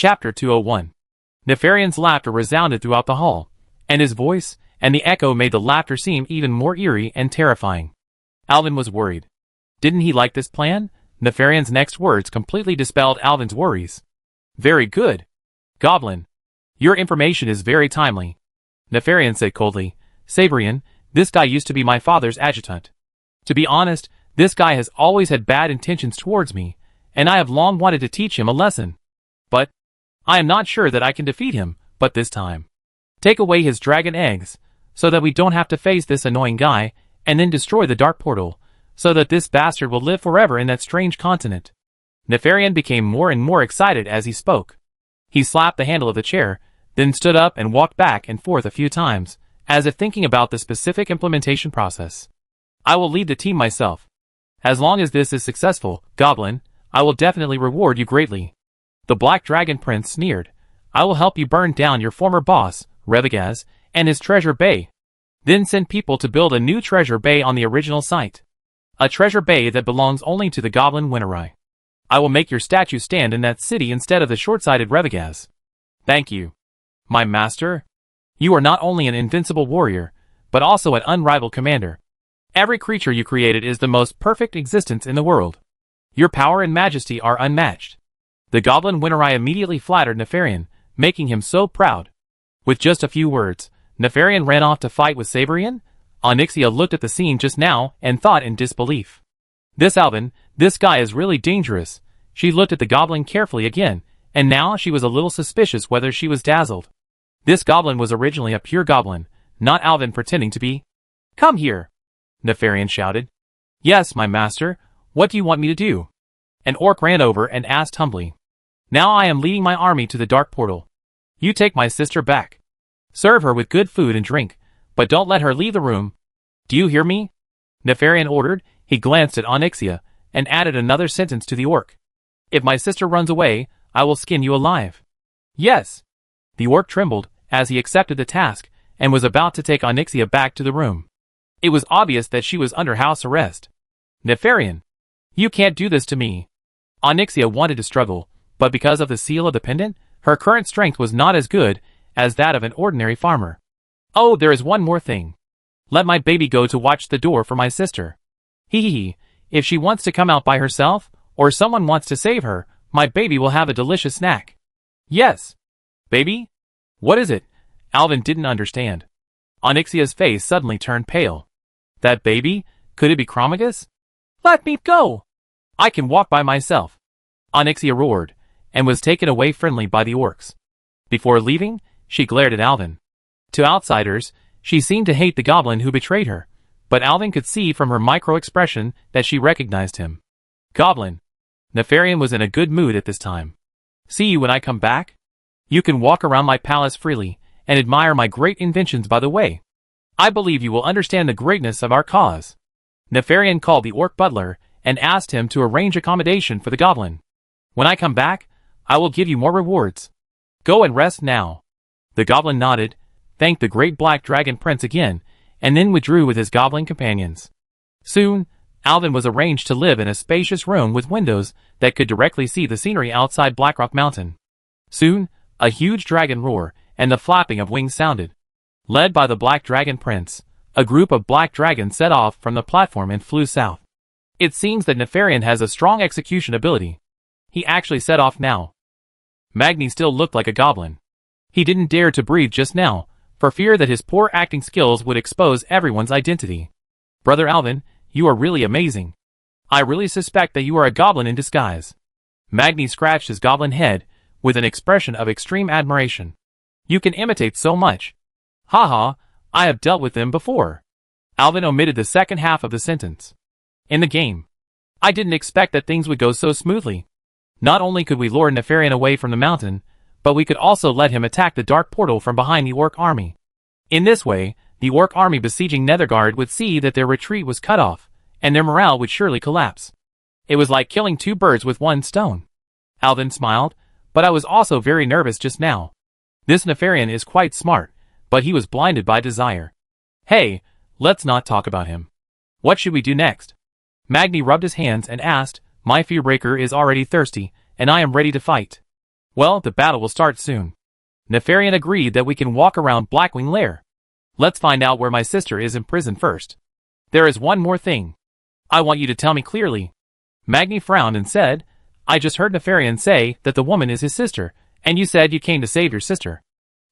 Chapter 201. Nefarian's laughter resounded throughout the hall, and his voice and the echo made the laughter seem even more eerie and terrifying. Alvin was worried. Didn't he like this plan? Nefarian's next words completely dispelled Alvin's worries. Very good, Goblin. Your information is very timely. Nefarian said coldly. Sabrian, this guy used to be my father's adjutant. To be honest, this guy has always had bad intentions towards me, and I have long wanted to teach him a lesson. But I am not sure that I can defeat him, but this time. Take away his dragon eggs, so that we don't have to face this annoying guy, and then destroy the dark portal, so that this bastard will live forever in that strange continent. Nefarian became more and more excited as he spoke. He slapped the handle of the chair, then stood up and walked back and forth a few times, as if thinking about the specific implementation process. I will lead the team myself. As long as this is successful, Goblin, I will definitely reward you greatly. The Black Dragon Prince sneered. I will help you burn down your former boss, Revagaz, and his treasure bay. Then send people to build a new treasure bay on the original site. A treasure bay that belongs only to the Goblin Winterai. I will make your statue stand in that city instead of the short-sighted Revagaz. Thank you, my master. You are not only an invincible warrior, but also an unrivaled commander. Every creature you created is the most perfect existence in the world. Your power and majesty are unmatched. The Goblin Winterai immediately flattered Nefarian, making him so proud. With just a few words, Nefarian ran off to fight with Sabrian. Onyxia looked at the scene just now and thought in disbelief. This Alvin, this guy is really dangerous. She looked at the goblin carefully again, and now she was a little suspicious whether she was dazzled. This goblin was originally a pure goblin, not Alvin pretending to be. Come here, Nefarian shouted. Yes, my master, what do you want me to do? An orc ran over and asked humbly. Now I am leading my army to the dark portal. You take my sister back. Serve her with good food and drink, but don't let her leave the room. Do you hear me? Nefarian ordered. He glanced at Onyxia, and added another sentence to the orc. If my sister runs away, I will skin you alive. Yes. The orc trembled, as he accepted the task, and was about to take Onyxia back to the room. It was obvious that she was under house arrest. Nefarian, you can't do this to me. Onyxia wanted to struggle, but because of the seal of the pendant, her current strength was not as good as that of an ordinary farmer. Oh, there is one more thing. Let my baby go to watch the door for my sister. Hee. If she wants to come out by herself, or someone wants to save her, my baby will have a delicious snack. Yes. Baby? What is it? Alvin didn't understand. Onyxia's face suddenly turned pale. That baby? Could it be Chromagus? Let me go! I can walk by myself. Onyxia roared, and was taken away friendly by the orcs. Before leaving, she glared at Alvin. To outsiders, she seemed to hate the goblin who betrayed her, but Alvin could see from her micro-expression that she recognized him. Goblin. Nefarian was in a good mood at this time. See you when I come back? You can walk around my palace freely, and admire my great inventions by the way. I believe you will understand the greatness of our cause. Nefarian called the orc butler, and asked him to arrange accommodation for the goblin. When I come back, I will give you more rewards. Go and rest now. The goblin nodded, thanked the great Black Dragon Prince again, and then withdrew with his goblin companions. Soon, Alvin was arranged to live in a spacious room with windows that could directly see the scenery outside Blackrock Mountain. Soon, a huge dragon roar and the flapping of wings sounded. Led by the Black Dragon Prince, a group of black dragons set off from the platform and flew south. It seems that Nefarian has a strong execution ability. He actually set off now. Magni still looked like a goblin. He didn't dare to breathe just now, for fear that his poor acting skills would expose everyone's identity. Brother Alvin, you are really amazing. I really suspect that you are a goblin in disguise. Magni scratched his goblin head, with an expression of extreme admiration. You can imitate so much. Haha, I have dealt with them before. Alvin omitted the second half of the sentence. In the game. I didn't expect that things would go so smoothly. Not only could we lure Nefarian away from the mountain, but we could also let him attack the dark portal from behind the orc army. In this way, the orc army besieging Nethergard would see that their retreat was cut off, and their morale would surely collapse. It was like killing two birds with one stone. Alvin smiled, but I was also very nervous just now. This Nefarian is quite smart, but he was blinded by desire. Hey, let's not talk about him. What should we do next? Magni rubbed his hands and asked, My Fearbreaker is already thirsty, and I am ready to fight. Well, the battle will start soon. Nefarian agreed that we can walk around Blackwing Lair. Let's find out where my sister is imprisoned first. There is one more thing. I want you to tell me clearly. Magni frowned and said, I just heard Nefarian say that the woman is his sister, and you said you came to save your sister.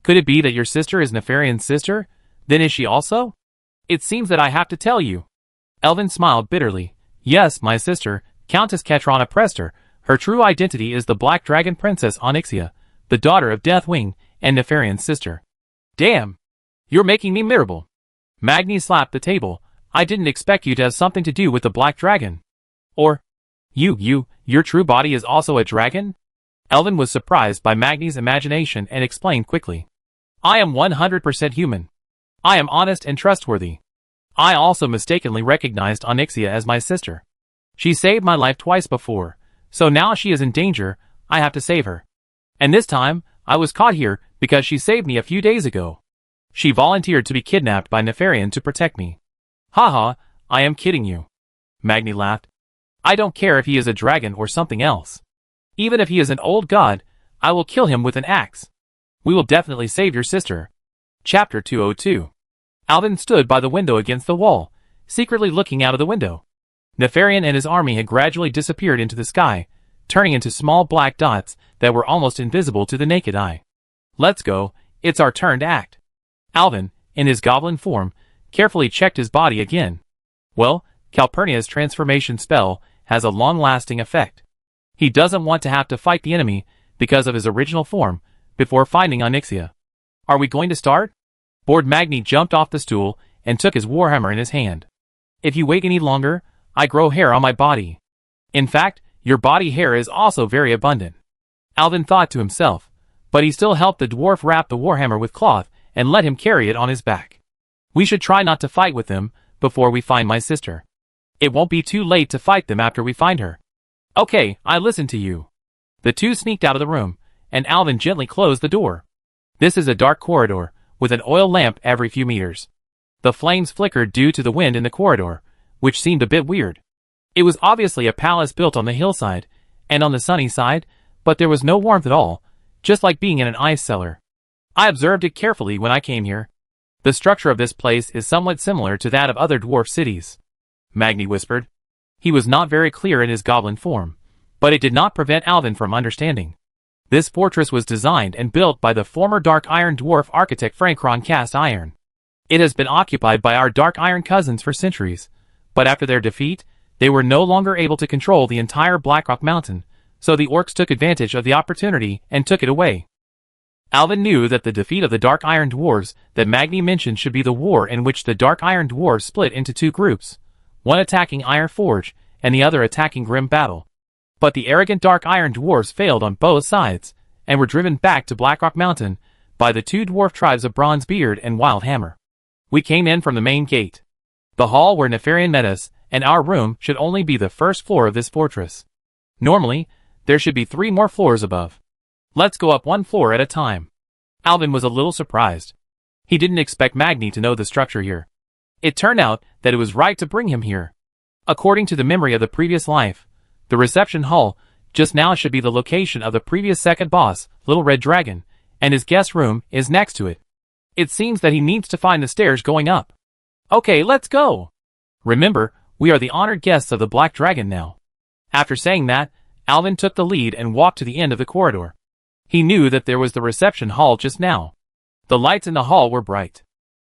Could it be that your sister is Nefarian's sister? Then is she also? It seems that I have to tell you. Elvin smiled bitterly. Yes, my sister, Countess Ketrana Prester. Her true identity is the Black Dragon Princess Onyxia, the daughter of Deathwing, and Nefarian's sister. Damn! You're making me miserable. Magni slapped the table. I didn't expect you to have something to do with the Black Dragon. Or, your true body is also a dragon? Elvin was surprised by Magni's imagination and explained quickly. I am 100% human. I am honest and trustworthy. I also mistakenly recognized Onyxia as my sister. She saved my life twice before, so now she is in danger, I have to save her. And this time, I was caught here because she saved me a few days ago. She volunteered to be kidnapped by Nefarian to protect me. Haha, I am kidding you. Magni laughed. I don't care if he is a dragon or something else. Even if he is an old god, I will kill him with an axe. We will definitely save your sister. Chapter 202. Alvin stood by the window against the wall, secretly looking out of the window. Nefarian and his army had gradually disappeared into the sky, turning into small black dots that were almost invisible to the naked eye. Let's go, it's our turn to act. Alvin, in his goblin form, carefully checked his body again. Well, Calpurnia's transformation spell has a long-lasting effect. He doesn't want to have to fight the enemy because of his original form before finding Onyxia. Are we going to start? Bored Magni jumped off the stool and took his warhammer in his hand. If you wait any longer, I grow hair on my body. In fact, your body hair is also very abundant. Alvin thought to himself, but he still helped the dwarf wrap the warhammer with cloth and let him carry it on his back. We should try not to fight with them before we find my sister. It won't be too late to fight them after we find her. Okay, I listen to you. The two sneaked out of the room, and Alvin gently closed the door. This is a dark corridor, with an oil lamp every few meters. The flames flickered due to the wind in the corridor, which seemed a bit weird. It was obviously a palace built on the hillside, and on the sunny side, but there was no warmth at all, just like being in an ice cellar. I observed it carefully when I came here. The structure of this place is somewhat similar to that of other dwarf cities. Magni whispered. He was not very clear in his goblin form, but it did not prevent Alvin from understanding. This fortress was designed and built by the former Dark Iron dwarf architect Frankron Cast Iron. It has been occupied by our Dark Iron cousins for centuries, but after their defeat, they were no longer able to control the entire Blackrock Mountain, so the orcs took advantage of the opportunity and took it away. Alvin knew that the defeat of the Dark Iron dwarves that Magni mentioned should be the war in which the Dark Iron dwarves split into two groups, one attacking Iron Forge and the other attacking Grim Battle. But the arrogant Dark Iron dwarves failed on both sides, and were driven back to Blackrock Mountain by the two dwarf tribes of Bronzebeard and Wildhammer. We came in from the main gate. The hall where Nefarian met us, and our room should only be the first floor of this fortress. Normally, there should be 3 more floors above. Let's go up 1 floor at a time. Alvin was a little surprised. He didn't expect Magni to know the structure here. It turned out that it was right to bring him here. According to the memory of the previous life, the reception hall just now should be the location of the previous second boss, Little Red Dragon, and his guest room is next to it. It seems that he needs to find the stairs going up. Okay, let's go! Remember, we are the honored guests of the Black Dragon now. After saying that, Alvin took the lead and walked to the end of the corridor. He knew that there was the reception hall just now. The lights in the hall were bright.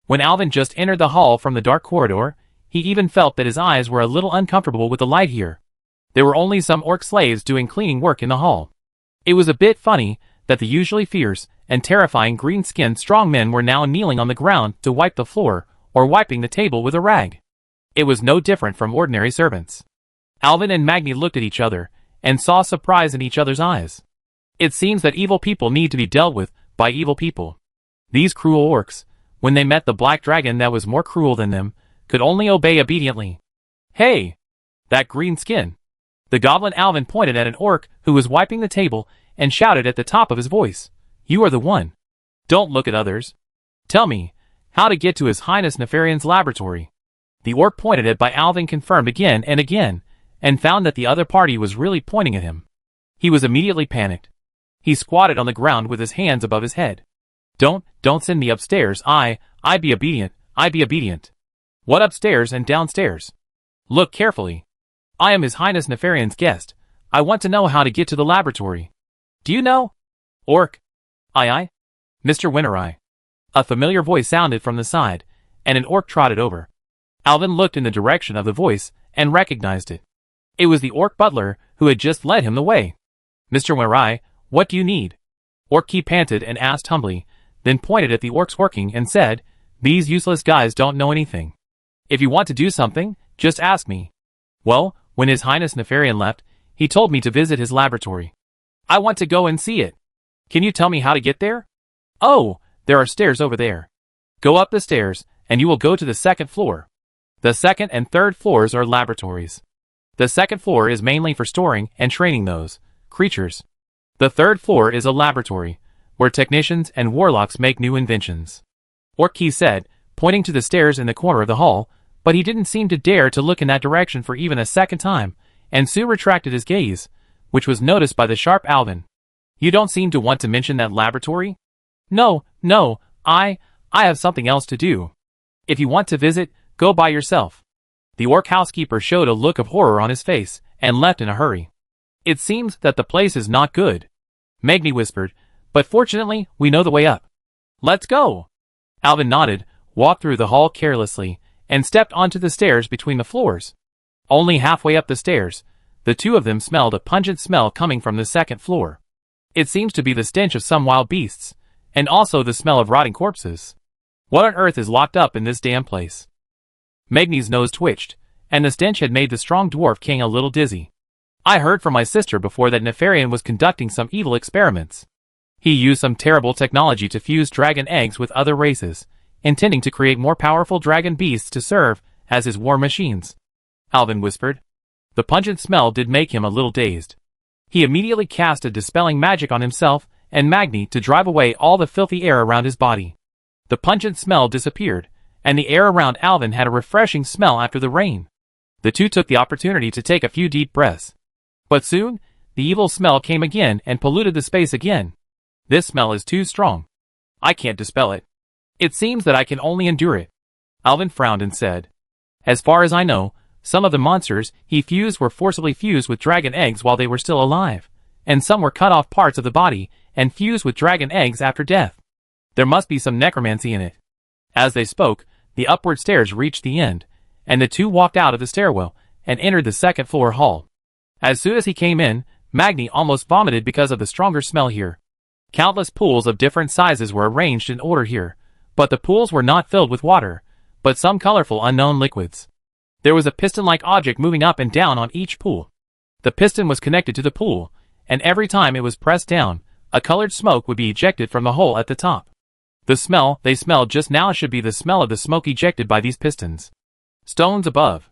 When Alvin just entered the hall from the dark corridor, he even felt that his eyes were a little uncomfortable with the light here. There were only some orc slaves doing cleaning work in the hall. It was a bit funny that the usually fierce and terrifying green-skinned strong men were now kneeling on the ground to wipe the floor or wiping the table with a rag. It was no different from ordinary servants. Alvin and Magni looked at each other and saw surprise in each other's eyes. It seems that evil people need to be dealt with by evil people. These cruel orcs, when they met the black dragon that was more cruel than them, could only obey obediently. Hey! That green skin! The goblin Alvin pointed at an orc who was wiping the table and shouted at the top of his voice, "You are the one. Don't look at others. Tell me, how to get to His Highness Nefarian's laboratory." The orc pointed at by Alvin confirmed again and again, and found that the other party was really pointing at him. He was immediately panicked. He squatted on the ground with his hands above his head. Don't send me upstairs. I be obedient. I be obedient. What upstairs and downstairs? Look carefully. I am His Highness Nefarian's guest. I want to know how to get to the laboratory. Do you know? Orc. Aye. Mr. Winterai. A familiar voice sounded from the side, and an orc trotted over. Alvin looked in the direction of the voice and recognized it. It was the orc butler who had just led him the way. Mr. Winterai, what do you need? Orc panted and asked humbly, then pointed at the orcs working and said, These useless guys don't know anything. If you want to do something, just ask me. Well, when His Highness Nefarian left, he told me to visit his laboratory. I want to go and see it. Can you tell me how to get there? Oh, there are stairs over there. Go up the stairs, and you will go to the second floor. The second and third floors are laboratories. The second floor is mainly for storing and training those creatures. The third floor is a laboratory, where technicians and warlocks make new inventions. Orc said, pointing to the stairs in the corner of the hall, but he didn't seem to dare to look in that direction for even a second time, and soon retracted his gaze, which was noticed by the sharp Alvin. You don't seem to want to mention that laboratory? No, I have something else to do. If you want to visit, go by yourself. The orc housekeeper showed a look of horror on his face, and left in a hurry. It seems that the place is not good, Magni whispered, but fortunately, we know the way up. Let's go. Alvin nodded, walked through the hall carelessly, and stepped onto the stairs between the floors. Only halfway up the stairs, the two of them smelled a pungent smell coming from the second floor. It seems to be the stench of some wild beasts, and also the smell of rotting corpses. What on earth is locked up in this damn place? Magni's nose twitched, and the stench had made the strong dwarf king a little dizzy. I heard from my sister before that Nefarian was conducting some evil experiments. He used some terrible technology to fuse dragon eggs with other races, intending to create more powerful dragon beasts to serve as his war machines. Alvin whispered. The pungent smell did make him a little dazed. He immediately cast a dispelling magic on himself and Magni to drive away all the filthy air around his body. The pungent smell disappeared, and the air around Alvin had a refreshing smell after the rain. The two took the opportunity to take a few deep breaths. But soon, the evil smell came again and polluted the space again. This smell is too strong. I can't dispel it. It seems that I can only endure it. Alvin frowned and said, As far as I know, some of the monsters he fused were forcibly fused with dragon eggs while they were still alive, and some were cut off parts of the body and fused with dragon eggs after death. There must be some necromancy in it. As they spoke, the upward stairs reached the end, and the two walked out of the stairwell and entered the second floor hall. As soon as he came in, Magni almost vomited because of the stronger smell here. Countless pools of different sizes were arranged in order here, but the pools were not filled with water, but some colorful unknown liquids. There was a piston-like object moving up and down on each pool. The piston was connected to the pool, and every time it was pressed down, a colored smoke would be ejected from the hole at the top. The smell they smelled just now should be the smell of the smoke ejected by these pistons. Stones above.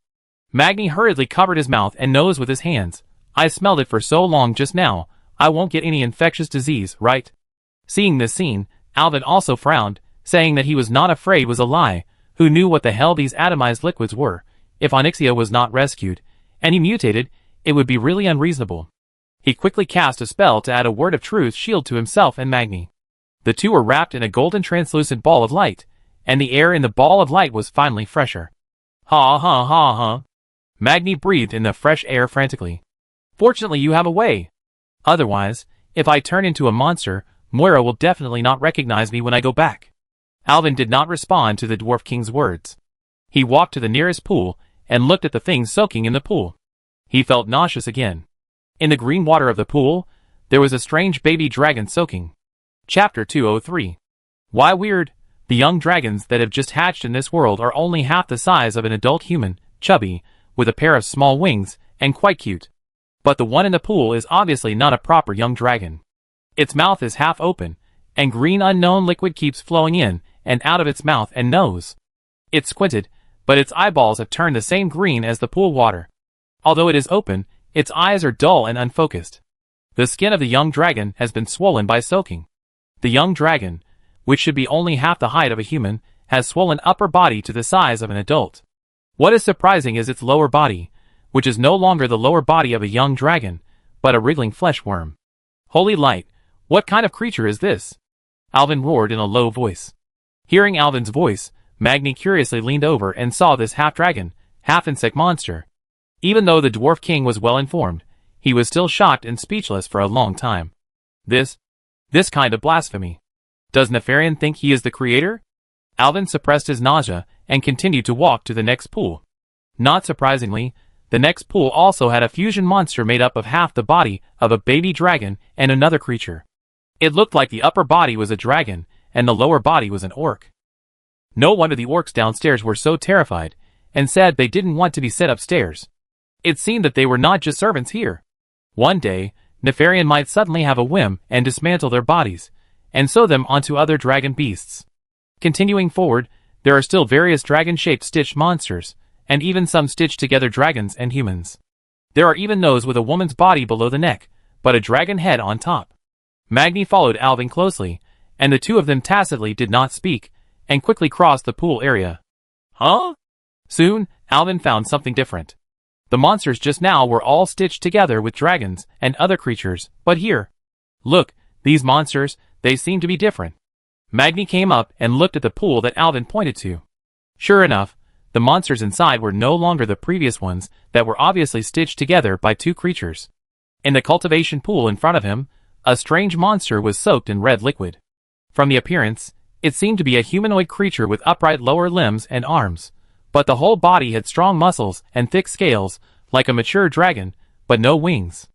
Magni hurriedly covered his mouth and nose with his hands. I smelled it for so long just now, I won't get any infectious disease, right? Seeing this scene, Alvin also frowned, saying that he was not afraid was a lie, who knew what the hell these atomized liquids were. If Onyxia was not rescued, and he mutated, it would be really unreasonable. He quickly cast a spell to add a word of truth shield to himself and Magni. The two were wrapped in a golden translucent ball of light, and the air in the ball of light was finally fresher. Ha ha ha ha. Magni breathed in the fresh air frantically. Fortunately you have a way. Otherwise, if I turn into a monster, Moira will definitely not recognize me when I go back. Alvin did not respond to the Dwarf King's words. He walked to the nearest pool and looked at the things soaking in the pool. He felt nauseous again. In the green water of the pool, there was a strange baby dragon soaking. Chapter 203. Why weird? The young dragons that have just hatched in this world are only half the size of an adult human, chubby, with a pair of small wings, and quite cute. But the one in the pool is obviously not a proper young dragon. Its mouth is half open, and green unknown liquid keeps flowing in and out of its mouth and nose. It squinted, but its eyeballs have turned the same green as the pool water. Although it is open, its eyes are dull and unfocused. The skin of the young dragon has been swollen by soaking. The young dragon, which should be only half the height of a human, has swollen upper body to the size of an adult. What is surprising is its lower body, which is no longer the lower body of a young dragon, but a wriggling flesh worm. Holy light, What kind of creature is this? Alvin roared in a low voice. Hearing Alvin's voice, Magni curiously leaned over and saw this half-dragon, half-insect monster. Even though the Dwarf King was well informed, he was still shocked and speechless for a long time. This kind of blasphemy. Does Nefarian think he is the creator? Alvin suppressed his nausea and continued to walk to the next pool. Not surprisingly, the next pool also had a fusion monster made up of half the body of a baby dragon and another creature. It looked like the upper body was a dragon and the lower body was an orc. No wonder the orcs downstairs were so terrified and said they didn't want to be sent upstairs. It seemed that they were not just servants here. One day, Nefarian might suddenly have a whim and dismantle their bodies and sew them onto other dragon beasts. Continuing forward, there are still various dragon-shaped stitched monsters, and even some stitched-together dragons and humans. There are even those with a woman's body below the neck, but a dragon head on top. Magni followed Alvin closely, and the two of them tacitly did not speak, and quickly crossed the pool area. Huh? Soon, Alvin found something different. The monsters just now were all stitched together with dragons and other creatures, but here. Look, these monsters, they seem to be different. Magni came up and looked at the pool that Alvin pointed to. Sure enough, the monsters inside were no longer the previous ones that were obviously stitched together by two creatures. In the cultivation pool in front of him, a strange monster was soaked in red liquid. From the appearance, it seemed to be a humanoid creature with upright lower limbs and arms, but the whole body had strong muscles and thick scales, like a mature dragon, but no wings.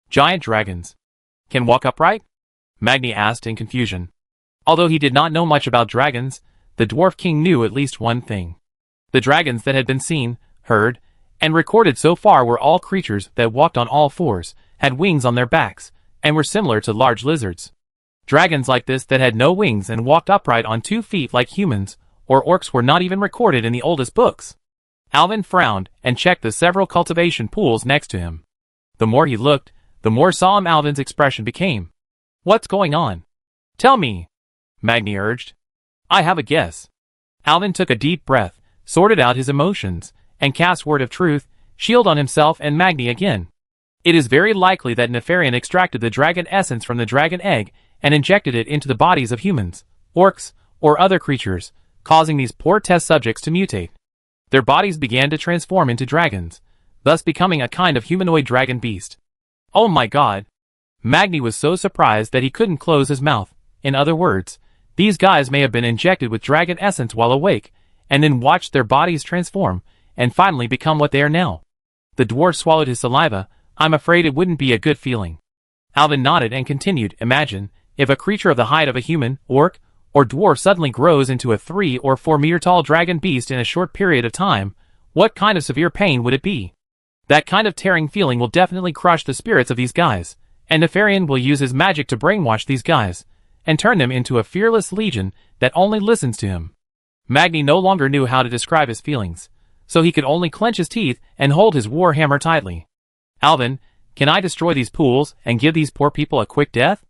Giant dragons can walk upright? Magni asked in confusion. Although he did not know much about dragons, the Dwarf King knew at least one thing. The dragons that had been seen, heard, and recorded so far were all creatures that walked on all fours, had wings on their backs, and were similar to large lizards. Dragons like this that had no wings and walked upright on 2 feet like humans or orcs were not even recorded in the oldest books. Alvin frowned and checked the several cultivation pools next to him. The more he looked, the more solemn Alvin's expression became. What's going on? Tell me, Magni urged. I have a guess. Alvin took a deep breath, sorted out his emotions, and cast Word of Truth, shield on himself and Magni again. It is very likely that Nefarian extracted the dragon essence from the dragon egg and injected it into the bodies of humans, orcs, or other creatures, causing these poor test subjects to mutate. Their bodies began to transform into dragons, thus becoming a kind of humanoid dragon beast. Oh my god! Magni was so surprised that he couldn't close his mouth. In other words, these guys may have been injected with dragon essence while awake, and then watched their bodies transform, and finally become what they are now. The dwarf swallowed his saliva. I'm afraid it wouldn't be a good feeling. Alvin nodded and continued. Imagine, if a creature of the height of a human, orc, or dwarf suddenly grows into a 3 or 4 meter tall dragon beast in a short period of time, what kind of severe pain would it be? That kind of tearing feeling will definitely crush the spirits of these guys, and Nefarian will use his magic to brainwash these guys, and turn them into a fearless legion that only listens to him. Magni no longer knew how to describe his feelings, so he could only clench his teeth and hold his war hammer tightly. Alvin, can I destroy these pools and give these poor people a quick death?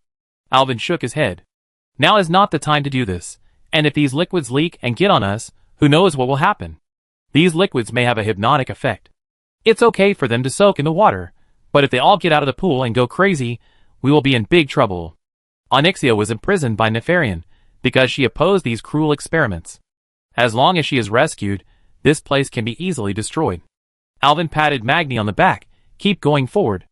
Alvin shook his head. Now is not the time to do this, and if these liquids leak and get on us, who knows what will happen? These liquids may have a hypnotic effect. It's okay for them to soak in the water, but if they all get out of the pool and go crazy, we will be in big trouble. Onyxia was imprisoned by Nefarian because she opposed these cruel experiments. As long as she is rescued, this place can be easily destroyed. Alvin patted Magni on the back. Keep going forward.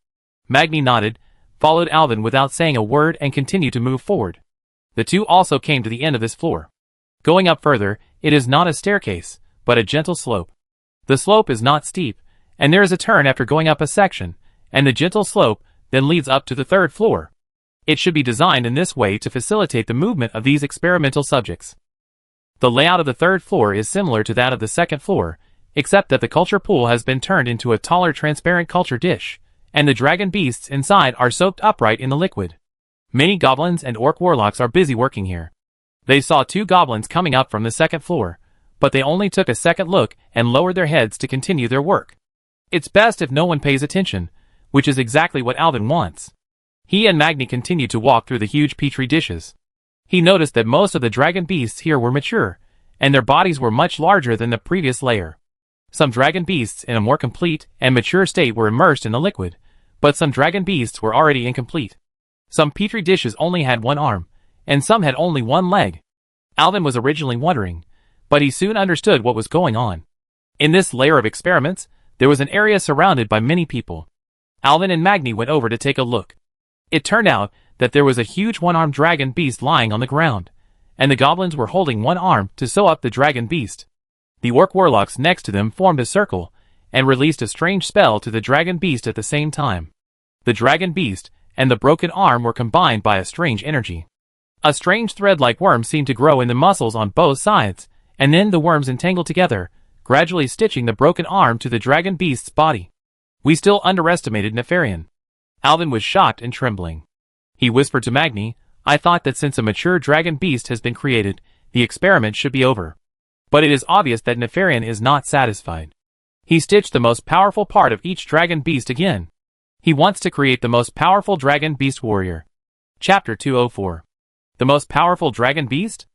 Magni nodded, followed Alvin without saying a word and continued to move forward. The two also came to the end of this floor. Going up further, it is not a staircase, but a gentle slope. The slope is not steep, and there is a turn after going up a section, and the gentle slope then leads up to the 3rd floor. It should be designed in this way to facilitate the movement of these experimental subjects. The layout of the 3rd floor is similar to that of the 2nd floor, except that the culture pool has been turned into a taller transparent culture dish, and the dragon beasts inside are soaked upright in the liquid. Many goblins and orc warlocks are busy working here. They saw 2 goblins coming up from the 2nd floor, but they only took a second look and lowered their heads to continue their work. It's best if no one pays attention, which is exactly what Alvin wants. He and Magni continued to walk through the huge petri dishes. He noticed that most of the dragon beasts here were mature, and their bodies were much larger than the previous layer. Some dragon beasts in a more complete and mature state were immersed in the liquid, but some dragon beasts were already incomplete. Some petri dishes only had one arm, and some had only one leg. Alvin was originally wondering, but he soon understood what was going on. In this layer of experiments, there was an area surrounded by many people. Alvin and Magni went over to take a look. It turned out that there was a huge one-armed dragon beast lying on the ground, and the goblins were holding one arm to sew up the dragon beast. The orc warlocks next to them formed a circle and released a strange spell to the dragon beast at the same time. The dragon beast and the broken arm were combined by a strange energy. A strange thread-like worm seemed to grow in the muscles on both sides, and then the worms entangled together, gradually stitching the broken arm to the dragon beast's body. We still underestimated Nefarian. Alvin was shocked and trembling. He whispered to Magni, "I thought that since a mature dragon beast has been created, the experiment should be over. But it is obvious that Nefarian is not satisfied. He stitched the most powerful part of each dragon beast again. He wants to create the most powerful dragon beast warrior." Chapter 204. The most powerful dragon beast?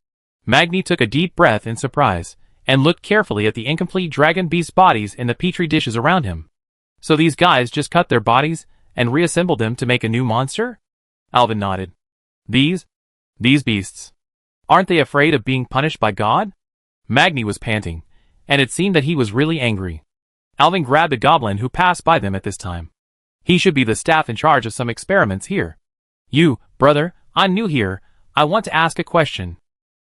Magni took a deep breath in surprise, and looked carefully at the incomplete dragon beast bodies in the petri dishes around him. So these guys just cut their bodies and reassembled them to make a new monster? Alvin nodded. These beasts. Aren't they afraid of being punished by God? Magni was panting, and it seemed that he was really angry. Alvin grabbed a goblin who passed by them at this time. He should be the staff in charge of some experiments here. "You, brother, I'm new here. I want to ask a question."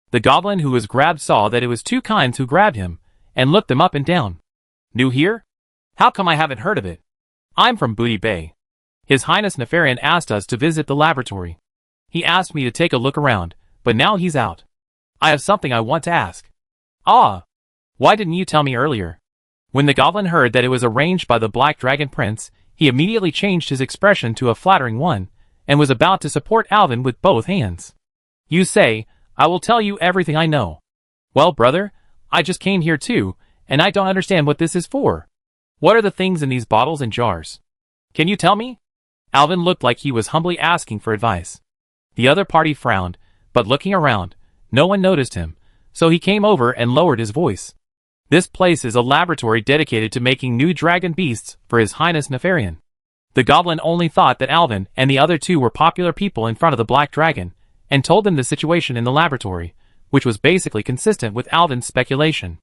The goblin who was grabbed saw that it was two kinds who grabbed him, and looked them up and down. "New here? How come I haven't heard of it? I'm from Booty Bay. His Highness Nefarian asked us to visit the laboratory. He asked me to take a look around, but now he's out. I have something I want to ask." "Ah! Why didn't you tell me earlier?" When the goblin heard that it was arranged by the Black Dragon Prince, he immediately changed his expression to a flattering one, and was about to support Alvin with both hands. "You say, I will tell you everything I know. Well, brother, I just came here too, and I don't understand what this is for. What are the things in these bottles and jars? Can you tell me?" Alvin looked like he was humbly asking for advice. The other party frowned, but looking around, no one noticed him, so he came over and lowered his voice. "This place is a laboratory dedicated to making new dragon beasts for His Highness Nefarian." The goblin only thought that Alvin and the other two were popular people in front of the Black Dragon, and told them the situation in the laboratory, which was basically consistent with Alvin's speculation.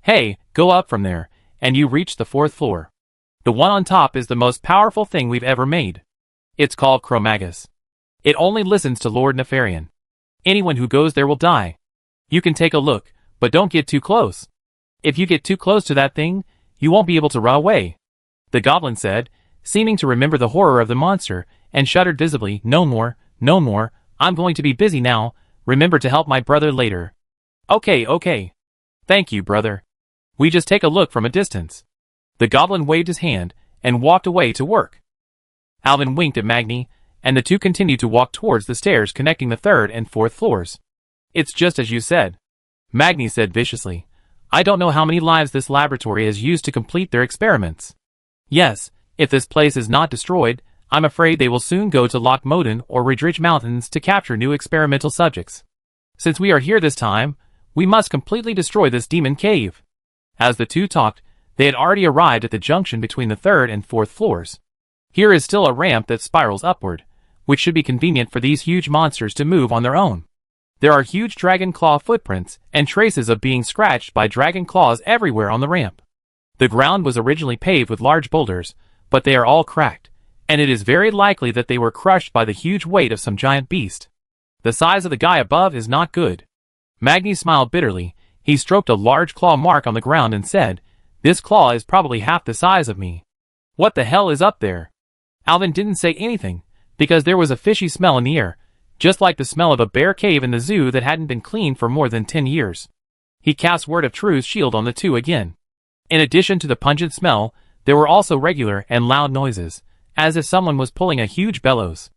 "Hey, go up from there, and you reach the 4th floor. The one on top is the most powerful thing we've ever made. It's called Chromagus. It only listens to Lord Nefarian. Anyone who goes there will die. You can take a look, but don't get too close. If you get too close to that thing, you won't be able to run away." The goblin said, seeming to remember the horror of the monster, and shuddered visibly, "No more, no more. I'm going to be busy now. Remember to help my brother later." Okay. Thank you, brother. We just take a look from a distance." The goblin waved his hand, and walked away to work. Alvin winked at Magni, and the two continued to walk towards the stairs connecting the 3rd and 4th floors. "It's just as you said," Magni said viciously. "I don't know how many lives this laboratory has used to complete their experiments. Yes, if this place is not destroyed, I'm afraid they will soon go to Loch Moden or Ridge Mountains to capture new experimental subjects. Since we are here this time, we must completely destroy this demon cave." As the two talked, they had already arrived at the junction between the 3rd and 4th floors. Here is still a ramp that spirals upward, which should be convenient for these huge monsters to move on their own. There are huge dragon claw footprints and traces of being scratched by dragon claws everywhere on the ramp. The ground was originally paved with large boulders, but they are all cracked, and it is very likely that they were crushed by the huge weight of some giant beast. The size of the guy above is not good. Magni smiled bitterly. He stroked a large claw mark on the ground and said, "This claw is probably half the size of me. What the hell is up there?" Alvin didn't say anything, because there was a fishy smell in the air, just like the smell of a bear cave in the zoo that hadn't been cleaned for more than 10 years. He cast Word of Truth shield on the two again. In addition to the pungent smell, there were also regular and loud noises, as if someone was pulling a huge bellows.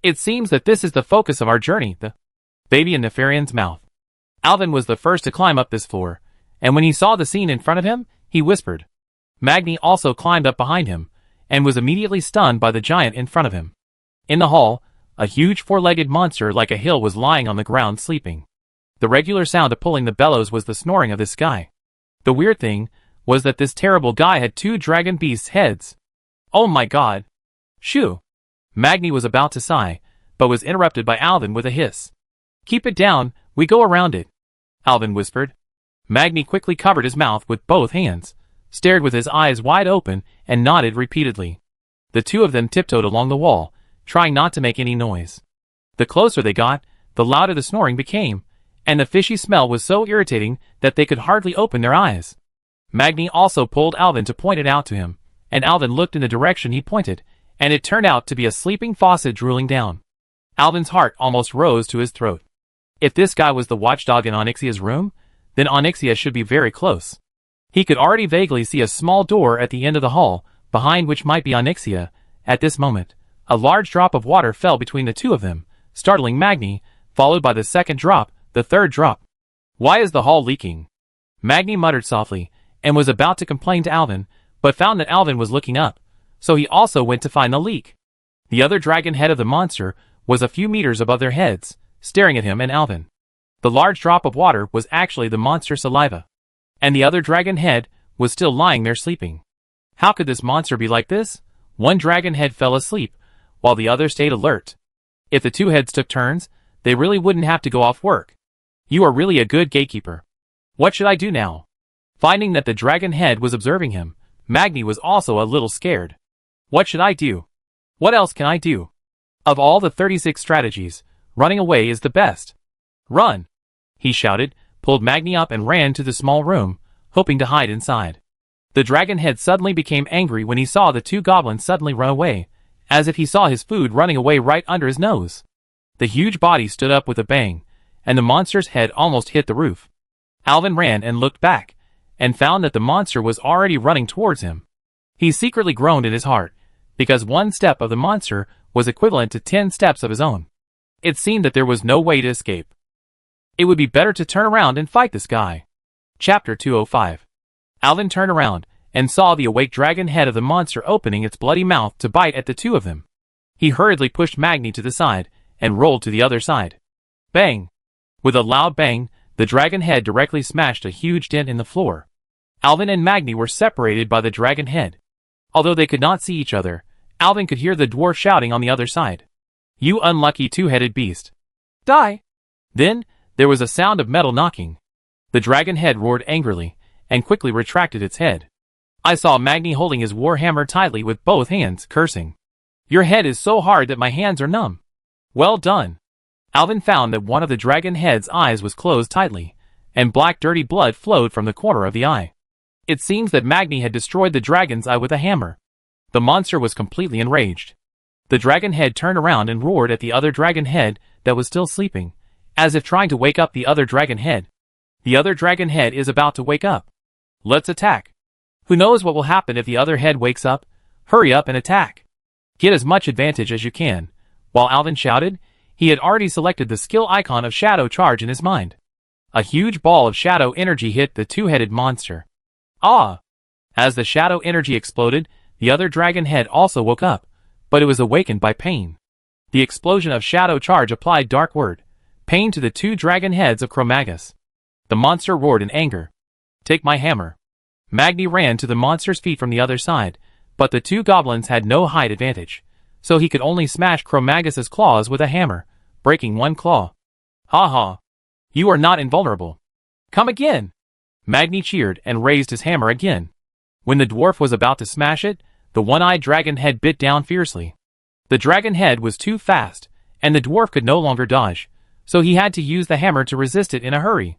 "It seems that this is the focus of our journey, the baby in Nefarian's mouth." Alvin was the first to climb up this floor, and when he saw the scene in front of him, he whispered. Magni also climbed up behind him, and was immediately stunned by the giant in front of him. In the hall, a huge four-legged monster like a hill was lying on the ground sleeping. The regular sound of pulling the bellows was the snoring of this guy. The weird thing was that this terrible guy had two dragon beasts' heads. "Oh my god! Shoo!" Magni was about to sigh, but was interrupted by Alvin with a hiss. "Keep it down, we go around it," Alvin whispered. Magni quickly covered his mouth with both hands, stared with his eyes wide open, and nodded repeatedly. The two of them tiptoed along the wall, trying not to make any noise. The closer they got, the louder the snoring became, and the fishy smell was so irritating that they could hardly open their eyes. Magni also pulled Alvin to point it out to him, and Alvin looked in the direction he pointed, and it turned out to be a sleeping faucet drooling down. Alvin's heart almost rose to his throat. If this guy was the watchdog in Onyxia's room, then Onyxia should be very close. He could already vaguely see a small door at the end of the hall, behind which might be Onyxia. At this moment, a large drop of water fell between the two of them, startling Magni, followed by the second drop, the third drop. "Why is the hall leaking?" Magni muttered softly, and was about to complain to Alvin, but found that Alvin was looking up, so he also went to find the leak. The other dragon head of the monster was a few meters above their heads, staring at him and Alvin. The large drop of water was actually the monster's saliva, and the other dragon head was still lying there sleeping. How could this monster be like this? One dragon head fell asleep, while the other stayed alert. If the two heads took turns, they really wouldn't have to go off work. You are really a good gatekeeper. What should I do now? Finding that the dragon head was observing him, Magni was also a little scared. What should I do? What else can I do? Of all the 36 strategies, running away is the best. "Run!" he shouted, pulled Magni up and ran to the small room, hoping to hide inside. The dragon head suddenly became angry when he saw the two goblins suddenly run away, as if he saw his food running away right under his nose. The huge body stood up with a bang, and the monster's head almost hit the roof. Alvin ran and looked back, and found that the monster was already running towards him. He secretly groaned in his heart, because one step of the monster was equivalent to 10 steps of his own. It seemed that there was no way to escape. It would be better to turn around and fight this guy. Chapter 205. Alvin turned around, and saw the awake dragon head of the monster opening its bloody mouth to bite at the two of them. He hurriedly pushed Magni to the side, and rolled to the other side. Bang! With a loud bang, the dragon head directly smashed a huge dent in the floor. Alvin and Magni were separated by the dragon head. Although they could not see each other, Alvin could hear the dwarf shouting on the other side. "You unlucky two-headed beast! Die!" Then, there was a sound of metal knocking. The dragon head roared angrily, and quickly retracted its head. I saw Magni holding his war hammer tightly with both hands, cursing. "Your head is so hard that my hands are numb." "Well done." Alvin found that one of the dragon head's eyes was closed tightly, and black dirty blood flowed from the corner of the eye. It seems that Magni had destroyed the dragon's eye with a hammer. The monster was completely enraged. The dragon head turned around and roared at the other dragon head that was still sleeping, as if trying to wake up the other dragon head. The other dragon head is about to wake up. Let's attack. Who knows what will happen if the other head wakes up? Hurry up and attack. Get as much advantage as you can. While Alvin shouted, he had already selected the skill icon of Shadow Charge in his mind. A huge ball of shadow energy hit the two-headed monster. Ah! As the shadow energy exploded, the other dragon head also woke up, but it was awakened by pain. The explosion of Shadow Charge applied Dark Word, pain to the two dragon heads of Chromagus. The monster roared in anger. "Take my hammer." Magni ran to the monster's feet from the other side, but the two goblins had no height advantage, so he could only smash Chromagus's claws with a hammer, breaking one claw. "Ha ha! You are not invulnerable. Come again!" Magni cheered and raised his hammer again. When the dwarf was about to smash it, the one-eyed dragon head bit down fiercely. The dragon head was too fast, and the dwarf could no longer dodge, so he had to use the hammer to resist it in a hurry.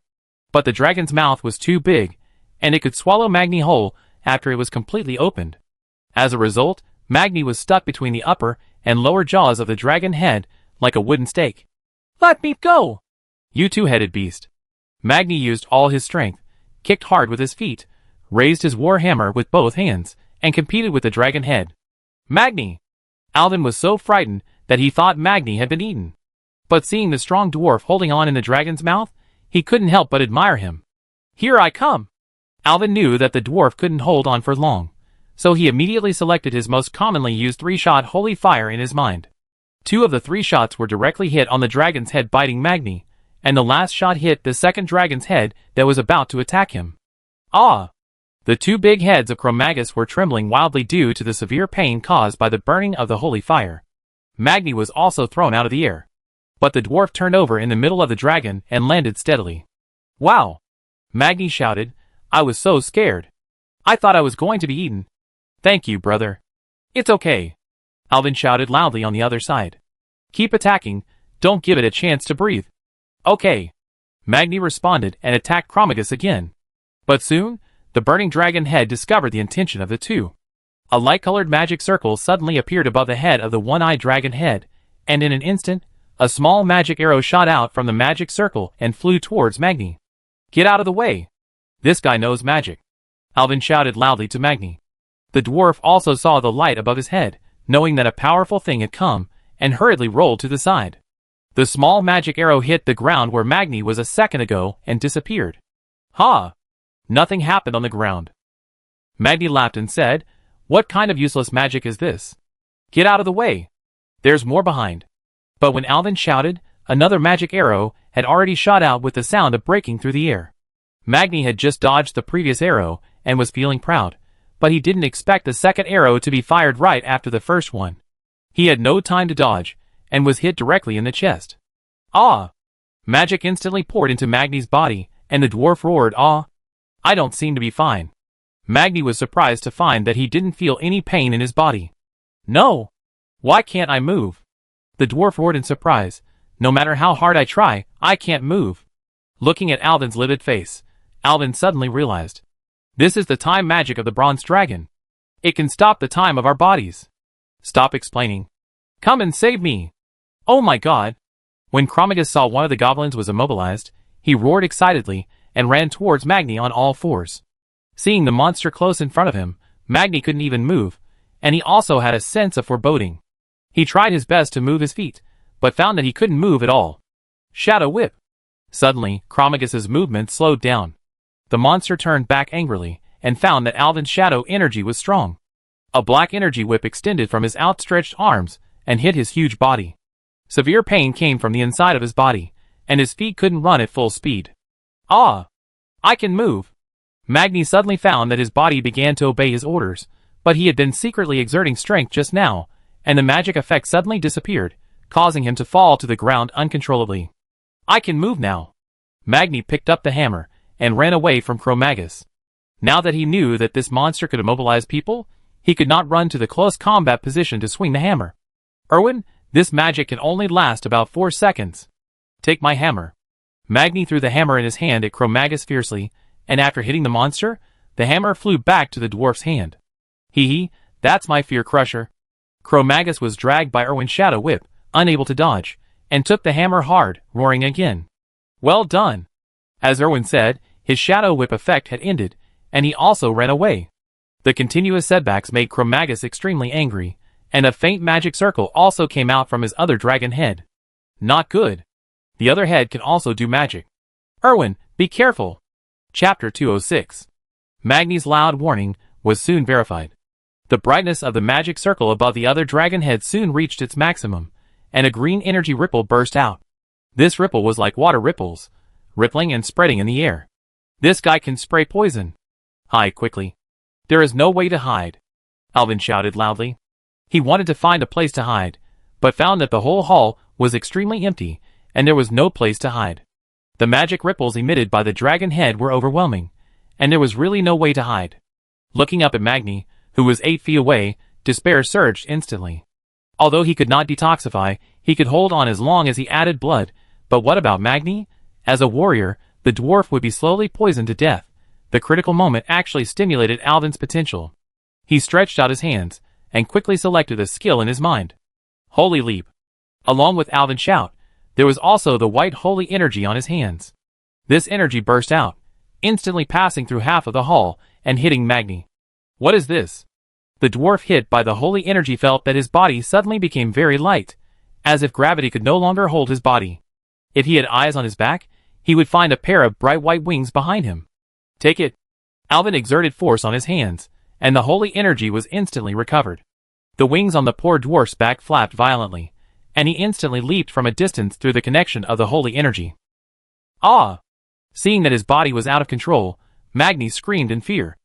But the dragon's mouth was too big, and it could swallow Magni whole after it was completely opened. As a result, Magni was stuck between the upper and lower jaws of the dragon head like a wooden stake. "Let me go! You two-headed beast!" Magni used all his strength, kicked hard with his feet, raised his war hammer with both hands, and competed with the dragon head. "Magni!" Alvin was so frightened that he thought Magni had been eaten. But seeing the strong dwarf holding on in the dragon's mouth, he couldn't help but admire him. "Here I come!" Alvin knew that the dwarf couldn't hold on for long, so he immediately selected his most commonly used 3-shot Holy Fire in his mind. 2 of the 3 shots were directly hit on the dragon's head biting Magni, and the last shot hit the second dragon's head that was about to attack him. Ah! The 2 big heads of Chromagus were trembling wildly due to the severe pain caused by the burning of the Holy Fire. Magni was also thrown out of the air. But the dwarf turned over in the middle of the dragon and landed steadily. Wow! Magni shouted, I was so scared. I thought I was going to be eaten. Thank you, brother. It's okay. Alvin shouted loudly on the other side. Keep attacking, don't give it a chance to breathe. Okay. Magni responded and attacked Chromagus again. But soon, the burning dragon head discovered the intention of the two. A light-colored magic circle suddenly appeared above the head of the one-eyed dragon head, and in an instant, a small magic arrow shot out from the magic circle and flew towards Magni. Get out of the way! This guy knows magic. Alvin shouted loudly to Magni. The dwarf also saw the light above his head, knowing that a powerful thing had come, and hurriedly rolled to the side. The small magic arrow hit the ground where Magni was a second ago and disappeared. Ha! Nothing happened on the ground. Magni laughed and said, What kind of useless magic is this? Get out of the way! There's more behind. But when Alvin shouted, another magic arrow had already shot out with the sound of breaking through the air. Magni had just dodged the previous arrow and was feeling proud, but he didn't expect the second arrow to be fired right after the first one. He had no time to dodge, and was hit directly in the chest. Ah! Magic instantly poured into Magni's body, and the dwarf roared, Ah! I don't seem to be fine. Magni was surprised to find that he didn't feel any pain in his body. No! Why can't I move? The dwarf roared in surprise. No matter how hard I try, I can't move. Looking at Alvin's livid face, Alvin suddenly realized. This is the time magic of the bronze dragon. It can stop the time of our bodies. Stop explaining. Come and save me. Oh my god. When Chromagus saw one of the goblins was immobilized, he roared excitedly and ran towards Magni on all fours. Seeing the monster close in front of him, Magni couldn't even move, and he also had a sense of foreboding. He tried his best to move his feet, but found that he couldn't move at all. Shadow Whip. Suddenly, Chromagus's movement slowed down. The monster turned back angrily, and found that Alvin's shadow energy was strong. A black energy whip extended from his outstretched arms, and hit his huge body. Severe pain came from the inside of his body, and his feet couldn't run at full speed. Ah! I can move! Magni suddenly found that his body began to obey his orders, but he had been secretly exerting strength just now, and the magic effect suddenly disappeared, causing him to fall to the ground uncontrollably. I can move now. Magni picked up the hammer, and ran away from Chromagus. Now that he knew that this monster could immobilize people, he could not run to the close combat position to swing the hammer. Erwin, this magic can only last about 4 seconds. Take my hammer. Magni threw the hammer in his hand at Chromagus fiercely, and after hitting the monster, the hammer flew back to the dwarf's hand. Hee, that's my fear crusher. Chromagus was dragged by Erwin's shadow whip, unable to dodge, and took the hammer hard, roaring again. Well done. As Erwin said, his shadow whip effect had ended, and he also ran away. The continuous setbacks made Chromagus extremely angry, and a faint magic circle also came out from his other dragon head. Not good. The other head can also do magic. Erwin, be careful. Chapter 206. Magni's loud warning was soon verified. The brightness of the magic circle above the other dragon head soon reached its maximum, and a green energy ripple burst out. This ripple was like water ripples, rippling and spreading in the air. This guy can spray poison. Hide quickly. There is no way to hide. Alvin shouted loudly. He wanted to find a place to hide, but found that the whole hall was extremely empty, and there was no place to hide. The magic ripples emitted by the dragon head were overwhelming, and there was really no way to hide. Looking up at Magni, who was 8 feet away, despair surged instantly. Although he could not detoxify, he could hold on as long as he added blood, but what about Magni? As a warrior, the dwarf would be slowly poisoned to death. The critical moment actually stimulated Alvin's potential. He stretched out his hands, and quickly selected a skill in his mind. Holy Leap. Along with Alvin's shout, there was also the white holy energy on his hands. This energy burst out, instantly passing through half of the hall, and hitting Magni. What is this? The dwarf hit by the holy energy felt that his body suddenly became very light, as if gravity could no longer hold his body. If he had eyes on his back, he would find a pair of bright white wings behind him. Take it. Alvin exerted force on his hands, and the holy energy was instantly recovered. The wings on the poor dwarf's back flapped violently, and he instantly leaped from a distance through the connection of the holy energy. Ah! Seeing that his body was out of control, Magni screamed in fear.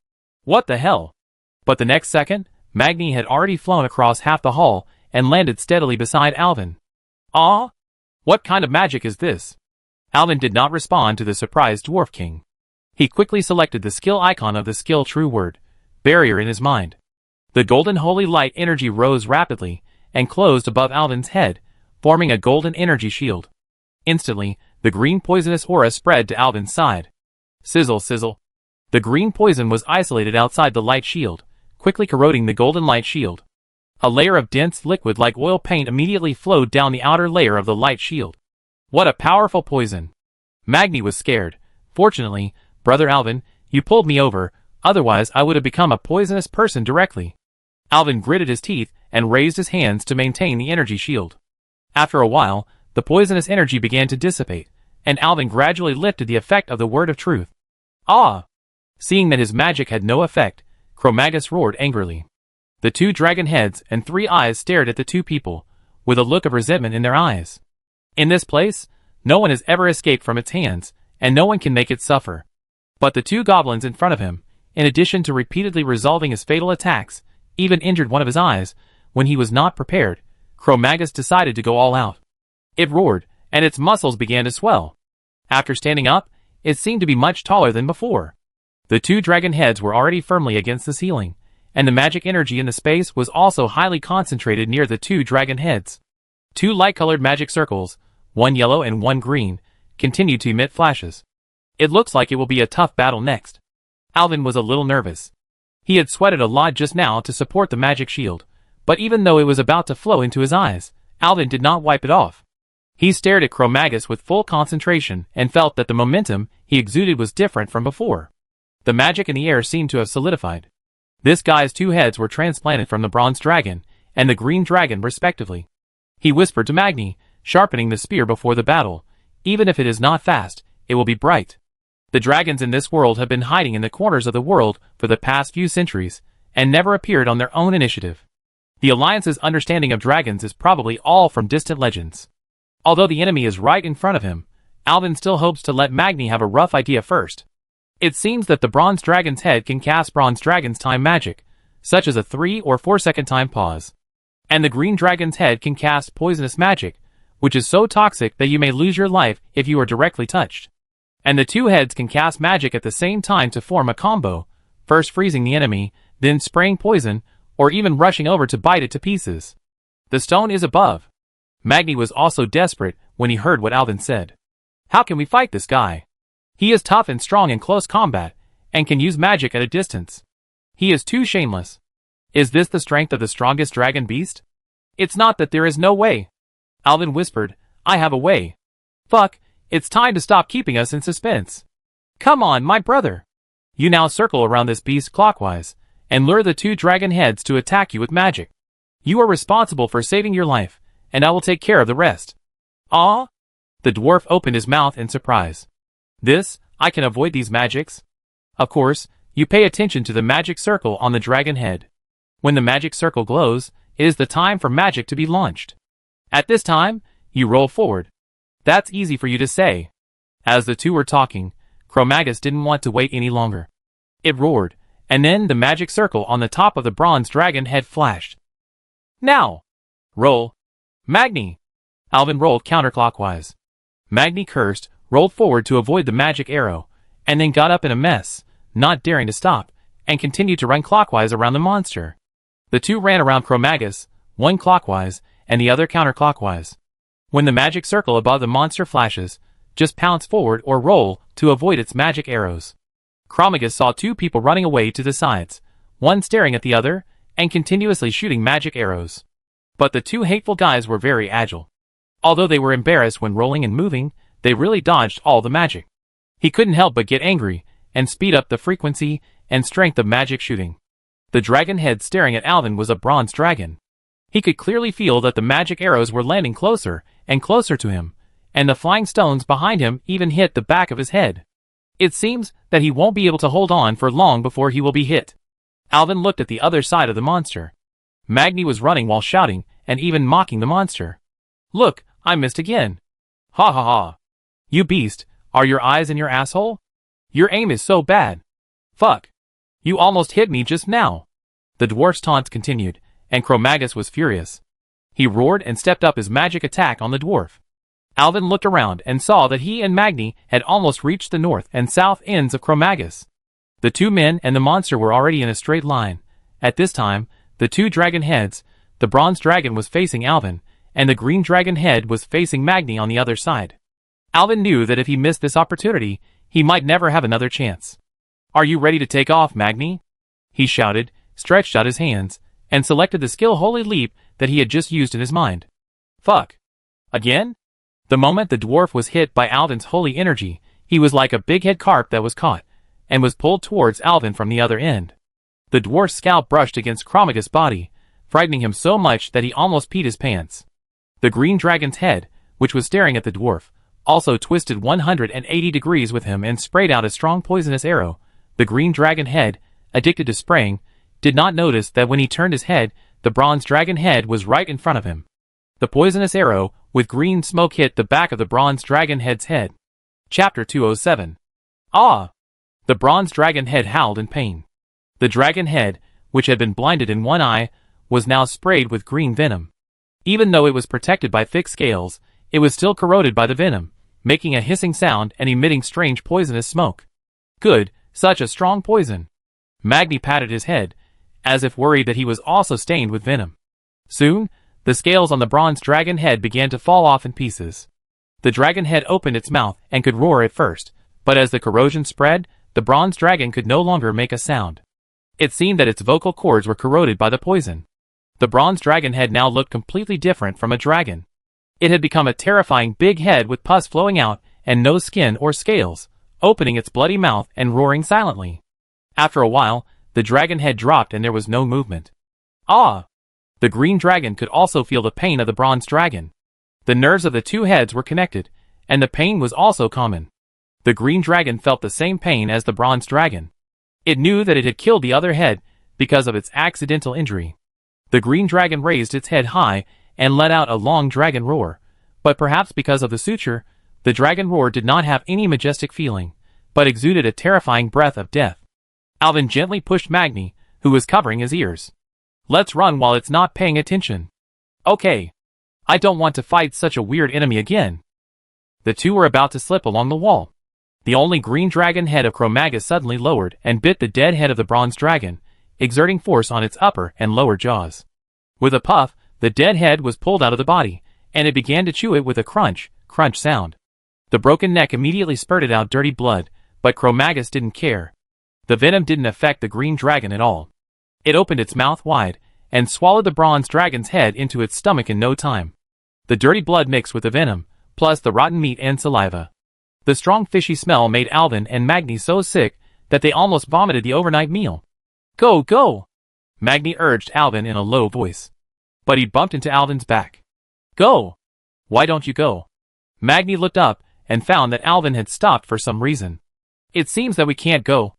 What the hell? But the next second, Magni had already flown across half the hall and landed steadily beside Alvin. "Ah? What kind of magic is this?" Alvin did not respond to the surprised Dwarf King. He quickly selected the skill icon of the skill True Word barrier in his mind. The golden holy light energy rose rapidly and closed above Alvin's head, forming a golden energy shield. Instantly, the green poisonous aura spread to Alvin's side. Sizzle, sizzle. The green poison was isolated outside the light shield, quickly corroding the golden light shield. A layer of dense liquid like oil paint immediately flowed down the outer layer of the light shield. What a powerful poison! Magni was scared. Fortunately, Brother Alvin, you pulled me over, otherwise I would have become a poisonous person directly. Alvin gritted his teeth and raised his hands to maintain the energy shield. After a while, the poisonous energy began to dissipate, and Alvin gradually lifted the effect of the word of truth. Ah! Seeing that his magic had no effect, Cro-Magus roared angrily. The two dragon heads and three eyes stared at the two people, with a look of resentment in their eyes. In this place, no one has ever escaped from its hands, and no one can make it suffer. But the two goblins in front of him, in addition to repeatedly resolving his fatal attacks, even injured one of his eyes. When he was not prepared, Cro-Magus decided to go all out. It roared, and its muscles began to swell. After standing up, it seemed to be much taller than before. The two dragon heads were already firmly against the ceiling, and the magic energy in the space was also highly concentrated near the two dragon heads. Two light-colored magic circles, one yellow and one green, continued to emit flashes. It looks like it will be a tough battle next. Alvin was a little nervous. He had sweated a lot just now to support the magic shield, but even though it was about to flow into his eyes, Alvin did not wipe it off. He stared at Cro-Magus with full concentration and felt that the momentum he exuded was different from before. The magic in the air seemed to have solidified. This guy's two heads were transplanted from the bronze dragon and the green dragon respectively. He whispered to Magni, sharpening the spear before the battle. Even if it is not fast, it will be bright. The dragons in this world have been hiding in the corners of the world for the past few centuries, and never appeared on their own initiative. The Alliance's understanding of dragons is probably all from distant legends. Although the enemy is right in front of him, Alvin still hopes to let Magni have a rough idea first. It seems that the bronze dragon's head can cast bronze dragon's time magic, such as a 3 or 4 second time pause. And the green dragon's head can cast poisonous magic, which is so toxic that you may lose your life if you are directly touched. And the two heads can cast magic at the same time to form a combo, first freezing the enemy, then spraying poison, or even rushing over to bite it to pieces. The stone is above. Magni was also desperate when he heard what Alvin said. How can we fight this guy? He is tough and strong in close combat, and can use magic at a distance. He is too shameless. Is this the strength of the strongest dragon beast? It's not that there is no way. Alvin whispered, I have a way. Fuck, it's time to stop keeping us in suspense. Come on, my brother. You now circle around this beast clockwise, and lure the two dragon heads to attack you with magic. You are responsible for saving your life, and I will take care of the rest. Ah? The dwarf opened his mouth in surprise. This, I can avoid these magics? Of course, you pay attention to the magic circle on the dragon head. When the magic circle glows, it is the time for magic to be launched. At this time, you roll forward. That's easy for you to say. As the two were talking, Cro-Magus didn't want to wait any longer. It roared, and then the magic circle on the top of the bronze dragon head flashed. Now! Roll. Magni! Alvin rolled counterclockwise. Magni cursed, rolled forward to avoid the magic arrow, and then got up in a mess, not daring to stop, and continued to run clockwise around the monster. The two ran around Cro-Magus, one clockwise, and the other counterclockwise. When the magic circle above the monster flashes, just pounce forward or roll to avoid its magic arrows. Cro-Magus saw two people running away to the sides, one staring at the other, and continuously shooting magic arrows. But the two hateful guys were very agile. Although they were embarrassed when rolling and moving, they really dodged all the magic. He couldn't help but get angry, and speed up the frequency and strength of magic shooting. The dragon head staring at Alvin was a bronze dragon. He could clearly feel that the magic arrows were landing closer and closer to him, and the flying stones behind him even hit the back of his head. It seems that he won't be able to hold on for long before he will be hit. Alvin looked at the other side of the monster. Magni was running while shouting and even mocking the monster. Look, I missed again. Ha ha ha. You beast, are your eyes in your asshole? Your aim is so bad. Fuck. You almost hit me just now. The dwarf's taunts continued, and Cro-Magus was furious. He roared and stepped up his magic attack on the dwarf. Alvin looked around and saw that he and Magni had almost reached the north and south ends of Cro-Magus. The two men and the monster were already in a straight line. At this time, the two dragon heads, the bronze dragon was facing Alvin, and the green dragon head was facing Magni on the other side. Alvin knew that if he missed this opportunity, he might never have another chance. "Are you ready to take off, Magni?" he shouted, stretched out his hands, and selected the skill Holy Leap that he had just used in his mind. Fuck. Again? The moment the dwarf was hit by Alvin's holy energy, he was like a big-head carp that was caught, and was pulled towards Alvin from the other end. The dwarf's scalp brushed against Cro-Magus' body, frightening him so much that he almost peed his pants. The green dragon's head, which was staring at the dwarf, also twisted 180 degrees with him and sprayed out a strong poisonous arrow. The green dragon head, addicted to spraying, did not notice that when he turned his head, the bronze dragon head was right in front of him. The poisonous arrow, with green smoke, hit the back of the bronze dragon head's head. Chapter 207. Ah! The bronze dragon head howled in pain. The dragon head, which had been blinded in one eye, was now sprayed with green venom. Even though it was protected by thick scales, it was still corroded by the venom, making a hissing sound and emitting strange poisonous smoke. Good, such a strong poison. Magni patted his head, as if worried that he was also stained with venom. Soon, the scales on the bronze dragon head began to fall off in pieces. The dragon head opened its mouth and could roar at first, but as the corrosion spread, the bronze dragon could no longer make a sound. It seemed that its vocal cords were corroded by the poison. The bronze dragon head now looked completely different from a dragon. It had become a terrifying big head with pus flowing out and no skin or scales, opening its bloody mouth and roaring silently. After a while, the dragon head dropped and there was no movement. Ah! The green dragon could also feel the pain of the bronze dragon. The nerves of the two heads were connected, and the pain was also common. The green dragon felt the same pain as the bronze dragon. It knew that it had killed the other head because of its accidental injury. The green dragon raised its head high and let out a long dragon roar, but perhaps because of the suture, the dragon roar did not have any majestic feeling, but exuded a terrifying breath of death. Alvin gently pushed Magni, who was covering his ears. "Let's run while it's not paying attention." "Okay. I don't want to fight such a weird enemy again." The two were about to slip along the wall. The only green dragon head of Cro-Magus suddenly lowered and bit the dead head of the bronze dragon, exerting force on its upper and lower jaws. With a puff, the dead head was pulled out of the body, and it began to chew it with a crunch sound. The broken neck immediately spurted out dirty blood, but Cro-Magus didn't care. The venom didn't affect the green dragon at all. It opened its mouth wide, and swallowed the bronze dragon's head into its stomach in no time. The dirty blood mixed with the venom, plus the rotten meat and saliva. The strong fishy smell made Alvin and Magni so sick that they almost vomited the overnight meal. "Go, go!" Magni urged Alvin in a low voice. But he bumped into Alvin's back. "Go! Why don't you go?" Magni looked up and found that Alvin had stopped for some reason. "It seems that we can't go."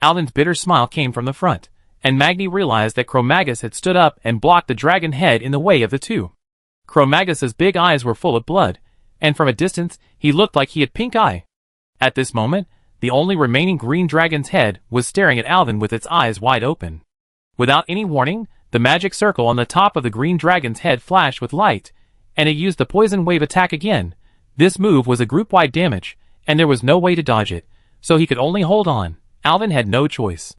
Alvin's bitter smile came from the front, and Magni realized that Cro-Magus had stood up and blocked the dragon head in the way of the two. Cro-Magus' big eyes were full of blood, and from a distance he looked like he had pink eye. At this moment, the only remaining green dragon's head was staring at Alvin with its eyes wide open. Without any warning, the magic circle on the top of the green dragon's head flashed with light, and it used the poison wave attack again. This move was a group-wide damage, and there was no way to dodge it, so he could only hold on. Alvin had no choice.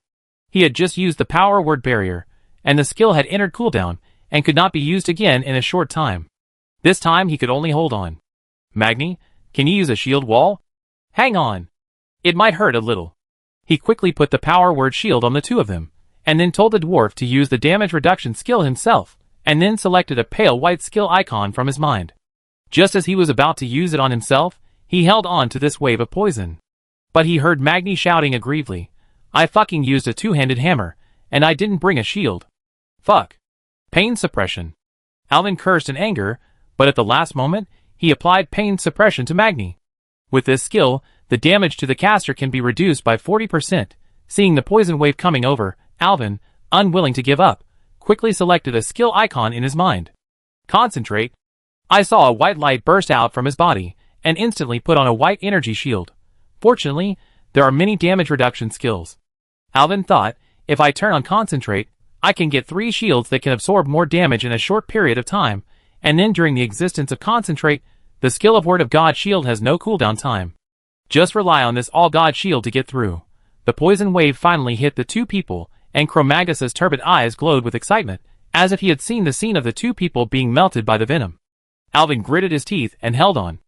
He had just used the power word barrier, and the skill had entered cooldown, and could not be used again in a short time. This time he could only hold on. "Magni, can you use a shield wall?" "Hang on. It might hurt a little." He quickly put the power word shield on the two of them, and then told the dwarf to use the damage reduction skill himself, and then selected a pale white skill icon from his mind. Just as he was about to use it on himself, he held on to this wave of poison. But he heard Magni shouting aggrievedly, "I fucking used a two-handed hammer, and I didn't bring a shield. Fuck. Pain suppression." Alvin cursed in anger, but at the last moment, he applied pain suppression to Magni. With this skill, the damage to the caster can be reduced by 40%. Seeing the poison wave coming over, Alvin, unwilling to give up, quickly selected a skill icon in his mind. "Concentrate." I saw a white light burst out from his body, and instantly put on a white energy shield. Fortunately, there are many damage reduction skills. Alvin thought, if I turn on concentrate, I can get 3 shields that can absorb more damage in a short period of time, and then during the existence of concentrate, the skill of Word of God shield has no cooldown time. Just rely on this all-God shield to get through. The poison wave finally hit the two people, and Cro-Magus's turbid eyes glowed with excitement, as if he had seen the scene of the two people being melted by the venom. Alvin gritted his teeth and held on.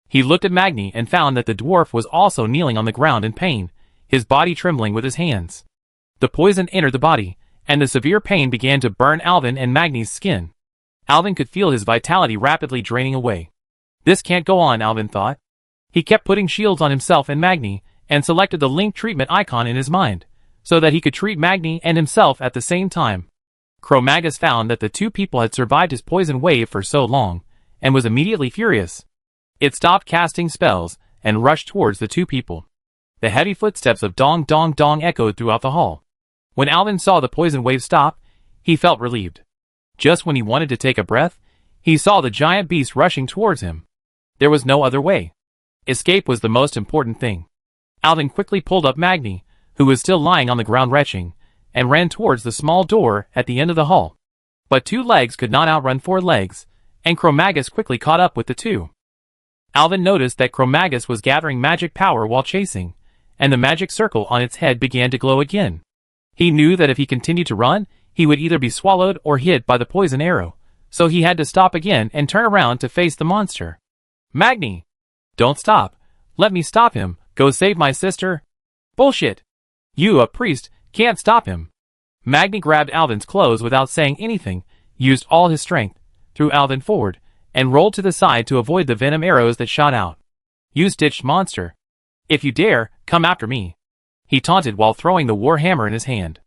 He looked at Magni and found that the dwarf was also kneeling on the ground in pain, his body trembling with his hands. The poison entered the body, and the severe pain began to burn Alvin and Magni's skin. Alvin could feel his vitality rapidly draining away. This can't go on, Alvin thought. He kept putting shields on himself and Magni, and selected the link treatment icon in his mind, so that he could treat Magni and himself at the same time. Cro-Magus found that the two people had survived his poison wave for so long, and was immediately furious. It stopped casting spells, and rushed towards the two people. The heavy footsteps of dong dong dong echoed throughout the hall. When Alvin saw the poison wave stop, he felt relieved. Just when he wanted to take a breath, he saw the giant beast rushing towards him. There was no other way. Escape was the most important thing. Alvin quickly pulled up Magni, who was still lying on the ground retching, and ran towards the small door at the end of the hall. But 2 legs could not outrun 4 legs, and Cro-Magus quickly caught up with the 2. Alvin noticed that Cro-Magus was gathering magic power while chasing, and the magic circle on its head began to glow again. He knew that if he continued to run, he would either be swallowed or hit by the poison arrow, so he had to stop again and turn around to face the monster. Magni! Don't stop. Let me stop him. Go save my sister. Bullshit. You, a priest, can't stop him. Magni grabbed Alvin's clothes without saying anything, used all his strength, threw Alvin forward, and rolled to the side to avoid the venom arrows that shot out. You stitched monster. If you dare, come after me. He taunted while throwing the war hammer in his hand.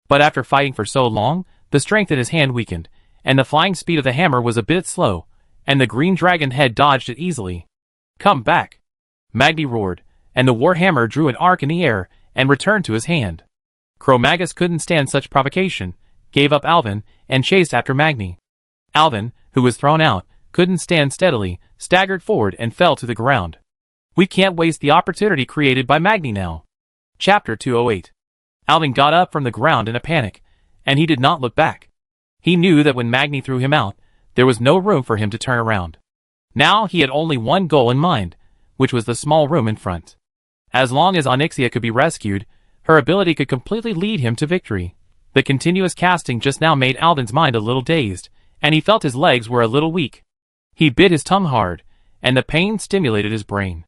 But after fighting for so long, the strength in his hand weakened, and the flying speed of the hammer was a bit slow, and the green dragon head dodged it easily. Come back. Magni roared, and the war hammer drew an arc in the air and returned to his hand. Cro-Magus couldn't stand such provocation, gave up Alvin, and chased after Magni. Alvin, who was thrown out, couldn't stand steadily, staggered forward and fell to the ground. We can't waste the opportunity created by Magni now. Chapter 208. Alvin got up from the ground in a panic, and he did not look back. He knew that when Magni threw him out, there was no room for him to turn around. Now he had only one goal in mind, which was the small room in front. As long as Onyxia could be rescued, her ability could completely lead him to victory. The continuous casting just now made Alvin's mind a little dazed, and he felt his legs were a little weak. He bit his tongue hard, and the pain stimulated his brain.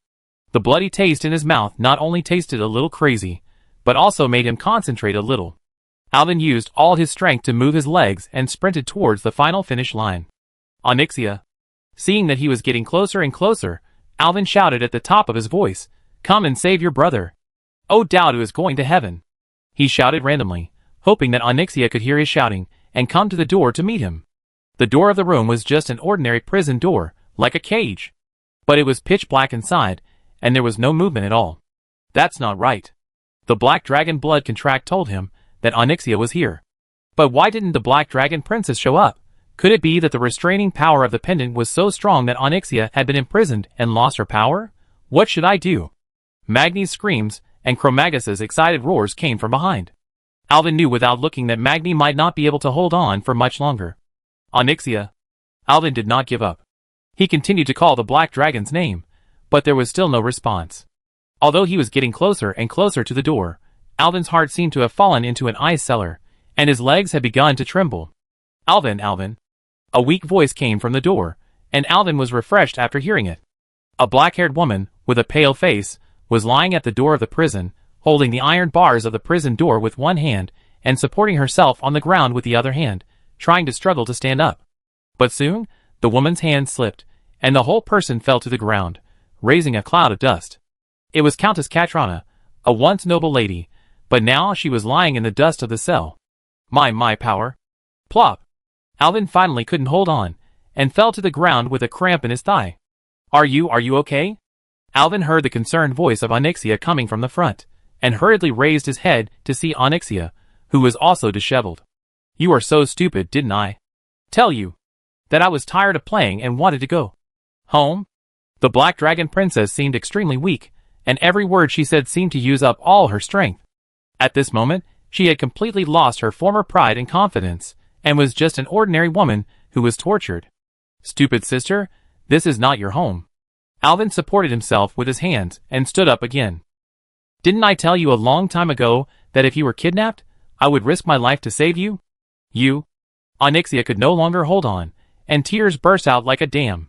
The bloody taste in his mouth not only tasted a little crazy, but also made him concentrate a little. Alvin used all his strength to move his legs and sprinted towards the final finish line. Onyxia. Seeing that he was getting closer and closer, Alvin shouted at the top of his voice, "Come and save your brother. Oh, Dowdu is going to heaven." He shouted randomly, hoping that Onyxia could hear his shouting and come to the door to meet him. The door of the room was just an ordinary prison door, like a cage. But it was pitch black inside, and there was no movement at all. That's not right. The Black Dragon blood contract told him that Onyxia was here. But why didn't the Black Dragon Princess show up? Could it be that the restraining power of the pendant was so strong that Onyxia had been imprisoned and lost her power? What should I do? Magni's screams and Cro-Magus's excited roars came from behind. Alvin knew without looking that Magni might not be able to hold on for much longer. Onyxia. Alvin did not give up. He continued to call the Black Dragon's name, but there was still no response. Although he was getting closer and closer to the door, Alvin's heart seemed to have fallen into an ice cellar, and his legs had begun to tremble. Alvin, Alvin. A weak voice came from the door, and Alvin was refreshed after hearing it. A black-haired woman, with a pale face, was lying at the door of the prison, holding the iron bars of the prison door with one hand, and supporting herself on the ground with the other hand, trying to struggle to stand up. But soon, the woman's hand slipped, and the whole person fell to the ground, raising a cloud of dust. It was Countess Katrana, a once noble lady, but now she was lying in the dust of the cell. My power. Plop. Alvin finally couldn't hold on, and fell to the ground with a cramp in his thigh. Are you okay? Alvin heard the concerned voice of Onyxia coming from the front, and hurriedly raised his head to see Onyxia, who was also disheveled. You are so stupid, didn't I tell you that I was tired of playing and wanted to go home? The Black Dragon Princess seemed extremely weak, and every word she said seemed to use up all her strength. At this moment, she had completely lost her former pride and confidence, and was just an ordinary woman who was tortured. Stupid sister, this is not your home. Alvin supported himself with his hands and stood up again. Didn't I tell you a long time ago that if you were kidnapped, I would risk my life to save you? You? Onyxia could no longer hold on, and tears burst out like a dam.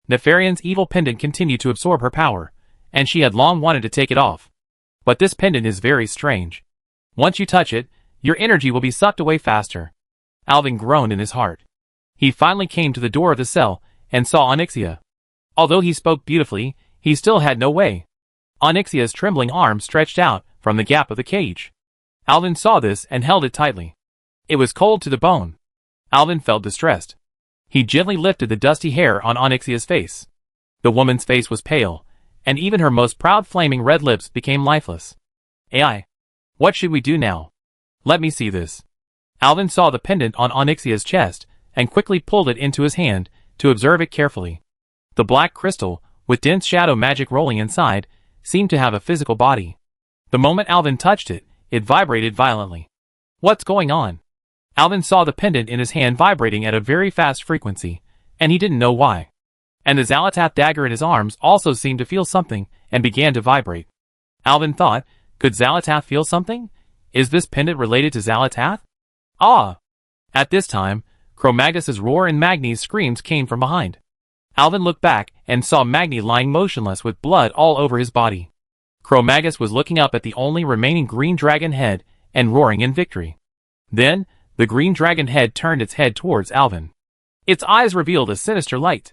Nefarian's evil pendant continued to absorb her power, and she had long wanted to take it off. But this pendant is very strange. Once you touch it, your energy will be sucked away faster. Alvin groaned in his heart. He finally came to the door of the cell and saw Onyxia. Although he spoke beautifully, he still had no way. Onyxia's trembling arm stretched out from the gap of the cage. Alvin saw this and held it tightly. It was cold to the bone. Alvin felt distressed. He gently lifted the dusty hair on Onyxia's face. The woman's face was pale, and even her most proud flaming red lips became lifeless. AI. What should we do now? Let me see this. Alvin saw the pendant on Onyxia's chest and quickly pulled it into his hand to observe it carefully. The black crystal, with dense shadow magic rolling inside, seemed to have a physical body. The moment Alvin touched it, it vibrated violently. What's going on? Alvin saw the pendant in his hand vibrating at a very fast frequency, and he didn't know why. And the Xalatath dagger in his arms also seemed to feel something and began to vibrate. Alvin thought, could Xalatath feel something? Is this pendant related to Xalatath? Ah! At this time, Cro-Magnus's roar and Magni's screams came from behind. Alvin looked back and saw Magni lying motionless with blood all over his body. Cro-Magnus was looking up at the only remaining green dragon head and roaring in victory. Then, the green dragon head turned its head towards Alvin. Its eyes revealed a sinister light.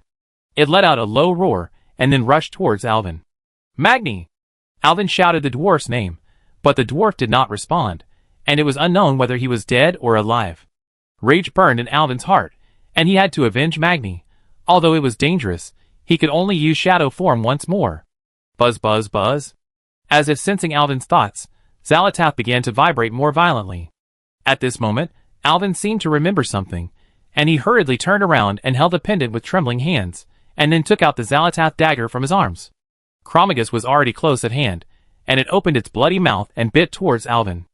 It let out a low roar and then rushed towards Alvin. Magni! Alvin shouted the dwarf's name, but the dwarf did not respond, and it was unknown whether he was dead or alive. Rage burned in Alvin's heart, and he had to avenge Magni. Although it was dangerous, he could only use shadow form once more. Buzz buzz buzz. As if sensing Alvin's thoughts, Xalatath began to vibrate more violently. At this moment, Alvin seemed to remember something, and he hurriedly turned around and held the pendant with trembling hands, and then took out the Xalatath dagger from his arms. Cro-Magnus was already close at hand, and it opened its bloody mouth and bit towards Alvin.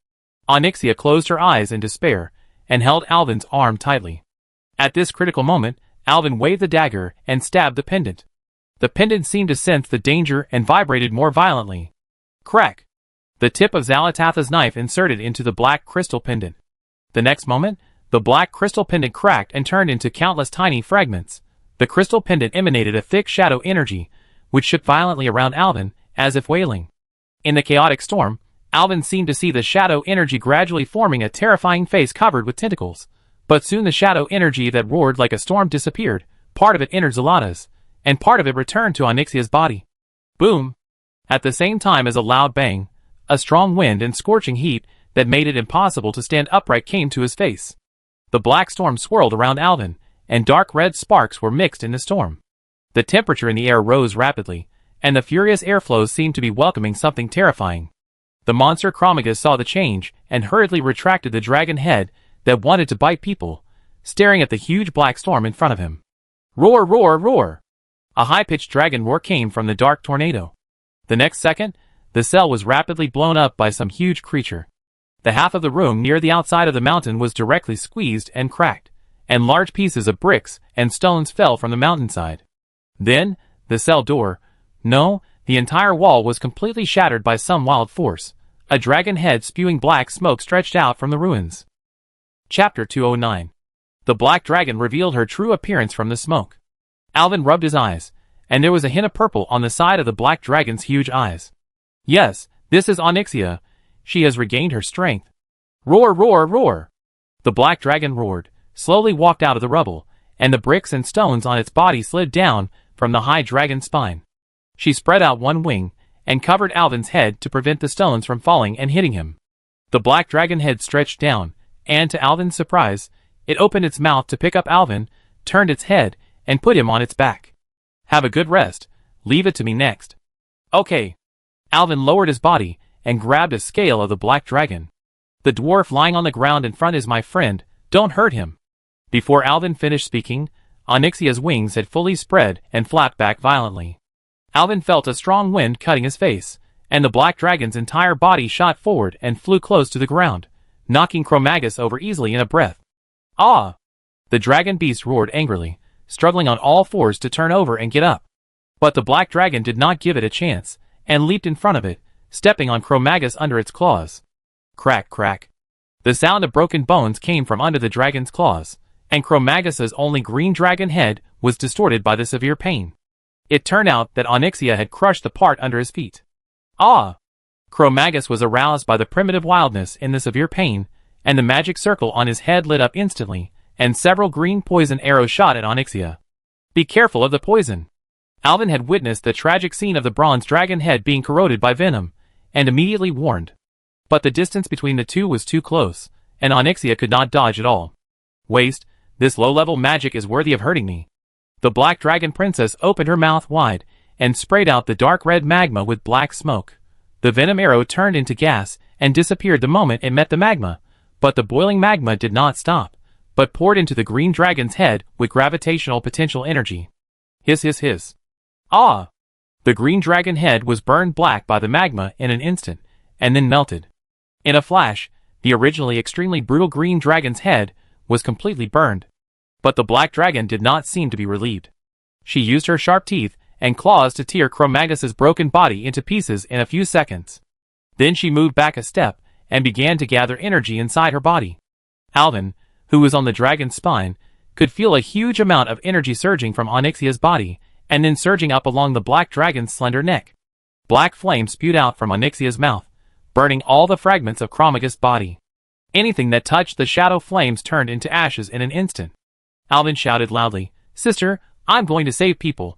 Onyxia closed her eyes in despair, and held Alvin's arm tightly. At this critical moment, Alvin waved the dagger and stabbed the pendant. The pendant seemed to sense the danger and vibrated more violently. Crack! The tip of Xalatath's knife inserted into the black crystal pendant. The next moment, the black crystal pendant cracked and turned into countless tiny fragments. The crystal pendant emanated a thick shadow energy, which shook violently around Alvin, as if wailing. In the chaotic storm, Alvin seemed to see the shadow energy gradually forming a terrifying face covered with tentacles. But soon the shadow energy that roared like a storm disappeared, part of it entered Xalata's, and part of it returned to Onyxia's body. Boom! At the same time as a loud bang, a strong wind and scorching heat that made it impossible to stand upright came to his face. The black storm swirled around Alvin, and dark red sparks were mixed in the storm. The temperature in the air rose rapidly, and the furious airflows seemed to be welcoming something terrifying. The monster Cro-Magnus saw the change and hurriedly retracted the dragon head that wanted to bite people, staring at the huge black storm in front of him. Roar, roar, roar! A high-pitched dragon roar came from the dark tornado. The next second, the cell was rapidly blown up by some huge creature. The half of the room near the outside of the mountain was directly squeezed and cracked, and large pieces of bricks and stones fell from the mountainside. Then, the cell door, no, the entire wall was completely shattered by some wild force. A dragon head spewing black smoke stretched out from the ruins. Chapter 209. The black dragon revealed her true appearance from the smoke. Alvin rubbed his eyes, and there was a hint of purple on the side of the black dragon's huge eyes. Yes, this is Onyxia. She has regained her strength. Roar, roar, roar! The black dragon roared, slowly walked out of the rubble, and the bricks and stones on its body slid down from the high dragon's spine. She spread out one wing, and covered Alvin's head to prevent the stones from falling and hitting him. The black dragon head stretched down, and to Alvin's surprise, it opened its mouth to pick up Alvin, turned its head, and put him on its back. Have a good rest. Leave it to me next. Okay. Alvin lowered his body and grabbed a scale of the black dragon. The dwarf lying on the ground in front is my friend, don't hurt him. Before Alvin finished speaking, Onyxia's wings had fully spread and flapped back violently. Alvin felt a strong wind cutting his face, and the black dragon's entire body shot forward and flew close to the ground, knocking Cro-Magnus over easily in a breath. Ah! The dragon beast roared angrily, struggling on all fours to turn over and get up. But the black dragon did not give it a chance, and leaped in front of it, stepping on Cro-Magus under its claws. Crack, crack. The sound of broken bones came from under the dragon's claws, and Cro-Magus's only green dragon head was distorted by the severe pain. It turned out that Onyxia had crushed the part under his feet. Ah! Cro-Magus was aroused by the primitive wildness in the severe pain, and the magic circle on his head lit up instantly, and several green poison arrows shot at Onyxia. Be careful of the poison. Alvin had witnessed the tragic scene of the bronze dragon head being corroded by venom, and immediately warned. But the distance between the two was too close, and Onyxia could not dodge at all. Waste, this low-level magic is worthy of hurting me. The black dragon princess opened her mouth wide, and sprayed out the dark red magma with black smoke. The venom arrow turned into gas, and disappeared the moment it met the magma, but the boiling magma did not stop, but poured into the green dragon's head with gravitational potential energy. Hiss hiss hiss. Ah! The green dragon head was burned black by the magma in an instant, and then melted. In a flash, the originally extremely brutal green dragon's head was completely burned. But the black dragon did not seem to be relieved. She used her sharp teeth and claws to tear Cro-Magus's broken body into pieces in a few seconds. Then she moved back a step and began to gather energy inside her body. Alvin, who was on the dragon's spine, could feel a huge amount of energy surging from Onyxia's body and then surging up along the black dragon's slender neck. Black flames spewed out from Onyxia's mouth, burning all the fragments of Cro-Magus's body. Anything that touched the shadow flames turned into ashes in an instant. Alvin shouted loudly, "Sister, I'm going to save people."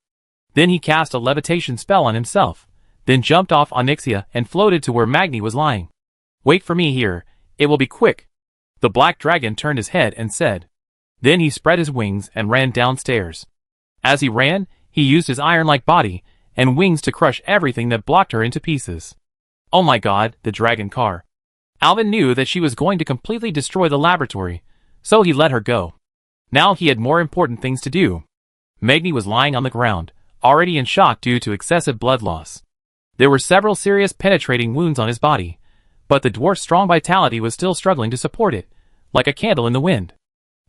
Then he cast a levitation spell on himself, then jumped off Onyxia and floated to where Magni was lying. "Wait for me here, it will be quick." The black dragon turned his head and said. Then he spread his wings and ran downstairs. As he ran, he used his iron-like body and wings to crush everything that blocked her into pieces. Oh my god, the dragon car. Alvin knew that she was going to completely destroy the laboratory, so he let her go. Now he had more important things to do. Magni was lying on the ground, already in shock due to excessive blood loss. There were several serious penetrating wounds on his body, but the dwarf's strong vitality was still struggling to support it, like a candle in the wind.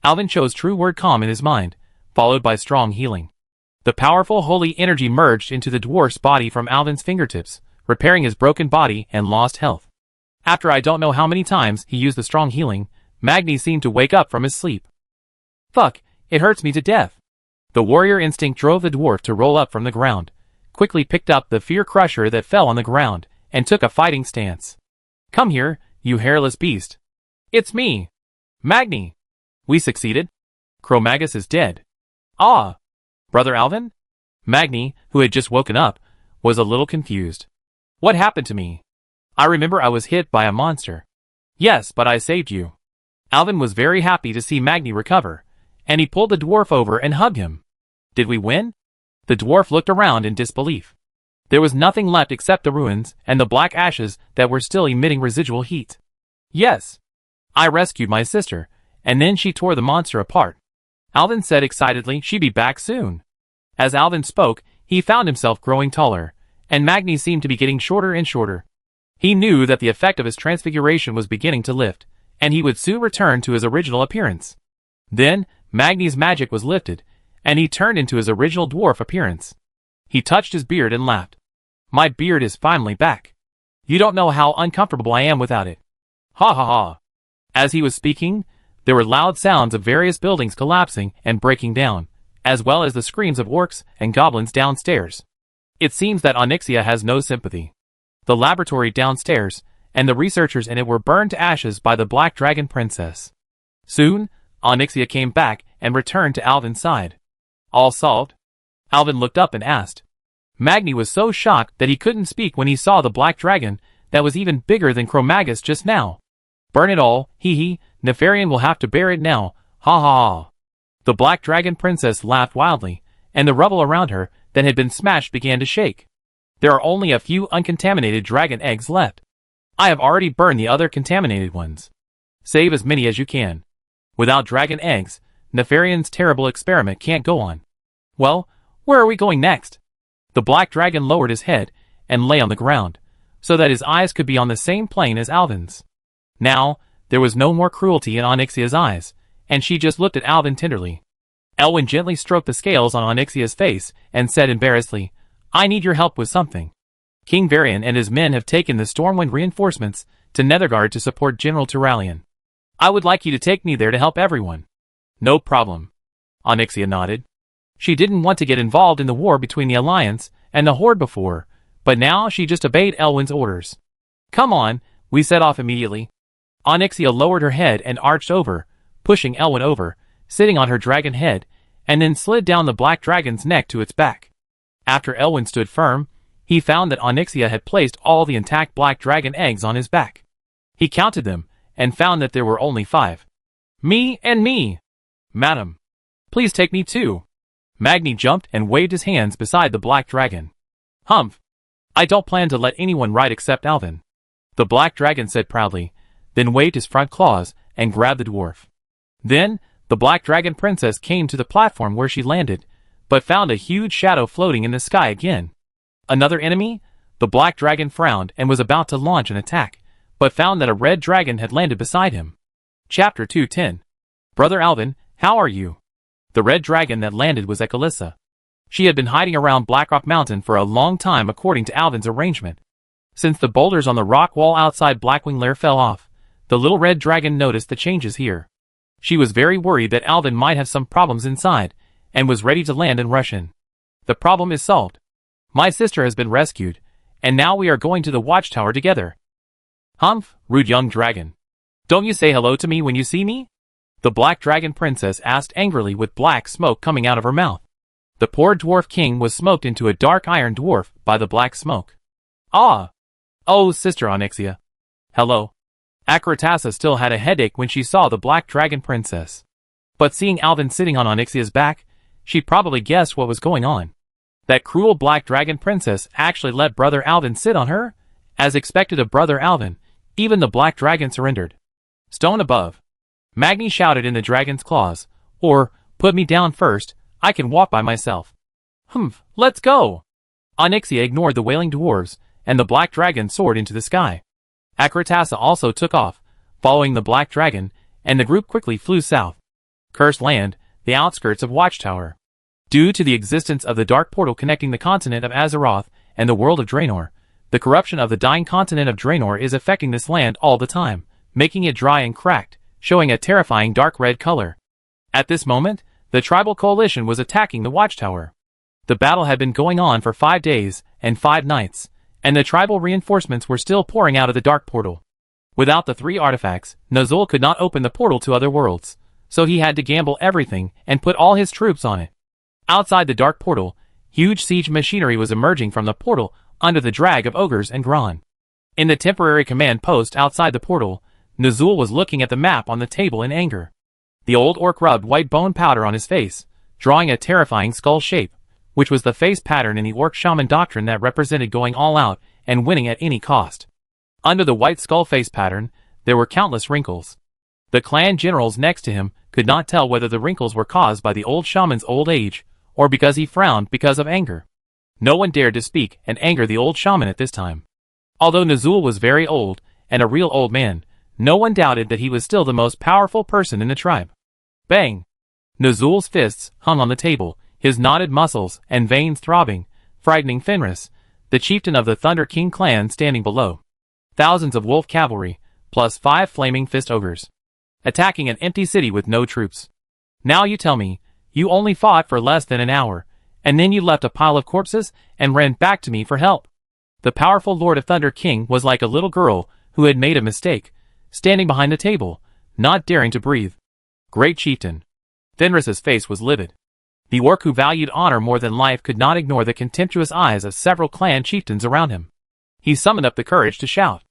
Alvin chose true word calm in his mind, followed by strong healing. The powerful holy energy merged into the dwarf's body from Alvin's fingertips, repairing his broken body and lost health. After I don't know how many times he used the strong healing, Magni seemed to wake up from his sleep. Fuck, it hurts me to death. The warrior instinct drove the dwarf to roll up from the ground, quickly picked up the fear crusher that fell on the ground, and took a fighting stance. Come here, you hairless beast. It's me. Magni. We succeeded. Cro-Magus is dead. Ah. Brother Alvin? Magni, who had just woken up, was a little confused. What happened to me? I remember I was hit by a monster. Yes, but I saved you. Alvin was very happy to see Magni recover, and he pulled the dwarf over and hugged him. Did we win? The dwarf looked around in disbelief. There was nothing left except the ruins and the black ashes that were still emitting residual heat. Yes. I rescued my sister, and then she tore the monster apart. Alvin said excitedly she'd be back soon. As Alvin spoke, he found himself growing taller, and Magni seemed to be getting shorter and shorter. He knew that the effect of his transfiguration was beginning to lift, and he would soon return to his original appearance. Then, Magni's magic was lifted, and he turned into his original dwarf appearance. He touched his beard and laughed. My beard is finally back. You don't know how uncomfortable I am without it. Ha ha ha. As he was speaking, there were loud sounds of various buildings collapsing and breaking down, as well as the screams of orcs and goblins downstairs. It seems that Onyxia has no sympathy. The laboratory downstairs and the researchers in it were burned to ashes by the Black Dragon Princess. Soon, Onyxia came back and returned to Alvin's side. All solved? Alvin looked up and asked. Magni was so shocked that he couldn't speak when he saw the Black Dragon that was even bigger than Cro-Magus just now. Burn it all, hee. Nefarian will have to bear it now, ha ha ha. The Black Dragon Princess laughed wildly, and the rubble around her that had been smashed began to shake. There are only a few uncontaminated dragon eggs left. I have already burned the other contaminated ones. Save as many as you can. Without dragon eggs, Nefarian's terrible experiment can't go on. Well, where are we going next? The Black Dragon lowered his head and lay on the ground, so that his eyes could be on the same plane as Alvin's. Now, there was no more cruelty in Onyxia's eyes, and she just looked at Alvin tenderly. Elwyn gently stroked the scales on Onyxia's face and said embarrassedly, I need your help with something. King Varian and his men have taken the Stormwind reinforcements to Nethergard to support General Turalian. I would like you to take me there to help everyone. No problem. Onyxia nodded. She didn't want to get involved in the war between the Alliance and the Horde before, but now she just obeyed Elwyn's orders. Come on, we set off immediately. Onyxia lowered her head and arched over, pushing Elwyn over, sitting on her dragon head, and then slid down the black dragon's neck to its back. After Elwyn stood firm, he found that Onyxia had placed all the intact black dragon eggs on his back. He counted them, and found that there were only 5. Me and me! Madam, please take me too. Magni jumped and waved his hands beside the black dragon. Humph! I don't plan to let anyone ride except Alvin. The black dragon said proudly, then waved his front claws and grabbed the dwarf. Then, the black dragon princess came to the platform where she landed, but found a huge shadow floating in the sky again. Another enemy? The black dragon frowned and was about to launch an attack, but found that a red dragon had landed beside him. Chapter 210. Brother Alvin, how are you? The red dragon that landed was Echolissa. She had been hiding around Blackrock Mountain for a long time according to Alvin's arrangement. Since the boulders on the rock wall outside Blackwing Lair fell off, the little red dragon noticed the changes here. She was very worried that Alvin might have some problems inside, and was ready to land and rush in. The problem is solved. My sister has been rescued, and now we are going to the watchtower together. Humph, rude young dragon. Don't you say hello to me when you see me? The black dragon princess asked angrily with black smoke coming out of her mouth. The poor dwarf king was smoked into a dark iron dwarf by the black smoke. Ah! Oh, Sister Onyxia. Hello. Akratasza still had a headache when she saw the black dragon princess. But seeing Alvin sitting on Onyxia's back, she probably guessed what was going on. That cruel black dragon princess actually let Brother Alvin sit on her? As expected of Brother Alvin, even the black dragon surrendered. Stone above. Magni shouted in the dragon's claws, or, put me down first, I can walk by myself. Humph, let's go! Onyxia ignored the wailing dwarves, and the black dragon soared into the sky. Akratasza also took off, following the black dragon, and the group quickly flew south. Cursed Land, the outskirts of Watchtower. Due to the existence of the dark portal connecting the continent of Azeroth and the world of Draenor, the corruption of the dying continent of Draenor is affecting this land all the time, making it dry and cracked, showing a terrifying dark red color. At this moment, the tribal coalition was attacking the Watchtower. The battle had been going on for 5 days and 5 nights, and the tribal reinforcements were still pouring out of the dark portal. Without the 3 artifacts, Nozul could not open the portal to other worlds, so he had to gamble everything and put all his troops on it. Outside the dark portal, huge siege machinery was emerging from the portal under the drag of ogres and Gron. In the temporary command post outside the portal, Nozul was looking at the map on the table in anger. The old orc rubbed white bone powder on his face, drawing a terrifying skull shape, which was the face pattern in the orc shaman doctrine that represented going all out and winning at any cost. Under the white skull face pattern, there were countless wrinkles. The clan generals next to him could not tell whether the wrinkles were caused by the old shaman's old age, or because he frowned because of anger. No one dared to speak and anger the old shaman at this time. Although Nozul was very old, and a real old man, no one doubted that he was still the most powerful person in the tribe. Bang! Nozul's fists hung on the table, his knotted muscles and veins throbbing, frightening Fenris, the chieftain of the Thunder King clan, standing below. Thousands of wolf cavalry, plus 5 flaming fist ogres, attacking an empty city with no troops. Now you tell me, you only fought for less than an hour, and then you left a pile of corpses and ran back to me for help. The powerful Lord of Thunder King was like a little girl who had made a mistake, standing behind the table, not daring to breathe. Great chieftain. Fenris's face was livid. The orc who valued honor more than life could not ignore the contemptuous eyes of several clan chieftains around him. He summoned up the courage to shout.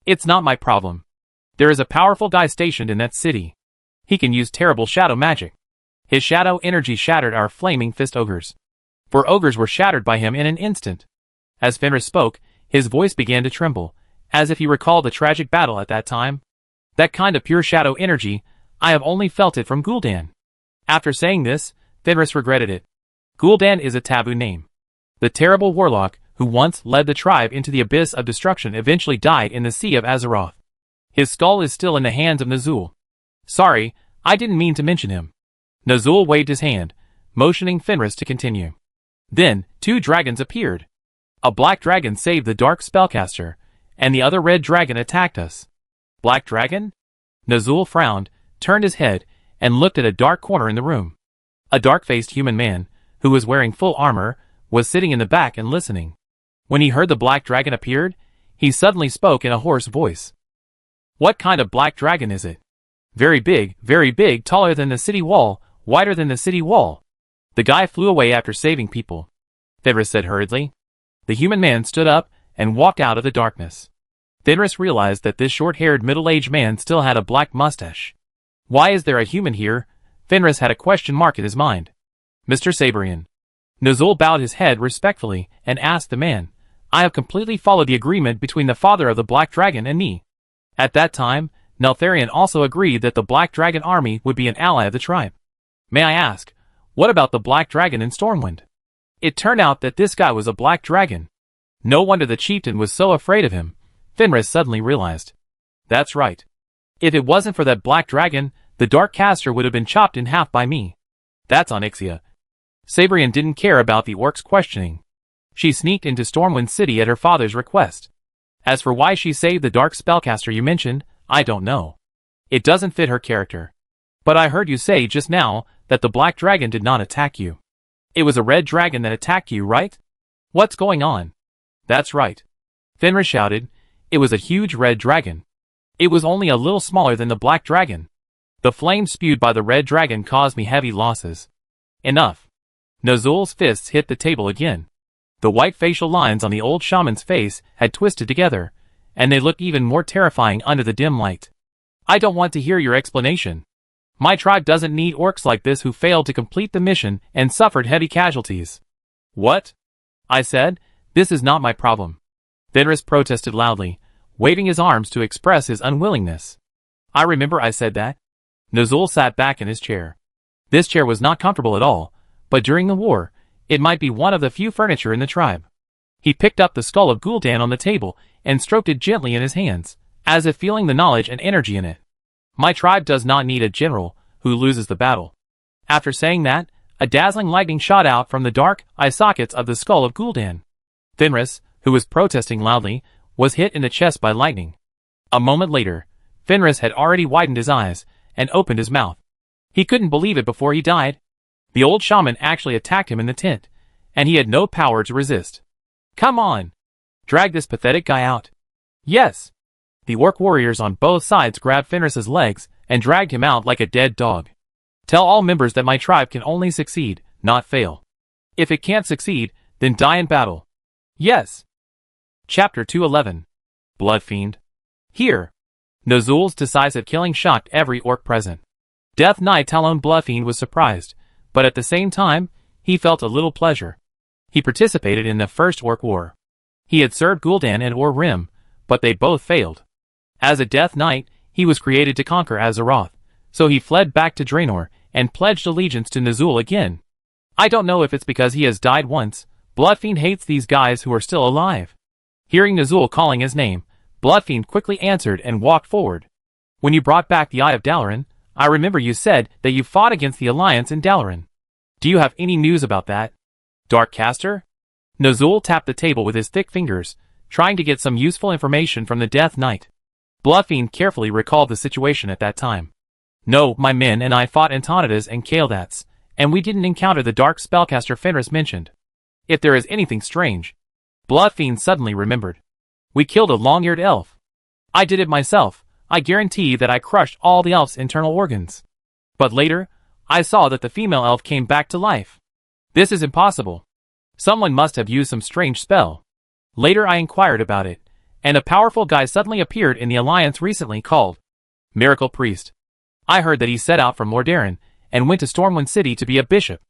It's not my problem. There is a powerful guy stationed in that city. He can use terrible shadow magic. His shadow energy shattered our flaming fist ogres. 4 ogres were shattered by him in an instant. As Fenris spoke, his voice began to tremble, as if he recalled the tragic battle at that time. That kind of pure shadow energy, I have only felt it from Gul'dan. After saying this, Fenris regretted it. Gul'dan is a taboo name. The terrible warlock who once led the tribe into the abyss of destruction eventually died in the Sea of Azeroth. His skull is still in the hands of Nozul. Sorry, I didn't mean to mention him. Nazul waved his hand, motioning Fenris to continue. Then, 2 dragons appeared. A black dragon saved the dark spellcaster, and the other red dragon attacked us. Black dragon? Nazul frowned, turned his head, and looked at a dark corner in the room. A dark-faced human man, who was wearing full armor, was sitting in the back and listening. When he heard the black dragon appeared, he suddenly spoke in a hoarse voice. What kind of black dragon is it? Very big, taller than the city wall, wider than the city wall. The guy flew away after saving people, Fenris said hurriedly. The human man stood up and walked out of the darkness. Fenris realized that this short-haired middle-aged man still had a black mustache. Why is there a human here? Fenris had a question mark in his mind. Mr. Sabrian. Nazul bowed his head respectfully and asked the man, I have completely followed the agreement between the father of the Black Dragon and me. At that time, Neltharion also agreed that the Black Dragon army would be an ally of the tribe. May I ask, what about the Black Dragon in Stormwind? It turned out that this guy was a Black Dragon. No wonder the chieftain was so afraid of him, Fenris suddenly realized. That's right. If it wasn't for that Black Dragon, the Dark Caster would have been chopped in half by me. That's Onyxia. Sabrian didn't care about the orc's questioning. She sneaked into Stormwind City at her father's request. As for why she saved the dark spellcaster you mentioned, I don't know. It doesn't fit her character. But I heard you say just now that the Black Dragon did not attack you. It was a red dragon that attacked you, right? What's going on? That's right. Fenris shouted. It was a huge red dragon. It was only a little smaller than the Black Dragon. The flames spewed by the red dragon caused me heavy losses. Enough. Nazul's fists hit the table again. The white facial lines on the old shaman's face had twisted together, and they looked even more terrifying under the dim light. I don't want to hear your explanation. My tribe doesn't need orcs like this who failed to complete the mission and suffered heavy casualties. What? I said, this is not my problem. Fenris protested loudly, waving his arms to express his unwillingness. I remember I said that. Nazul sat back in his chair. This chair was not comfortable at all, but during the war, it might be one of the few furniture in the tribe. He picked up the skull of Gul'dan on the table and stroked it gently in his hands, as if feeling the knowledge and energy in it. My tribe does not need a general who loses the battle. After saying that, a dazzling lightning shot out from the dark eye sockets of the skull of Gul'dan. Fenris, who was protesting loudly, was hit in the chest by lightning. A moment later, Fenris had already widened his eyes and opened his mouth. He couldn't believe it before he died. The old shaman actually attacked him in the tent, and he had no power to resist. Come on! Drag this pathetic guy out. Yes! The orc warriors on both sides grabbed Fenris's legs and dragged him out like a dead dog. Tell all members that my tribe can only succeed, not fail. If it can't succeed, then die in battle. Yes! Chapter 211. Blood Fiend. Here! Nazul's decisive killing shocked every orc present. Death Knight Talon Bloodfiend was surprised, but at the same time, he felt a little pleasure. He participated in the First Orc War. He had served Gul'dan and Rim, but they both failed. As a Death Knight, he was created to conquer Azeroth, so he fled back to Draenor and pledged allegiance to Nazul again. I don't know if it's because he has died once. Bloodfiend hates these guys who are still alive. Hearing Nazul calling his name, Bloodfiend quickly answered and walked forward. When you brought back the Eye of Dalaran, I remember you said that you fought against the Alliance in Dalaran. Do you have any news about that? Dark Caster? Nazul tapped the table with his thick fingers, trying to get some useful information from the Death Knight. Bloodfiend carefully recalled the situation at that time. No, my men and I fought Antonidas and Kaeldats, and we didn't encounter the dark spellcaster Fenris mentioned. If there is anything strange. Bloodfiend suddenly remembered. We killed a long-eared elf. I did it myself. I guarantee that I crushed all the elf's internal organs. But later, I saw that the female elf came back to life. This is impossible. Someone must have used some strange spell. Later I inquired about it, and a powerful guy suddenly appeared in the Alliance recently called Miracle Priest. I heard that he set out from Lordaeron and went to Stormwind City to be a bishop.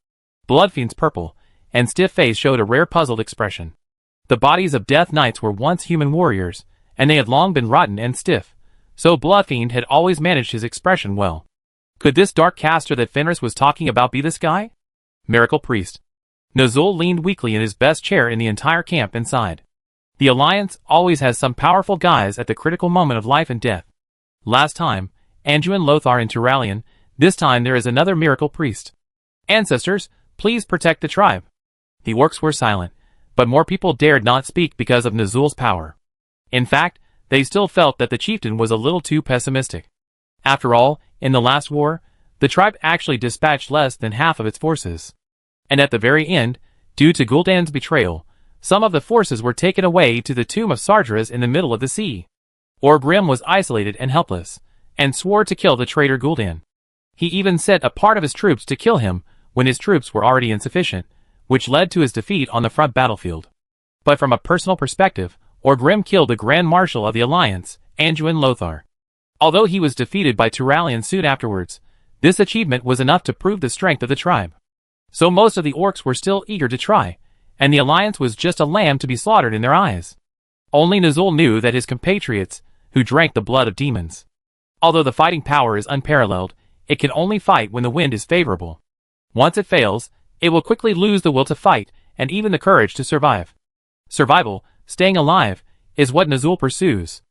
Bloodfiend's purple and stiff face showed a rare puzzled expression. The bodies of Death Knights were once human warriors, and they had long been rotten and stiff, so Bloodfiend had always managed his expression well. Could this dark caster that Fenris was talking about be this guy? Miracle Priest. Nazul leaned weakly in his best chair in the entire camp and sighed. The Alliance always has some powerful guys at the critical moment of life and death. Last time, Anduin Lothar and Turalion This time there is another miracle priest. Ancestors, please protect the tribe. The orcs were silent, but more people dared not speak because of Nazul's power. In fact, they still felt that the chieftain was a little too pessimistic. After all, in the last war, the tribe actually dispatched less than half of its forces. And at the very end, due to Gul'dan's betrayal, some of the forces were taken away to the tomb of Sardras in the middle of the sea. Orgrim was isolated and helpless, and swore to kill the traitor Gul'dan. He even sent a part of his troops to kill him when his troops were already insufficient, which led to his defeat on the front battlefield. But from a personal perspective, Orgrim killed the Grand Marshal of the Alliance, Anduin Lothar. Although he was defeated by Turalyon soon afterwards, this achievement was enough to prove the strength of the tribe. So most of the orcs were still eager to try, and the Alliance was just a lamb to be slaughtered in their eyes. Only Nazul knew that his compatriots, who drank the blood of demons. Although the fighting power is unparalleled, it can only fight when the wind is favorable. Once it fails, it will quickly lose the will to fight and even the courage to survive. Survival, staying alive, is what Nazul pursues.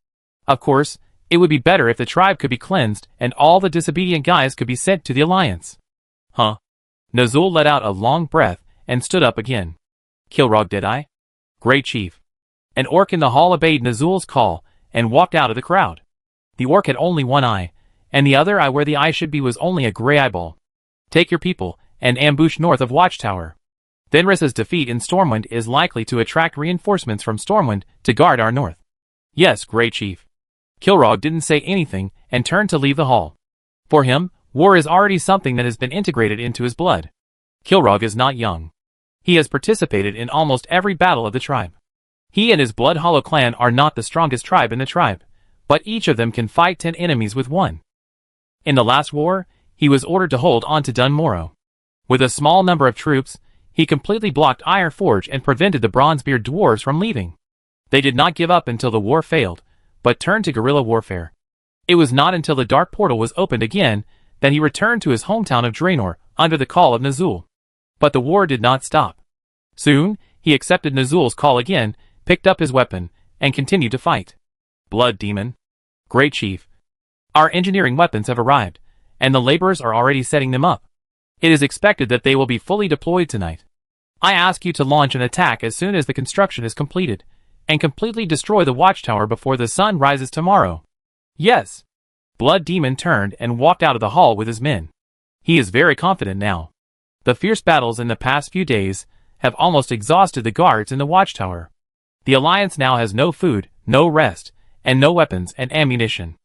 Of course, it would be better if the tribe could be cleansed and all the disobedient guys could be sent to the Alliance. Huh? Nazul let out a long breath and stood up again. Kilrog Deadeye? Great Chief. An orc in the hall obeyed Nazul's call and walked out of the crowd. The orc had only one eye, and the other eye where the eye should be was only a gray eyeball. Take your people and ambush north of Watchtower. Fenris's defeat in Stormwind is likely to attract reinforcements from Stormwind to guard our north. Yes, Great Chief. Kilrog didn't say anything and turned to leave the hall. For him, war is already something that has been integrated into his blood. Kilrog is not young. He has participated in almost every battle of the tribe. He and his Blood Hollow clan are not the strongest tribe in the tribe, but each of them can fight 10 enemies with one. In the last war, he was ordered to hold on to Dun Morrow. With a small number of troops, he completely blocked Iron Forge and prevented the Bronzebeard dwarves from leaving. They did not give up until the war failed, but turned to guerrilla warfare. It was not until the Dark Portal was opened again that he returned to his hometown of Draenor under the call of Nazul. But the war did not stop. Soon, he accepted Nazul's call again, picked up his weapon, and continued to fight. Blood Demon. Great Chief. Our engineering weapons have arrived, and the laborers are already setting them up. It is expected that they will be fully deployed tonight. I ask you to launch an attack as soon as the construction is completed, and completely destroy the watchtower before the sun rises tomorrow. Yes. Blood Demon turned and walked out of the hall with his men. He is very confident now. The fierce battles in the past few days have almost exhausted the guards in the watchtower. The Alliance now has no food, no rest, and no weapons and ammunition.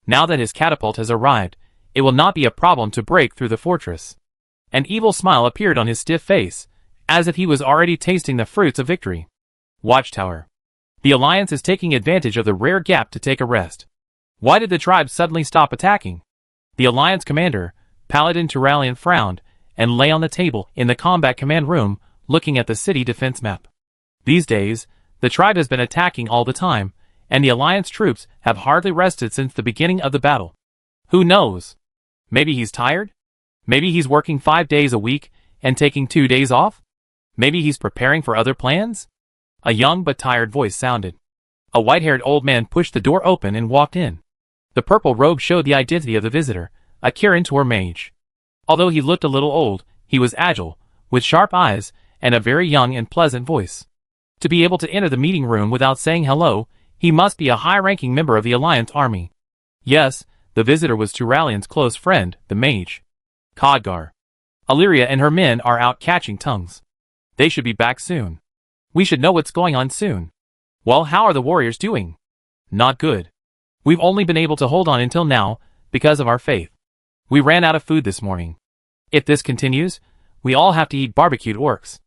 Now that his catapult has arrived, it will not be a problem to break through the fortress. An evil smile appeared on his stiff face, as if he was already tasting the fruits of victory. Watchtower. The Alliance is taking advantage of the rare gap to take a rest. Why did the tribe suddenly stop attacking? The Alliance commander, Paladin Turalyon, frowned and lay on the table in the combat command room, looking at the city defense map. These days, the tribe has been attacking all the time, and the Alliance troops have hardly rested since the beginning of the battle. Who knows? Maybe he's tired? Maybe he's working 5 days a week and taking 2 days off? Maybe he's preparing for other plans? A young but tired voice sounded. A white-haired old man pushed the door open and walked in. The purple robe showed the identity of the visitor, a Kirin mage. Although he looked a little old, he was agile, with sharp eyes and a very young and pleasant voice. To be able to enter the meeting room without saying hello, he must be a high-ranking member of the Alliance army. Yes, the visitor was Turalyon's close friend, the mage. Khadgar. Illyria and her men are out catching tongues. They should be back soon. We should know what's going on soon. Well, how are the warriors doing? Not good. We've only been able to hold on until now, because of our faith. We ran out of food this morning. If this continues, we all have to eat barbecued orcs.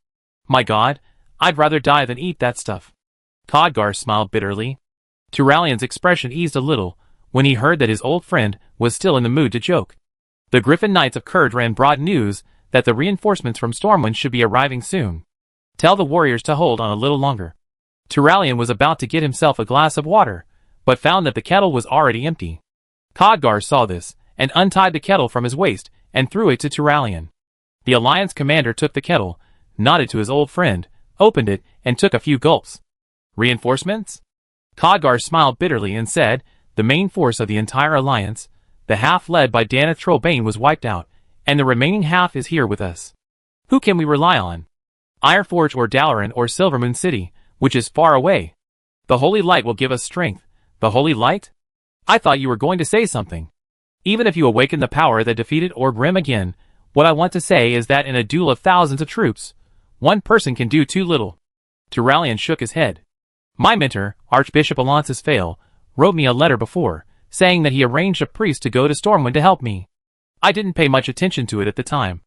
My God, I'd rather die than eat that stuff. Khadgar smiled bitterly. Turalyon's expression eased a little when he heard that his old friend was still in the mood to joke. The Griffin Knights of Kurdran brought news that the reinforcements from Stormwind should be arriving soon. Tell the warriors to hold on a little longer. Turalyon was about to get himself a glass of water, but found that the kettle was already empty. Khadgar saw this, and untied the kettle from his waist, and threw it to Turalyon. The Alliance commander took the kettle, nodded to his old friend, opened it, and took a few gulps. Reinforcements? Khadgar smiled bitterly and said, the main force of the entire Alliance, the half led by Daneth Trollbane was wiped out, and the remaining half is here with us. Who can we rely on? Ironforge or Dalaran or Silvermoon City, which is far away. The Holy Light will give us strength. The Holy Light? I thought you were going to say something. Even if you awaken the power that defeated Orgrim again, what I want to say is that in a duel of thousands of troops, one person can do too little. Turalyon shook his head. My mentor, Archbishop Alonsis Fail, wrote me a letter before, saying that he arranged a priest to go to Stormwind to help me. I didn't pay much attention to it at the time.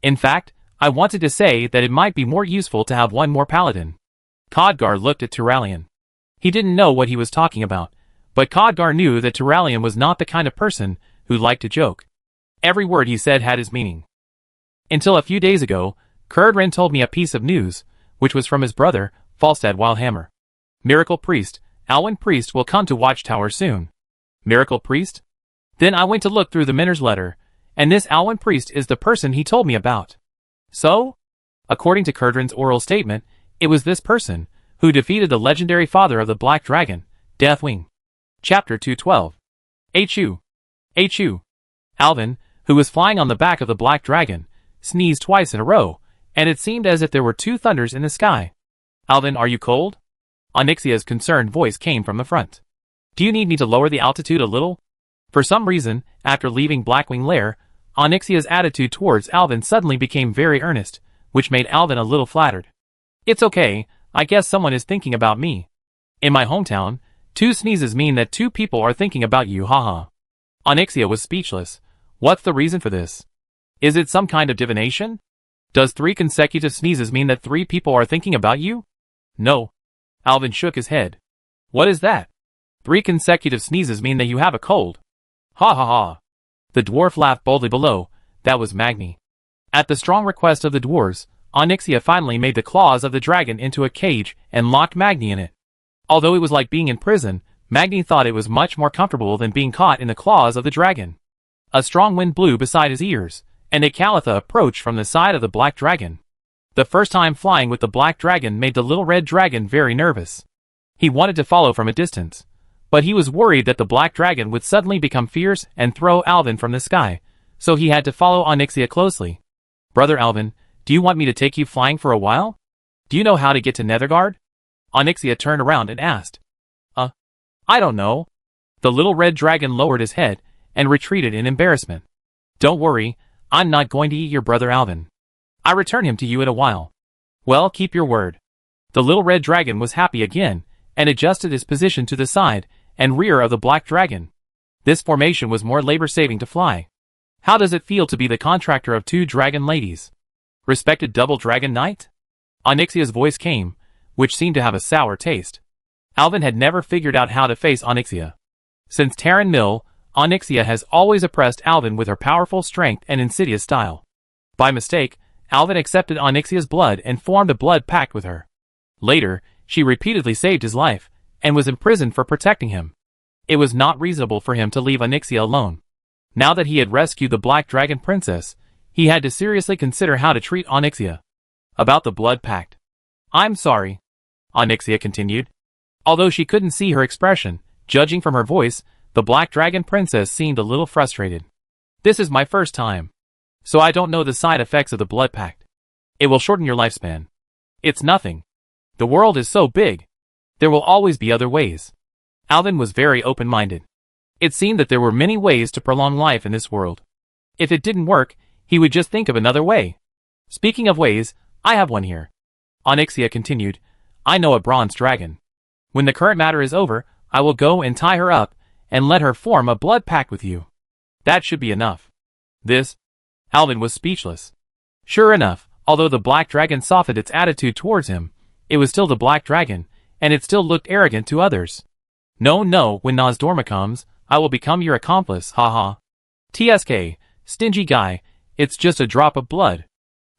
In fact, I wanted to say that it might be more useful to have one more paladin. Khadgar looked at Turalyon. He didn't know what he was talking about, but Khadgar knew that Turalyon was not the kind of person who liked to joke. Every word he said had his meaning. Until a few days ago, Kurdrin told me a piece of news, which was from his brother, Falstad Wildhammer. Miracle Priest, Alwyn Priest will come to Watchtower soon. Miracle Priest? Then I went to look through the Minor's letter, and this Alwyn Priest is the person he told me about. So? According to Kurdrin's oral statement, it was this person who defeated the legendary father of the Black Dragon, Deathwing. Chapter 212. H.U. Alvin, who was flying on the back of the Black Dragon, sneezed twice in a row, and it seemed as if there were two thunders in the sky. Alvin, are you cold? Onyxia's concerned voice came from the front. Do you need me to lower the altitude a little? For some reason, after leaving Blackwing Lair, Onyxia's attitude towards Alvin suddenly became very earnest, which made Alvin a little flattered. It's okay, I guess someone is thinking about me. In my hometown, 2 sneezes mean that 2 people are thinking about you, haha. Onyxia was speechless. What's the reason for this? Is it some kind of divination? Does 3 consecutive sneezes mean that 3 people are thinking about you? No. Alvin shook his head. What is that? 3 consecutive sneezes mean that you have a cold. Ha ha ha. The dwarf laughed boldly below. That was Magni. At the strong request of the dwarves, Onyxia finally made the claws of the dragon into a cage and locked Magni in it. Although it was like being in prison, Magni thought it was much more comfortable than being caught in the claws of the dragon. A strong wind blew beside his ears, and a Calitha approached from the side of the black dragon. The first time flying with the black dragon made the little red dragon very nervous. He wanted to follow from a distance, but he was worried that the black dragon would suddenly become fierce and throw Alvin from the sky, so he had to follow Onyxia closely. Brother Alvin, do you want me to take you flying for a while? Do you know how to get to Nethergard? Onyxia turned around and asked. I don't know. The little red dragon lowered his head and retreated in embarrassment. Don't worry, I'm not going to eat your brother Alvin. I return him to you in a while. Well, keep your word. The little red dragon was happy again, and adjusted his position to the side and rear of the black dragon. This formation was more labor-saving to fly. How does it feel to be the contractor of 2 dragon ladies? Respected double dragon knight? Onyxia's voice came, which seemed to have a sour taste. Alvin had never figured out how to face Onyxia. Since Terran Mill, Onyxia has always oppressed Alvin with her powerful strength and insidious style. By mistake, Alvin accepted Onyxia's blood and formed a blood pact with her. Later, she repeatedly saved his life, and was imprisoned for protecting him. It was not reasonable for him to leave Onyxia alone. Now that he had rescued the Black Dragon Princess, he had to seriously consider how to treat Onyxia. About the blood pact. I'm sorry, Onyxia continued. Although she couldn't see her expression, judging from her voice, the Black Dragon Princess seemed a little frustrated. This is my first time, so I don't know the side effects of the blood pact. It will shorten your lifespan. It's nothing. The world is so big. There will always be other ways. Alvin was very open-minded. It seemed that there were many ways to prolong life in this world. If it didn't work, he would just think of another way. Speaking of ways, I have one here. Onyxia continued. I know a bronze dragon. When the current matter is over, I will go and tie her up, and let her form a blood pact with you. That should be enough. Alvin was speechless. Sure enough, although the black dragon softened its attitude towards him, it was still the black dragon, and it still looked arrogant to others. No, when Nozdorma comes, I will become your accomplice, haha. TSK, stingy guy, it's just a drop of blood.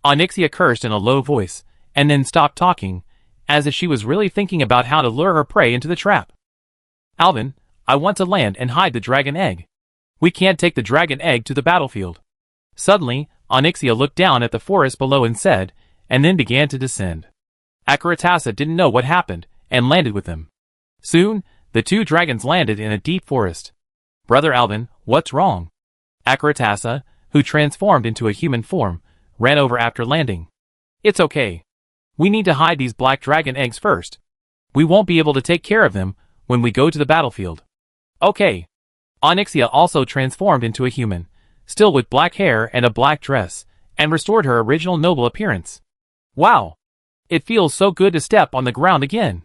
Onyxia cursed in a low voice, and then stopped talking, as if she was really thinking about how to lure her prey into the trap. Alvin, I want to land and hide the dragon egg. We can't take the dragon egg to the battlefield. Suddenly, Onyxia looked down at the forest below and said, and then began to descend. Akaratasa didn't know what happened, and landed with them. Soon, the 2 dragons landed in a deep forest. Brother Alvin, What's wrong? Akaratasa, who transformed into a human form, ran over after landing. It's okay. We need to hide these black dragon eggs first. We won't be able to take care of them when we go to the battlefield. Okay. Onyxia also transformed into a human, still with black hair and a black dress, and restored her original noble appearance. Wow! It feels so good to step on the ground again.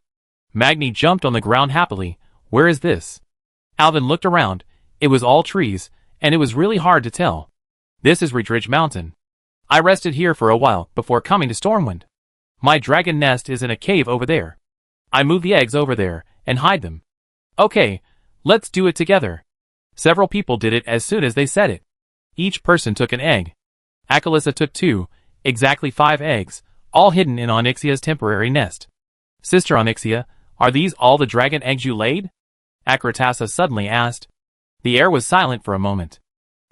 Magni jumped on the ground happily. Where is this? Alvin looked around. It was all trees, and it was really hard to tell. This is Ridge Mountain. I rested here for a while before coming to Stormwind. My dragon nest is in a cave over there. I moved the eggs over there and hide them. Okay, let's do it together. Several people did it as soon as they said it. Each person took an egg. Akalisa took 2, exactly 5 eggs, all hidden in Onyxia's temporary nest. Sister Onyxia, are these all the dragon eggs you laid? Akaratasa suddenly asked. The air was silent for a moment.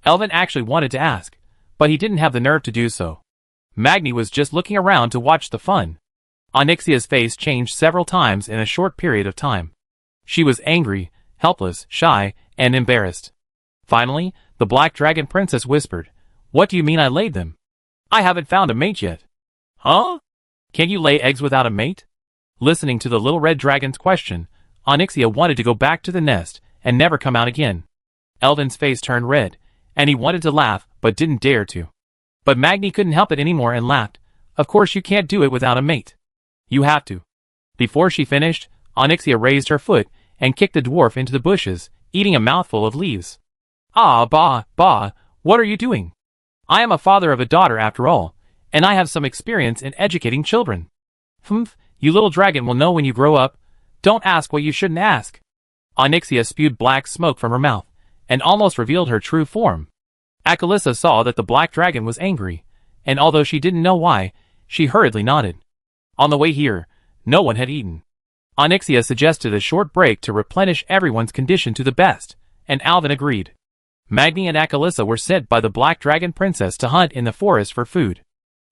Elvin actually wanted to ask, but he didn't have the nerve to do so. Magni was just looking around to watch the fun. Onyxia's face changed several times in a short period of time. She was angry, helpless, shy, and embarrassed. Finally, the Black Dragon Princess whispered, What do you mean I laid them? I haven't found a mate yet. Huh? Can you lay eggs without a mate? Listening to the little red dragon's question, Onyxia wanted to go back to the nest and never come out again. Elvin's face turned red, and he wanted to laugh but didn't dare to. But Magni couldn't help it anymore and laughed. Of course you can't do it without a mate. You have to. Before she finished, Onyxia raised her foot and kicked the dwarf into the bushes, eating a mouthful of leaves. Ah, bah, what are you doing? I am a father of a daughter after all, and I have some experience in educating children. Humph, you little dragon will know when you grow up. Don't ask what you shouldn't ask. Onyxia spewed black smoke from her mouth, and almost revealed her true form. Akalisa saw that the black dragon was angry, and although she didn't know why, she hurriedly nodded. On the way here, no one had eaten. Onyxia suggested a short break to replenish everyone's condition to the best, and Alvin agreed. Magni and Akalisa were sent by the Black Dragon Princess to hunt in the forest for food.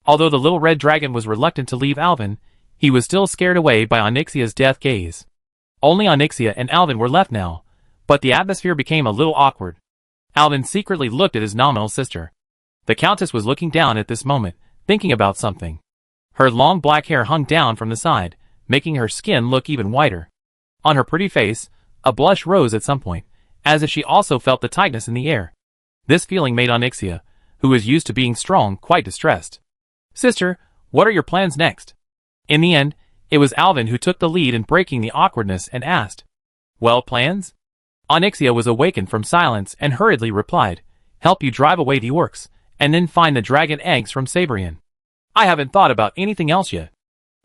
Although the little red dragon was reluctant to leave Alvin, he was still scared away by Onyxia's death gaze. Only Onyxia and Alvin were left now, but the atmosphere became a little awkward. Alvin secretly looked at his nominal sister. The Countess was looking down at this moment, thinking about something. Her long black hair hung down from the side, making her skin look even whiter. On her pretty face, a blush rose at some point, as if she also felt the tightness in the air. This feeling made Onyxia, who was used to being strong, quite distressed. Sister, what are your plans next? In the end, it was Alvin who took the lead in breaking the awkwardness and asked, Well, plans? Onyxia was awakened from silence and hurriedly replied, Help you drive away the orcs, and then find the dragon eggs from Sabrian. I haven't thought about anything else yet.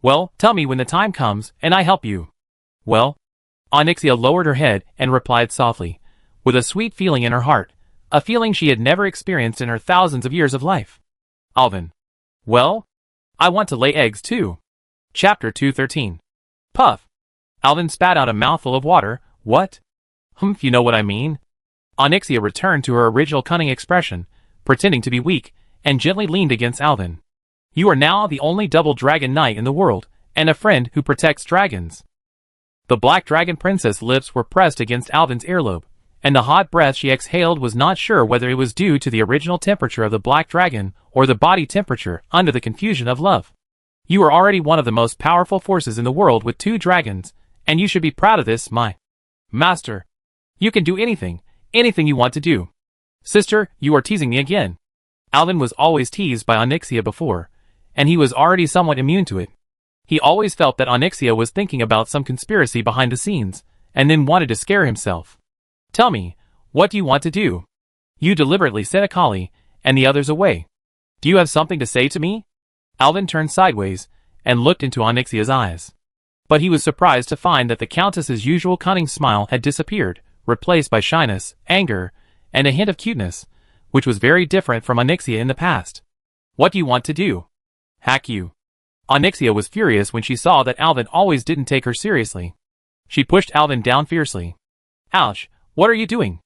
Well, tell me when the time comes, and I help you. Well? Onyxia lowered her head and replied softly, with a sweet feeling in her heart, a feeling she had never experienced in her thousands of years of life. Alvin. Well? I want to lay eggs too. Chapter 213. Puff. Alvin spat out a mouthful of water. What? Humph, you know what I mean. Onyxia returned to her original cunning expression, pretending to be weak, and gently leaned against Alvin. You are now the only double dragon knight in the world, and a friend who protects dragons. The Black Dragon Princess' lips were pressed against Alvin's earlobe, and the hot breath she exhaled was not sure whether it was due to the original temperature of the black dragon or the body temperature under the confusion of love. You are already one of the most powerful forces in the world with 2 dragons, and you should be proud of this, my master. You can do anything you want to do. Sister, you are teasing me again. Alvin was always teased by Onyxia before, and he was already somewhat immune to it. He always felt that Onyxia was thinking about some conspiracy behind the scenes, and then wanted to scare himself. Tell me, what do you want to do? You deliberately sent Akali and the others away. Do you have something to say to me? Alvin turned sideways and looked into Onyxia's eyes. But he was surprised to find that the Countess's usual cunning smile had disappeared, replaced by shyness, anger, and a hint of cuteness, which was very different from Onyxia in the past. What do you want to do? Hack you. Onyxia was furious when she saw that Alvin always didn't take her seriously. She pushed Alvin down fiercely. Ouch, what are you doing?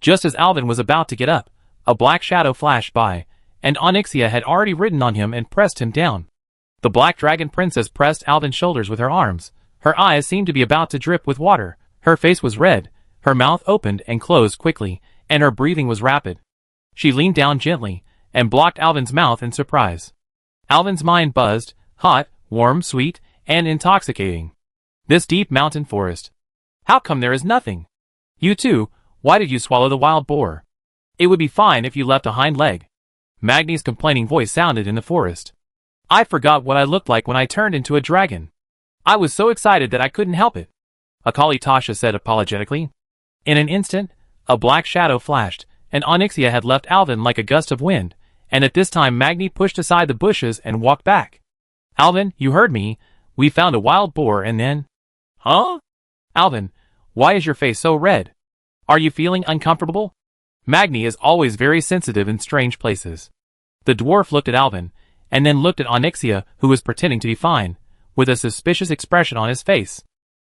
Just as Alvin was about to get up, a black shadow flashed by, and Onyxia had already ridden on him and pressed him down. The Black Dragon Princess pressed Alvin's shoulders with her arms. Her eyes seemed to be about to drip with water, her face was red, her mouth opened and closed quickly, and her breathing was rapid. She leaned down gently, and blocked Alvin's mouth in surprise. Alvin's mind buzzed, hot, warm, sweet, and intoxicating. This deep mountain forest. How come there is nothing? You too, why did you swallow the wild boar? It would be fine if you left a hind leg. Magni's complaining voice sounded in the forest. I forgot what I looked like when I turned into a dragon. I was so excited that I couldn't help it. Akali Tasha said apologetically. In an instant, a black shadow flashed, and Onyxia had left Alvin like a gust of wind, and at this time Magni pushed aside the bushes and walked back. Alvin, you heard me. We found a wild boar and then... Huh? Alvin, why is your face so red? Are you feeling uncomfortable? Magni is always very sensitive in strange places. The dwarf looked at Alvin, and then looked at Onyxia, who was pretending to be fine, with a suspicious expression on his face.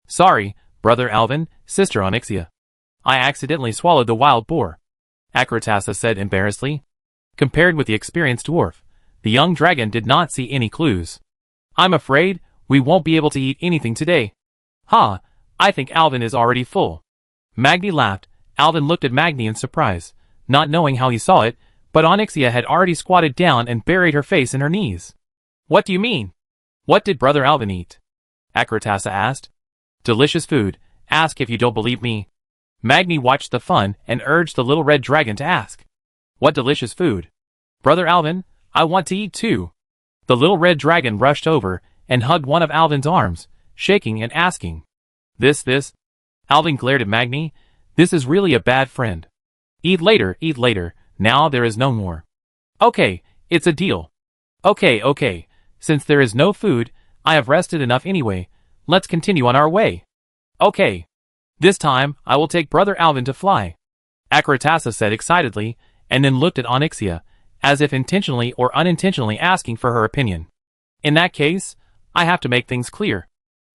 Sorry, brother Alvin, sister Onyxia. I accidentally swallowed the wild boar, Akratasa said embarrassedly. Compared with the experienced dwarf, the young dragon did not see any clues. I'm afraid we won't be able to eat anything today. Ha, I think Alvin is already full. Magni laughed. Alvin looked at Magni in surprise, not knowing how he saw it, but Onyxia had already squatted down and buried her face in her knees. What do you mean? What did brother Alvin eat? Akratasa asked. Delicious food. Ask if you don't believe me. Magni watched the fun and urged the little red dragon to ask. What delicious food? Brother Alvin, I want to eat too. The little red dragon rushed over and hugged one of Alvin's arms, shaking and asking. This? Alvin glared at Magni. This is really a bad friend. Eat later, now there is no more. Okay, it's a deal. Okay, since there is no food, I have rested enough anyway, let's continue on our way. Okay. This time, I will take brother Alvin to fly, Akratasa said excitedly, and then looked at Onyxia, as if intentionally or unintentionally asking for her opinion. In that case, I have to make things clear.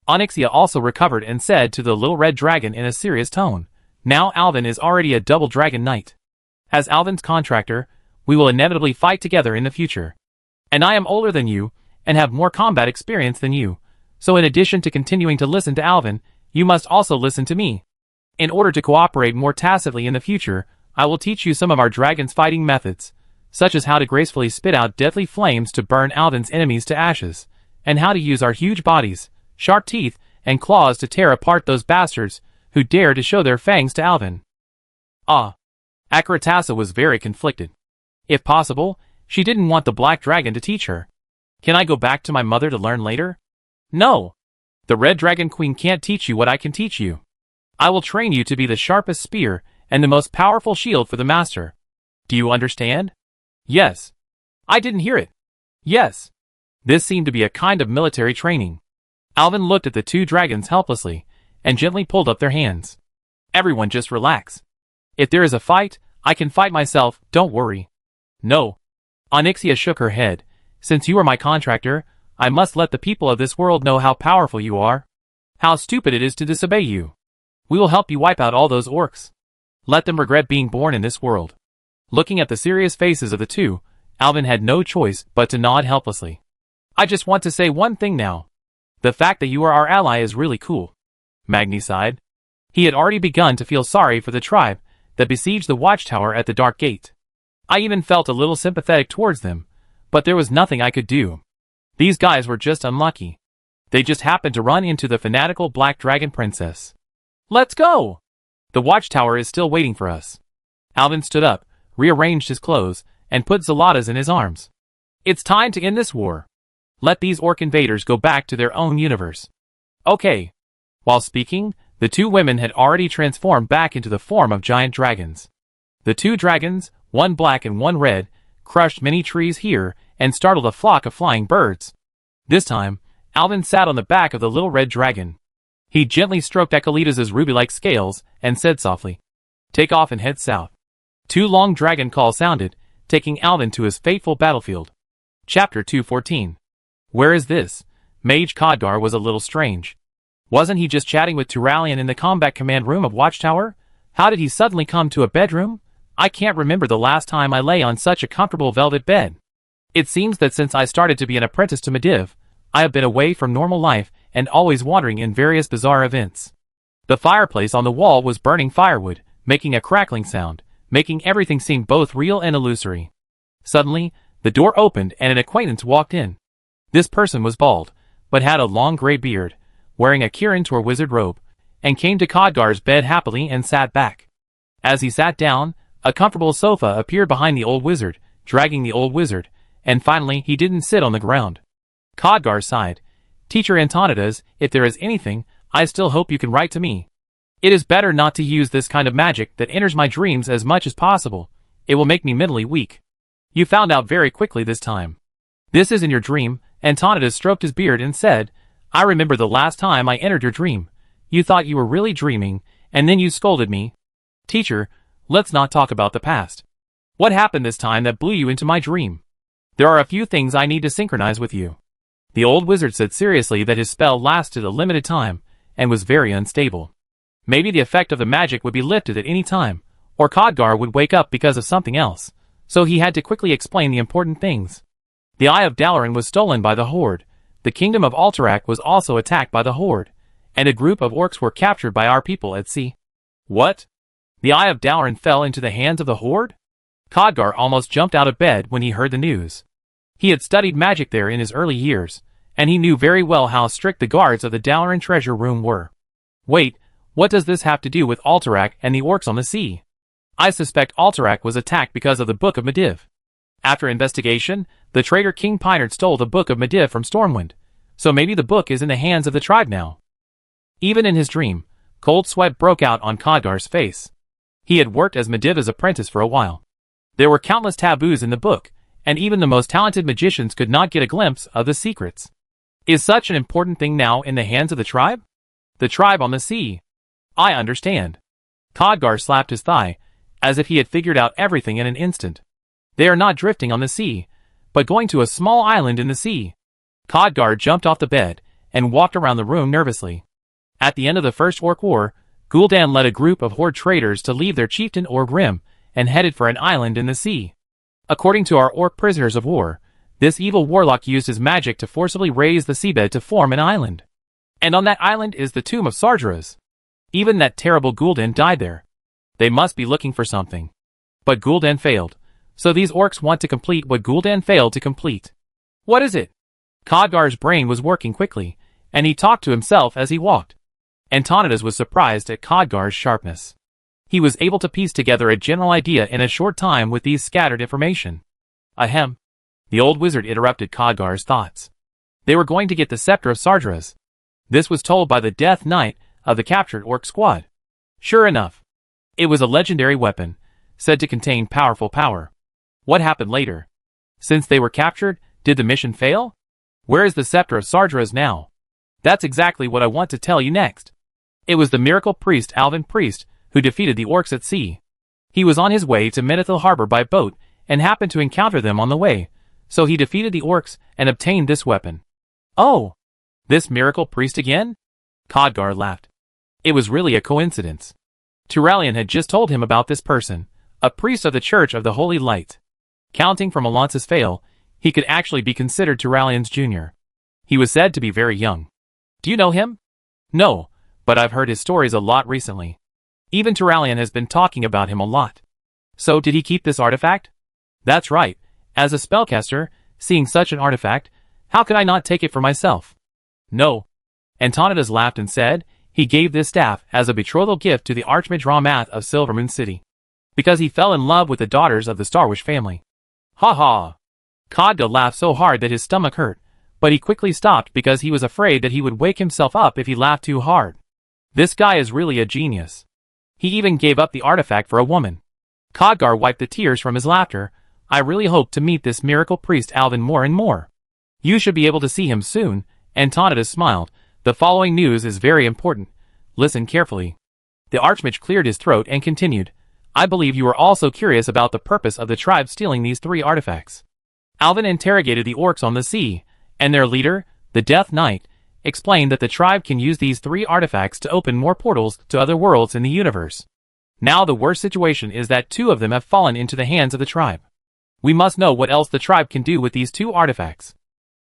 Onyxia also recovered and said to the little red dragon in a serious tone, now Alvin is already a double dragon knight. As Alvin's contractor, we will inevitably fight together in the future. And I am older than you, and have more combat experience than you, so in addition to continuing to listen to Alvin, you must also listen to me. In order to cooperate more tacitly in the future, I will teach you some of our dragon's fighting methods, such as how to gracefully spit out deadly flames to burn Alvin's enemies to ashes, and how to use our huge bodies, sharp teeth, and claws to tear apart those bastards who dare to show their fangs to Alvin. Akratasa was very conflicted. If possible, she didn't want the black dragon to teach her. Can I go back to my mother to learn later? No. The Red Dragon Queen can't teach you what I can teach you. I will train you to be the sharpest spear and the most powerful shield for the master. Do you understand? Yes. I didn't hear it. Yes. This seemed to be a kind of military training. Alvin looked at the two dragons helplessly, and gently pulled up their hands. Everyone just relax. If there is a fight, I can fight myself, don't worry. No. Onyxia shook her head. Since you are my contractor, I must let the people of this world know how powerful you are. How stupid it is to disobey you. We will help you wipe out all those orcs. Let them regret being born in this world. Looking at the serious faces of the two, Alvin had no choice but to nod helplessly. I just want to say one thing now. The fact that you are our ally is really cool. Magni sighed. He had already begun to feel sorry for the tribe that besieged the watchtower at the Dark Gate. I even felt a little sympathetic towards them, but there was nothing I could do. These guys were just unlucky. They just happened to run into the fanatical Black Dragon Princess. Let's go! The watchtower is still waiting for us. Alvin stood up, rearranged his clothes, and put Zalatas in his arms. It's time to end this war. Let these orc invaders go back to their own universe. Okay. While speaking, the two women had already transformed back into the form of giant dragons. The two dragons, one black and one red, crushed many trees here and startled a flock of flying birds. This time, Alvin sat on the back of the little red dragon. He gently stroked Akalitas's ruby-like scales and said softly, "Take off and head south." Two long dragon calls sounded, taking Alvin to his fateful battlefield. Chapter 214. Where is this? Mage Kaddar was a little strange. Wasn't he just chatting with Turalian in the combat command room of Watchtower? How did he suddenly come to a bedroom? I can't remember the last time I lay on such a comfortable velvet bed. It seems that since I started to be an apprentice to Mediv, I have been away from normal life and always wandering in various bizarre events. The fireplace on the wall was burning firewood, making a crackling sound, making everything seem both real and illusory. Suddenly, the door opened and an acquaintance walked in. This person was bald, but had a long gray beard, wearing a Kirin wizard robe, and came to Khadgar's bed happily and sat back. As he sat down, a comfortable sofa appeared behind the old wizard, dragging the old wizard, and finally he didn't sit on the ground. Khadgar sighed. Teacher Antonidas, if there is anything, I still hope you can write to me. It is better not to use this kind of magic that enters my dreams as much as possible. It will make me mentally weak. You found out very quickly this time. This isn't your dream. Antonidas stroked his beard and said, I remember the last time I entered your dream. You thought you were really dreaming, and then you scolded me. Teacher, let's not talk about the past. What happened this time that blew you into my dream? There are a few things I need to synchronize with you. The old wizard said seriously that his spell lasted a limited time, and was very unstable. Maybe the effect of the magic would be lifted at any time, or Khadgar would wake up because of something else, so he had to quickly explain the important things. The Eye of Dalaran was stolen by the Horde, the kingdom of Alterac was also attacked by the Horde, and a group of orcs were captured by our people at sea. What? The Eye of Dalaran fell into the hands of the Horde? Khadgar almost jumped out of bed when he heard the news. He had studied magic there in his early years, and he knew very well how strict the guards of the Dalaran treasure room were. Wait, what does this have to do with Alterac and the orcs on the sea? I suspect Alterac was attacked because of the Book of Medivh. After investigation, the traitor King Pinard stole the Book of Medivh from Stormwind, so maybe the book is in the hands of the tribe now. Even in his dream, cold sweat broke out on Khadgar's face. He had worked as Medivh's apprentice for a while. There were countless taboos in the book, and even the most talented magicians could not get a glimpse of the secrets. Is such an important thing now in the hands of the tribe? The tribe on the sea. I understand. Khadgar slapped his thigh, as if he had figured out everything in an instant. They are not drifting on the sea, but going to a small island in the sea. Khadgar jumped off the bed, and walked around the room nervously. At the end of the First Orc War, Gul'dan led a group of Horde traders to leave their chieftain Orgrim, and headed for an island in the sea. According to our orc prisoners of war, this evil warlock used his magic to forcibly raise the seabed to form an island. And on that island is the tomb of Sardras. Even that terrible Gul'dan died there. They must be looking for something. But Gul'dan failed, so these orcs want to complete what Gul'dan failed to complete. What is it? Khadgar's brain was working quickly, and he talked to himself as he walked. Antonidas was surprised at Khadgar's sharpness. He was able to piece together a general idea in a short time with these scattered information. Ahem. The old wizard interrupted Khadgar's thoughts. They were going to get the scepter of Sardras. This was told by the Death Knight of the captured orc squad. Sure enough. It was a legendary weapon, said to contain powerful power. What happened later? Since they were captured, did the mission fail? Where is the scepter of Sardras now? That's exactly what I want to tell you next. It was the miracle priest Alvin Priest who defeated the orcs at sea. He was on his way to Menethil Harbor by boat, and happened to encounter them on the way, so he defeated the orcs and obtained this weapon. Oh! This miracle priest again? Khadgar laughed. It was really a coincidence. Turalian had just told him about this person, a priest of the Church of the Holy Light. Counting from Alonce's fail, he could actually be considered Turalian's junior. He was said to be very young. Do you know him? No, but I've heard his stories a lot recently. Even Turalian has been talking about him a lot. So did he keep this artifact? That's right. As a spellcaster, seeing such an artifact, how could I not take it for myself? No. Antonidas laughed and said, he gave this staff as a betrothal gift to the Archmage Ramath of Silvermoon City. Because he fell in love with the daughters of the Starwish family. Ha ha! Khadgar laughed so hard that his stomach hurt, but he quickly stopped because he was afraid that he would wake himself up if he laughed too hard. This guy is really a genius. He even gave up the artifact for a woman. Khadgar wiped the tears from his laughter. I really hope to meet this miracle priest Alvin more and more. You should be able to see him soon. Antonidas smiled. The following news is very important. Listen carefully. The Archmage cleared his throat and continued. I believe you are also curious about the purpose of the tribe stealing these 3 artifacts. Alvin interrogated the orcs on the sea, and their leader, the Death Knight, explained that the tribe can use these 3 artifacts to open more portals to other worlds in the universe. Now the worst situation is that 2 of them have fallen into the hands of the tribe. We must know what else the tribe can do with these 2 artifacts.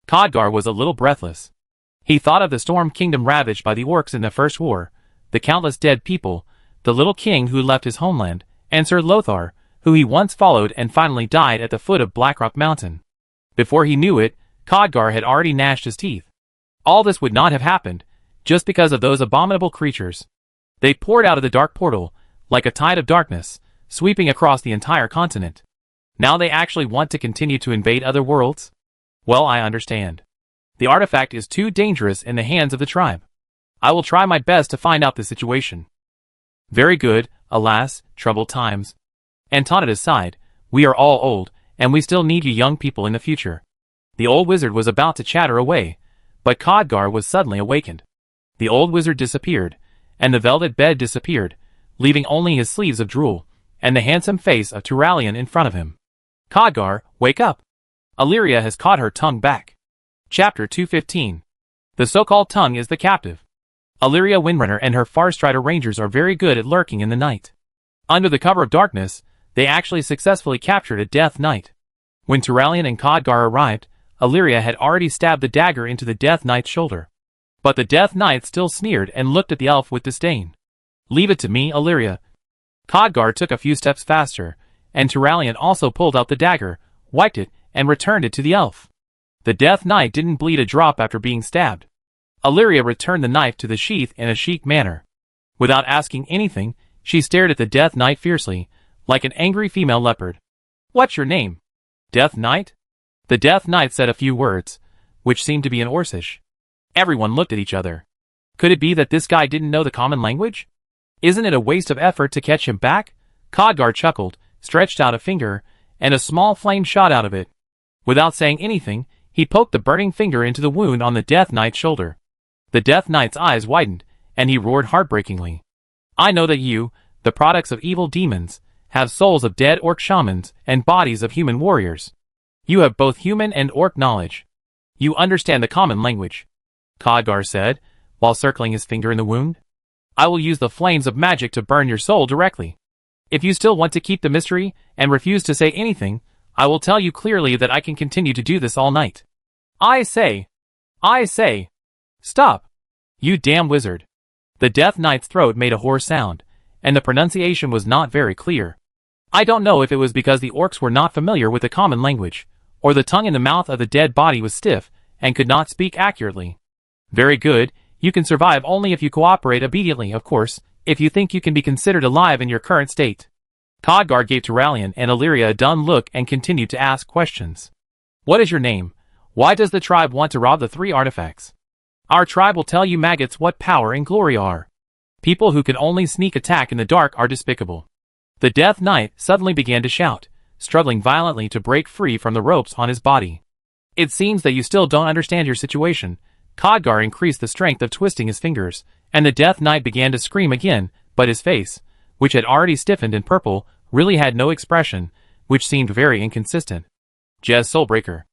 Khadgar was a little breathless. He thought of the Storm Kingdom ravaged by the orcs in the First War, the countless dead people, the little king who left his homeland, and Sir Lothar, who he once followed and finally died at the foot of Blackrock Mountain. Before he knew it, Khadgar had already gnashed his teeth. All this would not have happened, just because of those abominable creatures. They poured out of the dark portal, like a tide of darkness, sweeping across the entire continent. Now they actually want to continue to invade other worlds? Well, I understand. The artifact is too dangerous in the hands of the tribe. I will try my best to find out the situation. Very good, alas, troubled times. Antonidas sighed. We are all old, and we still need you young people in the future. The old wizard was about to chatter away, but Khadgar was suddenly awakened. The old wizard disappeared, and the velvet bed disappeared, leaving only his sleeves of drool, and the handsome face of Turalian in front of him. Khadgar, wake up! Illyria has caught her tongue back. Chapter 215. The so-called tongue is the captive. Illyria Windrunner and her Farstrider Rangers are very good at lurking in the night. Under the cover of darkness, they actually successfully captured a Death Knight. When Turalian and Khadgar arrived, Illyria had already stabbed the dagger into the Death Knight's shoulder. But the Death Knight still sneered and looked at the elf with disdain. Leave it to me, Illyria. Khadgar took a few steps faster, and Turalian also pulled out the dagger, wiped it, and returned it to the elf. The Death Knight didn't bleed a drop after being stabbed. Illyria returned the knife to the sheath in a chic manner. Without asking anything, she stared at the Death Knight fiercely, like an angry female leopard. What's your name? Death Knight? The Death Knight said a few words, which seemed to be in Orcish. Everyone looked at each other. Could it be that this guy didn't know the common language? Isn't it a waste of effort to catch him back? Khadgar chuckled, stretched out a finger, and a small flame shot out of it. Without saying anything, he poked the burning finger into the wound on the Death Knight's shoulder. The Death Knight's eyes widened, and he roared heartbreakingly. I know that you, the products of evil demons, have souls of dead orc shamans and bodies of human warriors. You have both human and orc knowledge. You understand the common language, Khadgar said, while circling his finger in the wound. I will use the flames of magic to burn your soul directly. If you still want to keep the mystery and refuse to say anything, I will tell you clearly that I can continue to do this all night. I say, stop! You damn wizard! The Death Knight's throat made a hoarse sound, and the pronunciation was not very clear. I don't know if it was because the orcs were not familiar with the common language, or the tongue in the mouth of the dead body was stiff and could not speak accurately. Very good, you can survive only if you cooperate obediently, of course, if you think you can be considered alive in your current state. Khadgar gave Turalian and Illyria a dun look and continued to ask questions. What is your name? Why does the tribe want to rob the 3 artifacts? Our tribe will tell you maggots what power and glory are. People who can only sneak attack in the dark are despicable. The Death Knight suddenly began to shout, struggling violently to break free from the ropes on his body. It seems that you still don't understand your situation. Khadgar increased the strength of twisting his fingers, and the Death Knight began to scream again, but his face, which had already stiffened in purple, really had no expression, which seemed very inconsistent. Jez Soulbreaker.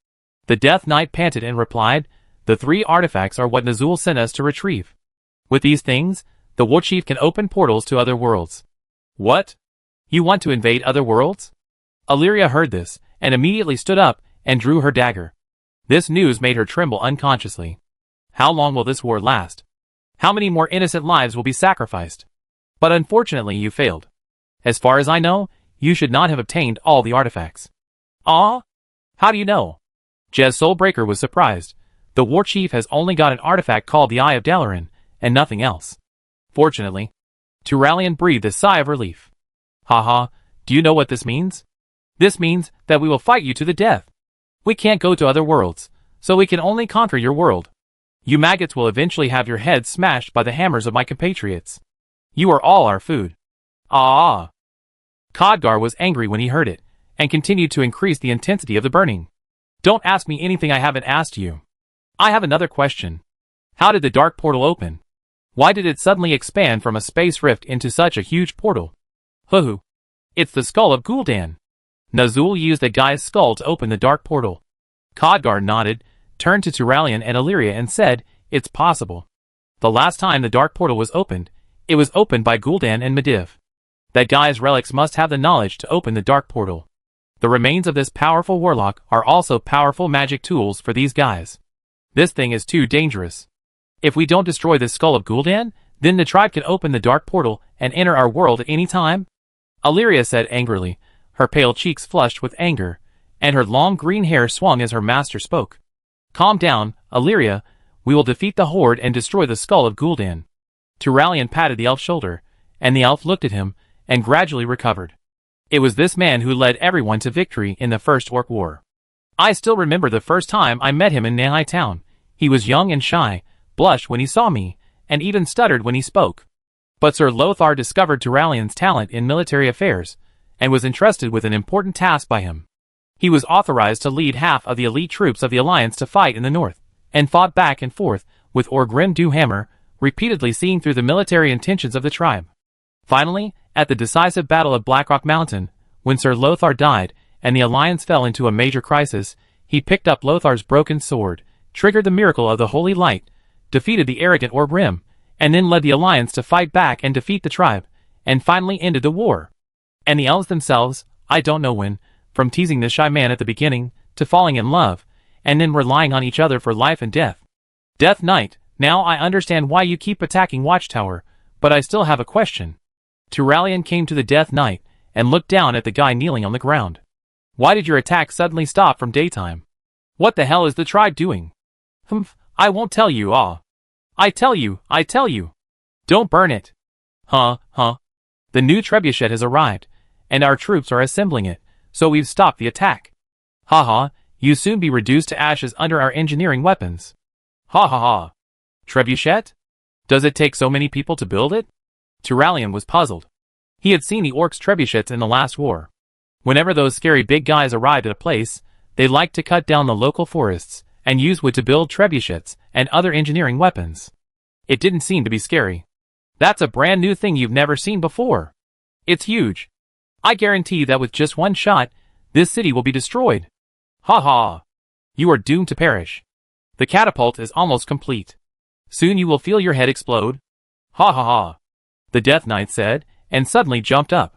The Death Knight panted and replied, the 3 artifacts are what Nazul sent us to retrieve. With these things, the Warchief can open portals to other worlds. What? You want to invade other worlds? Illyria heard this, and immediately stood up, and drew her dagger. This news made her tremble unconsciously. How long will this war last? How many more innocent lives will be sacrificed? But unfortunately you failed. As far as I know, you should not have obtained all the artifacts. Ah? How do you know? Jez Soulbreaker was surprised. The Warchief has only got an artifact called the Eye of Dalaran, and nothing else. Fortunately. Turalian breathed a sigh of relief. Haha, do you know what this means? This means that we will fight you to the death. We can't go to other worlds, so we can only conquer your world. You maggots will eventually have your heads smashed by the hammers of my compatriots. You are all our food. Ah! Khadgar was angry when he heard it, and continued to increase the intensity of the burning. Don't ask me anything I haven't asked you. I have another question. How did the dark portal open? Why did it suddenly expand from a space rift into such a huge portal? Hoo-hoo. It's the skull of Gul'dan. Nazul used a guy's skull to open the dark portal. Khadgar nodded, turned to Turalian and Illyria and said, it's possible. The last time the dark portal was opened, it was opened by Gul'dan and Medivh. That guy's relics must have the knowledge to open the dark portal. The remains of this powerful warlock are also powerful magic tools for these guys. This thing is too dangerous. If we don't destroy this skull of Gul'dan, then the tribe can open the dark portal and enter our world at any time? Illyria said angrily, her pale cheeks flushed with anger, and her long green hair swung as her master spoke. Calm down, Illyria, we will defeat the horde and destroy the skull of Gul'dan. Turalyon patted the elf's shoulder, and the elf looked at him, and gradually recovered. It was this man who led everyone to victory in the First Orc War. I still remember the first time I met him in Nanhai Town. He was young and shy, blushed when he saw me, and even stuttered when he spoke. But Sir Lothar discovered Turalyon's talent in military affairs, and was entrusted with an important task by him. He was authorized to lead half of the elite troops of the Alliance to fight in the north, and fought back and forth with Orgrim Dewhammer, repeatedly seeing through the military intentions of the tribe. Finally, at the decisive battle of Blackrock Mountain, when Sir Lothar died, and the Alliance fell into a major crisis, he picked up Lothar's broken sword, triggered the miracle of the Holy Light, defeated the arrogant Orgrim, and then led the Alliance to fight back and defeat the tribe, and finally ended the war. And the elves themselves, I don't know when, from teasing this shy man at the beginning, to falling in love, and then relying on each other for life and death. Death Knight, now I understand why you keep attacking Watchtower, but I still have a question. Turalyon came to the Death Knight, and looked down at the guy kneeling on the ground. Why did your attack suddenly stop from daytime? What the hell is the tribe doing? Humph, I won't tell you, I tell you. Don't burn it. Huh. The new trebuchet has arrived, and our troops are assembling it, so we've stopped the attack. Ha, you soon be reduced to ashes under our engineering weapons. Ha. Trebuchet? Does it take so many people to build it? Turalyon was puzzled. He had seen the orcs' trebuchets in the last war. Whenever those scary big guys arrived at a place, they liked to cut down the local forests, and use wood to build trebuchets and other engineering weapons. It didn't seem to be scary. That's a brand new thing you've never seen before. It's huge. I guarantee that with just one shot, this city will be destroyed. Ha. You are doomed to perish. The catapult is almost complete. Soon you will feel your head explode. Ha. The Death Knight said, and suddenly jumped up.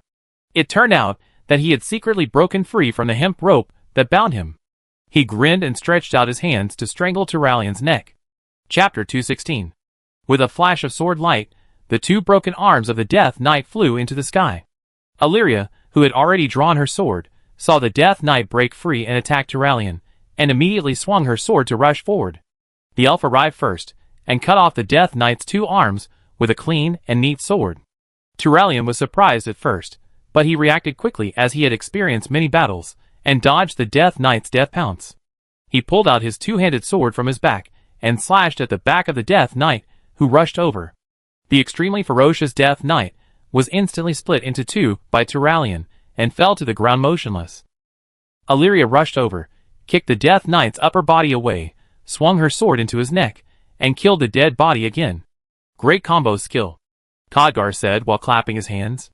It turned out that he had secretly broken free from the hemp rope that bound him. He grinned and stretched out his hands to strangle Turalyon's neck. Chapter 216. With a flash of sword light, the two broken arms of the Death Knight flew into the sky. Illyria, who had already drawn her sword, saw the Death Knight break free and attack Turalyon, and immediately swung her sword to rush forward. The elf arrived first, and cut off the Death Knight's two arms with a clean and neat sword. Turalyon was surprised at first, but he reacted quickly as he had experienced many battles, and dodged the Death Knight's death pounce. He pulled out his two-handed sword from his back, and slashed at the back of the Death Knight, who rushed over. The extremely ferocious Death Knight was instantly split into two by Turalyon, and fell to the ground motionless. Illyria rushed over, kicked the Death Knight's upper body away, swung her sword into his neck, and killed the dead body again. Great combo skill, Khadgar said while clapping his hands.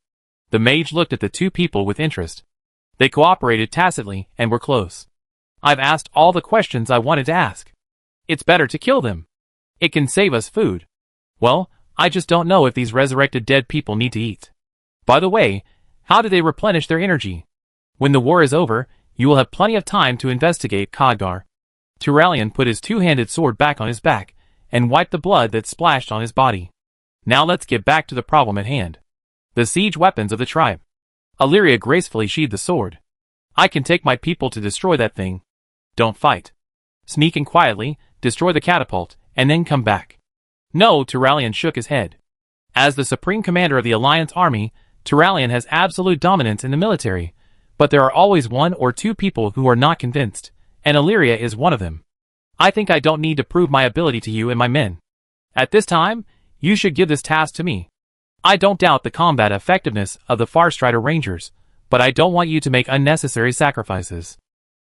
The mage looked at the two people with interest. They cooperated tacitly and were close. I've asked all the questions I wanted to ask. It's better to kill them. It can save us food. Well, I just don't know if these resurrected dead people need to eat. By the way, how do they replenish their energy? When the war is over, you will have plenty of time to investigate, Khadgar. Turalyon put his two-handed sword back on his back, and wiped the blood that splashed on his body. Now let's get back to the problem at hand. The siege weapons of the tribe. Illyria gracefully sheathed the sword. I can take my people to destroy that thing. Don't fight. Sneak in quietly, destroy the catapult, and then come back. No, Turalyon shook his head. As the supreme commander of the Alliance army, Turalyon has absolute dominance in the military, but there are always one or two people who are not convinced, and Illyria is one of them. I think I don't need to prove my ability to you and my men. At this time, you should give this task to me. I don't doubt the combat effectiveness of the Farstrider Rangers, but I don't want you to make unnecessary sacrifices.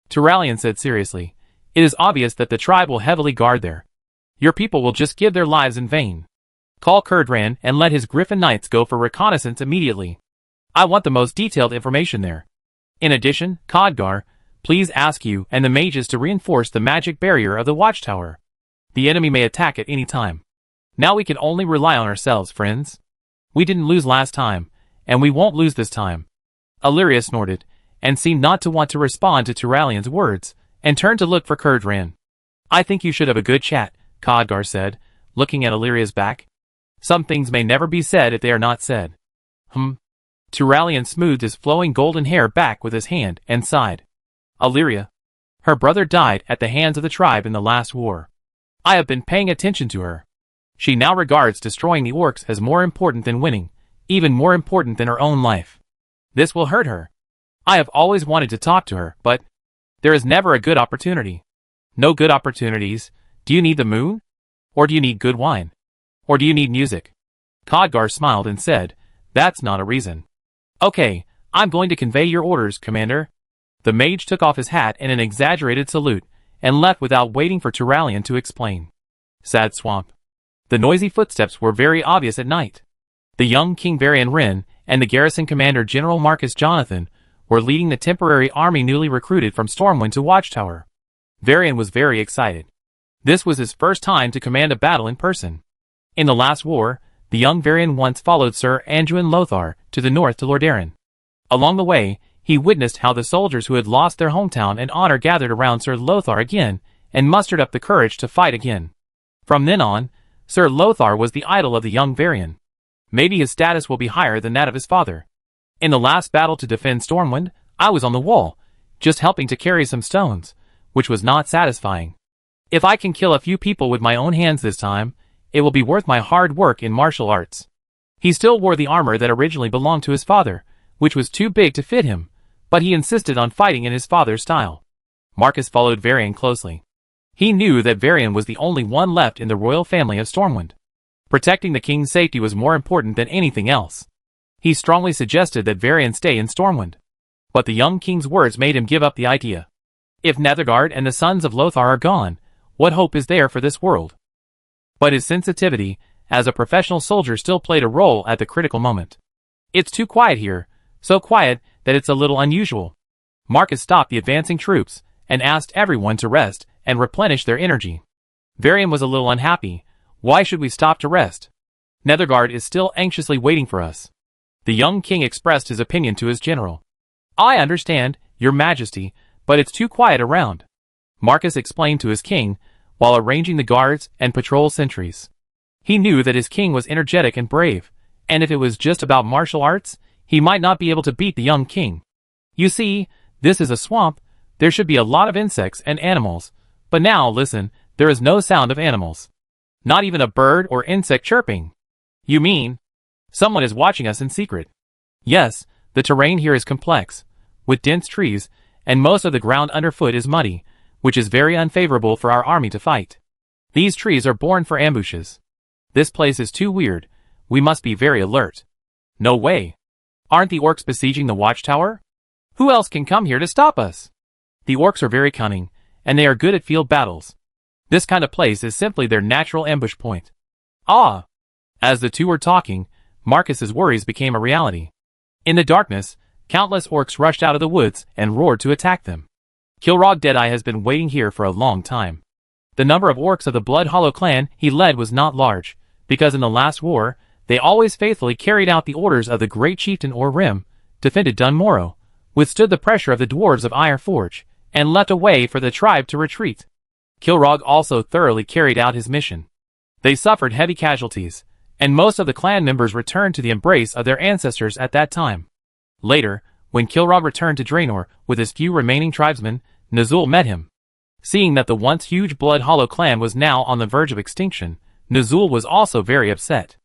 Turalyon said seriously, it is obvious that the tribe will heavily guard there. Your people will just give their lives in vain. Call Kurdran and let his Griffin Knights go for reconnaissance immediately. I want the most detailed information there. In addition, Khadgar, please ask you and the mages to reinforce the magic barrier of the watchtower. The enemy may attack at any time. Now we can only rely on ourselves, friends. We didn't lose last time, and we won't lose this time. Illyria snorted, and seemed not to want to respond to Turalyon's words, and turned to look for Kurdran. I think you should have a good chat, Khadgar said, looking at Illyria's back. Some things may never be said if they are not said. Turalian smoothed his flowing golden hair back with his hand and sighed. Illyria. Her brother died at the hands of the tribe in the last war. I have been paying attention to her. She now regards destroying the orcs as more important than winning, even more important than her own life. This will hurt her. I have always wanted to talk to her, but there is never a good opportunity. No good opportunities. Do you need the moon? Or do you need good wine? Or do you need music? Khadgar smiled and said, That's not a reason. Okay, I'm going to convey your orders, Commander. The mage took off his hat in an exaggerated salute, and left without waiting for Turalian to explain. Sad swamp. The noisy footsteps were very obvious at night. The young King Varian Wren and the garrison commander General Marcus Jonathan were leading the temporary army newly recruited from Stormwind to Watchtower. Varian was very excited. This was his first time to command a battle in person. In the last war, the young Varian once followed Sir Anduin Lothar to the north to Lordaeron. Along the way, he witnessed how the soldiers who had lost their hometown and honor gathered around Sir Lothar again and mustered up the courage to fight again. From then on, Sir Lothar was the idol of the young Varian. Maybe his status will be higher than that of his father. In the last battle to defend Stormwind, I was on the wall, just helping to carry some stones, which was not satisfying. If I can kill a few people with my own hands this time, it will be worth my hard work in martial arts. He still wore the armor that originally belonged to his father, which was too big to fit him, but he insisted on fighting in his father's style. Marcus followed Varian closely. He knew that Varian was the only one left in the royal family of Stormwind. Protecting the king's safety was more important than anything else. He strongly suggested that Varian stay in Stormwind. But the young king's words made him give up the idea. If Nethergard and the sons of Lothar are gone, what hope is there for this world? But his sensitivity, as a professional soldier, still played a role at the critical moment. It's too quiet here, so quiet that it's a little unusual. Marcus stopped the advancing troops and asked everyone to rest and replenish their energy. Varian was a little unhappy. Why should we stop to rest? Nethergard is still anxiously waiting for us. The young king expressed his opinion to his general. I understand, your majesty, but it's too quiet around. Marcus explained to his king, while arranging the guards and patrol sentries. He knew that his king was energetic and brave, and if it was just about martial arts, he might not be able to beat the young king. You see, this is a swamp. There should be a lot of insects and animals, but now, listen, there is no sound of animals. Not even a bird or insect chirping. You mean? Someone is watching us in secret. Yes, the terrain here is complex, with dense trees, and most of the ground underfoot is muddy, which is very unfavorable for our army to fight. These trees are born for ambushes. This place is too weird. We must be very alert. No way. Aren't the orcs besieging the watchtower? Who else can come here to stop us? The orcs are very cunning, and they are good at field battles. This kind of place is simply their natural ambush point. Ah! As the two were talking, Marcus's worries became a reality. In the darkness, countless orcs rushed out of the woods and roared to attack them. Kilrog Deadeye has been waiting here for a long time. The number of orcs of the Blood Hollow clan he led was not large, because in the last war, they always faithfully carried out the orders of the great chieftain Orrim, defended Dun Morrow, withstood the pressure of the dwarves of Iron Forge, and left a way for the tribe to retreat. Kilrog also thoroughly carried out his mission. They suffered heavy casualties, and most of the clan members returned to the embrace of their ancestors at that time. Later, when Kilrog returned to Draenor with his few remaining tribesmen, Nazul met him. Seeing that the once huge Blood Hollow clan was now on the verge of extinction, Nazul was also very upset.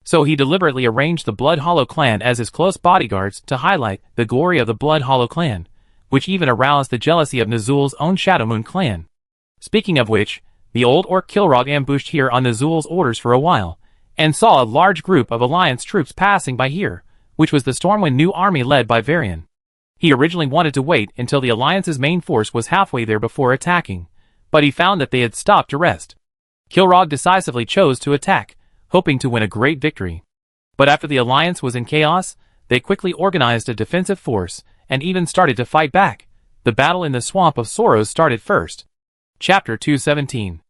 So he deliberately arranged the Blood Hollow clan as his close bodyguards to highlight the glory of the Blood Hollow clan, which even aroused the jealousy of Nazul's own Shadowmoon clan. Speaking of which, the old orc Kilrog ambushed here on Nazul's orders for a while, and saw a large group of Alliance troops passing by here, which was the Stormwind new army led by Varian. He originally wanted to wait until the Alliance's main force was halfway there before attacking, but he found that they had stopped to rest. Kilrog decisively chose to attack, hoping to win a great victory. But after the Alliance was in chaos, they quickly organized a defensive force, and even started to fight back. The battle in the Swamp of Sorrows started first. Chapter 217.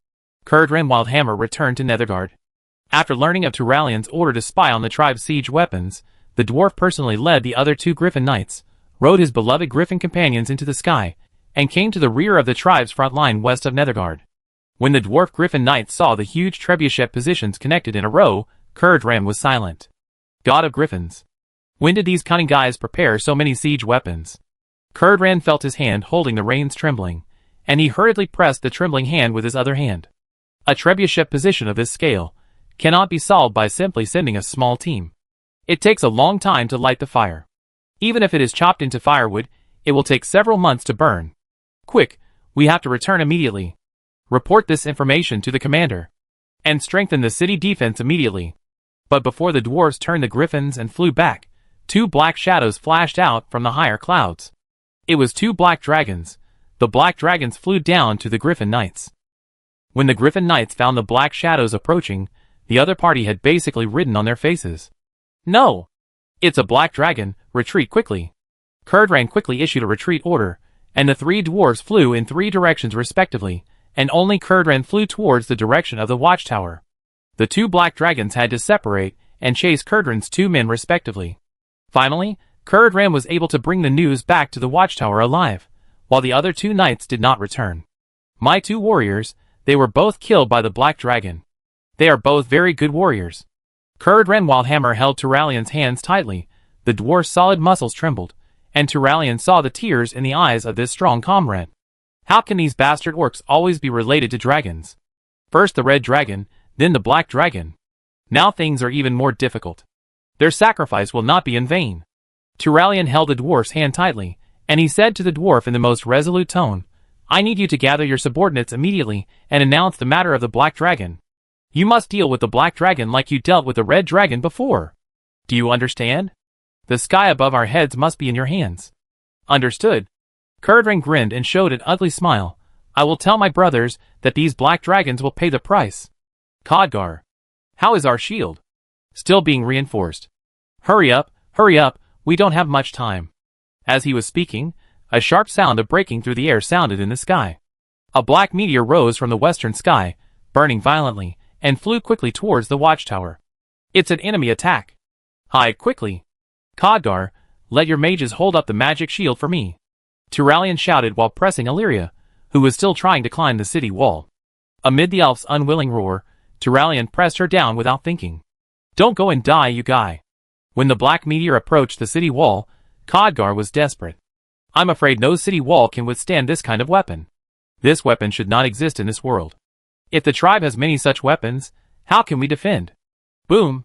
Kurdran Wildhammer returned to Nethergard. After learning of Turalian's order to spy on the tribe's siege weapons, the dwarf personally led the other two Griffin Knights, rode his beloved Griffin companions into the sky, and came to the rear of the tribe's front line west of Nethergard. When the dwarf Griffin Knights saw the huge trebuchet positions connected in a row, Kurdran was silent. God of Griffins. When did these cunning guys prepare so many siege weapons? Kurdran felt his hand holding the reins trembling, and he hurriedly pressed the trembling hand with his other hand. A trebuchet position of this scale cannot be solved by simply sending a small team. It takes a long time to light the fire. Even if it is chopped into firewood, it will take several months to burn. Quick, we have to return immediately. Report this information to the commander. And strengthen the city defense immediately. But before the dwarves turned the griffins and flew back, two black shadows flashed out from the higher clouds. It was two black dragons. The black dragons flew down to the griffin knights. When the griffin knights found the black shadows approaching, the other party had basically ridden on their faces. No! It's a black dragon, retreat quickly. Kurdran quickly issued a retreat order, and the three dwarves flew in three directions respectively, and only Kurdran flew towards the direction of the watchtower. The two black dragons had to separate and chase Kurdran's two men respectively. Finally, Kurdran was able to bring the news back to the watchtower alive, while the other two knights did not return. My two warriors, they were both killed by the black dragon. They are both very good warriors. Kurdran Wildhammer held Turalian's hands tightly, the dwarf's solid muscles trembled, and Turalian saw the tears in the eyes of this strong comrade. How can these bastard orcs always be related to dragons? First the red dragon, then the black dragon. Now things are even more difficult. Their sacrifice will not be in vain. Turalian held the dwarf's hand tightly, and he said to the dwarf in the most resolute tone, I need you to gather your subordinates immediately and announce the matter of the black dragon. You must deal with the black dragon like you dealt with the red dragon before. Do you understand? The sky above our heads must be in your hands. Understood. Kurdran grinned and showed an ugly smile. I will tell my brothers that these black dragons will pay the price. Khadgar. How is our shield? Still being reinforced. Hurry up, we don't have much time. As he was speaking, a sharp sound of breaking through the air sounded in the sky. A black meteor rose from the western sky, burning violently, and flew quickly towards the watchtower. It's an enemy attack. Hide quickly. Khadgar, let your mages hold up the magic shield for me. Turalian shouted while pressing Illyria, who was still trying to climb the city wall. Amid the elf's unwilling roar, Turalian pressed her down without thinking. Don't go and die, you guy. When the black meteor approached the city wall, Khadgar was desperate. I'm afraid no city wall can withstand this kind of weapon. This weapon should not exist in this world. If the tribe has many such weapons, how can we defend? Boom!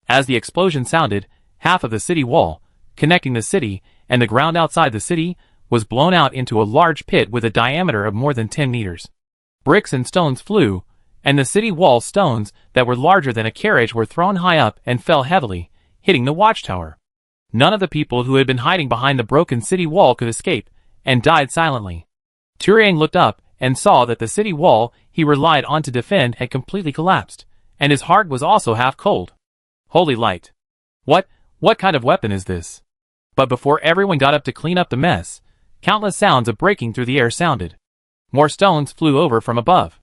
As the explosion sounded, half of the city wall, connecting the city and the ground outside the city, was blown out into a large pit with a diameter of more than 10 meters. Bricks and stones flew, and the city wall stones that were larger than a carriage were thrown high up and fell heavily, hitting the watchtower. None of the people who had been hiding behind the broken city wall could escape, and died silently. Turiang looked up and saw that the city wall he relied on to defend had completely collapsed, and his heart was also half cold. Holy light! What kind of weapon is this? But before everyone got up to clean up the mess, countless sounds of breaking through the air sounded. More stones flew over from above.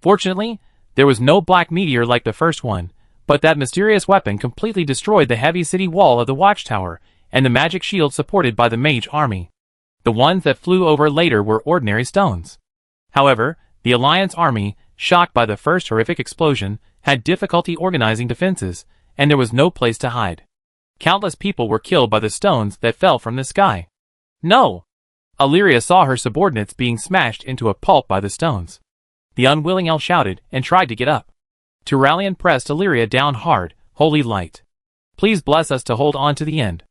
Fortunately, there was no black meteor like the first one, but that mysterious weapon completely destroyed the heavy city wall of the watchtower and the magic shield supported by the mage army. The ones that flew over later were ordinary stones. However, the Alliance army, shocked by the first horrific explosion, had difficulty organizing defenses, and there was no place to hide. Countless people were killed by the stones that fell from the sky. No! Illyria saw her subordinates being smashed into a pulp by the stones. The unwilling elf shouted and tried to get up. Turalian pressed Illyria down hard. Holy light! Please bless us to hold on to the end.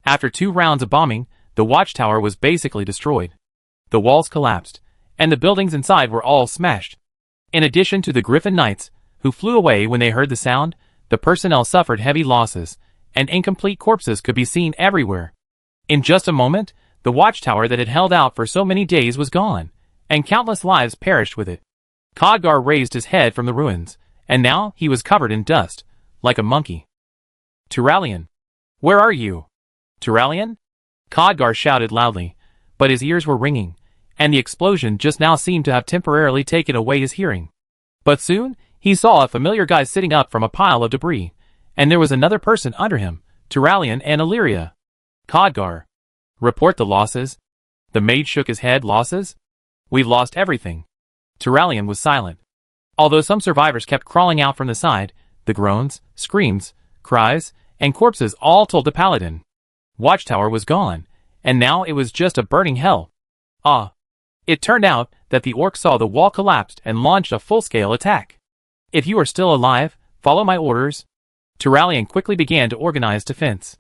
After 2 rounds of bombing, the watchtower was basically destroyed. The walls collapsed, and the buildings inside were all smashed. In addition to the Griffin Knights, who flew away when they heard the sound, the personnel suffered heavy losses, and incomplete corpses could be seen everywhere. In just a moment, the watchtower that had held out for so many days was gone, and countless lives perished with it. Khadgar raised his head from the ruins, and now he was covered in dust, like a monkey. Turalian! Where are you? Turalian? Khadgar shouted loudly, but his ears were ringing, and the explosion just now seemed to have temporarily taken away his hearing. But soon, he saw a familiar guy sitting up from a pile of debris, and there was another person under him, Turalian and Illyria. Khadgar. Report the losses. The mage shook his head. Losses? We've lost everything. Turalian was silent. Although some survivors kept crawling out from the side, the groans, screams, cries, and corpses all told the paladin. watchtower was gone, and now it was just a burning hell. Ah! It turned out that the orcs saw the wall collapsed and launched a full-scale attack. If you are still alive, follow my orders. Turalian quickly began to organize defense.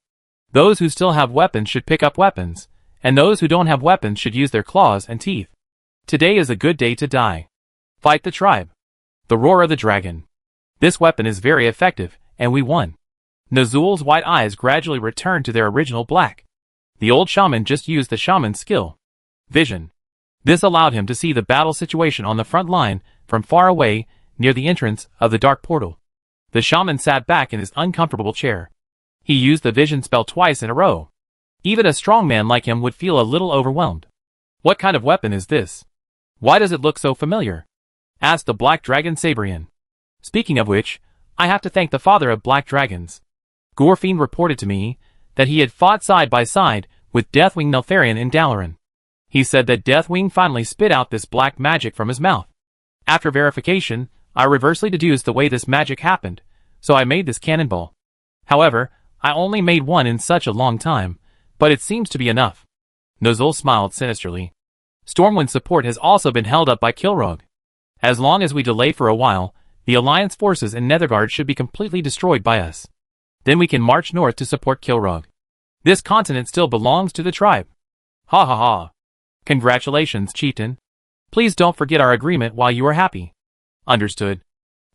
Those who still have weapons should pick up weapons, and those who don't have weapons should use their claws and teeth. Today is a good day to die. Fight the tribe. The roar of the dragon. This weapon is very effective, and we won. Nazul's white eyes gradually returned to their original black. The old shaman just used the shaman's skill. Vision. This allowed him to see the battle situation on the front line from far away near the entrance of the dark portal. The shaman sat back in his uncomfortable chair. He used the vision spell twice in a row. Even a strong man like him would feel a little overwhelmed. What kind of weapon is this? Why does it look so familiar? Asked the Black Dragon Sabrian. Speaking of which, I have to thank the father of Black Dragons. Gorfiend reported to me that he had fought side by side with Deathwing Neltharion in Dalaran. He said that Deathwing finally spit out this black magic from his mouth. After verification, I reversely deduced the way this magic happened, so I made this cannonball. However, I only made one in such a long time, but it seems to be enough. Nazul smiled sinisterly. Stormwind's support has also been held up by Kilrog. As long as we delay for a while, the Alliance forces in Nethergard should be completely destroyed by us. Then we can march north to support Kilrog. This continent still belongs to the tribe. Ha ha ha. Congratulations, chieftain. Please don't forget our agreement while you are happy. Understood.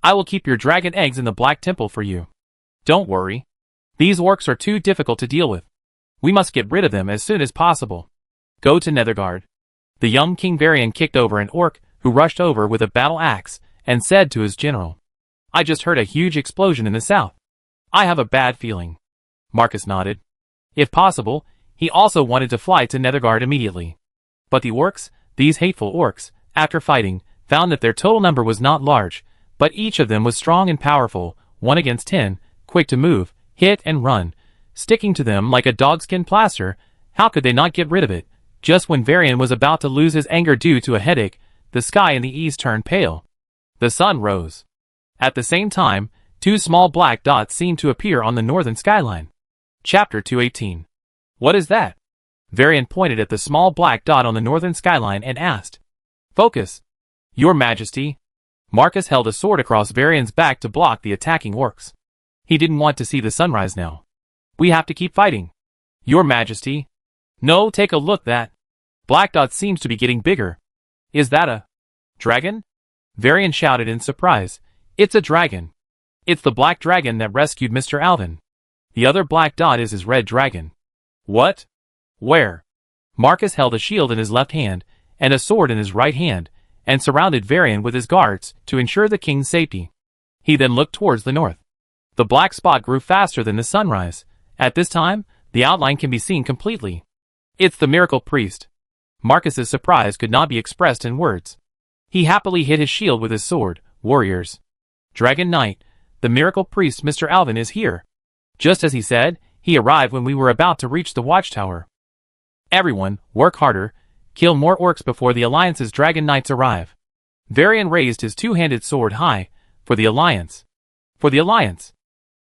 I will keep your dragon eggs in the Black Temple for you. Don't worry. These orcs are too difficult to deal with. We must get rid of them as soon as possible. Go to Nethergard. The young King Varian kicked over an orc who rushed over with a battle axe and said to his general, I just heard a huge explosion in the south. I have a bad feeling. Marcus nodded. If possible, he also wanted to fly to Nethergard immediately. But the orcs, these hateful orcs, after fighting, found that their total number was not large, but each of them was strong and powerful, 1 against 10, quick to move, hit and run, sticking to them like a dogskin plaster. How could they not get rid of it? Just when Varian was about to lose his anger due to a headache, the sky in the east turned pale. The sun rose. At the same time, 2 small black dots seemed to appear on the northern skyline. Chapter 218. What is that? Varian pointed at the small black dot on the northern skyline and asked. Focus. Your Majesty. Marcus held a sword across Varian's back to block the attacking orcs. He didn't want to see the sunrise now. We have to keep fighting. Your Majesty. No, take a look that. Black dot seems to be getting bigger. Is that a dragon? Varian shouted in surprise. It's a dragon. It's the black dragon that rescued Mr. Alvin. The other black dot is his red dragon. What? Where? Marcus held a shield in his left hand and a sword in his right hand and surrounded Varian with his guards to ensure the king's safety. He then looked towards the north. The black spot grew faster than the sunrise. At this time, the outline can be seen completely. It's the miracle priest. Marcus's surprise could not be expressed in words. He happily hit his shield with his sword. Warriors. Dragon Knight, the miracle priest Mr. Alvin is here. Just as he said, he arrived when we were about to reach the watchtower. Everyone, work harder. Kill more orcs before the Alliance's Dragon Knights arrive. Varian raised his 2-handed sword high. For the Alliance. For the Alliance.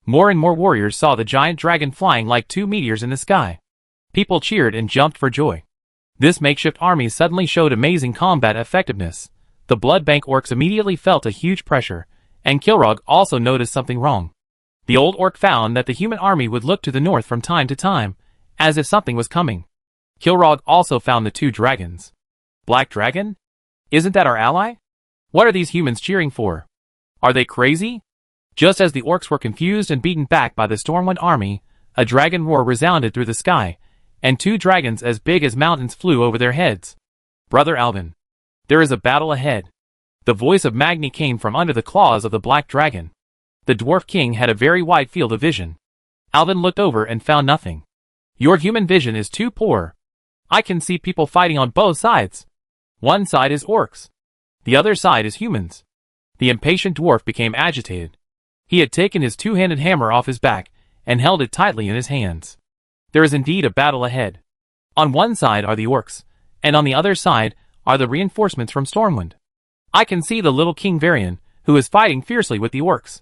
More and more warriors saw the giant dragon flying like 2 meteors in the sky. People cheered and jumped for joy. This makeshift army suddenly showed amazing combat effectiveness. The blood bank orcs immediately felt a huge pressure, and Kilrog also noticed something wrong. The old orc found that the human army would look to the north from time to time, as if something was coming. Kilrog also found the 2 dragons. Black Dragon? Isn't that our ally? What are these humans cheering for? Are they crazy? Just as the orcs were confused and beaten back by the Stormwind army, a dragon roar resounded through the sky, and 2 dragons as big as mountains flew over their heads. Brother Alvin. There is a battle ahead. The voice of Magni came from under the claws of the black dragon. The dwarf king had a very wide field of vision. Alvin looked over and found nothing. Your human vision is too poor. I can see people fighting on both sides. One side is orcs. The other side is humans. The impatient dwarf became agitated. He had taken his 2-handed hammer off his back and held it tightly in his hands. There is indeed a battle ahead. On one side are the orcs, and on the other side are the reinforcements from Stormwind. I can see the little King Varian, who is fighting fiercely with the orcs.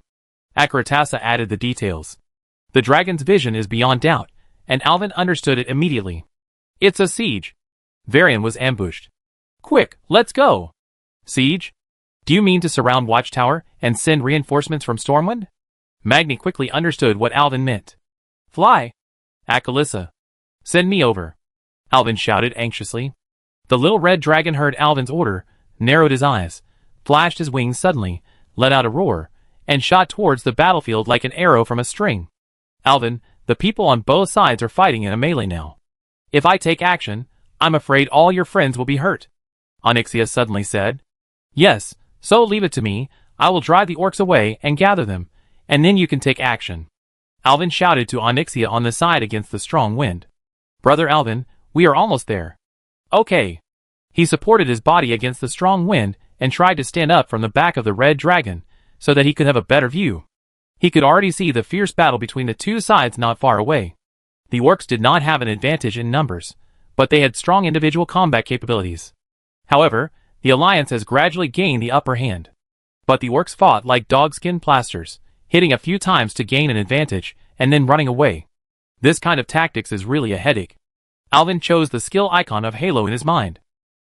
Akaratasa added the details. The dragon's vision is beyond doubt, and Alvin understood it immediately. It's a siege. Varian was ambushed. Quick, let's go! Siege? Do you mean to surround Watchtower and send reinforcements from Stormwind? Magni quickly understood what Alvin meant. Fly! Akalissa. Send me over. Alvin shouted anxiously. The little red dragon heard Alvin's order, narrowed his eyes, flashed his wings suddenly, let out a roar, and shot towards the battlefield like an arrow from a string. Alvin, the people on both sides are fighting in a melee now. If I take action, I'm afraid all your friends will be hurt. Onyxia suddenly said. Yes, so leave it to me, I will drive the orcs away and gather them, and then you can take action. Alvin shouted to Onyxia on the side against the strong wind. Brother Alvin, we are almost there. Okay. He supported his body against the strong wind and tried to stand up from the back of the red dragon, so that he could have a better view. He could already see the fierce battle between the two sides not far away. The orcs did not have an advantage in numbers, but they had strong individual combat capabilities. However, the alliance has gradually gained the upper hand. But the orcs fought like dogskin plasters, hitting a few times to gain an advantage, and then running away. This kind of tactics is really a headache. Alvin chose the skill icon of Halo in his mind.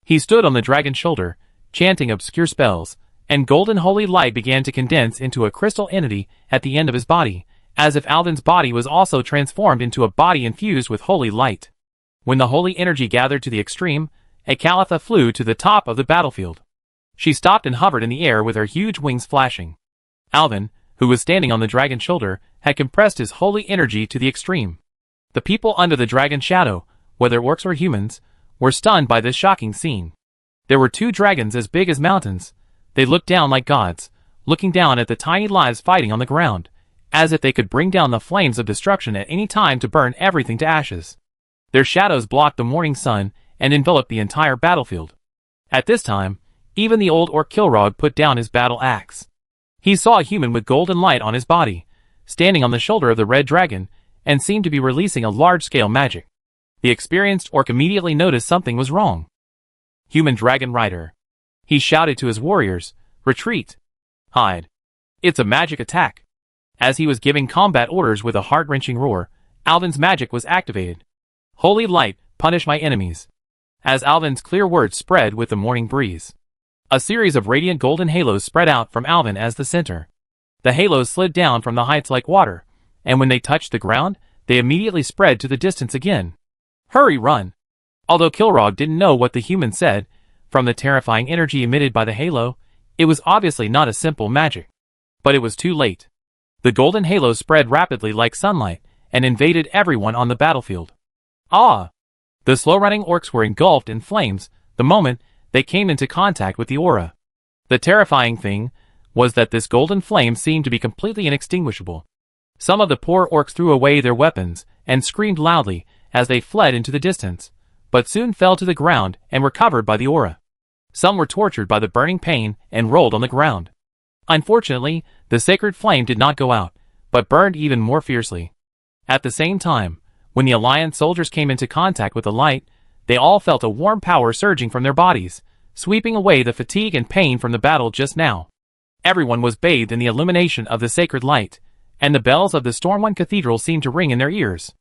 He stood on the dragon's shoulder, chanting obscure spells, and golden holy light began to condense into a crystal entity at the end of his body, as if Alvin's body was also transformed into a body infused with holy light. When the holy energy gathered to the extreme, Akalissa flew to the top of the battlefield. She stopped and hovered in the air with her huge wings flashing. Alvin, who was standing on the dragon's shoulder, had compressed his holy energy to the extreme. The people under the dragon's shadow, whether orcs or humans, were stunned by this shocking scene. There were two dragons as big as mountains. They looked down like gods, looking down at the tiny lives fighting on the ground, as if they could bring down the flames of destruction at any time to burn everything to ashes. Their shadows blocked the morning sun and enveloped the entire battlefield. At this time, even the old orc Kilrog put down his battle axe. He saw a human with golden light on his body, standing on the shoulder of the red dragon, and seemed to be releasing a large-scale magic. The experienced orc immediately noticed something was wrong. Human dragon rider. He shouted to his warriors, retreat. Hide. It's a magic attack. As he was giving combat orders with a heart-wrenching roar, Alvin's magic was activated. Holy light, punish my enemies. As Alvin's clear words spread with the morning breeze, a series of radiant golden halos spread out from Alvin as the center. The halos slid down from the heights like water, and when they touched the ground, they immediately spread to the distance again. Hurry, run! Although Kilrog didn't know what the human said, from the terrifying energy emitted by the halo, it was obviously not a simple magic. But it was too late. The golden halo spread rapidly like sunlight, and invaded everyone on the battlefield. Ah! The slow-running orcs were engulfed in flames the moment they came into contact with the aura. The terrifying thing was that this golden flame seemed to be completely inextinguishable. Some of the poor orcs threw away their weapons and screamed loudly as they fled into the distance, but soon fell to the ground and were covered by the aura. Some were tortured by the burning pain and rolled on the ground. Unfortunately, the sacred flame did not go out, but burned even more fiercely. At the same time, when the Alliance soldiers came into contact with the light, they all felt a warm power surging from their bodies, sweeping away the fatigue and pain from the battle just now. Everyone was bathed in the illumination of the sacred light, and the bells of the Stormwind Cathedral seemed to ring in their ears.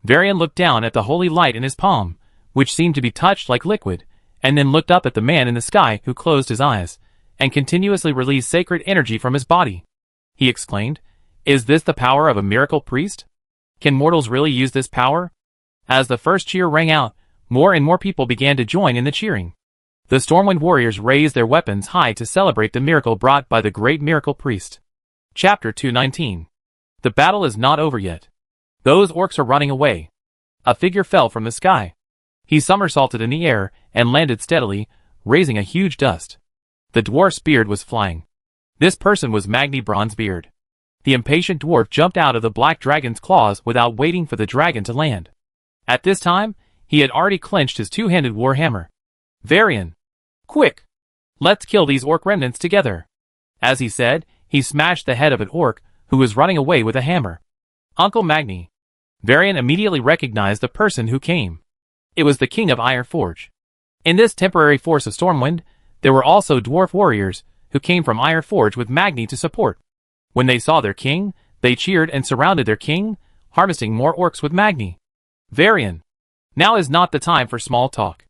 Varian looked down at the holy light in his palm, which seemed to be touched like liquid, and then looked up at the man in the sky who closed his eyes, and continuously released sacred energy from his body. He exclaimed, "Is this the power of a miracle priest? Can mortals really use this power?" As the first cheer rang out, more and more people began to join in the cheering. The Stormwind warriors raised their weapons high to celebrate the miracle brought by the great miracle priest. Chapter 219. The battle is not over yet. Those orcs are running away. A figure fell from the sky. He somersaulted in the air and landed steadily, raising a huge dust. The dwarf's beard was flying. This person was Magni Bronzebeard. The impatient dwarf jumped out of the black dragon's claws without waiting for the dragon to land. At this time, he had already clenched his two-handed warhammer. Varian! Quick! Let's kill these orc remnants together! As he said, he smashed the head of an orc who was running away with a hammer. Uncle Magni! Varian immediately recognized the person who came. It was the king of Ironforge. In this temporary force of Stormwind, there were also dwarf warriors who came from Ironforge with Magni to support. When they saw their king, they cheered and surrounded their king, harvesting more orcs with Magni. Varian. Now is not the time for small talk.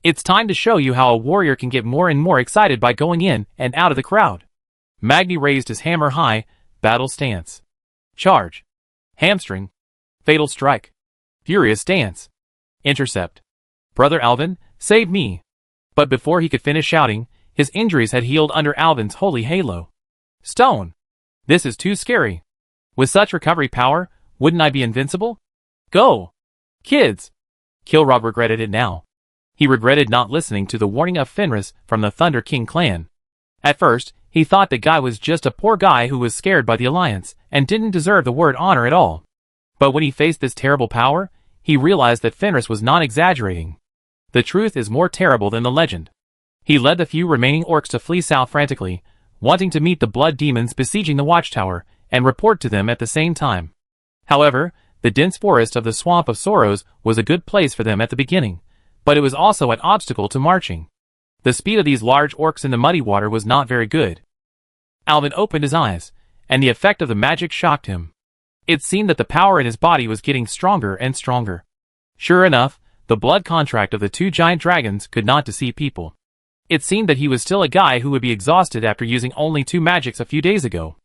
It's time to show you how a warrior can get more and more excited by going in and out of the crowd. Magni raised his hammer high, battle stance. Charge. Hamstring. Fatal strike. Furious stance. Intercept. Brother Alvin, save me. But before he could finish shouting, his injuries had healed under Alvin's holy halo. Stone. This is too scary. With such recovery power, wouldn't I be invincible? Go. Kids. Kilrog regretted it now. He regretted not listening to the warning of Fenris from the Thunder King clan. At first, he thought the guy was just a poor guy who was scared by the Alliance and didn't deserve the word honor at all. But when he faced this terrible power, he realized that Fenris was not exaggerating. The truth is more terrible than the legend. He led the few remaining orcs to flee south frantically, wanting to meet the blood demons besieging the watchtower and report to them at the same time. However, the dense forest of the Swamp of Sorrows was a good place for them at the beginning, but it was also an obstacle to marching. The speed of these large orcs in the muddy water was not very good. Alvin opened his eyes, and the effect of the magic shocked him. It seemed that the power in his body was getting stronger and stronger. Sure enough, the blood contract of the two giant dragons could not deceive people. It seemed that he was still a guy who would be exhausted after using only 2 magics a few days ago.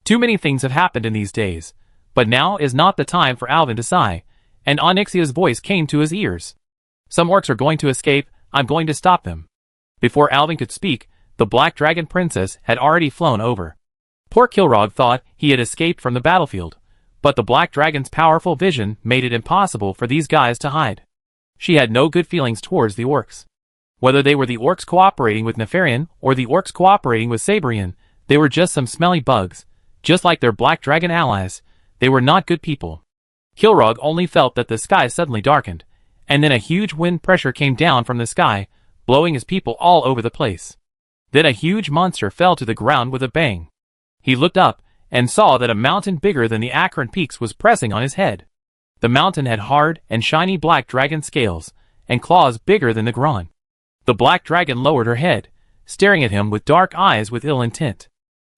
Too many things have happened in these days, but now is not the time for Alvin to sigh, and Onyxia's voice came to his ears. Some orcs are going to escape, I'm going to stop them. Before Alvin could speak, the Black Dragon Princess had already flown over. Poor Kilrog thought he had escaped from the battlefield, but the Black Dragon's powerful vision made it impossible for these guys to hide. She had no good feelings towards the orcs. Whether they were the orcs cooperating with Nefarian or the orcs cooperating with Sabrian, they were just some smelly bugs. Just like their Black Dragon allies, they were not good people. Kilrog only felt that the sky suddenly darkened, and then a huge wind pressure came down from the sky, blowing his people all over the place. Then a huge monster fell to the ground with a bang. He looked up and saw that a mountain bigger than the Akron Peaks was pressing on his head. The mountain had hard and shiny black dragon scales and claws bigger than the Gron. The black dragon lowered her head, staring at him with dark eyes with ill intent.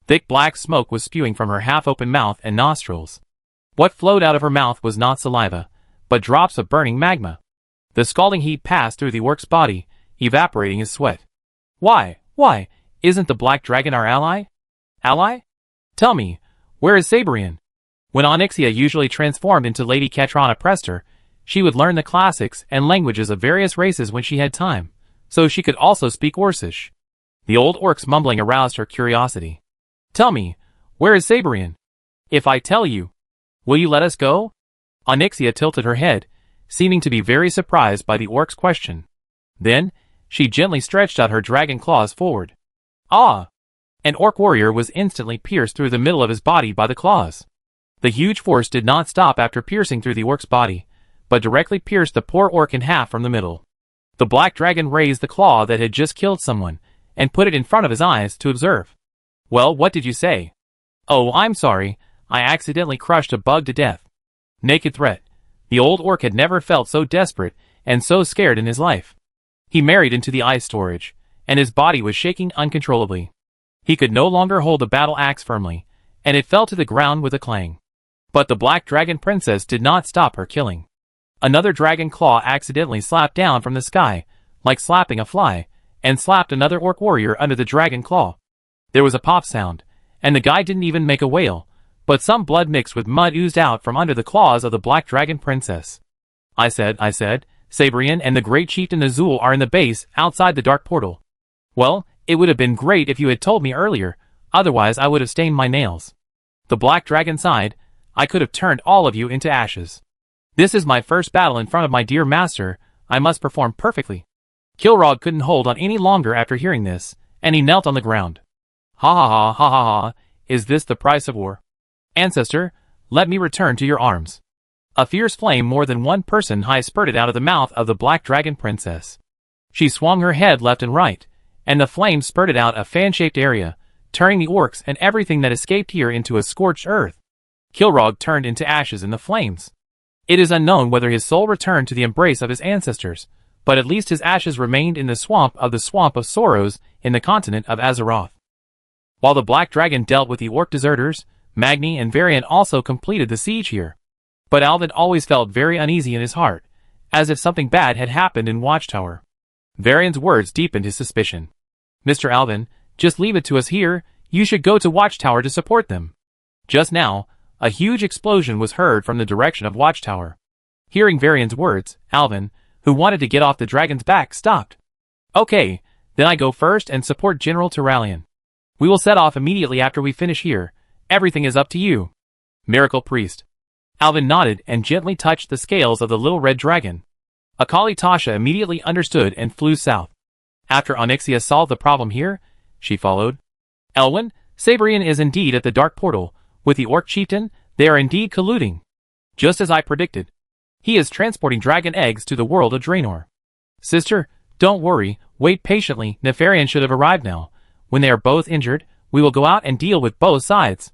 Thick black smoke was spewing from her half-open mouth and nostrils. What flowed out of her mouth was not saliva, but drops of burning magma. The scalding heat passed through the orc's body, evaporating his sweat. Why, isn't the black dragon our ally? Ally? Tell me, where is Sabrian? When Onyxia usually transformed into Lady Catrona Prester, she would learn the classics and languages of various races when she had time, so she could also speak Orcish. The old orc's mumbling aroused her curiosity. Tell me, where is Sabrian? If I tell you, will you let us go? Onyxia tilted her head, seeming to be very surprised by the orc's question. Then, she gently stretched out her dragon claws forward. Ah! An orc warrior was instantly pierced through the middle of his body by the claws. The huge force did not stop after piercing through the orc's body, but directly pierced the poor orc in half from the middle. The black dragon raised the claw that had just killed someone, and put it in front of his eyes to observe. Well, what did you say? Oh, I'm sorry, I accidentally crushed a bug to death. Naked threat. The old orc had never felt so desperate and so scared in his life. He married into the ice storage, and his body was shaking uncontrollably. He could no longer hold the battle axe firmly, and it fell to the ground with a clang. But the Black Dragon Princess did not stop her killing. Another dragon claw accidentally slapped down from the sky, like slapping a fly, and slapped another orc warrior under the dragon claw. There was a pop sound, and the guy didn't even make a wail, but some blood mixed with mud oozed out from under the claws of the Black Dragon Princess. I said, Sabrian and the great chieftain Azul are in the base outside the dark portal. Well, it would have been great if you had told me earlier, otherwise I would have stained my nails. The Black Dragon sighed, I could have turned all of you into ashes. This is my first battle in front of my dear master, I must perform perfectly. Kilrog couldn't hold on any longer after hearing this, and he knelt on the ground. Ha, is this the price of war? Ancestor, let me return to your arms. A fierce flame more than one person high spurted out of the mouth of the Black Dragon Princess. She swung her head left and right, and the flame spurted out a fan-shaped area, turning the orcs and everything that escaped here into a scorched earth. Kilrog turned into ashes in the flames. It is unknown whether his soul returned to the embrace of his ancestors, but at least his ashes remained in the Swamp of Sorrows in the continent of Azeroth. While the Black Dragon dealt with the orc deserters, Magni and Varian also completed the siege here. But Alvin always felt very uneasy in his heart, as if something bad had happened in Watchtower. Varian's words deepened his suspicion. Mr. Alvin, just leave it to us here, you should go to Watchtower to support them. Just now, a huge explosion was heard from the direction of Watchtower. Hearing Varian's words, Alvin, who wanted to get off the dragon's back, stopped. Okay, then I go first and support General Turallion. We will set off immediately after we finish here. Everything is up to you. Miracle Priest. Alvin nodded and gently touched the scales of the little red dragon. Akali Tasha immediately understood and flew south. After Onyxia solved the problem here, she followed. Elwyn, Sabrian is indeed at the Dark Portal. With the Orc Chieftain, they are indeed colluding. Just as I predicted. He is transporting dragon eggs to the world of Draenor. Sister, don't worry, wait patiently, Nefarian should have arrived now. When they are both injured, we will go out and deal with both sides.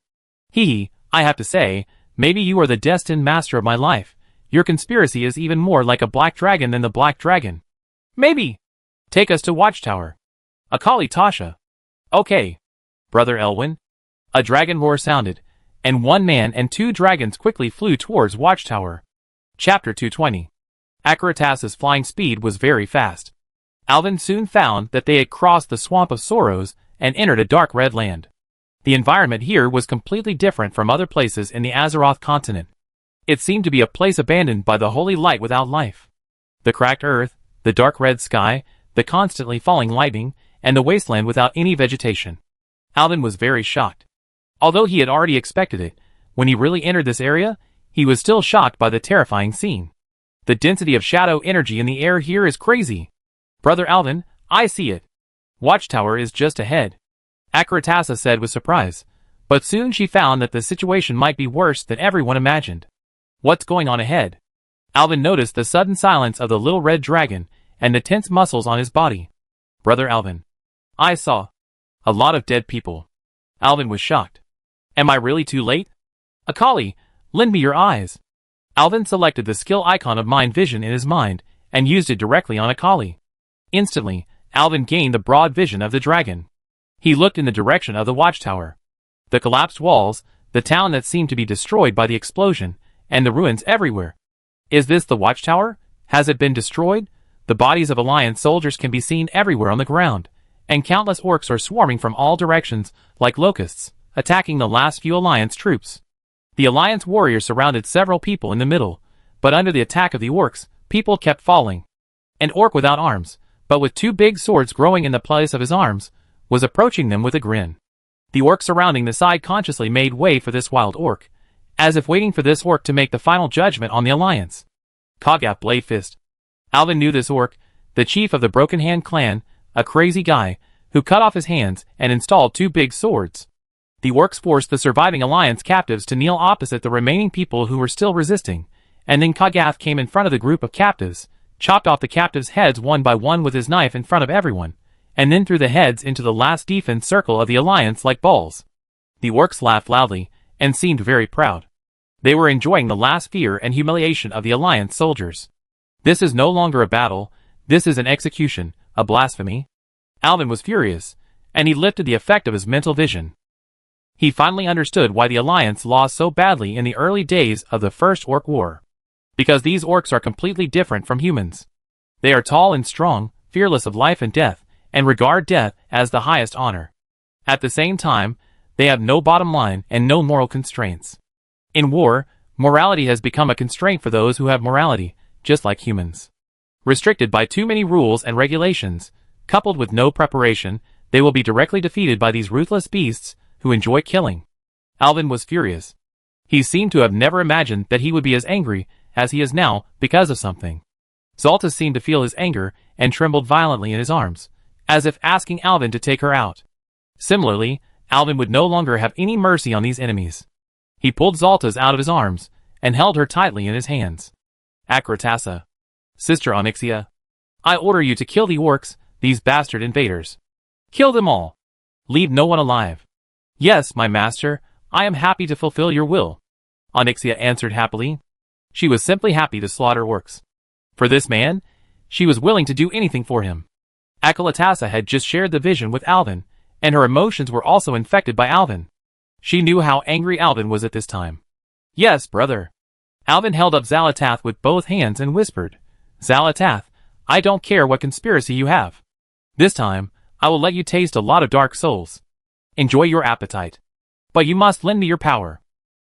Hee, I have to say, maybe you are the destined master of my life. Your conspiracy is even more like a black dragon than the black dragon. Maybe. Take us to Watchtower. Akali Tasha. Okay. Brother Elwyn. A dragon roar sounded, and one man and two dragons quickly flew towards Watchtower. Chapter 220. Akratasa's flying speed was very fast. Alvin soon found that they had crossed the Swamp of Sorrows and entered a dark red land. The environment here was completely different from other places in the Azeroth continent. It seemed to be a place abandoned by the holy light without life. The cracked earth, the dark red sky, the constantly falling lightning, and the wasteland without any vegetation. Alvin was very shocked. Although he had already expected it, when he really entered this area, he was still shocked by the terrifying scene. The density of shadow energy in the air here is crazy. Brother Alvin, I see it. Watchtower is just ahead. Akratasa said with surprise, but soon she found that the situation might be worse than everyone imagined. What's going on ahead? Alvin noticed the sudden silence of the little red dragon and the tense muscles on his body. Brother Alvin. I saw a lot of dead people. Alvin was shocked. Am I really too late? Akali, lend me your eyes. Alvin selected the skill icon of mind vision in his mind and used it directly on Akali. Instantly, Alvin gained the broad vision of the dragon. He looked in the direction of the Watchtower. The collapsed walls, the town that seemed to be destroyed by the explosion, and the ruins everywhere. Is this the Watchtower? Has it been destroyed? The bodies of Alliance soldiers can be seen everywhere on the ground, and countless orcs are swarming from all directions, like locusts, attacking the last few Alliance troops. The Alliance warriors surrounded several people in the middle, but under the attack of the orcs, people kept falling. An orc without arms, but with two big swords growing in the place of his arms, was approaching them with a grin. The orc surrounding the side consciously made way for this wild orc, as if waiting for this orc to make the final judgment on the Alliance. Kog'Ath Blade Fist. Alvin knew this orc, the chief of the Broken Hand clan, a crazy guy, who cut off his hands and installed two big swords. The orcs forced the surviving Alliance captives to kneel opposite the remaining people who were still resisting, and then Kog'Ath came in front of the group of captives, chopped off the captives' heads one by one with his knife in front of everyone, and then threw the heads into the last defense circle of the Alliance like balls. The orcs laughed loudly, and seemed very proud. They were enjoying the last fear and humiliation of the Alliance soldiers. This is no longer a battle, this is an execution, a blasphemy. Alvin was furious, and he lifted the effect of his mental vision. He finally understood why the Alliance lost so badly in the early days of the First Orc War. Because these orcs are completely different from humans. They are tall and strong, fearless of life and death, and regard death as the highest honor. At the same time, they have no bottom line and no moral constraints. In war, morality has become a constraint for those who have morality, just like humans. Restricted by too many rules and regulations, coupled with no preparation, they will be directly defeated by these ruthless beasts who enjoy killing. Alvin was furious. He seemed to have never imagined that he would be as angry as he is now because of something. Zalta seemed to feel his anger and trembled violently in his arms, as if asking Alvin to take her out. Similarly, Alvin would no longer have any mercy on these enemies. He pulled Zalta's out of his arms and held her tightly in his hands. Akratasa. Sister Onyxia. I order you to kill the orcs, these bastard invaders. Kill them all. Leave no one alive. Yes, my master, I am happy to fulfill your will. Onyxia answered happily. She was simply happy to slaughter orcs. For this man, she was willing to do anything for him. Akratasa had just shared the vision with Alvin, and her emotions were also infected by Alvin. She knew how angry Alvin was at this time. Yes, brother. Alvin held up Xalatath with both hands and whispered, "Xalatath, I don't care what conspiracy you have. This time, I will let you taste a lot of dark souls. Enjoy your appetite. But you must lend me your power.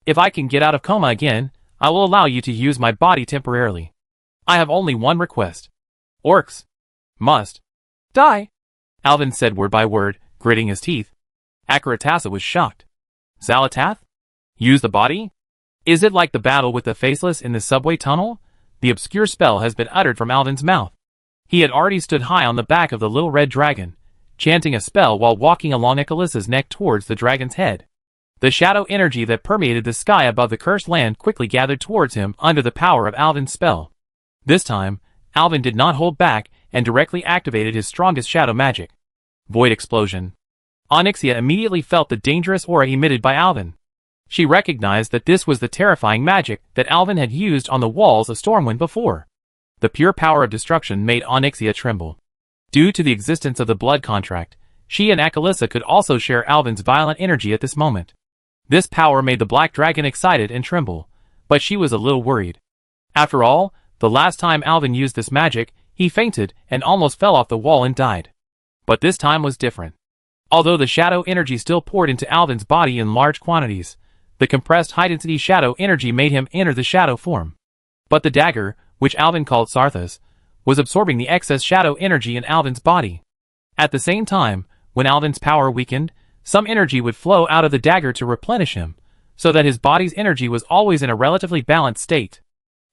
If I can get out of coma again, I will allow you to use my body temporarily. I have only one request. Orcs must die," Alvin said word by word, gritting his teeth. Akaratasa was shocked. "Xalatath? Use the body? Is it like the battle with the Faceless in the subway tunnel?" The obscure spell has been uttered from Alvin's mouth. He had already stood high on the back of the little red dragon, chanting a spell while walking along Ekalissa's neck towards the dragon's head. The shadow energy that permeated the sky above the cursed land quickly gathered towards him under the power of Alvin's spell. This time, Alvin did not hold back and directly activated his strongest shadow magic. Void Explosion. Onyxia immediately felt the dangerous aura emitted by Alvin. She recognized that this was the terrifying magic that Alvin had used on the walls of Stormwind before. The pure power of destruction made Onyxia tremble. Due to the existence of the blood contract, she and Akalissa could also share Alvin's violent energy at this moment. This power made the black dragon excited and tremble, but she was a little worried. After all, the last time Alvin used this magic, he fainted and almost fell off the wall and died. But this time was different. Although the shadow energy still poured into Alvin's body in large quantities, the compressed high-density shadow energy made him enter the shadow form. But the dagger, which Alvin called Sarthas, was absorbing the excess shadow energy in Alvin's body. At the same time, when Alvin's power weakened, some energy would flow out of the dagger to replenish him, so that his body's energy was always in a relatively balanced state.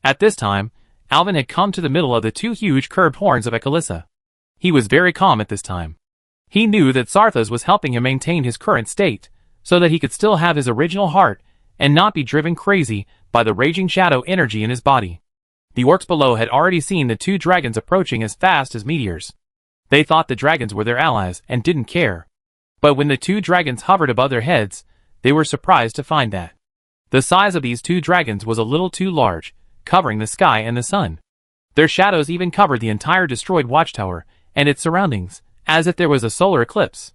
At this time, Alvin had come to the middle of the two huge curved horns of Ekalissa. He was very calm at this time. He knew that Sarthas was helping him maintain his current state, so that he could still have his original heart and not be driven crazy by the raging shadow energy in his body. The orcs below had already seen the two dragons approaching as fast as meteors. They thought the dragons were their allies and didn't care. But when the two dragons hovered above their heads, they were surprised to find that the size of these two dragons was a little too large, covering the sky and the sun. Their shadows even covered the entire destroyed watchtower and its surroundings, as if there was a solar eclipse.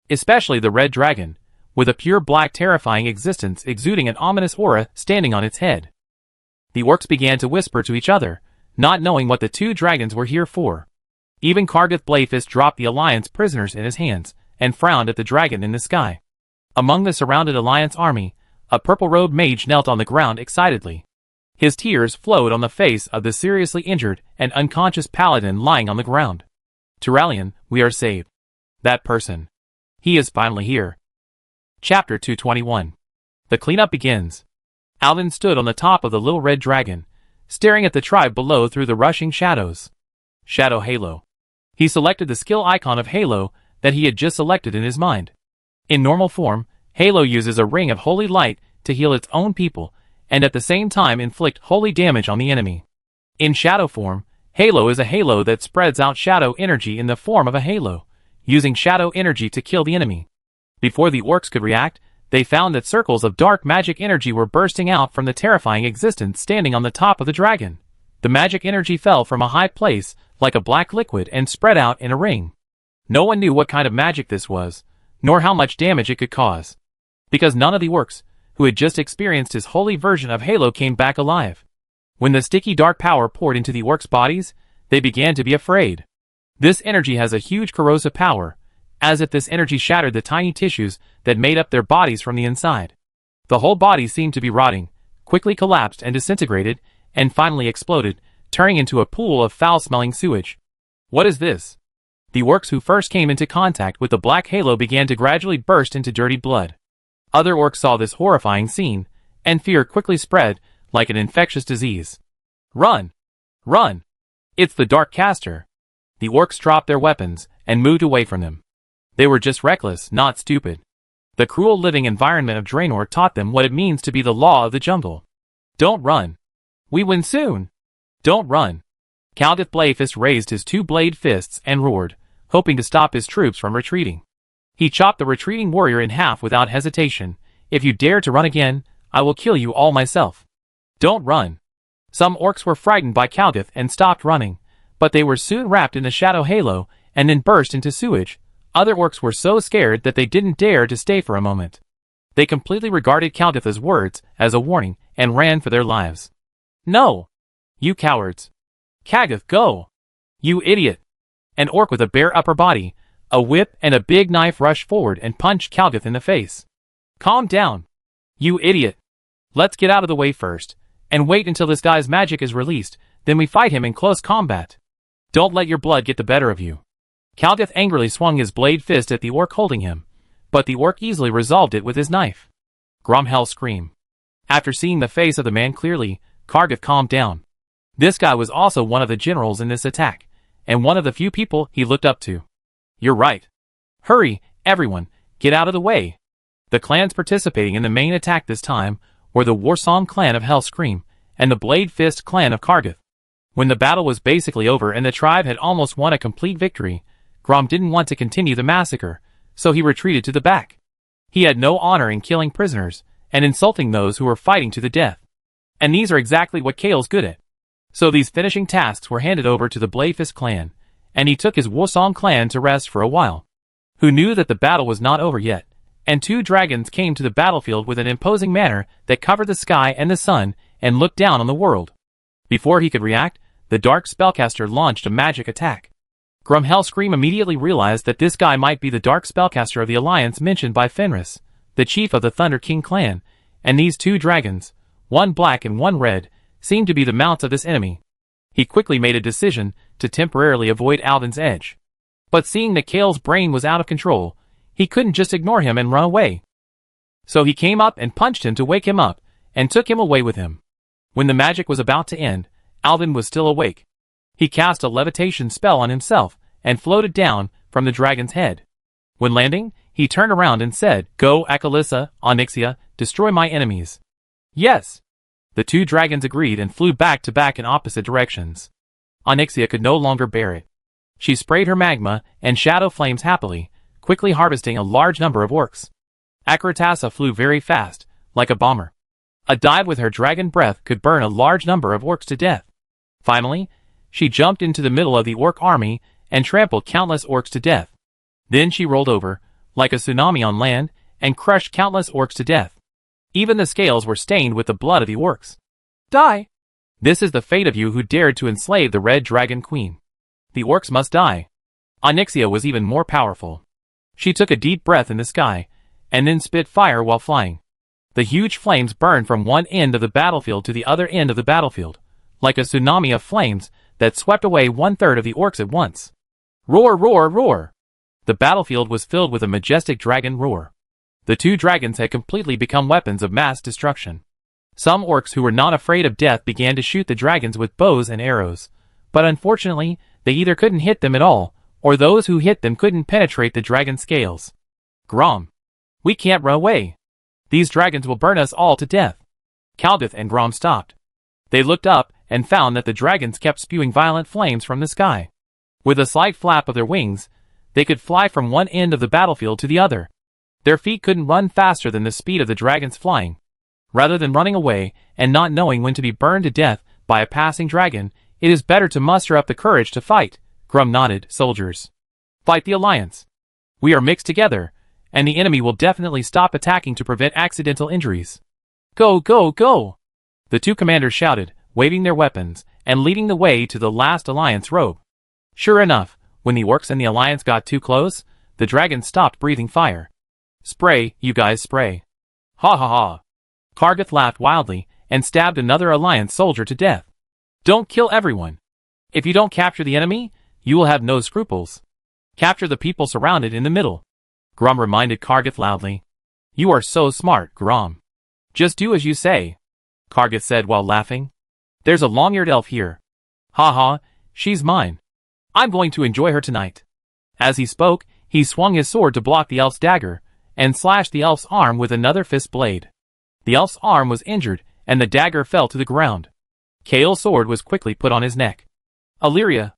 Especially the red dragon, with a pure black terrifying existence exuding an ominous aura standing on its head. The orcs began to whisper to each other, not knowing what the two dragons were here for. Even Kargath Blayfist dropped the Alliance prisoners in his hands, and frowned at the dragon in the sky. Among the surrounded Alliance army, a purple-robed mage knelt on the ground excitedly. His tears flowed on the face of the seriously injured and unconscious paladin lying on the ground. "Turalian, we are saved. That person. He is finally here." Chapter 221. The cleanup begins. Alvin stood on the top of the little red dragon, staring at the tribe below through the rushing shadows. Shadow Halo. He selected the skill icon of Halo that he had just selected in his mind. In normal form, Halo uses a ring of holy light to heal its own people, and at the same time inflict holy damage on the enemy. In shadow form, Halo is a halo that spreads out shadow energy in the form of a halo, using shadow energy to kill the enemy. Before the orcs could react, they found that circles of dark magic energy were bursting out from the terrifying existence standing on the top of the dragon. The magic energy fell from a high place, like a black liquid, and spread out in a ring. No one knew what kind of magic this was, nor how much damage it could cause. Because none of the orcs, who had just experienced his holy version of Halo, came back alive. When the sticky dark power poured into the orcs' bodies, they began to be afraid. This energy has a huge corrosive power, as if this energy shattered the tiny tissues that made up their bodies from the inside. The whole body seemed to be rotting, quickly collapsed and disintegrated, and finally exploded, turning into a pool of foul-smelling sewage. What is this? The orcs who first came into contact with the black halo began to gradually burst into dirty blood. Other orcs saw this horrifying scene, and fear quickly spread like an infectious disease. Run! Run! It's the Dark Caster! The orcs dropped their weapons and moved away from them. They were just reckless, not stupid. The cruel living environment of Draenor taught them what it means to be the law of the jungle. Don't run. We win soon. Don't run. Kargath Blayfist raised his two-blade fists and roared, hoping to stop his troops from retreating. He chopped the retreating warrior in half without hesitation. If you dare to run again, I will kill you all myself. Don't run. Some orcs were frightened by Kargath and stopped running, but they were soon wrapped in the shadow halo and then burst into sewage. Other orcs were so scared that they didn't dare to stay for a moment. They completely regarded Kargath's words as a warning and ran for their lives. No! You cowards! Kagath, go! You idiot! An orc with a bare upper body, a whip and a big knife rushed forward and punched Kagath in the face. Calm down! You idiot! Let's get out of the way first, and wait until this guy's magic is released, then we fight him in close combat. Don't let your blood get the better of you. Kagath angrily swung his blade fist at the orc holding him, but the orc easily resolved it with his knife. Gromhell screamed. After seeing the face of the man clearly, Kagath calmed down. This guy was also one of the generals in this attack, and one of the few people he looked up to. You're right. Hurry, everyone, get out of the way. The clans participating in the main attack this time were the Warsong clan of Hellscream and the Blade Fist clan of Kagath. When the battle was basically over and the tribe had almost won a complete victory, Grom didn't want to continue the massacre, so he retreated to the back. He had no honor in killing prisoners and insulting those who were fighting to the death. And these are exactly what Kale's good at. So these finishing tasks were handed over to the Bladefist clan, and he took his Warsong clan to rest for a while. Who knew that the battle was not over yet, and two dragons came to the battlefield with an imposing manner that covered the sky and the sun and looked down on the world. Before he could react, the dark spellcaster launched a magic attack. Gromhellscream immediately realized that this guy might be the dark spellcaster of the alliance mentioned by Fenris, the chief of the Thunder King clan, and these two dragons, one black and one red, seemed to be the mounts of this enemy. He quickly made a decision to temporarily avoid Alvin's edge. But seeing that Kale's brain was out of control, he couldn't just ignore him and run away. So he came up and punched him to wake him up, and took him away with him. When the magic was about to end, Alvin was still awake. He cast a levitation spell on himself, and floated down from the dragon's head. When landing, he turned around and said, "Go, Akalissa, Onyxia, destroy my enemies." Yes! The two dragons agreed and flew back to back in opposite directions. Onyxia could no longer bear it. She sprayed her magma and shadow flames happily, quickly harvesting a large number of orcs. Akaratassa flew very fast, like a bomber. A dive with her dragon breath could burn a large number of orcs to death. Finally, she jumped into the middle of the orc army and trampled countless orcs to death. Then she rolled over, like a tsunami on land, and crushed countless orcs to death. Even the scales were stained with the blood of the orcs. Die! This is the fate of you who dared to enslave the Red Dragon Queen. The orcs must die. Onyxia was even more powerful. She took a deep breath in the sky, and then spit fire while flying. The huge flames burned from one end of the battlefield to the other end of the battlefield, like a tsunami of flames that swept away 1/3 of the orcs at once. Roar, roar, roar! The battlefield was filled with a majestic dragon roar. The two dragons had completely become weapons of mass destruction. Some orcs who were not afraid of death began to shoot the dragons with bows and arrows, but unfortunately, they either couldn't hit them at all, or those who hit them couldn't penetrate the dragon's scales. Grom! We can't run away! These dragons will burn us all to death! Kagath and Grom stopped. They looked up and found that the dragons kept spewing violent flames from the sky. With a slight flap of their wings, they could fly from one end of the battlefield to the other. Their feet couldn't run faster than the speed of the dragons flying. Rather than running away and not knowing when to be burned to death by a passing dragon, it is better to muster up the courage to fight. Grom nodded. Soldiers, fight the alliance. We are mixed together, and the enemy will definitely stop attacking to prevent accidental injuries. Go, go, go! The two commanders shouted, waving their weapons, and leading the way to the last alliance robe. Sure enough, when the orcs and the alliance got too close, the dragons stopped breathing fire. Spray, you guys, spray. Ha ha ha. Kagath laughed wildly, and stabbed another alliance soldier to death. Don't kill everyone. If you don't capture the enemy, you will have no scruples. Capture the people surrounded in the middle. Grom reminded Kagath loudly. You are so smart, Grom. Just do as you say. Kagath said while laughing. There's a long-eared elf here. Ha ha, she's mine. I'm going to enjoy her tonight. As he spoke, he swung his sword to block the elf's dagger, and slashed the elf's arm with another fist blade. The elf's arm was injured, and the dagger fell to the ground. Kale's sword was quickly put on his neck. Illyria.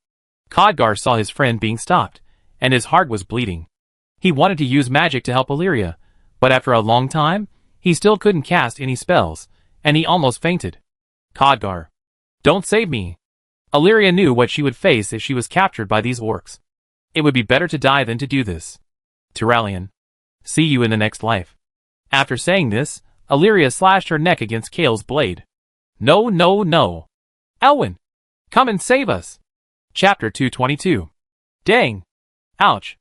Khadgar saw his friend being stopped, and his heart was bleeding. He wanted to use magic to help Illyria, but after a long time, he still couldn't cast any spells, and he almost fainted. Khadgar. Don't save me. Illyria knew what she would face if she was captured by these orcs. It would be better to die than to do this. Tyrallion. See you in the next life. After saying this, Illyria slashed her neck against Kale's blade. No, no, no. Elwyn! Come and save us! Chapter 222. Dang! Ouch!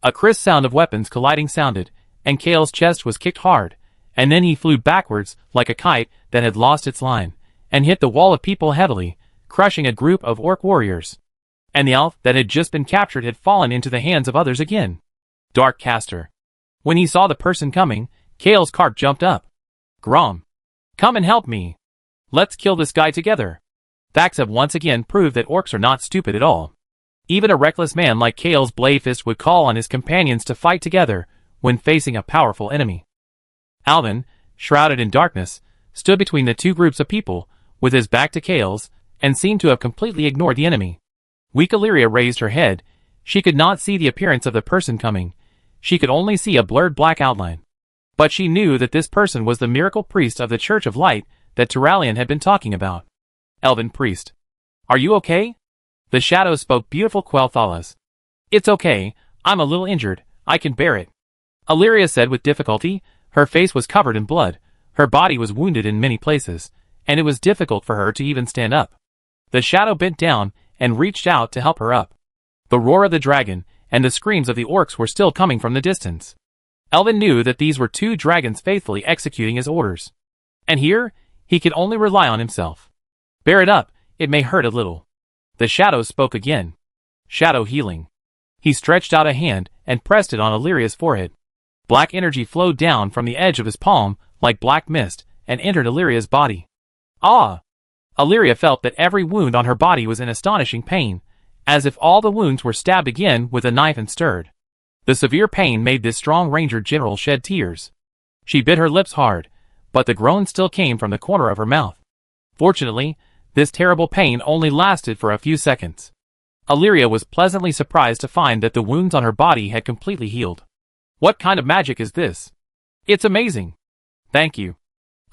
A crisp sound of weapons colliding sounded, and Kale's chest was kicked hard, and then he flew backwards like a kite that had lost its line, and hit the wall of people heavily, crushing a group of orc warriors. And the elf that had just been captured had fallen into the hands of others again. Dark Caster. When he saw the person coming, Kale's cart jumped up. Grom! Come and help me! Let's kill this guy together! Facts have once again proved that orcs are not stupid at all. Even a reckless man like Kale's Bladefist would call on his companions to fight together when facing a powerful enemy. Alvin, shrouded in darkness, stood between the two groups of people, with his back to Kale's, and seemed to have completely ignored the enemy. Weak Illyria raised her head. She could not see the appearance of the person coming. She could only see a blurred black outline. But she knew that this person was the miracle priest of the Church of Light that Turalyon had been talking about. Elven priest. Are you okay? The shadow spoke beautiful Quel'Thalas. It's okay, I'm a little injured, I can bear it. Illyria said with difficulty. Her face was covered in blood, her body was wounded in many places, and it was difficult for her to even stand up. The shadow bent down and reached out to help her up. The roar of the dragon and the screams of the orcs were still coming from the distance. Elvin knew that these were two dragons faithfully executing his orders. And here, he could only rely on himself. Bear it up, it may hurt a little. The shadow spoke again. Shadow healing. He stretched out a hand and pressed it on Illyria's forehead. Black energy flowed down from the edge of his palm like black mist and entered Illyria's body. Ah! Illyria felt that every wound on her body was in astonishing pain, as if all the wounds were stabbed again with a knife and stirred. The severe pain made this strong ranger general shed tears. She bit her lips hard, but the groan still came from the corner of her mouth. Fortunately, this terrible pain only lasted for a few seconds. Illyria was pleasantly surprised to find that the wounds on her body had completely healed. What kind of magic is this? It's amazing. Thank you.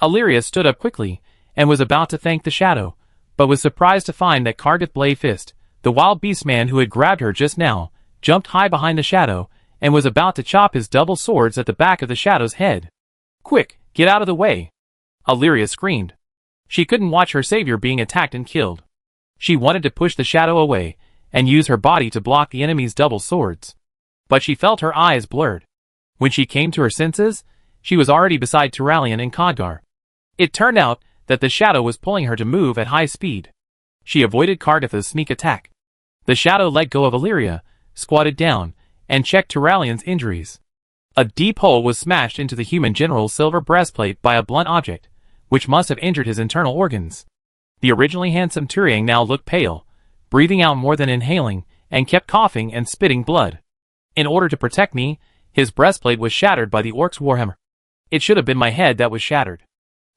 Illyria stood up quickly, and was about to thank the shadow, but was surprised to find that Cardiff Bladefist, the wild beast man who had grabbed her just now, jumped high behind the shadow, and was about to chop his double swords at the back of the shadow's head. Quick, get out of the way! Illyria screamed. She couldn't watch her savior being attacked and killed. She wanted to push the shadow away, and use her body to block the enemy's double swords. But she felt her eyes blurred. When she came to her senses, she was already beside Turalyon and Khadgar. It turned out that the shadow was pulling her to move at high speed. She avoided Cardiff's sneak attack. The shadow let go of Illyria, squatted down, and checked Turalyon's injuries. A deep hole was smashed into the human general's silver breastplate by a blunt object, which must have injured his internal organs. The originally handsome Turiang now looked pale, breathing out more than inhaling, and kept coughing and spitting blood. In order to protect me, his breastplate was shattered by the orc's warhammer. It should have been my head that was shattered.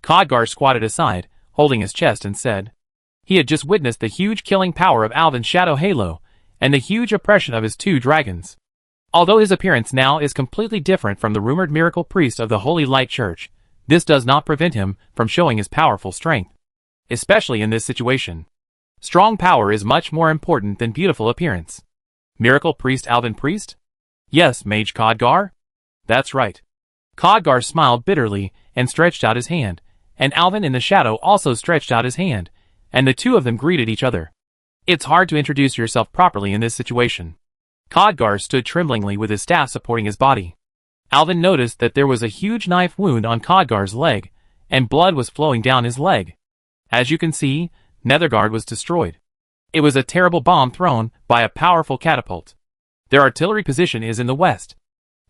Khadgar squatted aside, holding his chest, and said. He had just witnessed the huge killing power of Alvin's shadow halo, and the huge oppression of his two dragons. Although his appearance now is completely different from the rumored miracle priest of the Holy Light Church, this does not prevent him from showing his powerful strength. Especially in this situation. Strong power is much more important than beautiful appearance. Miracle priest Alvin Priest? Yes, Mage Khadgar? That's right. Khadgar smiled bitterly and stretched out his hand, and Alvin in the shadow also stretched out his hand, and the two of them greeted each other. It's hard to introduce yourself properly in this situation. Khadgar stood tremblingly with his staff supporting his body. Alvin noticed that there was a huge knife wound on Khadgar's leg, and blood was flowing down his leg. As you can see, Nethergard was destroyed. It was a terrible bomb thrown by a powerful catapult. Their artillery position is in the west.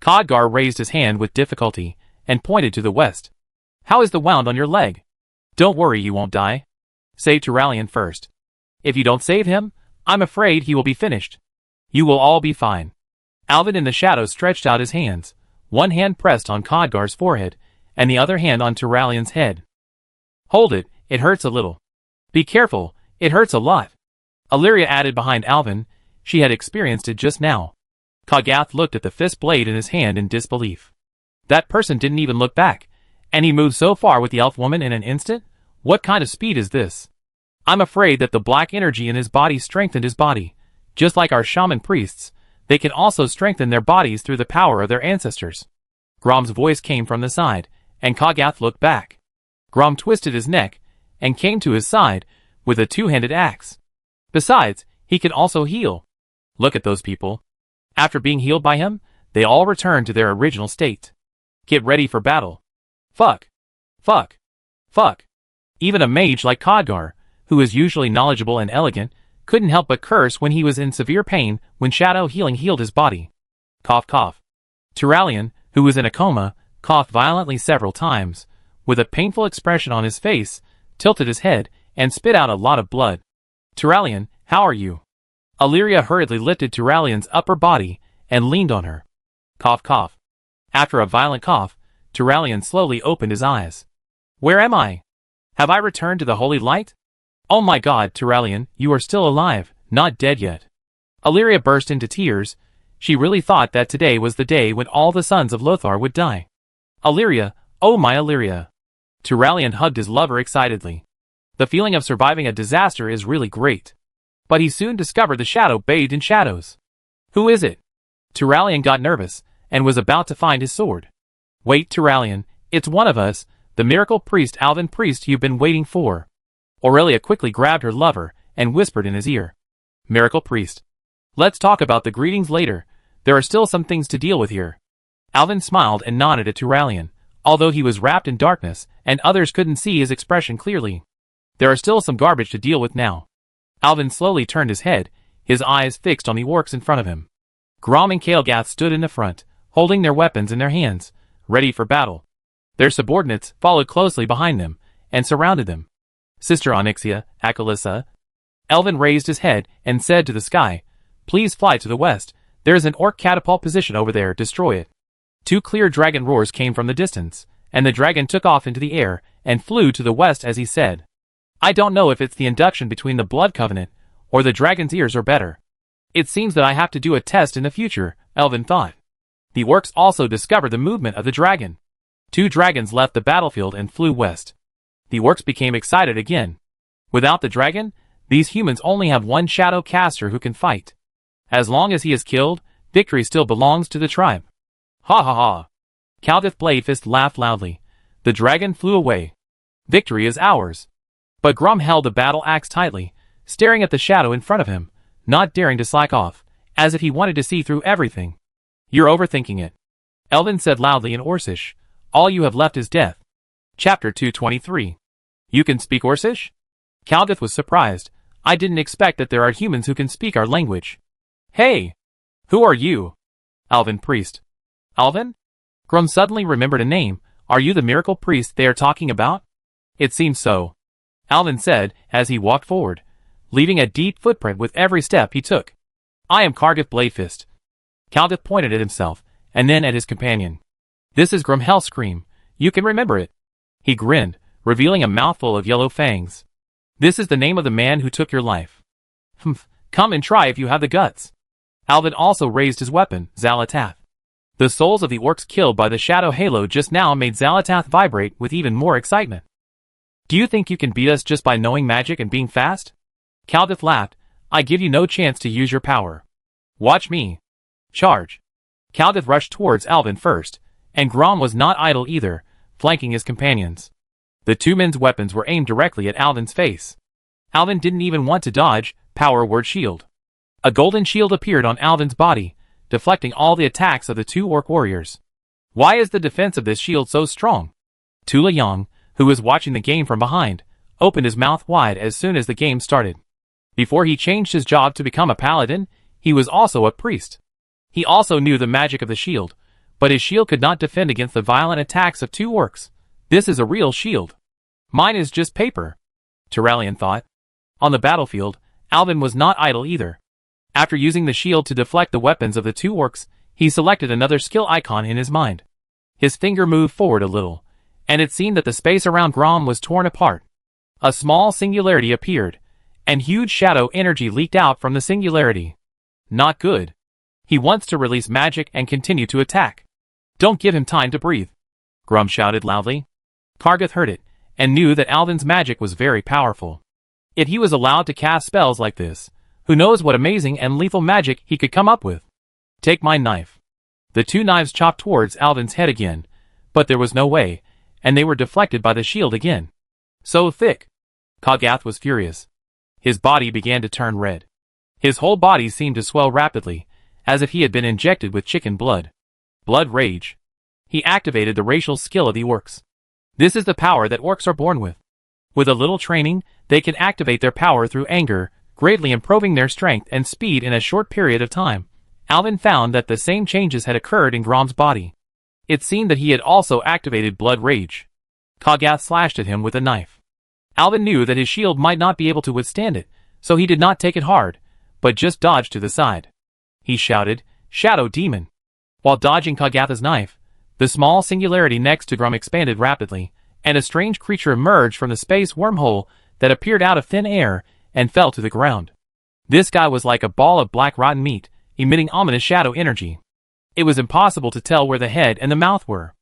Khadgar raised his hand with difficulty, and pointed to the west. How is the wound on your leg? Don't worry, you won't die. Save Turalyon first. If you don't save him, I'm afraid he will be finished. You will all be fine. Alvin in the shadow stretched out his hands, one hand pressed on Khadgar's forehead, and the other hand on Turalyon's head. Hold it, it hurts a little. Be careful, it hurts a lot. Illyria added behind Alvin. She had experienced it just now. Khagath looked at the fist blade in his hand in disbelief. That person didn't even look back, and he moved so far with the elf woman in an instant? What kind of speed is this? I'm afraid that the black energy in his body strengthened his body. Just like our shaman priests, they can also strengthen their bodies through the power of their ancestors. Grom's voice came from the side, and Khagath looked back. Grom twisted his neck, and came to his side with a two-handed axe. Besides, he could also heal. Look at those people. After being healed by him, they all returned to their original state. Get ready for battle. Fuck. Fuck. Fuck. Even a mage like Khadgar, who is usually knowledgeable and elegant, couldn't help but curse when he was in severe pain when shadow healing healed his body. Cough cough. Turalyon, who was in a coma, coughed violently several times, with a painful expression on his face, tilted his head, and spit out a lot of blood. Turalyon, how are you? Illyria hurriedly lifted Turalyon's upper body and leaned on her. Cough cough. After a violent cough, Turalyon slowly opened his eyes. Where am I? Have I returned to the holy light? Oh my god, Turalyon, you are still alive, not dead yet. Illyria burst into tears. She really thought that today was the day when all the sons of Lothar would die. Illyria, oh my Illyria. Turalyon hugged his lover excitedly. The feeling of surviving a disaster is really great. But he soon discovered the shadow bathed in shadows. Who is it? Turalyon got nervous, and was about to find his sword. Wait, Turalyon, it's one of us, the miracle priest Alvin priest you've been waiting for. Aurelia quickly grabbed her lover, and whispered in his ear. Miracle priest. Let's talk about the greetings later, there are still some things to deal with here. Alvin smiled and nodded at Turalyon, although he was wrapped in darkness, and others couldn't see his expression clearly. There are still some garbage to deal with now. Alvin slowly turned his head, his eyes fixed on the orcs in front of him. Grom and Kael'gath stood in the front, holding their weapons in their hands, ready for battle. Their subordinates followed closely behind them, and surrounded them. Sister Onyxia, Akalissa. Elvin raised his head and said to the sky, Please fly to the west, there is an orc catapult position over there, destroy it. Two clear dragon roars came from the distance, and the dragon took off into the air, and flew to the west as he said. I don't know if it's the induction between the blood covenant, or the dragon's ears are better. It seems that I have to do a test in the future, Elvin thought. The orcs also discovered the movement of the dragon. Two dragons left the battlefield and flew west. The orcs became excited again. Without the dragon, these humans only have one shadow caster who can fight. As long as he is killed, victory still belongs to the tribe. Ha ha ha. Kaldith Bladefist laughed loudly. The dragon flew away. Victory is ours. But Grom held the battle axe tightly, staring at the shadow in front of him, not daring to slack off, as if he wanted to see through everything. You're overthinking it. Elvin said loudly in Orcish. All you have left is death. Chapter 223. You can speak Orcish? Kaldith was surprised. I didn't expect that there are humans who can speak our language. Hey! Who are you? Alvin Priest. Alvin? Grom suddenly remembered a name. Are you the miracle priest they are talking about? It seems so. Alvin said, as he walked forward, leaving a deep footprint with every step he took. I am Kargith Bladefist. Kaldith pointed at himself, and then at his companion. This is Grom Hellscream. You can remember it. He grinned, revealing a mouthful of yellow fangs. This is the name of the man who took your life. Humph, come and try if you have the guts. Alvin also raised his weapon, Xal'atath. The souls of the orcs killed by the shadow halo just now made Xal'atath vibrate with even more excitement. Do you think you can beat us just by knowing magic and being fast? Kaldith laughed. I give you no chance to use your power. Watch me. Charge. Kaldith rushed towards Alvin first, and Grom was not idle either, flanking his companions. The two men's weapons were aimed directly at Alvin's face. Alvin didn't even want to dodge. Power word shield. A golden shield appeared on Alvin's body, deflecting all the attacks of the two orc warriors. Why is the defense of this shield so strong? Tula Yang, who was watching the game from behind, opened his mouth wide as soon as the game started. Before he changed his job to become a paladin, he was also a priest. He also knew the magic of the shield, but his shield could not defend against the violent attacks of two orcs. This is a real shield. Mine is just paper. Turalyon thought. On the battlefield, Alvin was not idle either. After using the shield to deflect the weapons of the two orcs, he selected another skill icon in his mind. His finger moved forward a little, and it seemed that the space around Grom was torn apart. A small singularity appeared, and huge shadow energy leaked out from the singularity. Not good. He wants to release magic and continue to attack. Don't give him time to breathe. Grom shouted loudly. Kargith heard it, and knew that Alvin's magic was very powerful. Yet he was allowed to cast spells like this. Who knows what amazing and lethal magic he could come up with. Take my knife. The two knives chopped towards Alvin's head again, but there was no way, and they were deflected by the shield again. So thick. Kagath was furious. His body began to turn red. His whole body seemed to swell rapidly, as if he had been injected with chicken blood. Blood rage. He activated the racial skill of the orcs. This is the power that orcs are born with. With a little training, they can activate their power through anger, greatly improving their strength and speed in a short period of time. Alvin found that the same changes had occurred in Grom's body. It seemed that he had also activated blood rage. Kagath slashed at him with a knife. Alvin knew that his shield might not be able to withstand it, so he did not take it hard, but just dodged to the side. He shouted, "Shadow Demon!" While dodging Kagath's knife, the small singularity next to Grom expanded rapidly, and a strange creature emerged from the space wormhole that appeared out of thin air and fell to the ground. This guy was like a ball of black rotten meat, emitting ominous shadow energy. It was impossible to tell where the head and the mouth were.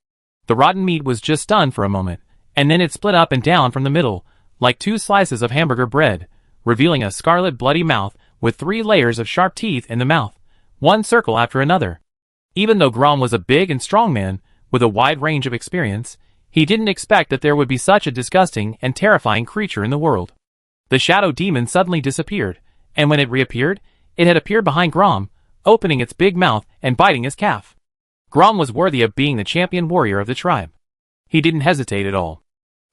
The rotten meat was just stunned for a moment, and then it split up and down from the middle, like two slices of hamburger bread, revealing a scarlet bloody mouth with 3 layers of sharp teeth in the mouth, one circle after another. Even though Grom was a big and strong man, with a wide range of experience, he didn't expect that there would be such a disgusting and terrifying creature in the world. The shadow demon suddenly disappeared, and when it reappeared, it had appeared behind Grom, opening its big mouth and biting his calf. Grom was worthy of being the champion warrior of the tribe. He didn't hesitate at all.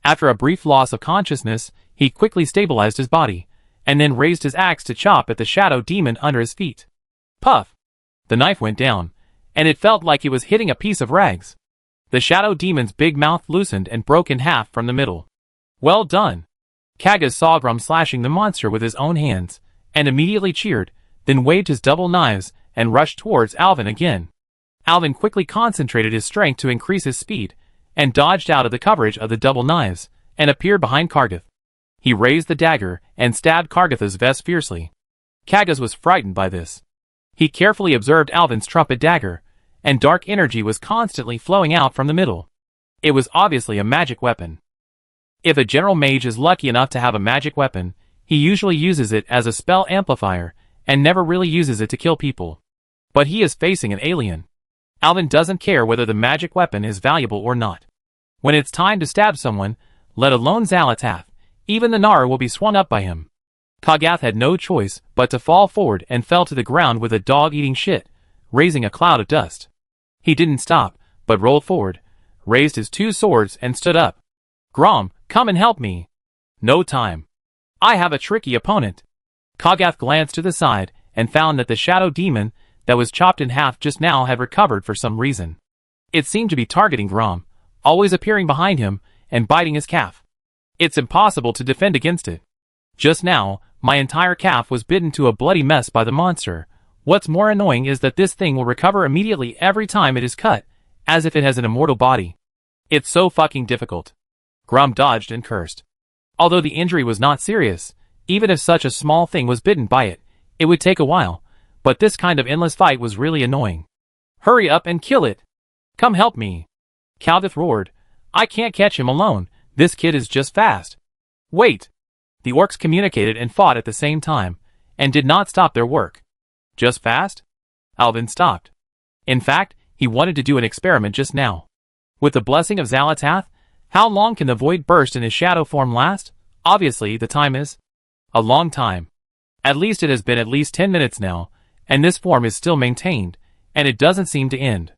After a brief loss of consciousness, he quickly stabilized his body, and then raised his axe to chop at the shadow demon under his feet. Puff! The knife went down, and it felt like he was hitting a piece of rags. The shadow demon's big mouth loosened and broke in half from the middle. Well done! Kagath saw Grom slashing the monster with his own hands, and immediately cheered, then waved his double knives and rushed towards Alvin again. Alvin quickly concentrated his strength to increase his speed, and dodged out of the coverage of the double knives, and appeared behind Kagath. He raised the dagger and stabbed Kagath's vest fiercely. Kagath was frightened by this. He carefully observed Alvin's trumpet dagger, and dark energy was constantly flowing out from the middle. It was obviously a magic weapon. If a general mage is lucky enough to have a magic weapon, he usually uses it as a spell amplifier, and never really uses it to kill people. But he is facing an alien. Alvin doesn't care whether the magic weapon is valuable or not. When it's time to stab someone, let alone Xalatath, even the Nar will be swung up by him. Kagath had no choice but to fall forward and fell to the ground with a dog eating shit, raising a cloud of dust. He didn't stop, but rolled forward, raised his 2 swords and stood up. Grom, come and help me. No time. I have a tricky opponent. Kagath glanced to the side and found that the shadow demon that was chopped in half just now had recovered for some reason. It seemed to be targeting Grom, always appearing behind him and biting his calf. It's impossible to defend against it. Just now, my entire calf was bitten to a bloody mess by the monster. What's more annoying is that this thing will recover immediately every time it is cut, as if it has an immortal body. It's so fucking difficult. Grom dodged and cursed. Although the injury was not serious, even if such a small thing was bitten by it, it would take a while, but this kind of endless fight was really annoying. Hurry up and kill it! Come help me! Kagath roared. I can't catch him alone, this kid is just fast. Wait! The orcs communicated and fought at the same time, and did not stop their work. Just fast? Alvin stopped. In fact, he wanted to do an experiment just now. With the blessing of Xalatath, how long can the void burst in his shadow form last? Obviously, the time is a long time. At least it has been at least 10 minutes now, and this form is still maintained, and it doesn't seem to end.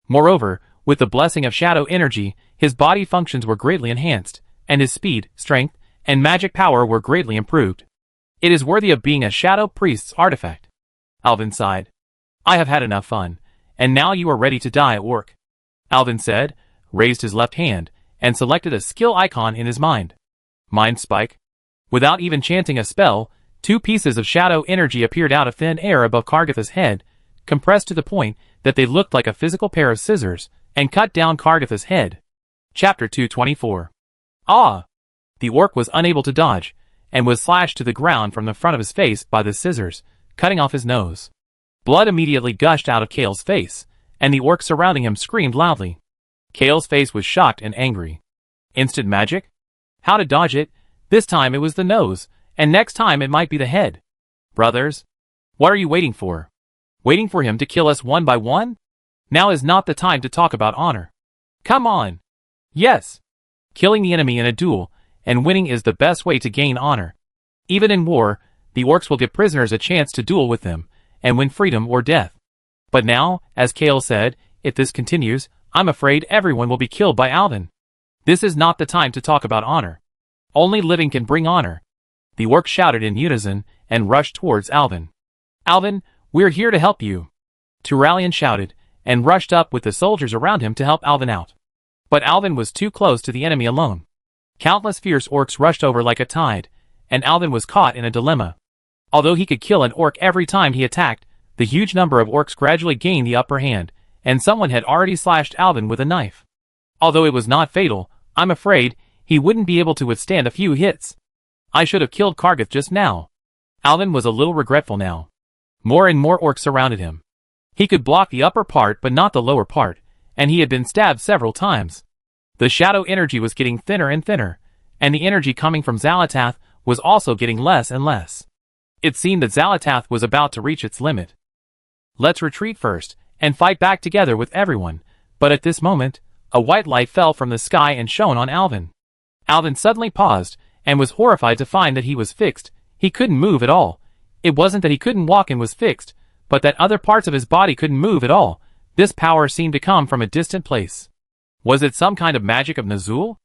Moreover, with the blessing of shadow energy, his body functions were greatly enhanced, and his speed, strength, and magic power were greatly improved. It is worthy of being a shadow priest's artifact. Alvin sighed. I have had enough fun, and now you are ready to die at work. Alvin said, raised his left hand, and selected a skill icon in his mind. Mind Spike. Without even chanting a spell, 2 pieces of shadow energy appeared out of thin air above Kagath's head, compressed to the point that they looked like a physical pair of scissors, and cut down Kagath's head. Chapter 224. Ah! The orc was unable to dodge, and was slashed to the ground from the front of his face by the scissors, cutting off his nose. Blood immediately gushed out of Kale's face, and the orcs surrounding him screamed loudly. Kale's face was shocked and angry. Instant magic? How to dodge it? This time it was the nose, and next time it might be the head. Brothers? What are you waiting for? Waiting for him to kill us one by one? Now is not the time to talk about honor. Come on! Yes! Killing the enemy in a duel, and winning is the best way to gain honor. Even in war, the orcs will give prisoners a chance to duel with them, and win freedom or death. But now, as Kale said, if this continues, I'm afraid everyone will be killed by Alvin. This is not the time to talk about honor. Only living can bring honor. The orcs shouted in unison, and rushed towards Alvin. Alvin, we're here to help you. Turalian shouted, and rushed up with the soldiers around him to help Alvin out. But Alvin was too close to the enemy alone. Countless fierce orcs rushed over like a tide, and Alvin was caught in a dilemma. Although he could kill an orc every time he attacked, the huge number of orcs gradually gained the upper hand, and someone had already slashed Alvin with a knife. Although it was not fatal, I'm afraid he wouldn't be able to withstand a few hits. I should have killed Kargath just now. Alvin was a little regretful now. More and more orcs surrounded him. He could block the upper part but not the lower part, and he had been stabbed several times. The shadow energy was getting thinner and thinner, and the energy coming from Xalatath was also getting less and less. It seemed that Xalatath was about to reach its limit. Let's retreat first, and fight back together with everyone, but at this moment, a white light fell from the sky and shone on Alvin. Alvin suddenly paused, and was horrified to find that he was fixed. He couldn't move at all. It wasn't that he couldn't walk and was fixed, but that other parts of his body couldn't move at all. This power seemed to come from a distant place. Was it some kind of magic of Nazul?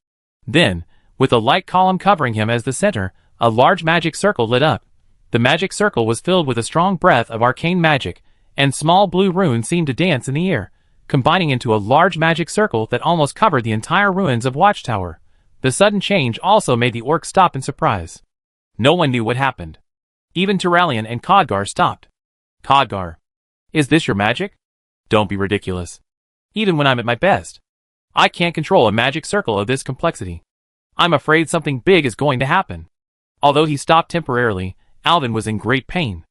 Then, with a light column covering him as the center, a large magic circle lit up. The magic circle was filled with a strong breath of arcane magic, and small blue runes seemed to dance in the air, combining into a large magic circle that almost covered the entire ruins of Watchtower. The sudden change also made the orcs stop in surprise. No one knew what happened. Even Turalian and Khadgar stopped. Khadgar, is this your magic? Don't be ridiculous. Even when I'm at my best, I can't control a magic circle of this complexity. I'm afraid something big is going to happen. Although he stopped temporarily, Alvin was in great pain.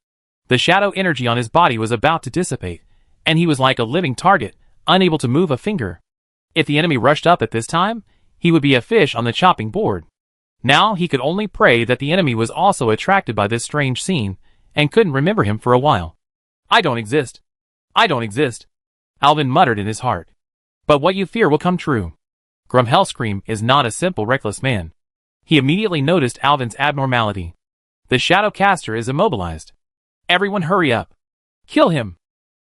The shadow energy on his body was about to dissipate, and he was like a living target, unable to move a finger. If the enemy rushed up at this time, he would be a fish on the chopping board. Now he could only pray that the enemy was also attracted by this strange scene, and couldn't remember him for a while. I don't exist. I don't exist, Alvin muttered in his heart. But what you fear will come true. Grumhellscream is not a simple reckless man. He immediately noticed Alvin's abnormality. The shadow caster is immobilized. Everyone hurry up. Kill him.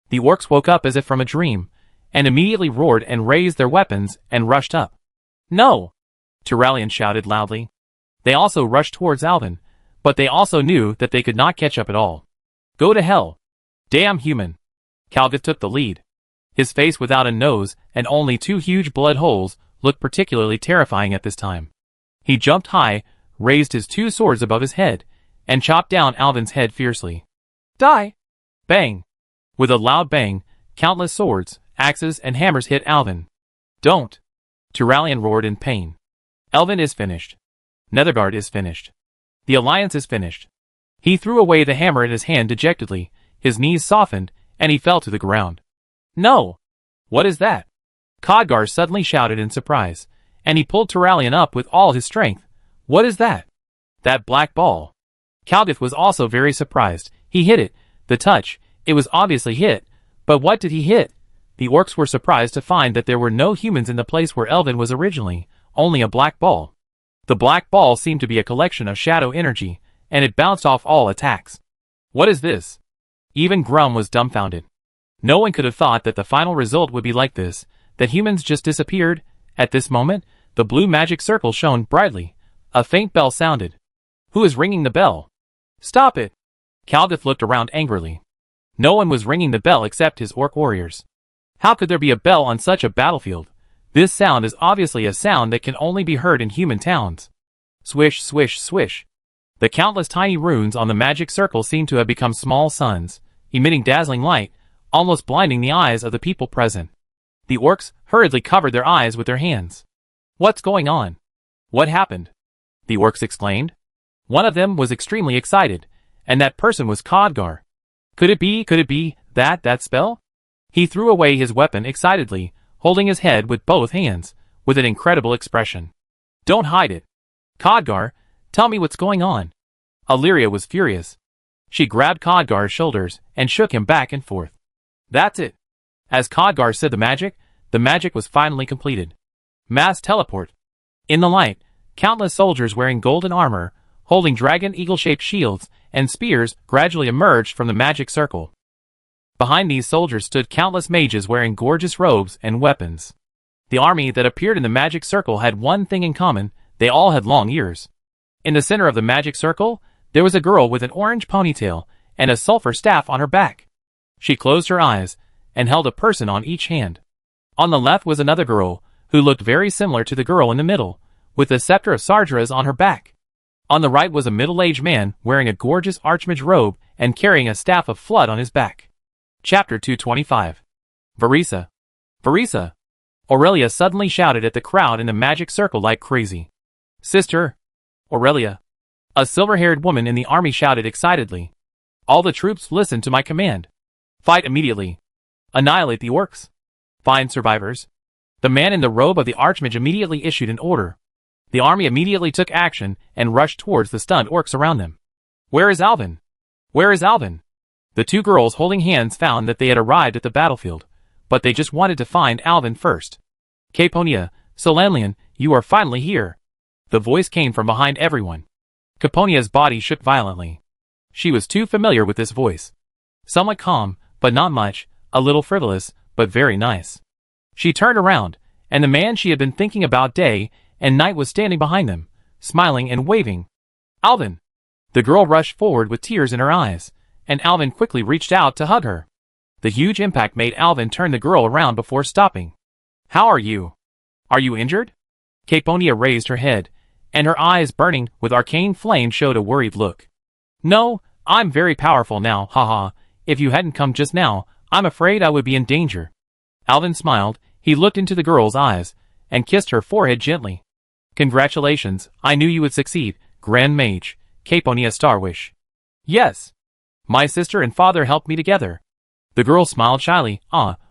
The orcs woke up as if from a dream, and immediately roared and raised their weapons and rushed up. No! Turalian shouted loudly. They also rushed towards Alvin, but they also knew that they could not catch up at all. Go to hell. Damn human. Kalgath took the lead. His face without a nose and only 2 huge blood holes looked particularly terrifying at this time. He jumped high, raised his 2 swords above his head, and chopped down Alvin's head fiercely. Die! Bang! With a loud bang, countless swords, axes, and hammers hit Alvin. Don't! Turalian roared in pain. Alvin is finished. Nethergard is finished. The alliance is finished. He threw away the hammer in his hand dejectedly, his knees softened, and he fell to the ground. No! What is that? Khadgar suddenly shouted in surprise, and he pulled Turalian up with all his strength. What is that? That black ball. Kalgath was also very surprised. He hit it. The touch, it was obviously hit. But what did he hit? The orcs were surprised to find that there were no humans in the place where Elvin was originally, only a black ball. The black ball seemed to be a collection of shadow energy, and it bounced off all attacks. What is this? Even Grum was dumbfounded. No one could have thought that the final result would be like this, that humans just disappeared. At this moment, the blue magic circle shone brightly. A faint bell sounded. Who is ringing the bell? Stop it! Kalgath looked around angrily. No one was ringing the bell except his orc warriors. How could there be a bell on such a battlefield? This sound is obviously a sound that can only be heard in human towns. Swish, swish, swish. The countless tiny runes on the magic circle seemed to have become small suns, emitting dazzling light, almost blinding the eyes of the people present. The orcs hurriedly covered their eyes with their hands. What's going on? What happened? The orcs exclaimed. One of them was extremely excited, and that person was Khadgar. Could it be that spell? He threw away his weapon excitedly, holding his head with both hands, with an incredible expression. Don't hide it. Khadgar, tell me what's going on. Illyria was furious. She grabbed Khadgar's shoulders and shook him back and forth. That's it. As Khadgar said the magic was finally completed. Mass teleport. In the light, Countless soldiers wearing golden armor, holding dragon eagle-shaped shields and spears, gradually emerged from the magic circle. Behind these soldiers stood countless mages wearing gorgeous robes and weapons. The army that appeared in the magic circle had one thing in common: they all had long ears. In the center of the magic circle, there was a girl with an orange ponytail and a sulfur staff on her back. She closed her eyes and held a person on each hand. On the left was another girl, who looked very similar to the girl in the middle, with the scepter of Sardras on her back. On the right was a middle-aged man wearing a gorgeous archmage robe and carrying a staff of flood on his back. Chapter 225. Varisa. Varisa! Aurelia suddenly shouted at the crowd in the magic circle like crazy. Sister! Aurelia! A silver-haired woman in the army shouted excitedly. All the troops listen to my command. Fight immediately. Annihilate the orcs. Find survivors. The man in the robe of the archmage immediately issued an order. The army immediately took action and rushed towards the stunned orcs around them. Where is Alvin? Where is Alvin? The two girls holding hands found that they had arrived at the battlefield, but they just wanted to find Alvin first. Caponia, Solanlian, you are finally here. The voice came from behind everyone. Caponia's body shook violently. She was too familiar with this voice. Somewhat calm, but not much, a little frivolous, but very nice. She turned around, and the man she had been thinking about day and night was standing behind them, smiling and waving. Alvin! The girl rushed forward with tears in her eyes, and Alvin quickly reached out to hug her. The huge impact made Alvin turn the girl around before stopping. How are you? Are you injured? Caponia raised her head, and her eyes burning with arcane flame showed a worried look. No, I'm very powerful now, haha. If you hadn't come just now, I'm afraid I would be in danger. Alvin smiled, he looked into the girl's eyes, and kissed her forehead gently. Congratulations, I knew you would succeed, Grand Mage, Caponia Starwish. Yes. My sister and father helped me together. The girl smiled shyly.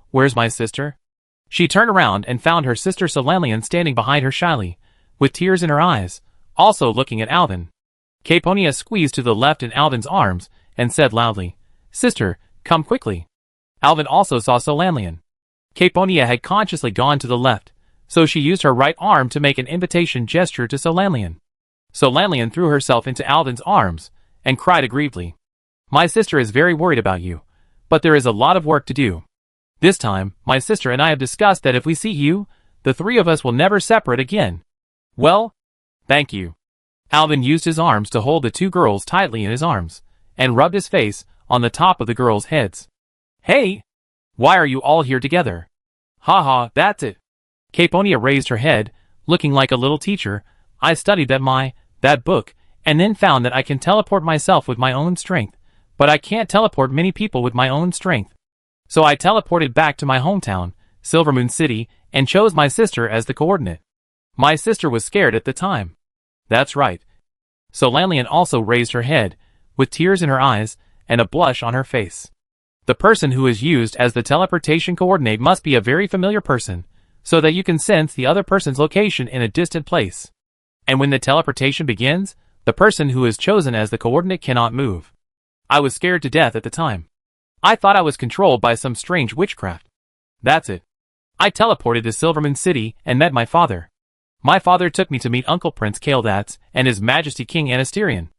Where's my sister? She turned around and found her sister Solanlian standing behind her shyly, with tears in her eyes, also looking at Alvin. Caponia squeezed to the left in Alvin's arms, and said loudly, Sister, come quickly. Alvin also saw Solanlian. Caponia had consciously gone to the left, so she used her right arm to make an invitation gesture to Solanlian. Solanlian threw herself into Alvin's arms, and cried aggrievedly. My sister is very worried about you, but there is a lot of work to do. This time, my sister and I have discussed that if we see you, the three of us will never separate again. Well, thank you. Alvin used his arms to hold the two girls tightly in his arms, and rubbed his face on the top of the girls' heads. Hey! Why are you all here together? Haha, that's it. Caponia raised her head, looking like a little teacher. I studied that book, and then found that I can teleport myself with my own strength, but I can't teleport many people with my own strength. So I teleported back to my hometown, Silvermoon City, and chose my sister as the coordinate. My sister was scared at the time. That's right. Solanlian also raised her head, with tears in her eyes, and a blush on her face. The person who is used as the teleportation coordinate must be a very familiar person, so that you can sense the other person's location in a distant place. And when the teleportation begins, the person who is chosen as the coordinate cannot move. I was scared to death at the time. I thought I was controlled by some strange witchcraft. That's it. I teleported to Silvermoon City and met my father. My father took me to meet Uncle Prince Kael'datz and His Majesty King Anasterion.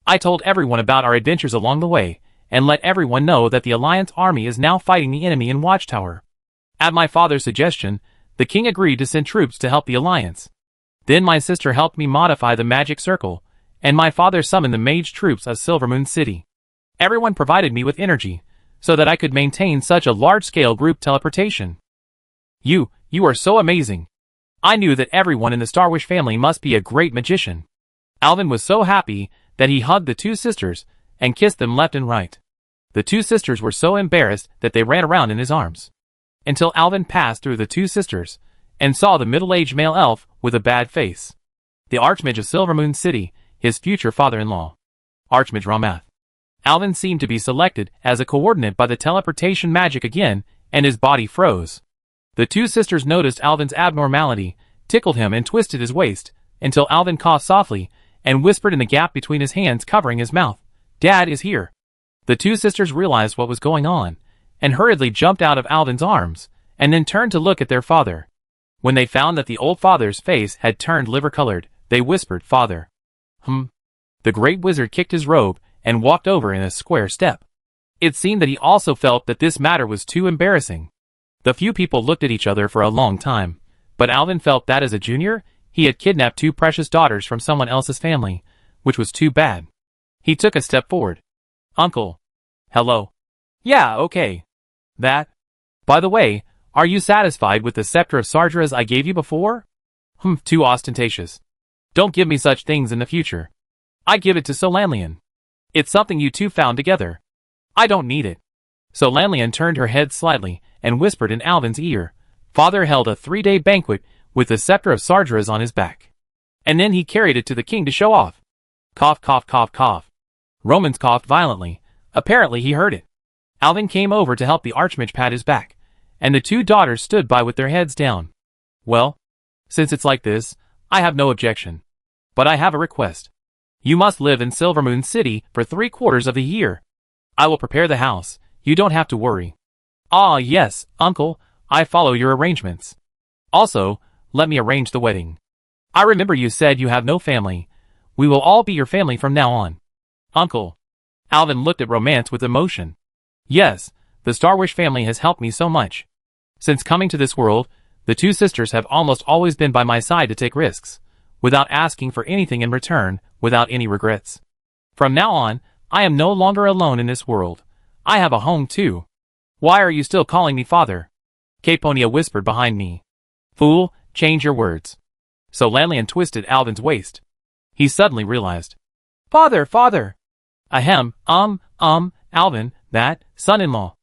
I told everyone about our adventures along the way, and let everyone know that the Alliance army is now fighting the enemy in Watchtower. At my father's suggestion, the king agreed to send troops to help the Alliance. Then my sister helped me modify the magic circle, and my father summoned the mage troops of Silvermoon City. Everyone provided me with energy, so that I could maintain such a large-scale group teleportation. You are so amazing. I knew that everyone in the Starwish family must be a great magician. Alvin was so happy that he hugged the two sisters and kissed them left and right. The two sisters were so embarrassed that they ran around in his arms. Until Alvin passed through the two sisters, and saw the middle-aged male elf with a bad face. The Archmage of Silvermoon City, his future father-in-law. Archmage Ramath. Alvin seemed to be selected as a coordinate by the teleportation magic again, and his body froze. The two sisters noticed Alvin's abnormality, tickled him and twisted his waist, until Alvin coughed softly, and whispered in the gap between his hands covering his mouth, Dad is here. The two sisters realized what was going on, and hurriedly jumped out of Alvin's arms, and then turned to look at their father. When they found that the old father's face had turned liver-colored, they whispered, "Father." The great wizard kicked his robe and walked over in a square step. It seemed that he also felt that this matter was too embarrassing. The few people looked at each other for a long time, but Alvin felt that as a junior, he had kidnapped two precious daughters from someone else's family, which was too bad. He took a step forward. "Uncle." "Hello." "Yeah, okay. That. By the way, are you satisfied with the scepter of Sargeras I gave you before?" Too ostentatious. Don't give me such things in the future. I give it to Solanlian. It's something you two found together. I don't need it." Solanlian turned her head slightly and whispered in Alvin's ear. "Father held a 3-day banquet with the scepter of Sargeras on his back. And then he carried it to the king to show off." Cough, cough, cough, cough. Romans coughed violently. Apparently he heard it. Alvin came over to help the Archmage pat his back, and the two daughters stood by with their heads down. "Well, since it's like this, I have no objection. But I have a request. You must live in Silvermoon City for 3/4 of the year. I will prepare the house. You don't have to worry." "Ah, yes, uncle, I follow your arrangements. Also, let me arrange the wedding. I remember you said you have no family. We will all be your family from now on." "Uncle." Alvin looked at Romance with emotion. "Yes, the Starwish family has helped me so much. Since coming to this world, the two sisters have almost always been by my side to take risks, without asking for anything in return, without any regrets. From now on, I am no longer alone in this world. I have a home too. Why are you still calling me father?" Caponia whispered behind me. "Fool, change your words." Solanlian twisted Alvin's waist. He suddenly realized. "Father, father." "Ahem, Alvin, that, son-in-law.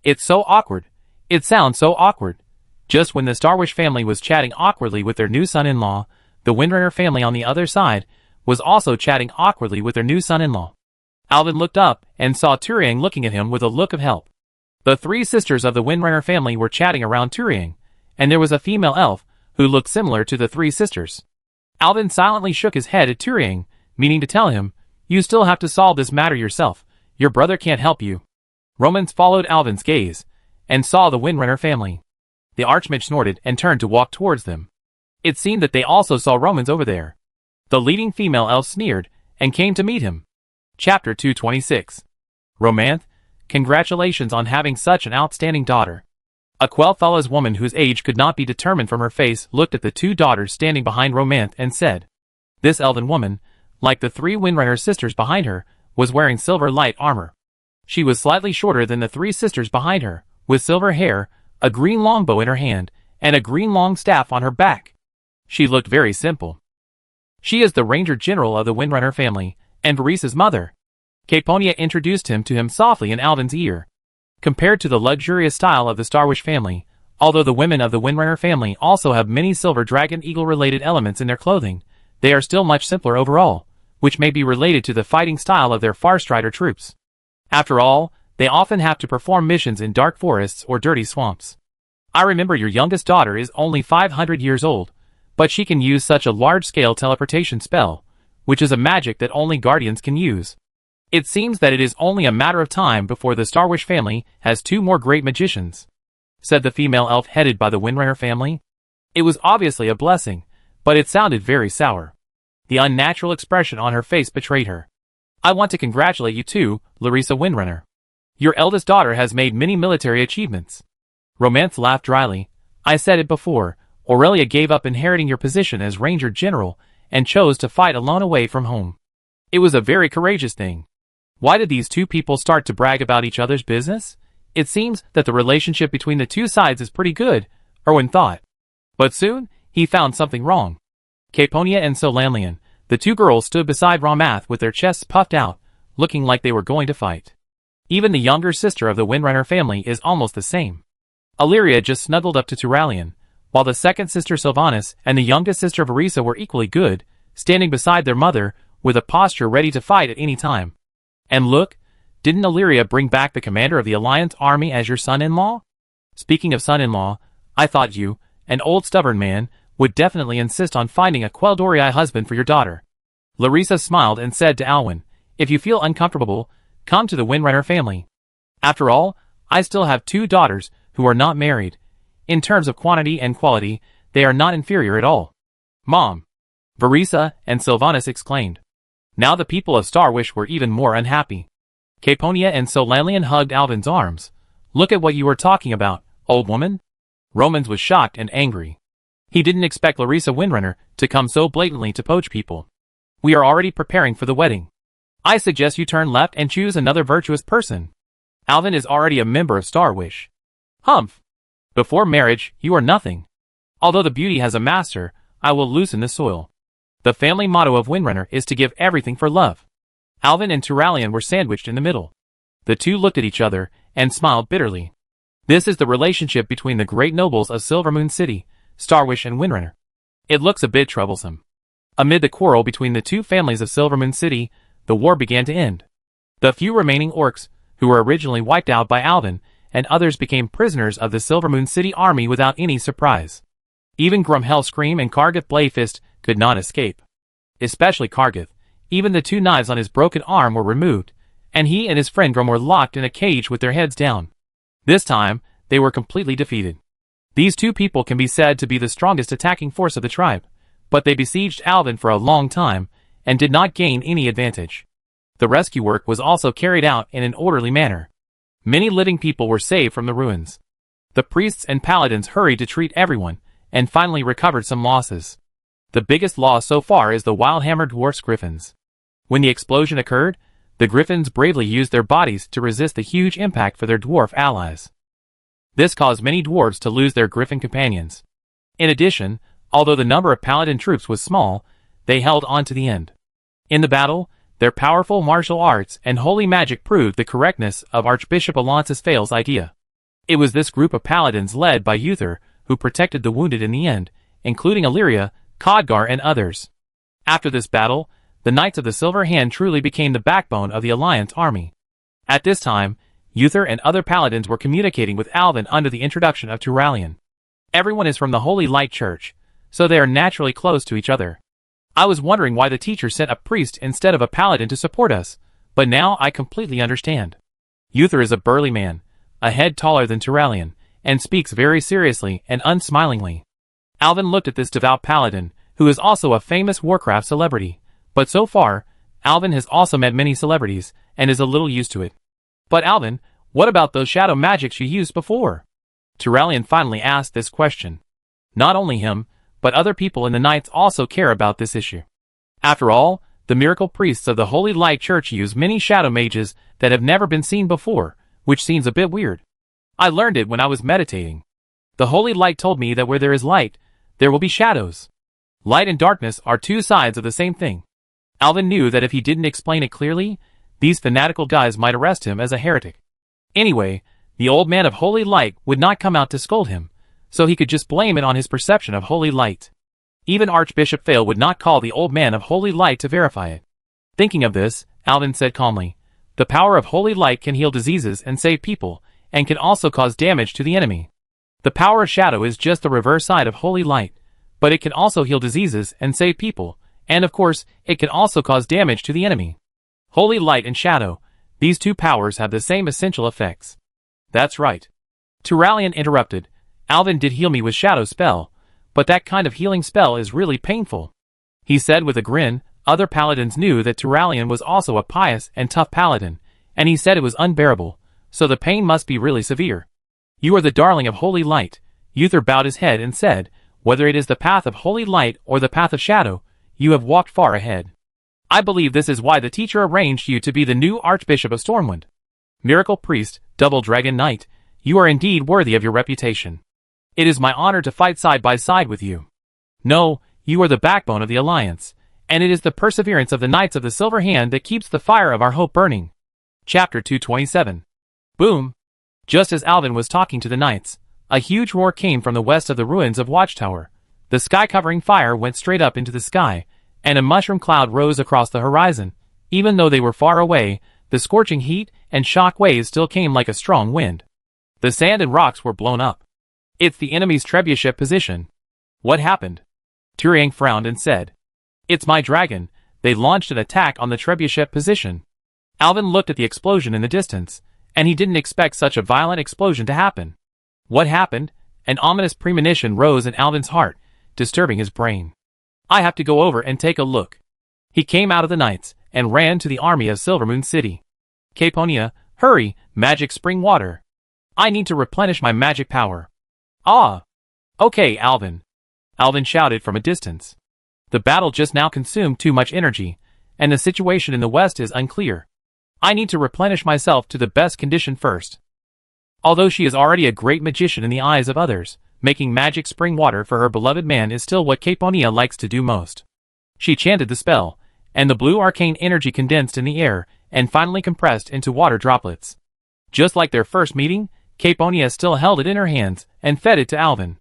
It's so awkward. It sounds so awkward." Just when the Starwish family was chatting awkwardly with their new son-in-law, the Windrunner family on the other side was also chatting awkwardly with their new son-in-law. Alvin looked up and saw Turiang looking at him with a look of help. The three sisters of the Windrunner family were chatting around Turiang, and there was a female elf who looked similar to the three sisters. Alvin silently shook his head at Turiang, meaning to tell him, "You still have to solve this matter yourself. Your brother can't help you." Romans followed Alvin's gaze and saw the Windrunner family. The Archmage snorted and turned to walk towards them. It seemed that they also saw Romans over there. The leading female elf sneered and came to meet him. Chapter 226. Romance, congratulations on having such an outstanding daughter. A Quel'Thalas woman whose age could not be determined from her face looked at the two daughters standing behind Romance and said. This elven woman, like the three Windrunner sisters behind her, was wearing silver light armor. She was slightly shorter than the three sisters behind her, with silver hair, a green longbow in her hand, and a green long staff on her back. She looked very simple. She is the Ranger General of the Windrunner family, and Varisa's mother. Caponia introduced him to him softly in Alvin's ear. Compared to the luxurious style of the Starwish family, although the women of the Windrunner family also have many silver dragon eagle related elements in their clothing, they are still much simpler overall, which may be related to the fighting style of their Farstrider troops. After all, they often have to perform missions in dark forests or dirty swamps. I remember your youngest daughter is only 500 years old, but she can use such a large-scale teleportation spell, which is a magic that only guardians can use. It seems that it is only a matter of time before the Starwish family has two more great magicians, said the female elf headed by the Windrunner family. It was obviously a blessing, but it sounded very sour. The unnatural expression on her face betrayed her. I want to congratulate you too, Larissa Windrunner. Your eldest daughter has made many military achievements. Romance laughed dryly. I said it before, Aurelia gave up inheriting your position as Ranger General and chose to fight alone away from home. It was a very courageous thing. Why did these two people start to brag about each other's business? It seems that the relationship between the two sides is pretty good, Erwin thought. But soon, he found something wrong. Caponia and Solanlian, the two girls stood beside Ramath with their chests puffed out, looking like they were going to fight. Even the younger sister of the Windrunner family is almost the same. Illyria just snuggled up to Turalian, while the second sister Sylvanas and the youngest sister Varisa were equally good, standing beside their mother, with a posture ready to fight at any time. And look, didn't Illyria bring back the commander of the Alliance army as your son-in-law? Speaking of son-in-law, I thought you, an old stubborn man, would definitely insist on finding a Quel'Dorii husband for your daughter. Larissa smiled and said to Alwyn, if you feel uncomfortable, come to the Windrunner family. After all, I still have two daughters who are not married. In terms of quantity and quality, they are not inferior at all. Mom. Varisa and Sylvanas exclaimed. Now the people of Starwish were even more unhappy. Caponia and Solalian hugged Alvin's arms. Look at what you were talking about, old woman. Romans was shocked and angry. He didn't expect Larissa Windrunner to come so blatantly to poach people. We are already preparing for the wedding. I suggest you turn left and choose another virtuous person. Alvin is already a member of Starwish. Humph. Before marriage, you are nothing. Although the beauty has a master, I will loosen the soil. The family motto of Windrunner is to give everything for love. Alvin and Turalian were sandwiched in the middle. The two looked at each other and smiled bitterly. This is the relationship between the great nobles of Silvermoon City, Starwish and Windrunner. It looks a bit troublesome. Amid the quarrel between the two families of Silvermoon City, the war began to end. The few remaining orcs, who were originally wiped out by Alvin, and others became prisoners of the Silvermoon City army without any surprise. Even Grumhellscream and Kargath Blayfist could not escape. Especially Kargath. Even the two knives on his broken arm were removed, and he and his friend Grum were locked in a cage with their heads down. This time, they were completely defeated. These two people can be said to be the strongest attacking force of the tribe, but they besieged Alvin for a long time, and did not gain any advantage. The rescue work was also carried out in an orderly manner. Many living people were saved from the ruins. The priests and paladins hurried to treat everyone, and finally recovered some losses. The biggest loss so far is the Wildhammer Dwarfs Griffins. When the explosion occurred, the Griffins bravely used their bodies to resist the huge impact for their dwarf allies. This caused many dwarves to lose their Griffin companions. In addition, although the number of paladin troops was small, they held on to the end. In the battle, their powerful martial arts and holy magic proved the correctness of Archbishop Alonsis Fail's idea. It was this group of paladins led by Uther who protected the wounded in the end, including Illyria, Khadgar and others. After this battle, the Knights of the Silver Hand truly became the backbone of the Alliance army. At this time, Uther and other paladins were communicating with Alvin under the introduction of Turalian. Everyone is from the Holy Light Church, so they are naturally close to each other. I was wondering why the teacher sent a priest instead of a paladin to support us, but now I completely understand. Uther is a burly man, a head taller than Turalian, and speaks very seriously and unsmilingly. Alvin looked at this devout paladin, who is also a famous Warcraft celebrity, but so far, Alvin has also met many celebrities, and is a little used to it. But Alvin, what about those shadow magics you used before? Turalian finally asked this question. Not only him, but other people in the Knights also care about this issue. After all, the miracle priests of the Holy Light Church use many shadow mages that have never been seen before, which seems a bit weird. I learned it when I was meditating. The Holy Light told me that where there is light, there will be shadows. Light and darkness are two sides of the same thing. Alvin knew that if he didn't explain it clearly, these fanatical guys might arrest him as a heretic. Anyway, the old man of Holy Light would not come out to scold him, so he could just blame it on his perception of Holy Light. Even Archbishop Fail would not call the old man of Holy Light to verify it. Thinking of this, Alvin said calmly, "The power of Holy Light can heal diseases and save people, and can also cause damage to the enemy. The power of Shadow is just the reverse side of Holy Light, but it can also heal diseases and save people, and of course, it can also cause damage to the enemy. Holy Light and Shadow, these two powers have the same essential effects." "That's right." Turalian interrupted. "Alvin did heal me with Shadow spell, but that kind of healing spell is really painful," he said with a grin. Other paladins knew that Turalian was also a pious and tough paladin, and he said it was unbearable, so the pain must be really severe. "You are the darling of Holy Light." Uther bowed his head and said, "Whether it is the path of Holy Light or the path of Shadow, you have walked far ahead. I believe this is why the teacher arranged you to be the new Archbishop of Stormwind. Miracle Priest, Double Dragon Knight, you are indeed worthy of your reputation. It is my honor to fight side by side with you. No, you are the backbone of the Alliance, and it is the perseverance of the Knights of the Silver Hand that keeps the fire of our hope burning." Chapter 227. Boom! Just as Alvin was talking to the Knights, a huge roar came from the west of the ruins of Watchtower. The sky-covering fire went straight up into the sky, and a mushroom cloud rose across the horizon. Even though they were far away, the scorching heat and shock waves still came like a strong wind. The sand and rocks were blown up. "It's the enemy's trebuchet position." "What happened?" Turiang frowned and said. "It's my dragon. They launched an attack on the trebuchet position." Alvin looked at the explosion in the distance, and he didn't expect such a violent explosion to happen. What happened? An ominous premonition rose in Alvin's heart, disturbing his brain. I have to go over and take a look. He came out of the Knights and ran to the army of Silvermoon City. Caponia, hurry, magic spring water. I need to replenish my magic power. Ah! Okay, Alvin. Alvin shouted from a distance. The battle just now consumed too much energy, and the situation in the west is unclear. I need to replenish myself to the best condition first. Although she is already a great magician in the eyes of others, making magic spring water for her beloved man is still what Caponia likes to do most. She chanted the spell, and the blue arcane energy condensed in the air and finally compressed into water droplets. Just like their first meeting, Caponia still held it in her hands and fed it to Alvin.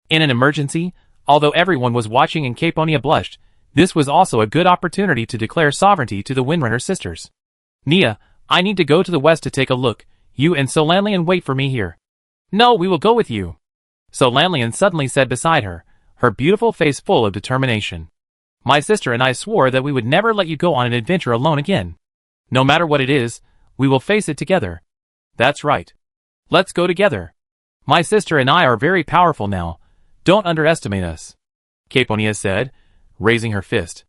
In an emergency, although everyone was watching and Caponia blushed, this was also a good opportunity to declare sovereignty to the Windrunner sisters. Nia, I need to go to the west to take a look. You and Solanlian wait for me here. No, we will go with you. Solanlian suddenly said beside her, her beautiful face full of determination. My sister and I swore that we would never let you go on an adventure alone again. No matter what it is, we will face it together. That's right. Let's go together. My sister and I are very powerful now. Don't underestimate us. Caponia said, raising her fist.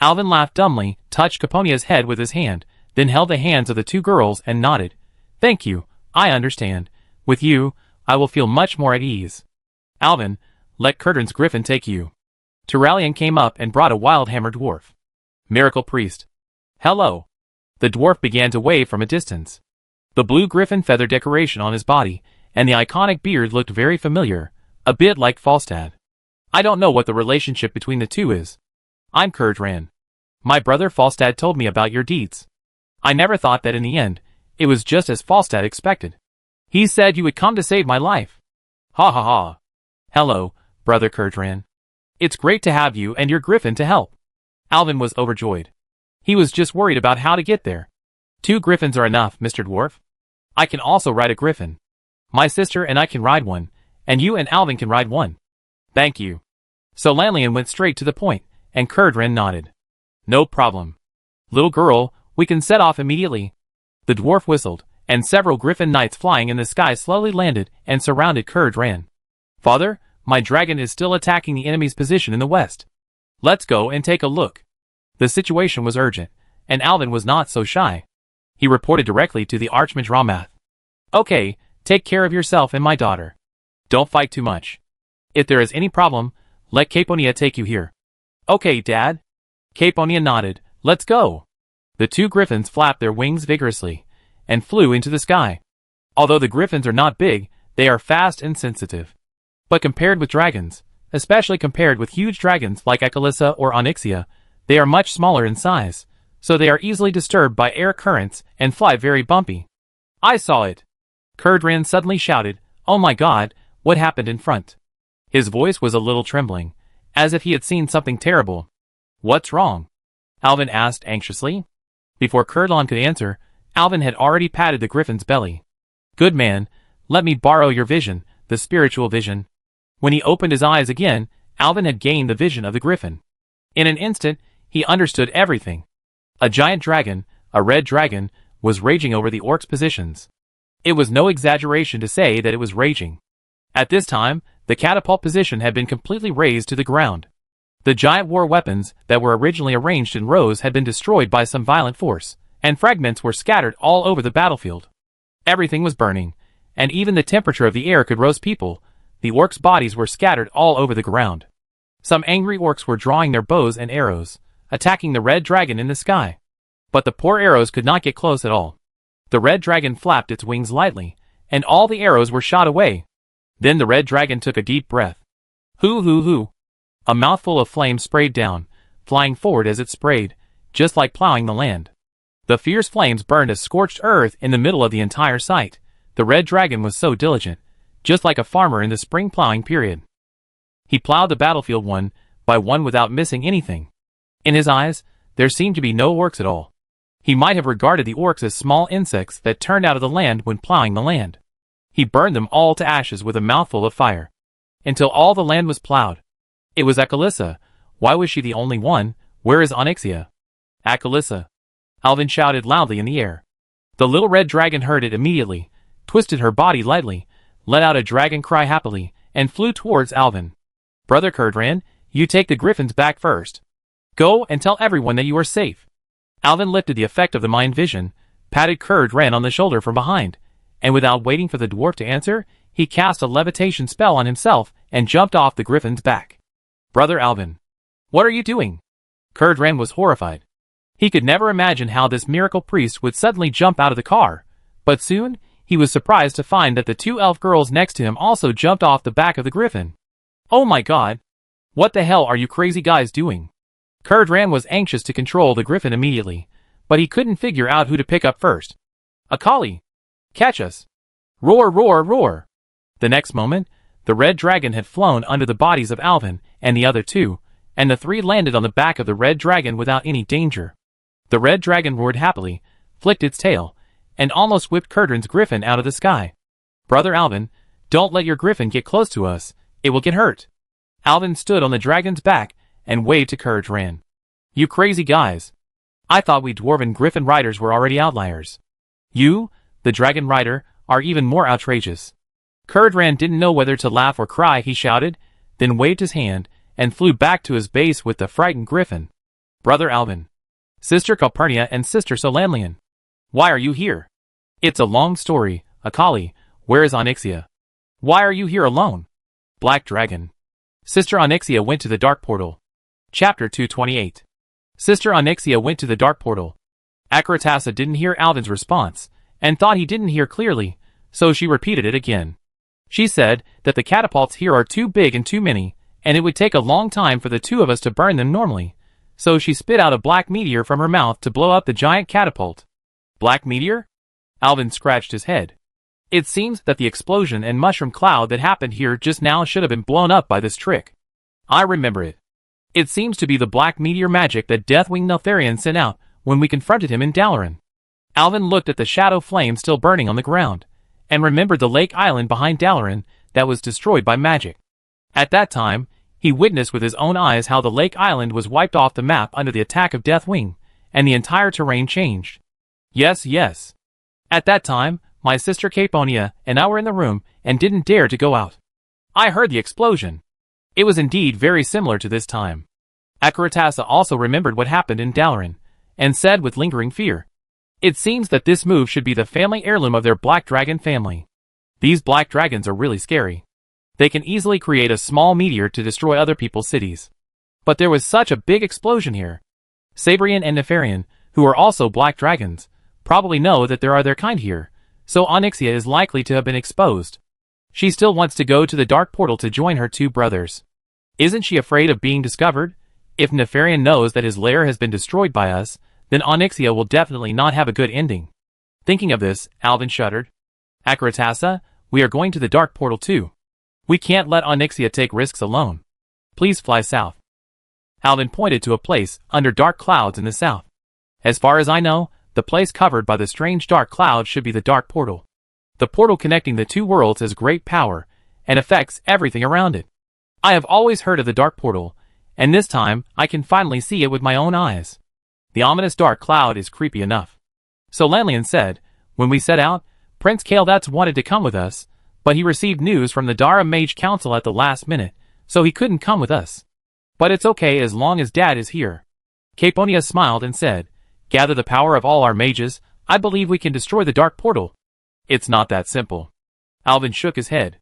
Alvin laughed dumbly, touched Caponia's head with his hand, then held the hands of the two girls and nodded. Thank you, I understand. With you, I will feel much more at ease. Alvin, let Curdran's griffin take you. Turalian came up and brought a wild hammer dwarf. Miracle Priest. Hello. The dwarf began to wave from a distance. The blue griffin feather decoration on his body, and the iconic beard looked very familiar, a bit like Falstad. I don't know what the relationship between the two is. I'm Curdran. My brother Falstad told me about your deeds. I never thought that in the end, it was just as Falstad expected. He said you would come to save my life. Ha ha ha. Hello, brother Curdran. It's great to have you and your griffin to help. Alvin was overjoyed. He was just worried about how to get there. 2 griffins are enough, Mr. Dwarf. I can also ride a griffin. My sister and I can ride one, and you and Alvin can ride one. Thank you. Solanlian went straight to the point, and Curdran nodded. No problem. Little girl, we can set off immediately. The dwarf whistled, and several griffin knights flying in the sky slowly landed and surrounded Curdran. Father, my dragon is still attacking the enemy's position in the west. Let's go and take a look. The situation was urgent, and Alvin was not so shy. He reported directly to the Archmage Ramath. Okay, take care of yourself and my daughter. Don't fight too much. If there is any problem, let Caponia take you here. Okay, Dad. Caponia nodded. Let's go. The 2 griffins flapped their wings vigorously and flew into the sky. Although the griffins are not big, they are fast and sensitive. But compared with dragons, especially compared with huge dragons like Echolissa or Onyxia, they are much smaller in size, so they are easily disturbed by air currents and fly very bumpy. I saw it. Curdran suddenly shouted, Oh my god, what happened in front? His voice was a little trembling, as if he had seen something terrible. What's wrong? Alvin asked anxiously. Before Curdlan could answer, Alvin had already patted the griffin's belly. Good man, let me borrow your vision, the spiritual vision. When he opened his eyes again, Alvin had gained the vision of the griffin. In an instant, he understood everything. A giant dragon, a red dragon, was raging over the orcs' positions. It was no exaggeration to say that it was raging. At this time, the catapult position had been completely razed to the ground. The giant war weapons that were originally arranged in rows had been destroyed by some violent force, and fragments were scattered all over the battlefield. Everything was burning, and even the temperature of the air could roast people. The orcs' bodies were scattered all over the ground. Some angry orcs were drawing their bows and arrows, attacking the red dragon in the sky. But the poor arrows could not get close at all. The red dragon flapped its wings lightly, and all the arrows were shot away. Then the red dragon took a deep breath. Hoo hoo hoo. A mouthful of flame sprayed down, flying forward as it sprayed, just like plowing the land. The fierce flames burned as scorched earth in the middle of the entire site. The red dragon was so diligent, just like a farmer in the spring plowing period. He plowed the battlefield one by one without missing anything. In his eyes, there seemed to be no orcs at all. He might have regarded the orcs as small insects that turned out of the land when plowing the land. He burned them all to ashes with a mouthful of fire, until all the land was plowed. It was Echolissa. Why was she the only one? Where is Onyxia? Echolissa. Alvin shouted loudly in the air. The little red dragon heard it immediately, twisted her body lightly, let out a dragon cry happily, and flew towards Alvin. Brother Curdran, You take the griffins back first. Go and tell everyone that you are safe. Alvin lifted the effect of the mind vision, patted Curdran on the shoulder from behind, and without waiting for the dwarf to answer, he cast a levitation spell on himself and jumped off the griffin's back. Brother Alvin. What are you doing? Curdran was horrified. He could never imagine how this miracle priest would suddenly jump out of the car, but soon he was surprised to find that the two elf girls next to him also jumped off the back of the griffin. Oh my god! What the hell are you crazy guys doing? Curdran was anxious to control the griffin immediately, but he couldn't figure out who to pick up first. Akali! Catch us! Roar, roar, roar! The next moment, the red dragon had flown under the bodies of Alvin and the other two, and the three landed on the back of the red dragon without any danger. The red dragon roared happily, flicked its tail, and almost whipped Curdran's griffin out of the sky. Brother Alvin, don't let your griffin get close to us, it will get hurt. Alvin stood on the dragon's back and waved to Curdran. You crazy guys. I thought we dwarven griffin riders were already outliers. You, the dragon rider, are even more outrageous. Curdran didn't know whether to laugh or cry. He shouted, then waved his hand, and flew back to his base with the frightened griffin. Brother Alvin. Sister Calpurnia and Sister Solanlian. Why are you here? It's a long story, Akali. Where is Onyxia? Why are you here alone? Black Dragon. Sister Onyxia went to the Dark Portal. Chapter 228. Sister Onyxia went to the Dark Portal. Akratasha didn't hear Alvin's response, and thought he didn't hear clearly, so she repeated it again. She said that the catapults here are too big and too many, and it would take a long time for the two of us to burn them normally, so she spit out a black meteor from her mouth to blow up the giant catapult. Black meteor? Alvin scratched his head. It seems that the explosion and mushroom cloud that happened here just now should have been blown up by this trick. I remember it. It seems to be the black meteor magic that Deathwing Neltharion sent out when we confronted him in Dalaran. Alvin looked at the shadow flame still burning on the ground, and remembered the lake island behind Dalaran that was destroyed by magic. At that time, he witnessed with his own eyes how the lake island was wiped off the map under the attack of Deathwing, and the entire terrain changed. Yes, yes. At that time, my sister Caponia and I were in the room and didn't dare to go out. I heard the explosion. It was indeed very similar to this time. Akratasha also remembered what happened in Dalaran, and said with lingering fear, it seems that this move should be the family heirloom of their black dragon family. These black dragons are really scary. They can easily create a small meteor to destroy other people's cities. But there was such a big explosion here. Sabrian and Nefarian, who are also black dragons, probably know that there are their kind here, so Onyxia is likely to have been exposed. She still wants to go to the Dark Portal to join her two brothers. Isn't she afraid of being discovered? If Nefarian knows that his lair has been destroyed by us, then Onyxia will definitely not have a good ending. Thinking of this, Alvin shuddered. Akratasha, we are going to the Dark Portal too. We can't let Onyxia take risks alone. Please fly south. Alvin pointed to a place under dark clouds in the south. As far as I know, the place covered by the strange dark cloud should be the Dark Portal. The portal connecting the two worlds has great power, and affects everything around it. I have always heard of the Dark Portal, and this time I can finally see it with my own eyes. The ominous dark cloud is creepy enough. So Lanlian said, when we set out, Prince Kaeldats wanted to come with us, but he received news from the Dara Mage Council at the last minute, so he couldn't come with us. But it's okay as long as Dad is here. Caponia smiled and said, gather the power of all our mages, I believe we can destroy the Dark Portal. It's not that simple. Alvin shook his head.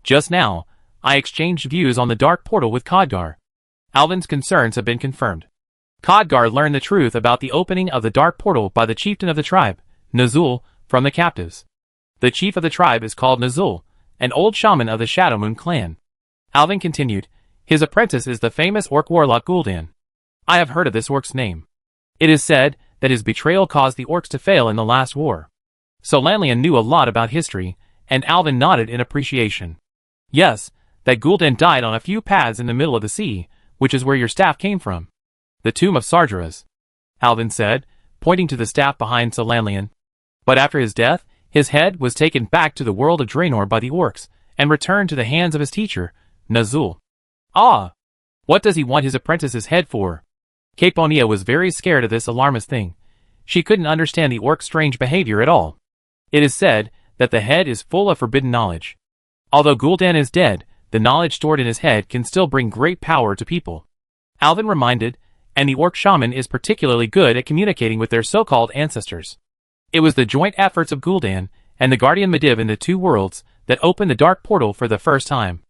Just now, I exchanged views on the Dark Portal with Khadgar. Alvin's concerns have been confirmed. Khadgar learned the truth about the opening of the Dark Portal by the chieftain of the tribe, Nazul, from the captives. The chief of the tribe is called Nazul, an old shaman of the Shadow Moon clan. Alvin continued, his apprentice is the famous orc warlock Gul'dan. I have heard of this orc's name. It is said that his betrayal caused the orcs to fail in the last war. So Lanlian knew a lot about history, and Alvin nodded in appreciation. Yes, that Gul'dan died on a few paths in the middle of the sea, which is where your staff came from. The tomb of Sargeras, Alvin said, pointing to the staff behind Solanlian. But after his death, his head was taken back to the world of Draenor by the orcs, and returned to the hands of his teacher, Nazul. Ah! What does he want his apprentice's head for? Caponia was very scared of this alarmist thing. She couldn't understand the orc's strange behavior at all. It is said that the head is full of forbidden knowledge. Although Gul'dan is dead, the knowledge stored in his head can still bring great power to people. Alvin reminded, and the orc shaman is particularly good at communicating with their so-called ancestors. It was the joint efforts of Gul'dan and the guardian Medivh in the two worlds that opened the dark portal for the first time.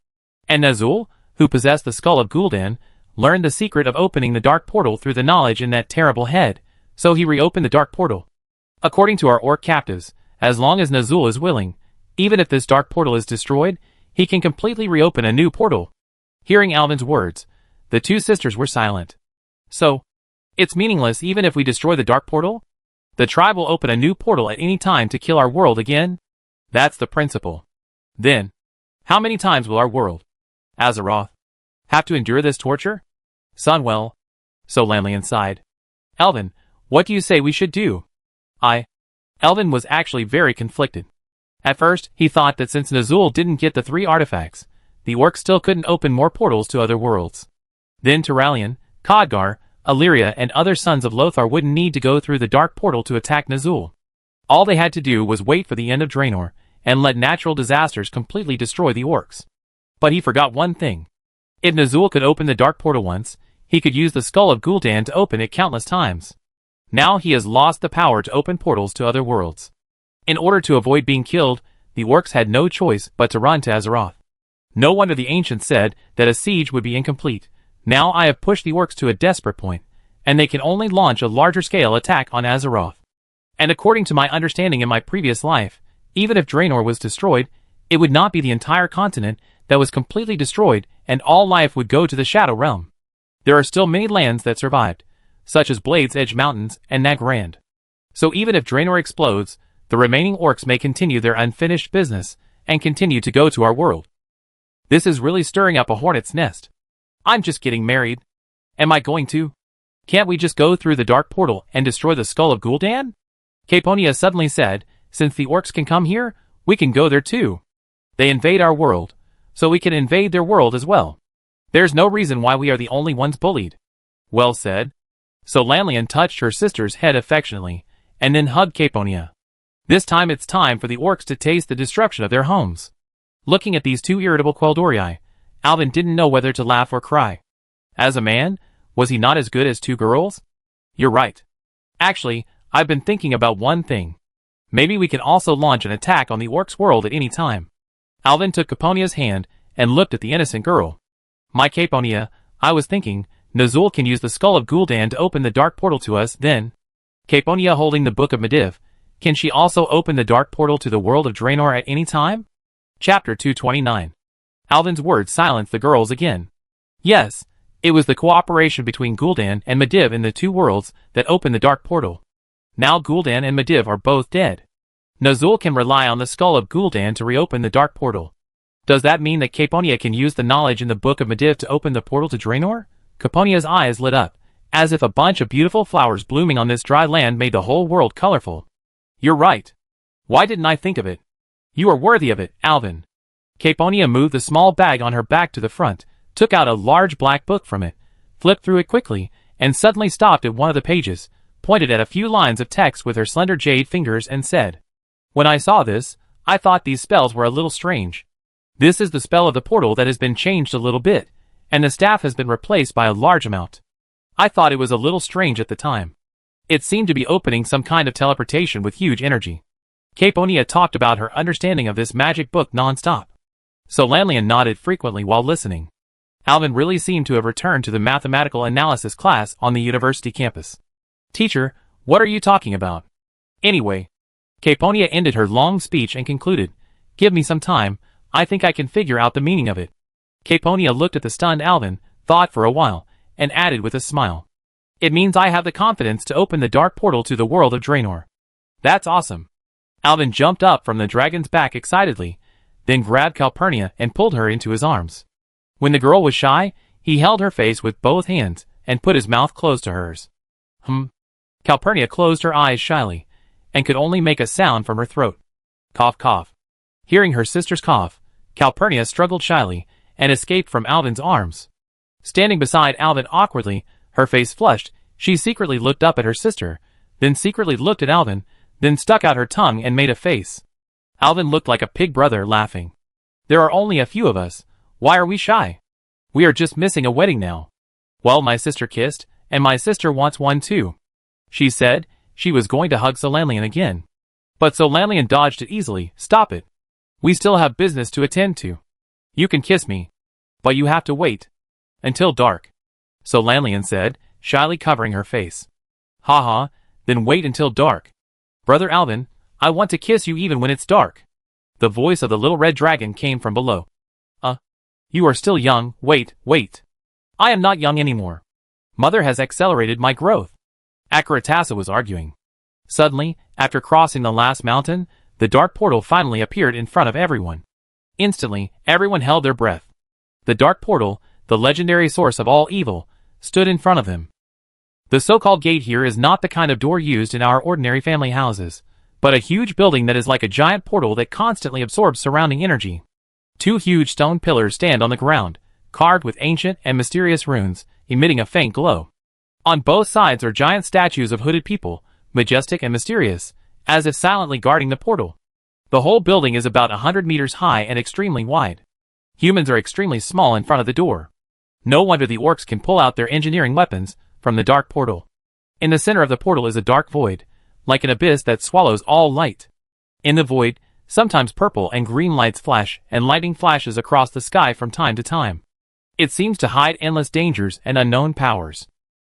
And Nazul, who possessed the skull of Gul'dan, learned the secret of opening the dark portal through the knowledge in that terrible head, so he reopened the dark portal. According to our orc captives, as long as Nazul is willing, even if this dark portal is destroyed, he can completely reopen a new portal. Hearing Alvin's words, the two sisters were silent. So, it's meaningless even if we destroy the dark portal? The tribe will open a new portal at any time to kill our world again? That's the principle. Then, how many times will our world, Azeroth, have to endure this torture? Sunwell. So Lanlian sighed. Alvin, what do you say we should do? Alvin was actually very conflicted. At first, he thought that since Nazul didn't get the 3 artifacts, the orcs still couldn't open more portals to other worlds. Then Turalyon, Khadgar, Illyria and other sons of Lothar wouldn't need to go through the dark portal to attack Nazul. All they had to do was wait for the end of Draenor, and let natural disasters completely destroy the orcs. But he forgot one thing. If Nazul could open the dark portal once, he could use the skull of Gul'dan to open it countless times. Now he has lost the power to open portals to other worlds. In order to avoid being killed, the orcs had no choice but to run to Azeroth. No wonder the ancients said that a siege would be incomplete. Now I have pushed the orcs to a desperate point, and they can only launch a larger-scale attack on Azeroth. And according to my understanding in my previous life, even if Draenor was destroyed, it would not be the entire continent that was completely destroyed and all life would go to the Shadow Realm. There are still many lands that survived, such as Blade's Edge Mountains and Nagrand. So even if Draenor explodes, the remaining orcs may continue their unfinished business and continue to go to our world. This is really stirring up a hornet's nest. I'm just getting married. Am I going to? Can't we just go through the dark portal and destroy the skull of Gul'dan? Caponia suddenly said, since the orcs can come here, we can go there too. They invade our world, so we can invade their world as well. There's no reason why we are the only ones bullied. Well said. So Lanlian touched her sister's head affectionately, and then hugged Caponia. This time it's time for the orcs to taste the destruction of their homes. Looking at these two irritable Quel'Dorii, Alvin didn't know whether to laugh or cry. As a man, was he not as good as 2 girls? You're right. Actually, I've been thinking about one thing. Maybe we can also launch an attack on the orcs' world at any time. Alvin took Caponia's hand and looked at the innocent girl. My Caponia, I was thinking, Nazul can use the skull of Gul'dan to open the dark portal to us, then. Caponia holding the Book of Medivh, can she also open the dark portal to the world of Draenor at any time? Chapter 229. Alvin's words silenced the girls again. Yes, it was the cooperation between Gul'dan and Medivh in the two worlds that opened the dark portal. Now Gul'dan and Medivh are both dead. Nazul can rely on the skull of Gul'dan to reopen the dark portal. Does that mean that Caponia can use the knowledge in the Book of Medivh to open the portal to Draenor? Caponia's eyes lit up, as if a bunch of beautiful flowers blooming on this dry land made the whole world colorful. You're right. Why didn't I think of it? You are worthy of it, Alvin. Caponia moved the small bag on her back to the front, took out a large black book from it, flipped through it quickly, and suddenly stopped at one of the pages, pointed at a few lines of text with her slender jade fingers and said, When I saw this, I thought these spells were a little strange. This is the spell of the portal that has been changed a little bit, and the staff has been replaced by a large amount. I thought it was a little strange at the time. It seemed to be opening some kind of teleportation with huge energy. Caponia talked about her understanding of this magic book non-stop. So Lanlian nodded frequently while listening. Alvin really seemed to have returned to the mathematical analysis class on the university campus. Teacher, what are you talking about? Anyway, Caponia ended her long speech and concluded, Give me some time, I think I can figure out the meaning of it. Caponia looked at the stunned Alvin, thought for a while, and added with a smile. It means I have the confidence to open the dark portal to the world of Draenor. That's awesome. Alvin jumped up from the dragon's back excitedly, then grabbed Calpurnia and pulled her into his arms. When the girl was shy, he held her face with both hands and put his mouth close to hers. Calpurnia closed her eyes shyly, and could only make a sound from her throat. Cough, cough. Hearing her sister's cough, Calpurnia struggled shyly and escaped from Alvin's arms. Standing beside Alvin awkwardly, her face flushed, she secretly looked up at her sister, then secretly looked at Alvin, then stuck out her tongue and made a face. Alvin looked like a pig brother laughing. There are only a few of us. Why are we shy? We are just missing a wedding now. Well, my sister kissed, and my sister wants one too. She said she was going to hug Solanlian again. But Solanlian dodged it easily. Stop it. We still have business to attend to. You can kiss me, but you have to wait until dark, Solanlian said, shyly covering her face. Haha, then wait until dark. Brother Alvin, I want to kiss you even when it's dark. The voice of the little red dragon came from below. You are still young. Wait. I am not young anymore. Mother has accelerated my growth. Akaratasa was arguing. Suddenly, after crossing the last mountain, the dark portal finally appeared in front of everyone. Instantly, everyone held their breath. The dark portal, the legendary source of all evil, stood in front of them. The so-called gate here is not the kind of door used in our ordinary family houses, but a huge building that is like a giant portal that constantly absorbs surrounding energy. 2 huge stone pillars stand on the ground, carved with ancient and mysterious runes, emitting a faint glow. On both sides are giant statues of hooded people, majestic and mysterious, as if silently guarding the portal. The whole building is about 100 meters high and extremely wide. Humans are extremely small in front of the door. No wonder the orcs can pull out their engineering weapons from the dark portal. In the center of the portal is a dark void, like an abyss that swallows all light. In the void, sometimes purple and green lights flash, and lightning flashes across the sky from time to time. It seems to hide endless dangers and unknown powers.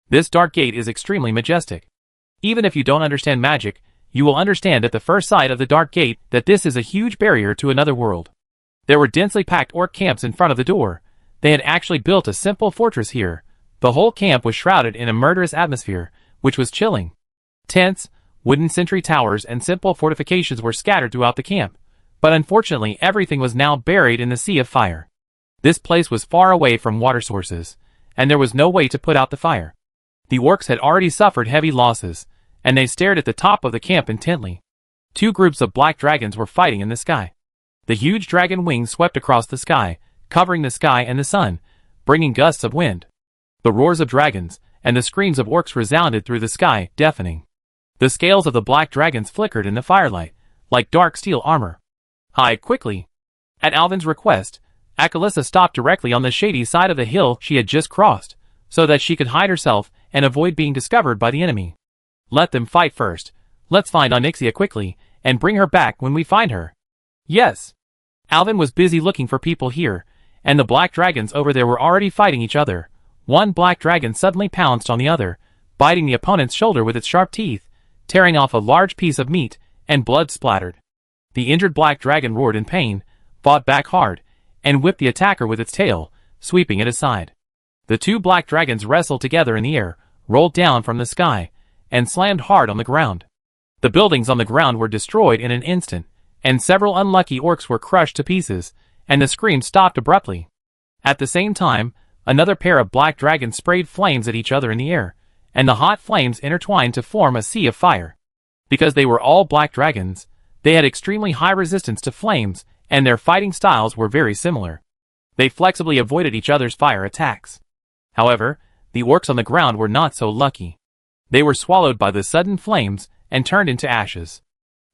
This dark gate is extremely majestic. Even if you don't understand magic, you will understand at the first sight of the dark gate that this is a huge barrier to another world. There were densely packed orc camps in front of the door. They had actually built a simple fortress here. The whole camp was shrouded in a murderous atmosphere, which was chilling. Tents, wooden sentry towers and simple fortifications were scattered throughout the camp, but unfortunately everything was now buried in the sea of fire. This place was far away from water sources, and there was no way to put out the fire. The orcs had already suffered heavy losses, and they stared at the top of the camp intently. 2 groups of black dragons were fighting in the sky. The huge dragon wings swept across the sky, covering the sky and the sun, bringing gusts of wind. The roars of dragons and the screams of orcs resounded through the sky, deafening. The scales of the black dragons flickered in the firelight, like dark steel armor. Hide quickly. At Alvin's request, Akalissa stopped directly on the shady side of the hill she had just crossed, so that she could hide herself and avoid being discovered by the enemy. Let them fight first. Let's find Onyxia quickly, and bring her back when we find her. Yes. Alvin was busy looking for people here, and the black dragons over there were already fighting each other. One black dragon suddenly pounced on the other, biting the opponent's shoulder with its sharp teeth, tearing off a large piece of meat, and blood splattered. The injured black dragon roared in pain, fought back hard, and whipped the attacker with its tail, sweeping it aside. The 2 black dragons wrestled together in the air, rolled down from the sky, and slammed hard on the ground. The buildings on the ground were destroyed in an instant, and several unlucky orcs were crushed to pieces, and the screams stopped abruptly. At the same time, another pair of black dragons sprayed flames at each other in the air, and the hot flames intertwined to form a sea of fire. Because they were all black dragons, they had extremely high resistance to flames, and their fighting styles were very similar. They flexibly avoided each other's fire attacks. However, the orcs on the ground were not so lucky. They were swallowed by the sudden flames and turned into ashes.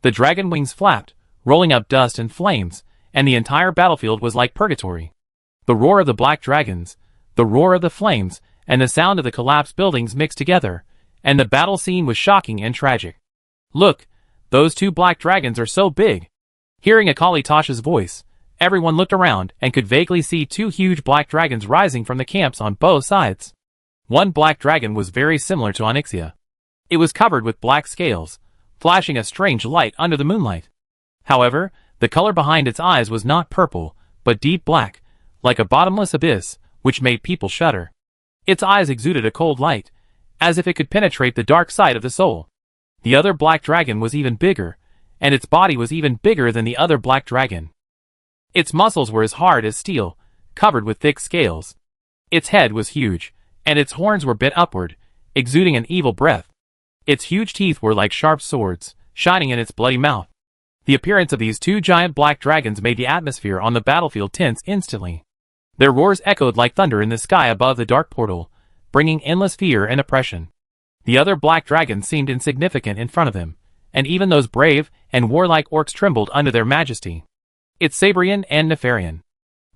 The dragon wings flapped, rolling up dust and flames, and the entire battlefield was like purgatory. The roar of the black dragons, the roar of the flames, and the sound of the collapsed buildings mixed together, and the battle scene was shocking and tragic. Look, those 2 black dragons are so big. Hearing Akali Tasha's voice, everyone looked around and could vaguely see 2 huge black dragons rising from the camps on both sides. One black dragon was very similar to Onyxia. It was covered with black scales, flashing a strange light under the moonlight. However, the color behind its eyes was not purple, but deep black, like a bottomless abyss, which made people shudder. Its eyes exuded a cold light, as if it could penetrate the dark side of the soul. The other black dragon was even bigger, and its body was even bigger than the other black dragon. Its muscles were as hard as steel, covered with thick scales. Its head was huge, and its horns were bent upward, exuding an evil breath. Its huge teeth were like sharp swords, shining in its bloody mouth. The appearance of these 2 giant black dragons made the atmosphere on the battlefield tense instantly. Their roars echoed like thunder in the sky above the dark portal, bringing endless fear and oppression. The other black dragons seemed insignificant in front of them, and even those brave and warlike orcs trembled under their majesty. It's Sabrian and Nefarian.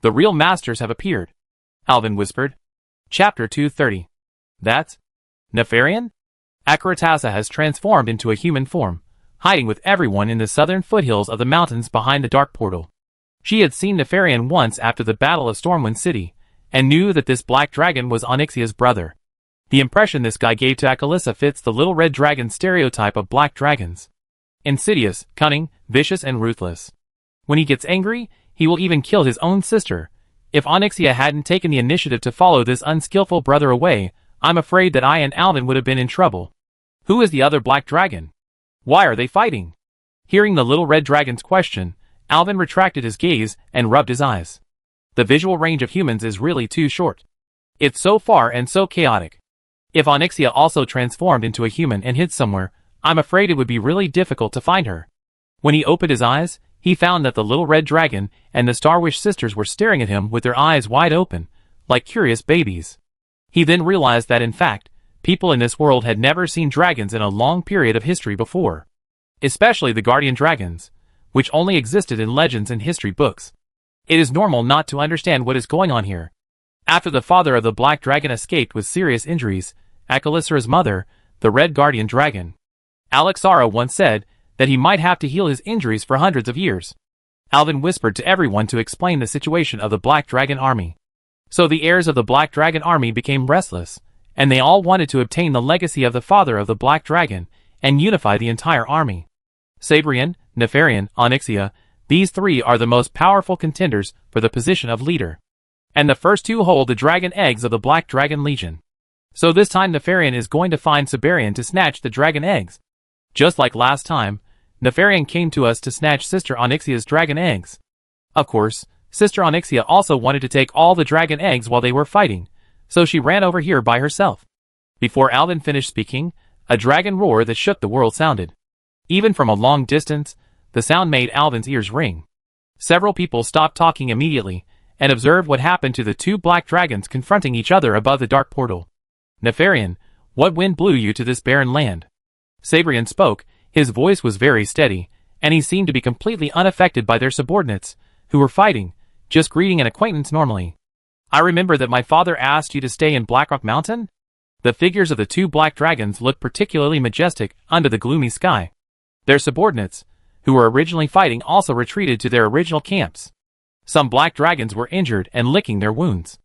The real masters have appeared, Alvin whispered. Chapter 230. That's Nefarian? Akaratasa has transformed into a human form, hiding with everyone in the southern foothills of the mountains behind the dark portal. She had seen Nefarian once after the Battle of Stormwind City, and knew that this black dragon was Onyxia's brother. The impression this guy gave to Akalissa fits the little red dragon stereotype of black dragons. Insidious, cunning, vicious and ruthless. When he gets angry, he will even kill his own sister. If Onyxia hadn't taken the initiative to follow this unskillful brother away, I'm afraid that I and Alvin would have been in trouble. Who is the other black dragon? Why are they fighting? Hearing the little red dragon's question, Alvin retracted his gaze and rubbed his eyes. The visual range of humans is really too short. It's so far and so chaotic. If Onyxia also transformed into a human and hid somewhere, I'm afraid it would be really difficult to find her. When he opened his eyes, he found that the little red dragon and the Starwish sisters were staring at him with their eyes wide open, like curious babies. He then realized that in fact, people in this world had never seen dragons in a long period of history before. Especially the guardian dragons, which only existed in legends and history books. It is normal not to understand what is going on here. After the father of the black dragon escaped with serious injuries, Akalissa's mother, the red guardian dragon, Alexara once said that he might have to heal his injuries for hundreds of years. Alvin whispered to everyone to explain the situation of the black dragon army. So the heirs of the black dragon army became restless, and they all wanted to obtain the legacy of the father of the black dragon and unify the entire army. Sabrian, Nefarian, Onyxia, these three are the most powerful contenders for the position of leader. And the first two hold the dragon eggs of the Black Dragon Legion. So this time Nefarian is going to find Sabrian to snatch the dragon eggs. Just like last time, Nefarian came to us to snatch Sister Onyxia's dragon eggs. Of course, Sister Onyxia also wanted to take all the dragon eggs while they were fighting, so she ran over here by herself. Before Alvin finished speaking, a dragon roar that shook the world sounded. Even from a long distance, the sound made Alvin's ears ring. Several people stopped talking immediately, and observed what happened to the two black dragons confronting each other above the dark portal. Nefarian, what wind blew you to this barren land? Sabrian spoke, his voice was very steady, and he seemed to be completely unaffected by their subordinates, who were fighting, just greeting an acquaintance normally. I remember that my father asked you to stay in Blackrock Mountain? The figures of the two black dragons looked particularly majestic under the gloomy sky. Their subordinates, who were originally fighting, also retreated to their original camps. Some black dragons were injured and licking their wounds.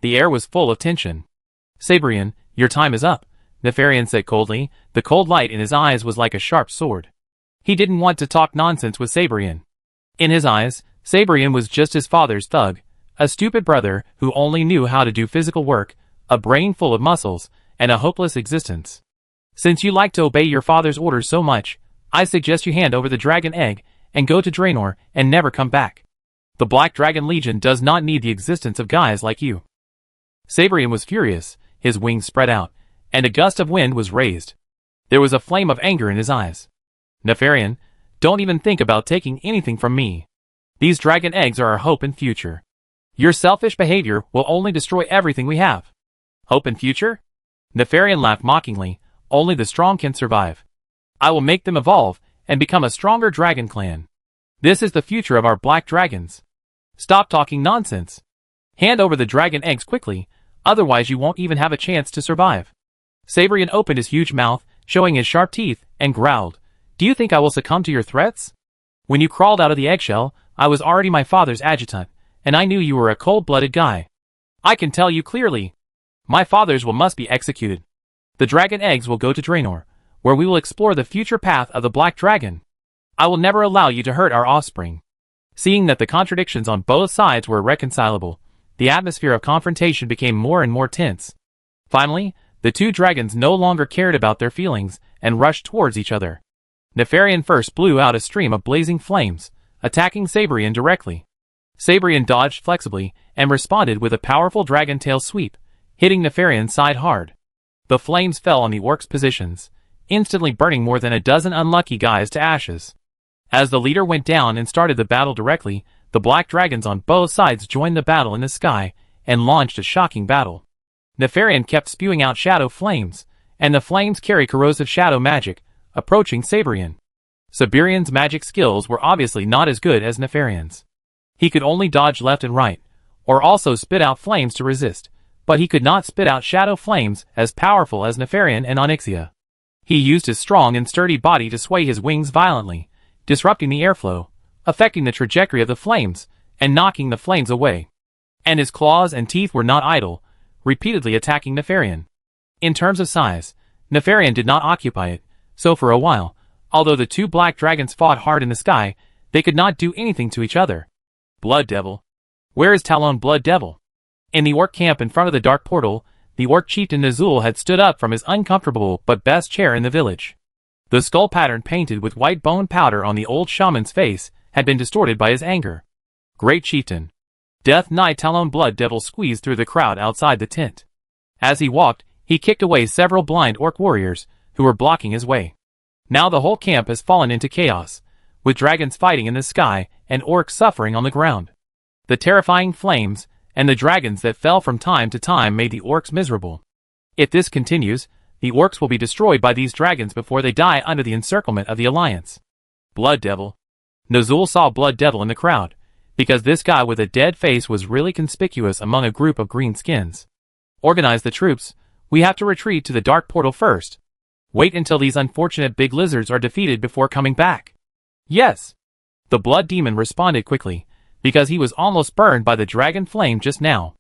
The air was full of tension. Sabrian, your time is up, Nefarian said coldly. The cold light in his eyes was like a sharp sword. He didn't want to talk nonsense with Sabrian. In his eyes, Sabrian was just his father's thug, a stupid brother who only knew how to do physical work, a brain full of muscles, and a hopeless existence. Since you like to obey your father's orders so much, I suggest you hand over the dragon egg and go to Draenor and never come back. The Black Dragon Legion does not need the existence of guys like you. Sabrian was furious, his wings spread out, and a gust of wind was raised. There was a flame of anger in his eyes. Nefarian, don't even think about taking anything from me. These dragon eggs are our hope and future. Your selfish behavior will only destroy everything we have. Hope and future? Nefarian laughed mockingly, only the strong can survive. I will make them evolve and become a stronger dragon clan. This is the future of our black dragons. Stop talking nonsense. Hand over the dragon eggs quickly, otherwise you won't even have a chance to survive. Sabrian opened his huge mouth, showing his sharp teeth, and growled, Do you think I will succumb to your threats? When you crawled out of the eggshell, I was already my father's adjutant, and I knew you were a cold-blooded guy. I can tell you clearly. My fathers must be executed. The dragon eggs will go to Draenor, where we will explore the future path of the Black Dragon. I will never allow you to hurt our offspring. Seeing that the contradictions on both sides were irreconcilable, the atmosphere of confrontation became more and more tense. Finally, the two dragons no longer cared about their feelings and rushed towards each other. Nefarian first blew out a stream of blazing flames, attacking Sabrian directly. Sabrian dodged flexibly and responded with a powerful dragon tail sweep, hitting Nefarian's side hard. The flames fell on the orcs' positions, instantly burning more than a dozen unlucky guys to ashes. As the leader went down and started the battle directly, the black dragons on both sides joined the battle in the sky and launched a shocking battle. Nefarian kept spewing out shadow flames, and the flames carry corrosive shadow magic, approaching Sabrian. Sabrian's magic skills were obviously not as good as Nefarian's. He could only dodge left and right, or also spit out flames to resist, but he could not spit out shadow flames as powerful as Nefarian and Onyxia. He used his strong and sturdy body to sway his wings violently, disrupting the airflow, affecting the trajectory of the flames, and knocking the flames away. And his claws and teeth were not idle, repeatedly attacking Nefarian. In terms of size, Nefarian did not occupy it, so for a while, although the two black dragons fought hard in the sky, they could not do anything to each other. Blood Devil. Where is Talon Blood Devil? In the orc camp in front of the dark portal, the orc chieftain Nazul had stood up from his uncomfortable but best chair in the village. The skull pattern painted with white bone powder on the old shaman's face had been distorted by his anger. Great chieftain. Death Knight Talon Blood Devil squeezed through the crowd outside the tent. As he walked, he kicked away several blind orc warriors who were blocking his way. Now the whole camp has fallen into chaos, with dragons fighting in the sky and orcs suffering on the ground. The terrifying flames and the dragons that fell from time to time made the orcs miserable. If this continues, the orcs will be destroyed by these dragons before they die under the encirclement of the Alliance. Blood Devil. Nazul saw Blood Devil in the crowd, because this guy with a dead face was really conspicuous among a group of green skins. Organize the troops. We have to retreat to the dark portal first. Wait until these unfortunate big lizards are defeated before coming back. Yes. The blood demon responded quickly, because he was almost burned by the dragon flame just now.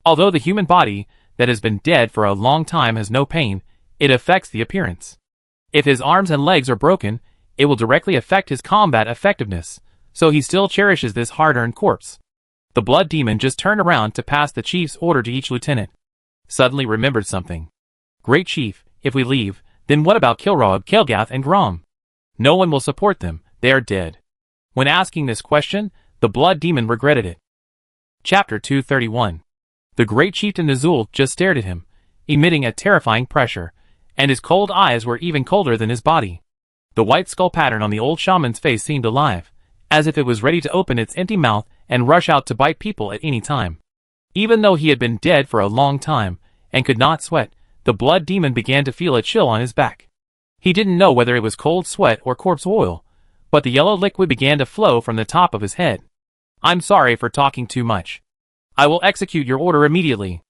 Although the human body that has been dead for a long time has no pain, it affects the appearance. If his arms and legs are broken, it will directly affect his combat effectiveness, so he still cherishes this hard-earned corpse. The blood demon just turned around to pass the chief's order to each lieutenant. Suddenly remembered something. Great chief, if we leave, then what about Kilrog, Kelgath, and Grom? No one will support them, they are dead. When asking this question, the blood demon regretted it. Chapter 231. The great chieftain Nazul just stared at him, emitting a terrifying pressure, and his cold eyes were even colder than his body. The white skull pattern on the old shaman's face seemed alive, as if it was ready to open its empty mouth and rush out to bite people at any time. Even though he had been dead for a long time, and could not sweat, the blood demon began to feel a chill on his back. He didn't know whether it was cold sweat or corpse oil, but the yellow liquid began to flow from the top of his head. I'm sorry for talking too much. I will execute your order immediately.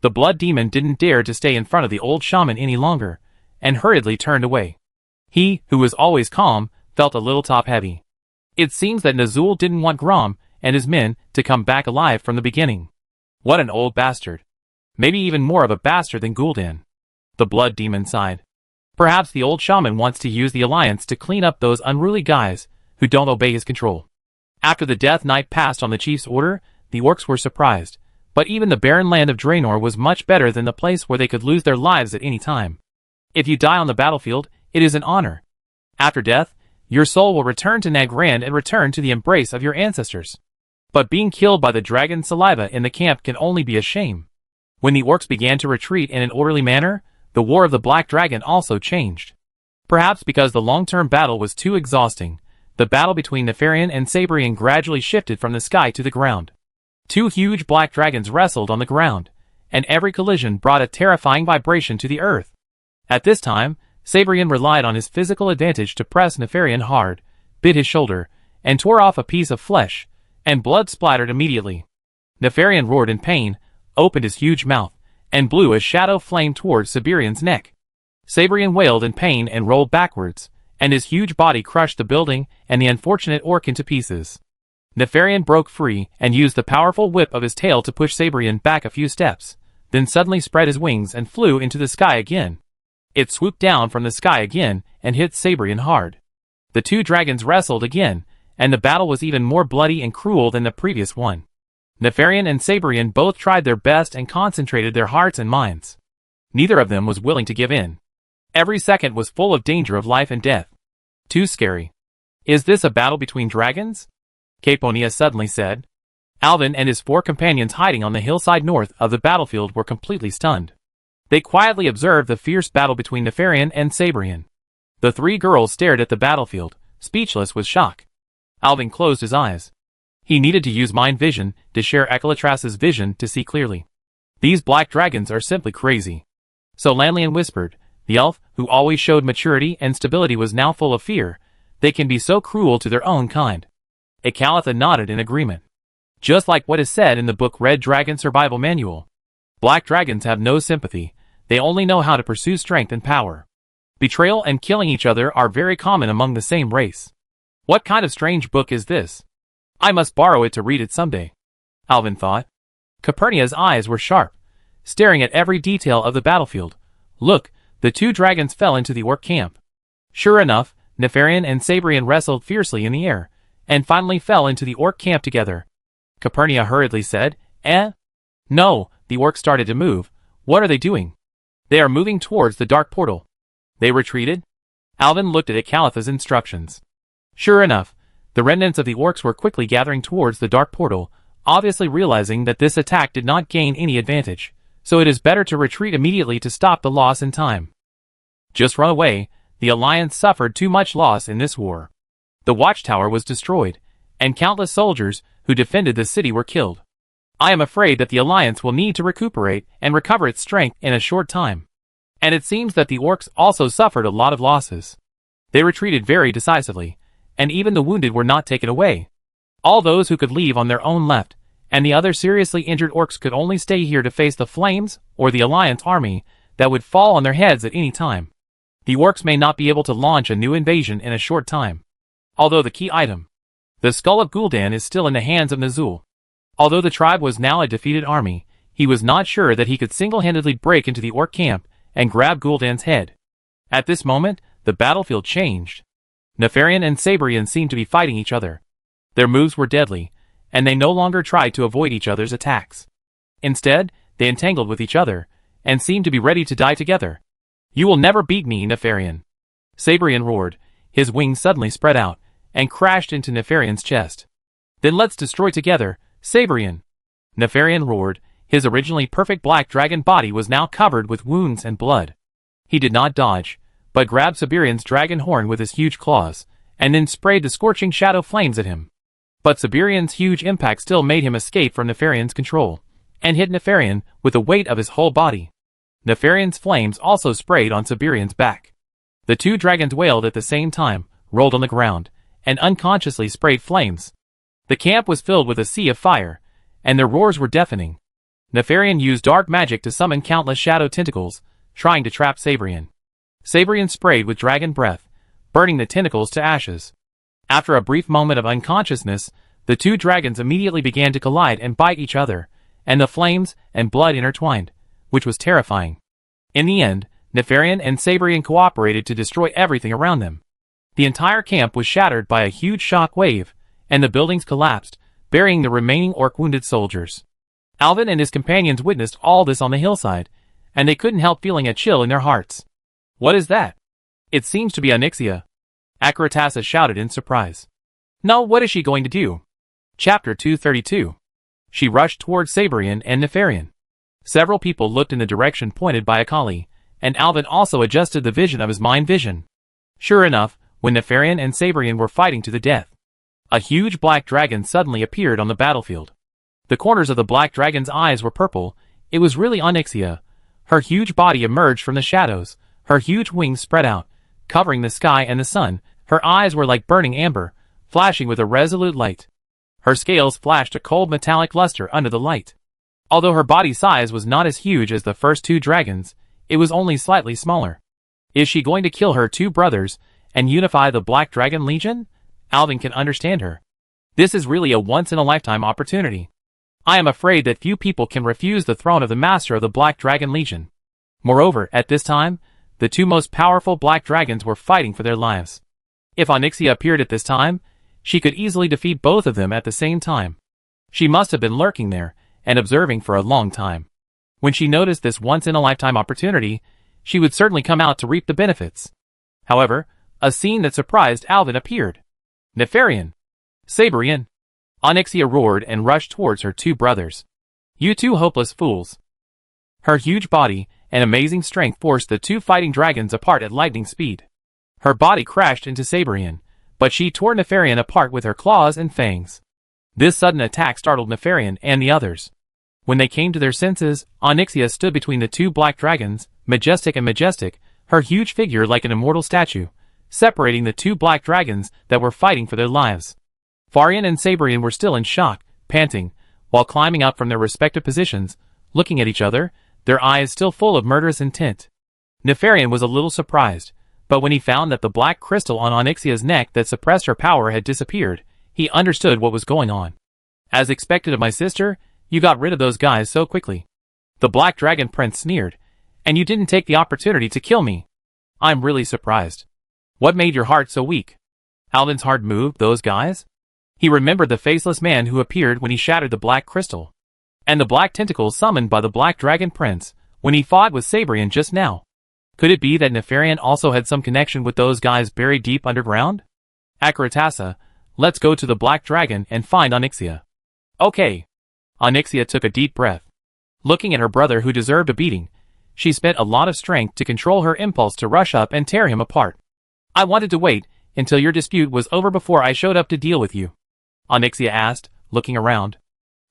The blood demon didn't dare to stay in front of the old shaman any longer, and hurriedly turned away. He, who was always calm, felt a little top-heavy. It seems that Nazul didn't want Grom and his men to come back alive from the beginning. What an old bastard. Maybe even more of a bastard than Gul'dan. The blood demon sighed. Perhaps the old shaman wants to use the Alliance to clean up those unruly guys who don't obey his control. After the Death Knight passed on the chief's order, the orcs were surprised, but even the barren land of Draenor was much better than the place where they could lose their lives at any time. If you die on the battlefield, it is an honor. After death, your soul will return to Nagrand and return to the embrace of your ancestors. But being killed by the dragon's saliva in the camp can only be a shame. When the orcs began to retreat in an orderly manner, the War of the Black Dragon also changed. Perhaps because the long-term battle was too exhausting, the battle between Nefarian and Sabrian gradually shifted from the sky to the ground. Two huge black dragons wrestled on the ground, and every collision brought a terrifying vibration to the earth. At this time, Sabrian relied on his physical advantage to press Nefarian hard, bit his shoulder, and tore off a piece of flesh, and blood splattered immediately. Nefarian roared in pain, opened his huge mouth, and blew a shadow flame towards Sabrian's neck. Sabrian wailed in pain and rolled backwards, and his huge body crushed the building and the unfortunate orc into pieces. Nefarian broke free and used the powerful whip of his tail to push Sabrian back a few steps, then suddenly spread his wings and flew into the sky again. It swooped down from the sky again and hit Sabrian hard. The two dragons wrestled again, and the battle was even more bloody and cruel than the previous one. Nefarian and Sabrian both tried their best and concentrated their hearts and minds. Neither of them was willing to give in. Every second was full of danger of life and death. Too scary. Is this a battle between dragons? Caponia suddenly said. Alvin and his 4 companions hiding on the hillside north of the battlefield were completely stunned. They quietly observed the fierce battle between Nefarian and Sabrian. The 3 girls stared at the battlefield, speechless with shock. Alvin closed his eyes. He needed to use mind vision to share Ecolatras's vision to see clearly. These black dragons are simply crazy. So Lanlian whispered, the elf, who always showed maturity and stability, was now full of fear. They can be so cruel to their own kind. Ecalitha nodded in agreement. Just like what is said in the book Red Dragon Survival Manual. Black dragons have no sympathy, they only know how to pursue strength and power. Betrayal and killing each other are very common among the same race. What kind of strange book is this? I must borrow it to read it someday, Alvin thought. Calpurnia's eyes were sharp, staring at every detail of the battlefield. Look, the two dragons fell into the orc camp. Sure enough, Nefarian and Sabrian wrestled fiercely in the air, and finally fell into the orc camp together. Calpurnia hurriedly said, No, the orcs started to move. What are they doing? They are moving towards the dark portal. They retreated? Alvin looked at Calitha's instructions. Sure enough, the remnants of the orcs were quickly gathering towards the dark portal, obviously realizing that this attack did not gain any advantage, so it is better to retreat immediately to stop the loss in time. Just run away, the Alliance suffered too much loss in this war. The watchtower was destroyed, and countless soldiers who defended the city were killed. I am afraid that the Alliance will need to recuperate and recover its strength in a short time. And it seems that the orcs also suffered a lot of losses. They retreated very decisively, and even the wounded were not taken away. All those who could leave on their own left, and the other seriously injured orcs could only stay here to face the flames or the Alliance army that would fall on their heads at any time. The orcs may not be able to launch a new invasion in a short time. Although the key item, the skull of Gul'dan, is still in the hands of Nazul. Although the tribe was now a defeated army, he was not sure that he could single-handedly break into the orc camp and grab Gul'dan's head. At this moment, the battlefield changed. Nefarian and Sabrian seemed to be fighting each other. Their moves were deadly, and they no longer tried to avoid each other's attacks. Instead, they entangled with each other, and seemed to be ready to die together. You will never beat me, Nefarian. Sabrian roared, his wings suddenly spread out, and crashed into Nefarian's chest. Then let's destroy together, Sabrian. Nefarian roared, his originally perfect black dragon body was now covered with wounds and blood. He did not dodge, but grabbed Sabrian's dragon horn with his huge claws, and then sprayed the scorching shadow flames at him. But Sabrian's huge impact still made him escape from Nefarian's control, and hit Nefarian with the weight of his whole body. Nefarian's flames also sprayed on Sabrian's back. The two dragons wailed at the same time, rolled on the ground, and unconsciously sprayed flames. The camp was filled with a sea of fire, and their roars were deafening. Nefarian used dark magic to summon countless shadow tentacles, trying to trap Sabrian. Sabrian sprayed with dragon breath, burning the tentacles to ashes. After a brief moment of unconsciousness, the two dragons immediately began to collide and bite each other, and the flames and blood intertwined, which was terrifying. In the end, Nefarian and Sabrian cooperated to destroy everything around them. The entire camp was shattered by a huge shock wave, and the buildings collapsed, burying the remaining orc wounded soldiers. Alvin and his companions witnessed all this on the hillside, and they couldn't help feeling a chill in their hearts. What is that? It seems to be Onyxia. Acaratassa shouted in surprise. No, what is she going to do? Chapter 232. She rushed towards Sabrian and Nefarian. Several people looked in the direction pointed by Akali, and Alvin also adjusted the vision of his mind vision. Sure enough, when Nefarian and Sabrian were fighting to the death, a huge black dragon suddenly appeared on the battlefield. The corners of the black dragon's eyes were purple. It was really Onyxia. Her huge body emerged from the shadows, her huge wings spread out, covering the sky and the sun. Her eyes were like burning amber, flashing with a resolute light. Her scales flashed a cold metallic luster under the light. Although her body size was not as huge as the first two dragons, it was only slightly smaller. Is she going to kill her two brothers and unify the Black Dragon Legion? Alvin can understand her. This is really a once-in-a-lifetime opportunity. I am afraid that few people can refuse the throne of the Master of the Black Dragon Legion. Moreover, at this time, the two most powerful Black Dragons were fighting for their lives. If Onyxia appeared at this time, she could easily defeat both of them at the same time. She must have been lurking there and observing for a long time. When she noticed this once-in-a-lifetime opportunity, she would certainly come out to reap the benefits. However, a scene that surprised Alvin appeared. Nefarian! Sabrian! Onyxia roared and rushed towards her two brothers. You two hopeless fools! Her huge body and amazing strength forced the two fighting dragons apart at lightning speed. Her body crashed into Sabrian, but she tore Nefarian apart with her claws and fangs. This sudden attack startled Nefarian and the others. When they came to their senses, Onyxia stood between the two black dragons, majestic and majestic, her huge figure like an immortal statue, separating the two black dragons that were fighting for their lives. Farian and Sabrian were still in shock, panting, while climbing up from their respective positions, looking at each other, their eyes still full of murderous intent. Nefarian was a little surprised, but when he found that the black crystal on Onyxia's neck that suppressed her power had disappeared, he understood what was going on. As expected of my sister, you got rid of those guys so quickly. The Black Dragon Prince sneered. And you didn't take the opportunity to kill me. I'm really surprised. What made your heart so weak? Alvin's heart moved, those guys? He remembered the faceless man who appeared when he shattered the black crystal. And the black tentacles summoned by the Black Dragon Prince when he fought with Sabrian just now. Could it be that Nefarian also had some connection with those guys buried deep underground? Akaratasa, let's go to the Black Dragon and find Onyxia. Okay. Onyxia took a deep breath. Looking at her brother who deserved a beating, she spent a lot of strength to control her impulse to rush up and tear him apart. I wanted to wait until your dispute was over before I showed up to deal with you. Onyxia asked, looking around.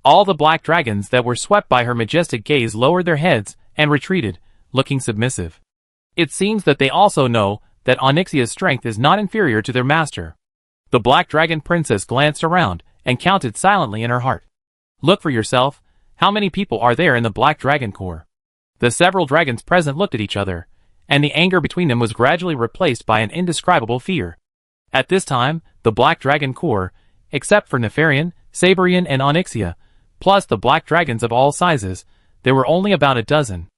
All the black dragons that were swept by her majestic gaze lowered their heads and retreated, looking submissive. It seems that they also know that Onyxia's strength is not inferior to their master. The Black Dragon Princess glanced around and counted silently in her heart. Look for yourself. How many people are there in the Black Dragon Corps? The several dragons present looked at each other, and the anger between them was gradually replaced by an indescribable fear. At this time, the Black Dragon Corps, except for Nefarian, Sabrian, and Onyxia, plus the black dragons of all sizes, there were only about a dozen.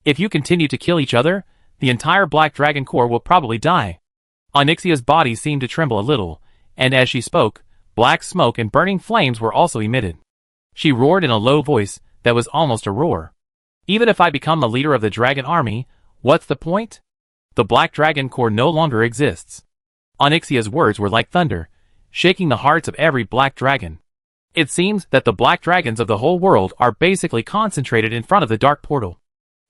If you continue to kill each other, the entire Black Dragon Corps will probably die. Onyxia's body seemed to tremble a little, and as she spoke, black smoke and burning flames were also emitted. She roared in a low voice that was almost a roar. Even if I become the leader of the dragon army, what's the point? The Black Dragon Corps no longer exists. Onyxia's words were like thunder, shaking the hearts of every black dragon. It seems that the black dragons of the whole world are basically concentrated in front of the dark portal.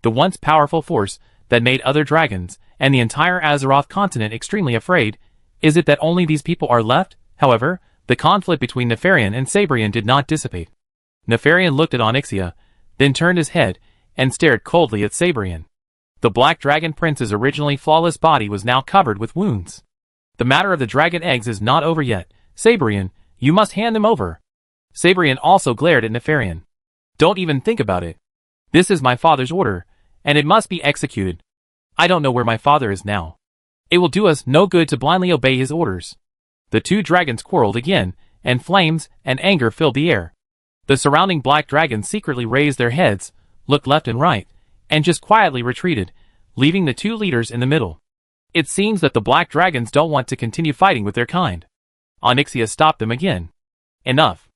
The once powerful force that made other dragons and the entire Azeroth continent extremely afraid. Is it that only these people are left? However, the conflict between Nefarian and Sabrian did not dissipate. Nefarian looked at Onyxia, then turned his head and stared coldly at Sabrian. The Black Dragon Prince's originally flawless body was now covered with wounds. The matter of the dragon eggs is not over yet. Sabrian, you must hand them over. Sabrian also glared at Nefarian. Don't even think about it. This is my father's order, and it must be executed. I don't know where my father is now. It will do us no good to blindly obey his orders. The two dragons quarreled again, and flames and anger filled the air. The surrounding black dragons secretly raised their heads, looked left and right, and just quietly retreated, leaving the two leaders in the middle. It seems that the black dragons don't want to continue fighting with their kind. Onyxia stopped them again. Enough.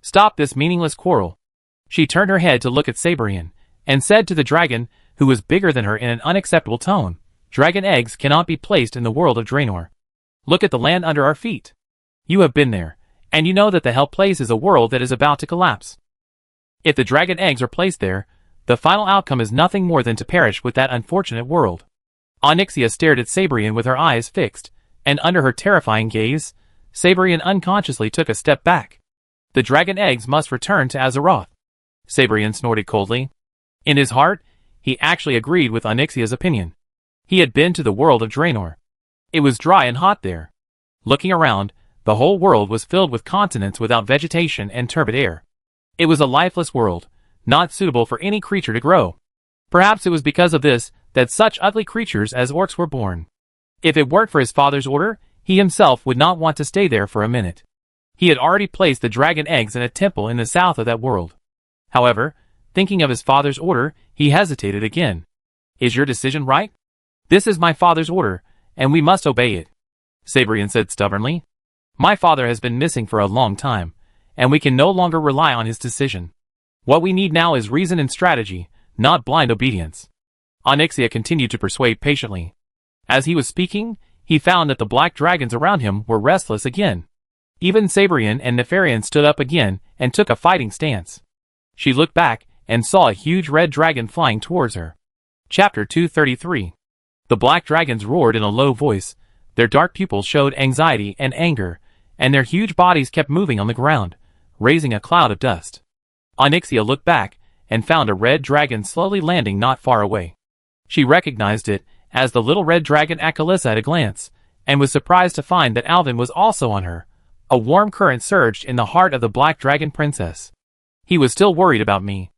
Stop this meaningless quarrel. She turned her head to look at Sabrian, and said to the dragon, who was bigger than her in an unacceptable tone, Dragon eggs cannot be placed in the world of Draenor. Look at the land under our feet. You have been there, and you know that the Hell Place is a world that is about to collapse. If the dragon eggs are placed there, the final outcome is nothing more than to perish with that unfortunate world. Onyxia stared at Sabrian with her eyes fixed, and under her terrifying gaze, Sabrian unconsciously took a step back. The dragon eggs must return to Azeroth. Sabrian snorted coldly. In his heart, he actually agreed with Onyxia's opinion. He had been to the world of Draenor. It was dry and hot there. Looking around, the whole world was filled with continents without vegetation and turbid air. It was a lifeless world, not suitable for any creature to grow. Perhaps it was because of this that such ugly creatures as orcs were born. If it weren't for his father's order, he himself would not want to stay there for a minute. He had already placed the dragon eggs in a temple in the south of that world. However, thinking of his father's order, he hesitated again. Is your decision right? This is my father's order, and we must obey it, Sabrian said stubbornly. My father has been missing for a long time, and we can no longer rely on his decision. What we need now is reason and strategy, not blind obedience. Onyxia continued to persuade patiently. As he was speaking, he found that the black dragons around him were restless again. Even Sabrian and Nefarian stood up again and took a fighting stance. She looked back and saw a huge red dragon flying towards her. Chapter 233. The black dragons roared in a low voice, their dark pupils showed anxiety and anger, and their huge bodies kept moving on the ground, raising a cloud of dust. Onyxia looked back and found a red dragon slowly landing not far away. She recognized it as the little red dragon Akalissa at a glance, and was surprised to find that Alvin was also on her, A warm current surged in the heart of the Black Dragon Princess. He was still worried about me.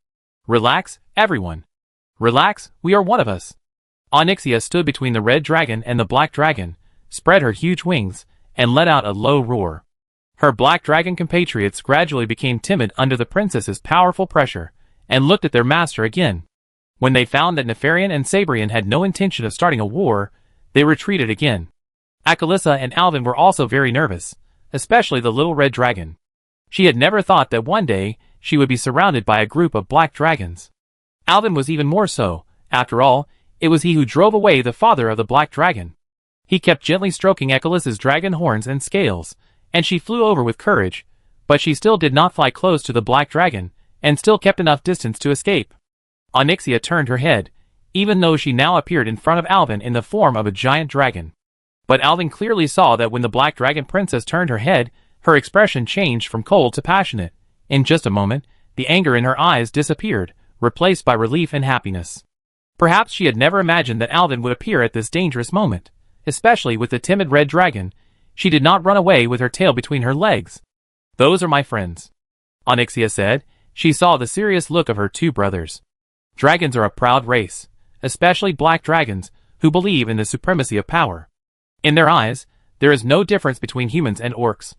Relax, everyone. Relax, we are one of us. Onyxia stood between the red dragon and the black dragon, spread her huge wings, and let out a low roar. Her black dragon compatriots gradually became timid under the princess's powerful pressure, and looked at their master again. When they found that Nefarian and Sabrian had no intention of starting a war, they retreated again. Akalissa and Alvin were also very nervous, especially the little red dragon. She had never thought that one day she would be surrounded by a group of black dragons. Alvin was even more so. After all, it was he who drove away the father of the black dragon. He kept gently stroking Akalissa's dragon horns and scales, and she flew over with courage, but she still did not fly close to the black dragon, and still kept enough distance to escape. Onyxia turned her head, even though she now appeared in front of Alvin in the form of a giant dragon. But Alvin clearly saw that when the Black Dragon Princess turned her head, her expression changed from cold to passionate. In just a moment, the anger in her eyes disappeared, replaced by relief and happiness. Perhaps she had never imagined that Alvin would appear at this dangerous moment, especially with the timid red dragon. She did not run away with her tail between her legs. "Those are my friends," Onyxia said. She saw the serious look of her two brothers. Dragons are a proud race, especially black dragons, who believe in the supremacy of power. In their eyes, there is no difference between humans and orcs.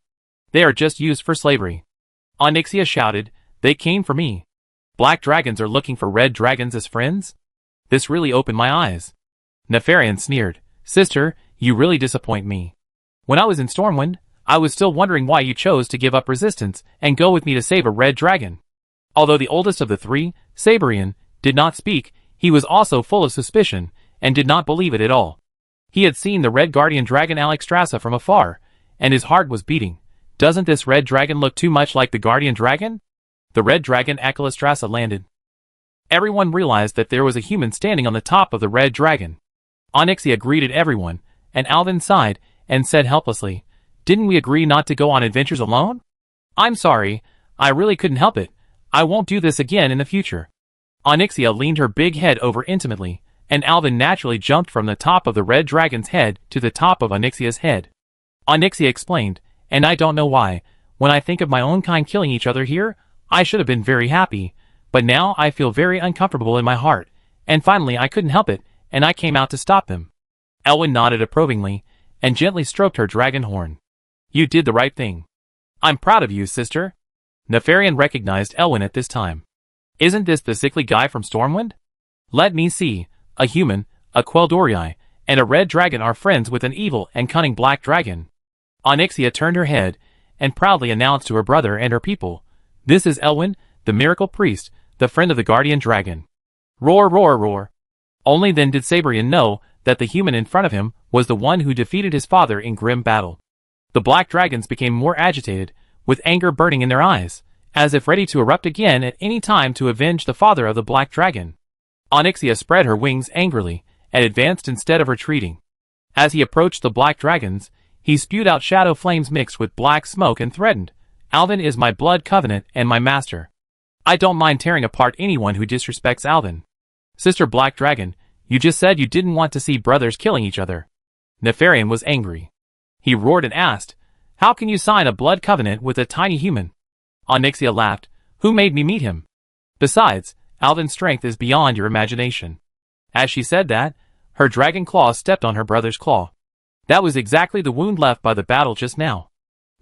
They are just used for slavery. Onyxia shouted, "They came for me. Black dragons are looking for red dragons as friends?" This really opened my eyes. Nefarian sneered, "Sister, you really disappoint me. When I was in Stormwind, I was still wondering why you chose to give up resistance and go with me to save a red dragon." Although the oldest of the three, Sabrian, did not speak, he was also full of suspicion, and did not believe it at all. He had seen the red guardian dragon Alexstrasza from afar, and his heart was beating. Doesn't this red dragon look too much like the guardian dragon? The red dragon Alexstrasza landed. Everyone realized that there was a human standing on the top of the red dragon. Onyxia greeted everyone, and Alvin sighed, and said helplessly, "Didn't we agree not to go on adventures alone? I'm sorry, I really couldn't help it. I won't do this again in the future." Onyxia leaned her big head over intimately, and Alvin naturally jumped from the top of the red dragon's head to the top of Onyxia's head. Onyxia explained, "And I don't know why, when I think of my own kind killing each other here, I should have been very happy, but now I feel very uncomfortable in my heart, and finally I couldn't help it, and I came out to stop them." Elwyn nodded approvingly, and gently stroked her dragon horn. "You did the right thing. I'm proud of you, sister." Nefarian recognized Elwyn at this time. "Isn't this the sickly guy from Stormwind? Let me see. A human, a Quel'Dorii, and a red dragon are friends with an evil and cunning black dragon." Onyxia turned her head, and proudly announced to her brother and her people, "This is Elwyn, the miracle priest, the friend of the guardian dragon." Roar, roar, roar. Only then did Sabrian know that the human in front of him was the one who defeated his father in grim battle. The black dragons became more agitated, with anger burning in their eyes, as if ready to erupt again at any time to avenge the father of the black dragon. Onyxia spread her wings angrily, and advanced instead of retreating. As he approached the black dragons, he spewed out shadow flames mixed with black smoke and threatened, "Alvin is my blood covenant and my master. I don't mind tearing apart anyone who disrespects Alvin." "Sister Black Dragon, you just said you didn't want to see brothers killing each other." Nefarian was angry. He roared and asked, "How can you sign a blood covenant with a tiny human?" Onyxia laughed, "Who made me meet him? Besides, Alvin's strength is beyond your imagination." As she said that, her dragon claw stepped on her brother's claw. That was exactly the wound left by the battle just now.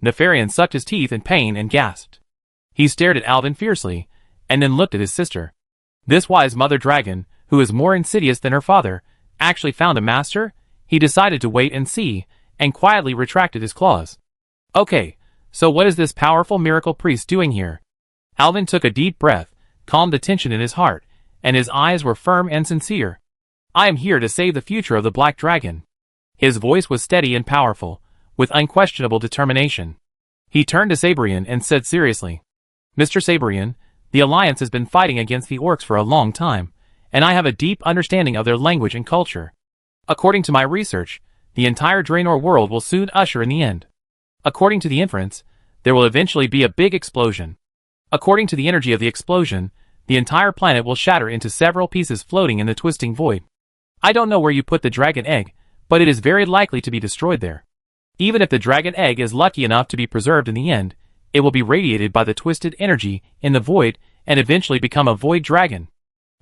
Nefarian sucked his teeth in pain and gasped. He stared at Alvin fiercely, and then looked at his sister. This wise mother dragon, who is more insidious than her father, actually found a master? He decided to wait and see, and quietly retracted his claws. "Okay, so what is this powerful miracle priest doing here?" Alvin took a deep breath, calmed the tension in his heart, and his eyes were firm and sincere. "I am here to save the future of the Black Dragon." His voice was steady and powerful, with unquestionable determination. He turned to Sabrian and said seriously, "Mr. Sabrian, the Alliance has been fighting against the orcs for a long time, and I have a deep understanding of their language and culture. According to my research, the entire Draenor world will soon usher in the end. According to the inference, there will eventually be a big explosion. According to the energy of the explosion, the entire planet will shatter into several pieces floating in the twisting void. I don't know where you put the dragon egg, but it is very likely to be destroyed there. Even if the dragon egg is lucky enough to be preserved in the end, it will be radiated by the twisted energy in the void and eventually become a void dragon.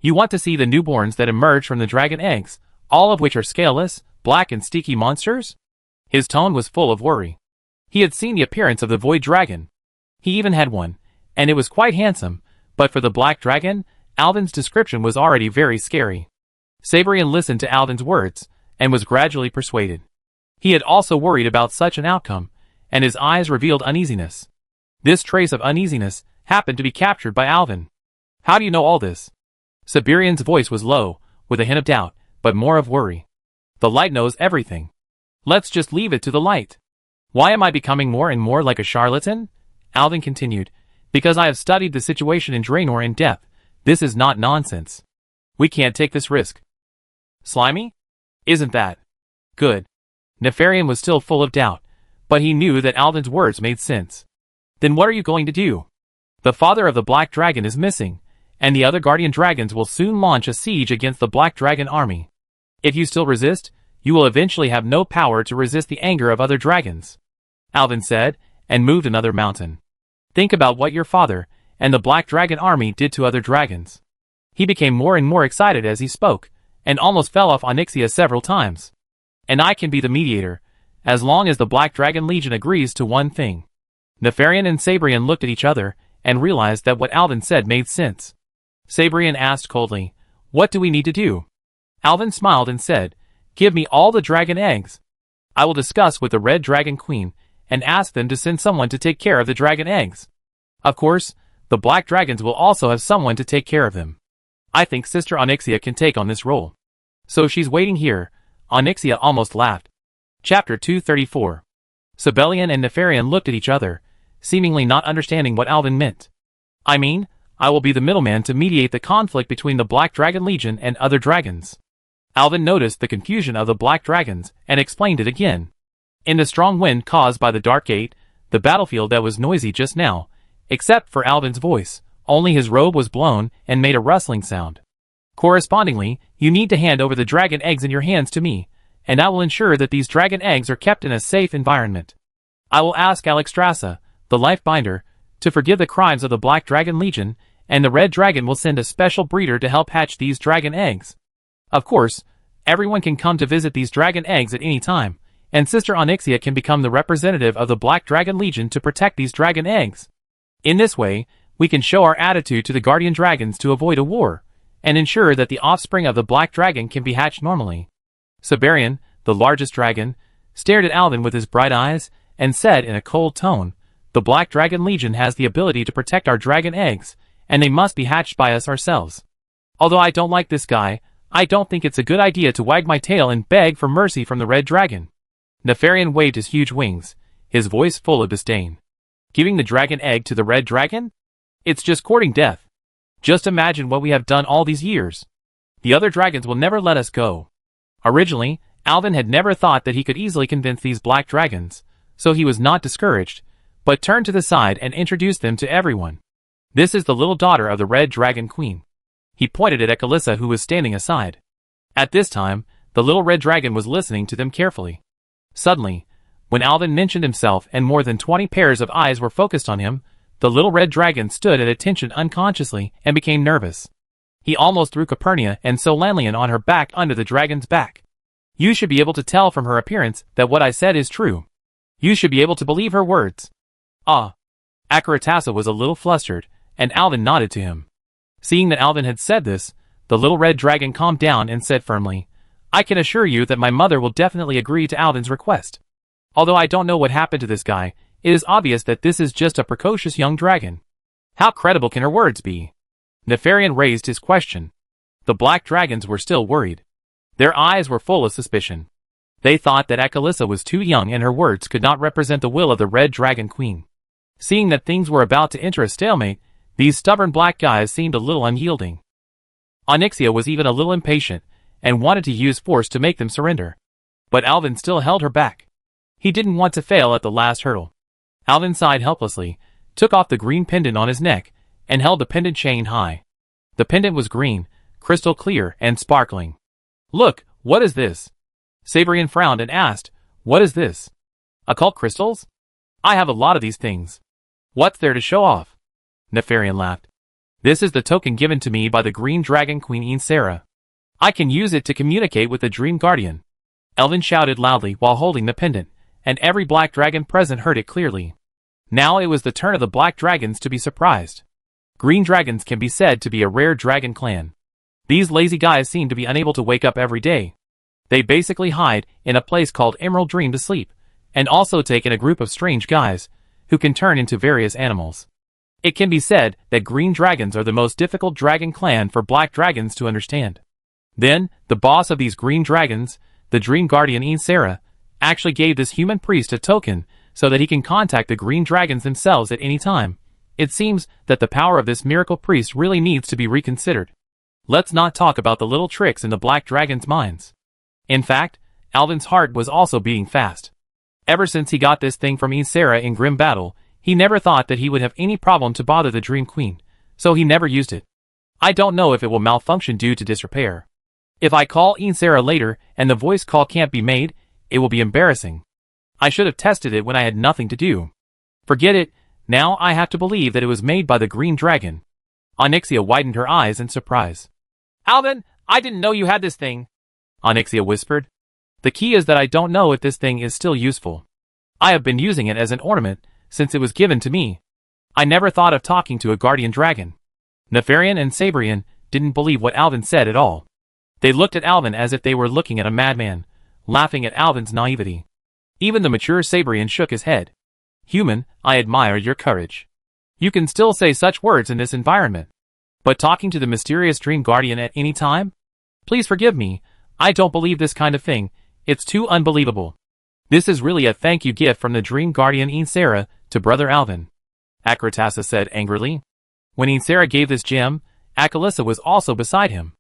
You want to see the newborns that emerge from the dragon eggs, all of which are scaleless, black and sticky monsters? His tone was full of worry. He had seen the appearance of the void dragon. He even had one, and it was quite handsome, but for the black dragon, Alvin's description was already very scary. Sabrian listened to Alvin's words, and was gradually persuaded. He had also worried about such an outcome, and his eyes revealed uneasiness. This trace of uneasiness happened to be captured by Alvin. How do you know all this? Sabrian's voice was low, with a hint of doubt, but more of worry. The light knows everything. Let's just leave it to the light. Why am I becoming more and more like a charlatan? Alvin continued. Because I have studied the situation in Draenor in depth. This is not nonsense. We can't take this risk. Slimy? Isn't that good? Nefarian was still full of doubt, but he knew that Alvin's words made sense. Then what are you going to do? The father of the Black Dragon is missing, and the other guardian dragons will soon launch a siege against the Black Dragon army. If you still resist, you will eventually have no power to resist the anger of other dragons. Alvin said, and moved another mountain. Think about what your father and the Black Dragon army did to other dragons. He became more and more excited as he spoke, and almost fell off Onyxia several times. And I can be the mediator, as long as the Black Dragon Legion agrees to one thing. Nefarian and Sabrian looked at each other, and realized that what Alvin said made sense. Sabrian asked coldly, what do we need to do? Alvin smiled and said, give me all the dragon eggs. I will discuss with the Red Dragon Queen, and ask them to send someone to take care of the dragon eggs. Of course, the Black Dragons will also have someone to take care of them. I think Sister Onyxia can take on this role. So she's waiting here. Onyxia almost laughed. Chapter 234. Sibelian and Nefarian looked at each other, seemingly not understanding what Alvin meant. I mean, I will be the middleman to mediate the conflict between the Black Dragon Legion and other dragons. Alvin noticed the confusion of the Black Dragons, and explained it again. In the strong wind caused by the Dark Gate, the battlefield that was noisy just now, except for Alvin's voice, only his robe was blown and made a rustling sound. Correspondingly, you need to hand over the dragon eggs in your hands to me, and I will ensure that these dragon eggs are kept in a safe environment. I will ask Alexstrasza, the Life Binder, to forgive the crimes of the Black Dragon Legion, and the Red Dragon will send a special breeder to help hatch these dragon eggs. Of course, everyone can come to visit these dragon eggs at any time, and Sister Onyxia can become the representative of the Black Dragon Legion to protect these dragon eggs. In this way, we can show our attitude to the guardian dragons to avoid a war, and ensure that the offspring of the Black Dragon can be hatched normally. Siberian, the largest dragon, stared at Alvin with his bright eyes, and said in a cold tone, the Black Dragon Legion has the ability to protect our dragon eggs, and they must be hatched by us ourselves. Although I don't like this guy, I don't think it's a good idea to wag my tail and beg for mercy from the Red Dragon. Nefarian waved his huge wings, his voice full of disdain. Giving the dragon egg to the Red Dragon? It's just courting death. Just imagine what we have done all these years. The other dragons will never let us go. Originally, Alvin had never thought that he could easily convince these black dragons, so he was not discouraged, but turned to the side and introduced them to everyone. This is the little daughter of the Red Dragon Queen. He pointed at Ekalissa, who was standing aside. At this time, the little red dragon was listening to them carefully. Suddenly, when Alvin mentioned himself and more than 20 pairs of eyes were focused on him, the little red dragon stood at attention unconsciously and became nervous. He almost threw Capernia and Solanian on her back under the dragon's back. You should be able to tell from her appearance that what I said is true. You should be able to believe her words. Ah. Akaratassa was a little flustered, and Alvin nodded to him. Seeing that Alvin had said this, the little red dragon calmed down and said firmly, I can assure you that my mother will definitely agree to Alvin's request. Although I don't know what happened to this guy, it is obvious that this is just a precocious young dragon. How credible can her words be? Nefarian raised his question. The black dragons were still worried. Their eyes were full of suspicion. They thought that Ekalissa was too young and her words could not represent the will of the Red Dragon Queen. Seeing that things were about to enter a stalemate, these stubborn black guys seemed a little unyielding. Onyxia was even a little impatient, and wanted to use force to make them surrender. But Alvin still held her back. He didn't want to fail at the last hurdle. Alvin sighed helplessly, took off the green pendant on his neck, and held the pendant chain high. The pendant was green, crystal clear, and sparkling. Look, what is this? Sabrian frowned and asked, what is this? Occult crystals? I have a lot of these things. What's there to show off? Nefarian laughed. This is the token given to me by the Green Dragon Queen Ensera. I can use it to communicate with the Dream Guardian. Elvin shouted loudly while holding the pendant, and every black dragon present heard it clearly. Now it was the turn of the black dragons to be surprised. Green dragons can be said to be a rare dragon clan. These lazy guys seem to be unable to wake up every day. They basically hide in a place called Emerald Dream to sleep, and also take in a group of strange guys who can turn into various animals. It can be said that green dragons are the most difficult dragon clan for black dragons to understand. Then, the boss of these green dragons, the Dream Guardian Ensera, actually gave this human priest a token so that he can contact the green dragons themselves at any time. It seems that the power of this miracle priest really needs to be reconsidered. Let's not talk about the little tricks in the black dragon's minds. In fact, Alvin's heart was also beating fast. Ever since he got this thing from Ensera in grim battle, he never thought that he would have any problem to bother the Dream Queen, so he never used it. I don't know if it will malfunction due to disrepair. If I call Ensera later and the voice call can't be made, it will be embarrassing. I should have tested it when I had nothing to do. Forget it, now I have to believe that it was made by the Green Dragon. Onyxia widened her eyes in surprise. Alvin, I didn't know you had this thing, Onyxia whispered. The key is that I don't know if this thing is still useful. I have been using it as an ornament since it was given to me. I never thought of talking to a guardian dragon. Nefarian and Sabrian didn't believe what Alvin said at all. They looked at Alvin as if they were looking at a madman, laughing at Alvin's naivety. Even the mature Sabrian shook his head. Human, I admire your courage. You can still say such words in this environment. But talking to the mysterious Dream Guardian at any time? Please forgive me, I don't believe this kind of thing, it's too unbelievable. This is really a thank you gift from the Dream Guardian Ensera to Brother Alvin, Akratasa said angrily. When Ensera gave this gem, Akalissa was also beside him.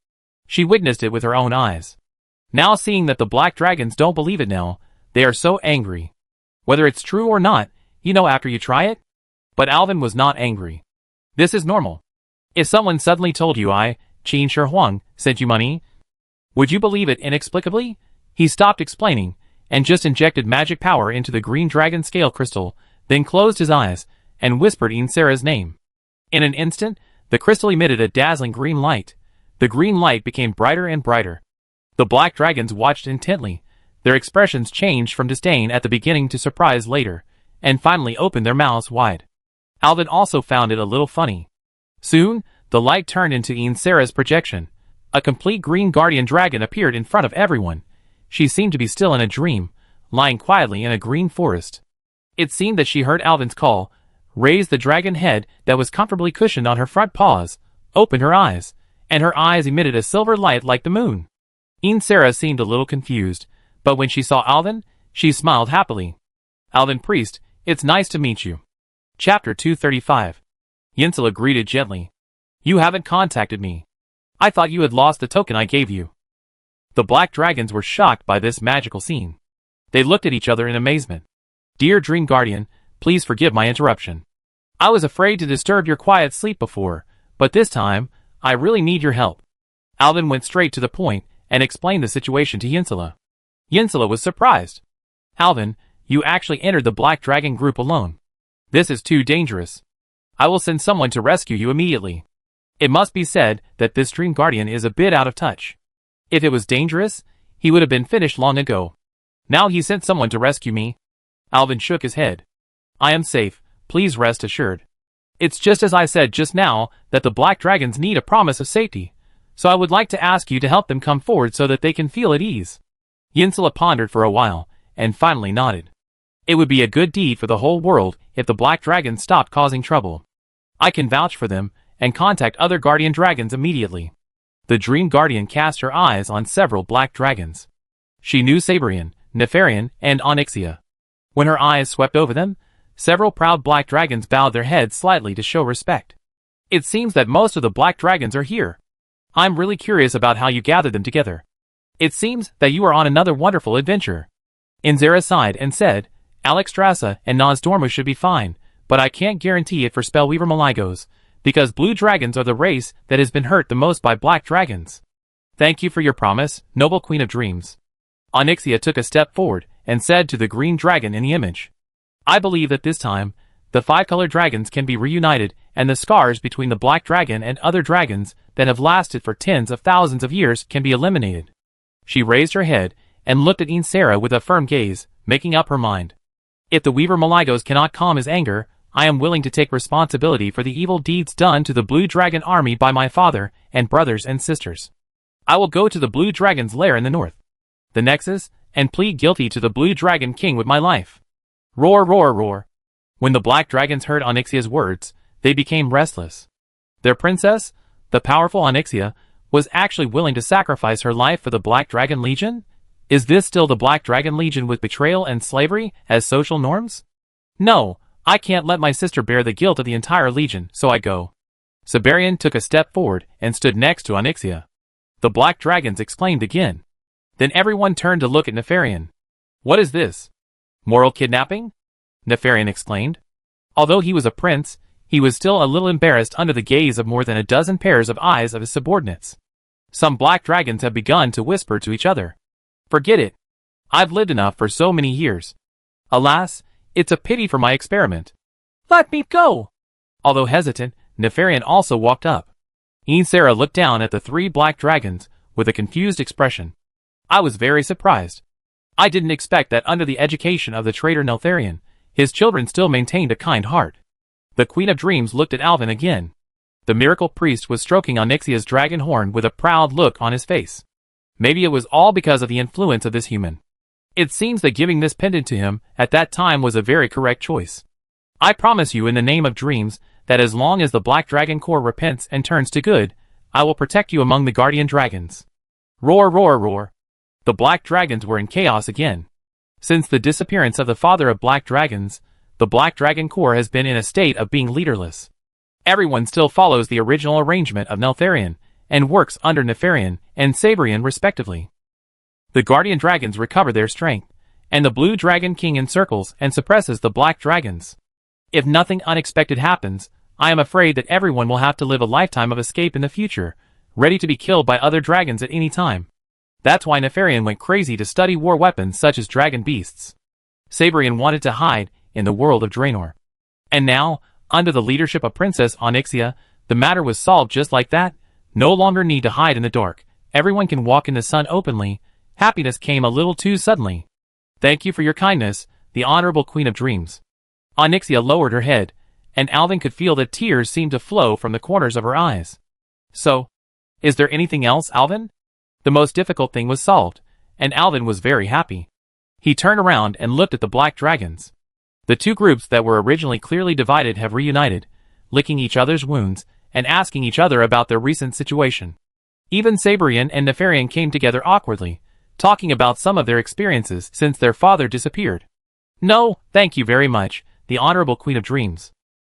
She witnessed it with her own eyes. Now seeing that the black dragons don't believe it now, they are so angry. Whether it's true or not, you know after you try it? But Alvin was not angry. This is normal. If someone suddenly told you I, Qin Shi Huang, sent you money, would you believe it inexplicably? He stopped explaining, and just injected magic power into the green dragon scale crystal, then closed his eyes, and whispered Ensera's name. In an instant, the crystal emitted a dazzling green light. The green light became brighter and brighter. The black dragons watched intently. Their expressions changed from disdain at the beginning to surprise later, and finally opened their mouths wide. Alvin also found it a little funny. Soon, the light turned into Ensera's projection. A complete green guardian dragon appeared in front of everyone. She seemed to be still in a dream, lying quietly in a green forest. It seemed that she heard Alvin's call, raised the dragon head that was comfortably cushioned on her front paws, opened her eyes, and her eyes emitted a silver light like the moon. Ensera seemed a little confused, but when she saw Alvin, she smiled happily. Alvin Priest, it's nice to meet you. Chapter 235. Yinsela greeted gently. You haven't contacted me. I thought you had lost the token I gave you. The black dragons were shocked by this magical scene. They looked at each other in amazement. Dear Dream Guardian, please forgive my interruption. I was afraid to disturb your quiet sleep before, but this time, I really need your help. Alvin went straight to the point and explained the situation to Yinsela. Yinsela was surprised. Alvin, you actually entered the Black Dragon group alone. This is too dangerous. I will send someone to rescue you immediately. It must be said that this Dream Guardian is a bit out of touch. If it was dangerous, he would have been finished long ago. Now he sent someone to rescue me. Alvin shook his head. I am safe, please rest assured. It's just as I said just now that the Black Dragons need a promise of safety, so I would like to ask you to help them come forward so that they can feel at ease. Yinsela pondered for a while, and finally nodded. It would be a good deed for the whole world if the Black Dragons stopped causing trouble. I can vouch for them, and contact other Guardian Dragons immediately. The Dream Guardian cast her eyes on several Black Dragons. She knew Sabrian, Nefarian, and Onyxia. When her eyes swept over them, several proud Black Dragons bowed their heads slightly to show respect. It seems that most of the Black Dragons are here. I'm really curious about how you gathered them together. It seems that you are on another wonderful adventure. Ensera sighed and said, Alexstrasza and Nozdormu should be fine, but I can't guarantee it for Spellweaver Maligos, because blue dragons are the race that has been hurt the most by black dragons. Thank you for your promise, noble Queen of Dreams. Onyxia took a step forward and said to the green dragon in the image, "I believe that this time, the 5-colored dragons can be reunited, and the scars between the black dragon and other dragons that have lasted for tens of thousands of years can be eliminated." She raised her head and looked at Insera with a firm gaze, making up her mind. "If the Weaver Maligos cannot calm his anger, I am willing to take responsibility for the evil deeds done to the Blue Dragon army by my father and brothers and sisters. I will go to the Blue Dragon's lair in the north, the Nexus, and plead guilty to the Blue Dragon King with my life." Roar, roar, roar. When the black dragons heard Onyxia's words, they became restless. Their princess, the powerful Onyxia, was actually willing to sacrifice her life for the Black Dragon Legion? Is this still the Black Dragon Legion with betrayal and slavery as social norms? No, I can't let my sister bear the guilt of the entire Legion, so I go. Siberian took a step forward and stood next to Onyxia. The black dragons exclaimed again. Then everyone turned to look at Nefarian. "What is this? Moral kidnapping?" Nefarian exclaimed. Although he was a prince, he was still a little embarrassed under the gaze of more than a dozen pairs of eyes of his subordinates. Some black dragons have begun to whisper to each other. "Forget it. I've lived enough for so many years. Alas, it's a pity for my experiment. Let me go." Although hesitant, Nefarian also walked up. Insera looked down at the 3 black dragons with a confused expression. "I was very surprised. I didn't expect that under the education of the traitor Neltharion, his children still maintained a kind heart." The Queen of Dreams looked at Alvin again. The miracle priest was stroking Onyxia's dragon horn with a proud look on his face. Maybe it was all because of the influence of this human. It seems that giving this pendant to him at that time was a very correct choice. "I promise you in the name of dreams that as long as the Black Dragon Corps repents and turns to good, I will protect you among the guardian dragons." Roar, roar, roar. The black dragons were in chaos again. Since the disappearance of the father of black dragons, the Black Dragon Corps has been in a state of being leaderless. Everyone still follows the original arrangement of Neltharion, and works under Nefarian and Sabrian respectively. The guardian dragons recover their strength, and the Blue Dragon King encircles and suppresses the black dragons. If nothing unexpected happens, I am afraid that everyone will have to live a lifetime of escape in the future, ready to be killed by other dragons at any time. That's why Nefarian went crazy to study war weapons such as dragon beasts. Sabrian wanted to hide in the world of Draenor. And now, under the leadership of Princess Onyxia, the matter was solved just like that. No longer need to hide in the dark. Everyone can walk in the sun openly. Happiness came a little too suddenly. "Thank you for your kindness, the Honorable Queen of Dreams." Onyxia lowered her head, and Alvin could feel that tears seemed to flow from the corners of her eyes. "So, is there anything else, Alvin?" The most difficult thing was solved, and Alvin was very happy. He turned around and looked at the black dragons. The 2 groups that were originally clearly divided have reunited, licking each other's wounds, and asking each other about their recent situation. Even Sabrian and Nefarian came together awkwardly, talking about some of their experiences since their father disappeared. "No, thank you very much, the Honorable Queen of Dreams,"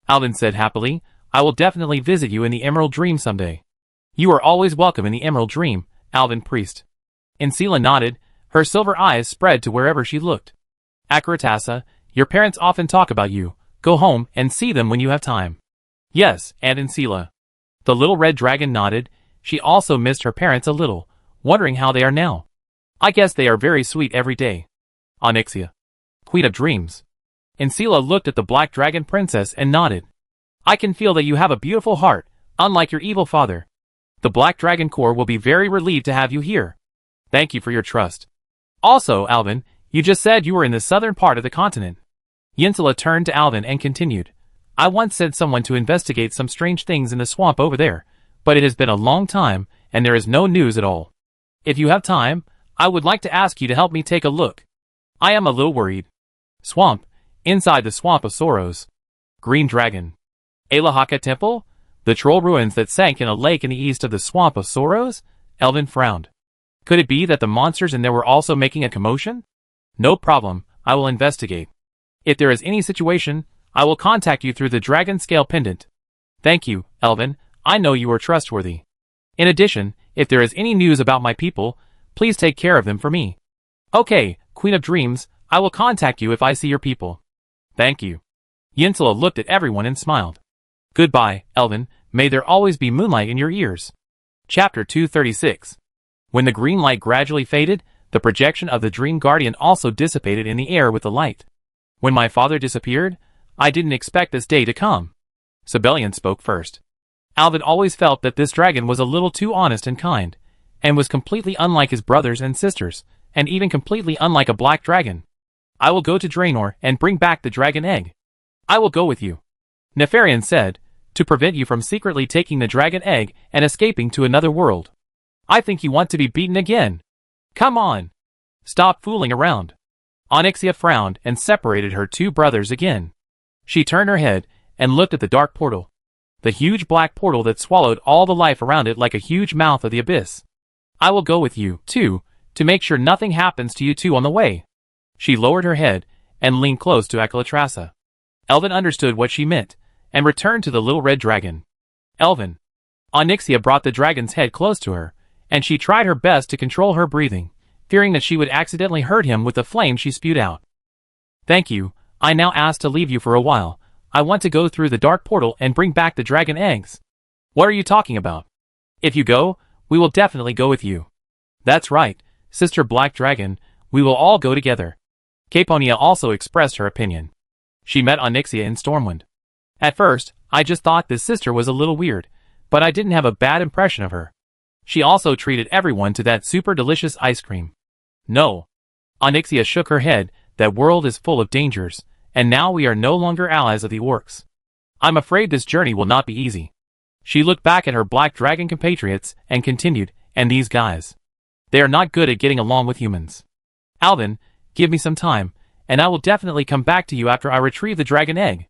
Alvin said happily. "I will definitely visit you in the Emerald Dream someday." "You are always welcome in the Emerald Dream, Alvin Priest." Insela nodded, her silver eyes spread to wherever she looked. "Akaratasa, your parents often talk about you. Go home and see them when you have time." "Yes, Aunt Insela." The little red dragon nodded. She also missed her parents a little, wondering how they are now. "I guess they are very sweet every day." Onyxia, Queen of Dreams. Insela looked at the Black Dragon Princess and nodded. "I can feel that you have a beautiful heart, unlike your evil father. The Black Dragon Corps will be very relieved to have you here. Thank you for your trust. Also, Alvin, you just said you were in the southern part of the continent." Yinsela turned to Alvin and continued. "I once sent someone to investigate some strange things in the swamp over there, but it has been a long time, and there is no news at all. If you have time, I would like to ask you to help me take a look. I am a little worried." Swamp. Inside the Swamp of Sorrows. Green Dragon. Alahaka Temple? The troll ruins that sank in a lake in the east of the Swamp of Sorrows? Elvin frowned. Could it be that the monsters in there were also making a commotion? "No problem, I will investigate. If there is any situation, I will contact you through the dragon scale pendant." "Thank you, Elvin, I know you are trustworthy. In addition, if there is any news about my people, please take care of them for me." "Okay, Queen of Dreams, I will contact you if I see your people." "Thank you." Yinsela looked at everyone and smiled. "Goodbye, Elvin, may there always be moonlight in your ears." Chapter 236. When the green light gradually faded, The projection of the Dream Guardian also dissipated in the air with the light. When my father disappeared, I didn't expect this day to come. Sibelian spoke first. Alvin always felt that this dragon was a little too honest and kind, and was completely unlike his brothers and sisters, and even completely unlike a black dragon. I will go to Draenor and bring back the dragon egg. I will go with you, Nefarian said, to prevent you from secretly taking the dragon egg and escaping to another world. I think you want to be beaten again. Come on. Stop fooling around. Onyxia frowned and separated her two brothers again. She turned her head and looked at the dark portal. The huge black portal that swallowed all the life around it like a huge mouth of the abyss. I will go with you, too, to make sure nothing happens to you two on the way. She lowered her head and leaned close to Akalatrasa. Elvin understood what she meant, and returned to the little red dragon. Elvin. Onyxia brought the dragon's head close to her, and she tried her best to control her breathing, fearing that she would accidentally hurt him with the flame she spewed out. Thank you, I now ask to leave you for a while. I want to go through the dark portal and bring back the dragon eggs. What are you talking about? If you go, we will definitely go with you. That's right, Sister Black Dragon, we will all go together. Caponia also expressed her opinion. She met Onyxia in Stormwind. At first, I just thought this sister was a little weird, but I didn't have a bad impression of her. She also treated everyone to that super delicious ice cream. No. Onyxia shook her head, that world is full of dangers, and now we are no longer allies of the orcs. I'm afraid this journey will not be easy. She looked back at her black dragon compatriots and continued, and these guys. They are not good at getting along with humans. Alvin, give me some time, and I will definitely come back to you after I retrieve the dragon egg.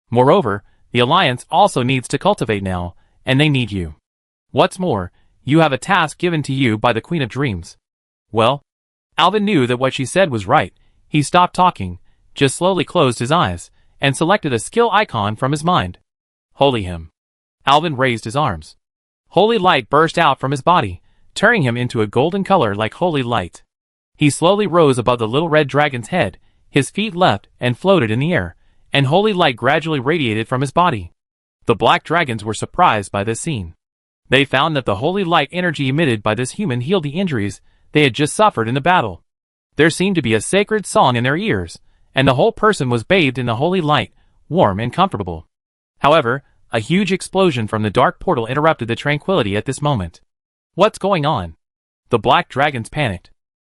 Moreover, the Alliance also needs to cultivate now, and they need you. What's more, you have a task given to you by the Queen of Dreams. Well, Alvin knew that what she said was right. He stopped talking, just slowly closed his eyes, and selected a skill icon from his mind. Holy him. Alvin raised his arms. Holy light burst out from his body, turning him into a golden color like holy light. He slowly rose above the little red dragon's head, his feet leapt and floated in the air, and holy light gradually radiated from his body. The black dragons were surprised by this scene. They found that the holy light energy emitted by this human healed the injuries they had just suffered in the battle. There seemed to be a sacred song in their ears, and the whole person was bathed in the holy light, warm and comfortable. However, a huge explosion from the dark portal interrupted the tranquility at this moment. What's going on? The black dragons panicked.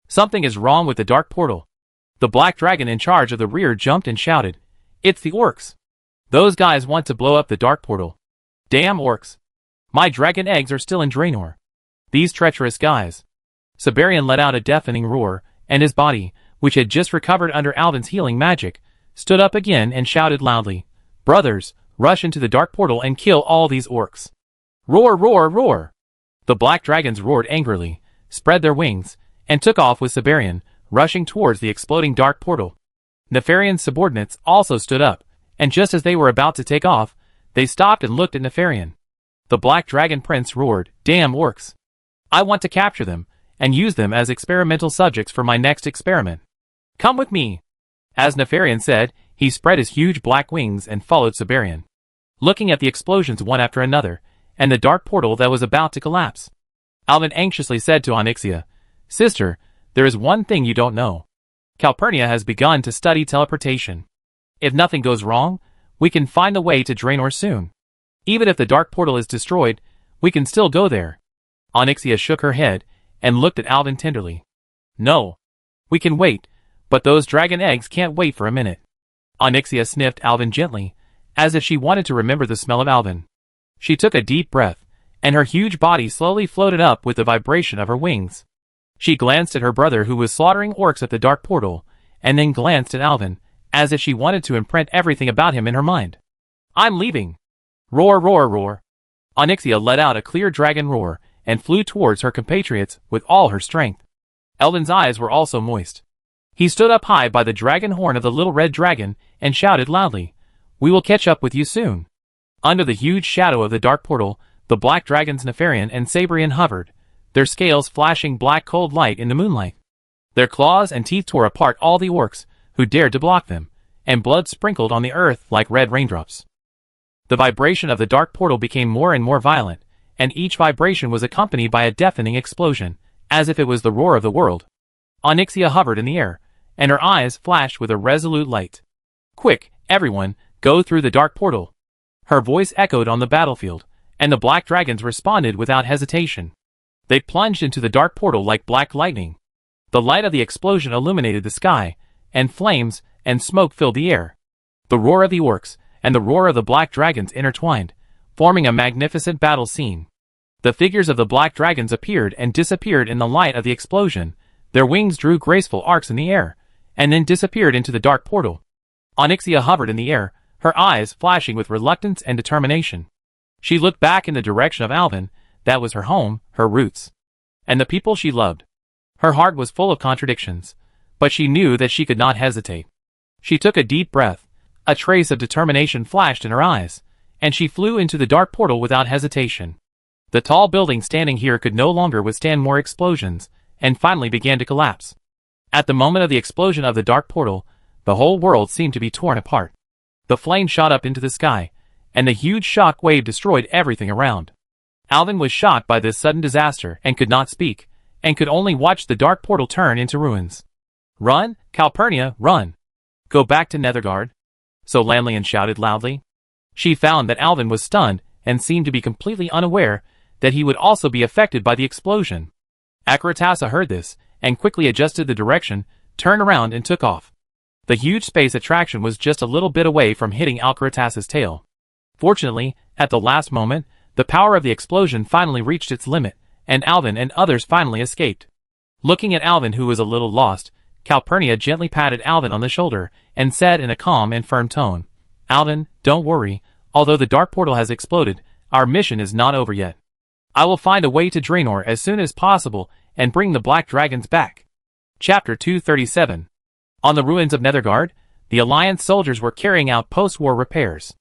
Something is wrong with the dark portal. The black dragon in charge of the rear jumped and shouted, It's the orcs. Those guys want to blow up the dark portal. Damn orcs. My dragon eggs are still in Draenor. These treacherous guys. Siberian let out a deafening roar, and his body, which had just recovered under Alvin's healing magic, stood up again and shouted loudly, Brothers, rush into the dark portal and kill all these orcs. Roar, roar, roar. The black dragons roared angrily, spread their wings, and took off with Siberian, rushing towards the exploding dark portal. Nefarian's subordinates also stood up, and just as they were about to take off, they stopped and looked at Nefarian. The black dragon prince roared, Damn orcs. I want to capture them, and use them as experimental subjects for my next experiment. Come with me. As Nefarian said, he spread his huge black wings and followed Siberian, looking at the explosions one after another, and the dark portal that was about to collapse. Alvin anxiously said to Onyxia, Sister, there is one thing you don't know. Calpurnia has begun to study teleportation. If nothing goes wrong, we can find the way to Draenor soon. Even if the dark portal is destroyed, we can still go there. Onyxia shook her head and looked at Alvin tenderly. No. We can wait, but those dragon eggs can't wait for a minute. Onyxia sniffed Alvin gently, as if she wanted to remember the smell of Alvin. She took a deep breath, and her huge body slowly floated up with the vibration of her wings. She glanced at her brother who was slaughtering orcs at the dark portal, and then glanced at Alvin, as if she wanted to imprint everything about him in her mind. I'm leaving. Roar, roar, roar. Onyxia let out a clear dragon roar, and flew towards her compatriots with all her strength. Alvin's eyes were also moist. He stood up high by the dragon horn of the little red dragon, and shouted loudly, We will catch up with you soon. Under the huge shadow of the dark portal, the black dragons Nefarian and Sabrian hovered, their scales flashing black cold light in the moonlight. Their claws and teeth tore apart all the orcs who dared to block them, and blood sprinkled on the earth like red raindrops. The vibration of the dark portal became more and more violent, and each vibration was accompanied by a deafening explosion, as if it was the roar of the world. Onyxia hovered in the air, and her eyes flashed with a resolute light. "Quick, everyone, go through the dark portal." Her voice echoed on the battlefield, and the black dragons responded without hesitation. They plunged into the dark portal like black lightning. The light of the explosion illuminated the sky, and flames and smoke filled the air. The roar of the orcs and the roar of the black dragons intertwined, forming a magnificent battle scene. The figures of the black dragons appeared and disappeared in the light of the explosion. Their wings drew graceful arcs in the air, and then disappeared into the dark portal. Onyxia hovered in the air, her eyes flashing with reluctance and determination. She looked back in the direction of Alvin. That was her home, her roots, and the people she loved. Her heart was full of contradictions, but she knew that she could not hesitate. She took a deep breath. A trace of determination flashed in her eyes, and she flew into the dark portal without hesitation. The tall building standing here could no longer withstand more explosions, and finally began to collapse. At the moment of the explosion of the dark portal, the whole world seemed to be torn apart. The flame shot up into the sky, and the huge shock wave destroyed everything around. Alvin was shocked by this sudden disaster and could not speak, and could only watch the dark portal turn into ruins. "Run, Calpurnia, run! Go back to Nethergard!" So Lanlian shouted loudly. She found that Alvin was stunned and seemed to be completely unaware that he would also be affected by the explosion. Akratasah heard this, and quickly adjusted the direction, turned around and took off. The huge space attraction was just a little bit away from hitting Akratasah's tail. Fortunately, at the last moment, the power of the explosion finally reached its limit, and Alvin and others finally escaped. Looking at Alvin, who was a little lost, Calpurnia gently patted Alvin on the shoulder and said in a calm and firm tone, "Alvin, don't worry. Although the dark portal has exploded, our mission is not over yet. I will find a way to Draenor as soon as possible and bring the black dragons back." Chapter 237. On the ruins of Nethergard, the Alliance soldiers were carrying out post-war repairs.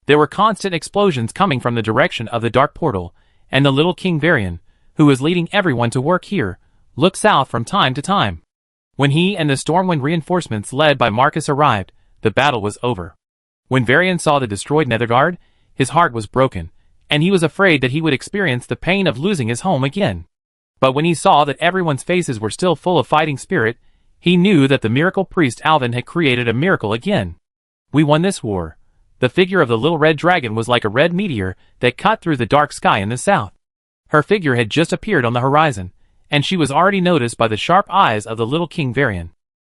There were constant explosions coming from the direction of the dark portal, and the little King Varian, who was leading everyone to work here, looked south from time to time. When he and the Stormwind reinforcements led by Marcus arrived, the battle was over. When Varian saw the destroyed Nethergard, his heart was broken, and he was afraid that he would experience the pain of losing his home again. But when he saw that everyone's faces were still full of fighting spirit, he knew that the miracle priest Alvin had created a miracle again. "We won this war." The figure of the little red dragon was like a red meteor that cut through the dark sky in the south. Her figure had just appeared on the horizon, and she was already noticed by the sharp eyes of the little King Varian.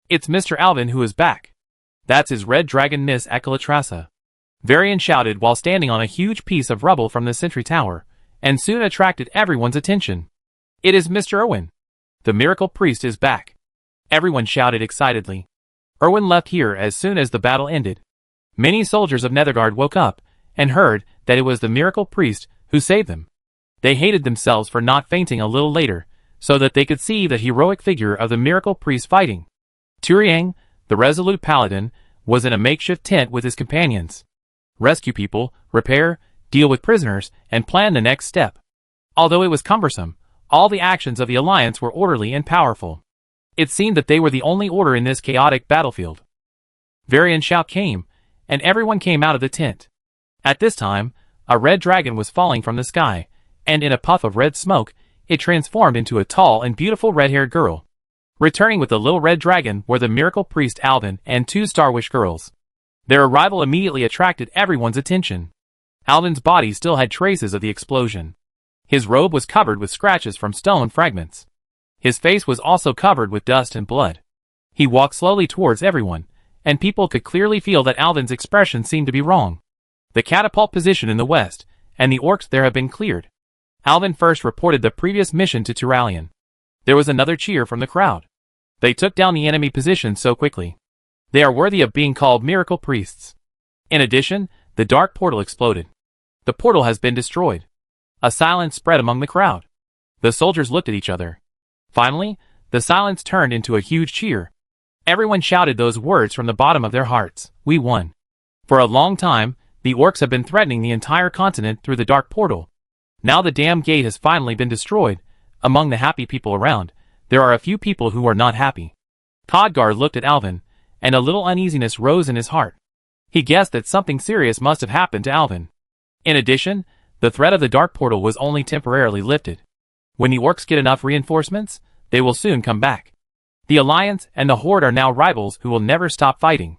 "It's Mr. Alvin who is back. That's his red dragon, Miss Akratasah," Varian shouted while standing on a huge piece of rubble from the sentry tower, and soon attracted everyone's attention. "It is Mr. Irwin. The miracle priest is back," everyone shouted excitedly. Irwin left here as soon as the battle ended. Many soldiers of Nethergard woke up and heard that it was the miracle priest who saved them. They hated themselves for not fainting a little later, so that they could see the heroic figure of the miracle priest fighting. Turiang, the resolute paladin, was in a makeshift tent with his companions. Rescue people, repair, deal with prisoners, and plan the next step. Although it was cumbersome, all the actions of the Alliance were orderly and powerful. It seemed that they were the only order in this chaotic battlefield. Varian's shout came, and everyone came out of the tent. At this time, a red dragon was falling from the sky, and in a puff of red smoke, it transformed into a tall and beautiful red-haired girl. Returning with the little red dragon were the miracle priest Alvin and two Starwish girls. Their arrival immediately attracted everyone's attention. Alvin's body still had traces of the explosion. His robe was covered with scratches from stone fragments. His face was also covered with dust and blood. He walked slowly towards everyone, and people could clearly feel that Alvin's expression seemed to be wrong. The catapult position in the west, and the orcs there have been cleared. Alvin first reported the previous mission to Turalian. There was another cheer from the crowd. They took down the enemy position so quickly. They are worthy of being called miracle priests. In addition, the dark portal exploded. The portal has been destroyed. A silence spread among the crowd. The soldiers looked at each other. Finally, the silence turned into a huge cheer. Everyone shouted those words from the bottom of their hearts. "We won." For a long time, the orcs have been threatening the entire continent through the dark portal. Now the damn gate has finally been destroyed. Among the happy people around, there are a few people who are not happy. Khadgar looked at Alvin, and a little uneasiness rose in his heart. He guessed that something serious must have happened to Alvin. In addition, the threat of the dark portal was only temporarily lifted. When the orcs get enough reinforcements, they will soon come back. The Alliance and the Horde are now rivals who will never stop fighting.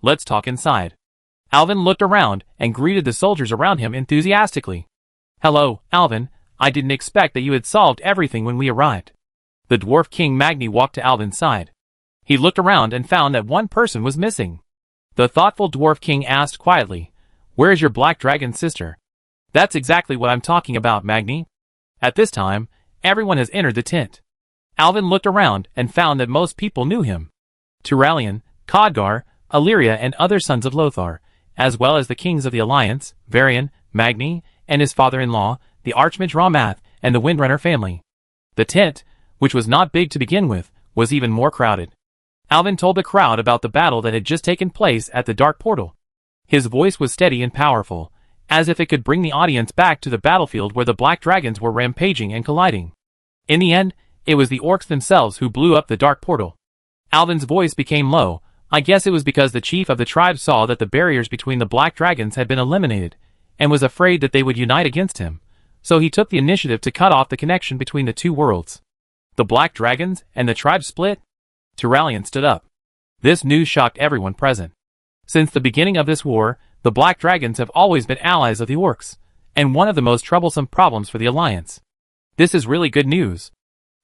Let's talk inside. Alvin looked around and greeted the soldiers around him enthusiastically. Hello, Alvin. I didn't expect that you had solved everything when we arrived. The Dwarf King Magni walked to Alvin's side. He looked around and found that one person was missing. The thoughtful Dwarf King asked quietly, "Where is your Black Dragon sister?" "That's exactly what I'm talking about, Magni." At this time, everyone has entered the tent. Alvin looked around and found that most people knew him. Turalyon, Khadgar, Illyria and other sons of Lothar, as well as the kings of the Alliance, Varian, Magni, and his father-in-law, the Archmage Ramath, and the Windrunner family. The tent, which was not big to begin with, was even more crowded. Alvin told the crowd about the battle that had just taken place at the Dark Portal. His voice was steady and powerful, as if it could bring the audience back to the battlefield where the Black Dragons were rampaging and colliding. In the end, it was the orcs themselves who blew up the Dark Portal. Alvin's voice became low. I guess it was because the chief of the tribe saw that the barriers between the Black Dragons had been eliminated, and was afraid that they would unite against him, so he took the initiative to cut off the connection between the two worlds. The Black Dragons and the tribe split? Turalyon stood up. This news shocked everyone present. Since the beginning of this war, the Black Dragons have always been allies of the orcs, and one of the most troublesome problems for the Alliance. This is really good news.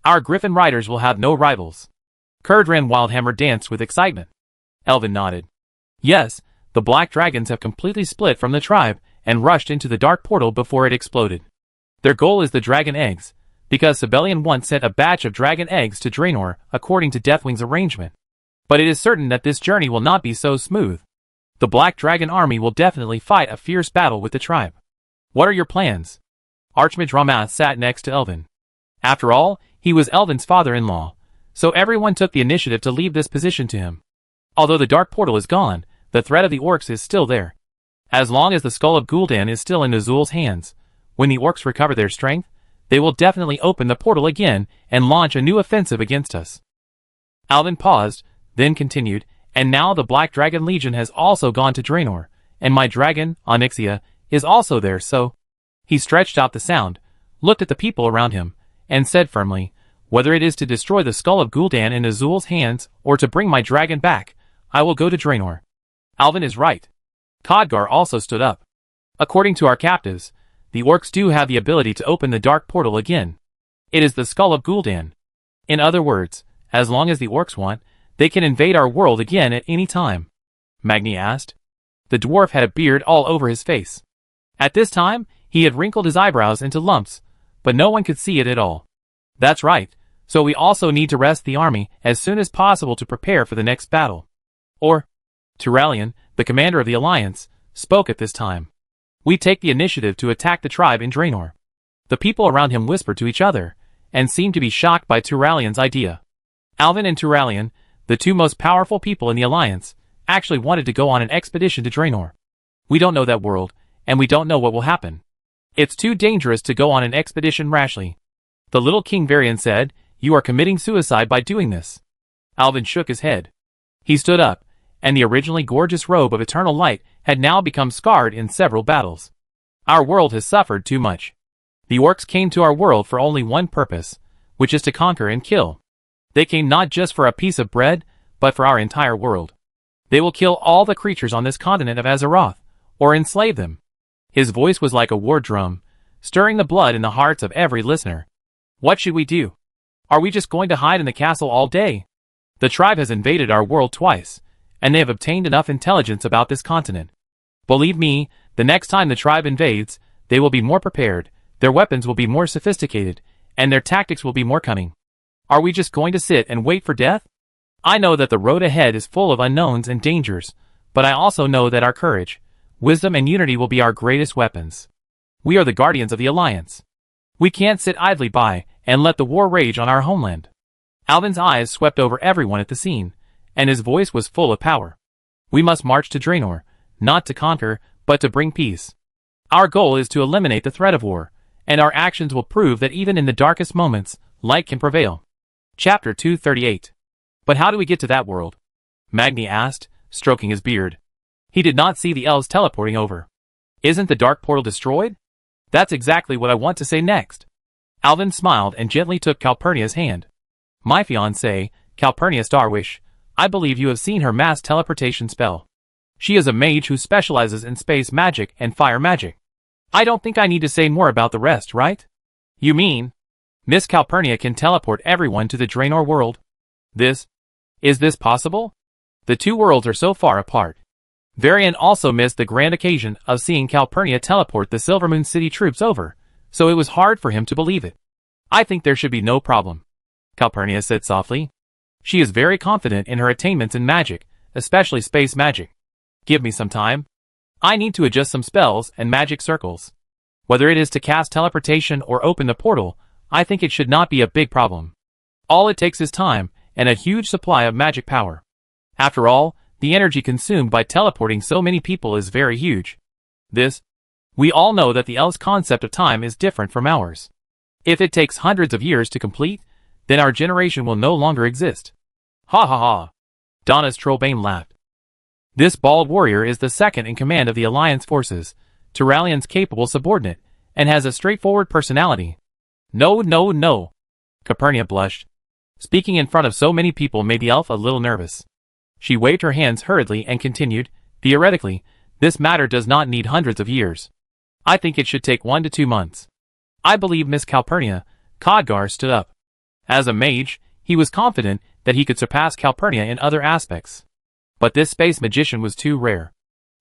Our Griffin Riders will have no rivals. Kurdran Wildhammer danced with excitement. Elvin nodded. Yes, the Black Dragons have completely split from the tribe and rushed into the Dark Portal before it exploded. Their goal is the Dragon Eggs, because Sibelian once sent a batch of Dragon Eggs to Draenor according to Deathwing's arrangement. But it is certain that this journey will not be so smooth. The Black Dragon army will definitely fight a fierce battle with the tribe. What are your plans? Archmage Ramath sat next to Elvin. After all, he was Elvin's father-in-law, so everyone took the initiative to leave this position to him. Although the Dark Portal is gone, the threat of the orcs is still there. As long as the Skull of Gul'dan is still in Azul's hands, when the orcs recover their strength, they will definitely open the portal again and launch a new offensive against us. Alvin paused, then continued, and now the Black Dragon Legion has also gone to Draenor, and my dragon, Onyxia, is also there, so... He stretched out the sound, looked at the people around him, and said firmly, whether it is to destroy the Skull of Gul'dan in Azul's hands or to bring my dragon back, I will go to Draenor. Alvin is right. Khadgar also stood up. According to our captives, the orcs do have the ability to open the Dark Portal again. It is the Skull of Gul'dan. In other words, as long as the orcs want, they can invade our world again at any time. Magni asked. The dwarf had a beard all over his face. At this time, he had wrinkled his eyebrows into lumps, but no one could see it at all. That's right, so we also need to rest the army as soon as possible to prepare for the next battle. Or, Turalyon, the commander of the Alliance, spoke at this time. We take the initiative to attack the tribe in Draenor. The people around him whispered to each other, and seemed to be shocked by Turalyon's idea. Alvin and Turalyon, the two most powerful people in the Alliance, actually wanted to go on an expedition to Draenor. We don't know that world, and we don't know what will happen. It's too dangerous to go on an expedition rashly. The little King Varian said, "You are committing suicide by doing this." Alvin shook his head. He stood up, and the originally gorgeous robe of eternal light had now become scarred in several battles. Our world has suffered too much. The orcs came to our world for only one purpose, which is to conquer and kill. They came not just for a piece of bread, but for our entire world. They will kill all the creatures on this continent of Azeroth, or enslave them. His voice was like a war drum, stirring the blood in the hearts of every listener. What should we do? Are we just going to hide in the castle all day? The tribe has invaded our world twice, and they have obtained enough intelligence about this continent. Believe me, the next time the tribe invades, they will be more prepared, their weapons will be more sophisticated, and their tactics will be more cunning. Are we just going to sit and wait for death? I know that the road ahead is full of unknowns and dangers, but I also know that our courage, wisdom and unity will be our greatest weapons. We are the guardians of the Alliance. We can't sit idly by and let the war rage on our homeland. Alvin's eyes swept over everyone at the scene, and his voice was full of power. We must march to Draenor, not to conquer, but to bring peace. Our goal is to eliminate the threat of war, and our actions will prove that even in the darkest moments, light can prevail. Chapter 238. But how do we get to that world? Magni asked, stroking his beard. He did not see the elves teleporting over. Isn't the Dark Portal destroyed? That's exactly what I want to say next. Alvin smiled and gently took Calpurnia's hand. My fiancée, Calpurnia Starwish, I believe you have seen her mass teleportation spell. She is a mage who specializes in space magic and fire magic. I don't think I need to say more about the rest, right? You mean Miss Calpurnia can teleport everyone to the Draenor world? Is this possible? The two worlds are so far apart. Varian also missed the grand occasion of seeing Calpurnia teleport the Silvermoon City troops over, so it was hard for him to believe it. I think there should be no problem, Calpurnia said softly. She is very confident in her attainments in magic, especially space magic. Give me some time. I need to adjust some spells and magic circles. Whether it is to cast teleportation or open the portal, I think it should not be a big problem. All it takes is time and a huge supply of magic power. After all, the energy consumed by teleporting so many people is very huge. We all know that the elves' concept of time is different from ours. If it takes hundreds of years to complete, then our generation will no longer exist. Ha ha ha. Donna's Trollbane laughed. This bald warrior is the second in command of the Alliance forces, Tyrallian's capable subordinate, and has a straightforward personality. No. Calpurnia blushed. Speaking in front of so many people made the elf a little nervous. She waved her hands hurriedly and continued, theoretically, this matter does not need hundreds of years. I think it should take 1 to 2 months. I believe Miss Calpurnia. Khadgar stood up. As a mage, he was confident that he could surpass Calpurnia in other aspects. But this space magician was too rare.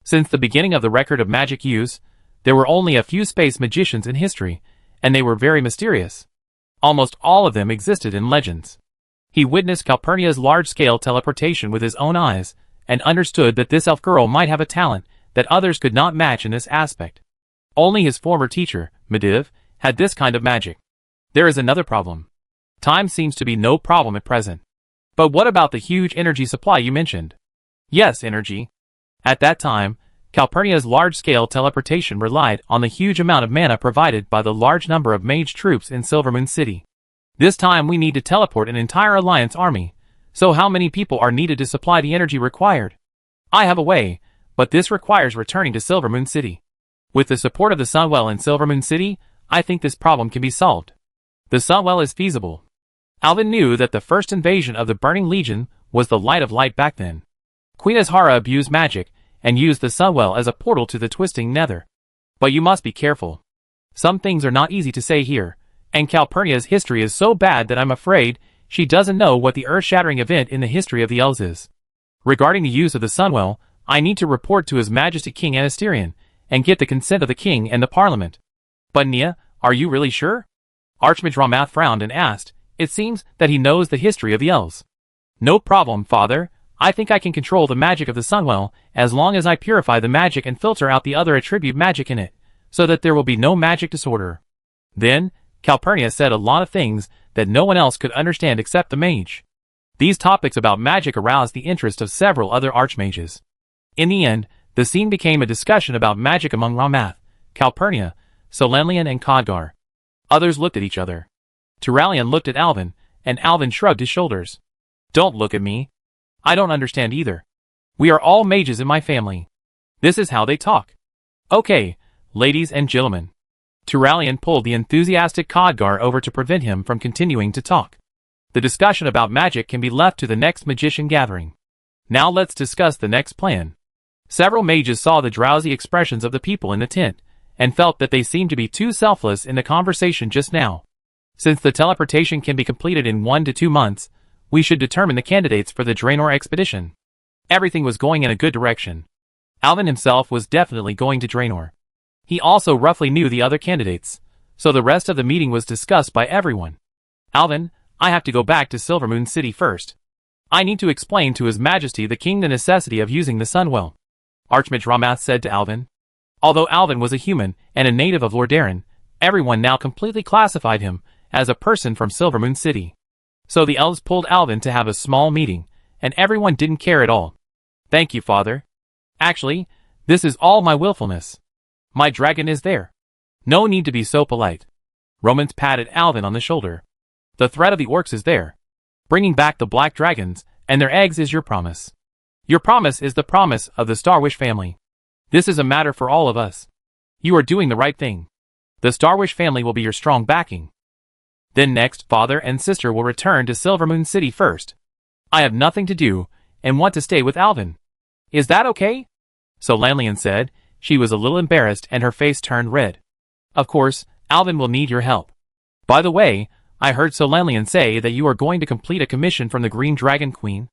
Since the beginning of the record of magic use, there were only a few space magicians in history, and they were very mysterious. Almost all of them existed in legends. He witnessed Calpurnia's large-scale teleportation with his own eyes, and understood that this elf girl might have a talent that others could not match in this aspect. Only his former teacher, Medivh, had this kind of magic. There is another problem. Time seems to be no problem at present. But what about the huge energy supply you mentioned? Yes, energy. At that time, Calpurnia's large-scale teleportation relied on the huge amount of mana provided by the large number of mage troops in Silvermoon City. This time we need to teleport an entire Alliance army, so how many people are needed to supply the energy required? I have a way, but this requires returning to Silvermoon City. With the support of the Sunwell in Silvermoon City, I think this problem can be solved. The Sunwell is feasible. Alvin knew that the first invasion of the Burning Legion was the Light of Light back then. Queen Azhara abused magic, and used the Sunwell as a portal to the Twisting Nether. But you must be careful. Some things are not easy to say here, and Calpurnia's history is so bad that I'm afraid she doesn't know what the earth-shattering event in the history of the elves is. Regarding the use of the Sunwell, I need to report to His Majesty King Anasterion, and get the consent of the king and the parliament. But Nia, are you really sure? Archmage Ramath frowned and asked. It seems that he knows the history of the elves. No problem, father. I think I can control the magic of the Sunwell, as long as I purify the magic and filter out the other attribute magic in it, so that there will be no magic disorder. Then, Calpurnia said a lot of things that no one else could understand except the mage. These topics about magic aroused the interest of several other archmages. In the end, the scene became a discussion about magic among Ramath, Calpurnia, Solenlian and Khadgar. Others looked at each other. Tyrallian looked at Alvin, and Alvin shrugged his shoulders. Don't look at me. I don't understand either. We are all mages in my family. This is how they talk. Okay, ladies and gentlemen. Tyrallian pulled the enthusiastic Khadgar over to prevent him from continuing to talk. The discussion about magic can be left to the next magician gathering. Now let's discuss the next plan. Several mages saw the drowsy expressions of the people in the tent, and felt that they seemed to be too selfless in the conversation just now. Since the teleportation can be completed in 1 to 2 months, we should determine the candidates for the Draenor expedition. Everything was going in a good direction. Alvin himself was definitely going to Draenor. He also roughly knew the other candidates, so the rest of the meeting was discussed by everyone. Alvin, I have to go back to Silvermoon City first. I need to explain to His Majesty the King the necessity of using the Sunwell. Archmage Ramath said to Alvin. Although Alvin was a human and a native of Lordaeron, everyone now completely classified him as a person from Silvermoon City. So the elves pulled Alvin to have a small meeting, and everyone didn't care at all. Thank you, father. Actually, this is all my willfulness. My dragon is there. No need to be so polite. Romans patted Alvin on the shoulder. The threat of the orcs is there. Bringing back the black dragons and their eggs is your promise. Your promise is the promise of the Starwish family. This is a matter for all of us. You are doing the right thing. The Starwish family will be your strong backing. Then next, father and sister will return to Silvermoon City first. I have nothing to do, and want to stay with Alvin. Is that okay? Solanian said. She was a little embarrassed and her face turned red. Of course, Alvin will need your help. By the way, I heard Solanian say that you are going to complete a commission from the Green Dragon Queen.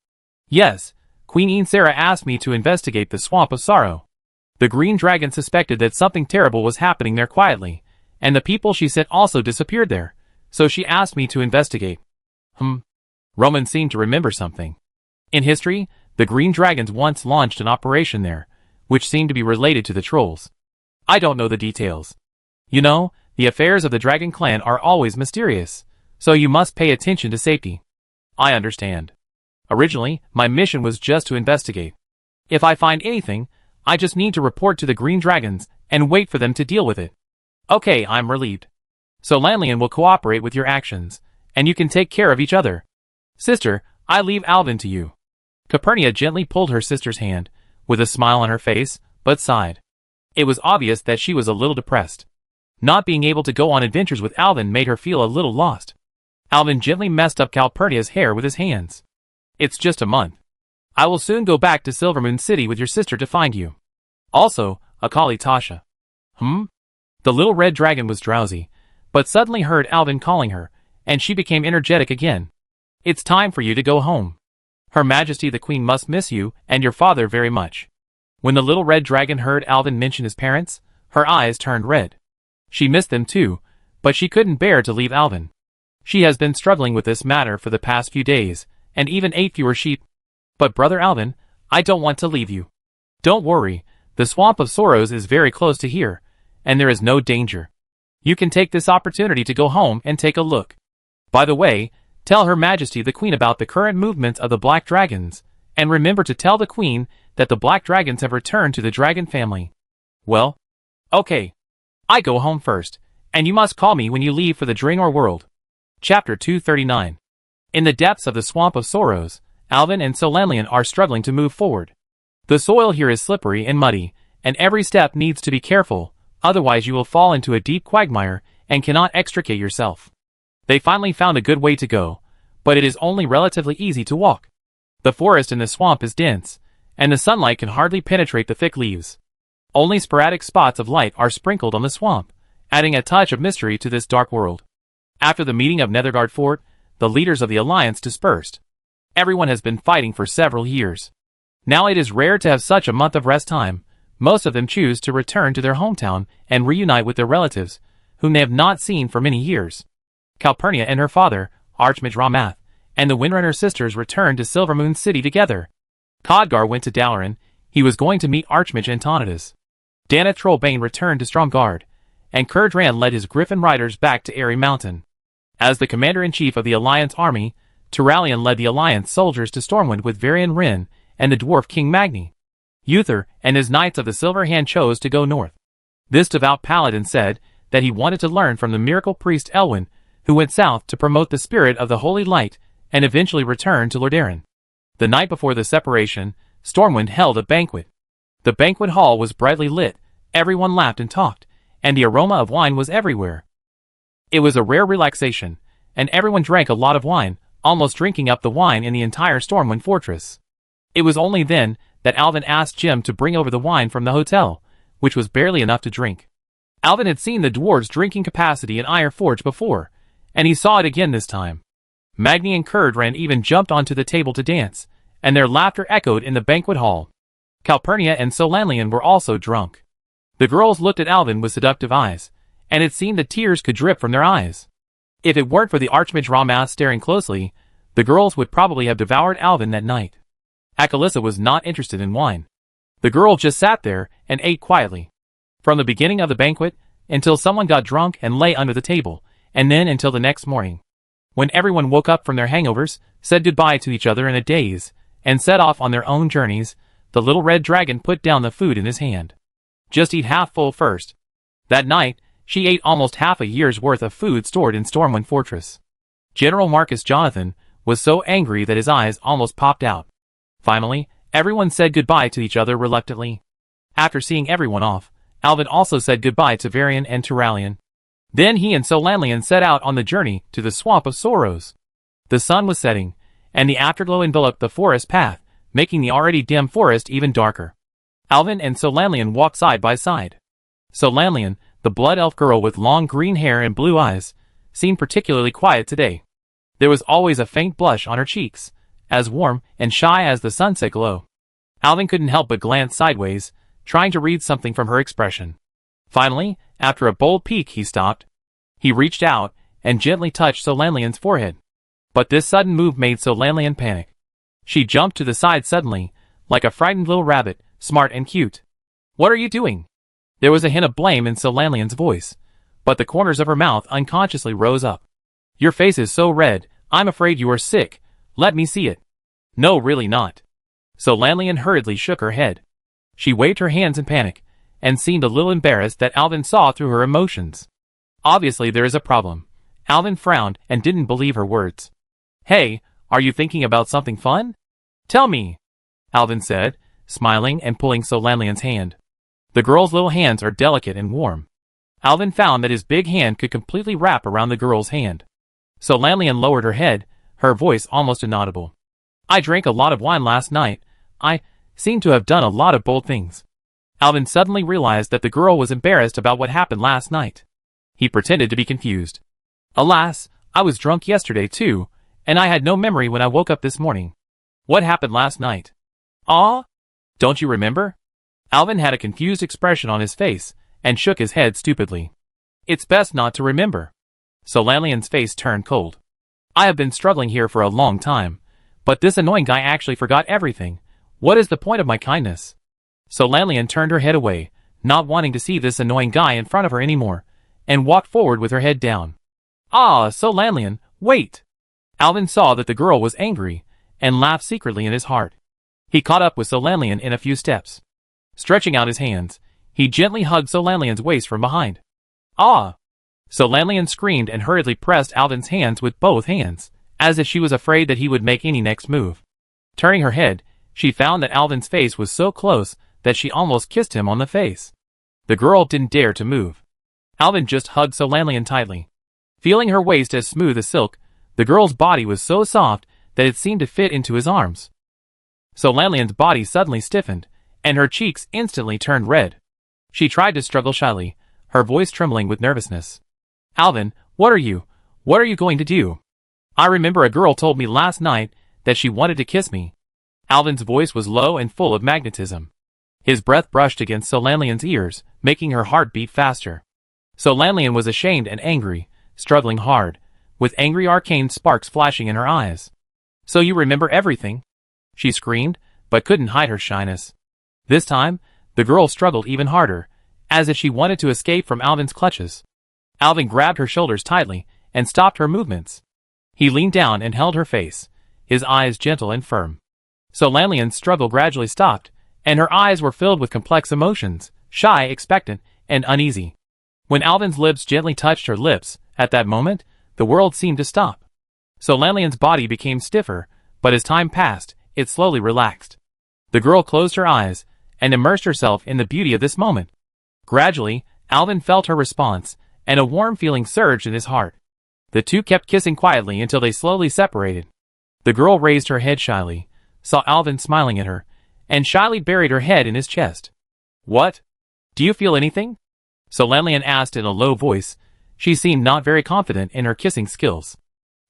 Yes, Queen Eensara asked me to investigate the Swamp of Sorrow. The Green Dragon suspected that something terrible was happening there quietly, and the people she sent also disappeared there, so she asked me to investigate. Roman seemed to remember something. In history, the Green Dragons once launched an operation there, which seemed to be related to the trolls. I don't know the details. You know, the affairs of the Dragon Clan are always mysterious, so you must pay attention to safety. I understand. Originally, my mission was just to investigate. If I find anything, I just need to report to the Green Dragons and wait for them to deal with it. Okay, I'm relieved. So Lanlian will cooperate with your actions, and you can take care of each other. Sister, I leave Alvin to you. Calpurnia gently pulled her sister's hand, with a smile on her face, but sighed. It was obvious that she was a little depressed. Not being able to go on adventures with Alvin made her feel a little lost. Alvin gently messed up Calpurnia's hair with his hands. It's just a month. I will soon go back to Silvermoon City with your sister to find you. Also, Akali Tasha. The little red dragon was drowsy, but suddenly heard Alvin calling her, and she became energetic again. It's time for you to go home. Her Majesty the Queen must miss you and your father very much. When the little red dragon heard Alvin mention his parents, her eyes turned red. She missed them too, but she couldn't bear to leave Alvin. She has been struggling with this matter for the past few days, and even ate fewer sheep. But brother Alvin, I don't want to leave you. Don't worry, the Swamp of Sorrows is very close to here, and there is no danger. You can take this opportunity to go home and take a look. By the way, tell Her Majesty the Queen about the current movements of the Black Dragons, and remember to tell the Queen that the Black Dragons have returned to the Dragon family. Well, okay. I go home first, and you must call me when you leave for the Draenor world. Chapter 239. In the depths of the Swamp of Sorrows, Alvin and Solanian are struggling to move forward. The soil here is slippery and muddy, and every step needs to be careful, otherwise you will fall into a deep quagmire and cannot extricate yourself. They finally found a good way to go, but it is only relatively easy to walk. The forest in the swamp is dense, and the sunlight can hardly penetrate the thick leaves. Only sporadic spots of light are sprinkled on the swamp, adding a touch of mystery to this dark world. After the meeting of Netherguard Fort, the leaders of the Alliance dispersed. Everyone has been fighting for several years. Now it is rare to have such a month of rest time. Most of them choose to return to their hometown and reunite with their relatives, whom they have not seen for many years. Calpurnia and her father, Archmage Ramath, and the Windrunner sisters returned to Silvermoon City together. Khadgar went to Dalaran. He was going to meet Archmage Antonidas. Danath Trollbane returned to Stromgarde, and Kurdran led his Griffin riders back to Airy Mountain. As the commander-in-chief of the Alliance army, Turalian led the Alliance soldiers to Stormwind with Varian Wrynn and the dwarf King Magni. Uther and his Knights of the Silver Hand chose to go north. This devout paladin said that he wanted to learn from the miracle priest Elwyn, who went south to promote the spirit of the Holy Light and eventually return to Lordaeron. The night before the separation, Stormwind held a banquet. The banquet hall was brightly lit, everyone laughed and talked, and the aroma of wine was everywhere. It was a rare relaxation, and everyone drank a lot of wine, almost drinking up the wine in the entire Stormwind fortress. It was only then that Alvin asked Jim to bring over the wine from the hotel, which was barely enough to drink. Alvin had seen the dwarves' drinking capacity in Iron Forge before, and he saw it again this time. Magni and Kurdran even jumped onto the table to dance, and their laughter echoed in the banquet hall. Calpurnia and Solanian were also drunk. The girls looked at Alvin with seductive eyes, and it seemed that tears could drip from their eyes. If it weren't for the Archmage Ramath staring closely, the girls would probably have devoured Alvin that night. Akalissa was not interested in wine. The girl just sat there and ate quietly. From the beginning of the banquet, until someone got drunk and lay under the table, and then until the next morning. When everyone woke up from their hangovers, said goodbye to each other in a daze, and set off on their own journeys, the little red dragon put down the food in his hand. Just eat half full first. That night, she ate almost half a year's worth of food stored in Stormwind Fortress. General Marcus Jonathan was so angry that his eyes almost popped out. Finally, everyone said goodbye to each other reluctantly. After seeing everyone off, Alvin also said goodbye to Varian and Turalian. Then he and Solanian set out on the journey to the Swamp of Sorrows. The sun was setting, and the afterglow enveloped the forest path, making the already dim forest even darker. Alvin and Solanlian walked side by side. Solanlian, the blood elf girl with long green hair and blue eyes, seemed particularly quiet today. There was always a faint blush on her cheeks, as warm and shy as the sunset glow. Alvin couldn't help but glance sideways, trying to read something from her expression. Finally, after a bold peek, he stopped. He reached out and gently touched Solanlian's forehead. But this sudden move made Solanlian panic. She jumped to the side suddenly, like a frightened little rabbit, smart and cute. "What are you doing?" There was a hint of blame in Solanlian's voice, but the corners of her mouth unconsciously rose up. "Your face is so red, I'm afraid you are sick. Let me see it." "No, really not." Solanlian hurriedly shook her head. She waved her hands in panic, and seemed a little embarrassed that Alvin saw through her emotions. Obviously there is a problem. Alvin frowned and didn't believe her words. "Hey, are you thinking about something fun? Tell me," Alvin said, smiling and pulling Solanlian's hand. The girl's little hands are delicate and warm. Alvin found that his big hand could completely wrap around the girl's hand. Solanlian lowered her head, her voice almost inaudible. "I drank a lot of wine last night. I seem to have done a lot of bold things." Alvin suddenly realized that the girl was embarrassed about what happened last night. He pretended to be confused. "Alas, I was drunk yesterday too, and I had no memory when I woke up this morning." "What happened last night?" "Aw? Don't you remember?" Alvin had a confused expression on his face, and shook his head stupidly. "It's best not to remember." Solanlian's face turned cold. "I have been struggling here for a long time, but this annoying guy actually forgot everything. What is the point of my kindness?" Solanlian turned her head away, not wanting to see this annoying guy in front of her anymore, and walked forward with her head down. "Ah, Solanlian, wait!" Alvin saw that the girl was angry, and laughed secretly in his heart. He caught up with Solanlian in a few steps. Stretching out his hands, he gently hugged Solanlian's waist from behind. "Ah!" Solanlian screamed and hurriedly pressed Alvin's hands with both hands, as if she was afraid that he would make any next move. Turning her head, she found that Alvin's face was so close that she almost kissed him on the face. The girl didn't dare to move. Alvin just hugged Solanlian tightly. Feeling her waist as smooth as silk, the girl's body was so soft that it seemed to fit into his arms. Solanlian's body suddenly stiffened, and her cheeks instantly turned red. She tried to struggle shyly, her voice trembling with nervousness. "Alvin, what are you going to do? I remember a girl told me last night that she wanted to kiss me." Alvin's voice was low and full of magnetism. His breath brushed against Solanlian's ears, making her heart beat faster. Solanlian was ashamed and angry, struggling hard, with angry arcane sparks flashing in her eyes. "So you remember everything?" she screamed, but couldn't hide her shyness. This time, the girl struggled even harder, as if she wanted to escape from Alvin's clutches. Alvin grabbed her shoulders tightly and stopped her movements. He leaned down and held her face, his eyes gentle and firm. Solanlian's struggle gradually stopped, and her eyes were filled with complex emotions, shy, expectant, and uneasy. When Alvin's lips gently touched her lips, at that moment, the world seemed to stop. Solanlian's body became stiffer, but as time passed, it slowly relaxed. The girl closed her eyes and immersed herself in the beauty of this moment. Gradually, Alvin felt her response, and a warm feeling surged in his heart. The two kept kissing quietly until they slowly separated. The girl raised her head shyly, saw Alvin smiling at her, and shyly buried her head in his chest. "What? Do you feel anything?" Solanlian asked in a low voice. She seemed not very confident in her kissing skills.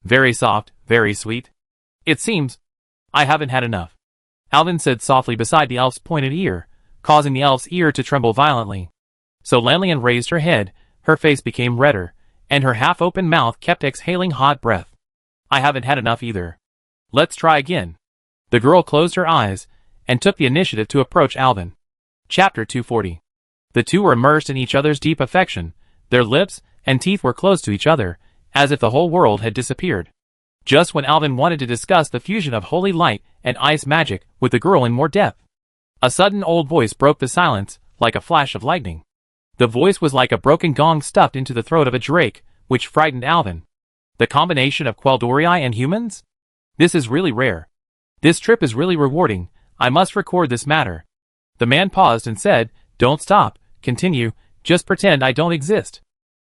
"Very soft, very sweet. It seems I haven't had enough," Alvin said softly beside the elf's pointed ear, causing the elf's ear to tremble violently. Solanlian raised her head, her face became redder, and her half-open mouth kept exhaling hot breath. "I haven't had enough either. Let's try again." The girl closed her eyes and took the initiative to approach Alvin. Chapter 240. The two were immersed in each other's deep affection. Their lips and teeth were close to each other, as if the whole world had disappeared. Just when Alvin wanted to discuss the fusion of holy light and ice magic with the girl in more depth, a sudden old voice broke the silence, like a flash of lightning. The voice was like a broken gong stuffed into the throat of a drake, which frightened Alvin. "The combination of Quel'Dorii and humans? This is really rare. This trip is really rewarding. I must record this matter." The man paused and said, "Don't stop, continue, just pretend I don't exist."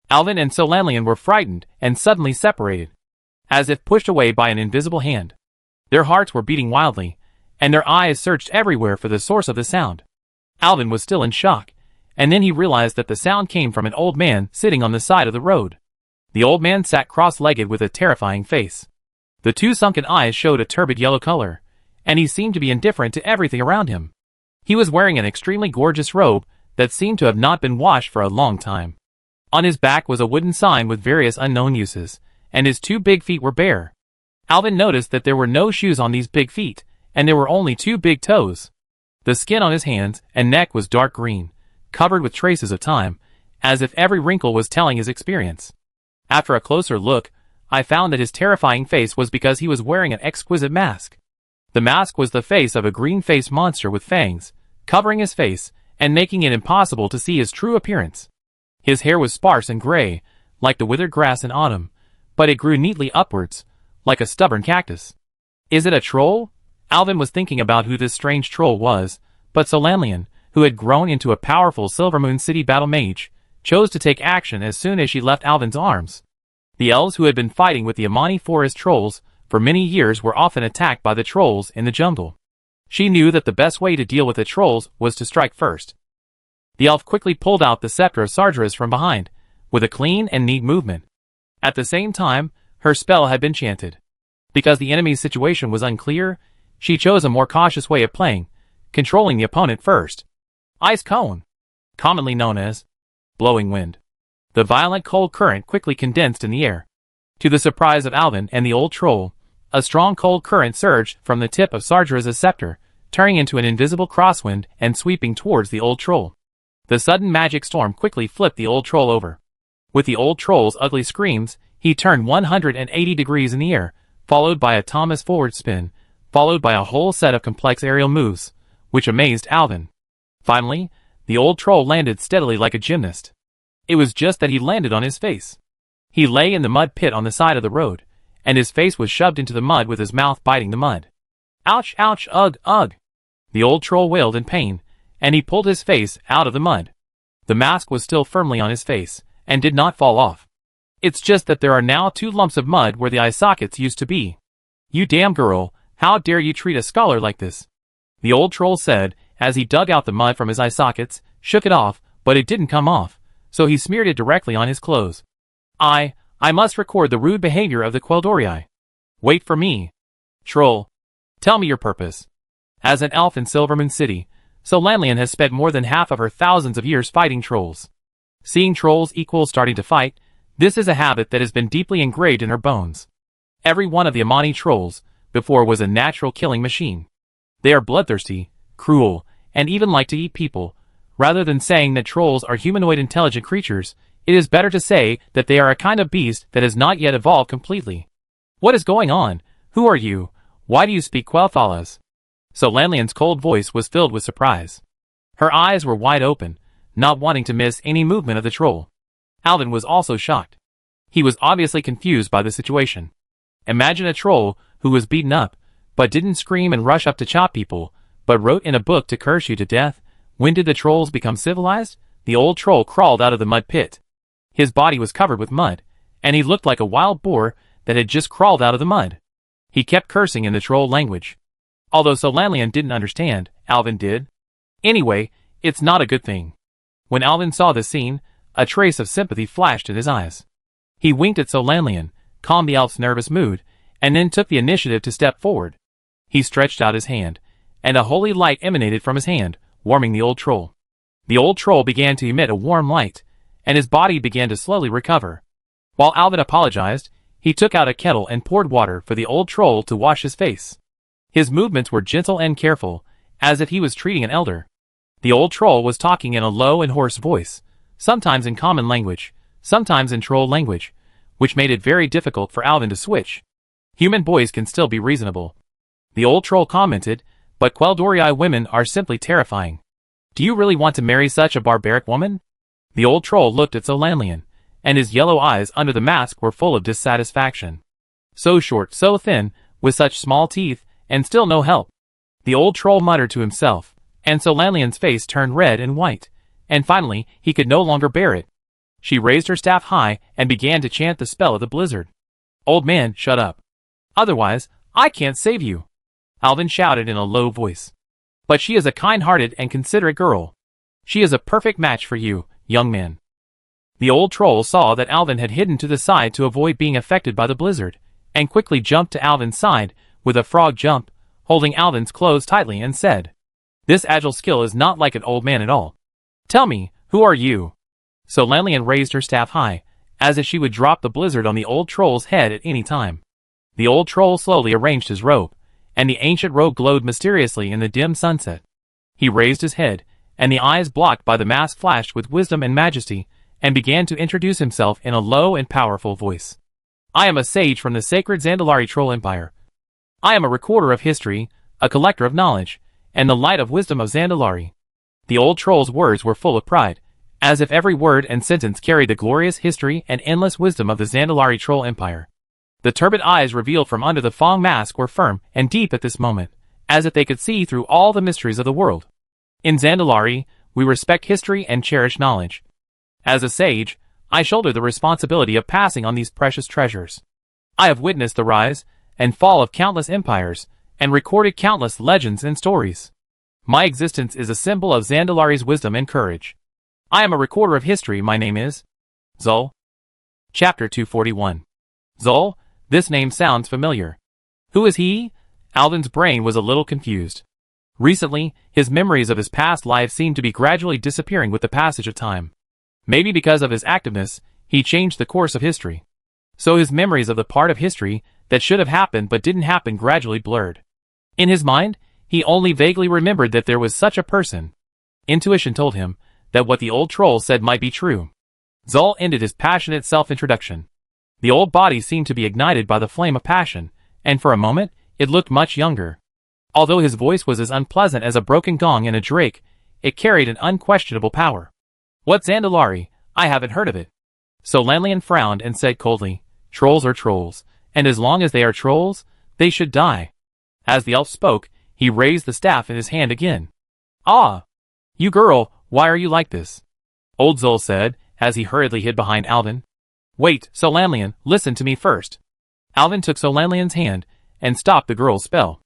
Alvin and Solanlian were frightened and suddenly separated, as if pushed away by an invisible hand. Their hearts were beating wildly, and their eyes searched everywhere for the source of the sound. Alvin was still in shock, and then he realized that the sound came from an old man sitting on the side of the road. The old man sat cross-legged with a terrifying face. The two sunken eyes showed a turbid yellow color, and he seemed to be indifferent to everything around him. He was wearing an extremely gorgeous robe that seemed to have not been washed for a long time. On his back was a wooden sign with various unknown uses, and his two big feet were bare. Alvin noticed that there were no shoes on these big feet, and there were only two big toes. The skin on his hands and neck was dark green, covered with traces of time, as if every wrinkle was telling his experience. After a closer look, I found that his terrifying face was because he was wearing an exquisite mask. The mask was the face of a green-faced monster with fangs, covering his face and making it impossible to see his true appearance. His hair was sparse and gray, like the withered grass in autumn, but it grew neatly upwards, like a stubborn cactus. Is it a troll? Alvin was thinking about who this strange troll was, but Solanlian, who had grown into a powerful Silvermoon City battle mage, chose to take action as soon as she left Alvin's arms. The elves who had been fighting with the Amani forest trolls for many years were often attacked by the trolls in the jungle. She knew that the best way to deal with the trolls was to strike first. The elf quickly pulled out the scepter of Sargeras from behind, with a clean and neat movement. At the same time, her spell had been chanted. Because the enemy's situation was unclear, she chose a more cautious way of playing, controlling the opponent first. Ice Cone, commonly known as blowing wind. The violent cold current quickly condensed in the air. To the surprise of Alvin and the old troll, a strong cold current surged from the tip of Sargeras' scepter, turning into an invisible crosswind and sweeping towards the old troll. The sudden magic storm quickly flipped the old troll over. With the old troll's ugly screams, he turned 180 degrees in the air, followed by a Thomas forward spin, followed by a whole set of complex aerial moves, which amazed Alvin. Finally, the old troll landed steadily like a gymnast. It was just that he landed on his face. He lay in the mud pit on the side of the road, and his face was shoved into the mud with his mouth biting the mud. Ouch, ouch, ugh, ugh. The old troll wailed in pain, and he pulled his face out of the mud. The mask was still firmly on his face, and did not fall off. It's just that there are now 2 lumps of mud where the eye sockets used to be. You damn girl, how dare you treat a scholar like this? The old troll said, as he dug out the mud from his eye sockets, shook it off, but it didn't come off, so he smeared it directly on his clothes. I must record the rude behavior of the Quel'Dorii. Wait for me. Troll. Tell me your purpose. As an elf in Silvermoon City, Solanlian has spent more than half of her thousands of years fighting trolls. Seeing trolls equals starting to fight, this is a habit that has been deeply engraved in her bones. Every one of the Amani trolls, before, was a natural killing machine. They are bloodthirsty, cruel, and even like to eat people. Rather than saying that trolls are humanoid intelligent creatures, it is better to say that they are a kind of beast that has not yet evolved completely. What is going on? Who are you? Why do you speak Quel'Thalas? Solanlian's cold voice was filled with surprise. Her eyes were wide open, not wanting to miss any movement of the troll. Alvin was also shocked. He was obviously confused by the situation. Imagine a troll who was beaten up, but didn't scream and rush up to chop people, but wrote in a book to curse you to death. When did the trolls become civilized? The old troll crawled out of the mud pit. His body was covered with mud, and he looked like a wild boar that had just crawled out of the mud. He kept cursing in the troll language. Although Solanlian didn't understand, Alvin did. Anyway, it's not a good thing. When Alvin saw this scene, a trace of sympathy flashed in his eyes. He winked at Solanlian, calmed the elf's nervous mood, and then took the initiative to step forward. He stretched out his hand, and a holy light emanated from his hand, warming the old troll. The old troll began to emit a warm light, and his body began to slowly recover. While Alvin apologized, he took out a kettle and poured water for the old troll to wash his face. His movements were gentle and careful, as if he was treating an elder. The old troll was talking in a low and hoarse voice, sometimes in common language, sometimes in troll language, which made it very difficult for Alvin to switch. Human boys can still be reasonable. The old troll commented, but Quel'Dorii women are simply terrifying. Do you really want to marry such a barbaric woman? The old troll looked at Solanlian, and his yellow eyes under the mask were full of dissatisfaction. So short, so thin, with such small teeth, and still no help. The old troll muttered to himself, and Solanlian's face turned red and white, and finally he could no longer bear it. She raised her staff high and began to chant the spell of the blizzard. Old man, shut up. Otherwise, I can't save you, Alvin shouted in a low voice. But she is a kind-hearted and considerate girl. She is a perfect match for you, young man. The old troll saw that Alvin had hidden to the side to avoid being affected by the blizzard, and quickly jumped to Alvin's side, with a frog jump, holding Alvin's clothes tightly, and said, "This agile skill is not like an old man at all. Tell me, who are you?" So Lanlian raised her staff high, as if she would drop the blizzard on the old troll's head at any time. The old troll slowly arranged his robe, and the ancient robe glowed mysteriously in the dim sunset. He raised his head, and the eyes blocked by the mask flashed with wisdom and majesty, and began to introduce himself in a low and powerful voice. "I am a sage from the sacred Zandalari Troll Empire. I am a recorder of history, a collector of knowledge, and the light of wisdom of Zandalari." The old troll's words were full of pride, as if every word and sentence carried the glorious history and endless wisdom of the Zandalari Troll Empire. The turbid eyes revealed from under the Fong mask were firm and deep at this moment, as if they could see through all the mysteries of the world. In Zandalari, we respect history and cherish knowledge. As a sage, I shoulder the responsibility of passing on these precious treasures. I have witnessed the rise and fall of countless empires, and recorded countless legends and stories. My existence is a symbol of Zandalari's wisdom and courage. I am a recorder of history. My name is Zul. Chapter 241. Zul, this name sounds familiar. Who is he? Alvin's brain was a little confused. Recently, his memories of his past life seemed to be gradually disappearing with the passage of time. Maybe because of his activeness, he changed the course of history. So his memories of the part of history that should have happened but didn't happen gradually blurred. In his mind, he only vaguely remembered that there was such a person. Intuition told him that what the old troll said might be true. Zul ended his passionate self-introduction. The old body seemed to be ignited by the flame of passion, and for a moment, it looked much younger. Although his voice was as unpleasant as a broken gong in a drake, it carried an unquestionable power. "What's Zandalari? I haven't heard of it." So Lanlian frowned and said coldly, "Trolls are trolls, and as long as they are trolls, they should die." As the elf spoke, he raised the staff in his hand again. "Ah! You girl, why are you like this?" Old Zul said, as he hurriedly hid behind Alvin. "Wait, Solanlian, listen to me first." Alvin took Solanlian's hand, and stopped the girl's spell.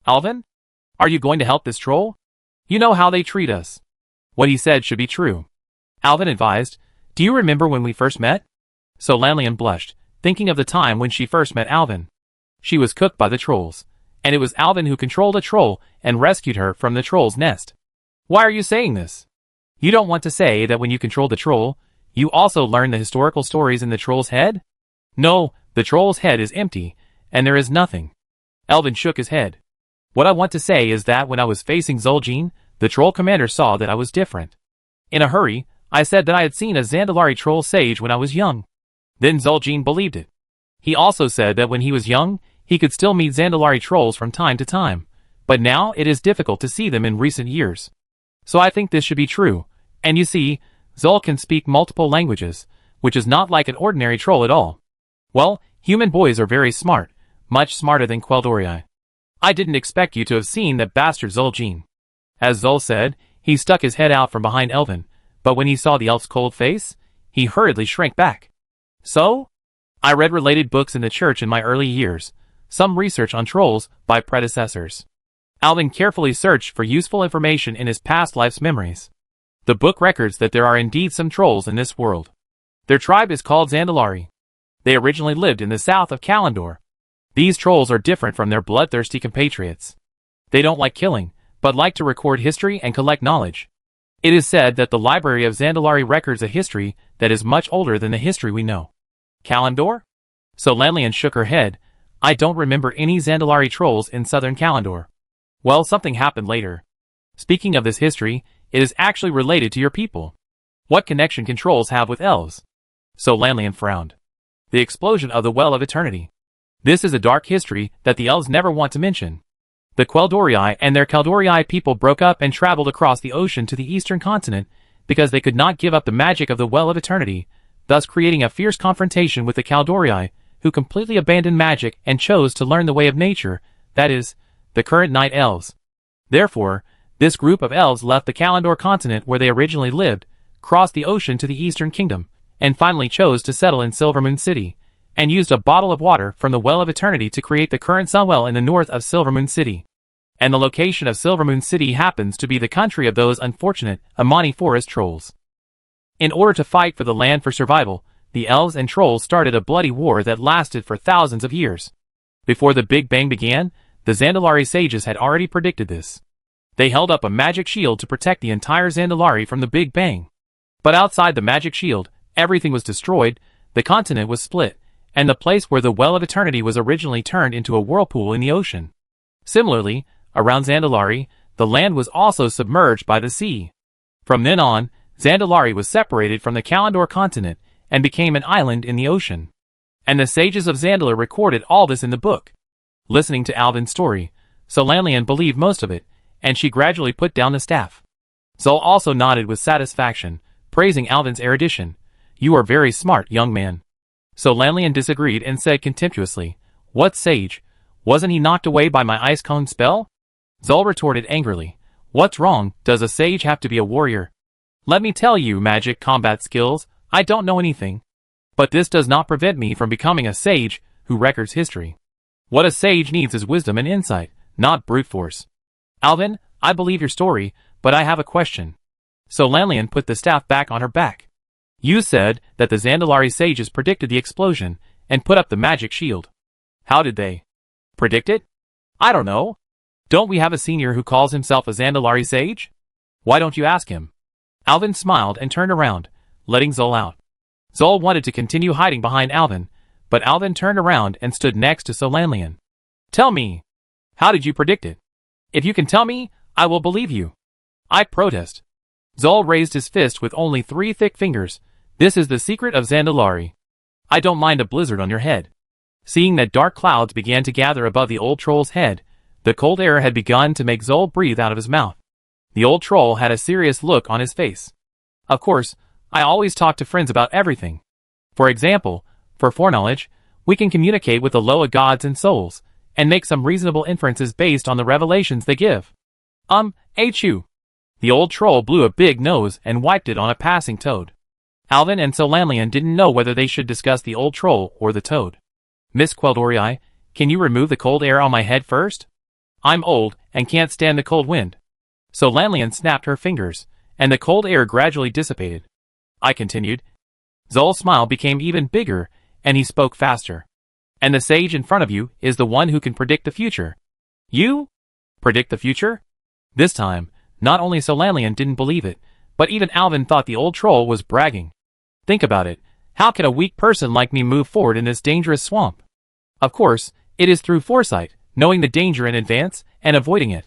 "Alvin? Are you going to help this troll? You know how they treat us." What he said should be true. Alvin advised, "Do you remember when we first met?" Solanlian blushed, thinking of the time when she first met Alvin. She was cooked by the trolls, and it was Alvin who controlled a troll and rescued her from the troll's nest. "Why are you saying this? You don't want to say that when you controlled the troll, you also learned the historical stories in the troll's head?" "No, the troll's head is empty, and there is nothing." Alvin shook his head. "What I want to say is that when I was facing Zul'jin, the troll commander saw that I was different. In a hurry, I said that I had seen a Zandalari troll sage when I was young. Then Zul'jin believed it. He also said that when he was young, he could still meet Zandalari trolls from time to time, but now it is difficult to see them in recent years. So I think this should be true, and you see, Zul can speak multiple languages, which is not like an ordinary troll at all. Well, human boys are very smart, much smarter than Quel'Dorii. I didn't expect you to have seen that bastard Zul'jin." As Zul said, he stuck his head out from behind Elvin, but when he saw the elf's cold face, he hurriedly shrank back. "So? I read related books in the church in my early years, some research on trolls by predecessors." Alvin carefully searched for useful information in his past life's memories. The book records that there are indeed some trolls in this world. Their tribe is called Zandalari. They originally lived in the south of Kalandor. These trolls are different from their bloodthirsty compatriots. They don't like killing, but like to record history and collect knowledge. It is said that the library of Zandalari records a history that is much older than the history we know. Kalandor? So Lanlian shook her head. "I don't remember any Zandalari trolls in southern Kalandor." "Well, something happened later. Speaking of this history, it is actually related to your people. What connection can trolls have with elves?" So Lanlian frowned. "The explosion of the Well of Eternity. This is a dark history that the elves never want to mention. The Quel'Dorii and their Quel'Dorii people broke up and traveled across the ocean to the eastern continent because they could not give up the magic of the Well of Eternity, thus creating a fierce confrontation with the Quel'Dorii, who completely abandoned magic and chose to learn the way of nature, that is, the current night elves. Therefore, this group of elves left the Kalandor continent where they originally lived, crossed the ocean to the eastern kingdom, and finally chose to settle in Silvermoon City, and used a bottle of water from the Well of Eternity to create the current Sunwell in the north of Silvermoon City. And the location of Silvermoon City happens to be the country of those unfortunate Amani Forest trolls. In order to fight for the land for survival, the elves and trolls started a bloody war that lasted for thousands of years. Before the Big Bang began, the Zandalari sages had already predicted this. They held up a magic shield to protect the entire Zandalari from the Big Bang. But outside the magic shield, everything was destroyed, the continent was split, and the place where the Well of Eternity was originally turned into a whirlpool in the ocean. Similarly, around Zandalari, the land was also submerged by the sea. From then on, Zandalari was separated from the Kalimdor continent and became an island in the ocean. And the sages of Zandalar recorded all this in the book. Listening to Alvin's story, Solanlian believed most of it, and she gradually put down the staff. Zol also nodded with satisfaction, praising Alvin's erudition. "You are very smart, young man." Solanlian disagreed and said contemptuously, "What sage? Wasn't he knocked away by my ice cone spell?" Zol retorted angrily, "What's wrong? Does a sage have to be a warrior? Let me tell you, magic combat skills, I don't know anything. But this does not prevent me from becoming a sage who records history. What a sage needs is wisdom and insight, not brute force. Alvin, I believe your story, but I have a question." Solanlian put the staff back on her back. "You said that the Zandalari sages predicted the explosion and put up the magic shield. How did they predict it?" "I don't know. Don't we have a senior who calls himself a Zandalari sage? Why don't you ask him?" Alvin smiled and turned around, letting Zol out. Zol wanted to continue hiding behind Alvin, but Alvin turned around and stood next to Solanlian. "Tell me, how did you predict it? If you can tell me, I will believe you." "I protest." Zol raised his fist with only 3 thick fingers. "This is the secret of Zandalari. I don't mind a blizzard on your head." Seeing that dark clouds began to gather above the old troll's head, the cold air had begun to make Zol breathe out of his mouth. The old troll had a serious look on his face. "Of course, I always talk to friends about everything. For example, for foreknowledge, we can communicate with the lower gods and souls, and make some reasonable inferences based on the revelations they give." H.U. The old troll blew a big nose and wiped it on a passing toad. Alvin and Solanlian didn't know whether they should discuss the old troll or the toad. "Miss Queldorii, can you remove the cold air on my head first? I'm old and can't stand the cold wind." Solanlian snapped her fingers, and the cold air gradually dissipated. I continued. Zol's smile became even bigger, and he spoke faster. "And the sage in front of you is the one who can predict the future." "You? Predict the future?" This time, not only Solanlian didn't believe it, but even Alvin thought the old troll was bragging. "Think about it. How can a weak person like me move forward in this dangerous swamp? Of course, it is through foresight, knowing the danger in advance, and avoiding it."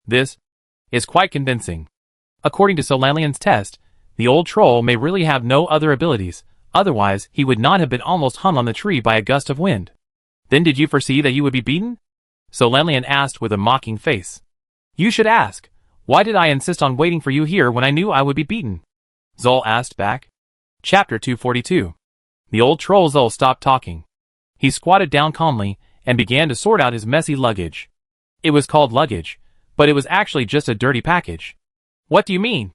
This is quite convincing. According to Solanlian's test, the old troll may really have no other abilities, otherwise he would not have been almost hung on the tree by a gust of wind. "Then did you foresee that you would be beaten?" Solanlian asked with a mocking face. "You should ask. Why did I insist on waiting for you here when I knew I would be beaten?" Zol asked back. Chapter 242. The old troll Zol stopped talking. He squatted down calmly and began to sort out his messy luggage. It was called luggage, but it was actually just a dirty package. "What do you mean?"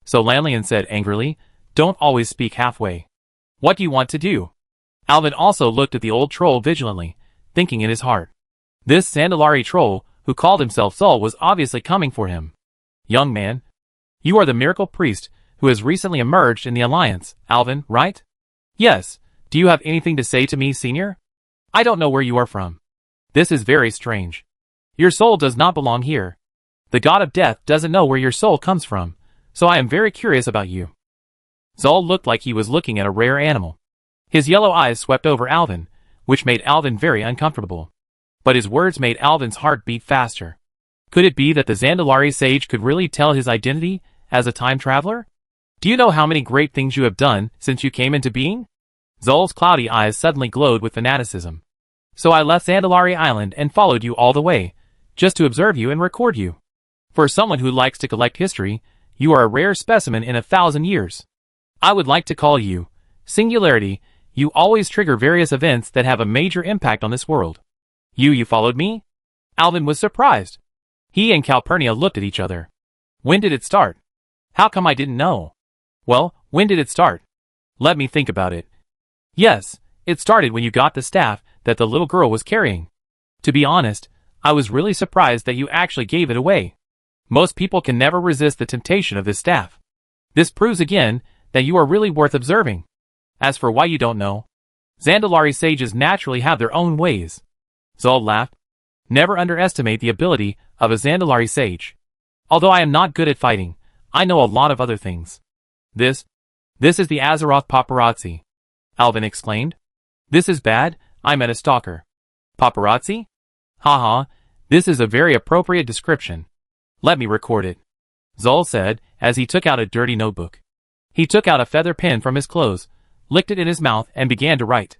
Solanlian said angrily. "Don't always speak halfway. What do you want to do?" Alvin also looked at the old troll vigilantly, thinking in his heart. This Zandalari troll, who called himself Zol, was obviously coming for him. "Young man, you are the miracle priest who has recently emerged in the Alliance, Alvin, right?" "Yes. Do you have anything to say to me, senior?" "I don't know where you are from. This is very strange. Your soul does not belong here. The god of death doesn't know where your soul comes from, so I am very curious about you." Zol looked like he was looking at a rare animal. His yellow eyes swept over Alvin, which made Alvin very uncomfortable. But his words made Alvin's heart beat faster. Could it be that the Zandalari sage could really tell his identity as a time traveler? "Do you know how many great things you have done since you came into being?" Zol's cloudy eyes suddenly glowed with fanaticism. "So I left Zandalari Island and followed you all the way, just to observe you and record you. For someone who likes to collect history, you are a rare specimen in 1,000 years. I would like to call you Singularity. You always trigger various events that have a major impact on this world." You followed me?" Alvin was surprised. He and Calpurnia looked at each other. "When did it start? How come I didn't know?" "Well, when did it start? Let me think about it. Yes, It started when you got the staff that the little girl was carrying. To be honest, I was really surprised that you actually gave it away. Most people can never resist the temptation of this staff. This proves again that you are really worth observing. As for why you don't know, Zandalari sages naturally have their own ways. Zol laughed. Never underestimate the ability of a Zandalari sage. Although I am not good at fighting, I know a lot of other things. This is the Azeroth paparazzi, Alvin exclaimed. This is bad, I met a stalker. Paparazzi? Haha, this is a very appropriate description. Let me record it, Zol said as he took out a dirty notebook. He took out a feather pen from his clothes, licked it in his mouth and began to write.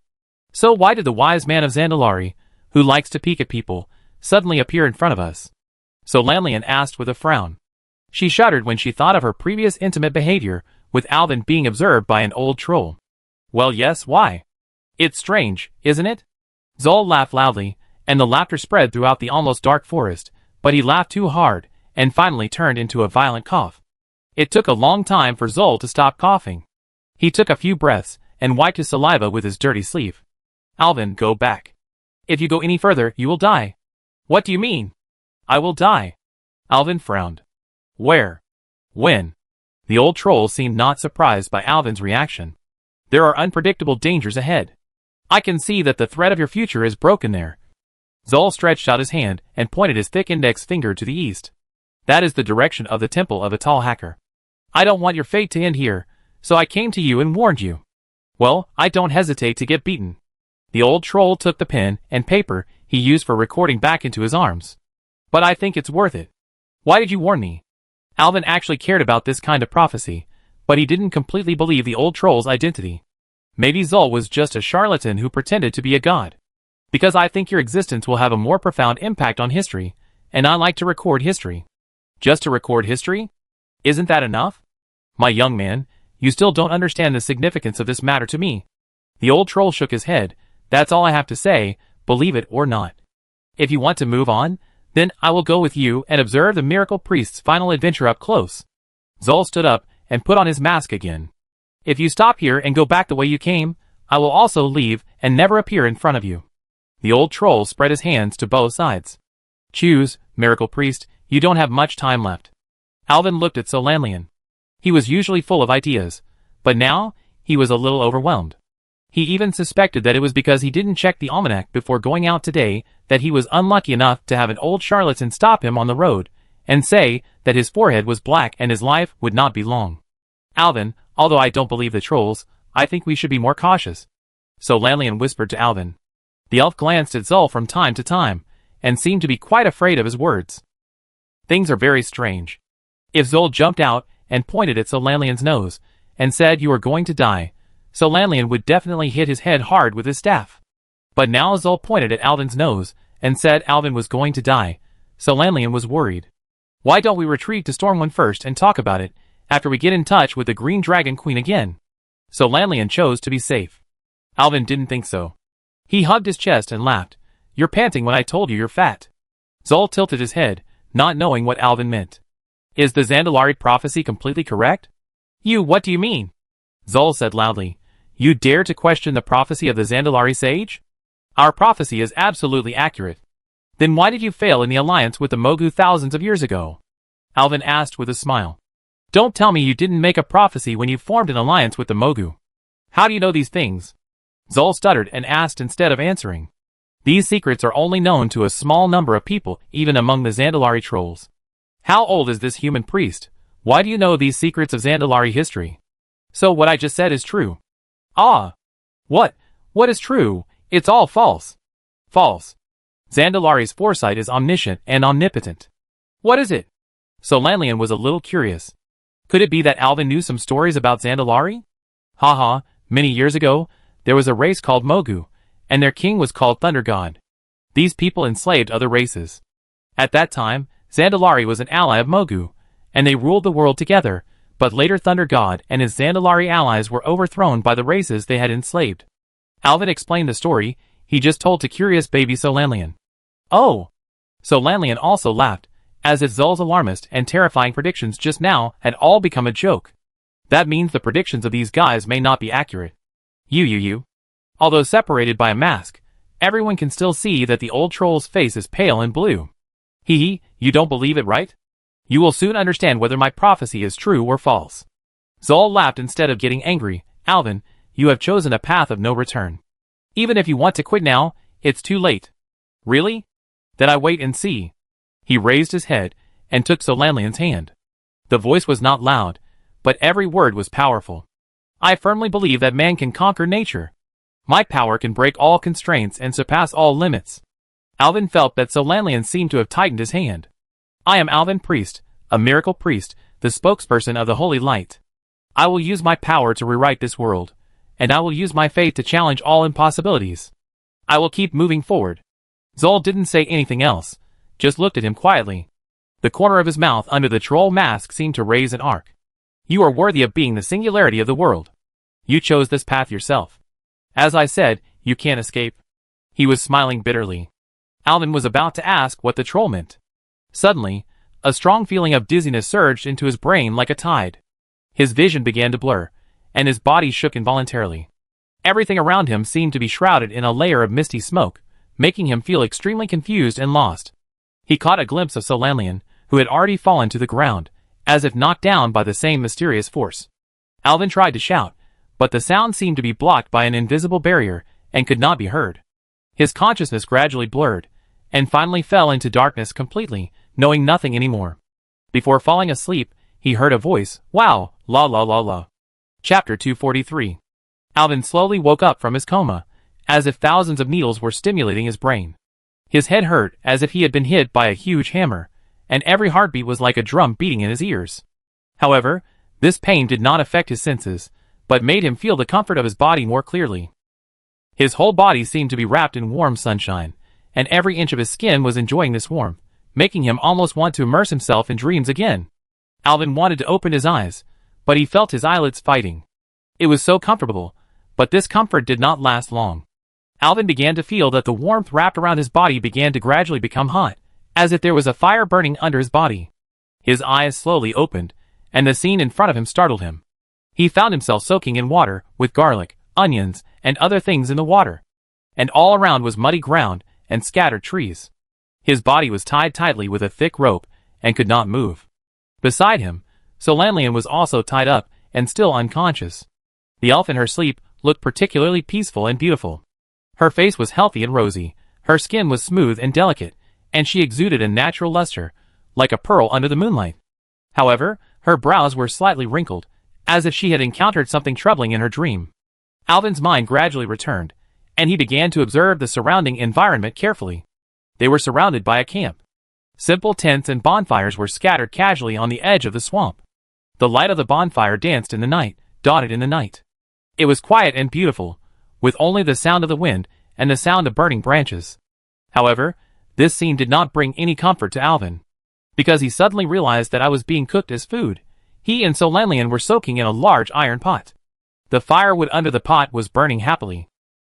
So why did the wise man of Zandalari, who likes to peek at people, suddenly appear in front of us? So Lanlian asked with a frown. She shuddered when she thought of her previous intimate behavior with Alvin being observed by an old troll. Well yes, why? It's strange, isn't it? Zol laughed loudly, and the laughter spread throughout the almost dark forest, but he laughed too hard, and finally turned into a violent cough. It took a long time for Zol to stop coughing. He took a few breaths, and wiped his saliva with his dirty sleeve. Alvin, go back. If you go any further, you will die. What do you mean? I will die. Alvin frowned. Where? When? The old troll seemed not surprised by Alvin's reaction. There are unpredictable dangers ahead. I can see that the thread of your future is broken there. Zol stretched out his hand and pointed his thick index finger to the east. That is the direction of the temple of a tall hacker. I don't want your fate to end here, so I came to you and warned you. Well, I don't hesitate to get beaten. The old troll took the pen and paper he used for recording back into his arms. But I think it's worth it. Why did you warn me? Alvin actually cared about this kind of prophecy, but he didn't completely believe the old troll's identity. Maybe Zol was just a charlatan who pretended to be a god. Because I think your existence will have a more profound impact on history, and I like to record history. Just to record history? Isn't that enough? My young man, you still don't understand the significance of this matter to me. The old troll shook his head. That's all I have to say, believe it or not. If you want to move on, then I will go with you and observe the miracle priest's final adventure up close. Zol stood up and put on his mask again. If you stop here and go back the way you came, I will also leave and never appear in front of you. The old troll spread his hands to both sides. Choose, miracle priest, you don't have much time left. Alvin looked at Solanlian. He was usually full of ideas, but now he was a little overwhelmed. He even suspected that it was because he didn't check the almanac before going out today that he was unlucky enough to have an old charlatan stop him on the road and say that his forehead was black and his life would not be long. Alvin, although I don't believe the trolls, I think we should be more cautious. So Lanlian whispered to Alvin. The elf glanced at Zol from time to time and seemed to be quite afraid of his words. Things are very strange. If Zol jumped out and pointed at Solanlian's nose and said you are going to die, Solanlian would definitely hit his head hard with his staff. But now Zol pointed at Alvin's nose and said Alvin was going to die. Solanlian was worried. Why don't we retreat to Stormwind first and talk about it after we get in touch with the Green Dragon Queen again? Solanlian chose to be safe. Alvin didn't think so. He hugged his chest and laughed. You're panting when I told you you're fat. Zol tilted his head, not knowing what Alvin meant. Is the Zandalari prophecy completely correct? What do you mean? Zol said loudly. You dare to question the prophecy of the Zandalari sage? Our prophecy is absolutely accurate. Then why did you fail in the alliance with the Mogu thousands of years ago? Alvin asked with a smile. Don't tell me you didn't make a prophecy when you formed an alliance with the Mogu. How do you know these things? Zol stuttered and asked instead of answering. These secrets are only known to a small number of people, even among the Zandalari trolls. How old is this human priest? Why do you know these secrets of Zandalari history? So what I just said is true. Ah! What? What is true? It's all false. False. Zandalari's foresight is omniscient and omnipotent. What is it? Solanlian was a little curious. Could it be that Alvin knew some stories about Zandalari? Haha, many years ago, there was a race called Mogu, and their king was called Thunder God. These people enslaved other races. At that time, Zandalari was an ally of Mogu, and they ruled the world together, but later Thunder God and his Zandalari allies were overthrown by the races they had enslaved. Alvin explained the story he just told to curious baby Solanlian. Oh! Solanlian also laughed, as if Zol's alarmist and terrifying predictions just now had all become a joke. That means the predictions of these guys may not be accurate. You. Although separated by a mask, everyone can still see that the old troll's face is pale and blue. Hee, you don't believe it, right? You will soon understand whether my prophecy is true or false. Zol laughed instead of getting angry. Alvin, you have chosen a path of no return. Even if you want to quit now, it's too late. Really? Then I wait and see. He raised his head and took Solanlian's hand. The voice was not loud, but every word was powerful. I firmly believe that man can conquer nature. My power can break all constraints and surpass all limits. Alvin felt that Solanlian seemed to have tightened his hand. I am Alvin Priest, a miracle priest, the spokesperson of the Holy Light. I will use my power to rewrite this world, and I will use my faith to challenge all impossibilities. I will keep moving forward. Zol didn't say anything else, just looked at him quietly. The corner of his mouth under the troll mask seemed to raise an arc. You are worthy of being the singularity of the world. You chose this path yourself. As I said, you can't escape. He was smiling bitterly. Alvin was about to ask what the troll meant. Suddenly, a strong feeling of dizziness surged into his brain like a tide. His vision began to blur, and his body shook involuntarily. Everything around him seemed to be shrouded in a layer of misty smoke, making him feel extremely confused and lost. He caught a glimpse of Solanlian, who had already fallen to the ground, as if knocked down by the same mysterious force. Alvin tried to shout, but the sound seemed to be blocked by an invisible barrier and could not be heard. His consciousness gradually blurred, and finally fell into darkness completely, knowing nothing anymore. Before falling asleep, he heard a voice, wow, la la la la. Chapter 243. Alvin slowly woke up from his coma, as if thousands of needles were stimulating his brain. His head hurt as if he had been hit by a huge hammer, and every heartbeat was like a drum beating in his ears. However, this pain did not affect his senses, but made him feel the comfort of his body more clearly. His whole body seemed to be wrapped in warm sunshine, and every inch of his skin was enjoying this warmth, making him almost want to immerse himself in dreams again. Alvin wanted to open his eyes, but he felt his eyelids fighting. It was so comfortable, but this comfort did not last long. Alvin began to feel that the warmth wrapped around his body began to gradually become hot, as if there was a fire burning under his body. His eyes slowly opened, and the scene in front of him startled him. He found himself soaking in water, with garlic, onions, and other things in the water. And all around was muddy ground and scattered trees. His body was tied tightly with a thick rope, and could not move. Beside him, Solanlian was also tied up, and still unconscious. The elf in her sleep looked particularly peaceful and beautiful. Her face was healthy and rosy, her skin was smooth and delicate, and she exuded a natural luster, like a pearl under the moonlight. However, her brows were slightly wrinkled, as if she had encountered something troubling in her dream. Alvin's mind gradually returned, and he began to observe the surrounding environment carefully. They were surrounded by a camp. Simple tents and bonfires were scattered casually on the edge of the swamp. The light of the bonfire danced in the night, dotted in the night. It was quiet and beautiful, with only the sound of the wind and the sound of burning branches. However, this scene did not bring any comfort to Alvin, because he suddenly realized that I was being cooked as food. He and Solanlian were soaking in a large iron pot. The firewood under the pot was burning happily.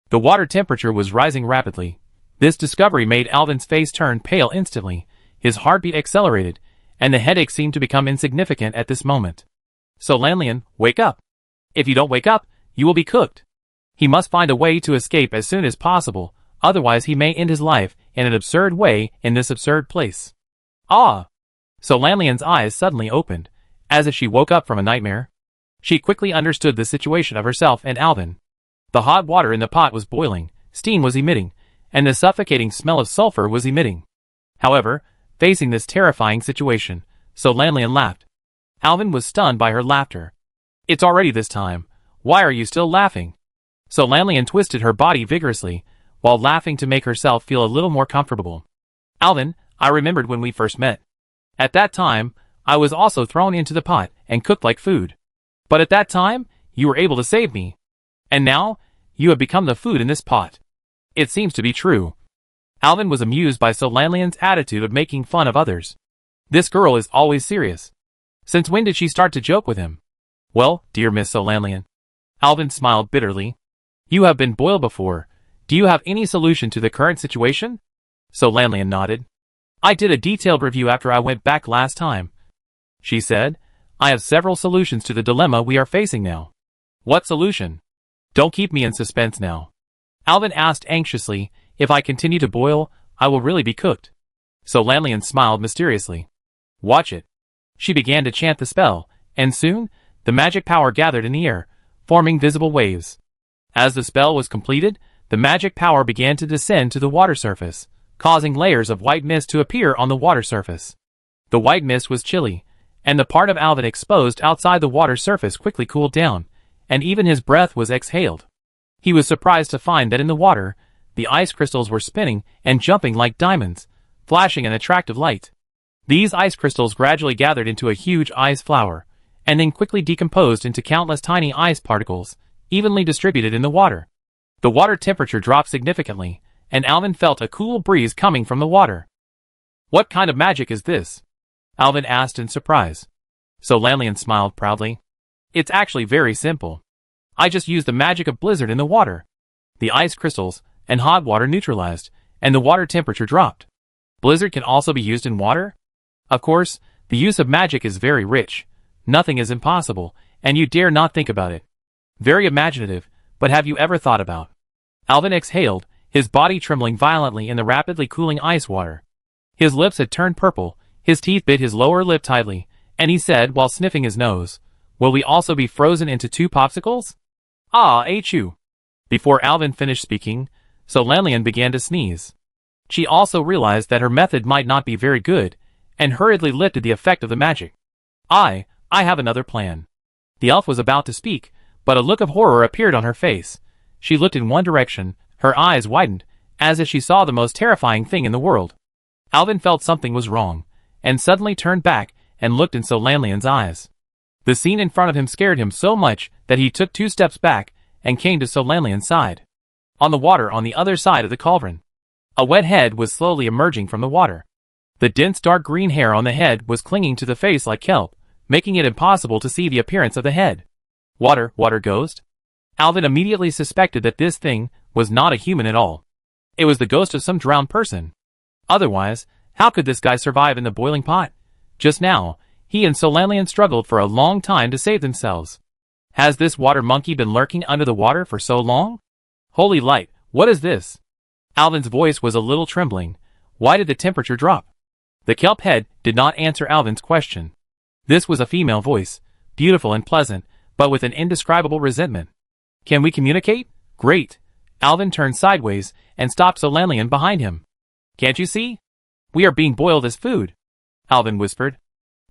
The water temperature was rising rapidly. This discovery made Alvin's face turn pale instantly, his heartbeat accelerated, and the headache seemed to become insignificant at this moment. Solanlian, wake up. If you don't wake up, you will be cooked. He must find a way to escape as soon as possible, otherwise he may end his life in an absurd way in this absurd place. Ah! Solanlian's eyes suddenly opened, as if she woke up from a nightmare. She quickly understood the situation of herself and Alvin. The hot water in the pot was boiling, steam was emitting, and the suffocating smell of sulfur was emitting. However, facing this terrifying situation, Solanlian laughed. Alvin was stunned by her laughter. It's already this time. Why are you still laughing? Solanlian twisted her body vigorously, while laughing to make herself feel a little more comfortable. Alvin, I remembered when we first met. At that time, I was also thrown into the pot and cooked like food. But at that time, you were able to save me. And now, you have become the food in this pot. It seems to be true. Alvin was amused by Solanlian's attitude of making fun of others. This girl is always serious. Since when did she start to joke with him? Well, dear Miss Solanlian. Alvin smiled bitterly. You have been boiled before. Do you have any solution to the current situation? Solanlian nodded. I did a detailed review after I went back last time. She said, I have several solutions to the dilemma we are facing now. What solution? Don't keep me in suspense now. Alvin asked anxiously, if I continue to boil, I will really be cooked. So Lanlian smiled mysteriously. Watch it. She began to chant the spell, and soon, the magic power gathered in the air, forming visible waves. As the spell was completed, the magic power began to descend to the water surface, causing layers of white mist to appear on the water surface. The white mist was chilly, and the part of Alvin exposed outside the water surface quickly cooled down, and even his breath was exhaled. He was surprised to find that in the water, the ice crystals were spinning and jumping like diamonds, flashing an attractive light. These ice crystals gradually gathered into a huge ice flower, and then quickly decomposed into countless tiny ice particles, evenly distributed in the water. The water temperature dropped significantly, and Alvin felt a cool breeze coming from the water. What kind of magic is this? Alvin asked in surprise. So Lanlian smiled proudly. It's actually very simple. I just used the magic of blizzard in the water. The ice crystals and hot water neutralized, and the water temperature dropped. Blizzard can also be used in water? Of course, the use of magic is very rich. Nothing is impossible, and you dare not think about it. Very imaginative, but have you ever thought about? Alvin exhaled, his body trembling violently in the rapidly cooling ice water. His lips had turned purple, his teeth bit his lower lip tightly, and he said while sniffing his nose, will we also be frozen into 2 popsicles? Ah, achoo. Before Alvin finished speaking, so Lanlian began to sneeze. She also realized that her method might not be very good, and hurriedly lifted the effect of the magic. I have another plan. The elf was about to speak, but a look of horror appeared on her face. She looked in one direction, her eyes widened, as if she saw the most terrifying thing in the world. Alvin felt something was wrong, and suddenly turned back and looked in So Lanlian's eyes. The scene in front of him scared him so much that he took 2 steps back and came to So Lanlian's side. On the water on the other side of the cauldron, a wet head was slowly emerging from the water. The dense dark green hair on the head was clinging to the face like kelp, making it impossible to see the appearance of the head. Water ghost? Alvin immediately suspected that this thing was not a human at all. It was the ghost of some drowned person. Otherwise, how could this guy survive in the boiling pot? Just now, he and So Lanlian struggled for a long time to save themselves. Has this water monkey been lurking under the water for so long? Holy light, what is this? Alvin's voice was a little trembling. Why did the temperature drop? The kelp head did not answer Alvin's question. This was a female voice, beautiful and pleasant, but with an indescribable resentment. Can we communicate? Great. Alvin turned sideways and stopped So Lanlian behind him. Can't you see? We are being boiled as food, Alvin whispered.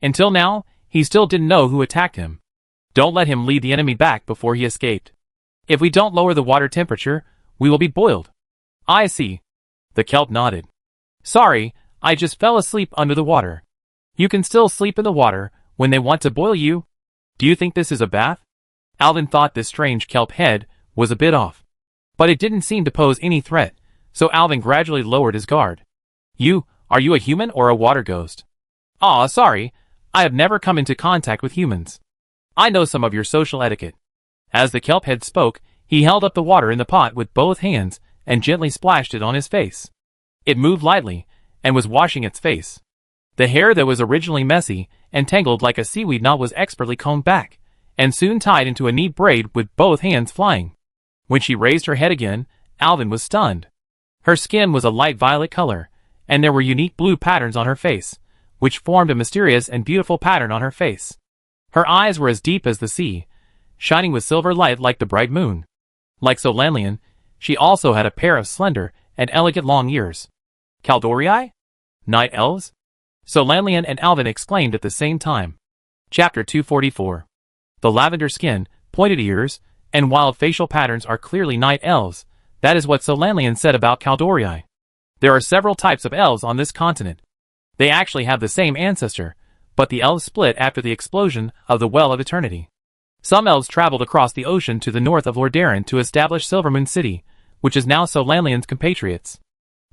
Until now, he still didn't know who attacked him. Don't let him lead the enemy back before he escaped. If we don't lower the water temperature, we will be boiled. I see. The kelp nodded. Sorry, I just fell asleep under the water. You can still sleep in the water when they want to boil you. Do you think this is a bath? Alvin thought this strange kelp head was a bit off. But it didn't seem to pose any threat, so Alvin gradually lowered his guard. Are you a human or a water ghost? Aw, sorry, I have never come into contact with humans. I know some of your social etiquette. As the kelp head spoke, he held up the water in the pot with both hands and gently splashed it on his face. It moved lightly and was washing its face. The hair that was originally messy and tangled like a seaweed knot was expertly combed back, and soon tied into a neat braid with both hands flying. When she raised her head again, Alvin was stunned. Her skin was a light violet color, and there were unique blue patterns on her face, which formed a mysterious and beautiful pattern on her face. Her eyes were as deep as the sea, shining with silver light like the bright moon. Like So Lanlian, she also had a pair of slender and elegant long ears. Kaldorii? Night elves? So Lanlian and Alvin exclaimed at the same time. Chapter 244. The lavender skin, pointed ears, and wild facial patterns are clearly night elves. That is what So Lanlian said about Kaldorii. There are several types of elves on this continent. They actually have the same ancestor, but the elves split after the explosion of the Well of Eternity. Some elves traveled across the ocean to the north of Lordaeron to establish Silvermoon City, which is now So Lanlian's compatriots.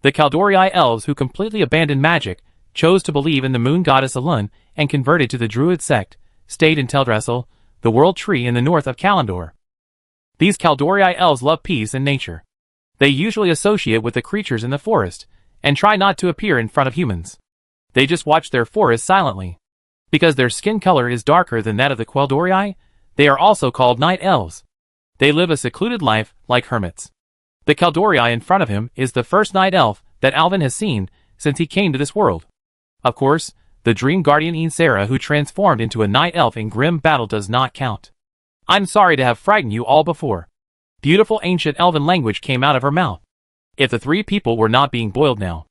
The Kaldorii elves who completely abandoned magic, chose to believe in the moon goddess Elun, and converted to the Druid sect, stayed in Teldrassil, the world tree in the north of Kalimdor. These Kaldorii elves love peace and nature. They usually associate with the creatures in the forest, and try not to appear in front of humans. They just watch their forest silently. Because their skin color is darker than that of the Queldorii, they are also called night elves. They live a secluded life like hermits. The Kaldori in front of him is the first night elf that Alvin has seen since he came to this world. Of course, the Dream Guardian Sarah who transformed into a night elf in grim battle does not count. I'm sorry to have frightened you all before. Beautiful ancient elven language came out of her mouth. If the three people were not being boiled now,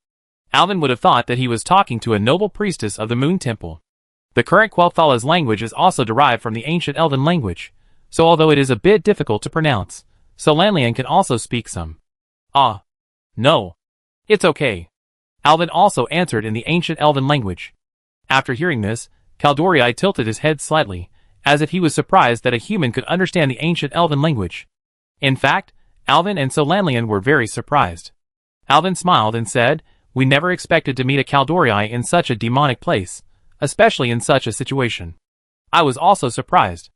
Alvin would have thought that he was talking to a noble priestess of the Moon Temple. The current Quel'Thala's language is also derived from the ancient elven language, so although it is a bit difficult to pronounce, Solanlian can also speak some. Ah. No. It's okay. Alvin also answered in the ancient elven language. After hearing this, Kaldori tilted his head slightly, as if he was surprised that a human could understand the ancient elven language. In fact, Alvin and Solanlian were very surprised. Alvin smiled and said, "We never expected to meet a Kaldori in such a demonic place, especially in such a situation." I was also surprised.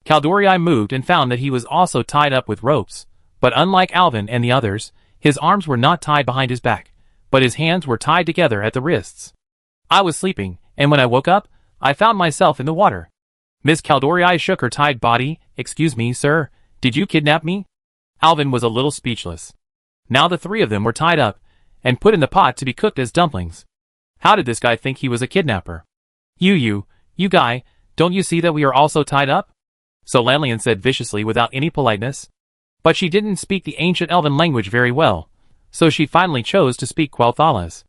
Kaldori moved and found that he was also tied up with ropes, but unlike Alvin and the others, his arms were not tied behind his back, but his hands were tied together at the wrists. I was sleeping, and when I woke up, I found myself in the water. Miss Kaldori shook her tied body. "Excuse me, sir, did you kidnap me?" Alvin was a little speechless. Now the three of them were tied up, and put in the pot to be cooked as dumplings. How did this guy think he was a kidnapper? You guy, don't you see that we are also tied up?" Solanlian said viciously without any politeness. But she didn't speak the ancient elven language very well, so she finally chose to speak Quel'Thala's.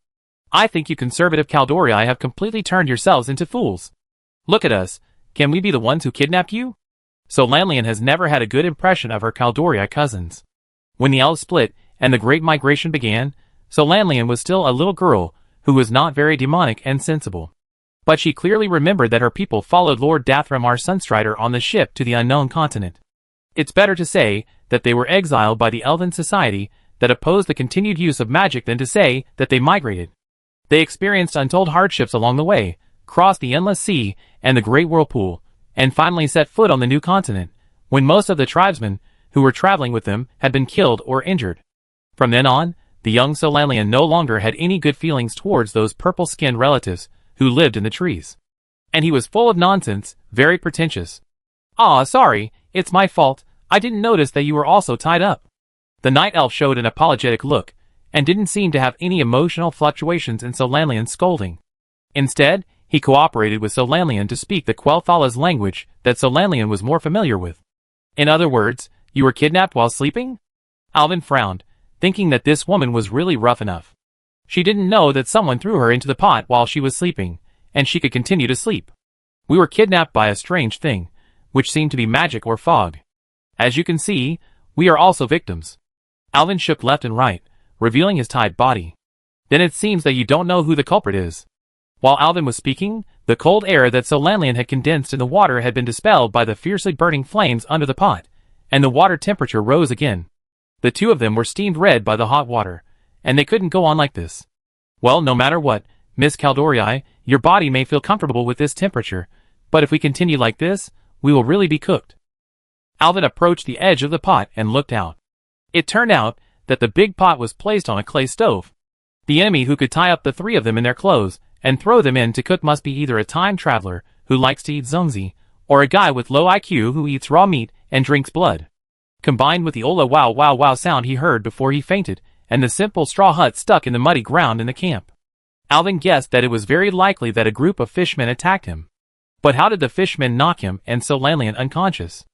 "I think you conservative Kaldori have completely turned yourselves into fools. Look at us, can we be the ones who kidnapped you?" Solanlian has never had a good impression of her Kaldori cousins. When the elves split and the Great Migration began, Solanlian was still a little girl who was not very demonic and sensible. But she clearly remembered that her people followed Lord Dathramar Sunstrider on the ship to the unknown continent. It's better to say that they were exiled by the Elven Society that opposed the continued use of magic than to say that they migrated. They experienced untold hardships along the way, crossed the endless sea and the great whirlpool, and finally set foot on the new continent, when most of the tribesmen who were traveling with them had been killed or injured. From then on, the young Solanlian no longer had any good feelings towards those purple-skinned relatives who lived in the trees. And he was full of nonsense, very pretentious. "Ah, sorry, it's my fault, I didn't notice that you were also tied up." The night elf showed an apologetic look, and didn't seem to have any emotional fluctuations in Solanlian's scolding. Instead, he cooperated with Solanlian to speak the Quel'Thala's language that Solanlian was more familiar with. "In other words, you were kidnapped while sleeping?" Alvin frowned, thinking that this woman was really rough enough. She didn't know that someone threw her into the pot while she was sleeping, and she could continue to sleep. "We were kidnapped by a strange thing, which seemed to be magic or fog. As you can see, we are also victims." Alvin shook left and right, revealing his tied body. "Then it seems that you don't know who the culprit is." While Alvin was speaking, the cold air that Solanlian had condensed in the water had been dispelled by the fiercely burning flames under the pot, and the water temperature rose again. The two of them were steamed red by the hot water, and they couldn't go on like this. "Well, no matter what, Miss Kaldori, your body may feel comfortable with this temperature, but if we continue like this, we will really be cooked." Alvin approached the edge of the pot and looked out. It turned out that the big pot was placed on a clay stove. The enemy who could tie up the three of them in their clothes and throw them in to cook must be either a time traveler who likes to eat zongzi, or a guy with low IQ who eats raw meat and drinks blood. Combined with the "Ola wow wow wow" sound he heard before he fainted, and the simple straw hut stuck in the muddy ground in the camp, Alvin guessed that it was very likely that a group of fishmen attacked him. But how did the fishmen knock him and Solanlian unconscious?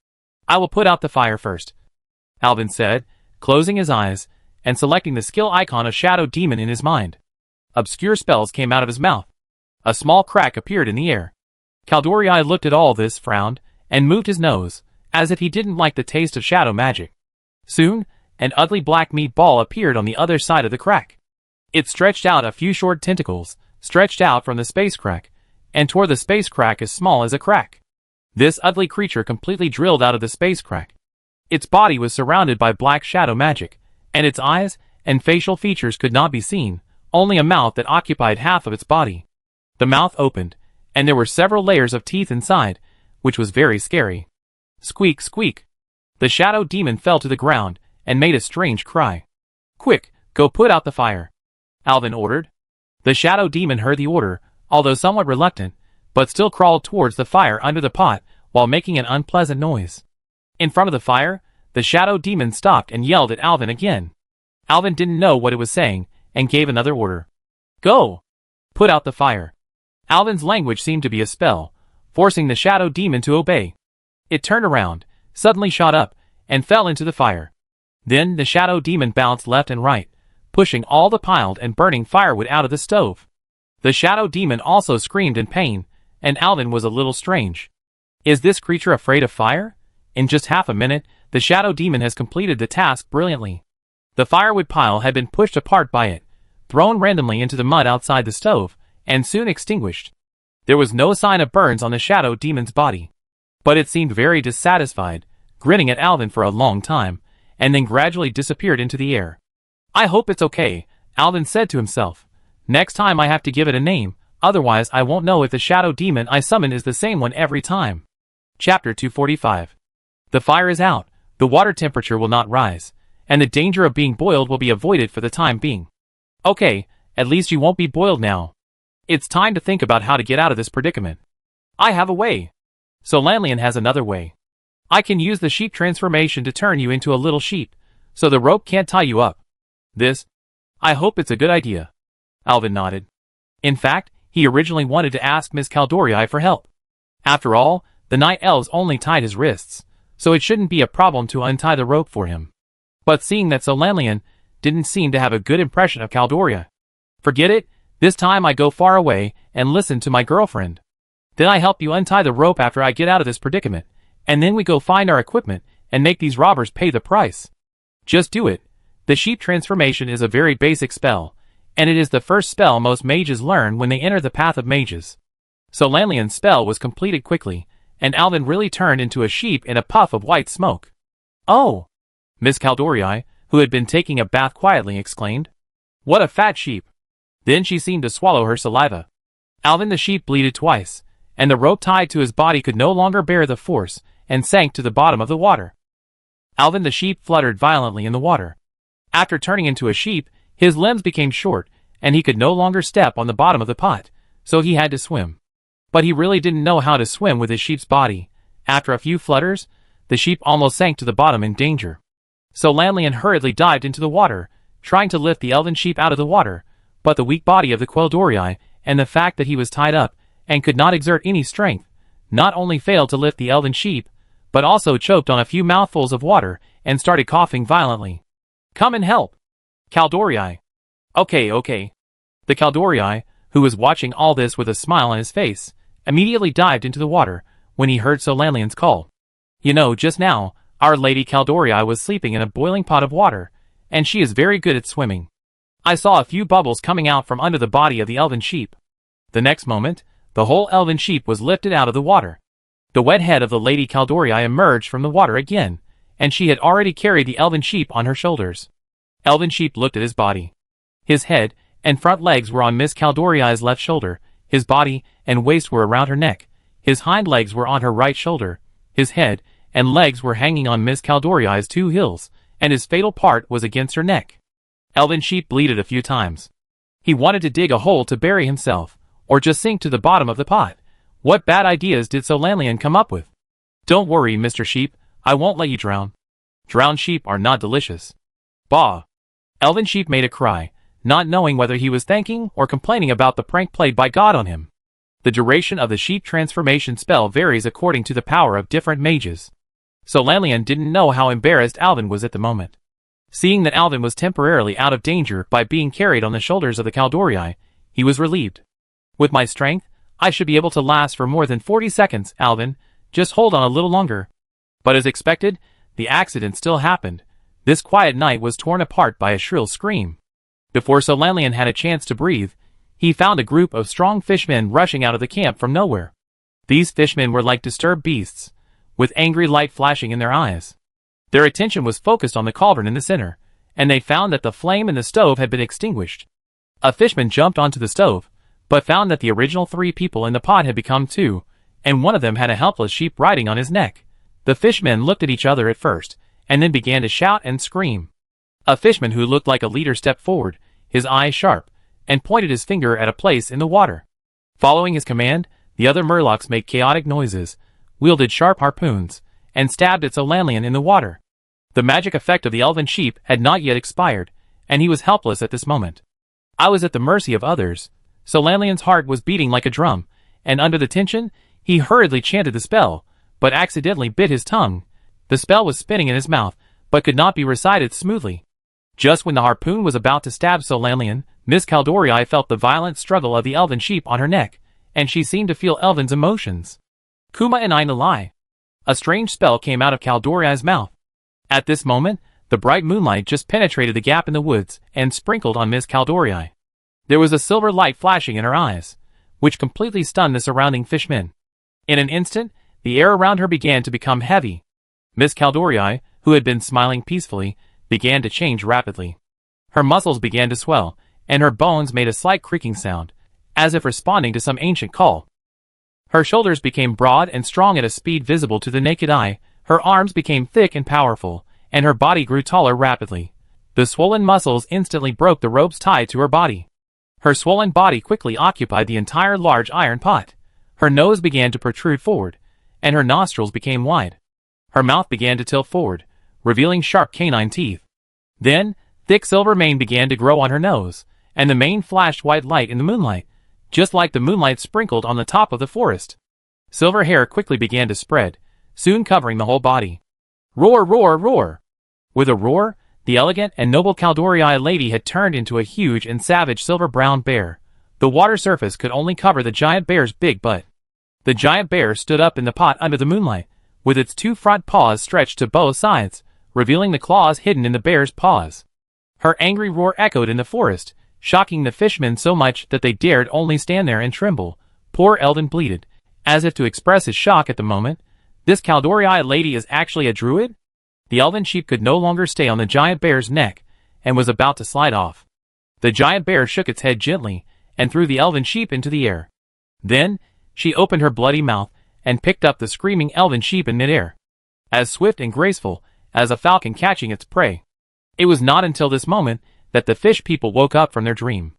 "I will put out the fire first," Alvin said, closing his eyes, and selecting the skill icon of Shadow Demon in his mind. Obscure spells came out of his mouth. A small crack appeared in the air. Kaldori looked at all this, frowned, and moved his nose, as if he didn't like the taste of shadow magic. Soon, an ugly black meat ball appeared on the other side of the crack. It stretched out a few short tentacles, stretched out from the space crack, and tore the space crack as small as a crack. This ugly creature completely drilled out of the space crack. Its body was surrounded by black shadow magic, and its eyes and facial features could not be seen, only a mouth that occupied half of its body. The mouth opened, and there were several layers of teeth inside, which was very scary. Squeak, squeak. The shadow demon fell to the ground, and made a strange cry. "Quick, go put out the fire," Alvin ordered. The shadow demon heard the order, although somewhat reluctant, but still crawled towards the fire under the pot, while making an unpleasant noise. In front of the fire, the shadow demon stopped and yelled at Alvin again. Alvin didn't know what it was saying, and gave another order. Go! Put out the fire. Alvin's language seemed to be a spell, forcing the shadow demon to obey. It turned around, suddenly shot up, and fell into the fire. Then the shadow demon bounced left and right, pushing all the piled and burning firewood out of the stove. The shadow demon also screamed in pain, and Alvin was a little strange. Is this creature afraid of fire? In just half a minute, the shadow demon has completed the task brilliantly. The firewood pile had been pushed apart by it, thrown randomly into the mud outside the stove, and soon extinguished. There was no sign of burns on the shadow demon's body. But it seemed very dissatisfied, grinning at Alvin for a long time, and then gradually disappeared into the air. I hope it's okay, Alvin said to himself. Next time I have to give it a name, otherwise I won't know if the shadow demon I summon is the same one every time. Chapter 245. The fire is out, the water temperature will not rise, and the danger of being boiled will be avoided for the time being. Okay, at least you won't be boiled now. It's time to think about how to get out of this predicament. I have a way. Solanian has another way. I can use the sheep transformation to turn you into a little sheep, so the rope can't tie you up. I hope it's a good idea. Alvin nodded. In fact, he originally wanted to ask Miss Caldorii for help. After all, the night elves only tied his wrists, so it shouldn't be a problem to untie the rope for him. But seeing that Solanian didn't seem to have a good impression of Caldorii. Forget it, this time I go far away and listen to my girlfriend. Then I help you untie the rope after I get out of this predicament, and then we go find our equipment and make these robbers pay the price. Just do it. The sheep transformation is a very basic spell, and it is the first spell most mages learn when they enter the path of mages. Solanian's spell was completed quickly, and Alvin really turned into a sheep in a puff of white smoke. Oh! Miss Caldorii, who had been taking a bath quietly, exclaimed. What a fat sheep! Then she seemed to swallow her saliva. Alvin the sheep bleated twice, and the rope tied to his body could no longer bear the force, and sank to the bottom of the water. Alvin the sheep fluttered violently in the water. After turning into a sheep, his limbs became short, and he could no longer step on the bottom of the pot, so he had to swim. But he really didn't know how to swim with his sheep's body. After a few flutters, the sheep almost sank to the bottom in danger. Solanian hurriedly dived into the water, trying to lift the elven sheep out of the water, but the weak body of the Queldorii, and the fact that he was tied up, and could not exert any strength, not only failed to lift the elven sheep, but also choked on a few mouthfuls of water, and started coughing violently. Come and help! Caldorii. Okay. The Caldorii, who was watching all this with a smile on his face, immediately dived into the water, when he heard Solanian's call. You know, just now, our Lady Caldorii was sleeping in a boiling pot of water, and she is very good at swimming. I saw a few bubbles coming out from under the body of the elven sheep. The next moment, the whole elven sheep was lifted out of the water. The wet head of the Lady Caldorii emerged from the water again, and she had already carried the elven sheep on her shoulders. Elven sheep looked at his body. His head and front legs were on Miss Caldorii's left shoulder, his body and waist were around her neck, his hind legs were on her right shoulder, his head and legs were hanging on Miss Caldorii's two heels, and his fatal part was against her neck. Elven sheep bleated a few times. He wanted to dig a hole to bury himself, or just sink to the bottom of the pot. What bad ideas did Solanian come up with? Don't worry, Mr. Sheep, I won't let you drown. Drowned sheep are not delicious. Bah! Elven sheep made a cry, not knowing whether he was thanking or complaining about the prank played by God on him. The duration of the sheep transformation spell varies according to the power of different mages. Solanian didn't know how embarrassed Alvin was at the moment. Seeing that Alvin was temporarily out of danger by being carried on the shoulders of the Caldorii, he was relieved. With my strength, I should be able to last for more than 40 seconds, Alvin. Just hold on a little longer. But as expected, the accident still happened. This quiet night was torn apart by a shrill scream. Before Solanian had a chance to breathe, he found a group of strong fishmen rushing out of the camp from nowhere. These fishmen were like disturbed beasts, with angry light flashing in their eyes. Their attention was focused on the cauldron in the center, and they found that the flame in the stove had been extinguished. A fishman jumped onto the stove, but found that the original 3 people in the pot had become 2, and one of them had a helpless sheep riding on his neck. The fishmen looked at each other at first, and then began to shout and scream. A fishman who looked like a leader stepped forward, his eyes sharp, and pointed his finger at a place in the water. Following his command, the other murlocs made chaotic noises, wielded sharp harpoons, and stabbed at Solanian in the water. The magic effect of the elven sheep had not yet expired, and he was helpless at this moment. I was at the mercy of others. Solanlian's heart was beating like a drum, and under the tension, he hurriedly chanted the spell, but accidentally bit his tongue. The spell was spinning in his mouth, but could not be recited smoothly. Just when the harpoon was about to stab Solanlian, Miss Caldori felt the violent struggle of the elven sheep on her neck, and she seemed to feel Elvin's emotions. Kuma and I lie. A strange spell came out of Caldori's mouth. At this moment, the bright moonlight just penetrated the gap in the woods and sprinkled on Miss Caldori. There was a silver light flashing in her eyes, which completely stunned the surrounding fishmen. In an instant, the air around her began to become heavy. Miss Caldori, who had been smiling peacefully, began to change rapidly. Her muscles began to swell, and her bones made a slight creaking sound, as if responding to some ancient call. Her shoulders became broad and strong at a speed visible to the naked eye, her arms became thick and powerful, and her body grew taller rapidly. The swollen muscles instantly broke the ropes tied to her body. Her swollen body quickly occupied the entire large iron pot. Her nose began to protrude forward, and her nostrils became wide. Her mouth began to tilt forward, revealing sharp canine teeth. Then, thick silver mane began to grow on her nose, and the mane flashed white light in the moonlight, just like the moonlight sprinkled on the top of the forest. Silver hair quickly began to spread, soon covering the whole body. Roar, roar, roar! With a roar, the elegant and noble Caldori lady had turned into a huge and savage silver-brown bear. The water surface could only cover the giant bear's big butt. The giant bear stood up in the pot under the moonlight, with its two front paws stretched to both sides, revealing the claws hidden in the bear's paws. Her angry roar echoed in the forest, shocking the fishmen so much that they dared only stand there and tremble. Poor Eldon bleated, as if to express his shock at the moment. This Caldori lady is actually a druid? The elven sheep could no longer stay on the giant bear's neck, and was about to slide off. The giant bear shook its head gently, and threw the elven sheep into the air. Then, she opened her bloody mouth, and picked up the screaming elven sheep in midair, as swift and graceful as a falcon catching its prey. It was not until this moment that the fish people woke up from their dream.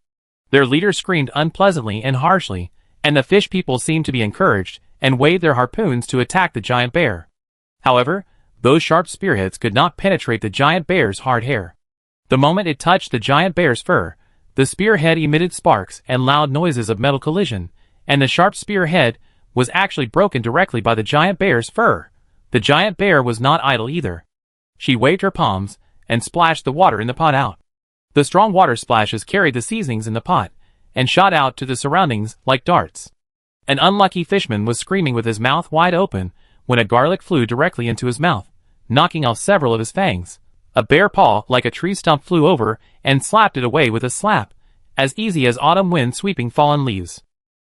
Their leader screamed unpleasantly and harshly, and the fish people seemed to be encouraged, and waved their harpoons to attack the giant bear. However, those sharp spearheads could not penetrate the giant bear's hard hair. The moment it touched the giant bear's fur, the spearhead emitted sparks and loud noises of metal collision, and the sharp spearhead was actually broken directly by the giant bear's fur. The giant bear was not idle either. She waved her palms, and splashed the water in the pot out. The strong water splashes carried the seasonings in the pot, and shot out to the surroundings like darts. An unlucky fishman was screaming with his mouth wide open, when a garlic flew directly into his mouth, knocking off several of his fangs. A bare paw like a tree stump flew over, and slapped it away with a slap, as easy as autumn wind sweeping fallen leaves.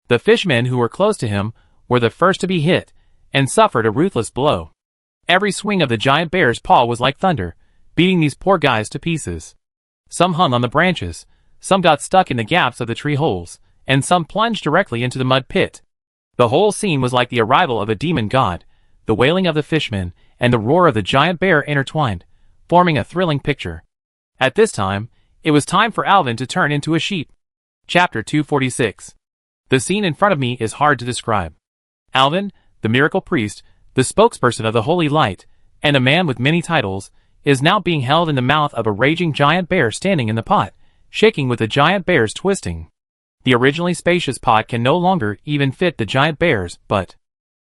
The fishmen who were close to him were the first to be hit, and suffered a ruthless blow. Every swing of the giant bear's paw was like thunder, beating these poor guys to pieces. Some hung on the branches, some got stuck in the gaps of the tree holes, and some plunged directly into the mud pit. The whole scene was like the arrival of a demon god, the wailing of the fishmen, and the roar of the giant bear intertwined, forming a thrilling picture. At this time, it was time for Alvin to turn into a sheep. Chapter 246. The scene in front of me is hard to describe. Alvin, the miracle priest, the spokesperson of the holy light, and a man with many titles, is now being held in the mouth of a raging giant bear standing in the pot, shaking with the giant bear's twisting. The originally spacious pot can no longer even fit the giant bear's butt.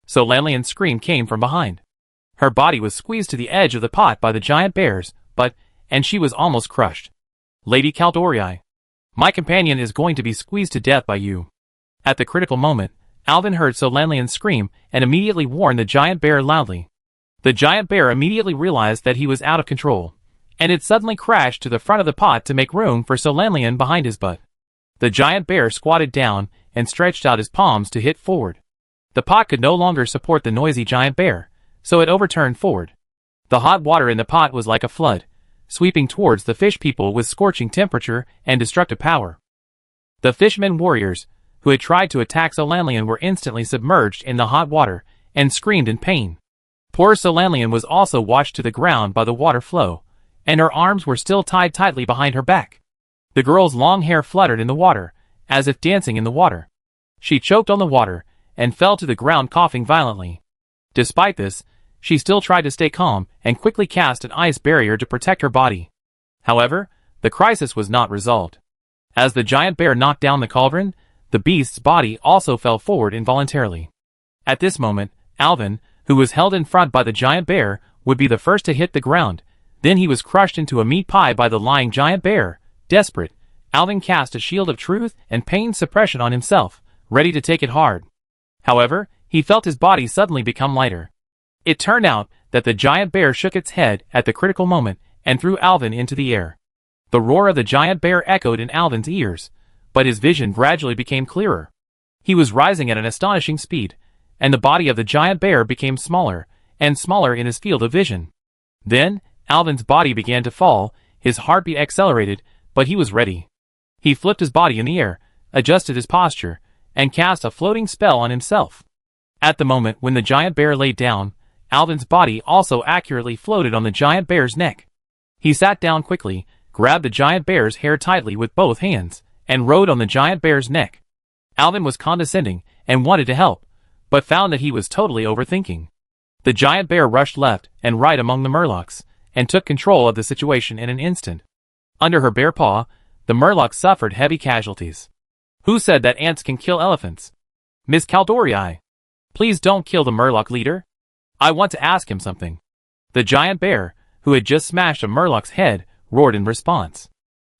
Solanlian's scream came from behind. Her body was squeezed to the edge of the pot by the giant bear's butt, and she was almost crushed. Lady Caldori, my companion is going to be squeezed to death by you. At the critical moment, Alvin heard Solanlian scream and immediately warned the giant bear loudly. The giant bear immediately realized that he was out of control, and it suddenly crashed to the front of the pot to make room for Solanlian behind his butt. The giant bear squatted down and stretched out his palms to hit forward. The pot could no longer support the noisy giant bear, so it overturned forward. The hot water in the pot was like a flood, sweeping towards the fish people with scorching temperature and destructive power. The fishmen warriors, who had tried to attack Solanlian, were instantly submerged in the hot water and screamed in pain. Poor Solanlian was also washed to the ground by the water flow, and her arms were still tied tightly behind her back. The girl's long hair fluttered in the water, as if dancing in the water. She choked on the water, and fell to the ground coughing violently. Despite this, she still tried to stay calm, and quickly cast an ice barrier to protect her body. However, the crisis was not resolved. As the giant bear knocked down the cauldron, the beast's body also fell forward involuntarily. At this moment, Alvin, who was held in front by the giant bear, would be the first to hit the ground. Then he was crushed into a meat pie by the lying giant bear. Desperate, Alvin cast a shield of truth and pain suppression on himself, ready to take it hard. However, he felt his body suddenly become lighter. It turned out that the giant bear shook its head at the critical moment and threw Alvin into the air. The roar of the giant bear echoed in Alvin's ears, but his vision gradually became clearer. He was rising at an astonishing speed, and the body of the giant bear became smaller and smaller in his field of vision. Then, Alvin's body began to fall, his heartbeat accelerated, but he was ready. He flipped his body in the air, adjusted his posture, and cast a floating spell on himself. At the moment when the giant bear laid down, Alvin's body also accurately floated on the giant bear's neck. He sat down quickly, grabbed the giant bear's hair tightly with both hands, and rode on the giant bear's neck. Alvin was condescending and wanted to help, but found that he was totally overthinking. The giant bear rushed left and right among the murlocs, and took control of the situation in an instant. Under her bare paw, the murlocs suffered heavy casualties. Who said that ants can kill elephants? Miss Caldorii. Please don't kill the murloc leader. I want to ask him something. The giant bear, who had just smashed a murloc's head, roared in response.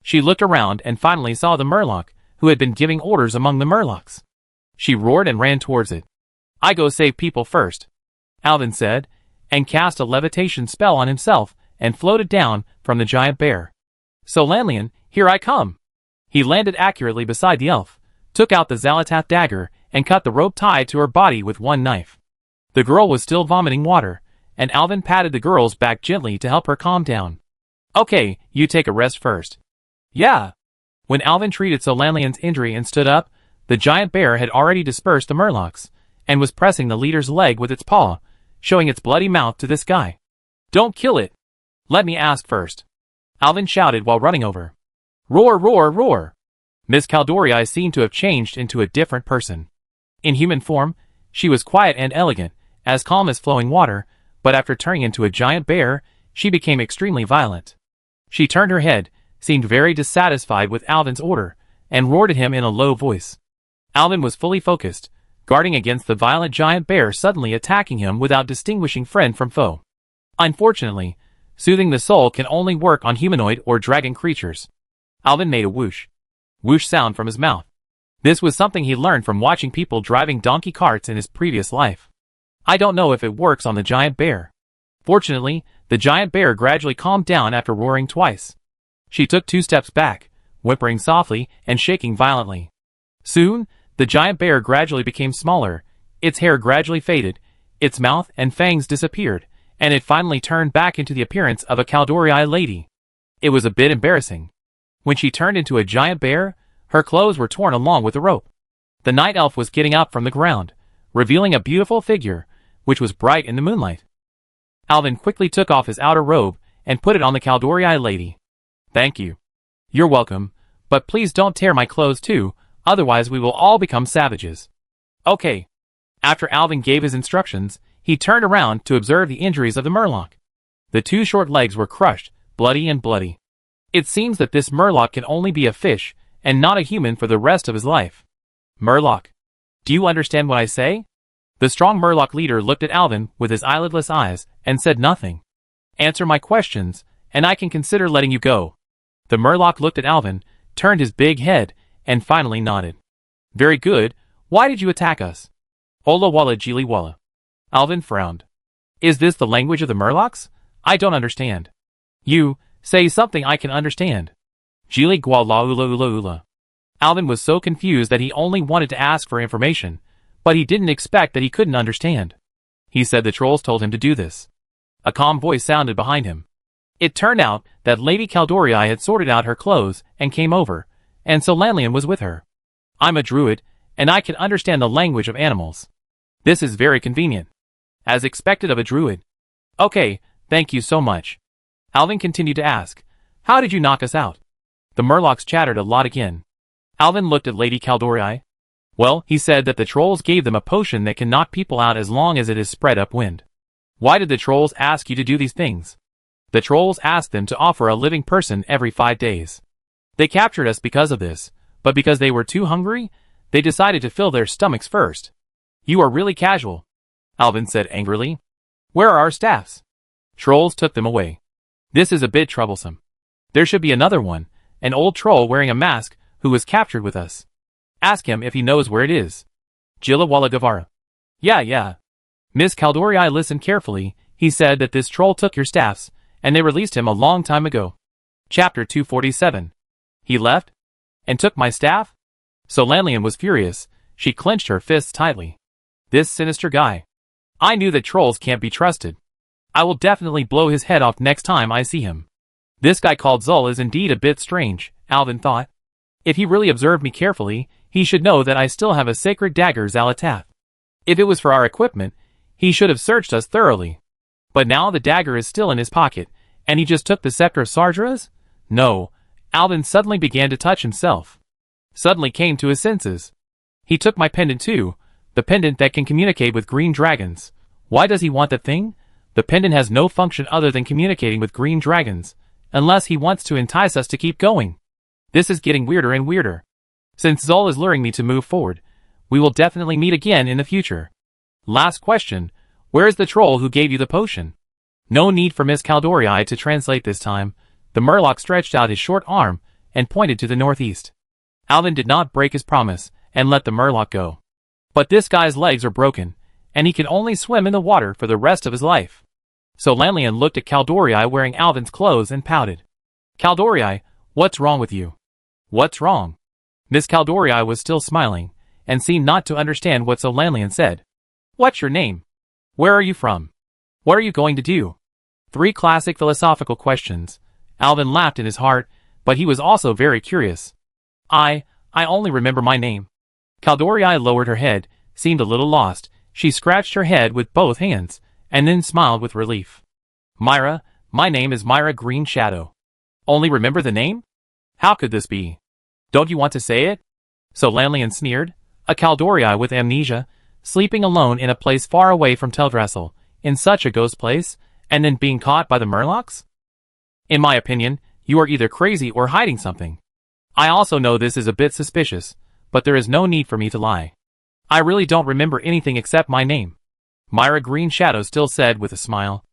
She looked around and finally saw the murloc, who had been giving orders among the murlocs. She roared and ran towards it. I go save people first, Alvin said, and cast a levitation spell on himself and floated down from the giant bear. Solanlian, here I come. He landed accurately beside the elf, took out the Zalatath dagger, and cut the rope tied to her body with one knife. The girl was still vomiting water, and Alvin patted the girl's back gently to help her calm down. Okay, you take a rest first. Yeah. When Alvin treated Solanlian's injury and stood up, the giant bear had already dispersed the murlocs, and was pressing the leader's leg with its paw, showing its bloody mouth to this guy. Don't kill it. Let me ask first. Alvin shouted while running over. Roar, roar, roar. Miss Caldorii seemed to have changed into a different person. In human form, she was quiet and elegant, as calm as flowing water, but after turning into a giant bear, she became extremely violent. She turned her head, seemed very dissatisfied with Alvin's order, and roared at him in a low voice. Alvin was fully focused, guarding against the violent giant bear suddenly attacking him without distinguishing friend from foe. Unfortunately, soothing the soul can only work on humanoid or dragon creatures. Alvin made a whoosh sound from his mouth. This was something he learned from watching people driving donkey carts in his previous life. I don't know if it works on the giant bear. Fortunately, the giant bear gradually calmed down after roaring twice. She took 2 steps back, whimpering softly and shaking violently. Soon, the giant bear gradually became smaller, its hair gradually faded, its mouth and fangs disappeared, and it finally turned back into the appearance of a Caldorii lady. It was a bit embarrassing. When she turned into a giant bear, her clothes were torn along with the rope. The night elf was getting up from the ground, revealing a beautiful figure, which was bright in the moonlight. Alvin quickly took off his outer robe and put it on the Caldorii lady. Thank you. You're welcome, but please don't tear my clothes too, otherwise we will all become savages. Okay. After Alvin gave his instructions, he turned around to observe the injuries of the murloc. The 2 short legs were crushed, bloody. It seems that this murloc can only be a fish, and not a human for the rest of his life. Murloc. Do you understand what I say? The strong murloc leader looked at Alvin with his eyelidless eyes, and said nothing. Answer my questions, and I can consider letting you go. The murloc looked at Alvin, turned his big head, and finally nodded. Very good, why did you attack us? Ola walla jili walla. Alvin frowned. Is this the language of the murlocs? I don't understand. You, say something I can understand. Jili gwa la ula ula ula. Alvin was so confused that he only wanted to ask for information, but he didn't expect that he couldn't understand. He said the trolls told him to do this. A calm voice sounded behind him. It turned out that Lady Caldorii had sorted out her clothes and came over, and Solanlian was with her. I'm a druid, and I can understand the language of animals. This is very convenient. As expected of a druid. Okay, thank you so much. Alvin continued to ask, how did you knock us out? The murlocs chattered a lot again. Alvin looked at Lady Caldorii. Well, he said that the trolls gave them a potion that can knock people out as long as it is spread upwind. Why did the trolls ask you to do these things? The trolls asked them to offer a living person every 5 days. They captured us because of this, but because they were too hungry, they decided to fill their stomachs first. You are really casual, Alvin said angrily. Where are our staffs? Trolls took them away. This is a bit troublesome. There should be another one, an old troll wearing a mask who was captured with us. Ask him if he knows where it is. Jilawala Gavara. Yeah. Miss Caldori listened carefully. He said that this troll took your staffs, and they released him a long time ago. Chapter 247. He left? And took my staff? Solanlian was furious. She clenched her fists tightly. This sinister guy. I knew that trolls can't be trusted. I will definitely blow his head off next time I see him. This guy called Zul is indeed a bit strange, Alvin thought. If he really observed me carefully, he should know that I still have a sacred dagger Zalatath. If it was for our equipment, he should have searched us thoroughly. But now the dagger is still in his pocket, and he just took the scepter of Sargeras? No. Alvin suddenly began to touch himself. Suddenly came to his senses. He took my pendant too, the pendant that can communicate with green dragons. Why does he want that thing? The pendant has no function other than communicating with green dragons, unless he wants to entice us to keep going. This is getting weirder and weirder. Since Zul is luring me to move forward, we will definitely meet again in the future. Last question. Where is the troll who gave you the potion? No need for Miss Caldori to translate this time. The Murloc stretched out his short arm and pointed to the northeast. Alvin did not break his promise and let the Murloc go. But this guy's legs are broken, and he can only swim in the water for the rest of his life. So Lanlian looked at Caldori wearing Alvin's clothes and pouted. Caldori, what's wrong with you? What's wrong? Miss Caldori was still smiling, and seemed not to understand what Solanlian said. What's your name? Where are you from? What are you going to do? 3 classic philosophical questions. Alvin laughed in his heart, but he was also very curious. I only remember my name. Caldori lowered her head, seemed a little lost. She scratched her head with both hands, and then smiled with relief. Myra, my name is Myra Green Shadow. Only remember the name? How could this be? Don't you want to say it? So Lanlian sneered. A Caldori with amnesia, sleeping alone in a place far away from Teldrassil, in such a ghost place, and then being caught by the Murlocs? In my opinion, you are either crazy or hiding something. I also know this is a bit suspicious, but there is no need for me to lie. I really don't remember anything except my name. Myra Green Shadow still said with a smile.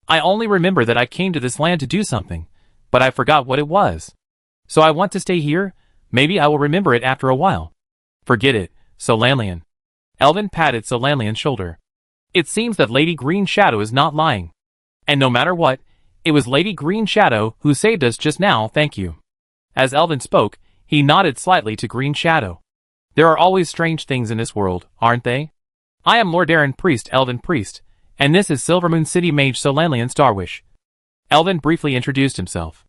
I only remember that I came to this land to do something, but I forgot what it was. So I want to stay here. Maybe I will remember it after a while. Forget it, Solanlian. Elvin patted Solanlian's shoulder. It seems that Lady Green Shadow is not lying. And no matter what, it was Lady Green Shadow who saved us just now, thank you. As Elvin spoke, he nodded slightly to Green Shadow. There are always strange things in this world, aren't they? I am Lord Aaron Priest Elvin Priest, and this is Silvermoon City Mage Solanlian Starwish. Elvin briefly introduced himself.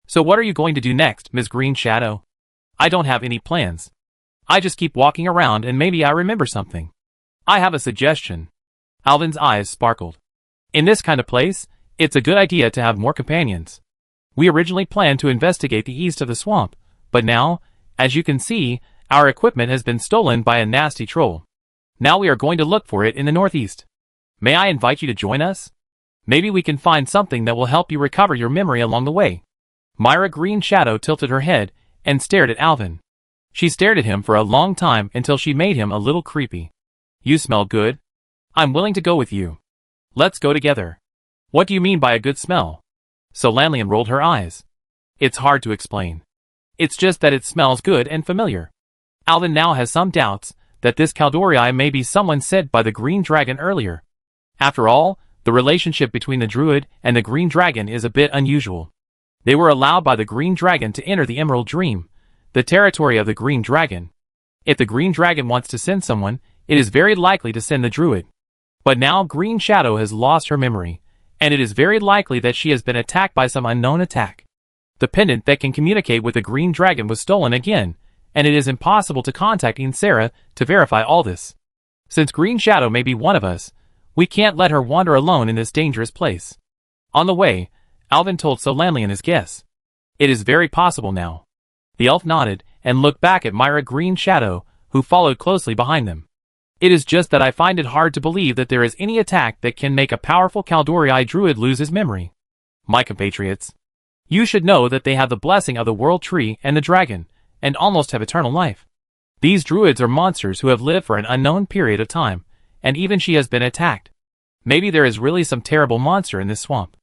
So what are you going to do next, Ms. Green Shadow? I don't have any plans. I just keep walking around and maybe I remember something. I have a suggestion. Alvin's eyes sparkled. In this kind of place, it's a good idea to have more companions. We originally planned to investigate the east of the swamp, but now, as you can see, our equipment has been stolen by a nasty troll. Now we are going to look for it in the northeast. May I invite you to join us? Maybe we can find something that will help you recover your memory along the way. Myra Green Shadow tilted her head and stared at Alvin. She stared at him for a long time until she made him a little creepy. You smell good. I'm willing to go with you. Let's go together. What do you mean by a good smell? Solanlian rolled her eyes. It's hard to explain. It's just that it smells good and familiar. Alvin now has some doubts that this Caldori may be someone sent by the Green Dragon earlier. After all, the relationship between the Druid and the Green Dragon is a bit unusual. They were allowed by the Green Dragon to enter the Emerald Dream, the territory of the Green Dragon. If the Green Dragon wants to send someone, it is very likely to send the Druid. But now Green Shadow has lost her memory, and it is very likely that she has been attacked by some unknown attack. The pendant that can communicate with the Green Dragon was stolen again, and it is impossible to contact Sarah to verify all this. Since Green Shadow may be one of us, we can't let her wander alone in this dangerous place. On the way, Alvin told Solanlian his guess. It is very possible now. The elf nodded and looked back at Myra Green Shadow, who followed closely behind them. It is just that I find it hard to believe that there is any attack that can make a powerful Caldori Druid lose his memory. My compatriots, you should know that they have the blessing of the World Tree and the Dragon, and almost have eternal life. These druids are monsters who have lived for an unknown period of time, and even she has been attacked. Maybe there is really some terrible monster in this swamp.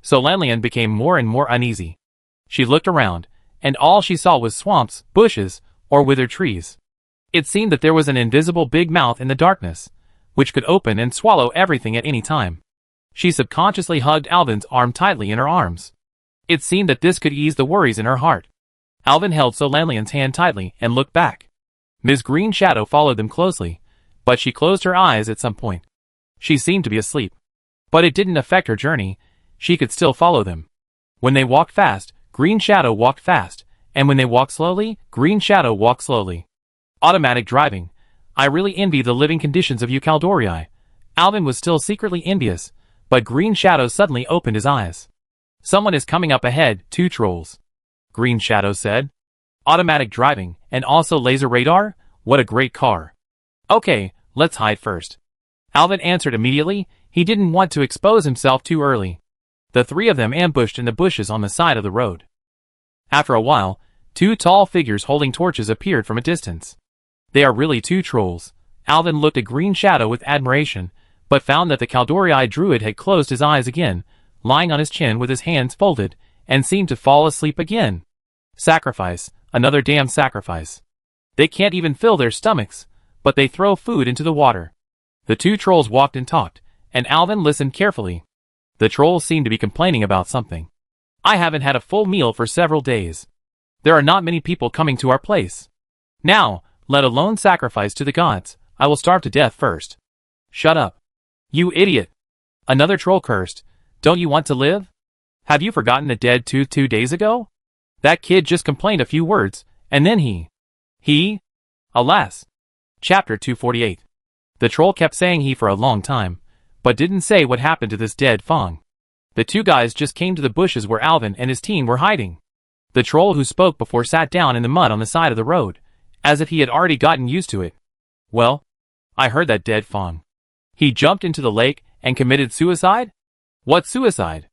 So Lanlian became more and more uneasy. She looked around, and all she saw was swamps, bushes, or withered trees. It seemed that there was an invisible big mouth in the darkness, which could open and swallow everything at any time. She subconsciously hugged Alvin's arm tightly in her arms. It seemed that this could ease the worries in her heart. Alvin held Solanian's hand tightly and looked back. Ms. Green Shadow followed them closely, but she closed her eyes at some point. She seemed to be asleep. But it didn't affect her journey. She could still follow them. When they walked fast, Green Shadow walked fast, and when they walked slowly, Green Shadow walked slowly. Automatic driving. I really envy the living conditions of you Caldorii. Alvin was still secretly envious, but Green Shadow suddenly opened his eyes. Someone is coming up ahead, 2 trolls. Green Shadow said. Automatic driving, and also laser radar? What a great car. Okay, let's hide first. Alvin answered immediately. He didn't want to expose himself too early. The 3 of them ambushed in the bushes on the side of the road. After a while, 2 tall figures holding torches appeared from a distance. They are really 2 trolls. Alvin looked at Green Shadow with admiration, but found that the Caldorii druid had closed his eyes again, lying on his chin with his hands folded, and seemed to fall asleep again. Sacrifice, another damn sacrifice. They can't even fill their stomachs, but they throw food into the water. The 2 trolls walked and talked, and Alvin listened carefully. The trolls seemed to be complaining about something. I haven't had a full meal for several days. There are not many people coming to our place. Now, let alone sacrifice to the gods, I will starve to death first. Shut up. You idiot. Another troll cursed. Don't you want to live? Have you forgotten the dead tooth 2 days ago? That kid just complained a few words, and then he? Alas. Chapter 248. The troll kept saying he for a long time, but didn't say what happened to this dead Fong. The 2 guys just came to the bushes where Alvin and his team were hiding. The troll who spoke before sat down in the mud on the side of the road, as if he had already gotten used to it. Well, I heard that dead Fong. He jumped into the lake and committed suicide? What suicide?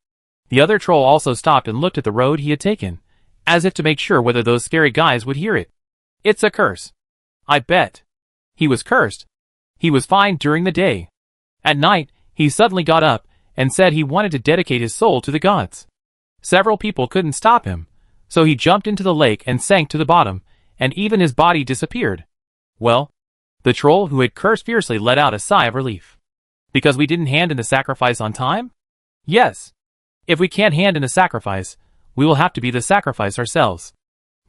The other troll also stopped and looked at the road he had taken, as if to make sure whether those scary guys would hear it. It's a curse. I bet. He was cursed. He was fine during the day. At night, he suddenly got up and said he wanted to dedicate his soul to the gods. Several people couldn't stop him, so he jumped into the lake and sank to the bottom, and even his body disappeared. Well, the troll who had cursed fiercely let out a sigh of relief. Because we didn't hand in the sacrifice on time? Yes. If we can't hand in the sacrifice, we will have to be the sacrifice ourselves.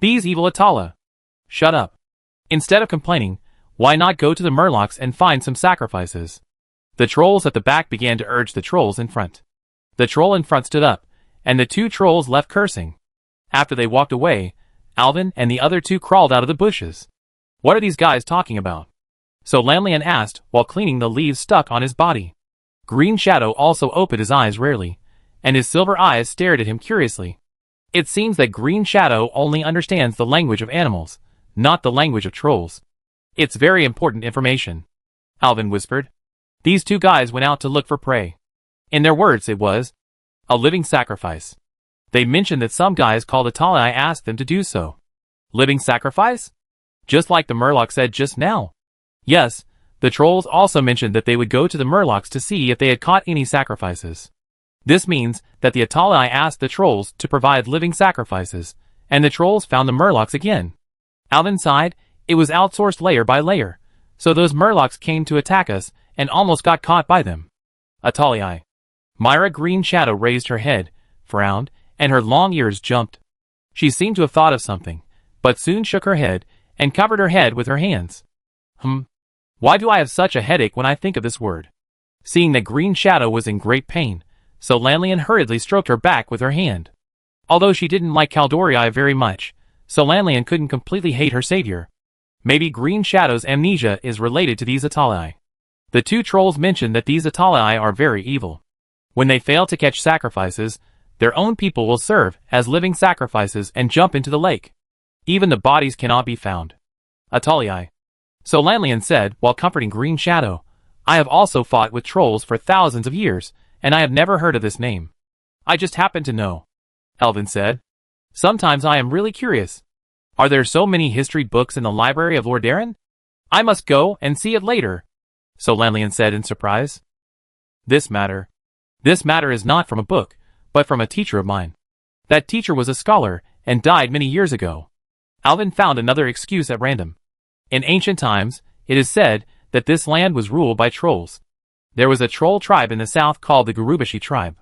These evil Atala. Shut up. Instead of complaining, why not go to the Murlocs and find some sacrifices? The trolls at the back began to urge the trolls in front. The troll in front stood up, and the 2 trolls left cursing. After they walked away, Alvin and the other 2 crawled out of the bushes. What are these guys talking about? So Lanlian asked while cleaning the leaves stuck on his body. Green Shadow also opened his eyes rarely, and his silver eyes stared at him curiously. It seems that Green Shadow only understands the language of animals, not the language of trolls. It's very important information. Alvin whispered. These 2 guys went out to look for prey. In their words it was a living sacrifice. They mentioned that some guys called Atali asked them to do so. Living sacrifice? Just like the Murloc said just now. Yes, the trolls also mentioned that they would go to the Murlocs to see if they had caught any sacrifices. This means that the Atali asked the trolls to provide living sacrifices, and the trolls found the Murlocs again. Alvin sighed. It was outsourced layer by layer, so those Murlocs came to attack us and almost got caught by them. Atali. Myra Green Shadow raised her head, frowned, and her long ears jumped. She seemed to have thought of something, but soon shook her head and covered her head with her hands. Why do I have such a headache when I think of this word? Seeing that Green Shadow was in great pain, so Lanlian hurriedly stroked her back with her hand. Although she didn't like Caldorii very much, so Lanlian couldn't completely hate her savior. Maybe Green Shadow's amnesia is related to these Atali. The 2 trolls mentioned that these Atali are very evil. When they fail to catch sacrifices, their own people will serve as living sacrifices and jump into the lake. Even the bodies cannot be found. Atali. So Lanlian said while comforting Green Shadow, I have also fought with trolls for thousands of years, and I have never heard of this name. I just happen to know, Alvin said. Sometimes I am really curious. Are there so many history books in the library of Lord Darren? I must go and see it later, Solanian said in surprise. This matter is not from a book, but from a teacher of mine. That teacher was a scholar and died many years ago. Alvin found another excuse at random. In ancient times, it is said that this land was ruled by trolls. There was a troll tribe in the south called the Gurubashi tribe.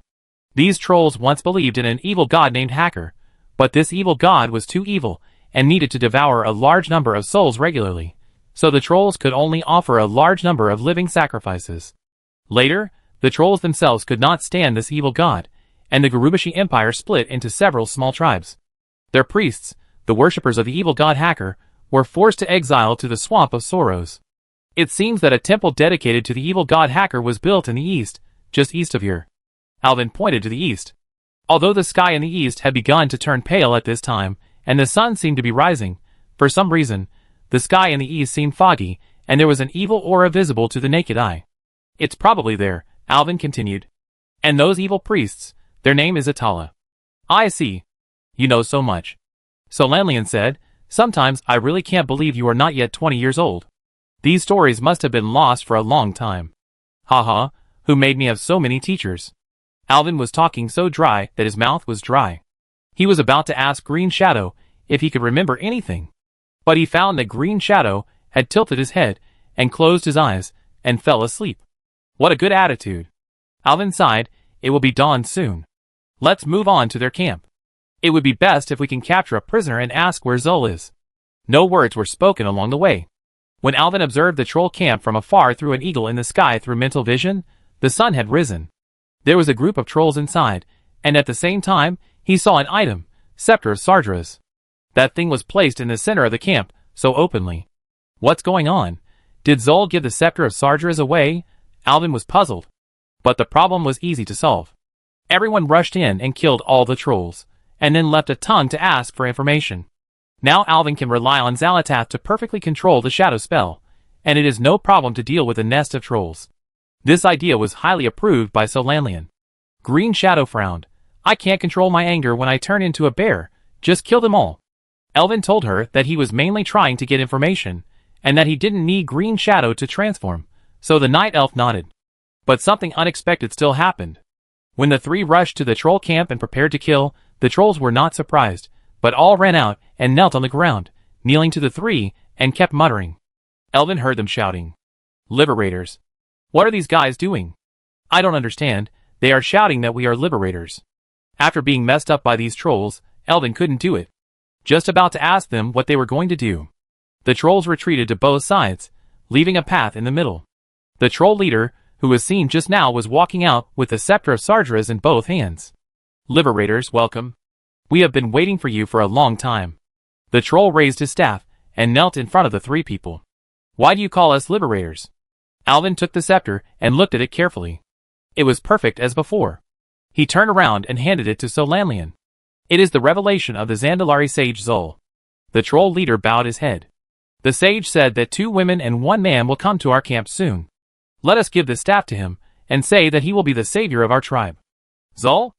These trolls once believed in an evil god named Hacker, but this evil god was too evil and needed to devour a large number of souls regularly, so the trolls could only offer a large number of living sacrifices. Later, the trolls themselves could not stand this evil god, and the Gurubashi Empire split into several small tribes. Their priests, the worshippers of the evil god Hacker, were forced to exile to the Swamp of Sorrows. It seems that a temple dedicated to the evil god Hacker was built in the east, just east of here. Alvin pointed to the east. Although the sky in the east had begun to turn pale at this time, and the sun seemed to be rising, for some reason, the sky in the east seemed foggy, and there was an evil aura visible to the naked eye. It's probably there, Alvin continued. And those evil priests, their name is Atala. I see. You know so much. Solanian said, sometimes I really can't believe you are not yet 20 years old. These stories must have been lost for a long time. Haha, who made me have so many teachers? Alvin was talking so dry that his mouth was dry. He was about to ask Green Shadow if he could remember anything. But he found that Green Shadow had tilted his head and closed his eyes and fell asleep. What a good attitude. Alvin sighed, it will be dawn soon. Let's move on to their camp. It would be best if we can capture a prisoner and ask where Zul is. No words were spoken along the way. When Alvin observed the troll camp from afar through an eagle in the sky through mental vision, the sun had risen. There was a group of trolls inside, and at the same time, he saw an item, Scepter of Sardras. That thing was placed in the center of the camp, so openly. What's going on? Did Zul give the Scepter of Sardras away? Alvin was puzzled. But the problem was easy to solve. Everyone rushed in and killed all the trolls, and then left a tongue to ask for information. Now Alvin can rely on Xalatath to perfectly control the shadow spell, and it is no problem to deal with a nest of trolls. This idea was highly approved by Solanian. Green Shadow frowned. I can't control my anger when I turn into a bear, just kill them all. Alvin told her that he was mainly trying to get information, and that he didn't need Green Shadow to transform, so the night elf nodded. But something unexpected still happened. When the three rushed to the troll camp and prepared to kill, the trolls were not surprised, but all ran out and knelt on the ground, kneeling to the three, and kept muttering. Alvin heard them shouting. Liberators. What are these guys doing? I don't understand, they are shouting that we are liberators. After being messed up by these trolls, Alvin couldn't do it. Just about to ask them what they were going to do. The trolls retreated to both sides, leaving a path in the middle. The troll leader, who was seen just now, was walking out with the Scepter of Sardras in both hands. Liberators, welcome. We have been waiting for you for a long time. The troll raised his staff and knelt in front of the three people. Why do you call us liberators? Alvin took the scepter and looked at it carefully. It was perfect as before. He turned around and handed it to Solanian. It is the revelation of the Zandalari sage Zul. The troll leader bowed his head. The sage said that 2 women and 1 man will come to our camp soon. Let us give the staff to him and say that he will be the savior of our tribe. Zul?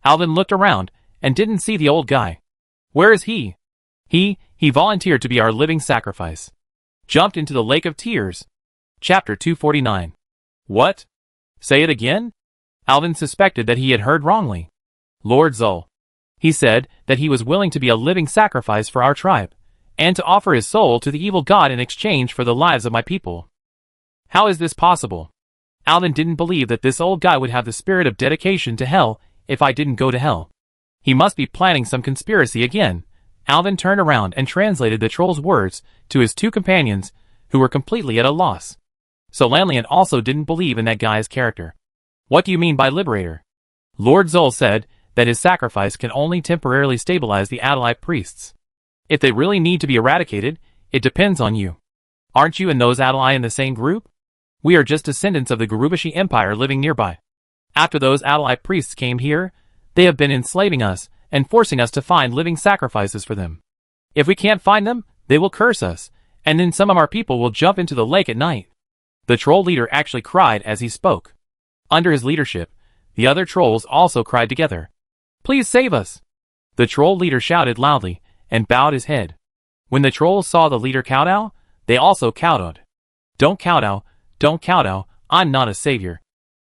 Alvin looked around and didn't see the old guy. Where is he? He volunteered to be our living sacrifice. Jumped into the lake of tears. Chapter 249. What? Say it again? Alvin suspected that he had heard wrongly. Lord Zul. He said that he was willing to be a living sacrifice for our tribe, and to offer his soul to the evil god in exchange for the lives of my people. How is this possible? Alvin didn't believe that this old guy would have the spirit of dedication to hell if I didn't go to hell. He must be planning some conspiracy again. Alvin turned around and translated the troll's words to his 2 companions, who were completely at a loss. Solanian also didn't believe in that guy's character. What do you mean by liberator? Lord Zul said that his sacrifice can only temporarily stabilize the Adalite priests. If they really need to be eradicated, it depends on you. Aren't you and those Adalai in the same group? We are just descendants of the Gurubashi Empire living nearby. After those Adalai priests came here, they have been enslaving us and forcing us to find living sacrifices for them. If we can't find them, they will curse us, and then some of our people will jump into the lake at night. The troll leader actually cried as he spoke. Under his leadership, The other trolls also cried together. Please save us! The troll leader shouted loudly, and bowed his head. When the trolls saw the leader kowtow, they also kowtowed. Don't kowtow, I'm not a savior.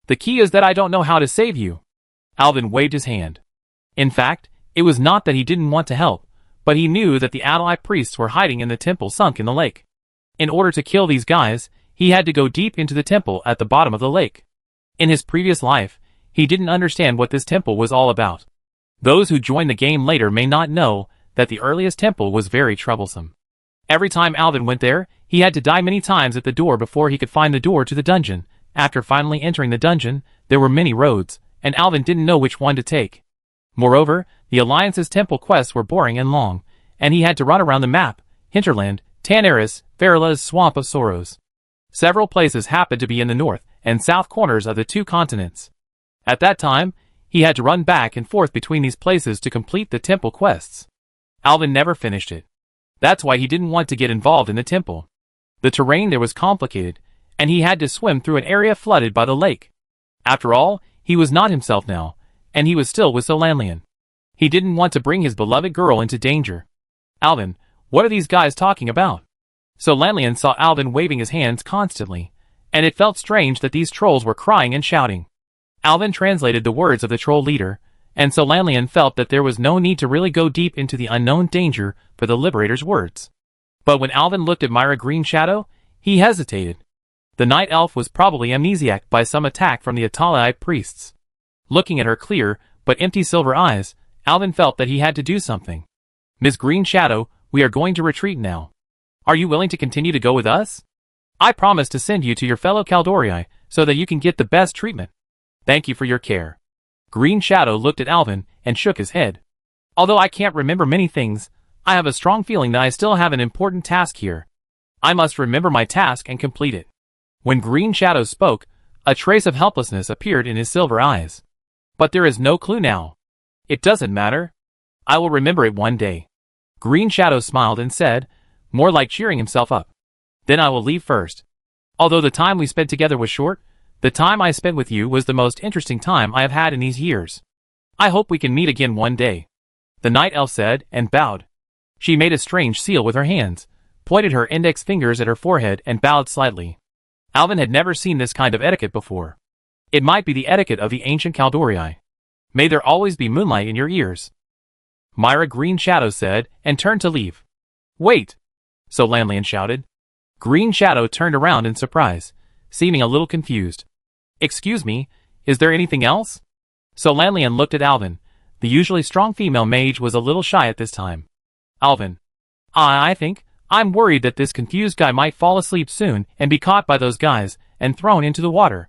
The key is that I don't know how to save you. Alvin waved his hand. In fact, it was not that he didn't want to help, but he knew that the ally priests were hiding in the temple sunk in the lake. In order to kill these guys, he had to go deep into the temple at the bottom of the lake. In his previous life, he didn't understand what this temple was all about. Those who join the game later may not know that the earliest temple was very troublesome. Every time Alvin went there, he had to die many times at the door before he could find the door to the dungeon. After finally entering the dungeon, there were many roads, and Alvin didn't know which one to take. Moreover, the Alliance's temple quests were boring and long, and he had to run around the map, Hinterland, Tanaris, Verila's Swamp of Sorrows. Several places happened to be in the north and south corners of the two continents. At that time, he had to run back and forth between these places to complete the temple quests. Alvin never finished it. That's why he didn't want to get involved in the temple. The terrain there was complicated, and he had to swim through an area flooded by the lake. After all, he was not himself now, and he was still with Solanlian. He didn't want to bring his beloved girl into danger. Alvin, what are these guys talking about? Solanlian saw Alvin waving his hands constantly, and it felt strange that these trolls were crying and shouting. Alvin translated the words of the troll leader, and Solanlian felt that there was no need to really go deep into the unknown danger for the Liberator's words. But when Alvin looked at Myra Green Shadow, he hesitated. The night elf was probably amnesiac by some attack from the Atalii priests. Looking at her clear, but empty silver eyes, Alvin felt that he had to do something. Miss Green Shadow, we are going to retreat now. Are you willing to continue to go with us? I promise to send you to your fellow Caldorii, so that you can get the best treatment. Thank you for your care. Green Shadow looked at Alvin and shook his head. Although I can't remember many things, I have a strong feeling that I still have an important task here. I must remember my task and complete it. When Green Shadow spoke, a trace of helplessness appeared in his silver eyes. But there is no clue now. It doesn't matter. I will remember it one day. Green Shadow smiled and said, more like cheering himself up. Then I will leave first. Although the time we spent together was short, the time I spent with you was the most interesting time I have had in these years. I hope we can meet again one day. The night elf said, and bowed. She made a strange seal with her hands, pointed her index fingers at her forehead and bowed slightly. Alvin had never seen this kind of etiquette before. It might be the etiquette of the ancient Caldorii. May there always be moonlight in your ears. Myra Green Shadow said, and turned to leave. Wait! Solanlian shouted. Green Shadow turned around in surprise, seeming a little confused. Excuse me, is there anything else? Solanlian looked at Alvin. The usually strong female mage was a little shy at this time. Alvin. I think, I'm worried that this confused guy might fall asleep soon and be caught by those guys and thrown into the water.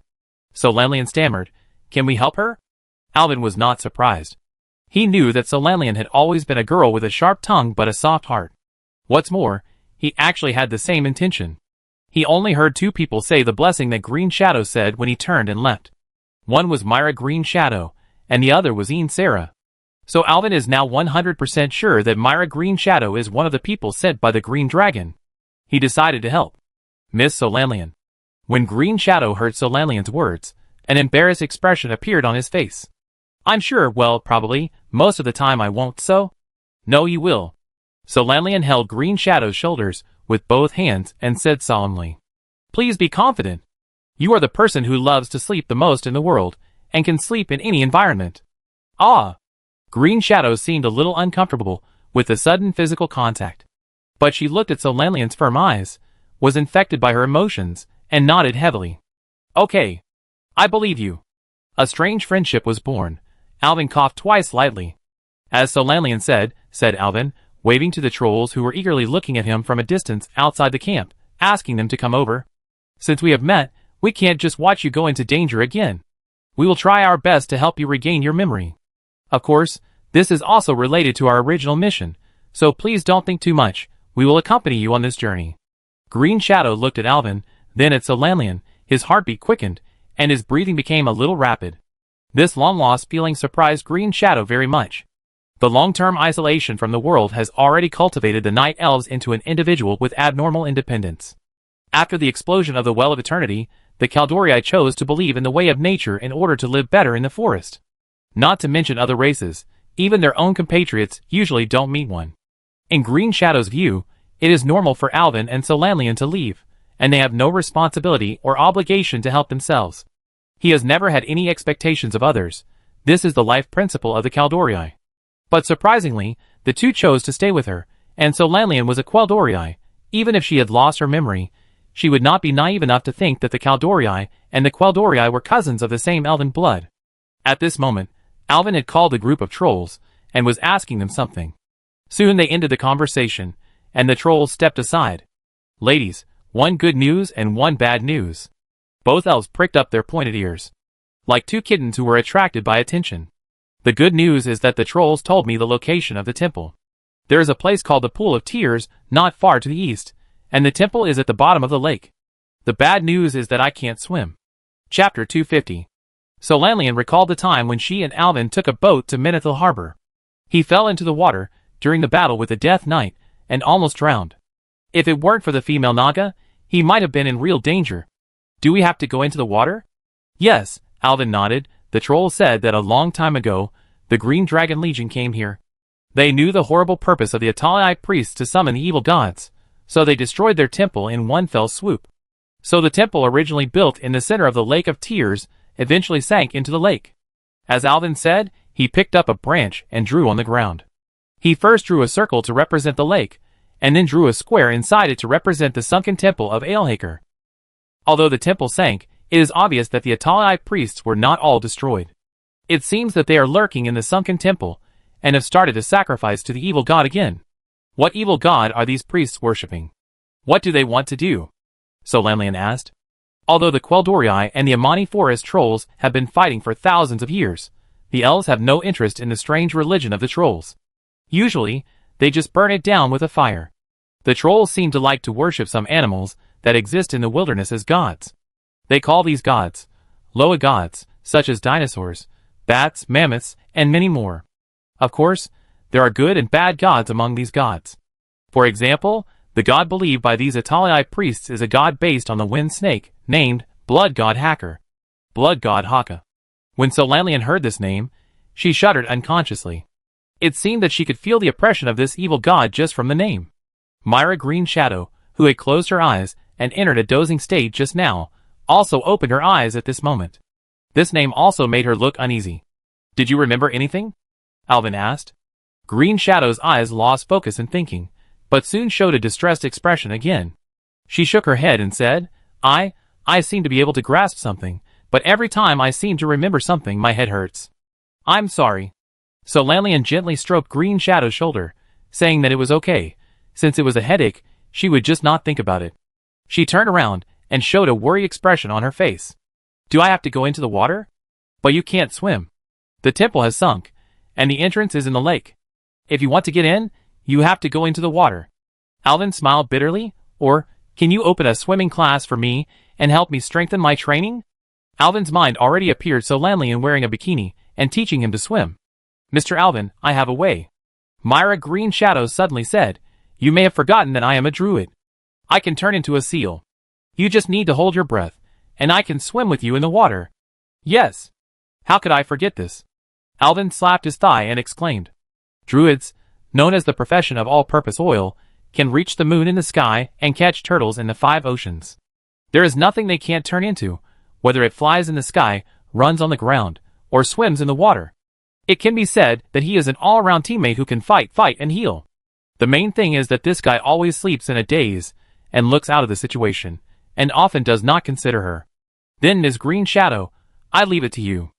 Solanlian stammered, can we help her? Alvin was not surprised. He knew that Solanlian had always been a girl with a sharp tongue but a soft heart. What's more, he actually had the same intention. He only heard two people say the blessing that Green Shadow said when he turned and left. One was Myra Green Shadow, and the other was Ian Sarah. So Alvin is now 100% sure that Myra Green Shadow is one of the people sent by the Green Dragon. He decided to help. Miss Solanlian. When Green Shadow heard Solanlian's words, an embarrassed expression appeared on his face. I'm sure, well, probably, most of the time I won't, so? No, you will. Solanlian held Green Shadow's shoulders with both hands and said solemnly. Please be confident. You are the person who loves to sleep the most in the world, and can sleep in any environment. Ah! Green Shadow seemed a little uncomfortable with the sudden physical contact. But she looked at Solanlian's firm eyes, was infected by her emotions, and nodded heavily. Okay. I believe you. A strange friendship was born. Alvin coughed twice lightly. As Solanlian said Alvin, waving to the trolls who were eagerly looking at him from a distance outside the camp, asking them to come over. Since we have met, we can't just watch you go into danger again. We will try our best to help you regain your memory. Of course, this is also related to our original mission, so please don't think too much. We will accompany you on this journey. Green Shadow looked at Alvin, then at Solanlian. His heartbeat quickened, and his breathing became a little rapid. This long-lost feeling surprised Green Shadow very much. The long-term isolation from the world has already cultivated the Night Elves into an individual with abnormal independence. After the explosion of the Well of Eternity, the Kaldorii chose to believe in the way of nature in order to live better in the forest. Not to mention other races, even their own compatriots usually don't meet one. In Green Shadow's view, it is normal for Alvin and Solanlian to leave, and they have no responsibility or obligation to help themselves. He has never had any expectations of others. This is the life principle of the Kaldorii. But surprisingly, the two chose to stay with her, and Solanlian was a Kaldorii. Even if she had lost her memory, she would not be naive enough to think that the Kaldorii and the Kaldorii were cousins of the same elven blood. At this moment, Alvin had called a group of trolls, and was asking them something. Soon they ended the conversation, and the trolls stepped aside. Ladies, one good news and one bad news. Both elves pricked up their pointed ears, like two kittens who were attracted by attention. The good news is that the trolls told me the location of the temple. There is a place called the Pool of Tears not far to the east, and the temple is at the bottom of the lake. The bad news is that I can't swim. Chapter 250. Solanlian recalled the time when she and Alvin took a boat to Menethil Harbor. He fell into the water during the battle with the Death Knight and almost drowned. If it weren't for the female Naga, he might have been in real danger. Do we have to go into the water? Yes, Alvin nodded. The troll said that a long time ago, the Green Dragon Legion came here. They knew the horrible purpose of the Atalii priests to summon the evil gods, so they destroyed their temple in one fell swoop. So the temple originally built in the center of the Lake of Tears eventually sank into the lake. As Alvin said, he picked up a branch and drew on the ground. He first drew a circle to represent the lake, and then drew a square inside it to represent the sunken temple of Alehaker. Although the temple sank, it is obvious that the Atalii priests were not all destroyed. It seems that they are lurking in the sunken temple, and have started to sacrifice to the evil god again. What evil god are these priests worshipping? What do they want to do? Solanlian asked. Although the Kaldorii and the Amani forest trolls have been fighting for thousands of years, the elves have no interest in the strange religion of the trolls. Usually, they just burn it down with a fire. The trolls seem to like to worship some animals that exist in the wilderness as gods. They call these gods Loa gods, such as dinosaurs, bats, mammoths, and many more. Of course, there are good and bad gods among these gods. For example, the god believed by these Atalii priests is a god based on the wind snake, named Blood God Hacker. Blood God Haka. When Solanlian heard this name, she shuddered unconsciously. It seemed that she could feel the oppression of this evil god just from the name. Myra Green Shadow, who had closed her eyes and entered a dozing state just now, also opened her eyes at this moment. This name also made her look uneasy. Did you remember anything? Alvin asked. Green Shadow's eyes lost focus in thinking, but soon showed a distressed expression again. She shook her head and said, I seem to be able to grasp something, but every time I seem to remember something my head hurts. I'm sorry. Solanlian gently stroked Green Shadow's shoulder, saying that it was okay. Since it was a headache, she would just not think about it. She turned around and showed a worried expression on her face. Do I have to go into the water? But you can't swim. The temple has sunk, and the entrance is in the lake. If you want to get in, you have to go into the water. Alvin smiled bitterly. Or, can you open a swimming class for me and help me strengthen my training? Alvin's mind already appeared Solanlian wearing a bikini and teaching him to swim. Mr. Alvin, I have a way. Myra Green Shadow suddenly said, You may have forgotten that I am a druid. I can turn into a seal. You just need to hold your breath, and I can swim with you in the water. Yes. How could I forget this? Alvin slapped his thigh and exclaimed. Druids, known as the profession of all-purpose oil, can reach the moon in the sky and catch turtles in the 5 oceans. There is nothing they can't turn into, whether it flies in the sky, runs on the ground, or swims in the water. It can be said that he is an all-around teammate who can fight, and heal. The main thing is that this guy always sleeps in a daze and looks out of the situation, and often does not consider her. Then Ms. Green Shadow, I leave it to you.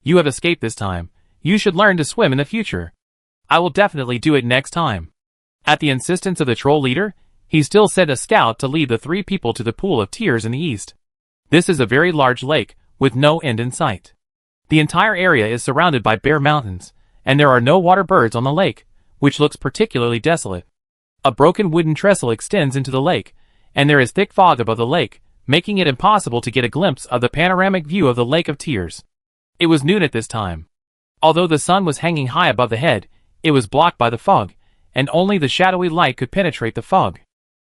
You have escaped this time. You should learn to swim in the future. I will definitely do it next time. At the insistence of the troll leader, he still sent a scout to lead the 3 people to the Pool of Tears in the east. This is a very large lake, with no end in sight. The entire area is surrounded by bare mountains, and there are no water birds on the lake, which looks particularly desolate. A broken wooden trestle extends into the lake, and there is thick fog above the lake, making it impossible to get a glimpse of the panoramic view of the Lake of Tears. It was noon at this time. Although the sun was hanging high above the head, it was blocked by the fog, and only the shadowy light could penetrate the fog.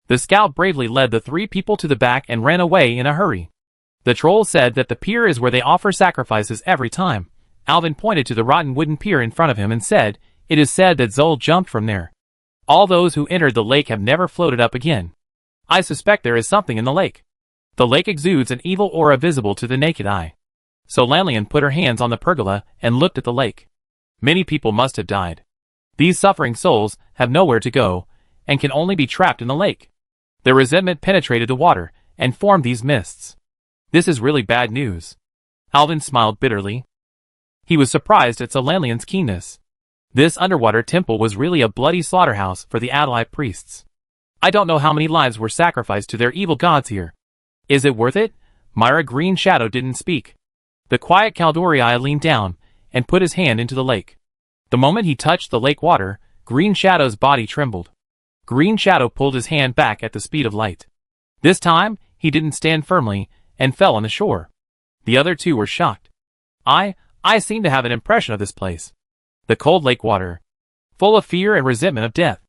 The scout bravely led the 3 people to the back and ran away in a hurry. The troll said that the pier is where they offer sacrifices every time. Alvin pointed to the rotten wooden pier in front of him and said, "It is said that Zol jumped from there. All those who entered the lake have never floated up again. I suspect there is something in the lake." The lake exudes an evil aura visible to the naked eye. So Lanlian put her hands on the pergola and looked at the lake. Many people must have died. These suffering souls have nowhere to go, and can only be trapped in the lake. Their resentment penetrated the water, and formed these mists. This is really bad news. Alvin smiled bitterly. He was surprised at Lanlian's keenness. This underwater temple was really a bloody slaughterhouse for the Adlai priests. I don't know how many lives were sacrificed to their evil gods here. Is it worth it? Myra Green Shadow didn't speak. The quiet Kaldori leaned down and put his hand into the lake. The moment he touched the lake water, Green Shadow's body trembled. Green Shadow pulled his hand back at the speed of light. This time, he didn't stand firmly and fell on the shore. The other two were shocked. I seem to have an impression of this place. The cold lake water. Full of fear and resentment of death.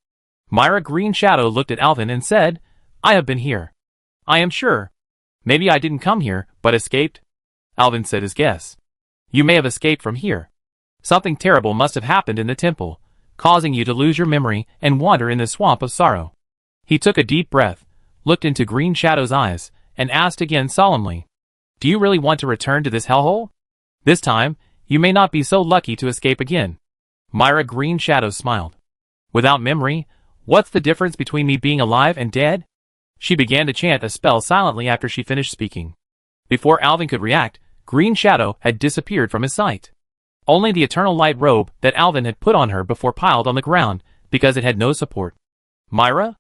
Myra Green Shadow looked at Alvin and said, "I have been here. I am sure. Maybe I didn't come here, but escaped." Alvin said his guess. "You may have escaped from here. Something terrible must have happened in the temple, causing you to lose your memory and wander in the swamp of sorrow." He took a deep breath, looked into Green Shadow's eyes, and asked again solemnly, "Do you really want to return to this hellhole? This time, you may not be so lucky to escape again." Myra Green Shadow smiled. "Without memory, what's the difference between me being alive and dead?" She began to chant a spell silently after she finished speaking. Before Alvin could react, Green Shadow had disappeared from his sight. Only the eternal light robe that Alvin had put on her before piled on the ground, because it had no support. "Myra?"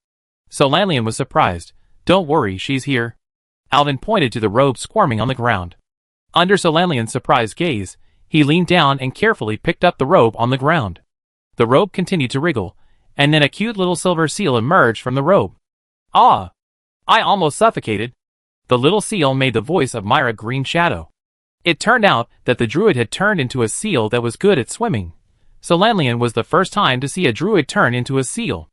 So Lanlian was surprised. "Don't worry, she's here." Alvin pointed to the robe squirming on the ground. Under Lanlian's surprised gaze, he leaned down and carefully picked up the robe on the ground. The robe continued to wriggle, and then a cute little silver seal emerged from the robe. "Ah! I almost suffocated." The little seal made the voice of Myra Green Shadow. It turned out that the druid had turned into a seal that was good at swimming. So Lanlian was the first time to see a druid turn into a seal.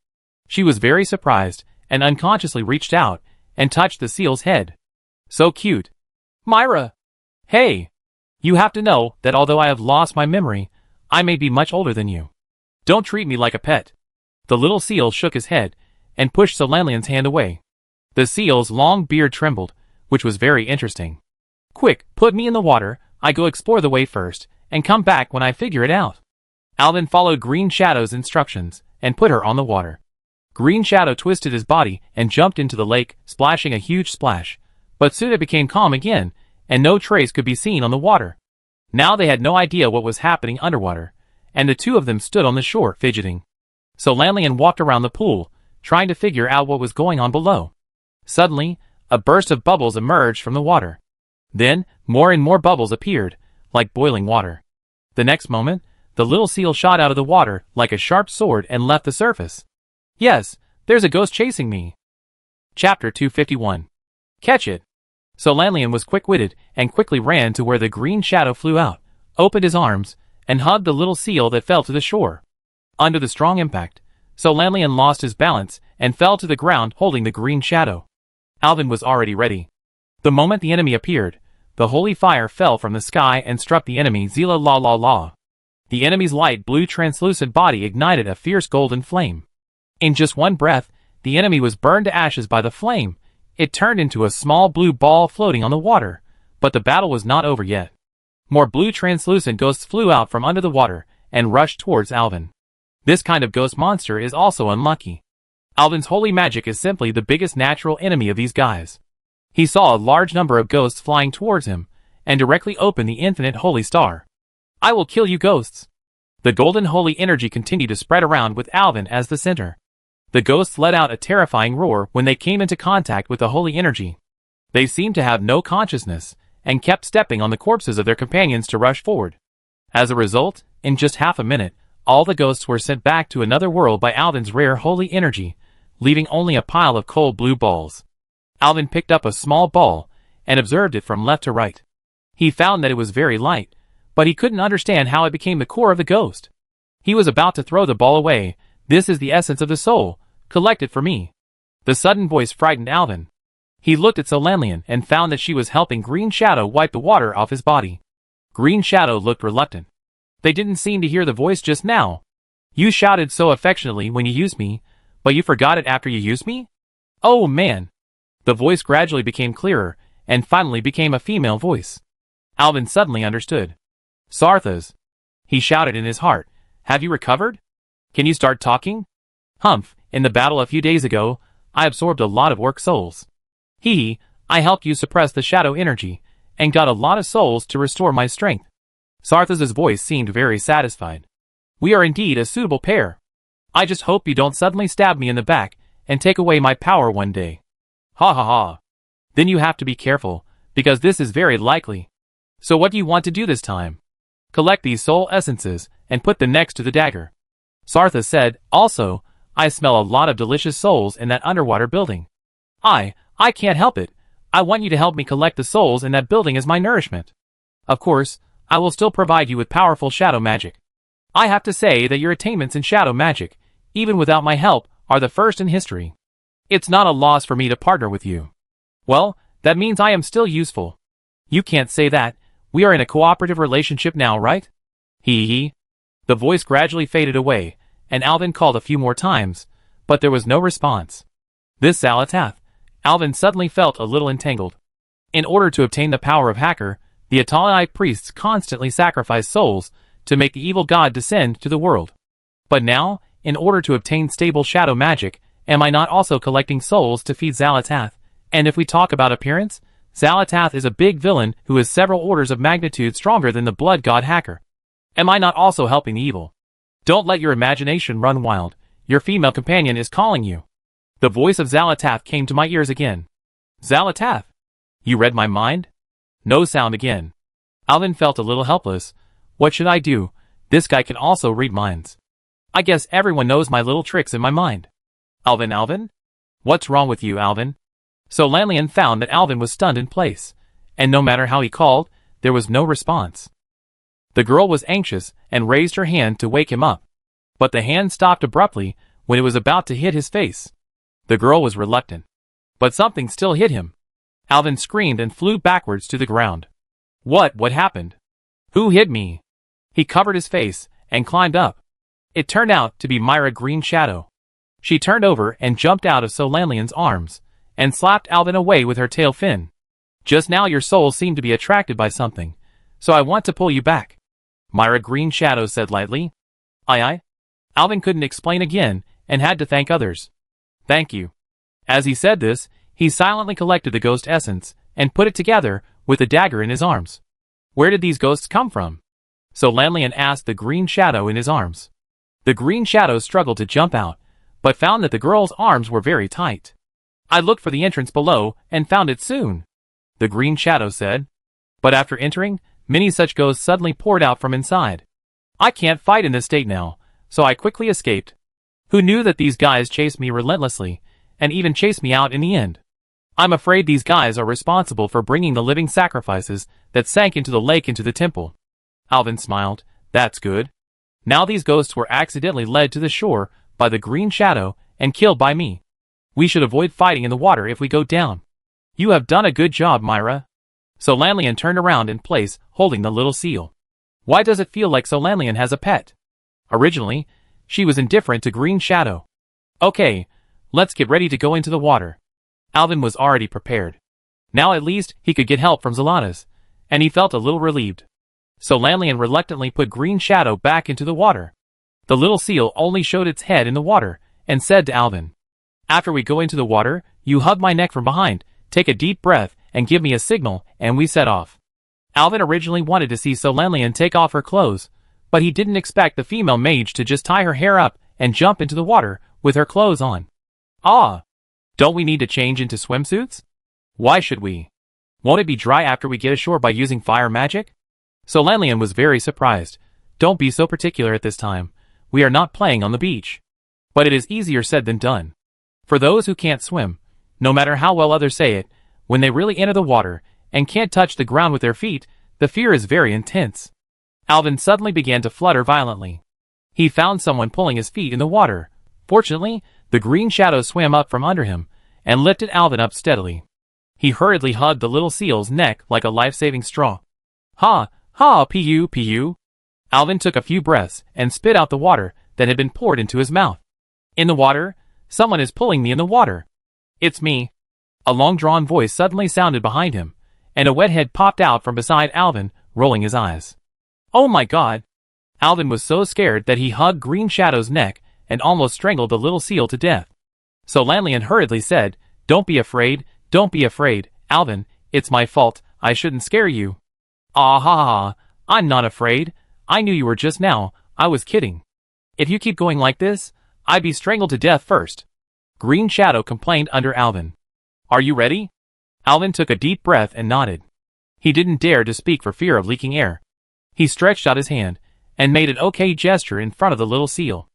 She was very surprised, and unconsciously reached out and touched the seal's head. "So cute." "Myra! Hey! You have to know that although I have lost my memory, I may be much older than you. Don't treat me like a pet." The little seal shook his head and pushed Lanlian's hand away. The seal's long beard trembled, which was very interesting. "Quick, put me in the water. I go explore the way first, and come back when I figure it out." Alvin followed Green Shadow's instructions and put her on the water. Green Shadow twisted his body and jumped into the lake, splashing a huge splash. But soon it became calm again, and no trace could be seen on the water. Now they had no idea what was happening underwater, and the two of them stood on the shore fidgeting. So Lanlian walked around the pool, trying to figure out what was going on below. Suddenly, a burst of bubbles emerged from the water. Then, more and more bubbles appeared, like boiling water. The next moment, the little seal shot out of the water like a sharp sword and left the surface. "Yes, there's a ghost chasing me." Chapter 251. Catch it. So Lanlian was quick-witted and quickly ran to where the Green Shadow flew out, opened his arms, and hugged the little seal that fell to the shore. Under the strong impact, so Lanlian lost his balance and fell to the ground holding the Green Shadow. Alvin was already ready. The moment the enemy appeared, the holy fire fell from the sky and struck the enemy Zila la la la. The enemy's light blue translucent body ignited a fierce golden flame. In just one breath, the enemy was burned to ashes by the flame. It turned into a small blue ball floating on the water, but the battle was not over yet. More blue translucent ghosts flew out from under the water and rushed towards Alvin. This kind of ghost monster is also unlucky. Alvin's holy magic is simply the biggest natural enemy of these guys. He saw a large number of ghosts flying towards him, and directly opened the infinite holy star. "I will kill you ghosts." The golden holy energy continued to spread around with Alvin as the center. The ghosts let out a terrifying roar when they came into contact with the holy energy. They seemed to have no consciousness, and kept stepping on the corpses of their companions to rush forward. As a result, in just half a minute, all the ghosts were sent back to another world by Alvin's rare holy energy, leaving only a pile of cold blue balls. Alvin picked up a small ball, and observed it from left to right. He found that it was very light, but he couldn't understand how it became the core of the ghost. He was about to throw the ball away. "This is the essence of the soul. Collect it for me." The sudden voice frightened Alvin. He looked at Solanlian and found that she was helping Green Shadow wipe the water off his body. Green Shadow looked reluctant. They didn't seem to hear the voice just now. You shouted so affectionately when you used me, but you forgot it after you used me? Oh man! The voice gradually became clearer, and finally became a female voice. Alvin suddenly understood. Sarthas! He shouted in his heart. Have you recovered? Can you start talking? Humph, in the battle a few days ago, I absorbed a lot of orc souls. I helped you suppress the shadow energy, and got a lot of souls to restore my strength. Sarthas' voice seemed very satisfied. We are indeed a suitable pair. I just hope you don't suddenly stab me in the back, and take away my power one day. Ha ha ha. Then you have to be careful, because this is very likely. So what do you want to do this time? Collect these soul essences, and put them next to the dagger. Sarthas said, also, I smell a lot of delicious souls in that underwater building. I can't help it. I want you to help me collect the souls in that building as my nourishment. Of course, I will still provide you with powerful shadow magic. I have to say that your attainments in shadow magic, even without my help, are the first in history. It's not a loss for me to partner with you. Well, that means I am still useful. You can't say that. We are in a cooperative relationship now, right? The voice gradually faded away, and Alvin called a few more times, but there was no response. This Zalatath. Alvin suddenly felt a little entangled. In order to obtain the power of Hacker, the Atalii priests constantly sacrificed souls to make the evil god descend to the world. But now, in order to obtain stable shadow magic, am I not also collecting souls to feed Zalatath? And if we talk about appearance, Zalatath is a big villain who is several orders of magnitude stronger than the blood god Hacker. Am I not also helping the evil? Don't let your imagination run wild. Your female companion is calling you. The voice of Zalatath came to my ears again. Zalatath! You read my mind? No sound again. Alvin felt a little helpless. What should I do? This guy can also read minds. I guess everyone knows my little tricks in my mind. Alvin? What's wrong with you, Alvin? Solanlian found that Alvin was stunned in place, and no matter how he called, there was no response. The girl was anxious and raised her hand to wake him up. But the hand stopped abruptly when it was about to hit his face. The girl was reluctant. But something still hit him. Alvin screamed and flew backwards to the ground. What happened? Who hit me? He covered his face and climbed up. It turned out to be Myra Green Shadow. She turned over and jumped out of Solanlian's arms, and slapped Alvin away with her tail fin. Just now your soul seemed to be attracted by something, so I want to pull you back. Myra Green Shadow said lightly. Aye. Alvin couldn't explain again, and had to thank others. Thank you. As he said this, he silently collected the ghost essence, and put it together with the dagger in his arms. Where did these ghosts come from? Solanlian asked the Green Shadow in his arms. The Green Shadow struggled to jump out, but found that the girl's arms were very tight. I looked for the entrance below, and found it soon, the Green Shadow said. But after entering, many such ghosts suddenly poured out from inside. I can't fight in this state now, so I quickly escaped. Who knew that these guys chased me relentlessly, and even chased me out in the end? I'm afraid these guys are responsible for bringing the living sacrifices that sank into the lake into the temple. Alvin smiled. That's good. Now these ghosts were accidentally led to the shore by the Green Shadow and killed by me. We should avoid fighting in the water if we go down. You have done a good job, Myra. Solanlian turned around in place, holding the little seal. Why does it feel like Solanlian has a pet? Originally, she was indifferent to Green Shadow. Okay, let's get ready to go into the water. Alvin was already prepared. Now at least he could get help from Zalatas, and he felt a little relieved. Solanlian reluctantly put Green Shadow back into the water. The little seal only showed its head in the water, and said to Alvin, After we go into the water, you hug my neck from behind, take a deep breath, and give me a signal, and we set off. Alvin originally wanted to see Solanlian take off her clothes, but he didn't expect the female mage to just tie her hair up and jump into the water with her clothes on. Don't we need to change into swimsuits? Why should we? Won't it be dry after we get ashore by using fire magic? Solanlian was very surprised. Don't be so particular at this time. We are not playing on the beach. But it is easier said than done. For those who can't swim, no matter how well others say it, when they really enter the water and can't touch the ground with their feet, the fear is very intense. Alvin suddenly began to flutter violently. He found someone pulling his feet in the water. Fortunately, the Green Shadow swam up from under him and lifted Alvin up steadily. He hurriedly hugged the little seal's neck like a life-saving straw. Ha, ha, pu. Alvin took a few breaths and spit out the water that had been poured into his mouth. In the water? Someone is pulling me in the water. It's me. A long-drawn voice suddenly sounded behind him, and a wet head popped out from beside Alvin, rolling his eyes. Oh my God! Alvin was so scared that he hugged Green Shadow's neck and almost strangled the little seal to death. So Lanlian hurriedly said, Don't be afraid, Alvin, it's my fault, I shouldn't scare you. Ah ha ha, I'm not afraid, I knew you were just now, I was kidding. If you keep going like this, I'd be strangled to death first. Green Shadow complained under Alvin. Are you ready? Alvin took a deep breath and nodded. He didn't dare to speak for fear of leaking air. He stretched out his hand and made an okay gesture in front of the little seal.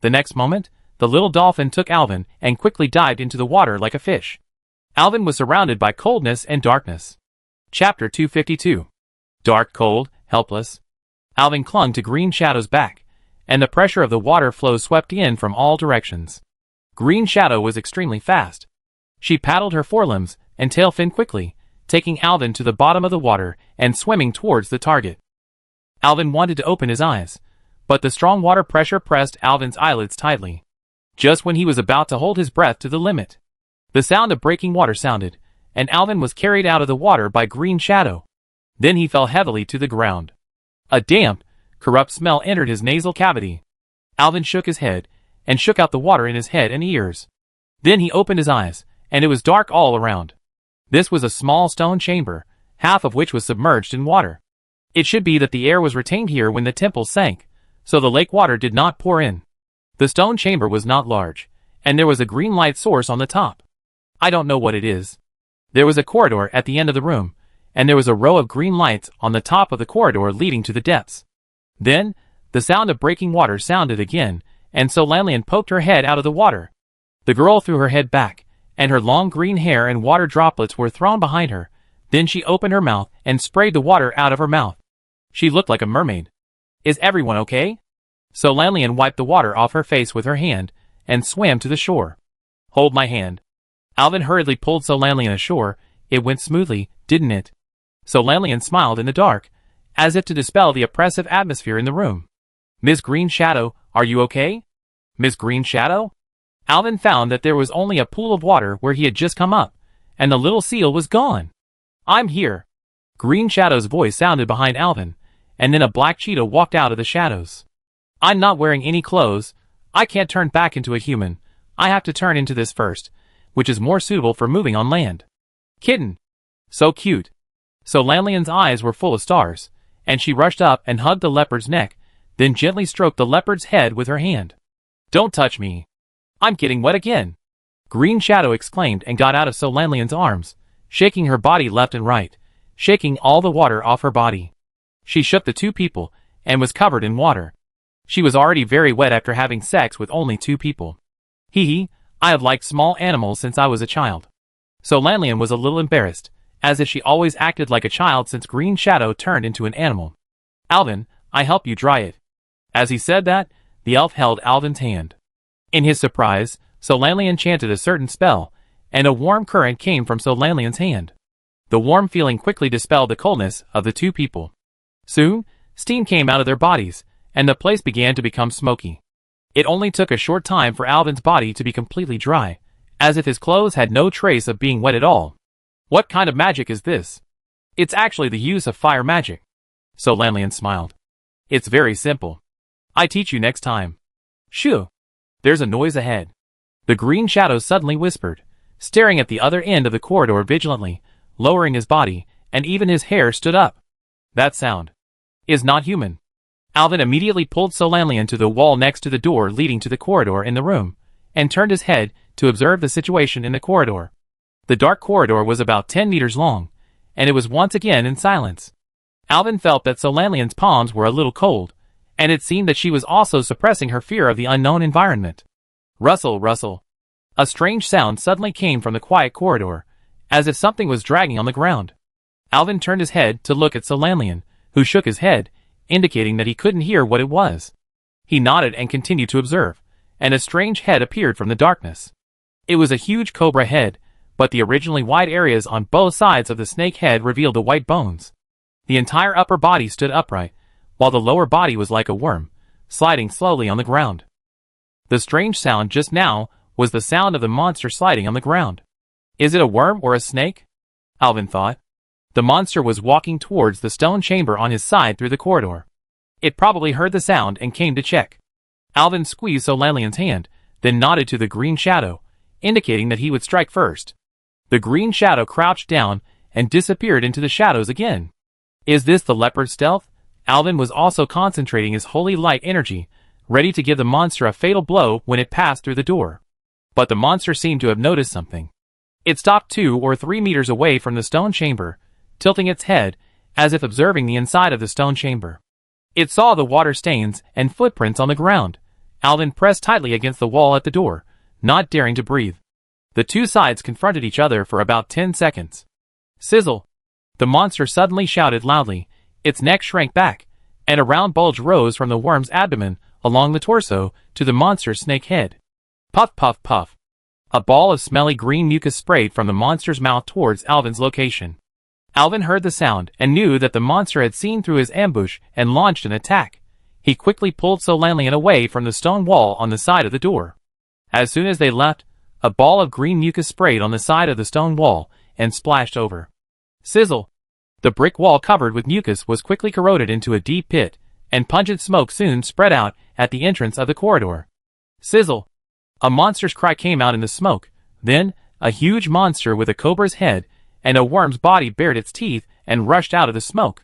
The next moment, the little dolphin took Alvin and quickly dived into the water like a fish. Alvin was surrounded by coldness and darkness. Chapter 252. Dark, cold, helpless. Alvin clung to Green Shadow's back, and the pressure of the water flow swept in from all directions. Green Shadow was extremely fast. She paddled her forelimbs and tail fin quickly, taking Alvin to the bottom of the water and swimming towards the target. Alvin wanted to open his eyes, but the strong water pressure pressed Alvin's eyelids tightly. Just when he was about to hold his breath to the limit, the sound of breaking water sounded, and Alvin was carried out of the water by Green Shadow. Then he fell heavily to the ground. A damp, corrupt smell entered his nasal cavity. Alvin shook his head, and shook out the water in his head and ears. Then he opened his eyes, and it was dark all around. This was a small stone chamber, half of which was submerged in water. It should be that the air was retained here when the temple sank, so the lake water did not pour in. The stone chamber was not large, and there was a green light source on the top. I don't know what it is. There was a corridor at the end of the room, and there was a row of green lights on the top of the corridor leading to the depths. Then, the sound of breaking water sounded again, and so Lanlian poked her head out of the water. The girl threw her head back, and her long green hair and water droplets were thrown behind her. Then she opened her mouth and sprayed the water out of her mouth. She looked like a mermaid. Is everyone okay? So Lanlian wiped the water off her face with her hand, and swam to the shore. Hold my hand. Alvin hurriedly pulled So Lanlian ashore. It went smoothly, didn't it? So Lanlian smiled in the dark, as if to dispel the oppressive atmosphere in the room. Miss Green Shadow, are you okay? Miss Green Shadow? Alvin found that there was only a pool of water where he had just come up, and the little seal was gone. I'm here. Green Shadow's voice sounded behind Alvin, and then a black cheetah walked out of the shadows. I'm not wearing any clothes. I can't turn back into a human. I have to turn into this first, which is more suitable for moving on land. Kitten. So cute. So Lanlian's eyes were full of stars, and she rushed up and hugged the leopard's neck, then gently stroked the leopard's head with her hand. Don't touch me. I'm getting wet again. Green Shadow exclaimed and got out of So Lanlian's arms, shaking her body left and right, shaking all the water off her body. She shook the two people, and was covered in water. She was already very wet after having sex with only two people. Hee, I have liked small animals since I was a child. So Lanlian was a little embarrassed, as if she always acted like a child since Green Shadow turned into an animal. Alvin, I help you dry it. As he said that, the elf held Alvin's hand. In his surprise, So Lanlian chanted a certain spell, and a warm current came from So Lanlian's hand. The warm feeling quickly dispelled the coldness of the two people. Soon, steam came out of their bodies, and the place began to become smoky. It only took a short time for Alvin's body to be completely dry, as if his clothes had no trace of being wet at all. What kind of magic is this? It's actually the use of fire magic. So Lanlian smiled. It's very simple. I teach you next time. Shoo! There's a noise ahead. The Green Shadow suddenly whispered, staring at the other end of the corridor vigilantly, lowering his body, and even his hair stood up. That sound is not human. Alvin immediately pulled So Lanlian to the wall next to the door leading to the corridor in the room, and turned his head to observe the situation in the corridor. The dark corridor was about 10 meters long, and it was once again in silence. Alvin felt that So Lanlian's palms were a little cold, and it seemed that she was also suppressing her fear of the unknown environment. Rustle, rustle. A strange sound suddenly came from the quiet corridor, as if something was dragging on the ground. Alvin turned his head to look at So Lanlian, who shook his head, indicating that he couldn't hear what it was. He nodded and continued to observe, and a strange head appeared from the darkness. It was a huge cobra head, but the originally wide areas on both sides of the snake head revealed the white bones. The entire upper body stood upright, while the lower body was like a worm, sliding slowly on the ground. The strange sound just now was the sound of the monster sliding on the ground. Is it a worm or a snake? Alvin thought. The monster was walking towards the stone chamber on his side through the corridor. It probably heard the sound and came to check. Alvin squeezed Solanian's hand, then nodded to the green shadow, indicating that he would strike first. The green shadow crouched down and disappeared into the shadows again. Is this the leopard's stealth? Alvin was also concentrating his holy light energy, ready to give the monster a fatal blow when it passed through the door. But the monster seemed to have noticed something. It stopped 2 or 3 meters away from the stone chamber, tilting its head, as if observing the inside of the stone chamber. It saw the water stains and footprints on the ground. Alvin pressed tightly against the wall at the door, not daring to breathe. The two sides confronted each other for about 10 seconds. Sizzle! The monster suddenly shouted loudly. Its neck shrank back, and a round bulge rose from the worm's abdomen along the torso to the monster's snake head. Puff, puff, puff. A ball of smelly green mucus sprayed from the monster's mouth towards Alvin's location. Alvin heard the sound and knew that the monster had seen through his ambush and launched an attack. He quickly pulled Solanian away from the stone wall on the side of the door. As soon as they left, a ball of green mucus sprayed on the side of the stone wall and splashed over. Sizzle! The brick wall covered with mucus was quickly corroded into a deep pit, and pungent smoke soon spread out at the entrance of the corridor. Sizzle! A monster's cry came out in the smoke. Then, a huge monster with a cobra's head and a worm's body bared its teeth and rushed out of the smoke.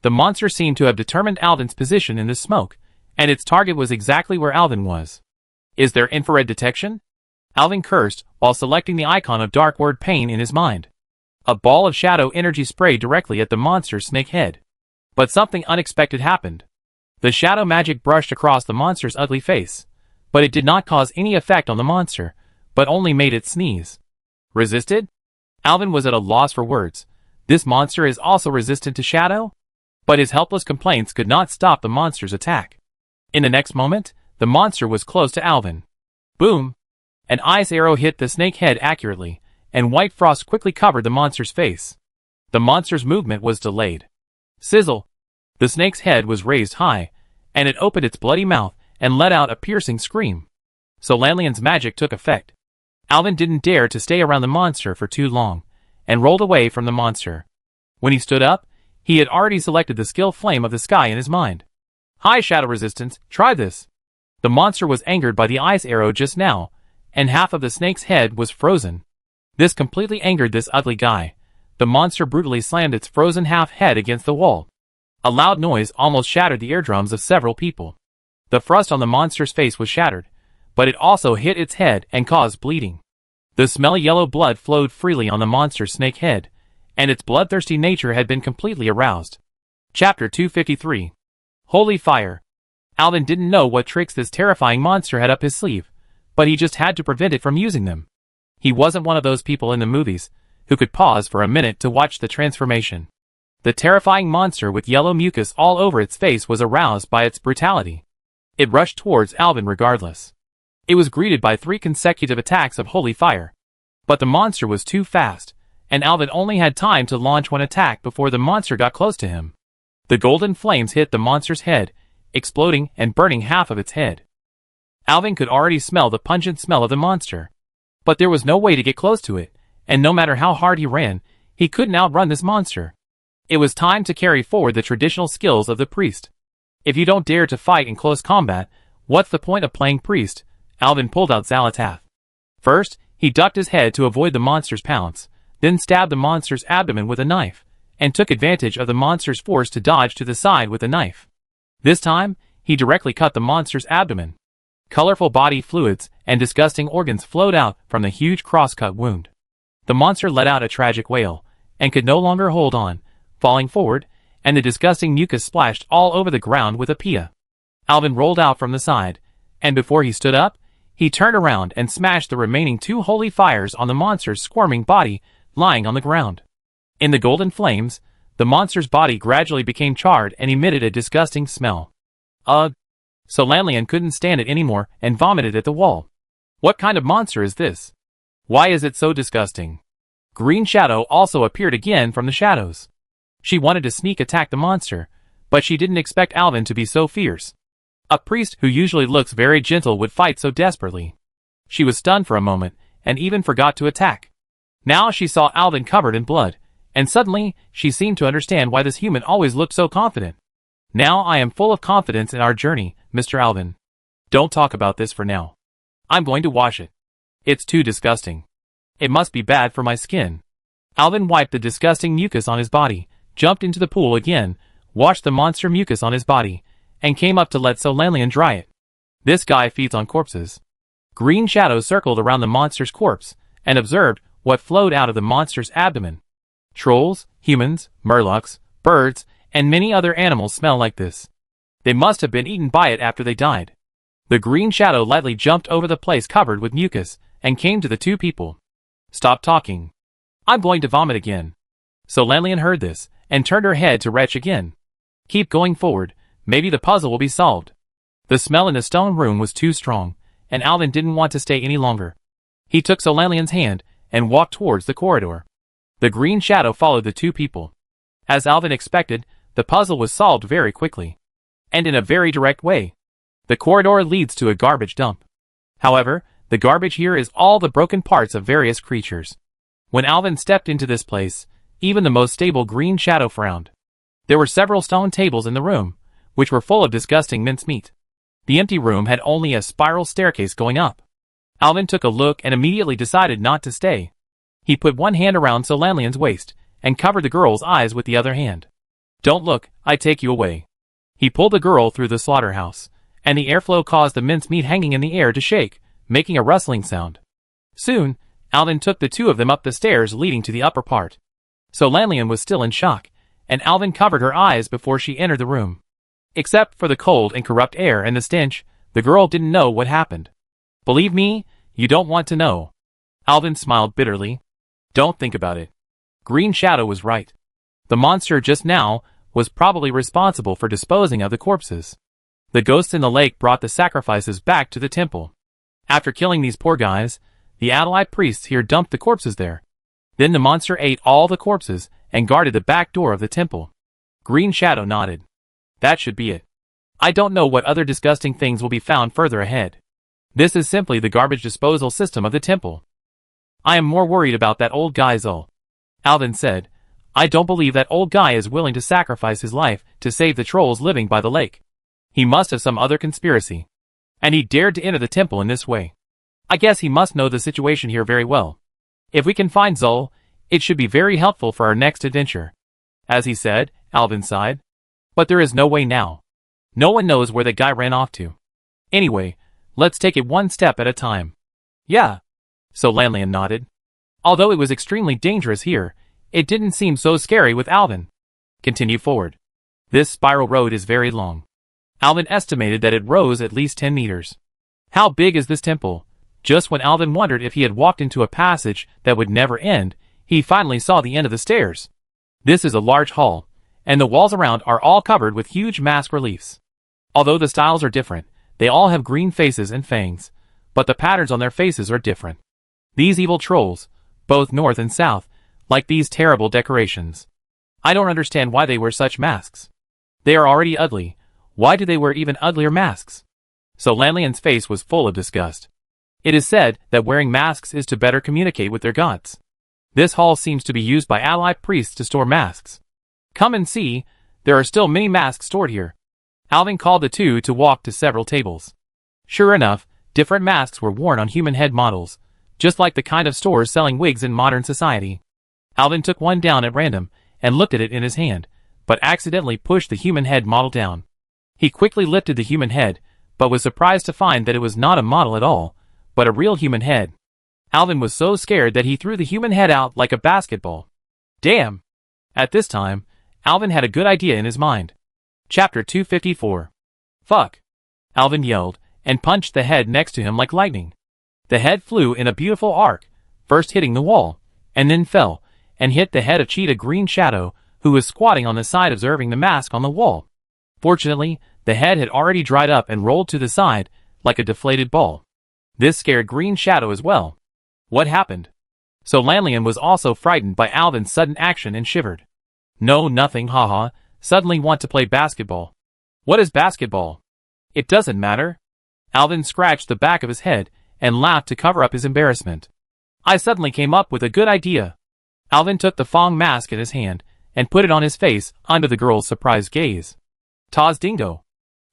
The monster seemed to have determined Alvin's position in the smoke, and its target was exactly where Alvin was. Is there infrared detection? Alvin cursed while selecting the icon of dark word pain in his mind. A ball of shadow energy sprayed directly at the monster's snake head. But something unexpected happened. The shadow magic brushed across the monster's ugly face, but it did not cause any effect on the monster, but only made it sneeze. Resisted? Alvin was at a loss for words. This monster is also resistant to shadow? But his helpless complaints could not stop the monster's attack. In the next moment, the monster was close to Alvin. Boom! An ice arrow hit the snake head accurately, and white frost quickly covered the monster's face. The monster's movement was delayed. Sizzle! The snake's head was raised high, and it opened its bloody mouth and let out a piercing scream. Solanian's magic took effect. Alvin didn't dare to stay around the monster for too long, and rolled away from the monster. When he stood up, he had already selected the skill Flame of the Sky in his mind. High shadow resistance, try this. The monster was angered by the ice arrow just now, and half of the snake's head was frozen. This completely angered this ugly guy. The monster brutally slammed its frozen half head against the wall. A loud noise almost shattered the eardrums of several people. The frost on the monster's face was shattered, but it also hit its head and caused bleeding. The smelly yellow blood flowed freely on the monster's snake head, and its bloodthirsty nature had been completely aroused. Chapter 253. Holy Fire. Alvin didn't know what tricks this terrifying monster had up his sleeve, but he just had to prevent it from using them. He wasn't one of those people in the movies who could pause for a minute to watch the transformation. The terrifying monster with yellow mucus all over its face was aroused by its brutality. It rushed towards Alvin regardless. It was greeted by 3 consecutive attacks of holy fire. But the monster was too fast, and Alvin only had time to launch one attack before the monster got close to him. The golden flames hit the monster's head, exploding and burning half of its head. Alvin could already smell the pungent smell of the monster. But there was no way to get close to it, and no matter how hard he ran, he couldn't outrun this monster. It was time to carry forward the traditional skills of the priest. If you don't dare to fight in close combat, what's the point of playing priest? Alvin pulled out Xalatath. First, he ducked his head to avoid the monster's pounce, then stabbed the monster's abdomen with a knife, and took advantage of the monster's force to dodge to the side with the knife. This time, he directly cut the monster's abdomen. Colorful body fluids and disgusting organs flowed out from the huge cross-cut wound. The monster let out a tragic wail, and could no longer hold on, falling forward, and the disgusting mucus splashed all over the ground with a pia. Alvin rolled out from the side, and before he stood up, he turned around and smashed the remaining 2 holy fires on the monster's squirming body lying on the ground. In the golden flames, the monster's body gradually became charred and emitted a disgusting smell. Ugh! Solanian couldn't stand it anymore and vomited at the wall. What kind of monster is this? Why is it so disgusting? Green Shadow also appeared again from the shadows. She wanted to sneak attack the monster, but she didn't expect Alvin to be so fierce. A priest who usually looks very gentle would fight so desperately. She was stunned for a moment, and even forgot to attack. Now she saw Alvin covered in blood, and suddenly, she seemed to understand why this human always looked so confident. Now I am full of confidence in our journey, Mr. Alvin. Don't talk about this for now. I'm going to wash it. It's too disgusting. It must be bad for my skin. Alvin wiped the disgusting mucus on his body, jumped into the pool again, washed the monster mucus on his body, and came up to let Solanian dry it. This guy feeds on corpses. Green Shadow circled around the monster's corpse, and observed what flowed out of the monster's abdomen. Trolls, humans, murlocs, birds, and many other animals smell like this. They must have been eaten by it after they died. The Green Shadow lightly jumped over the place covered with mucus, and came to the two people. Stop talking. I'm going to vomit again. Solanian heard this, and turned her head to retch again. Keep going forward, maybe the puzzle will be solved. The smell in the stone room was too strong, and Alvin didn't want to stay any longer. He took Solanian's hand, and walked towards the corridor. The Green Shadow followed the two people. As Alvin expected, the puzzle was solved very quickly. And in a very direct way. The corridor leads to a garbage dump. However, the garbage here is all the broken parts of various creatures. When Alvin stepped into this place, even the most stable Green Shadow frowned. There were several stone tables in the room, which were full of disgusting mincemeat. The empty room had only a spiral staircase going up. Alvin took a look and immediately decided not to stay. He put one hand around Solanian's waist, and covered the girl's eyes with the other hand. Don't look, I take you away. He pulled the girl through the slaughterhouse, and the airflow caused the mincemeat hanging in the air to shake, making a rustling sound. Soon, Alvin took the two of them up the stairs leading to the upper part. Solanian was still in shock, and Alvin covered her eyes before she entered the room. Except for the cold and corrupt air and the stench, the girl didn't know what happened. Believe me, you don't want to know. Alvin smiled bitterly. Don't think about it. Green Shadow was right. The monster just now was probably responsible for disposing of the corpses. The ghosts in the lake brought the sacrifices back to the temple. After killing these poor guys, the Adalite priests here dumped the corpses there. Then the monster ate all the corpses and guarded the back door of the temple. Green Shadow nodded. That should be it. I don't know what other disgusting things will be found further ahead. This is simply the garbage disposal system of the temple. I am more worried about that old guy Zul. Alvin said, I don't believe that old guy is willing to sacrifice his life to save the trolls living by the lake. He must have some other conspiracy. And he dared to enter the temple in this way. I guess he must know the situation here very well. If we can find Zul, it should be very helpful for our next adventure. As he said, Alvin sighed. But there is no way now. No one knows where the guy ran off to. Anyway, let's take it one step at a time. Yeah. Solanian nodded. Although it was extremely dangerous here, it didn't seem so scary with Alvin. Continue forward. This spiral road is very long. Alvin estimated that it rose at least 10 meters. How big is this temple? Just when Alvin wondered if he had walked into a passage that would never end, he finally saw the end of the stairs. This is a large hall, and the walls around are all covered with huge mask reliefs. Although the styles are different, they all have green faces and fangs, but the patterns on their faces are different. These evil trolls, both north and south, like these terrible decorations. I don't understand why they wear such masks. They are already ugly. Why do they wear even uglier masks? Solanian's face was full of disgust. It is said that wearing masks is to better communicate with their gods. This hall seems to be used by allied priests to store masks. Come and see, there are still many masks stored here. Alvin called the two to walk to several tables. Sure enough, different masks were worn on human head models, just like the kind of stores selling wigs in modern society. Alvin took one down at random, and looked at it in his hand, but accidentally pushed the human head model down. He quickly lifted the human head, but was surprised to find that it was not a model at all, but a real human head. Alvin was so scared that he threw the human head out like a basketball. Damn! At this time, Alvin had a good idea in his mind. Chapter 254. Fuck! Alvin yelled, and punched the head next to him like lightning. The head flew in a beautiful arc, first hitting the wall, and then fell, and hit the head of Cheetah Green Shadow, who was squatting on the side observing the mask on the wall. Fortunately, the head had already dried up and rolled to the side, like a deflated ball. This scared Green Shadow as well. What happened? So Lanlian was also frightened by Alvin's sudden action and shivered. No, nothing, haha. Suddenly want to play basketball. What is basketball? It doesn't matter. Alvin scratched the back of his head and laughed to cover up his embarrassment. I suddenly came up with a good idea. Alvin took the Fong mask in his hand and put it on his face under the girl's surprised gaze. Taz dingo.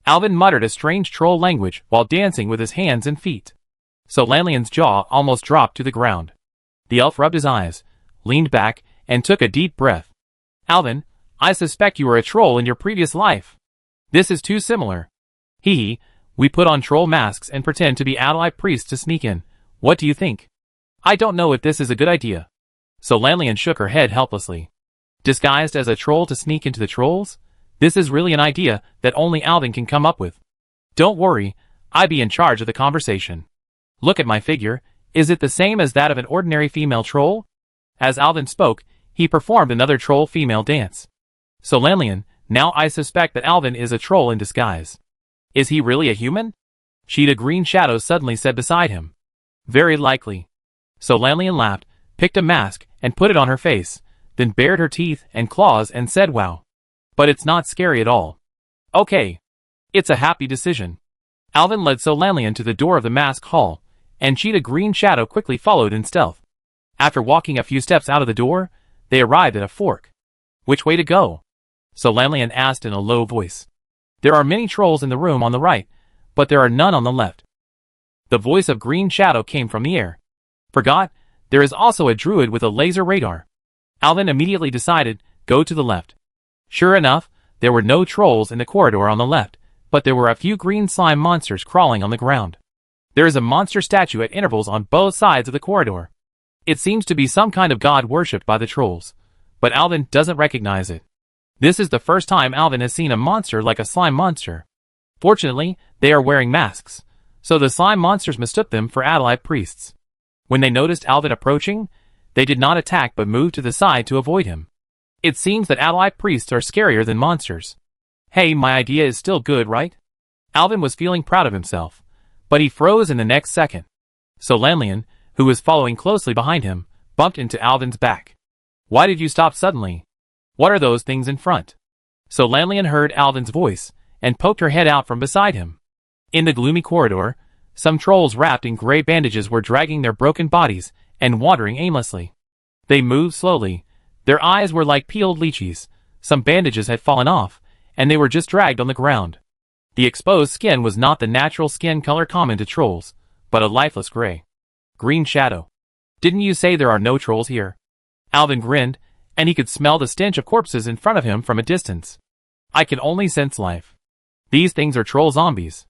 Alvin muttered a strange troll language while dancing with his hands and feet. So Lanlian's jaw almost dropped to the ground. The elf rubbed his eyes, leaned back, and took a deep breath. Alvin, I suspect you were a troll in your previous life. This is too similar. Hee, we put on troll masks and pretend to be ally priests to sneak in. What do you think? I don't know if this is a good idea. So Lanlian shook her head helplessly. Disguised as a troll to sneak into the trolls? This is really an idea that only Alvin can come up with. Don't worry, I be in charge of the conversation. Look at my figure, is it the same as that of an ordinary female troll? As Alvin spoke, he performed another troll female dance. So Lanlian, now I suspect that Alvin is a troll in disguise. Is he really a human? Sheeta Green Shadow suddenly said beside him. Very likely. So Lanlian laughed, picked a mask, and put it on her face, then bared her teeth and claws and said wow. But it's not scary at all. Okay. It's a happy decision. Alvin led So Lanlian to the door of the mask hall, and Cheetah Green Shadow quickly followed in stealth. After walking a few steps out of the door, they arrived at a fork. Which way to go? So Lanlian asked in a low voice. There are many trolls in the room on the right, but there are none on the left. The voice of Green Shadow came from the air. Forgot, there is also a druid with a laser radar. Alvin immediately decided, go to the left. Sure enough, there were no trolls in the corridor on the left, but there were a few green slime monsters crawling on the ground. There is a monster statue at intervals on both sides of the corridor. It seems to be some kind of god worshipped by the trolls, but Alvin doesn't recognize it. This is the first time Alvin has seen a monster like a slime monster. Fortunately, they are wearing masks, so the slime monsters mistook them for ally priests. When they noticed Alvin approaching, they did not attack but moved to the side to avoid him. It seems that ally priests are scarier than monsters. Hey, my idea is still good, right? Alvin was feeling proud of himself, but he froze in the next second. So Lanlian, who was following closely behind him, bumped into Alvin's back. Why did you stop suddenly? What are those things in front? So Lanlian heard Alvin's voice, and poked her head out from beside him. In the gloomy corridor, some trolls wrapped in gray bandages were dragging their broken bodies and wandering aimlessly. They moved slowly. Their eyes were like peeled lychees. Some bandages had fallen off, and they were just dragged on the ground. The exposed skin was not the natural skin color common to trolls, but a lifeless gray. Green Shadow. Didn't you say there are no trolls here? Alvin grinned, and he could smell the stench of corpses in front of him from a distance. I can only sense life. These things are troll zombies.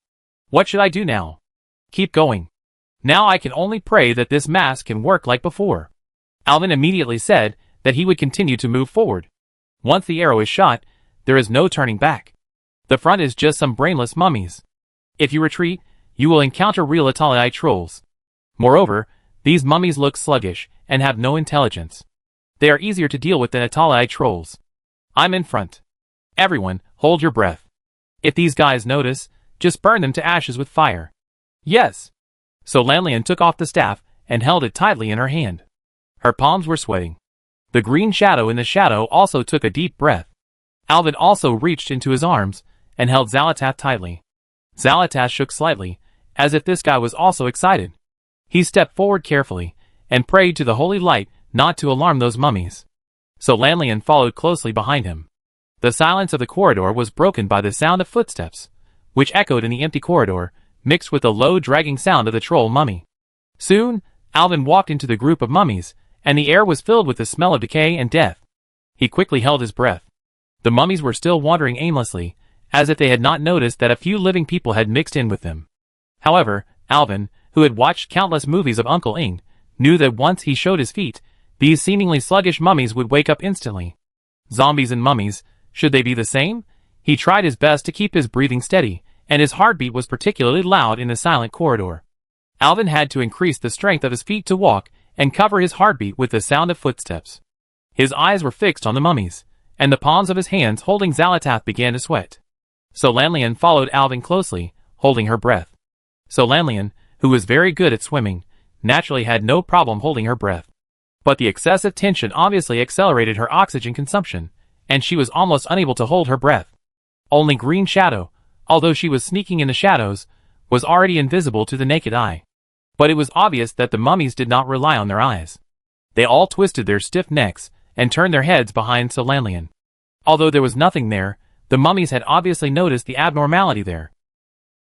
What should I do now? Keep going. Now I can only pray that this mask can work like before. Alvin immediately said that he would continue to move forward. Once the arrow is shot, there is no turning back. The front is just some brainless mummies. If you retreat, you will encounter real Ataliai trolls. Moreover, these mummies look sluggish and have no intelligence. They are easier to deal with than Ataliai trolls. I'm in front. Everyone, hold your breath. If these guys notice, just burn them to ashes with fire. Yes. So Lanlian took off the staff and held it tightly in her hand. Her palms were sweating. The Green Shadow in the shadow also took a deep breath. Alvin also reached into his arms and held Xalatath tightly. Xalatath shook slightly, as if this guy was also excited. He stepped forward carefully and prayed to the holy light not to alarm those mummies. So Lanlian followed closely behind him. The silence of the corridor was broken by the sound of footsteps, which echoed in the empty corridor, mixed with the low dragging sound of the troll mummy. Soon, Alvin walked into the group of mummies, and the air was filled with the smell of decay and death. He quickly held his breath. The mummies were still wandering aimlessly, as if they had not noticed that a few living people had mixed in with them. However, Alvin, who had watched countless movies of Uncle Ing, knew that once he showed his feet, these seemingly sluggish mummies would wake up instantly. Zombies and mummies, should they be the same? He tried his best to keep his breathing steady, and his heartbeat was particularly loud in the silent corridor. Alvin had to increase the strength of his feet to walk and cover his heartbeat with the sound of footsteps. His eyes were fixed on the mummies, and the palms of his hands holding Xalatath began to sweat. So Lanlian followed Alvin closely, holding her breath. So Lanlian, who was very good at swimming, naturally had no problem holding her breath. But the excessive tension obviously accelerated her oxygen consumption, and she was almost unable to hold her breath. Only Green Shadow, although she was sneaking in the shadows, was already invisible to the naked eye. But it was obvious that the mummies did not rely on their eyes. They all twisted their stiff necks and turned their heads behind Solanlian. Although there was nothing there, the mummies had obviously noticed the abnormality there.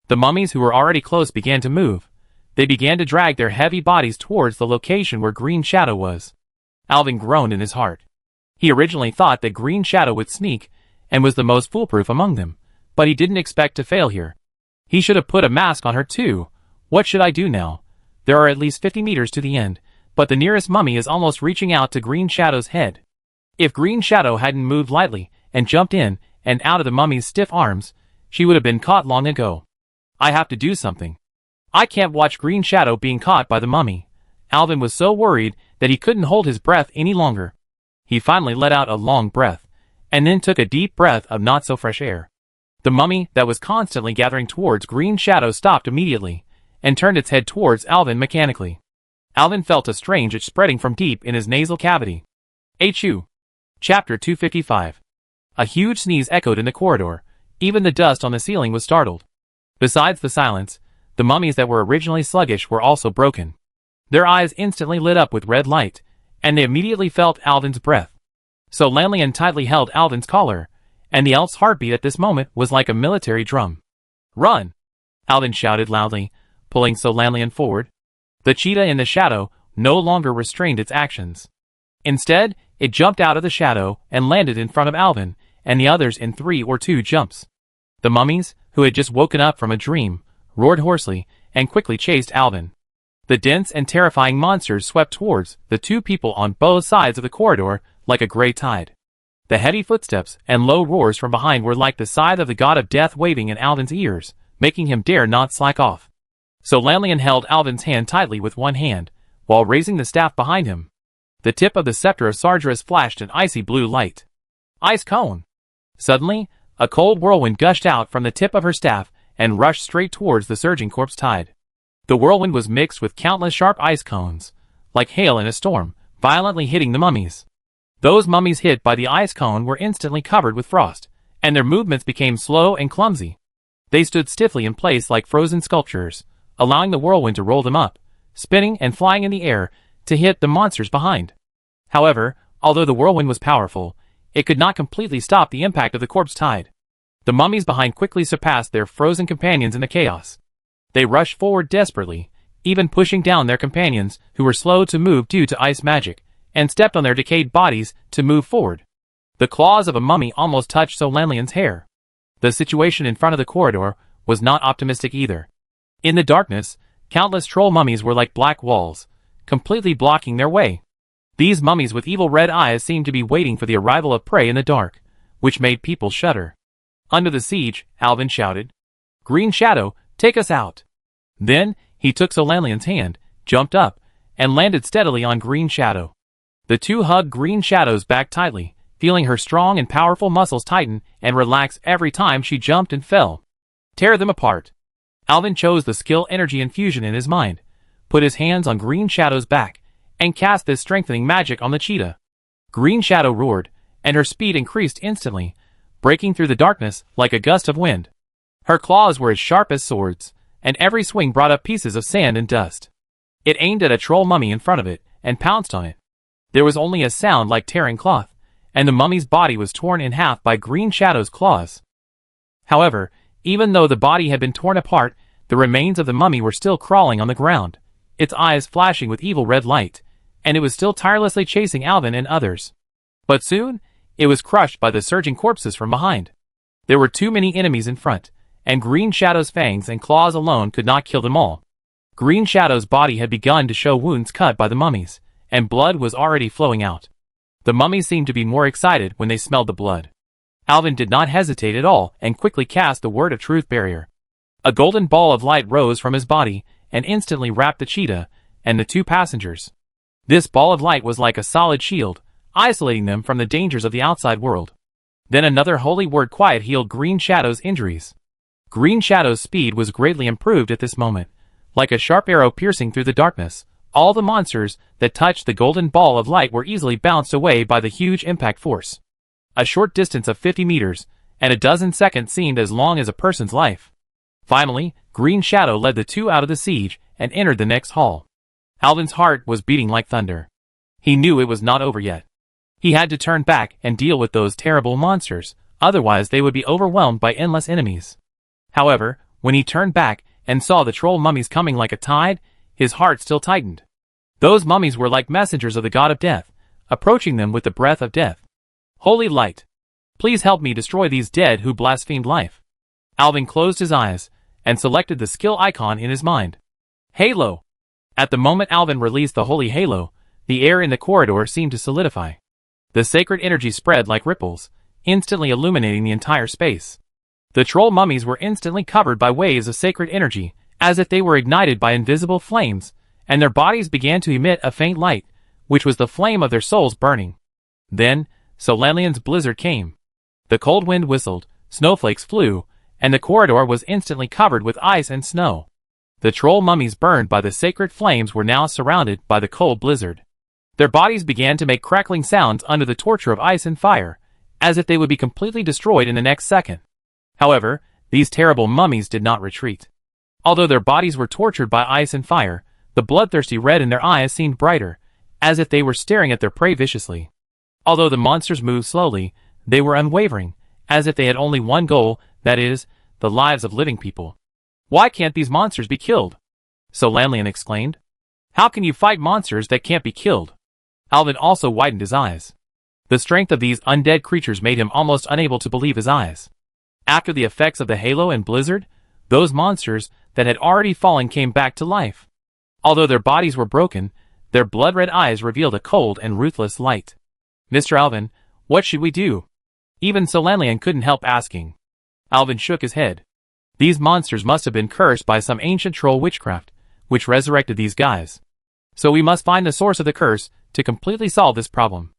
The mummies who were already close began to move. They began to drag their heavy bodies towards the location where Green Shadow was. Alvin groaned in his heart. He originally thought that Green Shadow would sneak and was the most foolproof among them, but he didn't expect to fail here. He should have put a mask on her too. What should I do now? There are at least 50 meters to the end, but the nearest mummy is almost reaching out to Green Shadow's head. If Green Shadow hadn't moved lightly and jumped in and out of the mummy's stiff arms, she would have been caught long ago. I have to do something. I can't watch Green Shadow being caught by the mummy. Alvin was so worried that he couldn't hold his breath any longer. He finally let out a long breath, and then took a deep breath of not-so-fresh air. The mummy that was constantly gathering towards Green Shadow stopped immediately, and turned its head towards Alvin mechanically. Alvin felt a strange itch spreading from deep in his nasal cavity. H.U. Chapter 255. A huge sneeze echoed in the corridor. Even the dust on the ceiling was startled. Besides the silence, the mummies that were originally sluggish were also broken. Their eyes instantly lit up with red light, and they immediately felt Alvin's breath. So Lanlian tightly held Alvin's collar, and the elf's heartbeat at this moment was like a military drum. "Run!" Alvin shouted loudly, pulling Solanlian forward. The cheetah in the shadow no longer restrained its actions. Instead, it jumped out of the shadow and landed in front of Alvin and the others in 3 or 2 jumps. The mummies, who had just woken up from a dream, roared hoarsely and quickly chased Alvin. The dense and terrifying monsters swept towards the 2 people on both sides of the corridor like a gray tide. The heavy footsteps and low roars from behind were like the scythe of the god of death waving in Alvin's ears, making him dare not slack off. So Lanlian held Alvin's hand tightly with one hand, while raising the staff behind him. The tip of the scepter of Sargeras flashed an icy blue light. Ice cone! Suddenly, a cold whirlwind gushed out from the tip of her staff and rushed straight towards the surging corpse tide. The whirlwind was mixed with countless sharp ice cones, like hail in a storm, violently hitting the mummies. Those mummies hit by the ice cone were instantly covered with frost, and their movements became slow and clumsy. They stood stiffly in place like frozen sculptures, allowing the whirlwind to roll them up, spinning and flying in the air to hit the monsters behind. However, although the whirlwind was powerful, it could not completely stop the impact of the corpse tide. The mummies behind quickly surpassed their frozen companions in the chaos. They rushed forward desperately, even pushing down their companions who were slow to move due to ice magic, and stepped on their decayed bodies to move forward. The claws of a mummy almost touched Solanlian's hair. The situation in front of the corridor was not optimistic either. In the darkness, countless troll mummies were like black walls, completely blocking their way. These mummies with evil red eyes seemed to be waiting for the arrival of prey in the dark, which made people shudder. Under the siege, Alvin shouted, "Green Shadow, take us out!" Then, he took Solanlian's hand, jumped up, and landed steadily on Green Shadow. The 2 hugged Green Shadow's back tightly, feeling her strong and powerful muscles tighten and relax every time she jumped and fell. Tear them apart. Alvin chose the skill energy infusion in his mind, put his hands on Green Shadow's back, and cast this strengthening magic on the cheetah. Green Shadow roared, and her speed increased instantly, breaking through the darkness like a gust of wind. Her claws were as sharp as swords, and every swing brought up pieces of sand and dust. It aimed at a troll mummy in front of it, and pounced on it. There was only a sound like tearing cloth, and the mummy's body was torn in half by Green Shadow's claws. However, even though the body had been torn apart, the remains of the mummy were still crawling on the ground, its eyes flashing with evil red light, and it was still tirelessly chasing Alvin and others. But soon, it was crushed by the surging corpses from behind. There were too many enemies in front, and Green Shadow's fangs and claws alone could not kill them all. Green Shadow's body had begun to show wounds cut by the mummies, and blood was already flowing out. The mummies seemed to be more excited when they smelled the blood. Alvin did not hesitate at all and quickly cast the Word of Truth barrier. A golden ball of light rose from his body and instantly wrapped the cheetah and the 2 passengers. This ball of light was like a solid shield, isolating them from the dangers of the outside world. Then another holy word quiet healed Green Shadow's injuries. Green Shadow's speed was greatly improved at this moment, like a sharp arrow piercing through the darkness, All the monsters that touched the golden ball of light were easily bounced away by the huge impact force. A short distance of 50 meters, and a dozen seconds seemed as long as a person's life. Finally, Green Shadow led the two out of the siege and entered the next hall. Alvin's heart was beating like thunder. He knew it was not over yet. He had to turn back and deal with those terrible monsters, otherwise they would be overwhelmed by endless enemies. However, when he turned back and saw the troll mummies coming like a tide, his heart still tightened. Those mummies were like messengers of the god of death, approaching them with the breath of death. Holy light! Please help me destroy these dead who blasphemed life. Alvin closed his eyes and selected the skill icon in his mind. Halo! At the moment Alvin released the holy halo, the air in the corridor seemed to solidify. The sacred energy spread like ripples, instantly illuminating the entire space. The troll mummies were instantly covered by waves of sacred energy, as if they were ignited by invisible flames, and their bodies began to emit a faint light, which was the flame of their souls burning. Then, Solanian's blizzard came. The cold wind whistled, snowflakes flew, and the corridor was instantly covered with ice and snow. The troll mummies burned by the sacred flames were now surrounded by the cold blizzard. Their bodies began to make crackling sounds under the torture of ice and fire, as if they would be completely destroyed in the next second. However, these terrible mummies did not retreat. Although their bodies were tortured by ice and fire, the bloodthirsty red in their eyes seemed brighter, as if they were staring at their prey viciously. Although the monsters moved slowly, they were unwavering, as if they had only one goal, that is, the lives of living people. Why can't these monsters be killed? Solanian exclaimed. How can you fight monsters that can't be killed? Alvin also widened his eyes. The strength of these undead creatures made him almost unable to believe his eyes. After the effects of the halo and blizzard, those monsters that had already fallen came back to life. Although their bodies were broken, their blood-red eyes revealed a cold and ruthless light. Mr. Alvin, what should we do? Even Solanian couldn't help asking. Alvin shook his head. These monsters must have been cursed by some ancient troll witchcraft, which resurrected these guys. So we must find the source of the curse to completely solve this problem.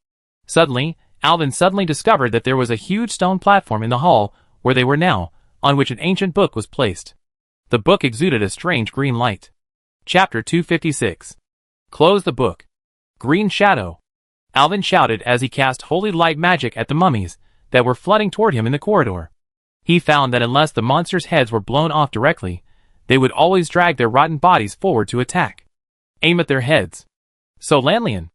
Suddenly, Alvin discovered that there was a huge stone platform in the hall where they were now, on which an ancient book was placed. The book exuded a strange green light. Chapter 256. Close the book. Green Shadow. Alvin shouted as he cast holy light magic at the mummies that were flooding toward him in the corridor. He found that unless the monsters' heads were blown off directly, they would always drag their rotten bodies forward to attack. Aim at their heads. Solanian.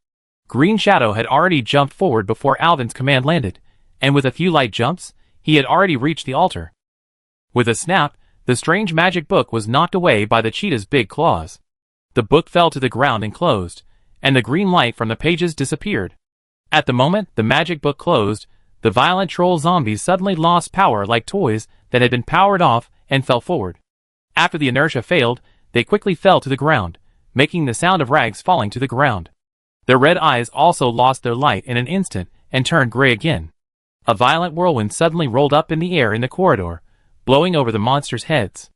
Green Shadow had already jumped forward before Alvin's command landed, and with a few light jumps, he had already reached the altar. With a snap, the strange magic book was knocked away by the cheetah's big claws. The book fell to the ground and closed, and the green light from the pages disappeared. At the moment the magic book closed, the violent troll zombies suddenly lost power like toys that had been powered off and fell forward. After the inertia failed, they quickly fell to the ground, making the sound of rags falling to the ground. Their red eyes also lost their light in an instant and turned gray again. A violent whirlwind suddenly rolled up in the air in the corridor, blowing over the monsters' heads.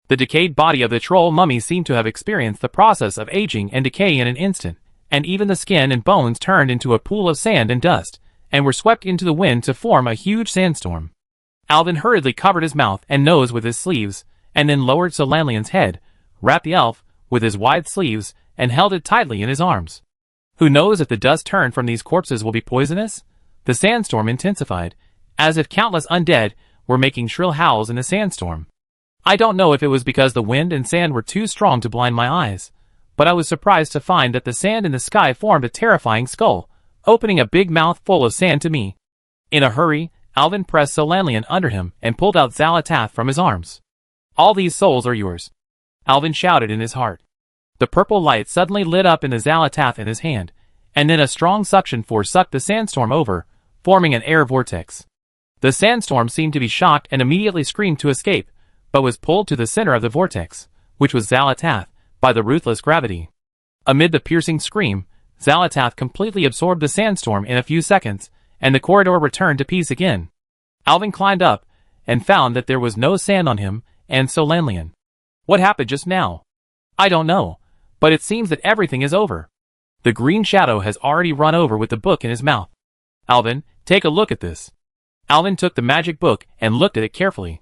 The decayed body of the troll mummy seemed to have experienced the process of aging and decay in an instant, and even the skin and bones turned into a pool of sand and dust, and were swept into the wind to form a huge sandstorm. Alvin hurriedly covered his mouth and nose with his sleeves, and then lowered Solanian's head, wrapped the elf with his wide sleeves, and held it tightly in his arms. Who knows if the dust turned from these corpses will be poisonous? The sandstorm intensified, as if countless undead were making shrill howls in the sandstorm. I don't know if it was because the wind and sand were too strong to blind my eyes, but I was surprised to find that the sand in the sky formed a terrifying skull, opening a big mouth full of sand to me. In a hurry, Alvin pressed Solanian under him and pulled out Xalatath from his arms. All these souls are yours, Alvin shouted in his heart. The purple light suddenly lit up in the Xalatath in his hand, and then a strong suction force sucked the sandstorm over, forming an air vortex. The sandstorm seemed to be shocked and immediately screamed to escape, but was pulled to the center of the vortex, which was Xalatath, by the ruthless gravity. Amid the piercing scream, Xalatath completely absorbed the sandstorm in a few seconds, and the corridor returned to peace again. Alvin climbed up, and found that there was no sand on him and Solanian. What happened just now? I don't know, but it seems that everything is over. The Green Shadow has already run over with the book in his mouth. Alvin, take a look at this. Alvin took the magic book and looked at it carefully.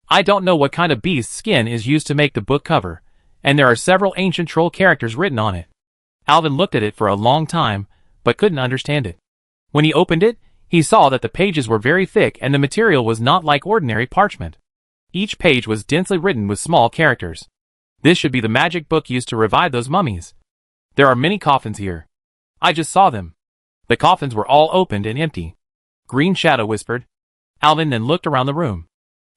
I don't know what kind of beast's skin is used to make the book cover, and there are several ancient troll characters written on it. Alvin looked at it for a long time, but couldn't understand it. When he opened it, he saw that the pages were very thick and the material was not like ordinary parchment. Each page was densely written with small characters. This should be the magic book used to revive those mummies. There are many coffins here. I just saw them. The coffins were all opened and empty. Green Shadow whispered. Alvin then looked around the room.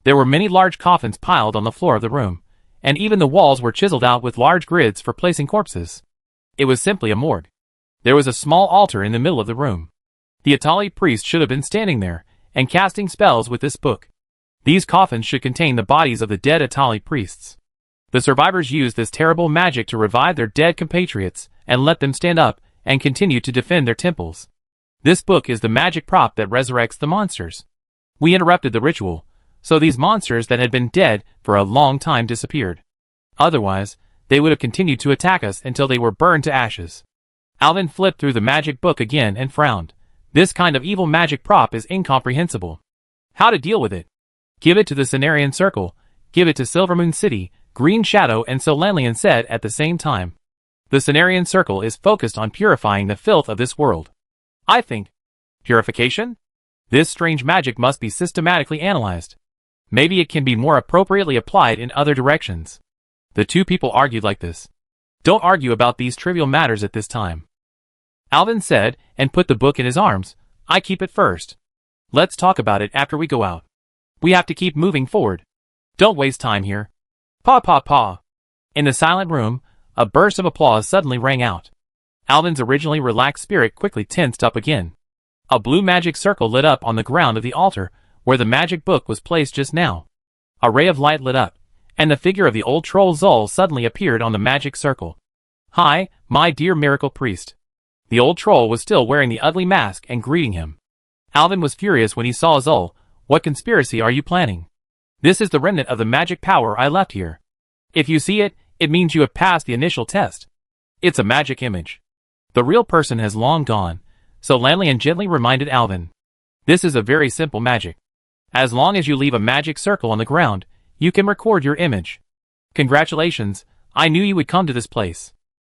There were many large coffins piled on the floor of the room, and even the walls were chiseled out with large grids for placing corpses. It was simply a morgue. There was a small altar in the middle of the room. The Atali priest should have been standing there, and casting spells with this book. These coffins should contain the bodies of the dead Atali priests. The survivors used this terrible magic to revive their dead compatriots, and let them stand up, and continue to defend their temples. This book is the magic prop that resurrects the monsters. We interrupted the ritual, so these monsters that had been dead for a long time disappeared. Otherwise, they would have continued to attack us until they were burned to ashes. Alvin flipped through the magic book again and frowned. This kind of evil magic prop is incomprehensible. How to deal with it? Give it to the Cenarian Circle, give it to Silvermoon City, Green Shadow and Solanlian said at the same time. The Cenarian Circle is focused on purifying the filth of this world. I think. Purification? This strange magic must be systematically analyzed. Maybe it can be more appropriately applied in other directions. The two people argued like this. Don't argue about these trivial matters at this time. Alvin said, and put the book in his arms. I keep it first. Let's talk about it after we go out. We have to keep moving forward. Don't waste time here. Paw paw paw. In the silent room, a burst of applause suddenly rang out. Alvin's originally relaxed spirit quickly tensed up again. A blue magic circle lit up on the ground of the altar, where the magic book was placed just now. A ray of light lit up, and the figure of the old troll Zol suddenly appeared on the magic circle. Hi, my dear miracle priest. The old troll was still wearing the ugly mask and greeting him. Alvin was furious when he saw Zol. What conspiracy are you planning? This is the remnant of the magic power I left here. If you see it, it means you have passed the initial test. It's a magic image. The real person has long gone, so Lanlian gently reminded Alvin. This is a very simple magic. As long as you leave a magic circle on the ground, you can record your image. Congratulations, I knew you would come to this place.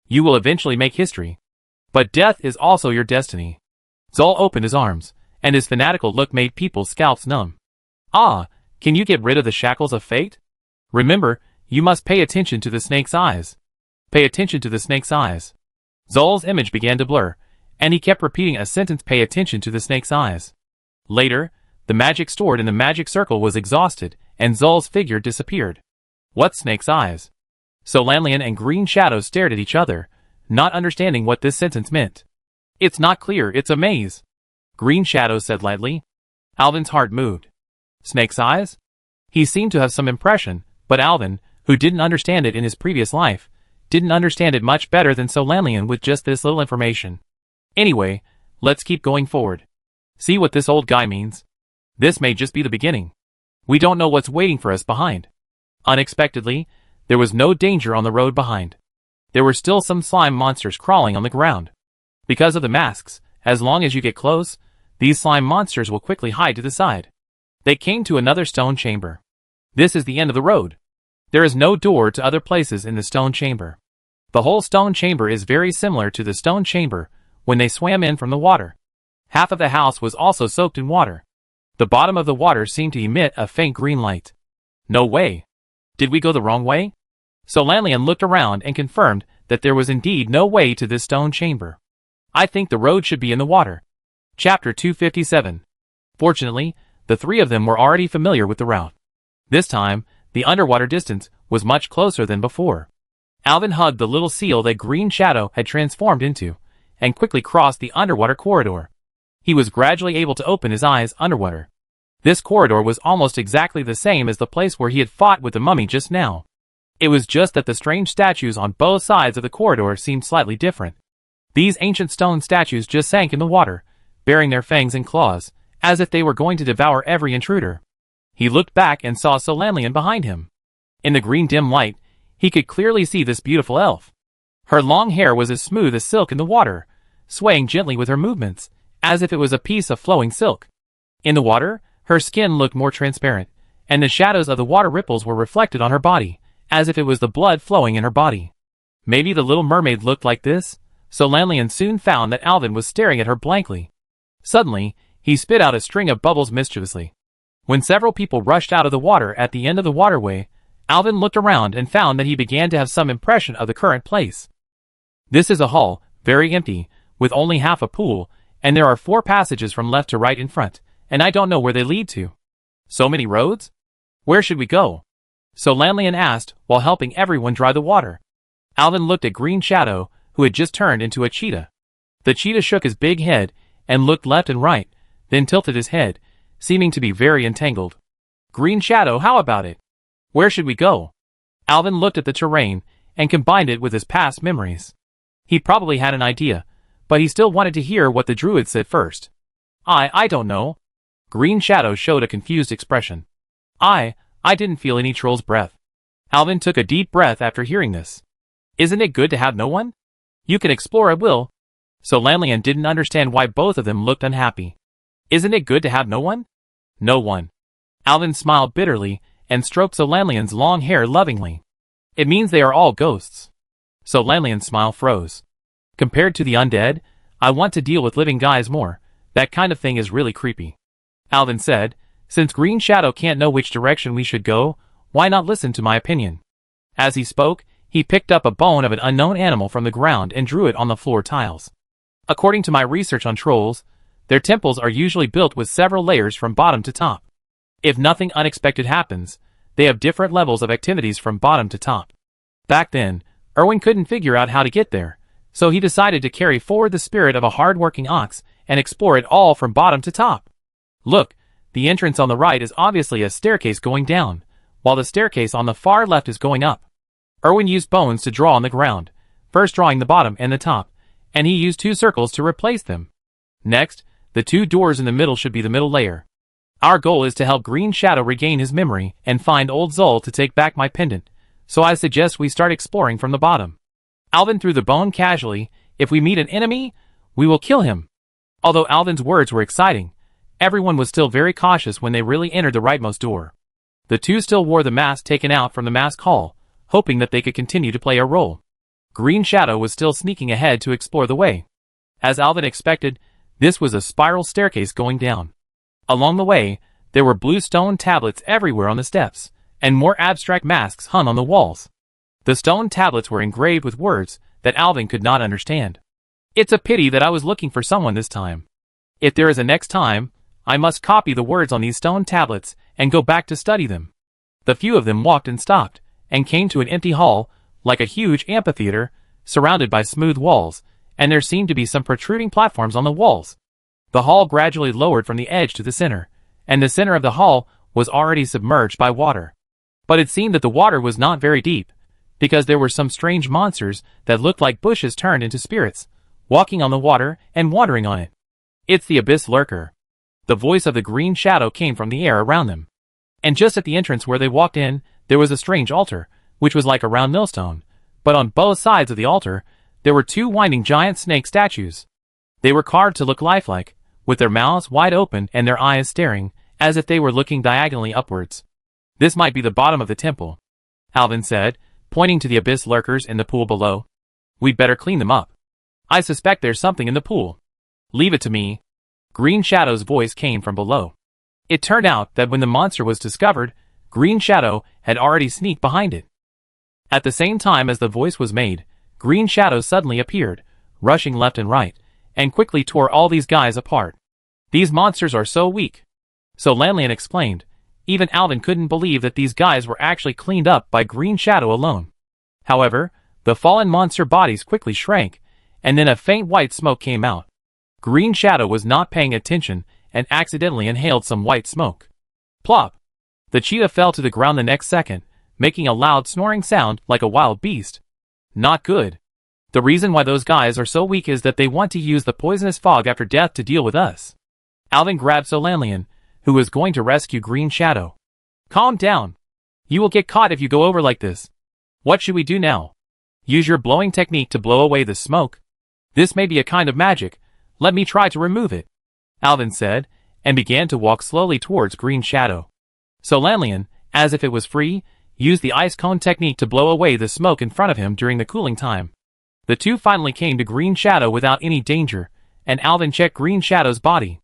You will eventually make history. But death is also your destiny. Zol opened his arms, and his fanatical look made people's scalps numb. Ah, can you get rid of the shackles of fate? Remember, you must pay attention to the snake's eyes. Pay attention to the snake's eyes. Zol's image began to blur, and he kept repeating a sentence, pay attention to the snake's eyes. Later, the magic stored in the magic circle was exhausted, and Zol's figure disappeared. What snake's eyes? So Lanlian and Green Shadow stared at each other, not understanding what this sentence meant. It's not clear, it's a maze. Green Shadow said lightly. Alvin's heart moved. Snake's eyes? He seemed to have some impression, but Alvin, who didn't understand it in his previous life, didn't understand it much better than Solanlian with just this little information. Anyway, let's keep going forward. See what this old guy means? This may just be the beginning. We don't know what's waiting for us behind. Unexpectedly, there was no danger on the road behind. There were still some slime monsters crawling on the ground. Because of the masks, as long as you get close, these slime monsters will quickly hide to the side. They came to another stone chamber. This is the end of the road. There is no door to other places in the stone chamber. The whole stone chamber is very similar to the stone chamber when they swam in from the water. Half of the house was also soaked in water. The bottom of the water seemed to emit a faint green light. No way. Did we go the wrong way? So Lanlian looked around and confirmed that there was indeed no way to this stone chamber. I think the road should be in the water. Chapter 257. Fortunately, the three of them were already familiar with the route. This time, the underwater distance was much closer than before. Alvin hugged the little seal that Green Shadow had transformed into, and quickly crossed the underwater corridor. He was gradually able to open his eyes underwater. This corridor was almost exactly the same as the place where he had fought with the mummy just now. It was just that the strange statues on both sides of the corridor seemed slightly different. These ancient stone statues just sank in the water, baring their fangs and claws, as if they were going to devour every intruder. He looked back and saw Solanlian behind him. In the green dim light, he could clearly see this beautiful elf. Her long hair was as smooth as silk in the water, swaying gently with her movements, as if it was a piece of flowing silk. In the water, her skin looked more transparent, and the shadows of the water ripples were reflected on her body, as if it was the blood flowing in her body. Maybe the little mermaid looked like this, So Lanlian soon found that Alvin was staring at her blankly. Suddenly, he spit out a string of bubbles mischievously. When several people rushed out of the water at the end of the waterway, Alvin looked around and found that he began to have some impression of the current place. This is a hall, very empty, with only half a pool, and there are 4 passages from left to right in front, and I don't know where they lead to. So many roads? Where should we go? So Lanlian asked, while helping everyone dry the water. Alvin looked at Green Shadow, who had just turned into a cheetah. The cheetah shook his big head, and looked left and right, then tilted his head, seeming to be very entangled. Green Shadow, how about it? Where should we go? Alvin looked at the terrain, and combined it with his past memories. He probably had an idea, but he still wanted to hear what the druid said first. I don't know. Green Shadow showed a confused expression. I didn't feel any troll's breath. Alvin took a deep breath after hearing this. Isn't it good to have no one? You can explore at will. So Lanlian didn't understand why both of them looked unhappy. Isn't it good to have no one? No one. Alvin smiled bitterly, and stroked So Lanlian's long hair lovingly. It means they are all ghosts. So Lanlian's smile froze. Compared to the undead, I want to deal with living guys more. That kind of thing is really creepy. Alvin said, since Green Shadow can't know which direction we should go, why not listen to my opinion? As he spoke, he picked up a bone of an unknown animal from the ground and drew it on the floor tiles. According to my research on trolls, their temples are usually built with several layers from bottom to top. If nothing unexpected happens, they have different levels of activities from bottom to top. Back then, Erwin couldn't figure out how to get there, so he decided to carry forward the spirit of a hard-working ox and explore it all from bottom to top. Look, the entrance on the right is obviously a staircase going down, while the staircase on the far left is going up. Erwin used bones to draw on the ground, first drawing the bottom and the top, and he used 2 circles to replace them. Next, the 2 doors in the middle should be the middle layer. Our goal is to help Green Shadow regain his memory and find old Zol to take back my pendant, so I suggest we start exploring from the bottom. Alvin threw the bone casually. If we meet an enemy, we will kill him. Although Alvin's words were exciting, everyone was still very cautious when they really entered the rightmost door. The 2 still wore the mask taken out from the mask hall, hoping that they could continue to play a role. Green Shadow was still sneaking ahead to explore the way. As Alvin expected, this was a spiral staircase going down. Along the way, there were blue stone tablets everywhere on the steps, and more abstract masks hung on the walls. The stone tablets were engraved with words that Alvin could not understand. It's a pity that I was looking for someone this time. If there is a next time, I must copy the words on these stone tablets and go back to study them. The few of them walked and stopped, and came to an empty hall, like a huge amphitheater, surrounded by smooth walls, and there seemed to be some protruding platforms on the walls. The hall gradually lowered from the edge to the center, and the center of the hall was already submerged by water. But it seemed that the water was not very deep, because there were some strange monsters that looked like bushes turned into spirits, walking on the water and wandering on it. It's the Abyss Lurker. The voice of the Green Shadow came from the air around them. And just at the entrance where they walked in, there was a strange altar, which was like a round millstone, but on both sides of the altar, there were 2 winding giant snake statues. They were carved to look lifelike, with their mouths wide open and their eyes staring, as if they were looking diagonally upwards. This might be the bottom of the temple, Alvin said, pointing to the Abyss Lurkers in the pool below. We'd better clean them up. I suspect there's something in the pool. Leave it to me. Green Shadow's voice came from below. It turned out that when the monster was discovered, Green Shadow had already sneaked behind it. At the same time as the voice was made, Green Shadow suddenly appeared, rushing left and right, and quickly tore all these guys apart. These monsters are so weak. So Lanlian explained. Even Alvin couldn't believe that these guys were actually cleaned up by Green Shadow alone. However, the fallen monster bodies quickly shrank, and then a faint white smoke came out. Green Shadow was not paying attention and accidentally inhaled some white smoke. Plop! The cheetah fell to the ground the next second, making a loud snoring sound like a wild beast. Not good. The reason why those guys are so weak is that they want to use the poisonous fog after death to deal with us. Alvin grabbed Lanlian, who was going to rescue Green Shadow. Calm down. You will get caught if you go over like this. What should we do now? Use your blowing technique to blow away the smoke. This may be a kind of magic. Let me try to remove it, Alvin said, and began to walk slowly towards Green Shadow. So Lanlian, as if it was free, used the ice cone technique to blow away the smoke in front of him during the cooling time. The two finally came to Green Shadow without any danger, and Alvin checked Green Shadow's body.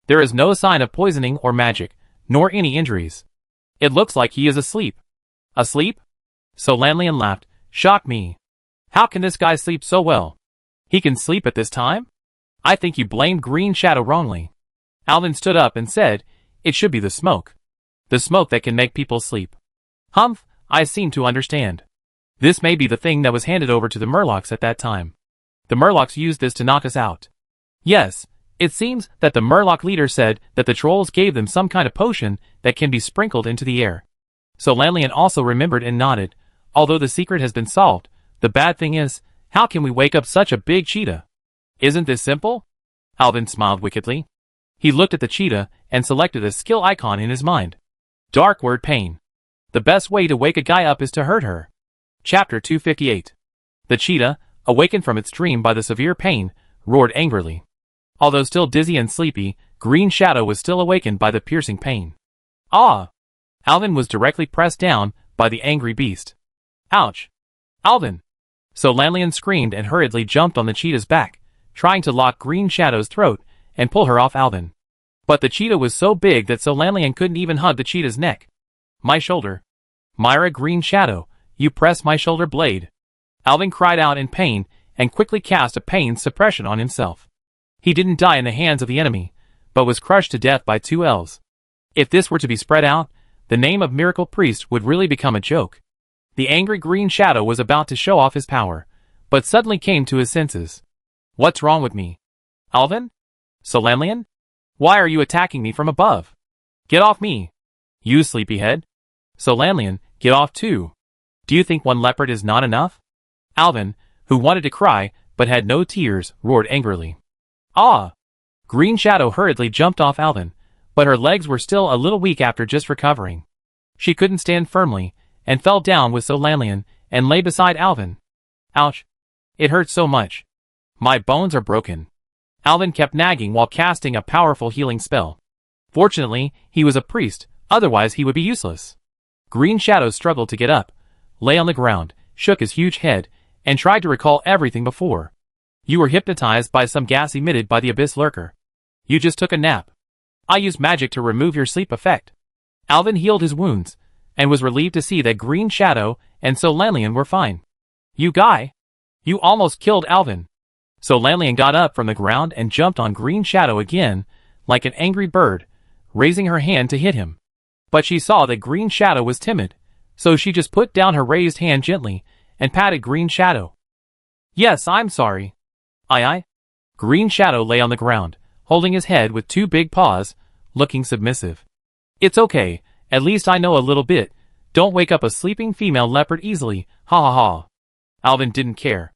There is no sign of poisoning or magic, nor any injuries. It looks like he is asleep. Asleep? So Lanlian laughed. Shock me. How can this guy sleep so well? He can sleep at this time? I think you blamed Green Shadow wrongly. Alvin stood up and said, it should be the smoke. The smoke that can make people sleep. Humph, I seem to understand. This may be the thing that was handed over to the Murlocs at that time. The Murlocs used this to knock us out. Yes, it seems that the Murloc leader said that the trolls gave them some kind of potion that can be sprinkled into the air. So Lanlian also remembered and nodded. Although the secret has been solved, the bad thing is, how can we wake up such a big cheetah? Isn't this simple? Alvin smiled wickedly. He looked at the cheetah and selected a skill icon in his mind. Dark word pain. The best way to wake a guy up is to hurt her. Chapter 258. The cheetah, awakened from its dream by the severe pain, roared angrily. Although still dizzy and sleepy, Green Shadow was still awakened by the piercing pain. Ah! Alvin was directly pressed down by the angry beast. Ouch! Alvin! So Lanlian screamed and hurriedly jumped on the cheetah's back, trying to lock Green Shadow's throat and pull her off Alvin. But the cheetah was so big that so Lanlian couldn't even hug the cheetah's neck. My shoulder. Myra Green Shadow, you pressed my shoulder blade. Alvin cried out in pain and quickly cast a pain suppression on himself. He didn't die in the hands of the enemy, but was crushed to death by two elves. If this were to be spread out, the name of Miracle Priest would really become a joke. The angry Green Shadow was about to show off his power, but suddenly came to his senses. What's wrong with me? Alvin? Lanlian? Why are you attacking me from above? Get off me! You sleepyhead! Lanlian, get off too! Do you think one leopard is not enough? Alvin, who wanted to cry but had no tears, roared angrily. Ah! Green Shadow hurriedly jumped off Alvin, but her legs were still a little weak after just recovering. She couldn't stand firmly, and fell down with Lanlian and lay beside Alvin. Ouch! It hurts so much. My bones are broken. Alvin kept nagging while casting a powerful healing spell. Fortunately, he was a priest, otherwise he would be useless. Green Shadow struggled to get up, lay on the ground, shook his huge head, and tried to recall everything before. You were hypnotized by some gas emitted by the Abyss Lurker. You just took a nap. I used magic to remove your sleep effect. Alvin healed his wounds, and was relieved to see that Green Shadow and Lanlian were fine. You guy! You almost killed Alvin. Lanlian got up from the ground and jumped on Green Shadow again, like an angry bird, raising her hand to hit him. But she saw that Green Shadow was timid, so she just put down her raised hand gently and patted Green Shadow. Yes, I'm sorry. Aye. Green Shadow lay on the ground, holding his head with two big paws, looking submissive. It's okay, at least I know a little bit. Don't wake up a sleeping female leopard easily, ha ha ha. Alvin didn't care.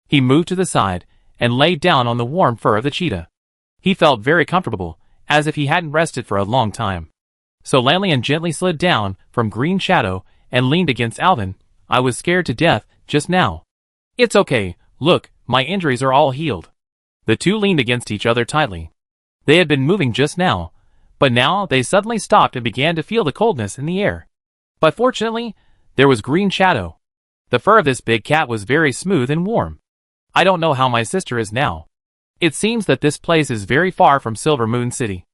He moved to the side and laid down on the warm fur of the cheetah. He felt very comfortable, as if he hadn't rested for a long time. Lanlian gently slid down from Green Shadow and leaned against Alvin. I was scared to death just now. It's okay, look, my injuries are all healed. The two leaned against each other tightly. They had been moving just now, but now they suddenly stopped and began to feel the coldness in the air. But fortunately, there was Green Shadow. The fur of this big cat was very smooth and warm. I don't know how my sister is now. It seems that this place is very far from Silver Moon City.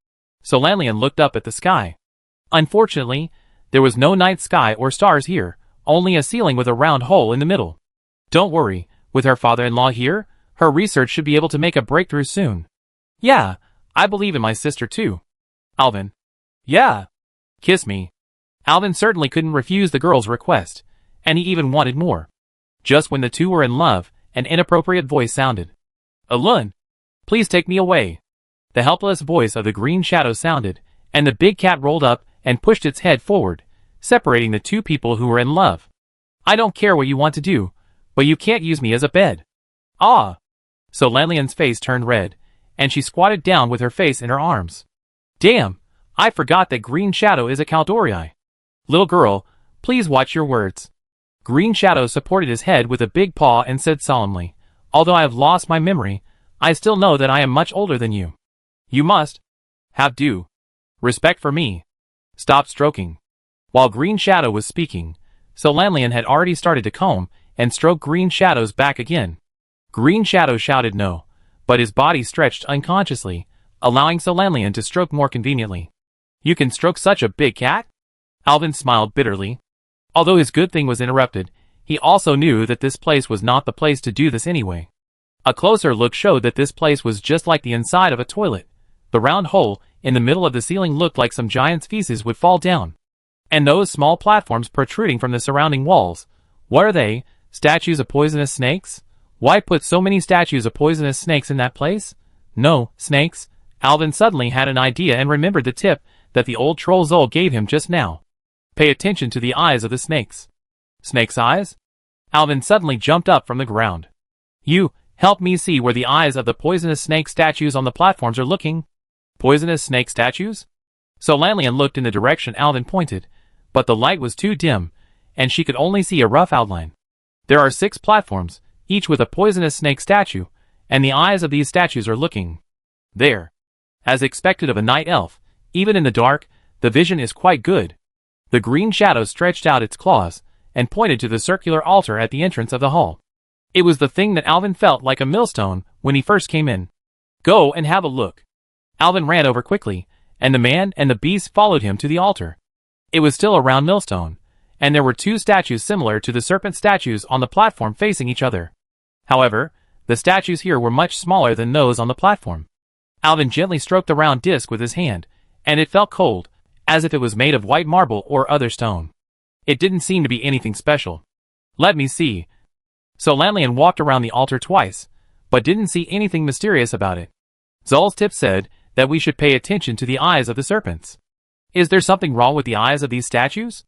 Lanlian looked up at the sky. Unfortunately, there was no night sky or stars here, only a ceiling with a round hole in the middle. Don't worry, with her father-in-law here, her research should be able to make a breakthrough soon. Yeah, I believe in my sister too. Alvin. Yeah. Kiss me. Alvin certainly couldn't refuse the girl's request, and he even wanted more. Just when the two were in love, an inappropriate voice sounded. Alun! Please take me away. The helpless voice of the Green Shadow sounded, and the big cat rolled up and pushed its head forward, separating the two people who were in love. I don't care what you want to do, but you can't use me as a bed. Ah! Lanlian's face turned red, and she squatted down with her face in her arms. Damn! I forgot that Green Shadow is a Caldori. Little girl, please watch your words. Green Shadow supported his head with a big paw and said solemnly, although I have lost my memory, I still know that I am much older than you. You must have due respect for me. Stop stroking. While Green Shadow was speaking, Lanlian had already started to comb and stroke Green Shadow's back again. Green Shadow shouted no, but his body stretched unconsciously, allowing Solanlian to stroke more conveniently. You can stroke such a big cat? Alvin smiled bitterly. Although his good thing was interrupted, he also knew that this place was not the place to do this anyway. A closer look showed that this place was just like the inside of a toilet. The round hole in the middle of the ceiling looked like some giant's feces would fall down. And those small platforms protruding from the surrounding walls, what are they? Statues of poisonous snakes? Why put so many statues of poisonous snakes in that place? No, snakes. Alvin suddenly had an idea and remembered the tip that the old troll Zol gave him just now. Pay attention to the eyes of the snakes. Snake's eyes? Alvin suddenly jumped up from the ground. You, help me see where the eyes of the poisonous snake statues on the platforms are looking. Poisonous snake statues? Solanlian looked in the direction Alvin pointed, but the light was too dim, and she could only see a rough outline. There are 6 platforms, each with a poisonous snake statue, and the eyes of these statues are looking there. As expected of a night elf, even in the dark, the vision is quite good. The green shadow stretched out its claws, and pointed to the circular altar at the entrance of the hall. It was the thing that Alvin felt like a millstone when he first came in. Go and have a look. Alvin ran over quickly, and the man and the beast followed him to the altar. It was still a round millstone, and there were 2 statues similar to the serpent statues on the platform facing each other. However, the statues here were much smaller than those on the platform. Alvin gently stroked the round disc with his hand, and it felt cold, as if it was made of white marble or other stone. It didn't seem to be anything special. Let me see. Solanlian walked around the altar twice, but didn't see anything mysterious about it. Zol's tip said that we should pay attention to the eyes of the serpents. Is there something wrong with the eyes of these statues?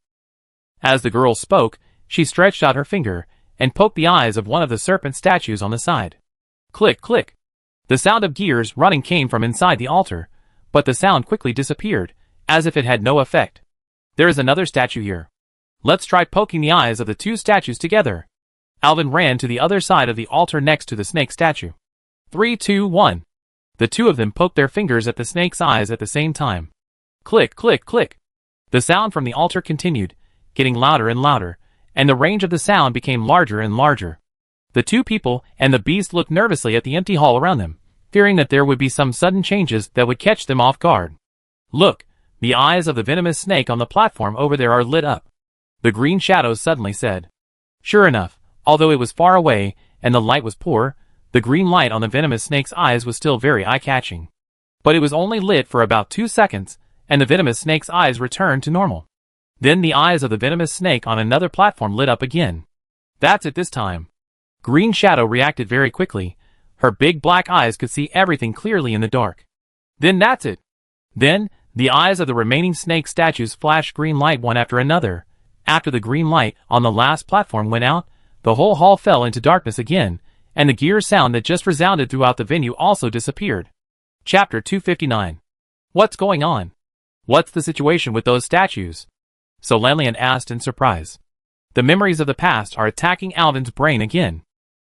As the girl spoke, she stretched out her finger and poked the eyes of one of the serpent statues on the side. Click, click. The sound of gears running came from inside the altar, but the sound quickly disappeared, as if it had no effect. There is another statue here. Let's try poking the eyes of the 2 statues together. Alvin ran to the other side of the altar next to the snake statue. 3, 2, 1. The 2 of them poked their fingers at the snake's eyes at the same time. Click, click, click. The sound from the altar continued, getting louder and louder, and the range of the sound became larger and larger. The 2 people and the beast looked nervously at the empty hall around them, fearing that there would be some sudden changes that would catch them off guard. Look, the eyes of the venomous snake on the platform over there are lit up. The green shadow suddenly said. Sure enough, although it was far away and the light was poor, the green light on the venomous snake's eyes was still very eye-catching. But it was only lit for about 2 seconds, and the venomous snake's eyes returned to normal. Then the eyes of the venomous snake on another platform lit up again. That's it this time. Green Shadow reacted very quickly. Her big black eyes could see everything clearly in the dark. Then that's it. Then, the eyes of the remaining snake statues flashed green light one after another. After the green light on the last platform went out, the whole hall fell into darkness again, and the gear sound that just resounded throughout the venue also disappeared. Chapter 259. What's going on? What's the situation with those statues? Solanlian asked in surprise. The memories of the past are attacking Alvin's brain again.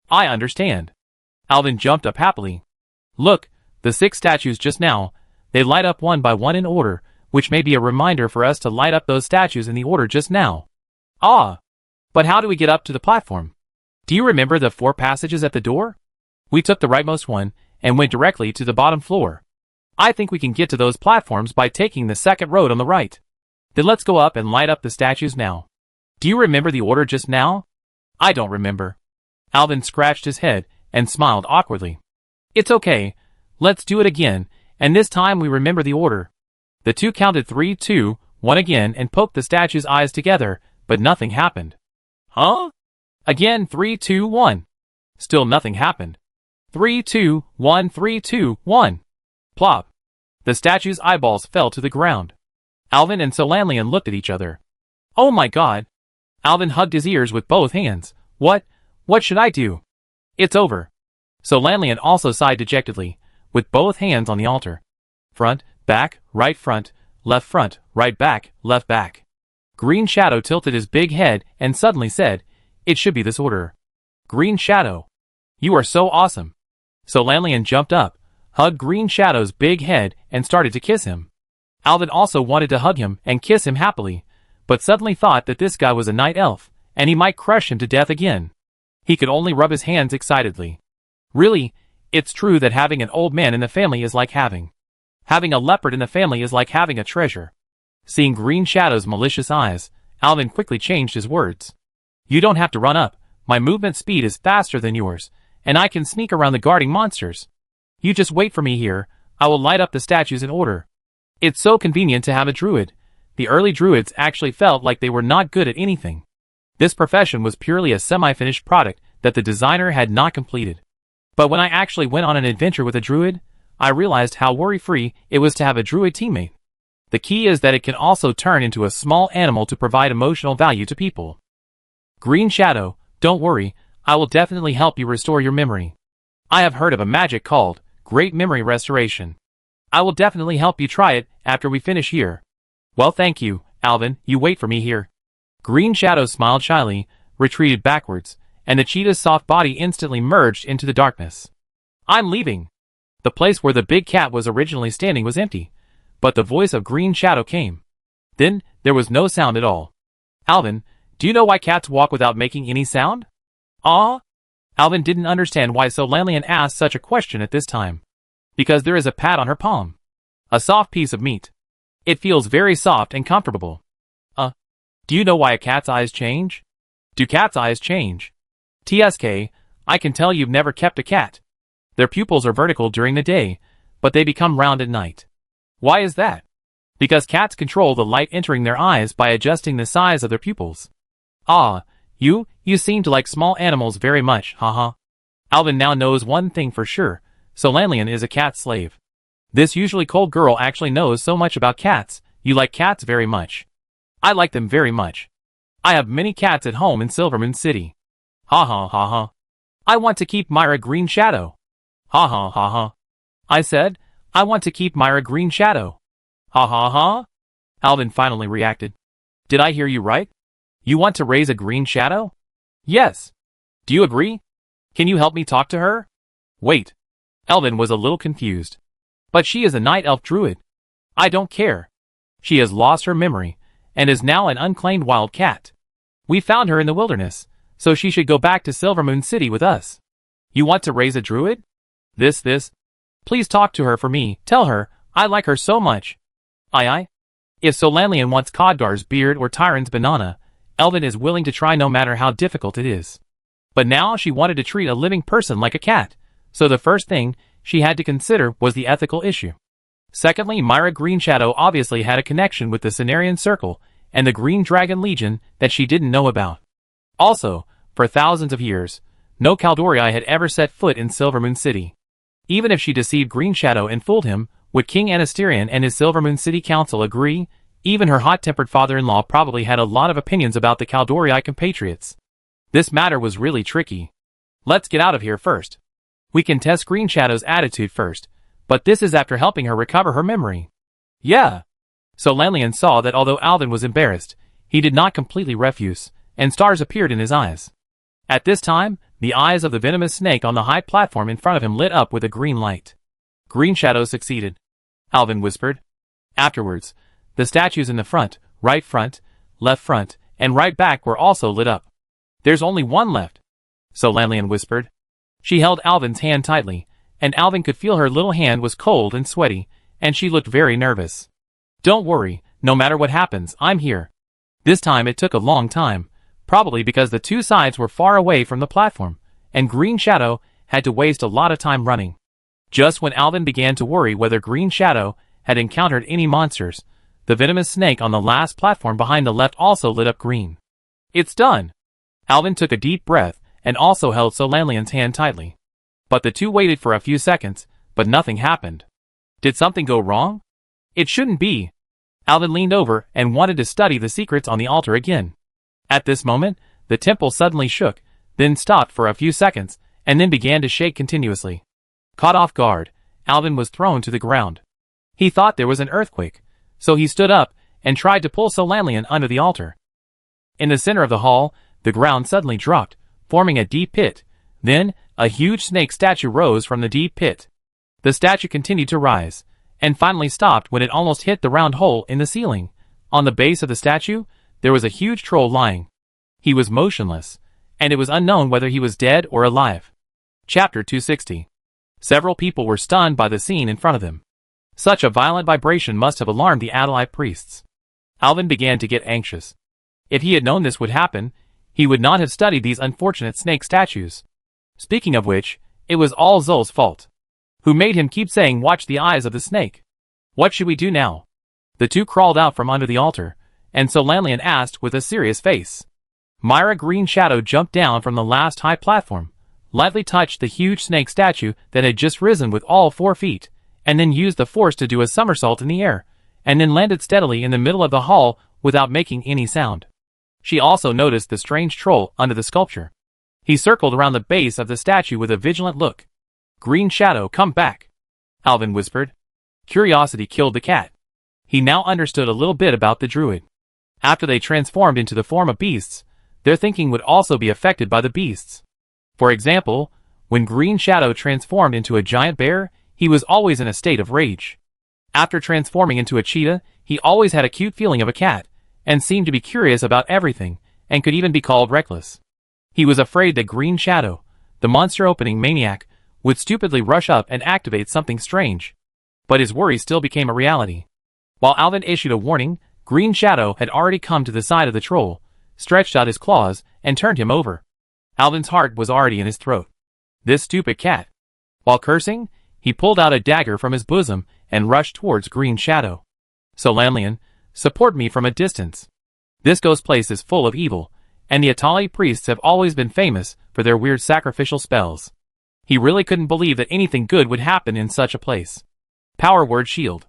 I understand. Alvin jumped up happily. Look, the 6 statues just now, they light up one by one in order, which may be a reminder for us to light up those statues in the order just now. Ah! But how do we get up to the platform? Do you remember the 4 passages at the door? We took the rightmost one, and went directly to the bottom floor. I think we can get to those platforms by taking the second road on the right. Then let's go up and light up the statues now. Do you remember the order just now? I don't remember. Alvin scratched his head and smiled awkwardly. It's okay, let's do it again, and this time we remember the order. The 2 counted 3, 2, 1 again and poked the statues' eyes together, but nothing happened. Huh? Again 3, 2, 1. Still nothing happened. 3, 2, 1, 3, 2, 1. Plop. The statue's eyeballs fell to the ground. Alvin and Solanlian looked at each other. Oh my god. Alvin hugged his ears with both hands. What should I do? It's over. Solanlian also sighed dejectedly, with both hands on the altar. Front, back, right back, left back. Green Shadow tilted his big head and suddenly said, it should be this order. Green Shadow. You are so awesome. Solanlian jumped up, hugged Green Shadow's big head and started to kiss him. Alvin also wanted to hug him and kiss him happily, but suddenly thought that this guy was a night elf, and he might crush him to death again. He could only rub his hands excitedly. Really, it's true that having an old man in the family is like having a leopard in the family is like having a treasure. Seeing Green Shadow's malicious eyes, Alvin quickly changed his words. You don't have to run up. My movement speed is faster than yours, and I can sneak around the guarding monsters. You just wait for me here. I will light up the statues in order. It's so convenient to have a druid. The early druids actually felt like they were not good at anything. This profession was purely a semi-finished product that the designer had not completed. But when I actually went on an adventure with a druid, I realized how worry-free it was to have a druid teammate. The key is that it can also turn into a small animal to provide emotional value to people. Green Shadow, don't worry, I will definitely help you restore your memory. I have heard of a magic called Great Memory Restoration. I will definitely help you try it after we finish here. Well, thank you, Alvin, you wait for me here. Green Shadow smiled shyly, retreated backwards, and the cheetah's soft body instantly merged into the darkness. I'm leaving. The place where the big cat was originally standing was empty, but the voice of Green Shadow came. Then, there was no sound at all. Alvin, do you know why cats walk without making any sound? Ah? Alvin didn't understand why Solanian asked such a question at this time. Because there is a pat on her palm. A soft piece of meat. It feels very soft and comfortable. Do you know why a cat's eyes change? Do cats' eyes change? TSK, I can tell you've never kept a cat. Their pupils are vertical during the day, but they become round at night. Why is that? Because cats control the light entering their eyes by adjusting the size of their pupils. Ah, you seem to like small animals very much, haha. Alvin now knows one thing for sure, Solanian is a cat slave. This usually cold girl actually knows so much about cats, you like cats very much. I like them very much. I have many cats at home in Silvermoon City. Ha ha ha ha. I want to keep Myra Green Shadow. Ha ha ha ha. I said, I want to keep Myra Green Shadow. Ha ha ha. Alvin finally reacted. Did I hear you right? You want to raise a Green Shadow? Yes. Do you agree? Can you help me talk to her? Wait. Alvin was a little confused. But she is a night elf druid. I don't care. She has lost her memory, and is now an unclaimed wild cat. We found her in the wilderness, so she should go back to Silvermoon City with us. You want to raise a druid? This. Please talk to her for me, tell her, I like her so much. Aye. If Solanian wants Khadgar's beard or Tyron's banana, Alvin is willing to try no matter how difficult it is. But now she wanted to treat a living person like a cat, so the first thing she had to consider was the ethical issue. Secondly, Myra Green Shadow obviously had a connection with the Cenarian Circle and the Green Dragon Legion that she didn't know about. Also, for thousands of years, no Kaldorii had ever set foot in Silvermoon City. Even if she deceived Green Shadow and fooled him, would King Anasterian and his Silvermoon City Council agree? Even her hot-tempered father-in-law probably had a lot of opinions about the Kaldorii compatriots. This matter was really tricky. Let's get out of here first. We can test Green Shadow's attitude first, but this is after helping her recover her memory. Yeah. Solanian saw that although Alvin was embarrassed, he did not completely refuse, and stars appeared in his eyes. At this time, the eyes of the venomous snake on the high platform in front of him lit up with a green light. Green Shadow succeeded, Alvin whispered. Afterwards, the statues in the front, left front, and right back were also lit up. There's only one left, Solanian whispered. She held Alvin's hand tightly, and Alvin could feel her little hand was cold and sweaty, and she looked very nervous. Don't worry, no matter what happens, I'm here. This time it took a long time, probably because the two sides were far away from the platform, and Green Shadow had to waste a lot of time running. Just when Alvin began to worry whether Green Shadow had encountered any monsters, the venomous snake on the last platform behind the left also lit up green. It's done! Alvin took a deep breath and also held Solanian's hand tightly. But the two waited for a few seconds, but nothing happened. Did something go wrong? It shouldn't be. Alvin leaned over and wanted to study the secrets on the altar again. At this moment, the temple suddenly shook, then stopped for a few seconds, and then began to shake continuously. Caught off guard, Alvin was thrown to the ground. He thought there was an earthquake, so he stood up and tried to pull Solanian under the altar. In the center of the hall, the ground suddenly dropped, forming a deep pit. Then, a huge snake statue rose from the deep pit. The statue continued to rise, and finally stopped when it almost hit the round hole in the ceiling. On the base of the statue, there was a huge troll lying. He was motionless, and it was unknown whether he was dead or alive. Chapter 260. Several people were stunned by the scene in front of them. Such a violent vibration must have alarmed the Adalite priests. Alvin began to get anxious. If he had known this would happen, he would not have studied these unfortunate snake statues. Speaking of which, it was all Zol's fault. Who made him keep saying watch the eyes of the snake? What should we do now? The two crawled out from under the altar, and so Lanlian asked with a serious face. Myra Green Shadow jumped down from the last high platform, lightly touched the huge snake statue that had just risen with all 4 feet, and then used the force to do a somersault in the air, and then landed steadily in the middle of the hall without making any sound. She also noticed the strange troll under the sculpture. He circled around the base of the statue with a vigilant look. Green Shadow, come back, Alvin whispered. Curiosity killed the cat. He now understood a little bit about the druid. After they transformed into the form of beasts, their thinking would also be affected by the beasts. For example, when Green Shadow transformed into a giant bear, he was always in a state of rage. After transforming into a cheetah, he always had a cute feeling of a cat, and seemed to be curious about everything, and could even be called reckless. He was afraid that Green Shadow, the monster-opening maniac, would stupidly rush up and activate something strange. But his worry still became a reality. While Alvin issued a warning, Green Shadow had already come to the side of the troll, stretched out his claws, and turned him over. Alvin's heart was already in his throat. This stupid cat. While cursing, he pulled out a dagger from his bosom and rushed towards Green Shadow. So Lanlian, support me from a distance. This ghost place is full of evil, and the Atali priests have always been famous for their weird sacrificial spells. He really couldn't believe that anything good would happen in such a place. Power word shield.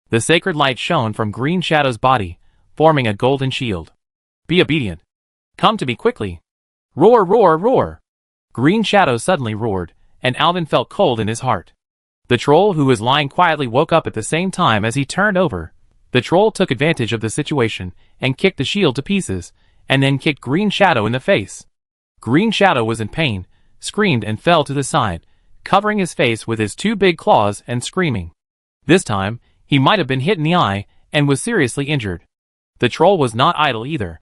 The sacred light shone from Green Shadow's body, forming a golden shield. Be obedient. Come to me quickly. Roar, roar, roar. Green Shadow suddenly roared, and Alvin felt cold in his heart. The troll who was lying quietly woke up at the same time as he turned over. The troll took advantage of the situation and kicked the shield to pieces, and then kicked Green Shadow in the face. Green Shadow was in pain, screamed and fell to the side, covering his face with his 2 big claws and screaming. This time, he might have been hit in the eye and was seriously injured. The troll was not idle either.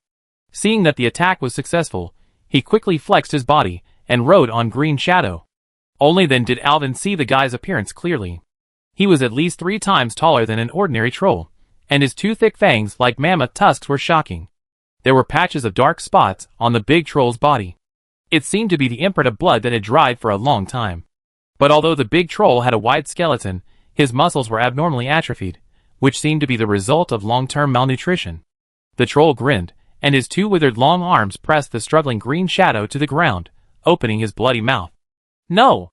Seeing that the attack was successful, he quickly flexed his body and rode on Green Shadow. Only then did Alvin see the guy's appearance clearly. He was at least 3 times taller than an ordinary troll, and his 2 thick fangs like mammoth tusks were shocking. There were patches of dark spots on the big troll's body. It seemed to be the imprint of blood that had dried for a long time. But although the big troll had a wide skeleton, his muscles were abnormally atrophied, which seemed to be the result of long-term malnutrition. The troll grinned, and his 2 withered long arms pressed the struggling Green Shadow to the ground, opening his bloody mouth. No!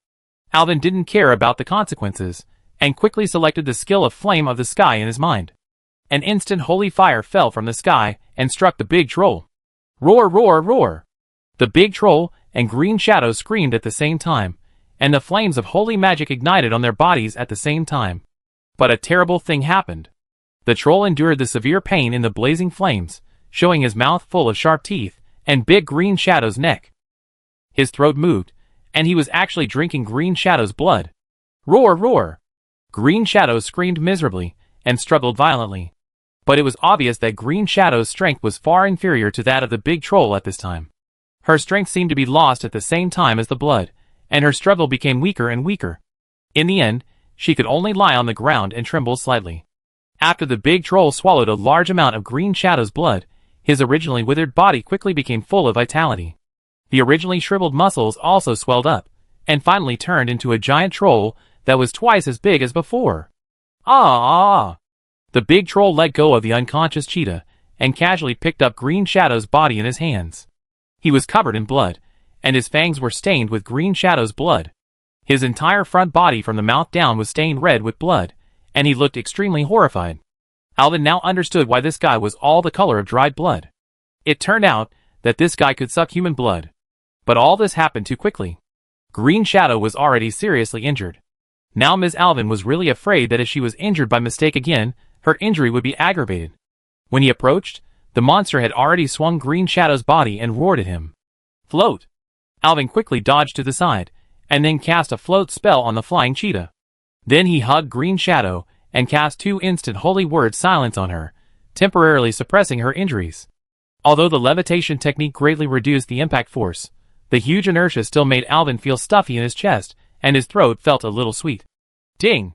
Alvin didn't care about the consequences, and quickly selected the skill of Flame of the Sky in his mind. An instant holy fire fell from the sky and struck the big troll. Roar, roar, roar! The big troll and Green Shadow screamed at the same time, and the flames of holy magic ignited on their bodies at the same time. But a terrible thing happened. The troll endured the severe pain in the blazing flames, showing his mouth full of sharp teeth, and big Green Shadow's neck. His throat moved, and he was actually drinking Green Shadow's blood. Roar, roar! Green Shadow screamed miserably, and struggled violently. But it was obvious that Green Shadow's strength was far inferior to that of the big troll at this time. Her strength seemed to be lost at the same time as the blood, and her struggle became weaker and weaker. In the end, she could only lie on the ground and tremble slightly. After the big troll swallowed a large amount of Green Shadow's blood, his originally withered body quickly became full of vitality. The originally shriveled muscles also swelled up, and finally turned into a giant troll that was twice as big as before. Ah! The big troll let go of the unconscious cheetah, and casually picked up Green Shadow's body in his hands. He was covered in blood, and his fangs were stained with Green Shadow's blood. His entire front body from the mouth down was stained red with blood, and he looked extremely horrified. Alvin now understood why this guy was all the color of dried blood. It turned out that this guy could suck human blood. But all this happened too quickly. Green Shadow was already seriously injured. Now Ms. Alvin was really afraid that if she was injured by mistake again, her injury would be aggravated. When he approached, the monster had already swung Green Shadow's body and roared at him. Float! Alvin quickly dodged to the side, and then cast a float spell on the flying cheetah. Then he hugged Green Shadow, and cast 2 instant holy word silence on her, temporarily suppressing her injuries. Although the levitation technique greatly reduced the impact force, The huge inertia still made Alvin feel stuffy in his chest, and his throat felt a little sweet. Ding!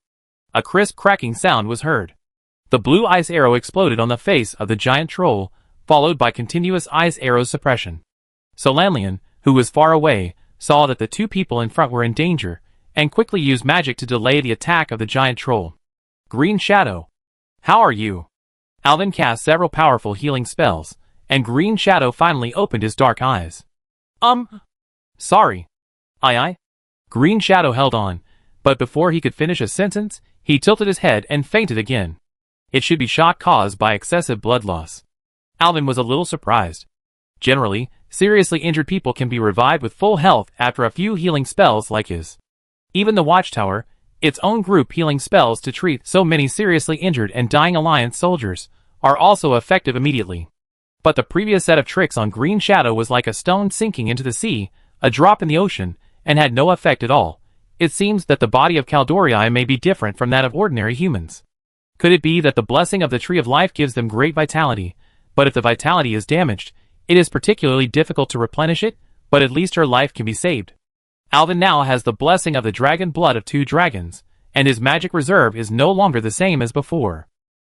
A crisp cracking sound was heard. The blue ice arrow exploded on the face of the giant troll, followed by continuous ice arrow suppression. Solanlian, who was far away, saw that the two people in front were in danger, and quickly used magic to delay the attack of the giant troll. Green Shadow. How are you? Alvin cast several powerful healing spells, and Green Shadow finally opened his dark eyes. Sorry. Aye. Green Shadow held on, but before he could finish a sentence, he tilted his head and fainted again. It should be shock caused by excessive blood loss. Alvin was a little surprised. Generally, seriously injured people can be revived with full health after a few healing spells like his. Even the Watchtower, its own group healing spells to treat so many seriously injured and dying Alliance soldiers, are also effective immediately. But the previous set of tricks on Green Shadow was like a stone sinking into the sea, a drop in the ocean, and had no effect at all. It seems that the body of Caldorii may be different from that of ordinary humans. Could it be that the blessing of the Tree of Life gives them great vitality, but if the vitality is damaged, it is particularly difficult to replenish it, but at least her life can be saved. Alvin now has the blessing of the dragon blood of 2 dragons, and his magic reserve is no longer the same as before.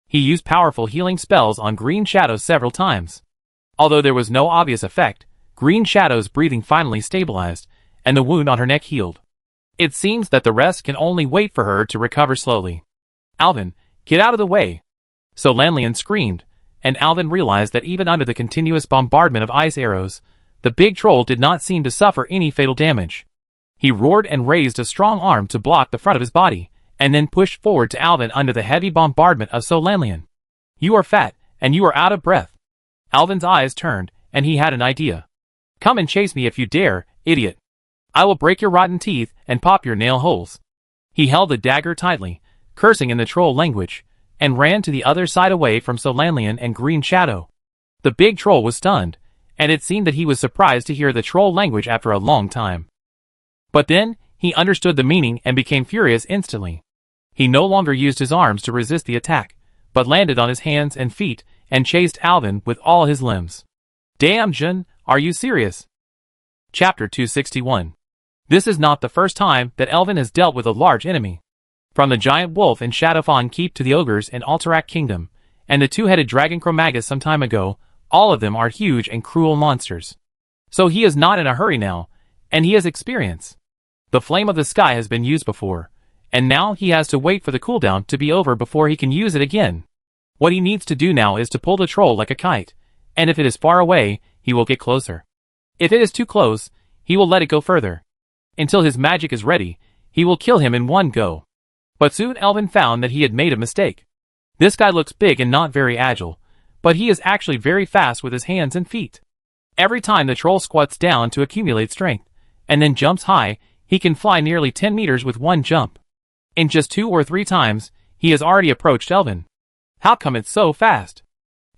He used powerful healing spells on Green Shadow several times. Although there was no obvious effect, Green Shadow's breathing finally stabilized, and the wound on her neck healed. It seems that the rest can only wait for her to recover slowly. Alvin, get out of the way! Solanlian screamed, and Alvin realized that even under the continuous bombardment of ice arrows, the big troll did not seem to suffer any fatal damage. He roared and raised a strong arm to block the front of his body, and then pushed forward to Alvin under the heavy bombardment of Solanlian. You are fat, and you are out of breath. Alvin's eyes turned, and he had an idea. Come and chase me if you dare, idiot. I will break your rotten teeth and pop your nail holes. He held the dagger tightly, cursing in the troll language, and ran to the other side away from Solanlian and Green Shadow. The big troll was stunned, and it seemed that he was surprised to hear the troll language after a long time. But then, he understood the meaning and became furious instantly. He no longer used his arms to resist the attack, but landed on his hands and feet and chased Alvin with all his limbs. Damn, Jun, are you serious? Chapter 261. This is not the first time that Alvin has dealt with a large enemy. From the giant wolf in Shadowfawn Keep to the ogres in Alterac Kingdom, and the 2-headed dragon Chromagus some time ago, all of them are huge and cruel monsters. So he is not in a hurry now, and he has experience. The Flame of the Sky has been used before, and now he has to wait for the cooldown to be over before he can use it again. What he needs to do now is to pull the troll like a kite, and if it is far away, he will get closer. If it is too close, he will let it go further. Until his magic is ready, he will kill him in one go. But soon Alvin found that he had made a mistake. This guy looks big and not very agile, but he is actually very fast with his hands and feet. Every time the troll squats down to accumulate strength, and then jumps high, he can fly nearly 10 meters with one jump. In just 2 or 3 times, he has already approached Alvin. How come it's so fast?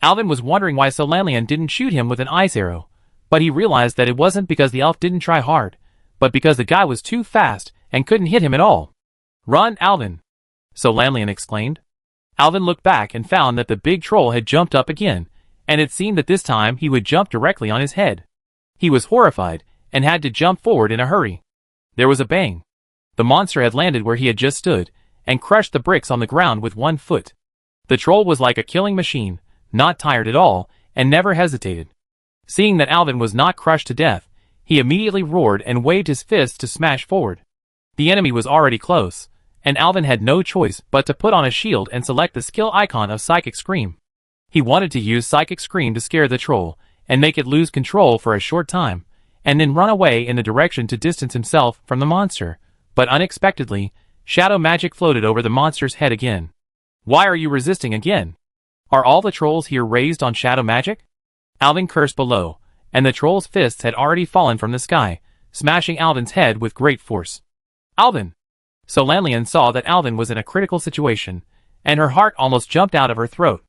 Alvin was wondering why Solanlian didn't shoot him with an ice arrow, but he realized that it wasn't because the elf didn't try hard, but because the guy was too fast and couldn't hit him at all. Run, Alvin! Solanlian exclaimed. Alvin looked back and found that the big troll had jumped up again, and it seemed that this time he would jump directly on his head. He was horrified, and had to jump forward in a hurry. There was a bang. The monster had landed where he had just stood, and crushed the bricks on the ground with one foot. The troll was like a killing machine, not tired at all, and never hesitated. Seeing that Alvin was not crushed to death, he immediately roared and waved his fists to smash forward. The enemy was already close, and Alvin had no choice but to put on a shield and select the skill icon of Psychic Scream. He wanted to use Psychic Scream to scare the troll, and make it lose control for a short time, and then run away in the direction to distance himself from the monster, but unexpectedly, shadow magic floated over the monster's head again. Why are you resisting again? Are all the trolls here raised on shadow magic? Alvin cursed below, and the troll's fists had already fallen from the sky, smashing Alvin's head with great force. Alvin! Solanlian saw that Alvin was in a critical situation, and her heart almost jumped out of her throat.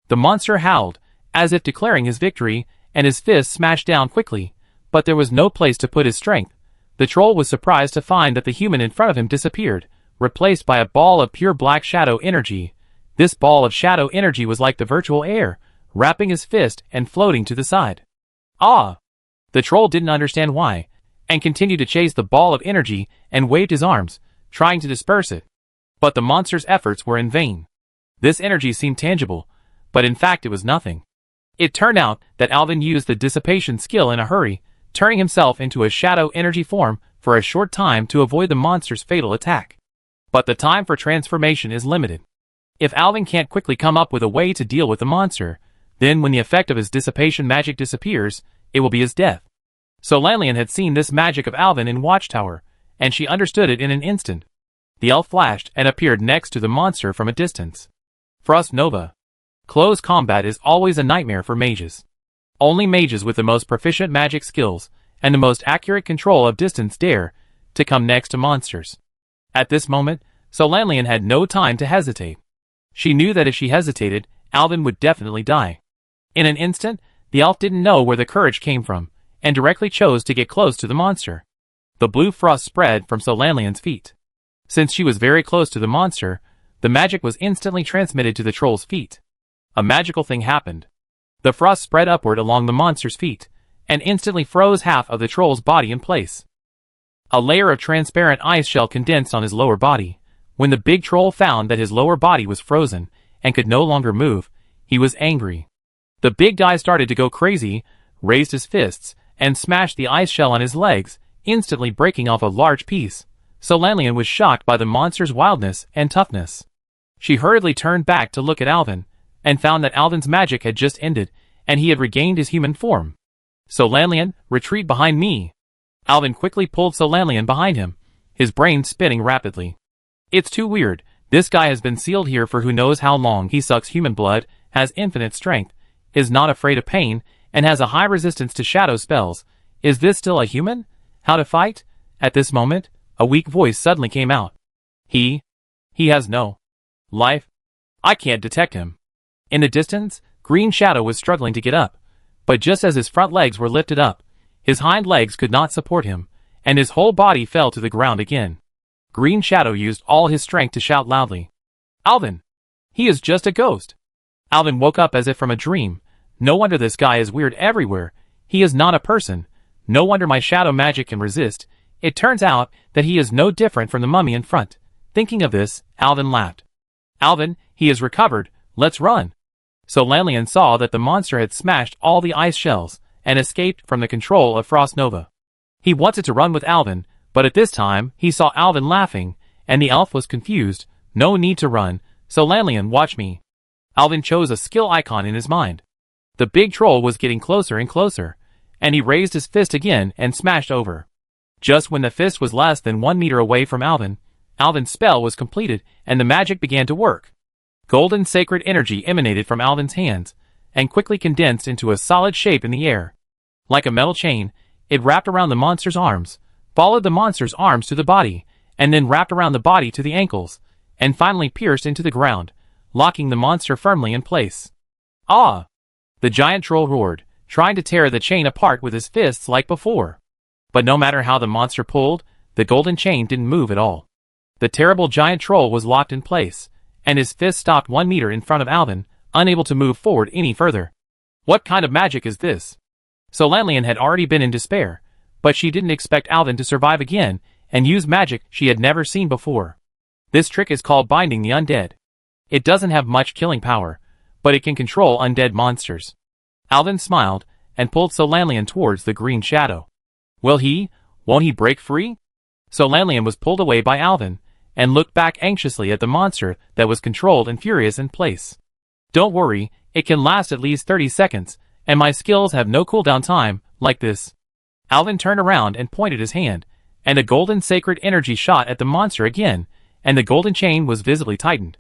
The monster howled, as if declaring his victory, and his fists smashed down quickly, but there was no place to put his strength. The troll was surprised to find that the human in front of him disappeared, replaced by a ball of pure black shadow energy. This ball of shadow energy was like the virtual air, wrapping his fist and floating to the side. Ah! The troll didn't understand why, and continued to chase the ball of energy and waved his arms, trying to disperse it. But the monster's efforts were in vain. This energy seemed tangible, but in fact it was nothing. It turned out that Alvin used the dissipation skill in a hurry, turning himself into a shadow energy form for a short time to avoid the monster's fatal attack. But the time for transformation is limited. If Alvin can't quickly come up with a way to deal with the monster, then when the effect of his dissipation magic disappears, it will be his death. So Lanlian had seen this magic of Alvin in Watchtower, and she understood it in an instant. The elf flashed and appeared next to the monster from a distance. Frost Nova. Close combat is always a nightmare for mages. Only mages with the most proficient magic skills and the most accurate control of distance dare to come next to monsters. At this moment, Lanlian had no time to hesitate. She knew that if she hesitated, Alvin would definitely die. In an instant, the elf didn't know where the courage came from, and directly chose to get close to the monster. The blue frost spread from Lanlian's feet. Since she was very close to the monster, the magic was instantly transmitted to the troll's feet. A magical thing happened. The frost spread upward along the monster's feet, and instantly froze half of the troll's body in place. A layer of transparent ice shell condensed on his lower body. When the big troll found that his lower body was frozen and could no longer move, he was angry. The big guy started to go crazy, raised his fists, and smashed the ice shell on his legs, instantly breaking off a large piece. Lanlian was shocked by the monster's wildness and toughness. She hurriedly turned back to look at Alvin, and found that Alvin's magic had just ended, and he had regained his human form. Lanlian, retreat behind me. Alvin quickly pulled Lanlian behind him, his brain spinning rapidly. It's too weird. This guy has been sealed here for who knows how long. He sucks human blood, has infinite strength, is not afraid of pain, and has a high resistance to shadow spells. Is this still a human? How to fight? At this moment, a weak voice suddenly came out. He has no life. I can't detect him. In the distance, Green Shadow was struggling to get up, but just as his front legs were lifted up, his hind legs could not support him, and his whole body fell to the ground again. Green Shadow used all his strength to shout loudly. Alvin! He is just a ghost! Alvin woke up as if from a dream. No wonder this guy is weird everywhere. He is not a person. No wonder my shadow magic can resist. It turns out that he is no different from the mummy in front. Thinking of this, Alvin laughed. Alvin, he is recovered. Let's run. Lanlian saw that the monster had smashed all the ice shells and escaped from the control of Frost Nova. He wanted to run with Alvin, but at this time he saw Alvin laughing, and the elf was confused. No need to run. Lanlian, watch me. Alvin chose a skill icon in his mind. The big troll was getting closer and closer, and he raised his fist again and smashed over. Just when the fist was less than 1 meter away from Alvin, Alvin's spell was completed and the magic began to work. Golden sacred energy emanated from Alvin's hands, and quickly condensed into a solid shape in the air. Like a metal chain, it wrapped around the monster's arms, followed the monster's arms to the body, and then wrapped around the body to the ankles, and finally pierced into the ground, locking the monster firmly in place. Ah! The giant troll roared, trying to tear the chain apart with his fists like before. But no matter how the monster pulled, the golden chain didn't move at all. The terrible giant troll was locked in place, and his fist stopped 1 meter in front of Alvin, unable to move forward any further. What kind of magic is this? Lanlian had already been in despair, but she didn't expect Alvin to survive again and use magic she had never seen before. This trick is called binding the undead. It doesn't have much killing power, but it can control undead monsters. Alvin smiled and pulled Lanlian towards the Green Shadow. Won't he break free? Lanlian was pulled away by Alvin, and looked back anxiously at the monster that was controlled and furious in place. Don't worry, it can last at least 30 seconds, and my skills have no cooldown time, like this. Alvin turned around and pointed his hand, and a golden sacred energy shot at the monster again, and the golden chain was visibly tightened.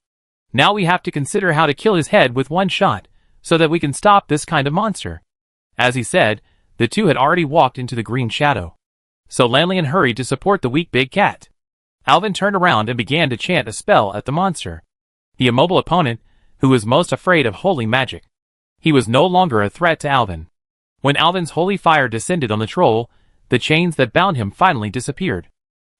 Now we have to consider how to kill his head with one shot, so that we can stop this kind of monster. As he said, the two had already walked into the Green Shadow. Lanlian hurried to support the weak big cat. Alvin turned around and began to chant a spell at the monster. The immobile opponent, who was most afraid of holy magic. He was no longer a threat to Alvin. When Alvin's holy fire descended on the troll, the chains that bound him finally disappeared.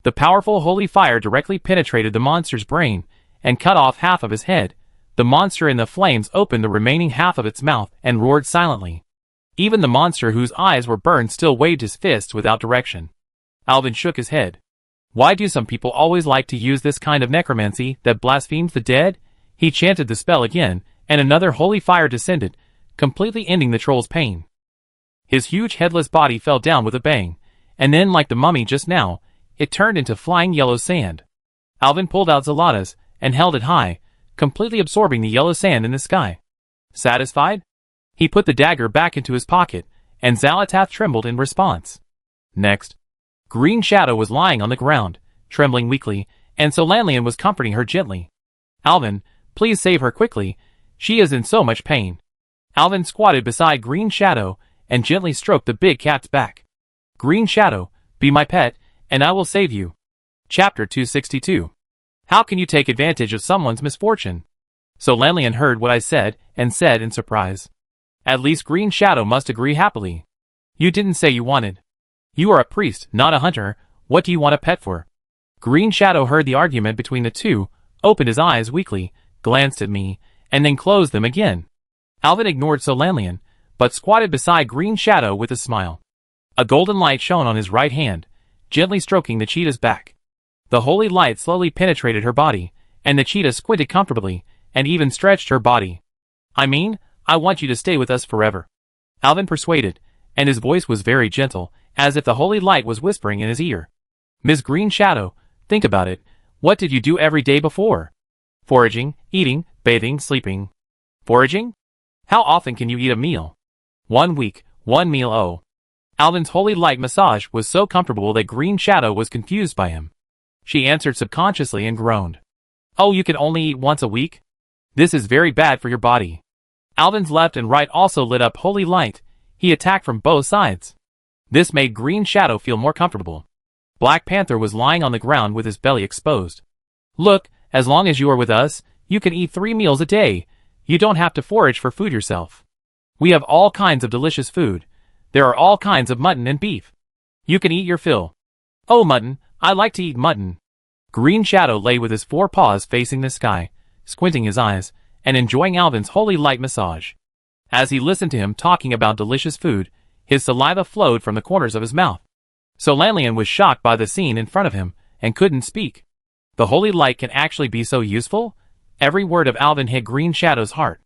The powerful holy fire directly penetrated the monster's brain and cut off half of his head. The monster in the flames opened the remaining half of its mouth and roared silently. Even the monster whose eyes were burned still waved his fists without direction. Alvin shook his head. Why do some people always like to use this kind of necromancy that blasphemes the dead? He chanted the spell again, and another holy fire descended, completely ending the troll's pain. His huge headless body fell down with a bang, and then, like the mummy just now, it turned into flying yellow sand. Alvin pulled out Zalata's and held it high, completely absorbing the yellow sand in the sky. Satisfied? He put the dagger back into his pocket, and Zalatath trembled in response. Next, Green Shadow was lying on the ground, trembling weakly, and Solanlian was comforting her gently. Alvin, please save her quickly. She is in so much pain. Alvin squatted beside Green Shadow and gently stroked the big cat's back. Green Shadow, be my pet, and I will save you. Chapter 262. How can you take advantage of someone's misfortune? Solanlian heard what I said and said in surprise. At least Green Shadow must agree happily. You didn't say you wanted. You are a priest, not a hunter. What do you want a pet for? Green Shadow heard the argument between the two, opened his eyes weakly, glanced at me, and then closed them again. Alvin ignored Solanlian, but squatted beside Green Shadow with a smile. A golden light shone on his right hand, gently stroking the cheetah's back. The holy light slowly penetrated her body, and the cheetah squinted comfortably, and even stretched her body. I mean, I want you to stay with us forever. Alvin persuaded, and his voice was very gentle, as if the holy light was whispering in his ear. Miss Green Shadow, think about it. What did you do every day before? Foraging, eating, bathing, sleeping. Foraging? How often can you eat a meal? 1 week, 1 meal. Oh. Alvin's holy light massage was so comfortable that Green Shadow was confused by him. She answered subconsciously and groaned. Oh, you can only eat once a week? This is very bad for your body. Alvin's left and right also lit up holy light. He attacked from both sides. This made Green Shadow feel more comfortable. Black Panther was lying on the ground with his belly exposed. Look, as long as you are with us, you can eat 3 meals a day. You don't have to forage for food yourself. We have all kinds of delicious food. There are all kinds of mutton and beef. You can eat your fill. Oh, mutton, I like to eat mutton. Green Shadow lay with his 4 paws facing the sky, squinting his eyes, and enjoying Alvin's holy light massage. As he listened to him talking about delicious food, his saliva flowed from the corners of his mouth. Solanlian was shocked by the scene in front of him, and couldn't speak. The holy light can actually be so useful? Every word of Alvin hit Green Shadow's heart.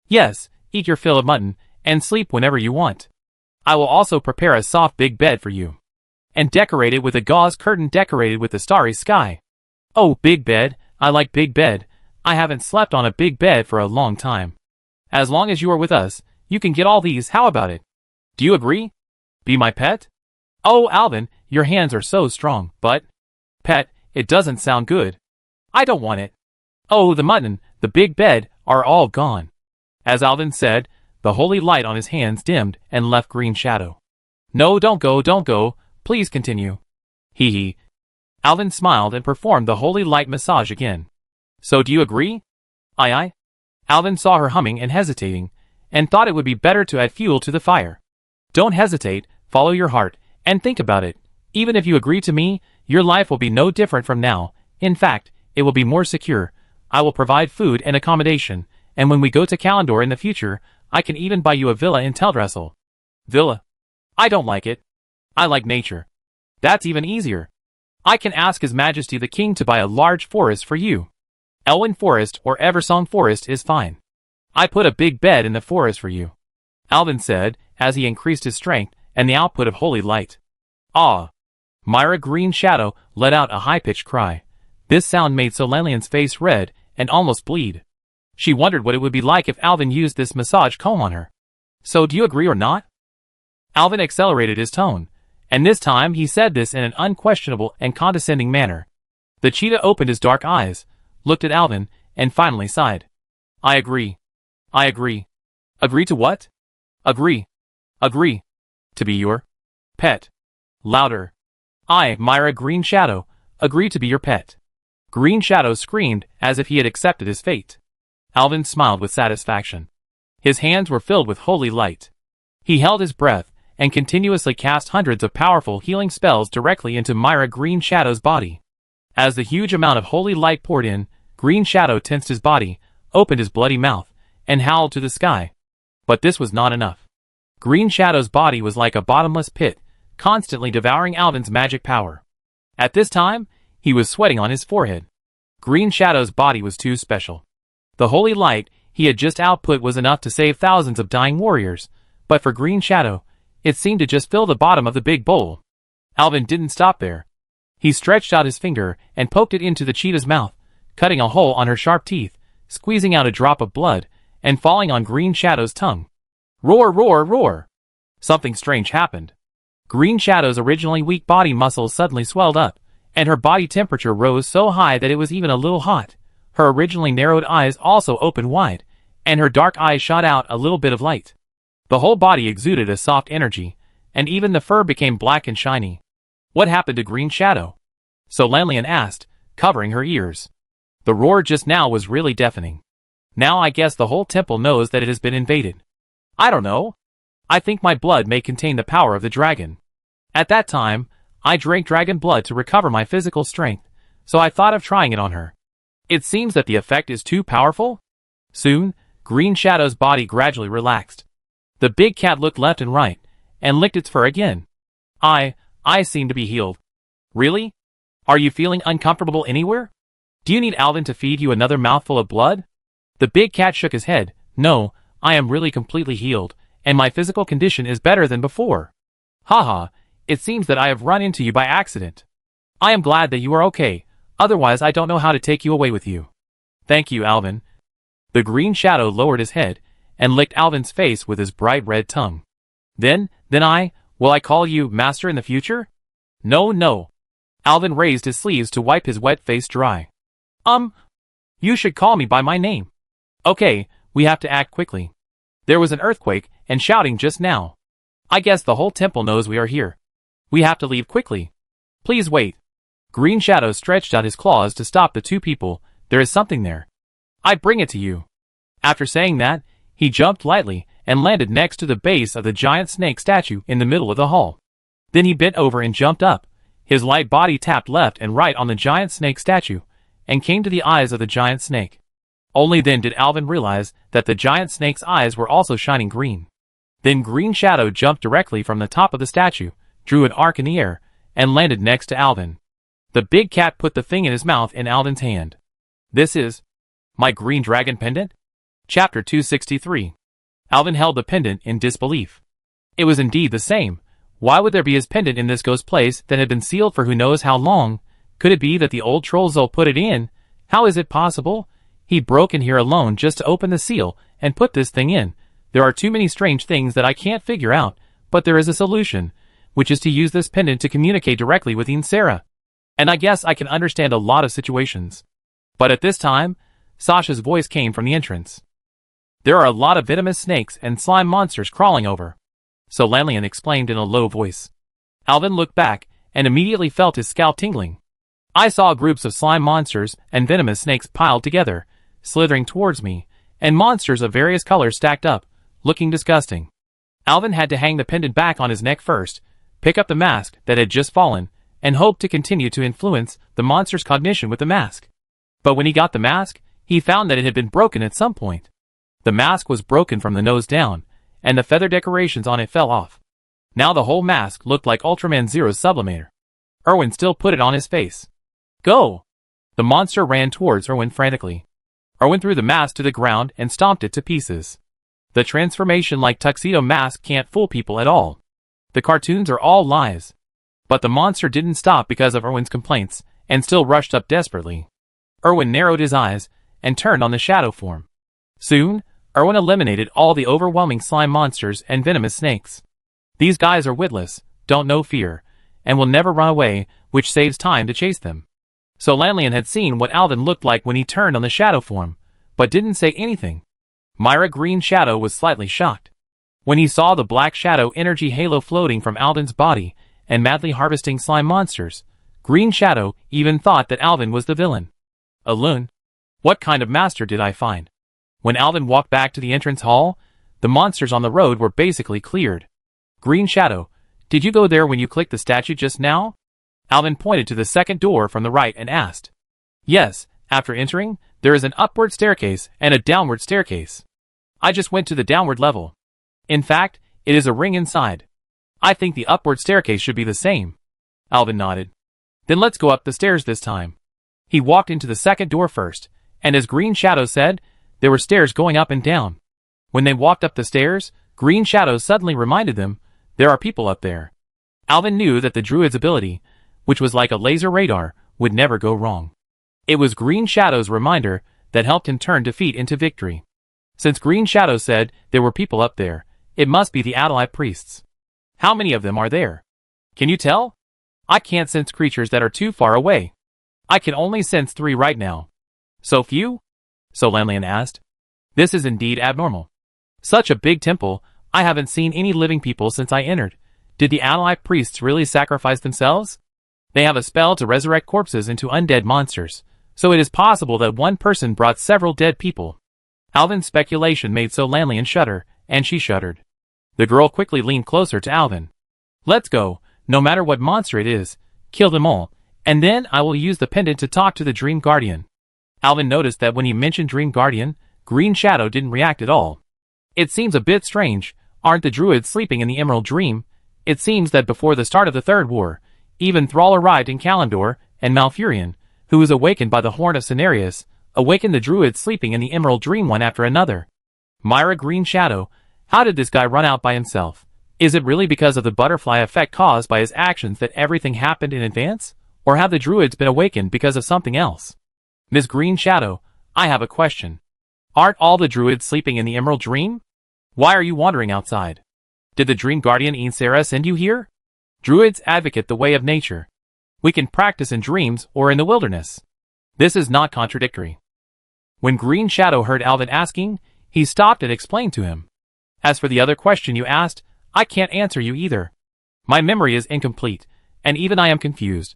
Yes, eat your fill of mutton, and sleep whenever you want. I will also prepare a soft big bed for you. And decorate it with a gauze curtain decorated with the starry sky. Oh, big bed, I like big bed. I haven't slept on a big bed for a long time. As long as you are with us, you can get all these. How about it? Do you agree? Be my pet? Oh, Alvin, your hands are so strong, but... Pet, it doesn't sound good. I don't want it. Oh, the mutton, the big bed, are all gone. As Alvin said, the holy light on his hands dimmed and left Green Shadow. No, don't go, please continue. Hee hee. Alvin smiled and performed the holy light massage again. So do you agree? Aye. Alvin saw her humming and hesitating, and thought it would be better to add fuel to the fire. Don't hesitate, follow your heart, and think about it. Even if you agree to me, your life will be no different from now. In fact, it will be more secure. I will provide food and accommodation, and when we go to Kalandor in the future, I can even buy you a villa in Teldrassil. Villa? I don't like it. I like nature. That's even easier. I can ask His Majesty the King to buy a large forest for you. Elwyn Forest or Eversong Forest is fine. I put a big bed in the forest for you. Alvin said, as he increased his strength and the output of holy light. Ah! Myra Green Shadow let out a high-pitched cry. This sound made Solanlian's face red and almost bleed. She wondered what it would be like if Alvin used this massage comb on her. So do you agree or not? Alvin accelerated his tone, and this time he said this in an unquestionable and condescending manner. The cheetah opened his dark eyes, looked at Alvin, and finally sighed. I agree. I agree. Agree to what? Agree. Agree. To be your pet. Louder. I, Myra Green Shadow, agree to be your pet. Green Shadow screamed as if he had accepted his fate. Alvin smiled with satisfaction. His hands were filled with holy light. He held his breath and continuously cast hundreds of powerful healing spells directly into Myra Green Shadow's body. As the huge amount of holy light poured in, Green Shadow tensed his body, opened his bloody mouth, and howled to the sky. But this was not enough. Green Shadow's body was like a bottomless pit, constantly devouring Alvin's magic power. At this time, he was sweating on his forehead. Green Shadow's body was too special. The holy light he had just output was enough to save thousands of dying warriors, but for Green Shadow, it seemed to just fill the bottom of the big bowl. Alvin didn't stop there. He stretched out his finger and poked it into the cheetah's mouth, cutting a hole on her sharp teeth, squeezing out a drop of blood, and falling on Green Shadow's tongue. Roar, roar, roar! Something strange happened. Green Shadow's originally weak body muscles suddenly swelled up, and her body temperature rose so high that it was even a little hot. Her originally narrowed eyes also opened wide, and her dark eyes shot out a little bit of light. The whole body exuded a soft energy, and even the fur became black and shiny. What happened to Green Shadow? So Lanlian asked, covering her ears. The roar just now was really deafening. Now I guess the whole temple knows that it has been invaded. I don't know. I think my blood may contain the power of the dragon. At that time, I drank dragon blood to recover my physical strength, so I thought of trying it on her. It seems that the effect is too powerful. Soon, Green Shadow's body gradually relaxed. The big cat looked left and right, and licked its fur again. I seem to be healed. Really? Are you feeling uncomfortable anywhere? Do you need Alvin to feed you another mouthful of blood? The big cat shook his head. No, I am really completely healed, and my physical condition is better than before. Haha, it seems that I have run into you by accident. I am glad that you are okay, otherwise I don't know how to take you away with you. Thank you, Alvin. The Green Shadow lowered his head, and licked Alvin's face with his bright red tongue. Then will I call you Master in the future? No. Alvin raised his sleeves to wipe his wet face dry. You should call me by my name. Okay, we have to act quickly. There was an earthquake and shouting just now. I guess the whole temple knows we are here. We have to leave quickly. Please wait. Green Shadow stretched out his claws to stop the two people. There is something there. I bring it to you. After saying that, he jumped lightly and landed next to the base of the giant snake statue in the middle of the hall. Then he bent over and jumped up. His light body tapped left and right on the giant snake statue, and came to the eyes of the giant snake. Only then did Alvin realize that the giant snake's eyes were also shining green. Then Green Shadow jumped directly from the top of the statue, drew an arc in the air, and landed next to Alvin. The big cat put the thing in his mouth in Alvin's hand. This is my green dragon pendant? Chapter 263. Alvin held the pendant in disbelief. It was indeed the same. Why would there be his pendant in this ghost place that had been sealed for who knows how long? Could it be that the old troll Zol put it in? How is it possible? He broke in here alone just to open the seal and put this thing in. There are too many strange things that I can't figure out, but there is a solution, which is to use this pendant to communicate directly with Sarah. And I guess I can understand a lot of situations. But at this time, Sasha's voice came from the entrance. There are a lot of venomous snakes and slime monsters crawling over. So Lanlian exclaimed in a low voice. Alvin looked back and immediately felt his scalp tingling. I saw groups of slime monsters and venomous snakes piled together, slithering towards me, and monsters of various colors stacked up, looking disgusting. Alvin had to hang the pendant back on his neck first, pick up the mask that had just fallen, and hope to continue to influence the monster's cognition with the mask. But when he got the mask, he found that it had been broken at some point. The mask was broken from the nose down, and the feather decorations on it fell off. Now the whole mask looked like Ultraman Zero's sublimator. Erwin still put it on his face. Go! The monster ran towards Erwin frantically. Erwin threw the mask to the ground and stomped it to pieces. The transformation-like tuxedo mask can't fool people at all. The cartoons are all lies. But the monster didn't stop because of Erwin's complaints, and still rushed up desperately. Erwin narrowed his eyes, and turned on the shadow form. Soon, Erwin eliminated all the overwhelming slime monsters and venomous snakes. These guys are witless, don't know fear, and will never run away, which saves time to chase them. So Lanlian had seen what Alvin looked like when he turned on the shadow form, but didn't say anything. Myra Green Shadow was slightly shocked. When he saw the black shadow energy halo floating from Alvin's body, and madly harvesting slime monsters, Green Shadow even thought that Alvin was the villain. Alun, what kind of master did I find? When Alvin walked back to the entrance hall, the monsters on the road were basically cleared. Green Shadow, did you go there when you clicked the statue just now? Alvin pointed to the second door from the right and asked. Yes, after entering, there is an upward staircase and a downward staircase. I just went to the downward level. In fact, it is a ring inside. I think the upward staircase should be the same. Alvin nodded. Then let's go up the stairs this time. He walked into the second door first, and as Green Shadow said, there were stairs going up and down. When they walked up the stairs, Green Shadow suddenly reminded them, there are people up there. Alvin knew that the druid's ability, which was like a laser radar, would never go wrong. It was Green Shadow's reminder that helped him turn defeat into victory. Since Green Shadow said there were people up there, it must be the Adalai priests. How many of them are there? Can you tell? I can't sense creatures that are too far away. I can only sense 3 right now. So few? Solanian asked. This is indeed abnormal. Such a big temple, I haven't seen any living people since I entered. Did the Adalai priests really sacrifice themselves? They have a spell to resurrect corpses into undead monsters, so it is possible that one person brought several dead people. Alvin's speculation made Solanian shudder, and she shuddered. The girl quickly leaned closer to Alvin. Let's go, no matter what monster it is, kill them all, and then I will use the pendant to talk to the Dream Guardian. Alvin noticed that when he mentioned Dream Guardian, Green Shadow didn't react at all. It seems a bit strange, aren't the druids sleeping in the Emerald Dream? It seems that before the start of the Third War, even Thrall arrived in Kalimdor, and Malfurion, who was awakened by the Horn of Cenarius, awakened the druids sleeping in the Emerald Dream one after another. Myra Green Shadow, how did this guy run out by himself? Is it really because of the butterfly effect caused by his actions that everything happened in advance? Or have the druids been awakened because of something else? Miss Green Shadow, I have a question. Aren't all the druids sleeping in the Emerald Dream? Why are you wandering outside? Did the Dream Guardian Insera send you here? Druids advocate the way of nature. We can practice in dreams or in the wilderness. This is not contradictory. When Green Shadow heard Alvin asking, he stopped and explained to him. As for the other question you asked, I can't answer you either. My memory is incomplete, and even I am confused.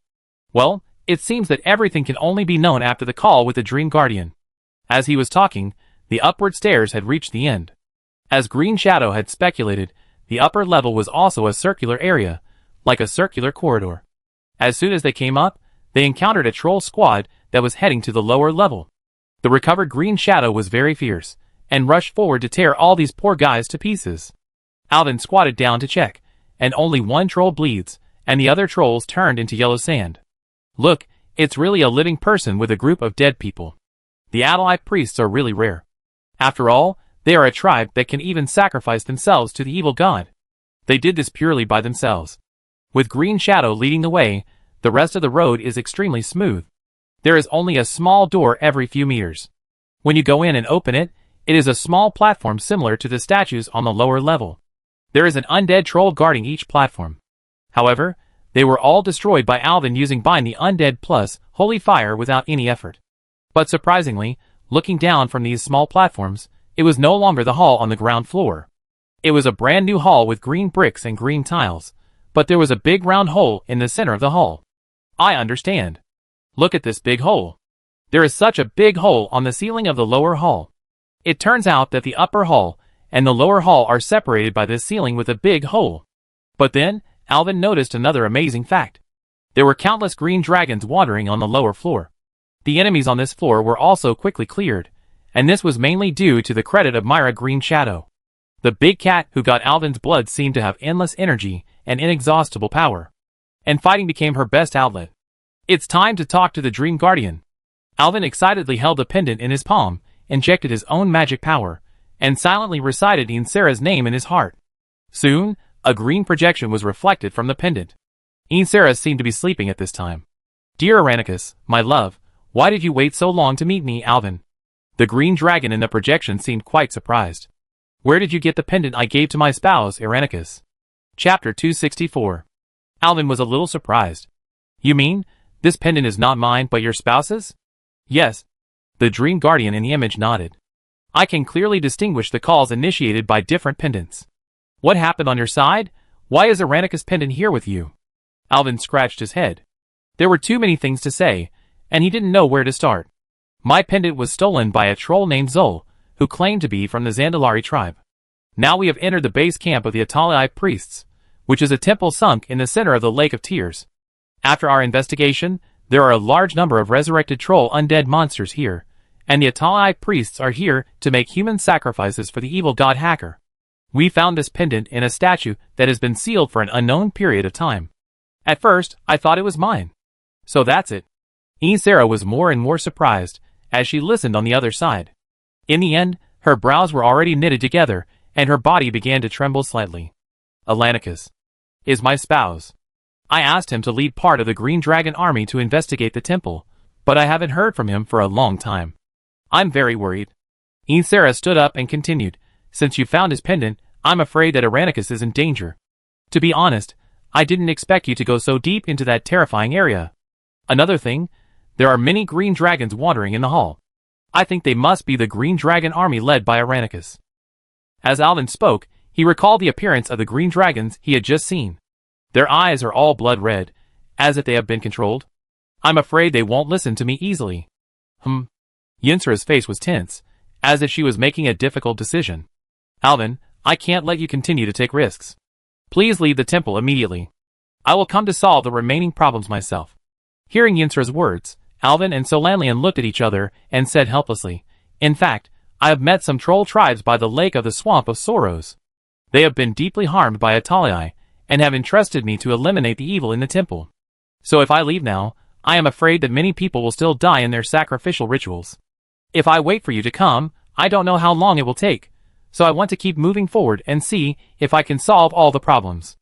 Well, it seems that everything can only be known after the call with the Dream Guardian. As he was talking, the upward stairs had reached the end. As Green Shadow had speculated, the upper level was also a circular area, like a circular corridor. As soon as they came up, they encountered a troll squad that was heading to the lower level. The recovered Green Shadow was very fierce, and rushed forward to tear all these poor guys to pieces. Alvin squatted down to check, and only one troll bleeds, and the other trolls turned into yellow sand. Look, it's really a living person with a group of dead people. The Adalai priests are really rare. After all, they are a tribe that can even sacrifice themselves to the evil god. They did this purely by themselves. With Green Shadow leading the way, the rest of the road is extremely smooth. There is only a small door every few meters. When you go in and open it, it is a small platform similar to the statues on the lower level. There is an undead troll guarding each platform. However, they were all destroyed by Alvin using Bind the Undead plus Holy Fire without any effort. But surprisingly, looking down from these small platforms, it was no longer the hall on the ground floor. It was a brand new hall with green bricks and green tiles, but there was a big round hole in the center of the hall. I understand. Look at this big hole. There is such a big hole on the ceiling of the lower hall. It turns out that the upper hall and the lower hall are separated by this ceiling with a big hole. But then, Alvin noticed another amazing fact. There were countless green dragons wandering on the lower floor. The enemies on this floor were also quickly cleared, and this was mainly due to the credit of Myra Green Shadow. The big cat who got Alvin's blood seemed to have endless energy and inexhaustible power. And fighting became her best outlet. It's time to talk to the Dream Guardian. Alvin excitedly held the pendant in his palm, injected his own magic power, and silently recited Insera's name in his heart. Soon, a green projection was reflected from the pendant. Insera seemed to be sleeping at this time. Dear Irenicus, my love, why did you wait so long to meet me, Alvin? The green dragon in the projection seemed quite surprised. Where did you get the pendant I gave to my spouse, Irenicus? Chapter 264. Alvin was a little surprised. You mean, this pendant is not mine but your spouse's? Yes. The Dream Guardian in the image nodded. I can clearly distinguish the calls initiated by different pendants. What happened on your side? Why is Irenicus' pendant here with you? Alvin scratched his head. There were too many things to say, and he didn't know where to start. My pendant was stolen by a troll named Zol, who claimed to be from the Zandalari tribe. Now we have entered the base camp of the Adalai priests, which is a temple sunk in the center of the Lake of Tears. After our investigation, there are a large number of resurrected troll undead monsters here, and the Adalai priests are here to make human sacrifices for the evil god Hacker. We found this pendant in a statue that has been sealed for an unknown period of time. At first, I thought it was mine. So that's it. Sarah was more and more surprised as she listened on the other side. In the end, her brows were already knitted together, and her body began to tremble slightly. Atlanticus is my spouse. I asked him to lead part of the Green Dragon army to investigate the temple, but I haven't heard from him for a long time. I'm very worried. Sarah stood up and continued, Since you found his pendant, I'm afraid that Atlanticus is in danger. To be honest, I didn't expect you to go so deep into that terrifying area. Another thing, there are many green dragons wandering in the hall. I think they must be the Green Dragon army led by Atlanticus. As Alvin spoke, he recalled the appearance of the green dragons he had just seen. Their eyes are all blood red, as if they have been controlled. I'm afraid they won't listen to me easily. Yinsura's face was tense, as if she was making a difficult decision. Alvin, I can't let you continue to take risks. Please leave the temple immediately. I will come to solve the remaining problems myself. Hearing Yinsura's words, Alvin and Solanlian looked at each other and said helplessly, In fact, I have met some troll tribes by the lake of the Swamp of Sorrows. They have been deeply harmed by Atalii, and have entrusted me to eliminate the evil in the temple. So if I leave now, I am afraid that many people will still die in their sacrificial rituals. If I wait for you to come, I don't know how long it will take, so I want to keep moving forward and see if I can solve all the problems.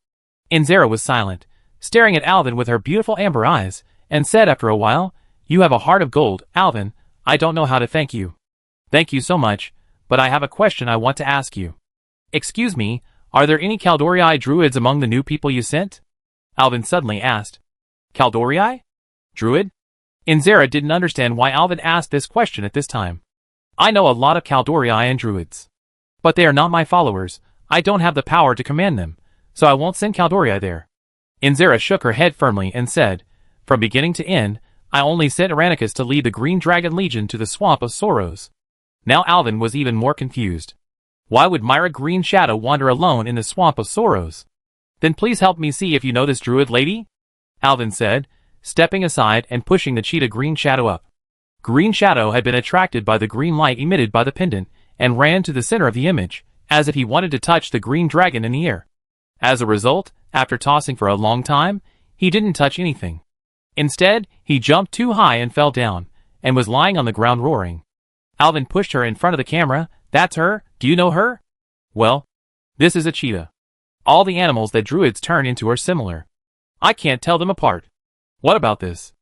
Inzera was silent, staring at Alvin with her beautiful amber eyes, and said after a while, You have a heart of gold, Alvin. I don't know how to thank you. Thank you so much, but I have a question I want to ask you. Excuse me, are there any Kaldorii druids among the new people you sent? Alvin suddenly asked. Kaldorii? Druid? Inzera didn't understand why Alvin asked this question at this time. I know a lot of Kaldorii and druids. But they are not my followers. I don't have the power to command them, so I won't send Kaldorii there. Inzera shook her head firmly and said, From beginning to end, I only sent Atlanticus to lead the Green Dragon Legion to the Swamp of Sorrows. Now Alvin was even more confused. Why would Myra Green Shadow wander alone in the Swamp of Sorrows? Then please help me see if you know this druid lady? Alvin said, stepping aside and pushing the cheetah Green Shadow up. Green Shadow had been attracted by the green light emitted by the pendant, and ran to the center of the image, as if he wanted to touch the green dragon in the air. As a result, after tossing for a long time, he didn't touch anything. Instead, he jumped too high and fell down, and was lying on the ground roaring. Alvin pushed her in front of the camera. That's her? Do you know her? Well, this is a cheetah. All the animals that druids turn into are similar. I can't tell them apart. What about this?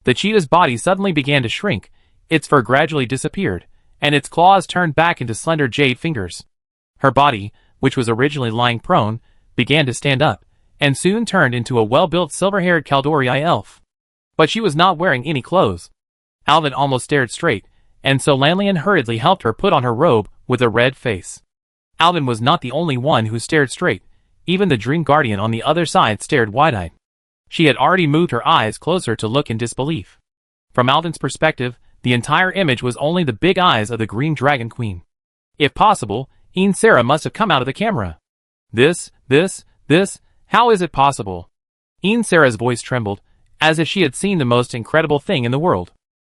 The cheetah's body suddenly began to shrink, its fur gradually disappeared, and its claws turned back into slender jade fingers. Her body, which was originally lying prone, began to stand up, and soon turned into a well-built silver-haired Kaldorii elf. But she was not wearing any clothes. Alvin almost stared straight, and Solanlian hurriedly helped her put on her robe with a red face. Alvin was not the only one who stared straight. Even the Dream Guardian on the other side stared wide-eyed. She had already moved her eyes closer to look in disbelief. From Alvin's perspective, the entire image was only the big eyes of the Green Dragon Queen. If possible, Sarah must have come out of the camera. This, how is it possible? Sarah's voice trembled, as if she had seen the most incredible thing in the world.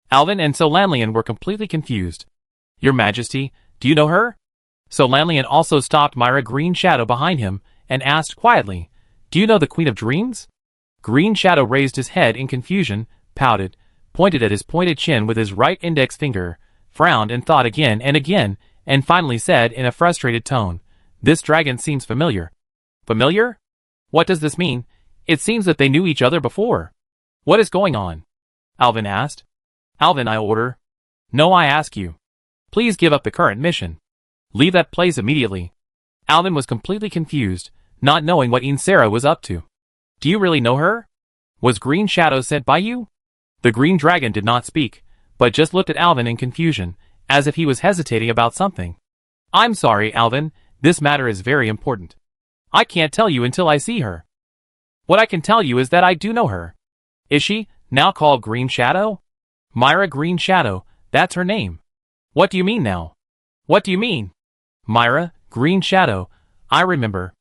Alvin and Solanlian were completely confused. Your Majesty, do you know her? Solanlian also stopped Myra Green Shadow behind him, and asked quietly, Do you know the Queen of Dreams? Green Shadow raised his head in confusion, pouted, pointed at his pointed chin with his right index finger, frowned and thought again, and finally said in a frustrated tone, This dragon seems familiar. Familiar? What does this mean? It seems that they knew each other before. What is going on? Alvin asked. Alvin, I order. No, I ask you. Please give up the current mission. Leave that place immediately. Alvin was completely confused, not knowing what Sarah was up to. Do you really know her? Was Green Shadow sent by you? The green dragon did not speak, but just looked at Alvin in confusion, as if he was hesitating about something. I'm sorry, Alvin, this matter is very important. I can't tell you until I see her. What I can tell you is that I do know her. Is she, now called Green Shadow? Myra Green Shadow, that's her name. What do you mean now? What do you mean? Myra, Green Shadow, I remember.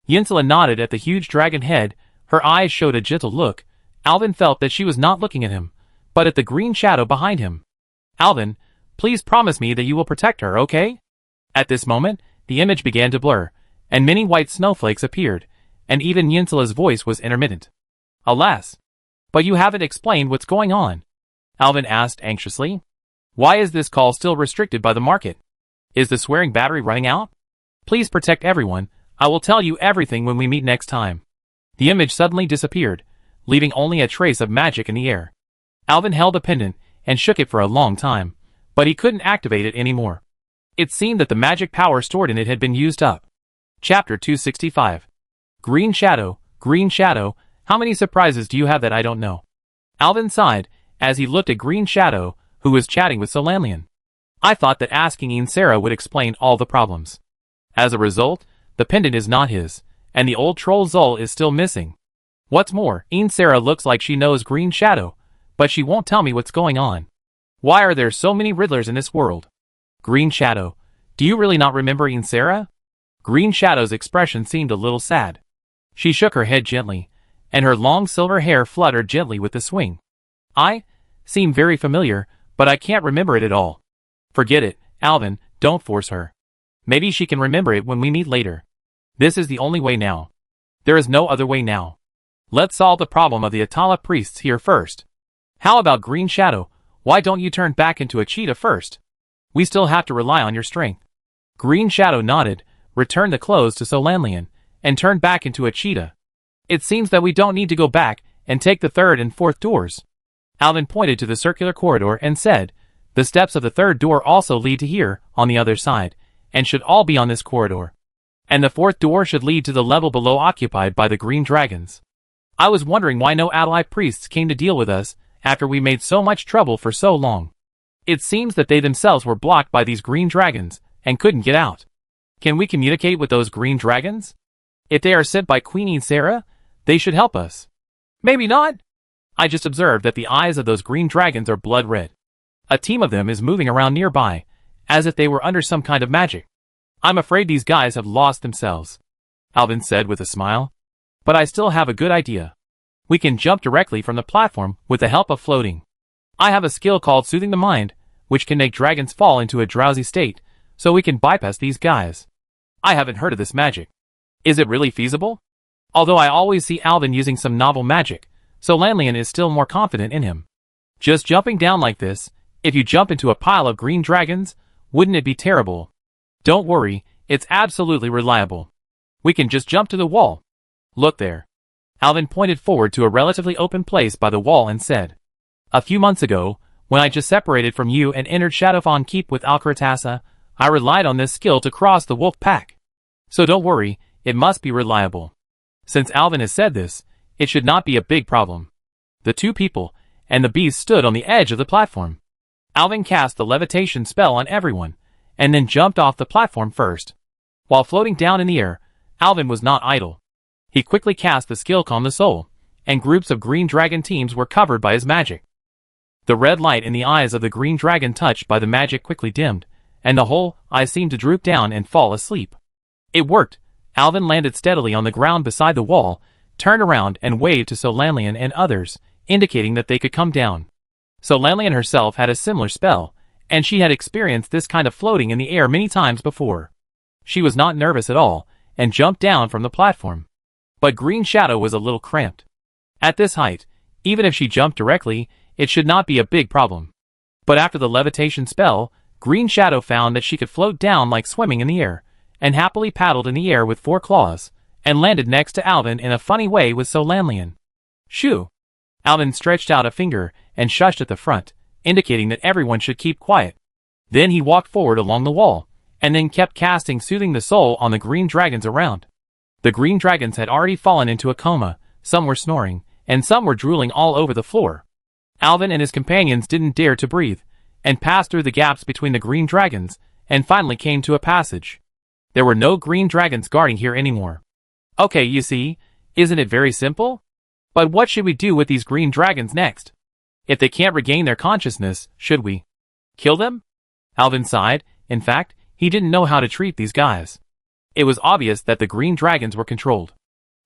Yinsula nodded at the huge dragon head, her eyes showed a gentle look. Alvin felt that she was not looking at him, but at the Green Shadow behind him. Alvin, please promise me that you will protect her, okay? At this moment, the image began to blur, and many white snowflakes appeared, and even Yinsela's voice was intermittent. Alas! But you haven't explained what's going on, Alvin asked anxiously. Why is this call still restricted by the market? Is the swearing battery running out? Please protect everyone. I will tell you everything when we meet next time. The image suddenly disappeared, leaving only a trace of magic in the air. Alvin held the pendant and shook it for a long time, but he couldn't activate it anymore. It seemed that the magic power stored in it had been used up. Chapter 265. Green Shadow, how many surprises do you have that I don't know? Alvin sighed as he looked at Green Shadow, who was chatting with Solanlian. I thought that asking Yinsera would explain all the problems. As a result, the pendant is not his, and the old troll Zul is still missing. What's more, Yinsera looks like she knows Green Shadow, but she won't tell me what's going on. Why are there so many riddlers in this world? Green Shadow, do you really not remember Yinsera? Green Shadow's expression seemed a little sad. She shook her head gently, and her long silver hair fluttered gently with the swing. I seem very familiar, but I can't remember it at all. Forget it, Alvin, don't force her. Maybe she can remember it when we meet later. This is the only way now. There is no other way now. Let's solve the problem of the Atala priests here first. How about Green Shadow? Why don't you turn back into a cheetah first? We still have to rely on your strength. Green Shadow nodded, returned the clothes to Solanlian, and turned back into a cheetah. It seems that we don't need to go back and take the third and fourth doors. Alvin pointed to the circular corridor and said, the steps of the third door also lead to here, on the other side, and should all be on this corridor. And the fourth door should lead to the level below occupied by the green dragons. I was wondering why no ally priests came to deal with us after we made so much trouble for so long. It seems that they themselves were blocked by these green dragons and couldn't get out. Can we communicate with those green dragons? If they are sent by Queen Yinsera, they should help us. Maybe not. I just observed that the eyes of those green dragons are blood red. A team of them is moving around nearby, as if they were under some kind of magic. I'm afraid these guys have lost themselves, Alvin said with a smile. But I still have a good idea. We can jump directly from the platform with the help of floating. I have a skill called Soothing the Mind, which can make dragons fall into a drowsy state, so we can bypass these guys. I haven't heard of this magic. Is it really feasible? Although I always see Alvin using some novel magic, so Solanlian is still more confident in him. Just jumping down like this, if you jump into a pile of green dragons, wouldn't it be terrible? Don't worry, it's absolutely reliable. We can just jump to the wall. Look there. Alvin pointed forward to a relatively open place by the wall and said, a few months ago, when I just separated from you and entered Shadowfawn Keep with Alcaratassa, I relied on this skill to cross the wolf pack. So don't worry, it must be reliable. Since Alvin has said this, it should not be a big problem. The two people and the beast stood on the edge of the platform. Alvin cast the levitation spell on everyone, and then jumped off the platform first. While floating down in the air, Alvin was not idle. He quickly cast the skill Calm the Soul, and groups of green dragon teams were covered by his magic. The red light in the eyes of the green dragon touched by the magic quickly dimmed, and the whole eye seemed to droop down and fall asleep. It worked. Alvin landed steadily on the ground beside the wall, turned around and waved to Solanlian and others, indicating that they could come down. Solanlian herself had a similar spell, and she had experienced this kind of floating in the air many times before. She was not nervous at all, and jumped down from the platform. But Green Shadow was a little cramped. At this height, even if she jumped directly, it should not be a big problem. But after the levitation spell, Green Shadow found that she could float down like swimming in the air, and happily paddled in the air with 4 claws, and landed next to Alvin in a funny way with Solanlian. Shoo! Alvin stretched out a finger and shushed at the front, indicating that everyone should keep quiet. Then he walked forward along the wall, and then kept casting Soothing the Soul on the green dragons around. The green dragons had already fallen into a coma, some were snoring, and some were drooling all over the floor. Alvin and his companions didn't dare to breathe, and passed through the gaps between the green dragons, and finally came to a passage. There were no green dragons guarding here anymore. Okay, you see, isn't it very simple? But what should we do with these green dragons next? If they can't regain their consciousness, should we kill them? Alvin sighed. In fact, he didn't know how to treat these guys. It was obvious that the green dragons were controlled.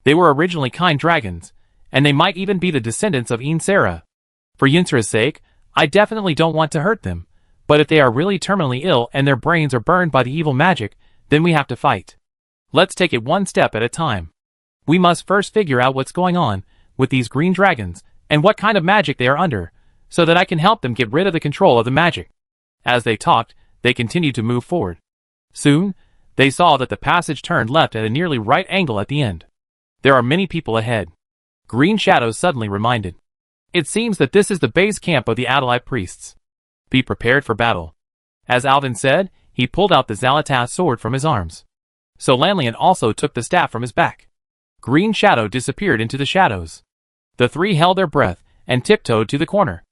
They were originally kind dragons, and they might even be the descendants of Yinsera. For Yinsera's sake, I definitely don't want to hurt them, but if they are really terminally ill and their brains are burned by the evil magic, then we have to fight. Let's take it one step at a time. We must first figure out what's going on with these green dragons and what kind of magic they are under, so that I can help them get rid of the control of the magic. As they talked, they continued to move forward. Soon, they saw that the passage turned left at a nearly right angle at the end. There are many people ahead. Green Shadows suddenly reminded. It seems that this is the base camp of the Adalai priests. Be prepared for battle. As Alvin said, he pulled out the Xalatath sword from his arms. So Lanlian also took the staff from his back. Green Shadow disappeared into the shadows. The three held their breath and tiptoed to the corner.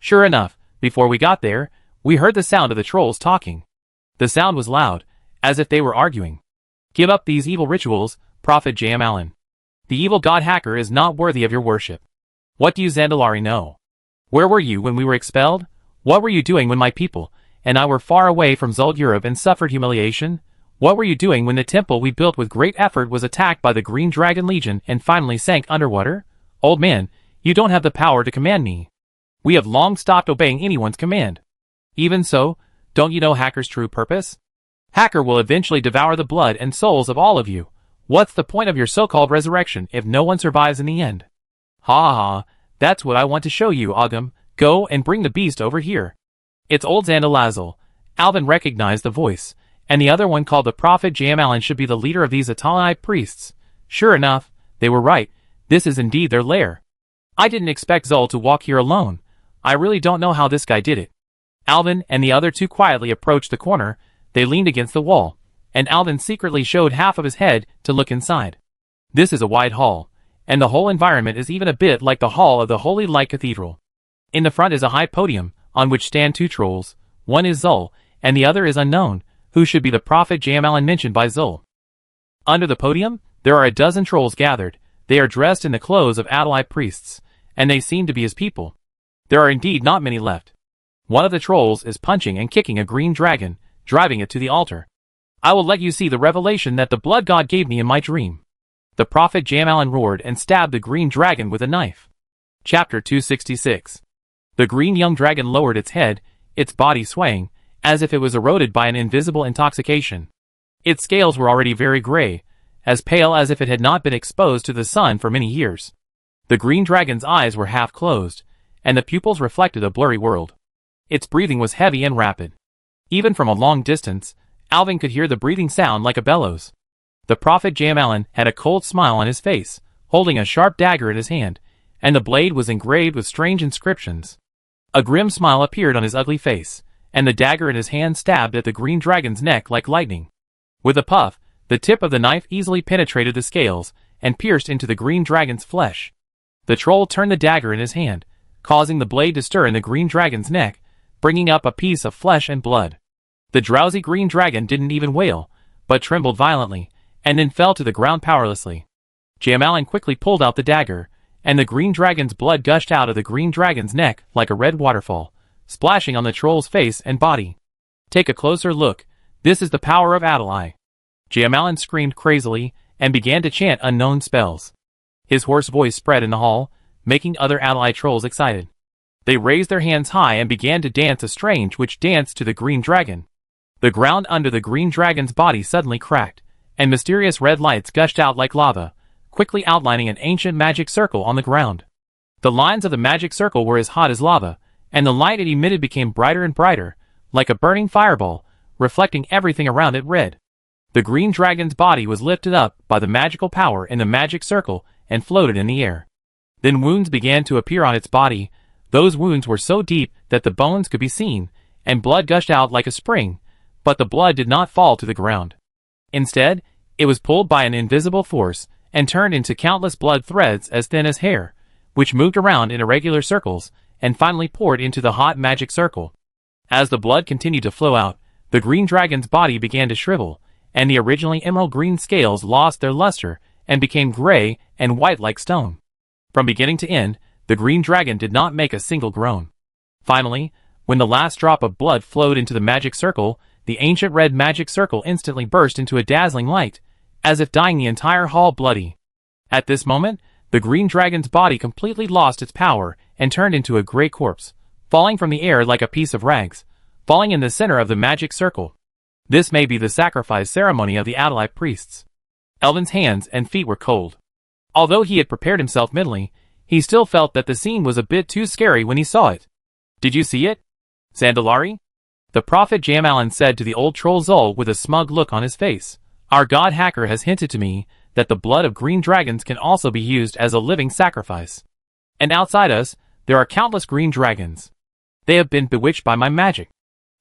Sure enough, before we got there, we heard the sound of the trolls talking. The sound was loud, as if they were arguing. Give up these evil rituals, Prophet J.M. Allen. The evil god hacker is not worthy of your worship. What do you Zandalari know? Where were you when we were expelled? What were you doing when my people and I were far away from Zult Europe and suffered humiliation? What were you doing when the temple we built with great effort was attacked by the Green Dragon Legion and finally sank underwater? Old man, you don't have the power to command me. We have long stopped obeying anyone's command. Even so, don't you know Hacker's true purpose? Hacker will eventually devour the blood and souls of all of you. What's the point of your so-called resurrection if no one survives in the end? Ha ha, that's what I want to show you, Ogum. Go and bring the beast over here. It's old Zandalazel. Alvin recognized the voice, and the other one called the Prophet J.M. Allen should be the leader of these Atalai priests. Sure enough, they were right. This is indeed their lair. I didn't expect Zul to walk here alone. I really don't know how this guy did it. Alvin and the other two quietly approached the corner. They leaned against the wall, and Alvin secretly showed half of his head to look inside. This is a wide hall, and the whole environment is even a bit like the hall of the Holy Light Cathedral. In the front is a high podium, on which stand two trolls. One is Zul, and the other is unknown, who should be the Prophet J.M. Allen mentioned by Zul. Under the podium, there are a dozen trolls gathered. They are dressed in the clothes of Adalai priests, and they seem to be his people. There are indeed not many left. One of the trolls is punching and kicking a green dragon, driving it to the altar. I will let you see the revelation that the blood god gave me in my dream. The Prophet J.M. Allen roared and stabbed the green dragon with a knife. Chapter 266. The green young dragon lowered its head, its body swaying, as if it was eroded by an invisible intoxication. Its scales were already very gray, as pale as if it had not been exposed to the sun for many years. The green dragon's eyes were half closed, and the pupils reflected a blurry world. Its breathing was heavy and rapid. Even from a long distance, Alvin could hear the breathing sound like a bellows. The Prophet J.M. Allen had a cold smile on his face, holding a sharp dagger in his hand, and the blade was engraved with strange inscriptions. A grim smile appeared on his ugly face, and the dagger in his hand stabbed at the green dragon's neck like lightning. With a puff, the tip of the knife easily penetrated the scales and pierced into the green dragon's flesh. The troll turned the dagger in his hand, causing the blade to stir in the green dragon's neck, bringing up a piece of flesh and blood. The drowsy green dragon didn't even wail, but trembled violently, and then fell to the ground powerlessly. J.M. Allen quickly pulled out the dagger, and the green dragon's blood gushed out of the green dragon's neck like a red waterfall, splashing on the troll's face and body. Take a closer look. This is the power of Adalai. J.M. Allen screamed crazily and began to chant unknown spells. His hoarse voice spread in the hall, making other Adalai trolls excited. They raised their hands high and began to dance a strange witch dance to the green dragon. The ground under the green dragon's body suddenly cracked, and mysterious red lights gushed out like lava, quickly outlining an ancient magic circle on the ground. The lines of the magic circle were as hot as lava, and the light it emitted became brighter and brighter, like a burning fireball, reflecting everything around it red. The green dragon's body was lifted up by the magical power in the magic circle and floated in the air. Then wounds began to appear on its body. Those wounds were so deep that the bones could be seen, and blood gushed out like a spring, but the blood did not fall to the ground. Instead, it was pulled by an invisible force and turned into countless blood threads as thin as hair, which moved around in irregular circles and finally poured into the hot magic circle. As the blood continued to flow out, the green dragon's body began to shrivel, and the originally emerald green scales lost their luster and became gray and white like stone. From beginning to end, the green dragon did not make a single groan. Finally, when the last drop of blood flowed into the magic circle, the ancient red magic circle instantly burst into a dazzling light, as if dyeing the entire hall bloody. At this moment, the green dragon's body completely lost its power and turned into a gray corpse, falling from the air like a piece of rags, falling in the center of the magic circle. This may be the sacrifice ceremony of the Adalai priests. Alvin's hands and feet were cold. Although he had prepared himself mentally, he still felt that the scene was a bit too scary when he saw it. Did you see it, Zandalari? The prophet Jamalan said to the old troll Zol with a smug look on his face. Our god hacker has hinted to me that the blood of green dragons can also be used as a living sacrifice. And outside us, there are countless green dragons. They have been bewitched by my magic.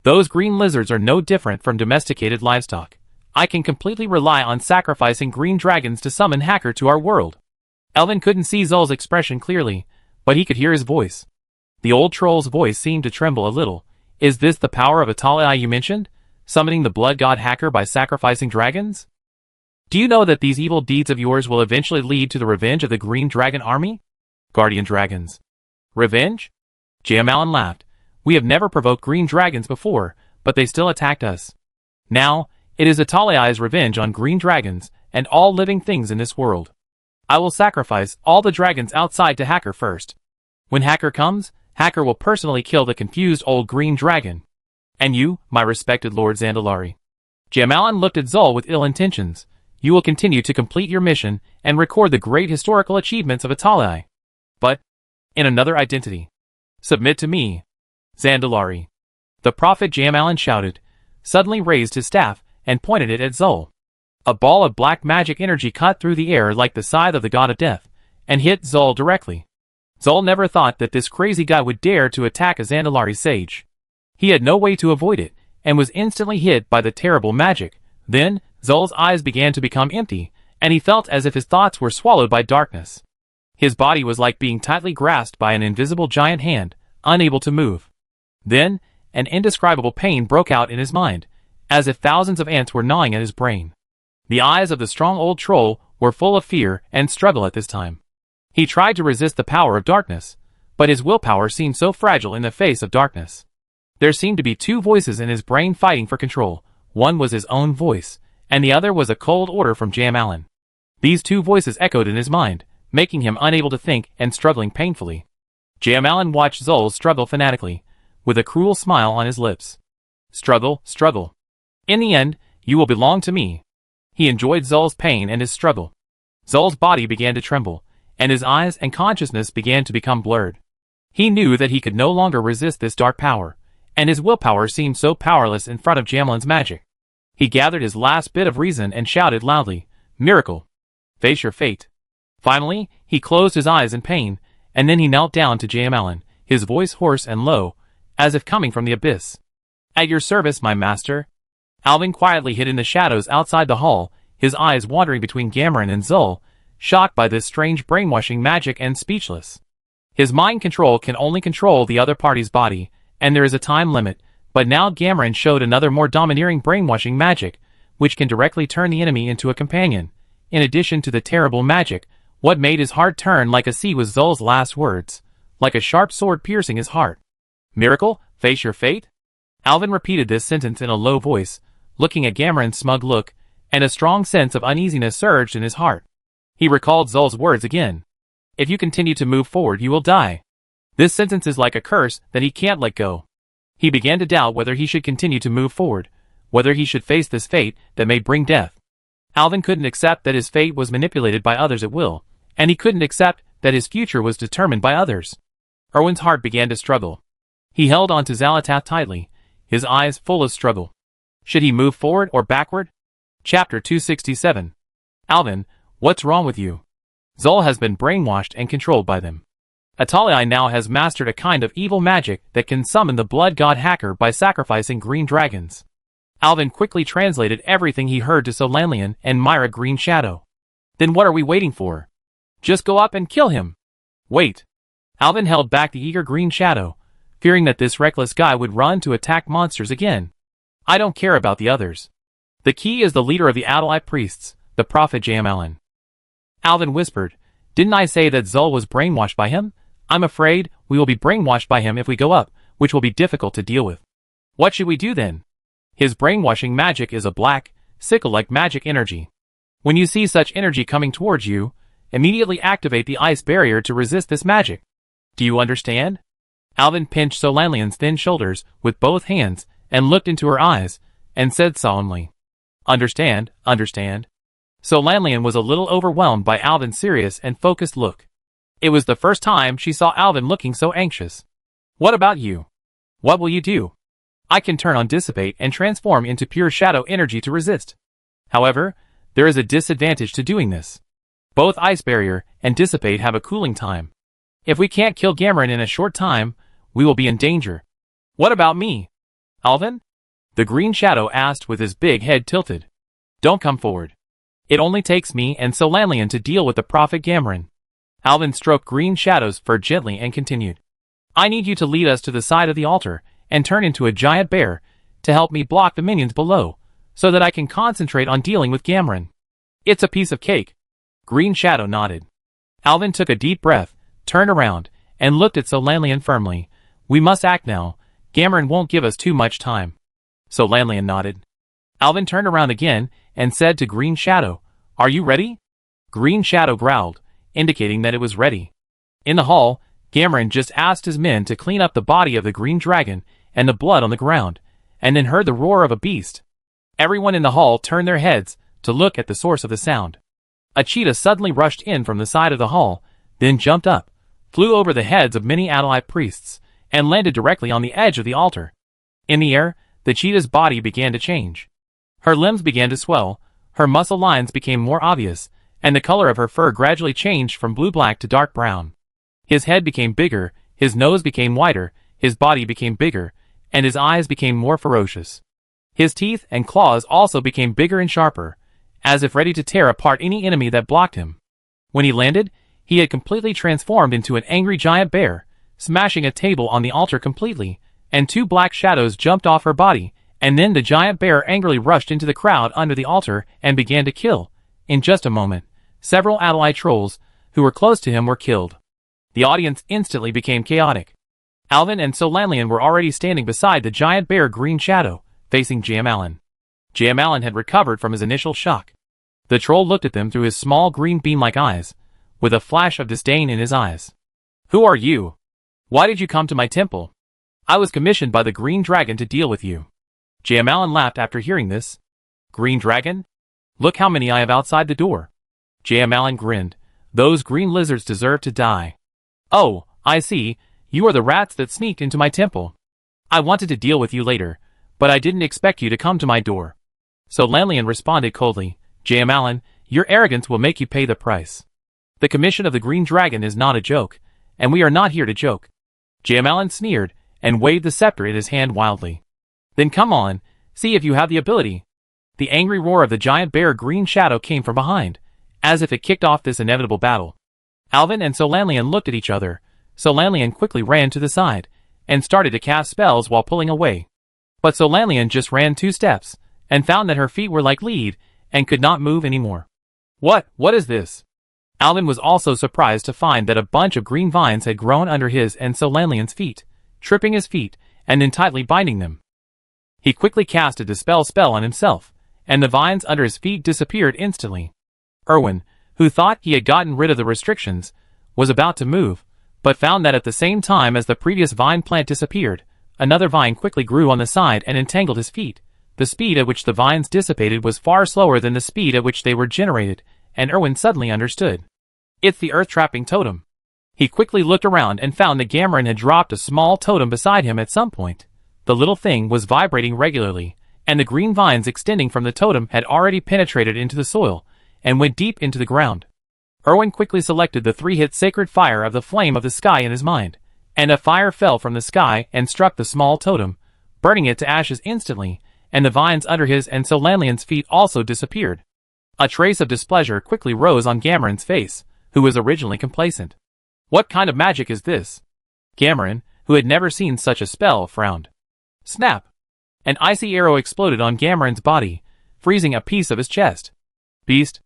Those green lizards are no different from domesticated livestock. I can completely rely on sacrificing green dragons to summon Hacker to our world. Alvin couldn't see Zol's expression clearly, but he could hear his voice. The old troll's voice seemed to tremble a little. Is this the power of Atalii you mentioned? Summoning the blood god Hacker by sacrificing dragons? Do you know that these evil deeds of yours will eventually lead to the revenge of the green dragon army? Guardian dragons. Revenge? Jamalan laughed. We have never provoked green dragons before, but they still attacked us. Now, it is Atalii's revenge on green dragons and all living things in this world. I will sacrifice all the dragons outside to Hacker first. When Hacker comes, Hacker will personally kill the confused old green dragon. And you, my respected Lord Zandalari. Jamalan looked at Zol with ill intentions. You will continue to complete your mission and record the great historical achievements of Atalii. But, in another identity. Submit to me, Zandalari. The prophet Jamalan shouted, suddenly raised his staff, and pointed it at Zol. A ball of black magic energy cut through the air like the scythe of the god of death, and hit Zol directly. Zol never thought that this crazy guy would dare to attack a Zandalari sage. He had no way to avoid it, and was instantly hit by the terrible magic. Then, Zol's eyes began to become empty, and he felt as if his thoughts were swallowed by darkness. His body was like being tightly grasped by an invisible giant hand, unable to move. Then, an indescribable pain broke out in his mind, as if thousands of ants were gnawing at his brain. The eyes of the strong old troll were full of fear and struggle at this time. He tried to resist the power of darkness, but his willpower seemed so fragile in the face of darkness. There seemed to be two voices in his brain fighting for control. One was his own voice, and the other was a cold order from Jamalan. These two voices echoed in his mind, making him unable to think and struggling painfully. Jamalan watched Zol struggle fanatically, with a cruel smile on his lips. Struggle, struggle. In the end, you will belong to me. He enjoyed Zol's pain and his struggle. Zol's body began to tremble, and his eyes and consciousness began to become blurred. He knew that he could no longer resist this dark power, and his willpower seemed so powerless in front of Jamalan's magic. He gathered his last bit of reason and shouted loudly, Miracle! Face your fate. Finally, he closed his eyes in pain, and then he knelt down to Jamalan, his voice hoarse and low, as if coming from the abyss. At your service, my master. Alvin quietly hid in the shadows outside the hall, his eyes wandering between Gamron and Zol, shocked by this strange brainwashing magic and speechless. His mind control can only control the other party's body, and there is a time limit, but now Gamron showed another more domineering brainwashing magic, which can directly turn the enemy into a companion. In addition to the terrible magic, what made his heart turn like a sea was Zol's last words, like a sharp sword piercing his heart. Miracle, face your fate? Alvin repeated this sentence in a low voice, looking at Gamron's smug look, and a strong sense of uneasiness surged in his heart. He recalled Zol's words again. If you continue to move forward, you will die. This sentence is like a curse that he can't let go. He began to doubt whether he should continue to move forward, whether he should face this fate that may bring death. Alvin couldn't accept that his fate was manipulated by others at will, and he couldn't accept that his future was determined by others. Erwin's heart began to struggle. He held on to Xalatath tightly, his eyes full of struggle. Should he move forward or backward? Chapter 267. Alvin, what's wrong with you? Zol has been brainwashed and controlled by them. Atalii now has mastered a kind of evil magic that can summon the blood god Hacker by sacrificing green dragons. Alvin quickly translated everything he heard to Solanlian and Myra Green Shadow. Then what are we waiting for? Just go up and kill him. Wait. Alvin held back the eager Green Shadow, fearing that this reckless guy would run to attack monsters again. I don't care about the others. The key is the leader of the Atalii priests, the prophet Jamalan. Alvin whispered, didn't I say that Zol was brainwashed by him? I'm afraid we will be brainwashed by him if we go up, which will be difficult to deal with. What should we do then? His brainwashing magic is a black, sickle-like magic energy. When you see such energy coming towards you, immediately activate the ice barrier to resist this magic. Do you understand? Alvin pinched Solanlian's thin shoulders with both hands and looked into her eyes, and said solemnly, Understand, understand. So Lanlian was a little overwhelmed by Alvin's serious and focused look. It was the first time she saw Alvin looking so anxious. What about you? What will you do? I can turn on dissipate and transform into pure shadow energy to resist. However, there is a disadvantage to doing this. Both ice barrier and dissipate have a cooling time. If we can't kill Gameren in a short time, we will be in danger. What about me? Alvin? The green shadow asked with his big head tilted. Don't come forward. It only takes me and Solanlian to deal with the prophet Gameren. Alvin stroked green shadow's fur gently and continued. I need you to lead us to the side of the altar and turn into a giant bear to help me block the minions below, so that I can concentrate on dealing with Gameren. It's a piece of cake. Green Shadow nodded. Alvin took a deep breath, turned around, and looked at Solanlian firmly. We must act now. Gameren won't give us too much time. Solanlian nodded. Alvin turned around again and said to Green Shadow, Are you ready? Green Shadow growled, indicating that it was ready. In the hall, Gameren just asked his men to clean up the body of the green dragon and the blood on the ground, and then heard the roar of a beast. Everyone in the hall turned their heads to look at the source of the sound. A cheetah suddenly rushed in from the side of the hall, then jumped up, flew over the heads of many Adalite priests, and landed directly on the edge of the altar. In the air, the cheetah's body began to change. Her limbs began to swell, her muscle lines became more obvious, and the color of her fur gradually changed from blue-black to dark brown. His head became bigger, his nose became wider, his body became bigger, and his eyes became more ferocious. His teeth and claws also became bigger and sharper, as if ready to tear apart any enemy that blocked him. When he landed, he had completely transformed into an angry giant bear, smashing a table on the altar completely, and two black shadows jumped off her body, and then the giant bear angrily rushed into the crowd under the altar and began to kill. In just a moment, several Adalite trolls who were close to him were killed. The audience instantly became chaotic. Alvin and Solanlian were already standing beside the giant bear Green Shadow, facing Jamalin. Jamalin had recovered from his initial shock. The troll looked at them through his small green beam-like eyes, with a flash of disdain in his eyes. Who are you? Why did you come to my temple? I was commissioned by the Green Dragon to deal with you. Jamalin laughed after hearing this. Green Dragon? Look how many I have outside the door. Jamalin grinned. Those green lizards deserve to die. Oh, I see, you are the rats that sneaked into my temple. I wanted to deal with you later, but I didn't expect you to come to my door. Solanlian responded coldly, Jamalin, your arrogance will make you pay the price. The commission of the Green Dragon is not a joke, and we are not here to joke. Jamalin sneered, and waved the scepter in his hand wildly. Then come on, see if you have the ability. The angry roar of the giant bear Green Shadow came from behind, as if it kicked off this inevitable battle. Alvin and Solanlian looked at each other. Solanlian quickly ran to the side, and started to cast spells while pulling away. But Solanlian just ran 2 steps, and found that her feet were like lead, and could not move anymore. What is this? Alvin was also surprised to find that a bunch of green vines had grown under his and Solanlian's feet, tripping his feet, and then tightly binding them. He quickly cast a dispel spell on himself, and the vines under his feet disappeared instantly. Erwin, who thought he had gotten rid of the restrictions, was about to move, but found that at the same time as the previous vine plant disappeared, another vine quickly grew on the side and entangled his feet. The speed at which the vines dissipated was far slower than the speed at which they were generated, and Erwin suddenly understood. It's the earth-trapping totem. He quickly looked around and found that Gameren had dropped a small totem beside him at some point. The little thing was vibrating regularly, and the green vines extending from the totem had already penetrated into the soil, and went deep into the ground. Erwin quickly selected the 3-hit sacred fire of the flame of the sky in his mind, and a fire fell from the sky and struck the small totem, burning it to ashes instantly, and the vines under his and Solanlian's feet also disappeared. A trace of displeasure quickly rose on Gameren's face, who was originally complacent. What kind of magic is this? Gameren, who had never seen such a spell, frowned. Snap! An icy arrow exploded on Gameren's body, freezing a piece of his chest. Beast!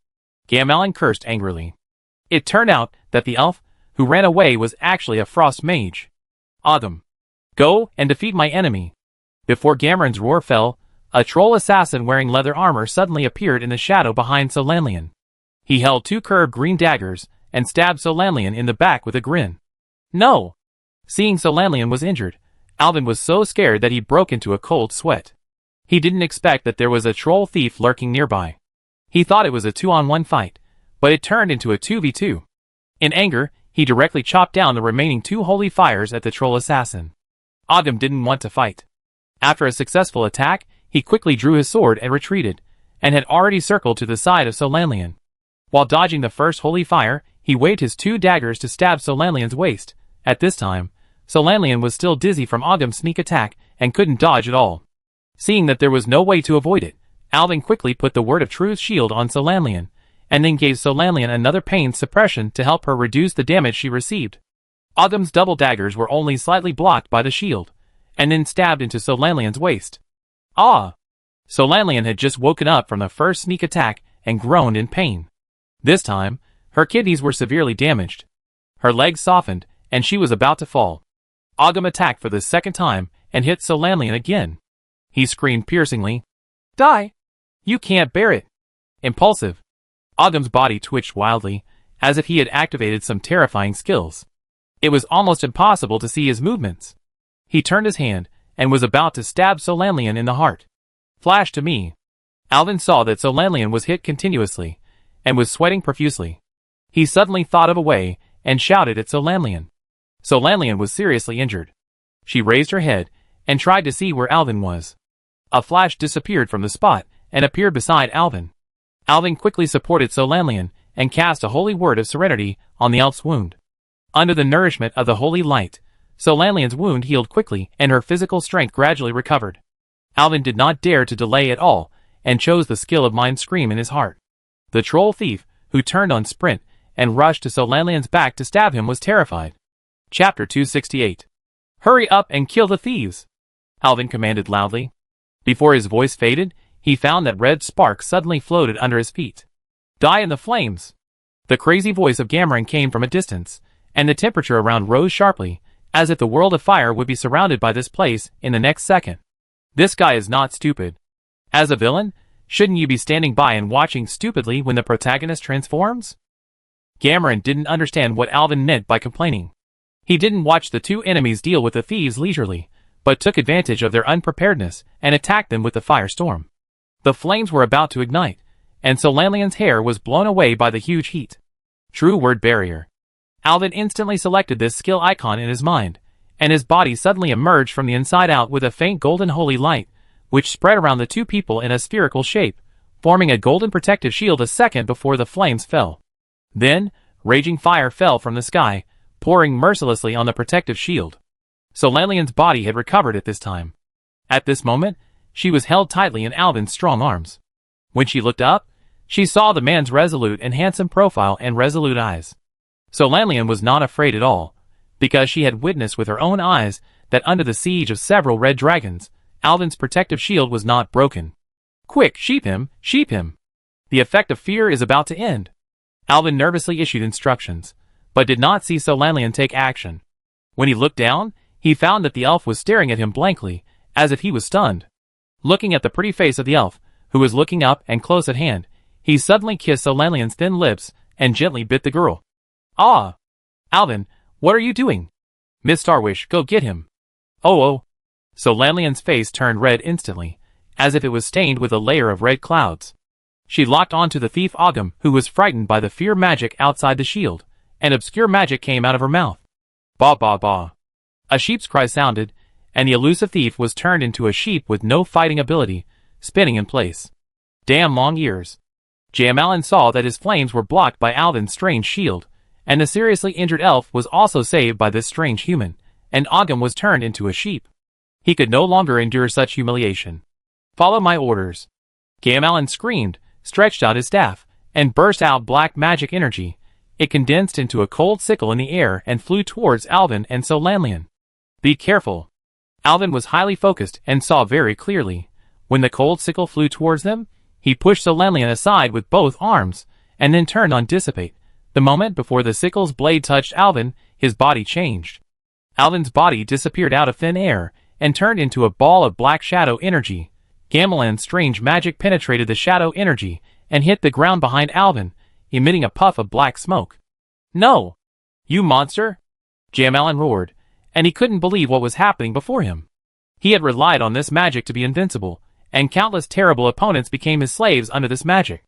Gamelin cursed angrily. It turned out that the elf who ran away was actually a frost mage. Autumn! Go and defeat my enemy! Before Gameren's roar fell, a troll assassin wearing leather armor suddenly appeared in the shadow behind Solanlian. He held 2 curved green daggers and stabbed Solanlian in the back with a grin. No! Seeing Solanlian was injured, Alvin was so scared that he broke into a cold sweat. He didn't expect that there was a troll thief lurking nearby. He thought it was a 2-on-1 fight, but it turned into a 2v2. In anger, he directly chopped down the remaining 2 holy fires at the troll assassin. Ogum didn't want to fight. After a successful attack, he quickly drew his sword and retreated, and had already circled to the side of Solanlian. While dodging the first holy fire, he waved his 2 daggers to stab Solanlian's waist. At this time, Solanlian was still dizzy from Ogum's sneak attack and couldn't dodge at all. Seeing that there was no way to avoid it, Alvin quickly put the Word of Truth shield on Solanlian, and then gave Solanlian another pain suppression to help her reduce the damage she received. Ogum's double daggers were only slightly blocked by the shield, and then stabbed into Solanlian's waist. Ah! Solanlian had just woken up from the first sneak attack and groaned in pain. This time, her kidneys were severely damaged. Her legs softened, and she was about to fall. Ogum attacked for the second time and hit Solanlian again. He screamed piercingly, "Die! You can't bear it!" Impulsive. Ogum's body twitched wildly, as if he had activated some terrifying skills. It was almost impossible to see his movements. He turned his hand, and was about to stab Solanlian in the heart. Flash to me. Alvin saw that Solanlian was hit continuously, and was sweating profusely. He suddenly thought of a way, and shouted at Solanlian. Solanlian was seriously injured. She raised her head, and tried to see where Alvin was. A flash disappeared from the spot, and appeared beside Alvin. Alvin quickly supported Solanlian, and cast a holy word of serenity on the elf's wound. Under the nourishment of the holy light, Solanlian's wound healed quickly, and her physical strength gradually recovered. Alvin did not dare to delay at all, and chose the skill of Mind Scream in his heart. The troll thief, who turned on sprint, and rushed to Solanlian's back to stab him, was terrified. Chapter 268. Hurry up and kill the thieves! Alvin commanded loudly. Before his voice faded, he found that red sparks suddenly floated under his feet. Die in the flames! The crazy voice of Gamron came from a distance, and the temperature around rose sharply, as if the world of fire would be surrounded by this place in the next second. This guy is not stupid. As a villain, shouldn't you be standing by and watching stupidly when the protagonist transforms? Gamron didn't understand what Alvin meant by complaining. He didn't watch the 2 enemies deal with the thieves leisurely, but took advantage of their unpreparedness and attacked them with the firestorm. The flames were about to ignite, and Solanlian's hair was blown away by the huge heat. True word barrier. Alvin instantly selected this skill icon in his mind, and his body suddenly emerged from the inside out with a faint golden holy light, which spread around the 2 people in a spherical shape, forming a golden protective shield a second before the flames fell. Then, raging fire fell from the sky, pouring mercilessly on the protective shield. Solanlian's body had recovered at this time. At this moment, she was held tightly in Alvin's strong arms. When she looked up, she saw the man's resolute and handsome profile and resolute eyes. Solanlian was not afraid at all, because she had witnessed with her own eyes that under the siege of several red dragons, Alvin's protective shield was not broken. Quick, sheep him, sheep him! The effect of fear is about to end. Alvin nervously issued instructions, but did not see Solanlian take action. When he looked down, he found that the elf was staring at him blankly, as if he was stunned. Looking at the pretty face of the elf, who was looking up and close at hand, he suddenly kissed Solanlian's thin lips, and gently bit the girl. Ah! Alvin, what are you doing? Miss Starwish, go get him. Oh! Solanlian's face turned red instantly, as if it was stained with a layer of red clouds. She locked onto the thief Ogum, who was frightened by the fear magic outside the shield, and obscure magic came out of her mouth. Ba ba ba. A sheep's cry sounded, and the elusive thief was turned into a sheep with no fighting ability, spinning in place. Damn long ears. Jamalin saw that his flames were blocked by Alvin's strange shield, and the seriously injured elf was also saved by this strange human, and Ogum was turned into a sheep. He could no longer endure such humiliation. Follow my orders. Jamalin screamed, stretched out his staff, and burst out black magic energy. It condensed into a cold sickle in the air and flew towards Alvin and Solanlian. Be careful. Alvin was highly focused and saw very clearly. When the cold sickle flew towards them, he pushed Solanlian aside with both arms, and then turned on Dissipate. The moment before the sickle's blade touched Alvin, his body changed. Alvin's body disappeared out of thin air, and turned into a ball of black shadow energy. Gamalin's strange magic penetrated the shadow energy, and hit the ground behind Alvin, emitting a puff of black smoke. No! You monster! Jamalin roared, and he couldn't believe what was happening before him. He had relied on this magic to be invincible, and countless terrible opponents became his slaves under this magic.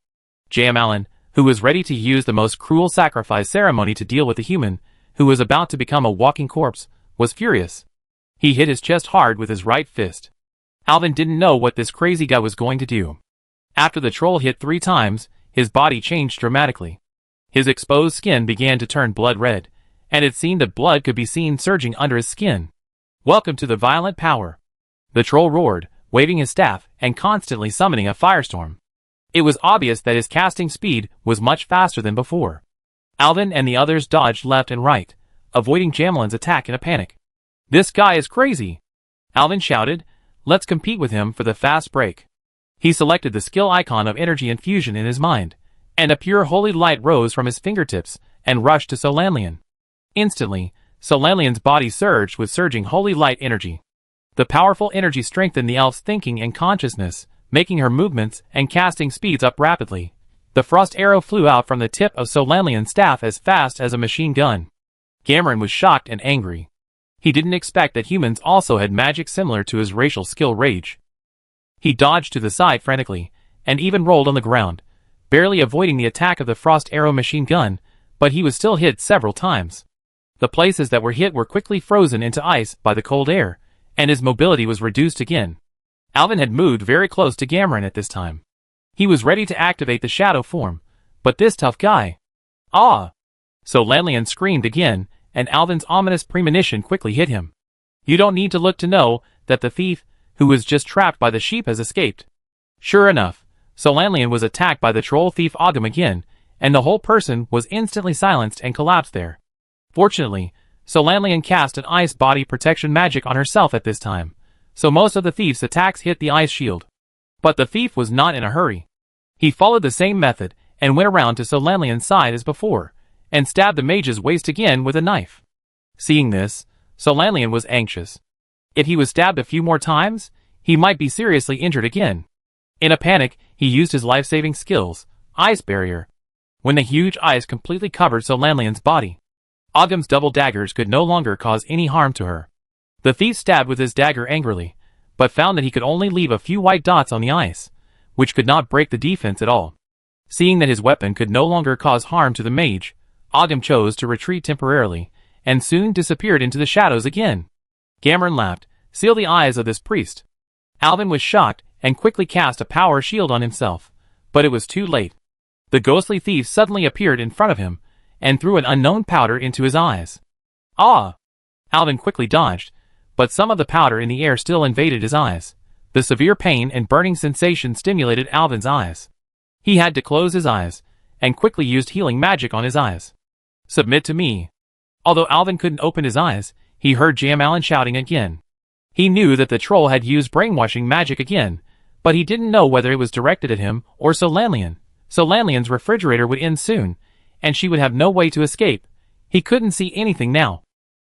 Allen, who was ready to use the most cruel sacrifice ceremony to deal with the human, who was about to become a walking corpse, was furious. He hit his chest hard with his right fist. Alvin didn't know what this crazy guy was going to do. After the troll hit 3 times, his body changed dramatically. His exposed skin began to turn blood red, and it seemed that blood could be seen surging under his skin. "Welcome to the violent power," the troll roared, waving his staff and constantly summoning a firestorm. It was obvious that his casting speed was much faster than before. Alvin and the others dodged left and right, avoiding Jamelin's attack in a panic. "This guy is crazy," Alvin shouted. "Let's compete with him for the fast break." He selected the skill icon of energy infusion in his mind, and a pure holy light rose from his fingertips and rushed to Solanlian. Instantly, Solanlian's body surged with surging holy light energy. The powerful energy strengthened the elf's thinking and consciousness, making her movements and casting speeds up rapidly. The frost arrow flew out from the tip of Solanlian's staff as fast as a machine gun. Cameron was shocked and angry. He didn't expect that humans also had magic similar to his racial skill rage. He dodged to the side frantically, and even rolled on the ground, barely avoiding the attack of the frost arrow machine gun, but he was still hit several times. The places that were hit were quickly frozen into ice by the cold air, and his mobility was reduced again. Alvin had moved very close to Cameron at this time. He was ready to activate the shadow form, but this tough guy... "Ah!" Solanlian screamed again, and Alvin's ominous premonition quickly hit him. "You don't need to look to know that the thief, who was just trapped by the sheep, has escaped." Sure enough, Solanlian was attacked by the troll thief Ogum again, and the whole person was instantly silenced and collapsed there. Fortunately, Solanlian cast an ice body protection magic on herself at this time, so most of the thief's attacks hit the ice shield. But the thief was not in a hurry. He followed the same method and went around to Solanlian's side as before, and stabbed the mage's waist again with a knife. Seeing this, Solanlian was anxious. If he was stabbed a few more times, he might be seriously injured again. In a panic, he used his life-saving skills, Ice Barrier. When the huge ice completely covered Solanlian's body, Ogum's double daggers could no longer cause any harm to her. The thief stabbed with his dagger angrily, but found that he could only leave a few white dots on the ice, which could not break the defense at all. Seeing that his weapon could no longer cause harm to the mage, Ogum chose to retreat temporarily, and soon disappeared into the shadows again. Cameron laughed. "Seal the eyes of this priest." Alvin was shocked and quickly cast a power shield on himself, but it was too late. The ghostly thief suddenly appeared in front of him, and threw an unknown powder into his eyes. "Ah!" Alvin quickly dodged, but some of the powder in the air still invaded his eyes. The severe pain and burning sensation stimulated Alvin's eyes. He had to close his eyes, and quickly used healing magic on his eyes. "Submit to me." Although Alvin couldn't open his eyes, he heard Allen shouting again. He knew that the troll had used brainwashing magic again, but he didn't know whether it was directed at him or Solanlian. Solanlian's refrigerator would end soon, and she would have no way to escape. He couldn't see anything now.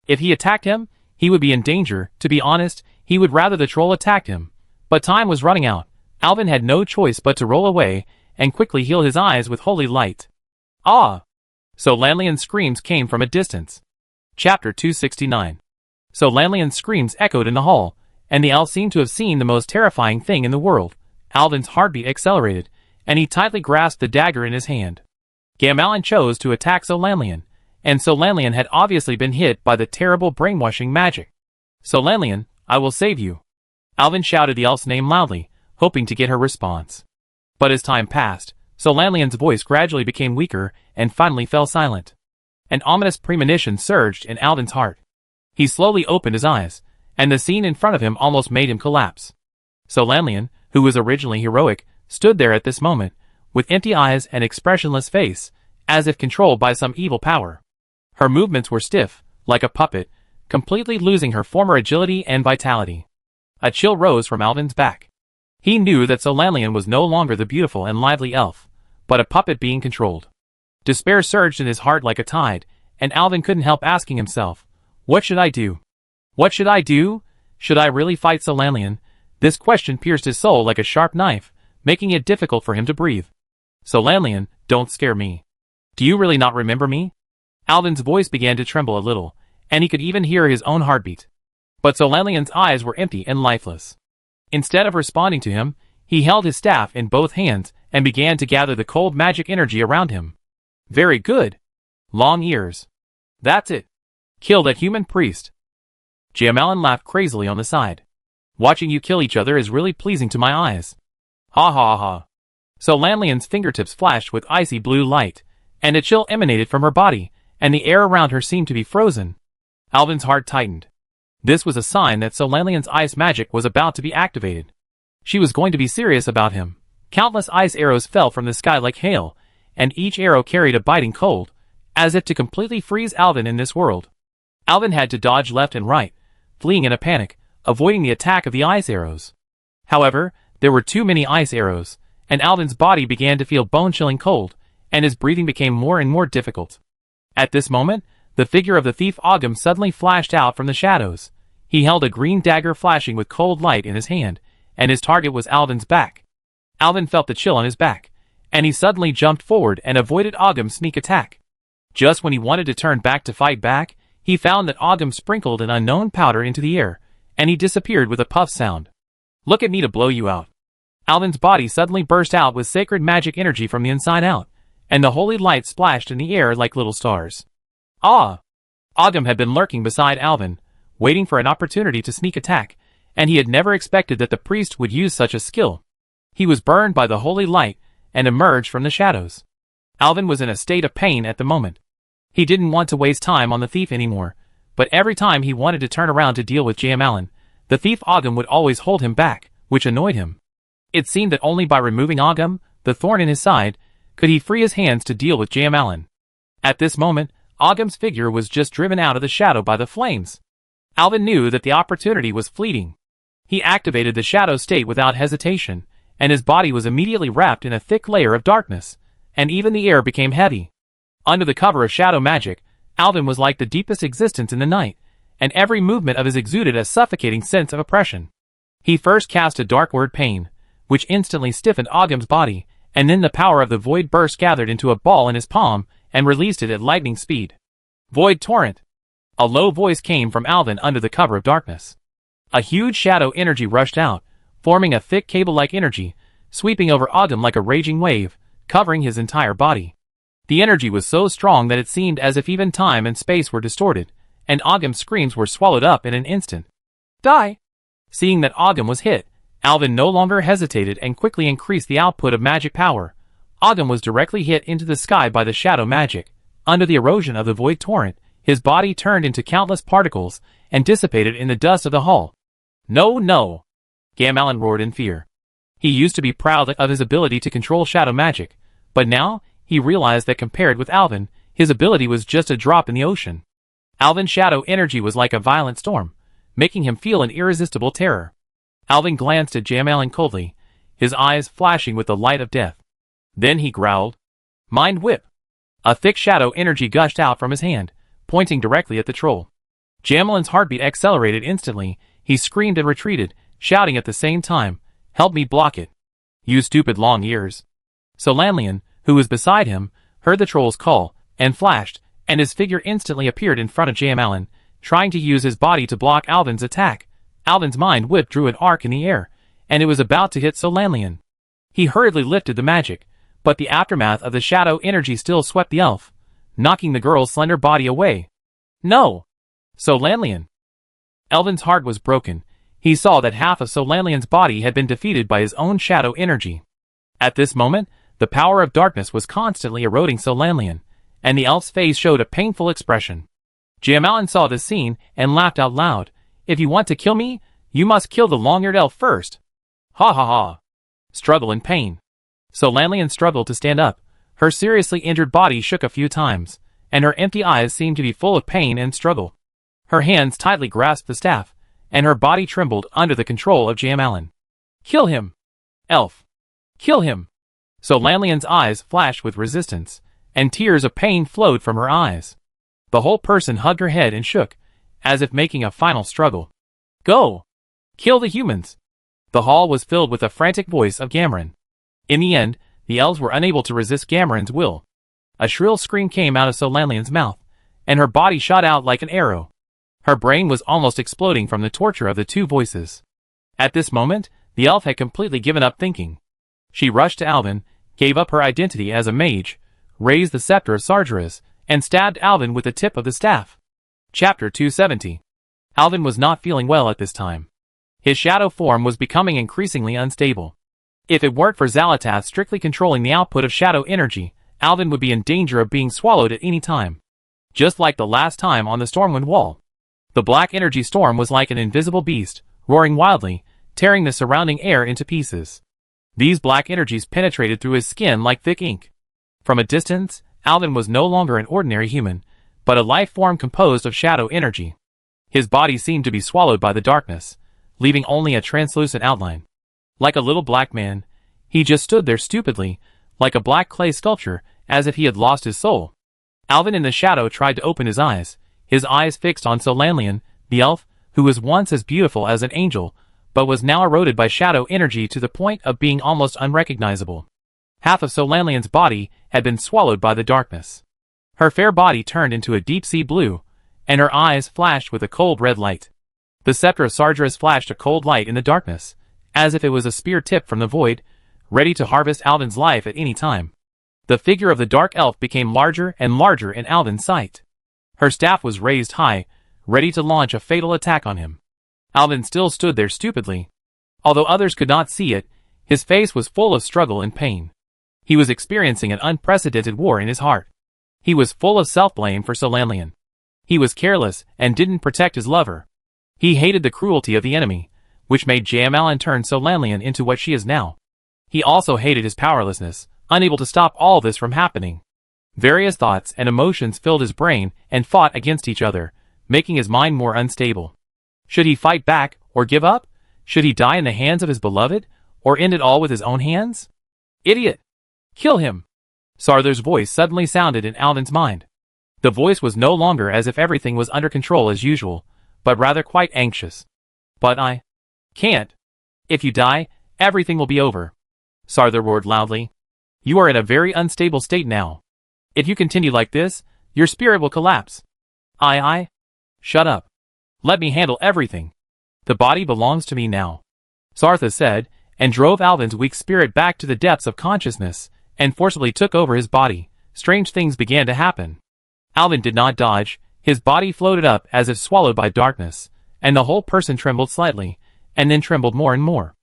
If he attacked him, he would be in danger. To be honest, he would rather the troll attacked him. But time was running out. Alvin had no choice but to roll away, and quickly heal his eyes with holy light. "Ah!" Solanlian's screams came from a distance. Chapter 269. Solanlian's screams echoed in the hall, and the elf seemed to have seen the most terrifying thing in the world. Alvin's heartbeat accelerated, and he tightly grasped the dagger in his hand. Allen chose to attack Solanlian, and Solanlian had obviously been hit by the terrible brainwashing magic. "Solanlian, I will save you." Alvin shouted the elf's name loudly, hoping to get her response. But as time passed, Solanlian's voice gradually became weaker and finally fell silent. An ominous premonition surged in Alvin's heart. He slowly opened his eyes, and the scene in front of him almost made him collapse. Solanlian, who was originally heroic, stood there at this moment, with empty eyes and expressionless face, as if controlled by some evil power. Her movements were stiff, like a puppet, completely losing her former agility and vitality. A chill rose from Alvin's back. He knew that Solanlian was no longer the beautiful and lively elf, but a puppet being controlled. Despair surged in his heart like a tide, and Alvin couldn't help asking himself, "What should I do? What should I do? Should I really fight Solanlian?" This question pierced his soul like a sharp knife, making it difficult for him to breathe. "Solanlian, don't scare me. Do you really not remember me?" Alvin's voice began to tremble a little, and he could even hear his own heartbeat. But Solanlian's eyes were empty and lifeless. Instead of responding to him, he held his staff in both hands and began to gather the cold magic energy around him. Very good. Long ears. That's it. Kill that human priest. Jamalin laughed crazily on the side. Watching you kill each other is really pleasing to my eyes. Ha ha ha. So Lanlian's fingertips flashed with icy blue light, and a chill emanated from her body, and the air around her seemed to be frozen. Alvin's heart tightened. This was a sign that Solanlian's ice magic was about to be activated. She was going to be serious about him. Countless ice arrows fell from the sky like hail, and each arrow carried a biting cold, as if to completely freeze Alvin in this world. Alvin had to dodge left and right, fleeing in a panic, avoiding the attack of the ice arrows. However, there were too many ice arrows, and Alvin's body began to feel bone-chilling cold, and his breathing became more and more difficult. At this moment, the figure of the thief Ogham suddenly flashed out from the shadows. He held a green dagger flashing with cold light in his hand, and his target was Alvin's back. Alvin felt the chill on his back, and he suddenly jumped forward and avoided Ogham's sneak attack. Just when he wanted to turn back to fight back, he found that Ogham sprinkled an unknown powder into the air, and he disappeared with a puff sound. Look at me to blow you out. Alvin's body suddenly burst out with sacred magic energy from the inside out, and the holy light splashed in the air like little stars. Ah! Ogham had been lurking beside Alvin, waiting for an opportunity to sneak attack, and he had never expected that the priest would use such a skill. He was burned by the holy light and emerged from the shadows. Alvin was in a state of pain at the moment. He didn't want to waste time on the thief anymore, but every time he wanted to turn around to deal with Jamalin, the thief Ogham would always hold him back, which annoyed him. It seemed that only by removing Ogham, the thorn in his side, could he free his hands to deal with Jamalin. At this moment, Ogham's figure was just driven out of the shadow by the flames. Alvin knew that the opportunity was fleeting. He activated the shadow state without hesitation, and his body was immediately wrapped in a thick layer of darkness, and even the air became heavy. Under the cover of shadow magic, Alvin was like the deepest existence in the night, and every movement of his exuded a suffocating sense of oppression. He first cast a dark word pain, which instantly stiffened Ogham's body, and then the power of the void burst gathered into a ball in his palm, and released it at lightning speed. Void torrent! A low voice came from Alvin under the cover of darkness. A huge shadow energy rushed out, forming a thick cable-like energy, sweeping over Ogham like a raging wave, covering his entire body. The energy was so strong that it seemed as if even time and space were distorted, and Ogham's screams were swallowed up in an instant. Die! Seeing that Ogham was hit, Alvin no longer hesitated and quickly increased the output of magic power. Ogham was directly hit into the sky by the shadow magic. Under the erosion of the void torrent, his body turned into countless particles and dissipated in the dust of the hall. No, no! Jamalin roared in fear. He used to be proud of his ability to control shadow magic, but now he realized that compared with Alvin, his ability was just a drop in the ocean. Alvin's shadow energy was like a violent storm, making him feel an irresistible terror. Alvin glanced at Jamalin coldly, his eyes flashing with the light of death. Then he growled, "Mind whip!" A thick shadow energy gushed out from his hand, pointing directly at the troll. Jamalin's heartbeat accelerated instantly. He screamed and retreated, shouting at the same time, "Help me block it! You stupid long ears!" So Lanlian, who was beside him, heard the troll's call, and flashed, and his figure instantly appeared in front of Jamalin, trying to use his body to block Alvin's attack. Alvin's mind whip drew an arc in the air, and it was about to hit Solanlian. He hurriedly lifted the magic, but the aftermath of the shadow energy still swept the elf, knocking the girl's slender body away. No! Solanlian! Alvin's heart was broken. He saw that half of Solanlian's body had been defeated by his own shadow energy. At this moment, the power of darkness was constantly eroding Solanlian, and the elf's face showed a painful expression. Jamalin saw this scene and laughed out loud. "If you want to kill me, you must kill the long-eared elf first." Ha ha ha! Struggle and pain. Solanlian struggled to stand up. Her seriously injured body shook a few times, and her empty eyes seemed to be full of pain and struggle. Her hands tightly grasped the staff, and her body trembled under the control of Jamalin. "Kill him! Elf! Kill him!" Solanlian's eyes flashed with resistance, and tears of pain flowed from her eyes. The whole person hugged her head and shook, as if making a final struggle. "Go! Kill the humans!" The hall was filled with the frantic voice of Gamron. In the end, the elves were unable to resist Gamron's will. A shrill scream came out of Solanlian's mouth, and her body shot out like an arrow. Her brain was almost exploding from the torture of the two voices. At this moment, the elf had completely given up thinking. She rushed to Alvin, gave up her identity as a mage, raised the scepter of Sargeras, and stabbed Alvin with the tip of the staff. Chapter 270. Alvin was not feeling well at this time. His shadow form was becoming increasingly unstable. If it weren't for Xal'atath strictly controlling the output of shadow energy, Alvin would be in danger of being swallowed at any time. Just like the last time on the Stormwind Wall. The black energy storm was like an invisible beast, roaring wildly, tearing the surrounding air into pieces. These black energies penetrated through his skin like thick ink. From a distance, Alvin was no longer an ordinary human, but a life form composed of shadow energy. His body seemed to be swallowed by the darkness, leaving only a translucent outline. Like a little black man, he just stood there stupidly, like a black clay sculpture, as if he had lost his soul. Alvin in the shadow tried to open his eyes fixed on Solanlian, the elf, who was once as beautiful as an angel, but was now eroded by shadow energy to the point of being almost unrecognizable. Half of Solanlian's body had been swallowed by the darkness. Her fair body turned into a deep-sea blue, and her eyes flashed with a cold red light. The scepter of Sargeras flashed a cold light in the darkness, as if it was a spear tipped from the void, ready to harvest Alvin's life at any time. The figure of the dark elf became larger and larger in Alvin's sight. Her staff was raised high, ready to launch a fatal attack on him. Alvin still stood there stupidly. Although others could not see it, his face was full of struggle and pain. He was experiencing an unprecedented war in his heart. He was full of self-blame for Solanlian. He was careless and didn't protect his lover. He hated the cruelty of the enemy, which made Jamalyn turn Solanlian into what she is now. He also hated his powerlessness, unable to stop all this from happening. Various thoughts and emotions filled his brain and fought against each other, making his mind more unstable. Should he fight back or give up? Should he die in the hands of his beloved, or end it all with his own hands? Idiot! Kill him! Sarther's voice suddenly sounded in Alvin's mind. The voice was no longer as if everything was under control as usual, but rather quite anxious. But I can't. If you die, everything will be over. Sarther roared loudly. You are in a very unstable state now. If you continue like this, your spirit will collapse. Shut up. Let me handle everything. The body belongs to me now. Sartha said, and drove Alvin's weak spirit back to the depths of consciousness, and forcibly took over his body. Strange things began to happen. Alvin did not dodge, his body floated up as if swallowed by darkness, and the whole person trembled slightly, and then trembled more and more.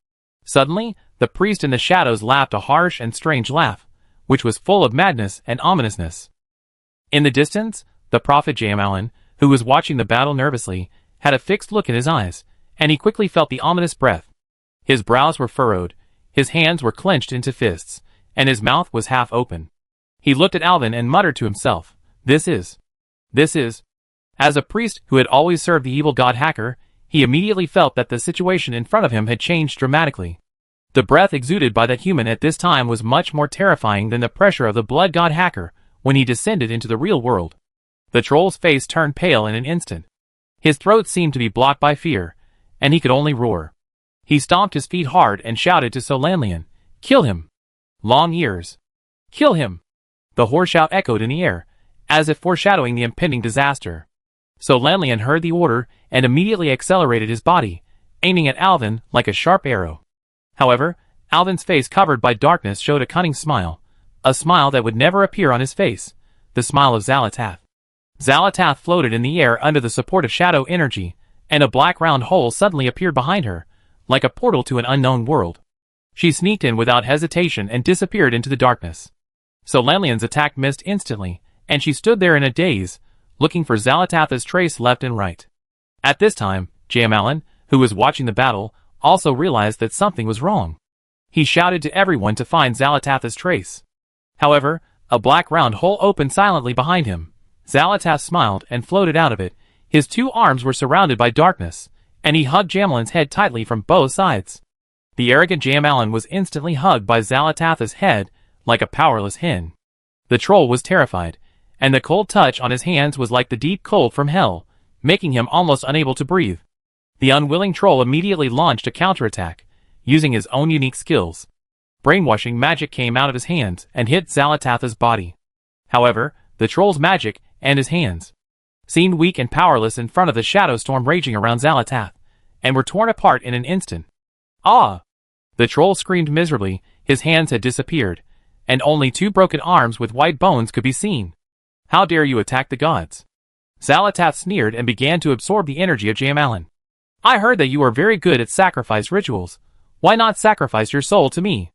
Suddenly, the priest in the shadows laughed a harsh and strange laugh, which was full of madness and ominousness. In the distance, the prophet Jamalyn, who was watching the battle nervously, had a fixed look in his eyes, and he quickly felt the ominous breath. His brows were furrowed, his hands were clenched into fists, and his mouth was half open. He looked at Alvin and muttered to himself, This is. As a priest who had always served the evil god Hacker, he immediately felt that the situation in front of him had changed dramatically. The breath exuded by that human at this time was much more terrifying than the pressure of the blood god Hacker when he descended into the real world. The troll's face turned pale in an instant. His throat seemed to be blocked by fear, and he could only roar. He stomped his feet hard and shouted to Solanlian, Kill him! Long ears! Kill him! The hoarse shout echoed in the air, as if foreshadowing the impending disaster. Solanlian heard the order and immediately accelerated his body, aiming at Alvin like a sharp arrow. However, Alvin's face covered by darkness showed a cunning smile, a smile that would never appear on his face, the smile of Xal'atath. Xal'atath floated in the air under the support of shadow energy, and a black round hole suddenly appeared behind her, like a portal to an unknown world. She sneaked in without hesitation and disappeared into the darkness. Solanlian's attack missed instantly, and she stood there in a daze, looking for Xal'atath's trace left and right. At this time, Jamalyn, who was watching the battle, also realized that something was wrong. He shouted to everyone to find Xal'atath's trace. However, a black round hole opened silently behind him. Xal'atath smiled and floated out of it. His two arms were surrounded by darkness, and he hugged Jamalyn's head tightly from both sides. The arrogant Jamalyn was instantly hugged by Xal'atath's head like a powerless hen. The troll was terrified, and the cold touch on his hands was like the deep cold from hell, making him almost unable to breathe. The unwilling troll immediately launched a counterattack, using his own unique skills. Brainwashing magic came out of his hands and hit Xal'atath's body. However, the troll's magic and his hands seemed weak and powerless in front of the shadow storm raging around Xal'atath, and were torn apart in an instant. Ah! The troll screamed miserably, his hands had disappeared, and only 2 broken arms with white bones could be seen. How dare you attack the gods? Xal'atath sneered and began to absorb the energy of Jamalyn. I heard that you are very good at sacrifice rituals. Why not sacrifice your soul to me?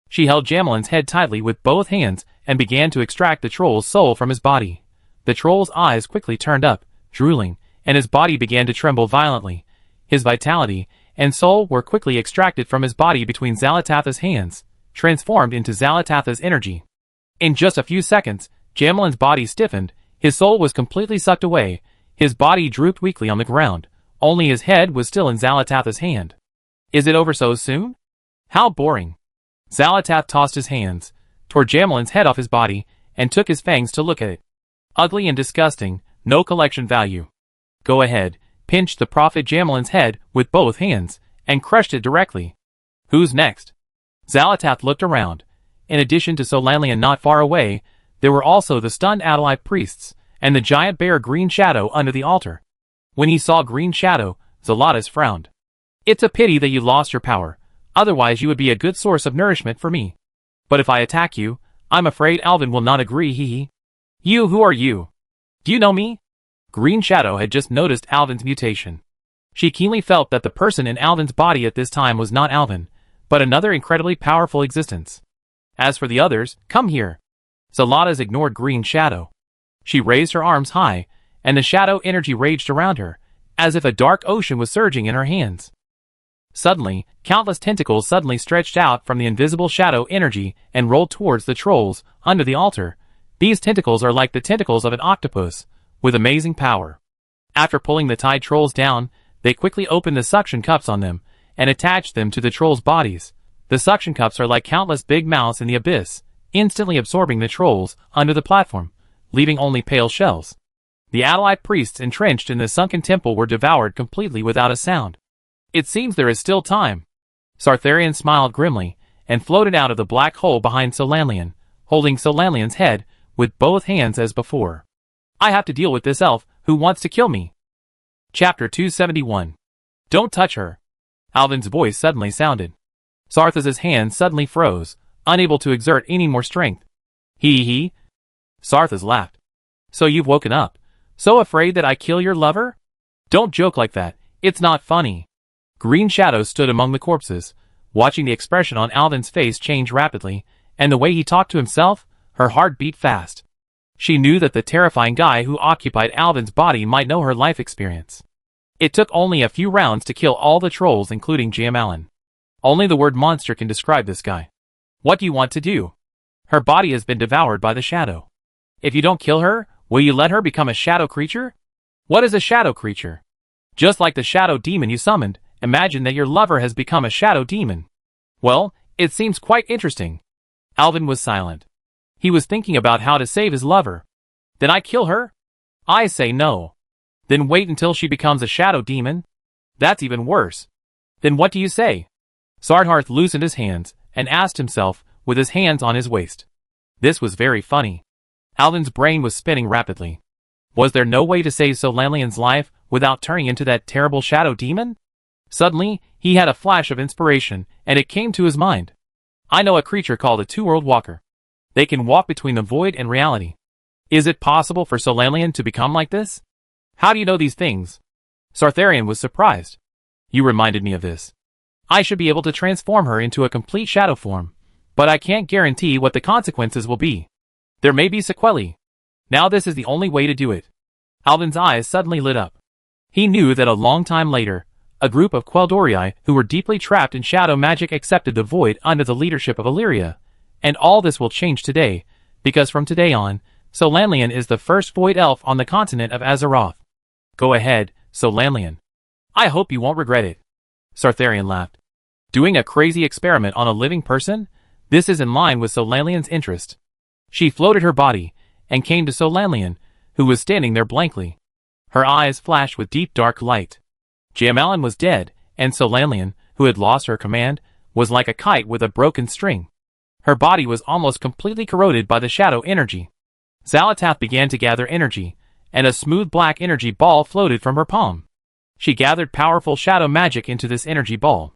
She held Jamalyn's head tightly with both hands and began to extract the troll's soul from his body. The troll's eyes quickly turned up, drooling, and his body began to tremble violently. His vitality and soul were quickly extracted from his body between Xal'atath's hands, transformed into Xal'atath's energy. In just a few seconds, Jamalyn's body stiffened, his soul was completely sucked away, his body drooped weakly on the ground, only his head was still in Xal'atath's hand. Is it over so soon? How boring. Xal'atath tossed his hands, tore Jamalyn's head off his body, and took his fangs to look at it. Ugly and disgusting, no collection value. Go ahead, pinched the prophet Jamalyn's head with both hands, and crushed it directly. Who's next? Xal'atath looked around. In addition to Solanian not far away, there were also the stunned Adalai priests, and the giant bear Green Shadow under the altar. When he saw Green Shadow, Xalatas frowned. It's a pity that you lost your power, otherwise you would be a good source of nourishment for me. But if I attack you, I'm afraid Alvin will not agree, hee. You, who are you? Do you know me? Green Shadow had just noticed Alvin's mutation. She keenly felt that the person in Alvin's body at this time was not Alvin, but another incredibly powerful existence. As for the others, come here. Xalatas ignored Green Shadow. She raised her arms high, and the shadow energy raged around her, as if a dark ocean was surging in her hands. Suddenly, countless tentacles suddenly stretched out from the invisible shadow energy and rolled towards the trolls under the altar. These tentacles are like the tentacles of an octopus, with amazing power. After pulling the tied trolls down, they quickly opened the suction cups on them, and attached them to the trolls' bodies. The suction cups are like countless big mouths in the abyss, instantly absorbing the trolls under the platform, leaving only pale shells. The Adalai priests entrenched in the sunken temple were devoured completely without a sound. It seems there is still time. Sartharian smiled grimly, and floated out of the black hole behind Solanian, holding Solanian's head with both hands as before. I have to deal with this elf who wants to kill me. Chapter 271. Don't touch her. Alvin's voice suddenly sounded. Sarthas's hands suddenly froze, unable to exert any more strength. Hee. Sarthas laughed. So you've woken up. So afraid that I kill your lover? Don't joke like that, it's not funny. Green Shadow stood among the corpses, watching the expression on Alvin's face change rapidly, and the way he talked to himself, her heart beat fast. She knew that the terrifying guy who occupied Alvin's body might know her life experience. It took only a few rounds to kill all the trolls including Jamalyn. Only the word monster can describe this guy. What do you want to do? Her body has been devoured by the shadow. If you don't kill her, will you let her become a shadow creature? What is a shadow creature? Just like the shadow demon you summoned, imagine that your lover has become a shadow demon. Well, it seems quite interesting. Alvin was silent. He was thinking about how to save his lover. Then I kill her? I say no. Then wait until she becomes a shadow demon? That's even worse. Then what do you say? Sartharth loosened his hands, and asked himself, with his hands on his waist. This was very funny. Alvin's brain was spinning rapidly. Was there no way to save Solanian's life without turning into that terrible shadow demon? Suddenly, he had a flash of inspiration, and it came to his mind. I know a creature called a two-world walker. They can walk between the void and reality. Is it possible for Solanian to become like this? How do you know these things? Sartharian was surprised. You reminded me of this. I should be able to transform her into a complete shadow form, but I can't guarantee what the consequences will be. There may be sequelae. Now this is the only way to do it. Alvin's eyes suddenly lit up. He knew that a long time later, a group of Quel'Dorii who were deeply trapped in shadow magic accepted the void under the leadership of Illyria, and all this will change today, because from today on, Solanian is the first void elf on the continent of Azeroth. Go ahead, Solanian. I hope you won't regret it. Sartharian laughed. Doing a crazy experiment on a living person? This is in line with Solanian's interest. She floated her body, and came to Solanian, who was standing there blankly. Her eyes flashed with deep dark light. Jamalyn was dead, and Solanian, who had lost her command, was like a kite with a broken string. Her body was almost completely corroded by the shadow energy. Xal'atath began to gather energy, and a smooth black energy ball floated from her palm. She gathered powerful shadow magic into this energy ball.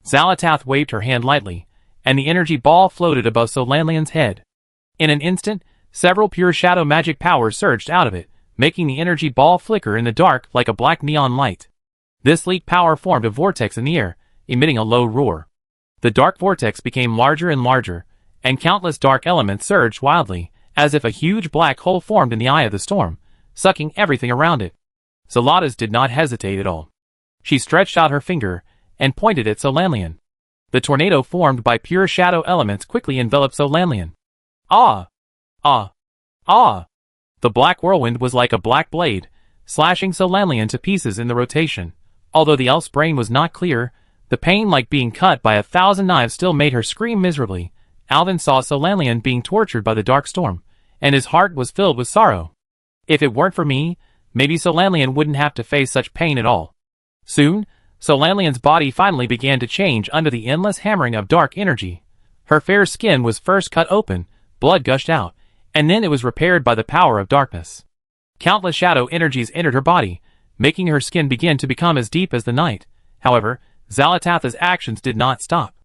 Xal'atath waved her hand lightly, and the energy ball floated above Solanlian's head. In an instant, several pure shadow magic powers surged out of it, making the energy ball flicker in the dark like a black neon light. This leak power formed a vortex in the air, emitting a low roar. The dark vortex became larger and larger, and countless dark elements surged wildly, as if a huge black hole formed in the eye of the storm, sucking everything around it. Zalatas did not hesitate at all. She stretched out her finger and pointed at Solanlian. The tornado formed by pure shadow elements quickly enveloped Solanlian. Ah! Ah! Ah! The black whirlwind was like a black blade, slashing Solanlian to pieces in the rotation. Although the elf's brain was not clear, the pain like being cut by 1,000 knives still made her scream miserably. Alvin saw Solanlian being tortured by the dark storm, and his heart was filled with sorrow. If it weren't for me, maybe Solanlian wouldn't have to face such pain at all. Soon, Solanlian's body finally began to change under the endless hammering of dark energy. Her fair skin was first cut open, blood gushed out, and then it was repaired by the power of darkness. Countless shadow energies entered her body, making her skin begin to become as deep as the night. However, Zalatatha's actions did not stop.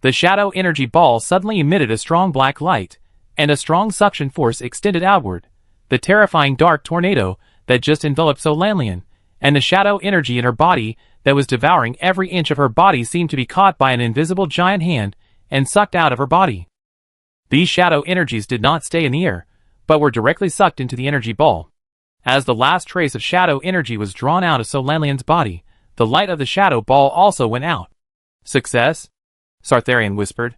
The shadow energy ball suddenly emitted a strong black light, and a strong suction force extended outward. The terrifying dark tornado that just enveloped Solanlian, and the shadow energy in her body that was devouring every inch of her body seemed to be caught by an invisible giant hand and sucked out of her body. These shadow energies did not stay in the air, but were directly sucked into the energy ball. As the last trace of shadow energy was drawn out of Solanlian's body, the light of the shadow ball also went out. Success? Sartharian whispered.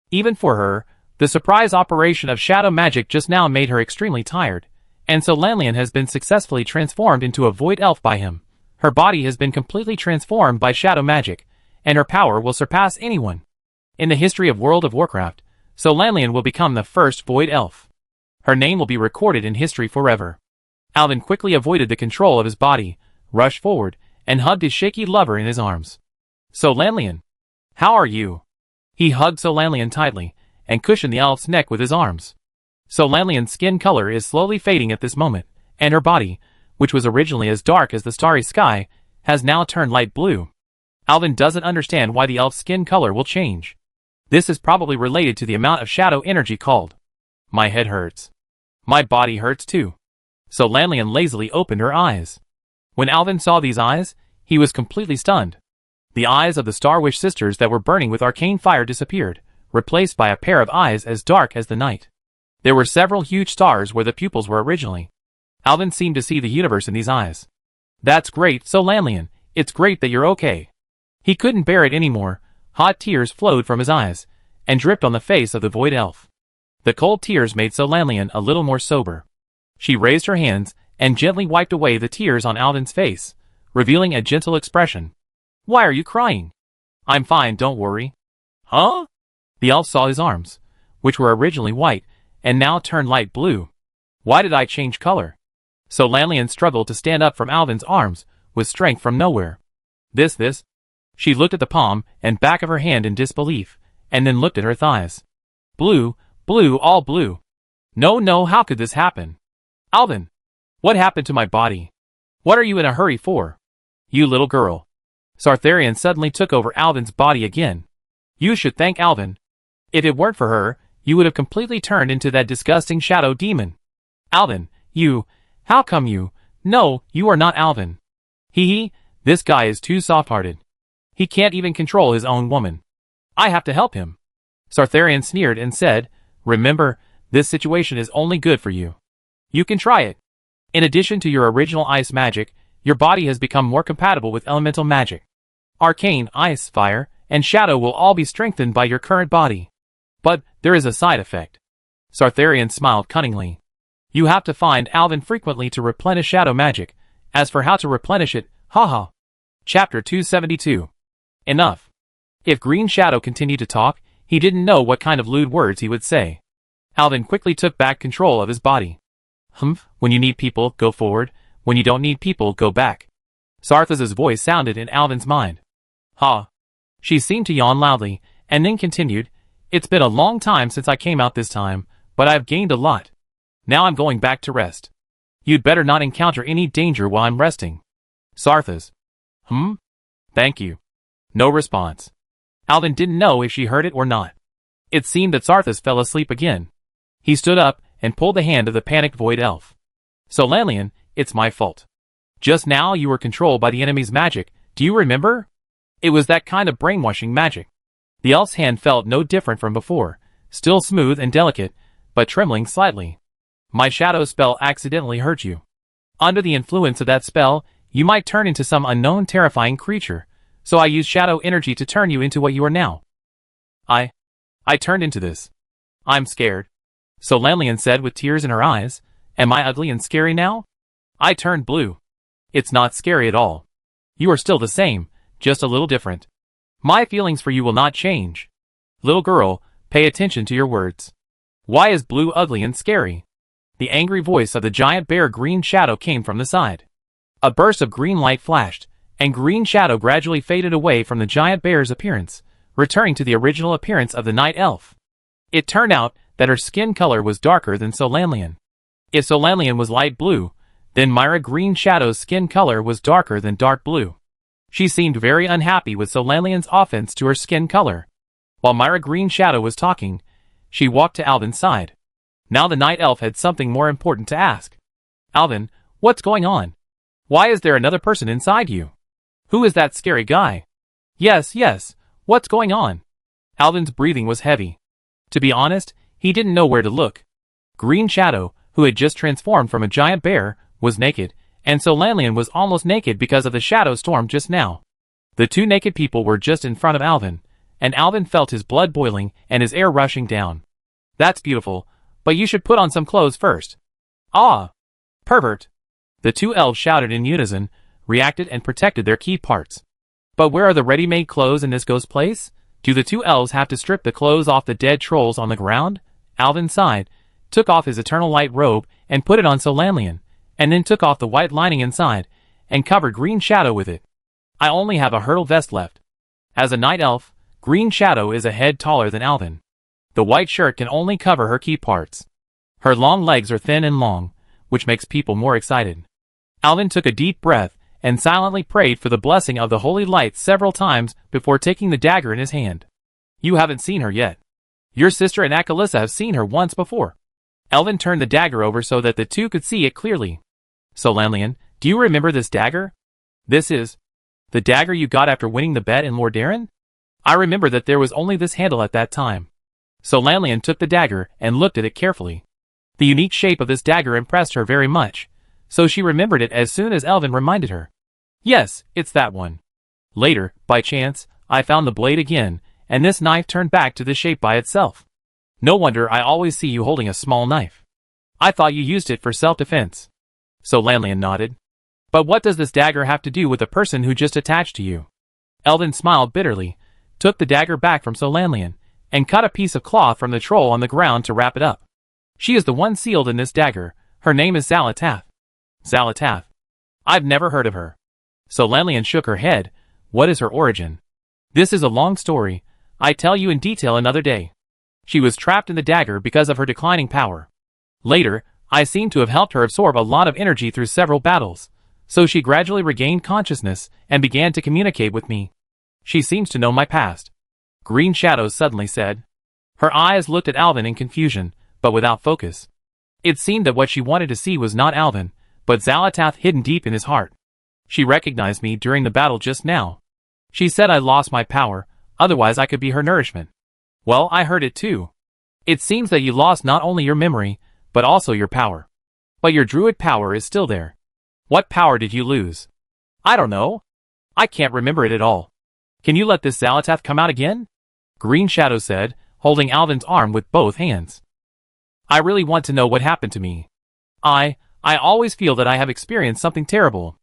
Even for her, the surprise operation of shadow magic just now made her extremely tired, and Solanlian has been successfully transformed into a void elf by him. Her body has been completely transformed by shadow magic, and her power will surpass anyone. In the history of World of Warcraft, Solanlian will become the first void elf. Her name will be recorded in history forever. Alvin quickly avoided the control of his body, rushed forward, and hugged his shaky lover in his arms. Solanlian, how are you? He hugged Solanlian tightly, and cushioned the elf's neck with his arms. Solanlian's skin color is slowly fading at this moment, and her body, which was originally as dark as the starry sky, has now turned light blue. Alvin doesn't understand why the elf's skin color will change. This is probably related to the amount of shadow energy called. My head hurts. My body hurts too. Solanlian lazily opened her eyes. When Alvin saw these eyes, he was completely stunned. The eyes of the Starwish sisters that were burning with arcane fire disappeared, replaced by a pair of eyes as dark as the night. There were several huge stars where the pupils were originally. Alvin seemed to see the universe in these eyes. That's great, Solanlian. It's great that you're okay. He couldn't bear it anymore. Hot tears flowed from his eyes, and dripped on the face of the void elf. The cold tears made Solanlian a little more sober. She raised her hands, and gently wiped away the tears on Alvin's face, revealing a gentle expression. Why are you crying? I'm fine, don't worry. Huh? The elf saw his arms, which were originally white, and now turned light blue. Why did I change color? Solanlian struggled to stand up from Alvin's arms, with strength from nowhere. This. She looked at the palm and back of her hand in disbelief, and then looked at her thighs. Blue, all blue. No, how could this happen? Alvin! What happened to my body? What are you in a hurry for? You little girl. Sartharian suddenly took over Alvin's body again. You should thank Alvin. If it weren't for her, you would have completely turned into that disgusting shadow demon. Alvin, how come you? No, you are not Alvin. This guy is too soft-hearted. He can't even control his own woman. I have to help him. Sartharian sneered and said, Remember, this situation is only good for you. You can try it. In addition to your original ice magic, your body has become more compatible with elemental magic. Arcane, ice, fire, and shadow will all be strengthened by your current body. But there is a side effect. Sartharian smiled cunningly. You have to find Alvin frequently to replenish shadow magic. As for how to replenish it, haha. Chapter 272. Enough. If Green Shadow continued to talk, he didn't know what kind of lewd words he would say. Alvin quickly took back control of his body. When you need people, go forward. When you don't need people, go back. Sarthas's voice sounded in Alvin's mind. Ha. She seemed to yawn loudly, and then continued, It's been a long time since I came out this time, but I've gained a lot. Now I'm going back to rest. You'd better not encounter any danger while I'm resting. Sarthas. Thank you. No response. Alvin didn't know if she heard it or not. It seemed that Sarthas fell asleep again. He stood up and pulled the hand of the panicked void elf. Solanlian, it's my fault. Just now you were controlled by the enemy's magic, do you remember? It was that kind of brainwashing magic. The elf's hand felt no different from before, still smooth and delicate, but trembling slightly. My shadow spell accidentally hurt you. Under the influence of that spell, you might turn into some unknown terrifying creature, so I used shadow energy to turn you into what you are now. I turned into this. I'm scared. Solanlian said with tears in her eyes. Am I ugly and scary now? I turned blue. It's not scary at all. You are still the same, just a little different. My feelings for you will not change. Little girl, pay attention to your words. Why is blue ugly and scary? The angry voice of the giant bear Green Shadow came from the side. A burst of green light flashed, and Green Shadow gradually faded away from the giant bear's appearance, returning to the original appearance of the night elf. It turned out that her skin color was darker than Solanlian. If Solanlian was light blue, then Myra Green Shadow's skin color was darker than dark blue. She seemed very unhappy with Solanlian's offense to her skin color. While Myra Green Shadow was talking, she walked to Alvin's side. Now the night elf had something more important to ask. Alvin, what's going on? Why is there another person inside you? Who is that scary guy? Yes, what's going on? Alvin's breathing was heavy. To be honest, he didn't know where to look. Green Shadow, who had just transformed from a giant bear, was naked, and Solanlian was almost naked because of the shadow storm just now. The two naked people were just in front of Alvin, and Alvin felt his blood boiling and his air rushing down. That's beautiful, but you should put on some clothes first. Ah! Pervert! The two elves shouted in unison, reacted and protected their key parts. But where are the ready-made clothes in this ghost place? Do the two elves have to strip the clothes off the dead trolls on the ground? Alvin sighed, took off his eternal light robe, and put it on Solanlian, and then took off the white lining inside, and covered Green Shadow with it. I only have a hurdle vest left. As a night elf, Green Shadow is a head taller than Alvin. The white shirt can only cover her key parts. Her long legs are thin and long, which makes people more excited. Alvin took a deep breath, and silently prayed for the blessing of the holy light several times before taking the dagger in his hand. You haven't seen her yet. Your sister and Akalissa have seen her once before. Alvin turned the dagger over so that the two could see it clearly. Solanlian, do you remember this dagger? This is the dagger you got after winning the bet in Lordaeron? I remember that there was only this handle at that time. Solanlian took the dagger and looked at it carefully. The unique shape of this dagger impressed her very much, so she remembered it as soon as Alvin reminded her. Yes, it's that one. Later, by chance, I found the blade again, and this knife turned back to the shape by itself. No wonder I always see you holding a small knife. I thought you used it for self-defense. Solanlian nodded. But what does this dagger have to do with the person who just attached to you? Alvin smiled bitterly, took the dagger back from Solanlian, and cut a piece of cloth from the troll on the ground to wrap it up. She is the one sealed in this dagger. Her name is Xalatath. Xalatath. I've never heard of her. Solanlian shook her head. What is her origin? This is a long story. I tell you in detail another day. She was trapped in the dagger because of her declining power. Later, I seem to have helped her absorb a lot of energy through several battles, so she gradually regained consciousness and began to communicate with me. She seems to know my past. Green Shadow suddenly said. Her eyes looked at Alvin in confusion, but without focus. It seemed that what she wanted to see was not Alvin, but Xalatath hidden deep in his heart. She recognized me during the battle just now. She said I lost my power, otherwise I could be her nourishment. Well, I heard it too. It seems that you lost not only your memory, but also your power. But your druid power is still there. What power did you lose? I don't know. I can't remember it at all. Can you let this Xalatath come out again? Green Shadow said, holding Alvin's arm with both hands. I really want to know what happened to me. I always feel that I have experienced something terrible.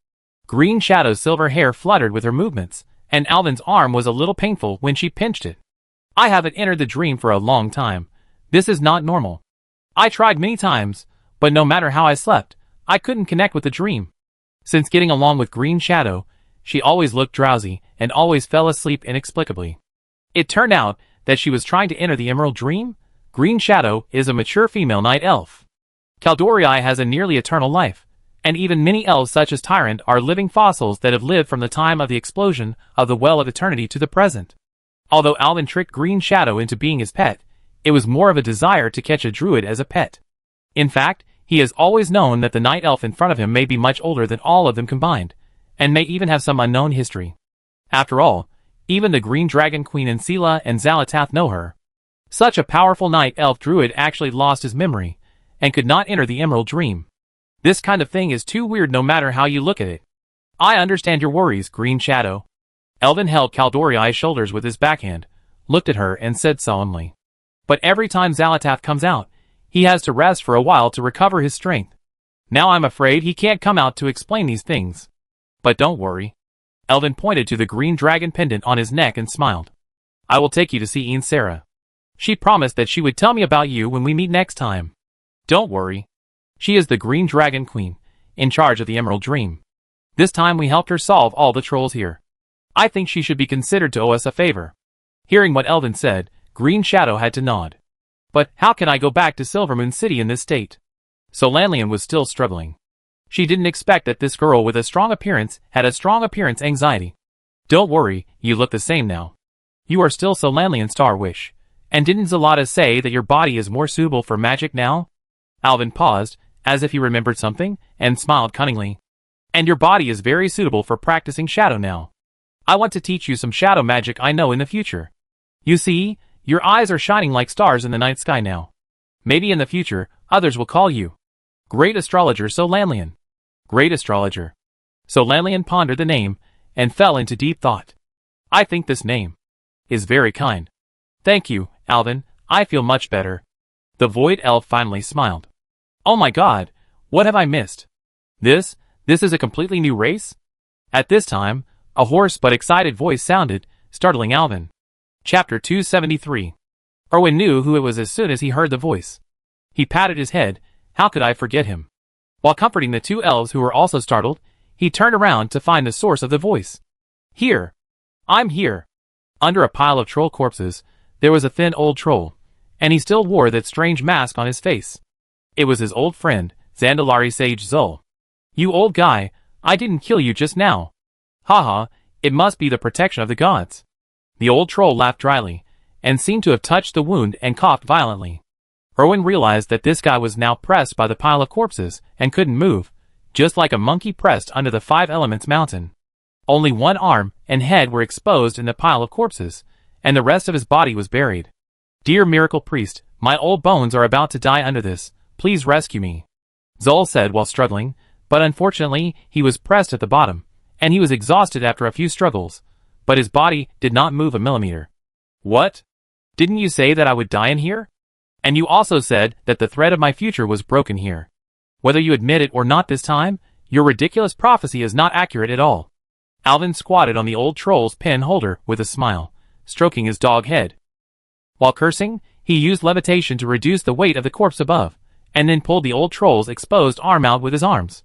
Green Shadow's silver hair fluttered with her movements, and Alvin's arm was a little painful when she pinched it. I haven't entered the dream for a long time. This is not normal. I tried many times, but no matter how I slept, I couldn't connect with the dream. Since getting along with Green Shadow, she always looked drowsy and always fell asleep inexplicably. It turned out that she was trying to enter the Emerald Dream. Green Shadow is a mature female night elf. Caldorii has a nearly eternal life, and even many elves such as Tyrant are living fossils that have lived from the time of the explosion of the Well of Eternity to the present. Although Alvin tricked Green Shadow into being his pet, It was more of a desire to catch a druid as a pet. In fact, he has always known that the night elf in front of him may be much older than all of them combined, and may even have some unknown history. After all, even the Green Dragon Queen and Sela and Xalatath know her. Such a powerful night elf druid actually lost his memory, and could not enter the Emerald Dream. This kind of thing is too weird no matter how you look at it. I understand your worries, Green Shadow. Elvin held Caldoriai's shoulders with his backhand, looked at her and said solemnly. But every time Xalatath comes out, he has to rest for a while to recover his strength. Now I'm afraid he can't come out to explain these things. But don't worry. Elvin pointed to the green dragon pendant on his neck and smiled. I will take you to see Aunt Sarah. She promised that she would tell me about you when we meet next time. Don't worry. She is the Green Dragon Queen, in charge of the Emerald Dream. This time we helped her solve all the trolls here. I think she should be considered to owe us a favor. Hearing what Elvin said, Green Shadow had to nod. But how can I go back to Silvermoon City in this state? Solanlian was still struggling. She didn't expect that this girl with a strong appearance had a strong appearance anxiety. Don't worry, you look the same now. You are still Solanlian Star Wish. And didn't Zalata say that your body is more suitable for magic now? Alvin paused, as if he remembered something, and smiled cunningly. And your body is very suitable for practicing shadow now. I want to teach you some shadow magic I know in the future. You see, your eyes are shining like stars in the night sky now. Maybe in the future, others will call you Great Astrologer Solanlian. Great Astrologer. Solanlian pondered the name, and fell into deep thought. I think this name is very kind. Thank you, Alvin, I feel much better. The Void Elf finally smiled. Oh my god, what have I missed? This is a completely new race? At this time, a hoarse but excited voice sounded, startling Alvin. Chapter 273. Erwin knew who it was as soon as he heard the voice. He patted his head, how could I forget him? While comforting the two elves who were also startled, he turned around to find the source of the voice. Here. I'm here. Under a pile of troll corpses, there was a thin old troll, and he still wore that strange mask on his face. It was his old friend, Zandalari Sage Zul. You old guy, I didn't kill you just now. Haha, it must be the protection of the gods. The old troll laughed dryly, and seemed to have touched the wound and coughed violently. Erwin realized that this guy was now pressed by the pile of corpses, and couldn't move, just like a monkey pressed under the Five Elements mountain. Only one arm and head were exposed in the pile of corpses, and the rest of his body was buried. Dear Miracle Priest, my old bones are about to die under this, please rescue me. Zul said while struggling, but unfortunately he was pressed at the bottom, and he was exhausted after a few struggles, but his body did not move a millimeter. What? Didn't you say that I would die in here? And you also said that the thread of my future was broken here. Whether you admit it or not this time, your ridiculous prophecy is not accurate at all. Alvin squatted on the old troll's pen holder with a smile, stroking his dog head. While cursing, he used levitation to reduce the weight of the corpse above, and then pulled the old troll's exposed arm out with his arms.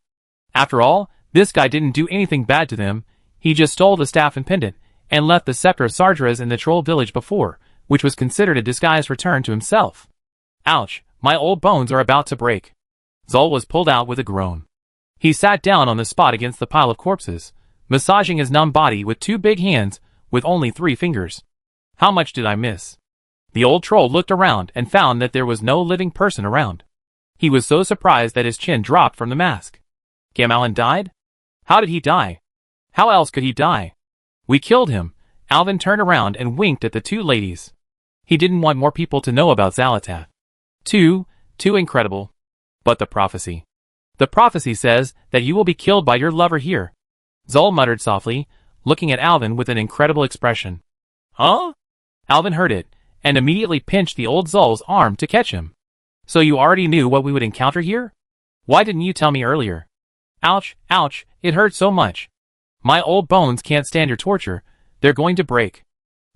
After all, this guy didn't do anything bad to them, he just stole the staff and pendant, and left the scepter of Sardras in the troll village before, which was considered a disguised return to himself. Ouch, my old bones are about to break. Zul was pulled out with a groan. He sat down on the spot against the pile of corpses, massaging his numb body with two big hands, with only 3 fingers. How much did I miss? The old troll looked around and found that there was no living person around. He was so surprised that his chin dropped from the mask. Gamelin died? How did he die? How else could he die? We killed him. Alvin turned around and winked at the two ladies. He didn't want more people to know about Xalatath. Too incredible. But the prophecy. The prophecy says that you will be killed by your lover here. Zul muttered softly, looking at Alvin with an incredible expression. Huh? Alvin heard it, and immediately pinched the old Zul's arm to catch him. So you already knew what we would encounter here? Why didn't you tell me earlier? Ouch, ouch, it hurts so much. My old bones can't stand your torture, they're going to break.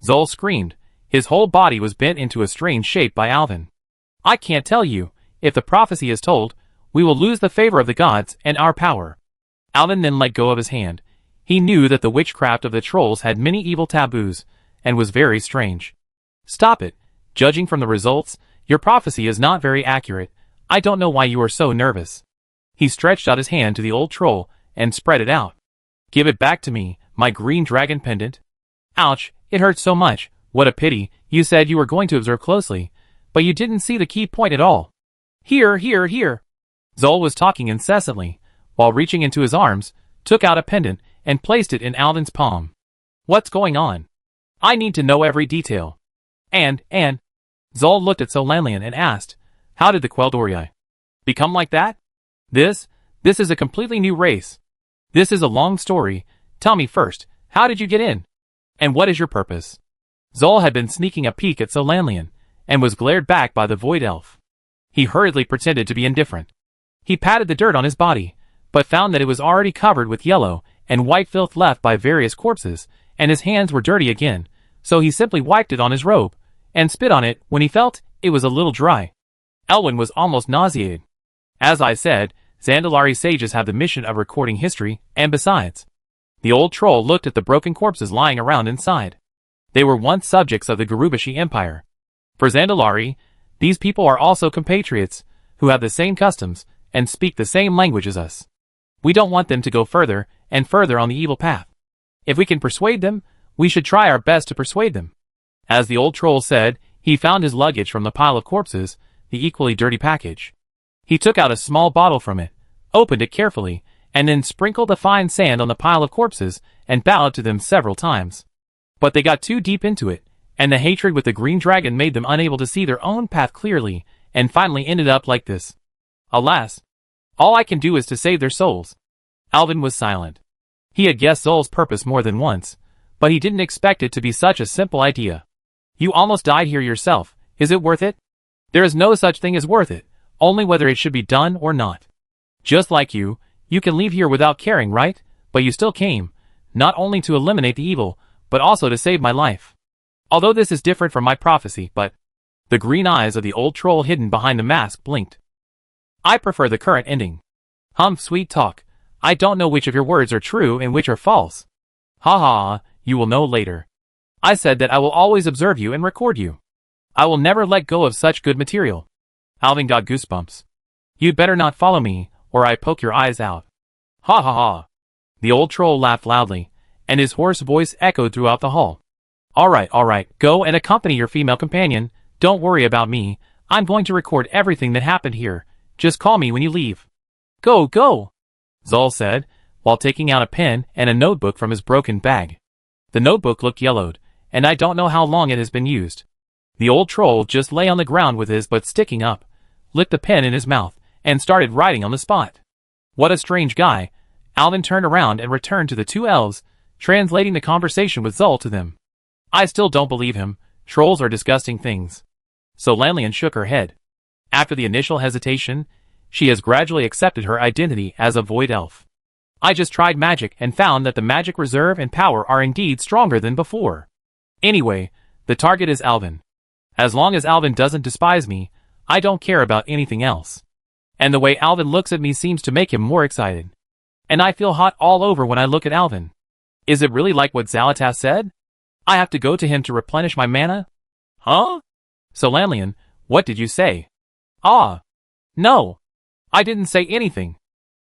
Zul screamed. His whole body was bent into a strange shape by Alvin. I can't tell you, if the prophecy is told, we will lose the favor of the gods and our power. Alvin then let go of his hand. He knew that the witchcraft of the trolls had many evil taboos, and was very strange. Stop it. Judging from the results, your prophecy is not very accurate. I don't know why you are so nervous. He stretched out his hand to the old troll, and spread it out. Give it back to me, my green dragon pendant. Ouch, it hurts so much. What a pity, you said you were going to observe closely. But you didn't see the key point at all. Here, here, here. Zol was talking incessantly, while reaching into his arms, took out a pendant, and placed it in Alvin's palm. What's going on? I need to know every detail. And, Zol looked at Solanlian and asked, how did the Quel'Dorii become like that? This is a completely new race. This is a long story. Tell me first, how did you get in? And what is your purpose? Zol had been sneaking a peek at Solanlian, and was glared back by the Void Elf. He hurriedly pretended to be indifferent. He patted the dirt on his body, but found that it was already covered with yellow and white filth left by various corpses, and his hands were dirty again, so he simply wiped it on his robe, and spit on it when he felt it was a little dry. Elwyn was almost nauseated. As I said, Zandalari sages have the mission of recording history, and besides, the old troll looked at the broken corpses lying around inside. They were once subjects of the Garubashi Empire. For Zandalari, these people are also compatriots, who have the same customs, and speak the same language as us. We don't want them to go further and further on the evil path. If we can persuade them, we should try our best to persuade them. As the old troll said, he found his luggage from the pile of corpses, the equally dirty package. He took out a small bottle from it, opened it carefully, and then sprinkled the fine sand on the pile of corpses and bowed to them several times. But they got too deep into it, and the hatred with the green dragon made them unable to see their own path clearly, and finally ended up like this. Alas, all I can do is to save their souls. Alvin was silent. He had guessed Zol's purpose more than once, but he didn't expect it to be such a simple idea. You almost died here yourself. Is it worth it? There is no such thing as worth it, only whether it should be done or not. Just like you can leave here without caring, right? But you still came, not only to eliminate the evil, but also to save my life. Although this is different from my prophecy, but... The green eyes of the old troll hidden behind the mask blinked. I prefer the current ending. Sweet talk. I don't know which of your words are true and which are false. Ha ha, you will know later. I said that I will always observe you and record you. I will never let go of such good material. Alvin got goosebumps. You'd better not follow me, or I poke your eyes out. Ha ha ha. The old troll laughed loudly, and his hoarse voice echoed throughout the hall. All right, go and accompany your female companion. Don't worry about me. I'm going to record everything that happened here. Just call me when you leave. Go, Zol said, while taking out a pen and a notebook from his broken bag. The notebook looked yellowed, and I don't know how long it has been used. The old troll just lay on the ground with his butt sticking up, licked the pen in his mouth, and started writing on the spot. What a strange guy. Alvin turned around and returned to the two elves, translating the conversation with Zol to them. I still don't believe him. Trolls are disgusting things. Solanlian shook her head. After the initial hesitation, she has gradually accepted her identity as a void elf. I just tried magic and found that the magic reserve and power are indeed stronger than before. Anyway, the target is Alvin. As long as Alvin doesn't despise me, I don't care about anything else. And the way Alvin looks at me seems to make him more excited. And I feel hot all over when I look at Alvin. Is it really like what Zalatas said? I have to go to him to replenish my mana? Huh? Solanlian, what did you say? Ah. No. I didn't say anything.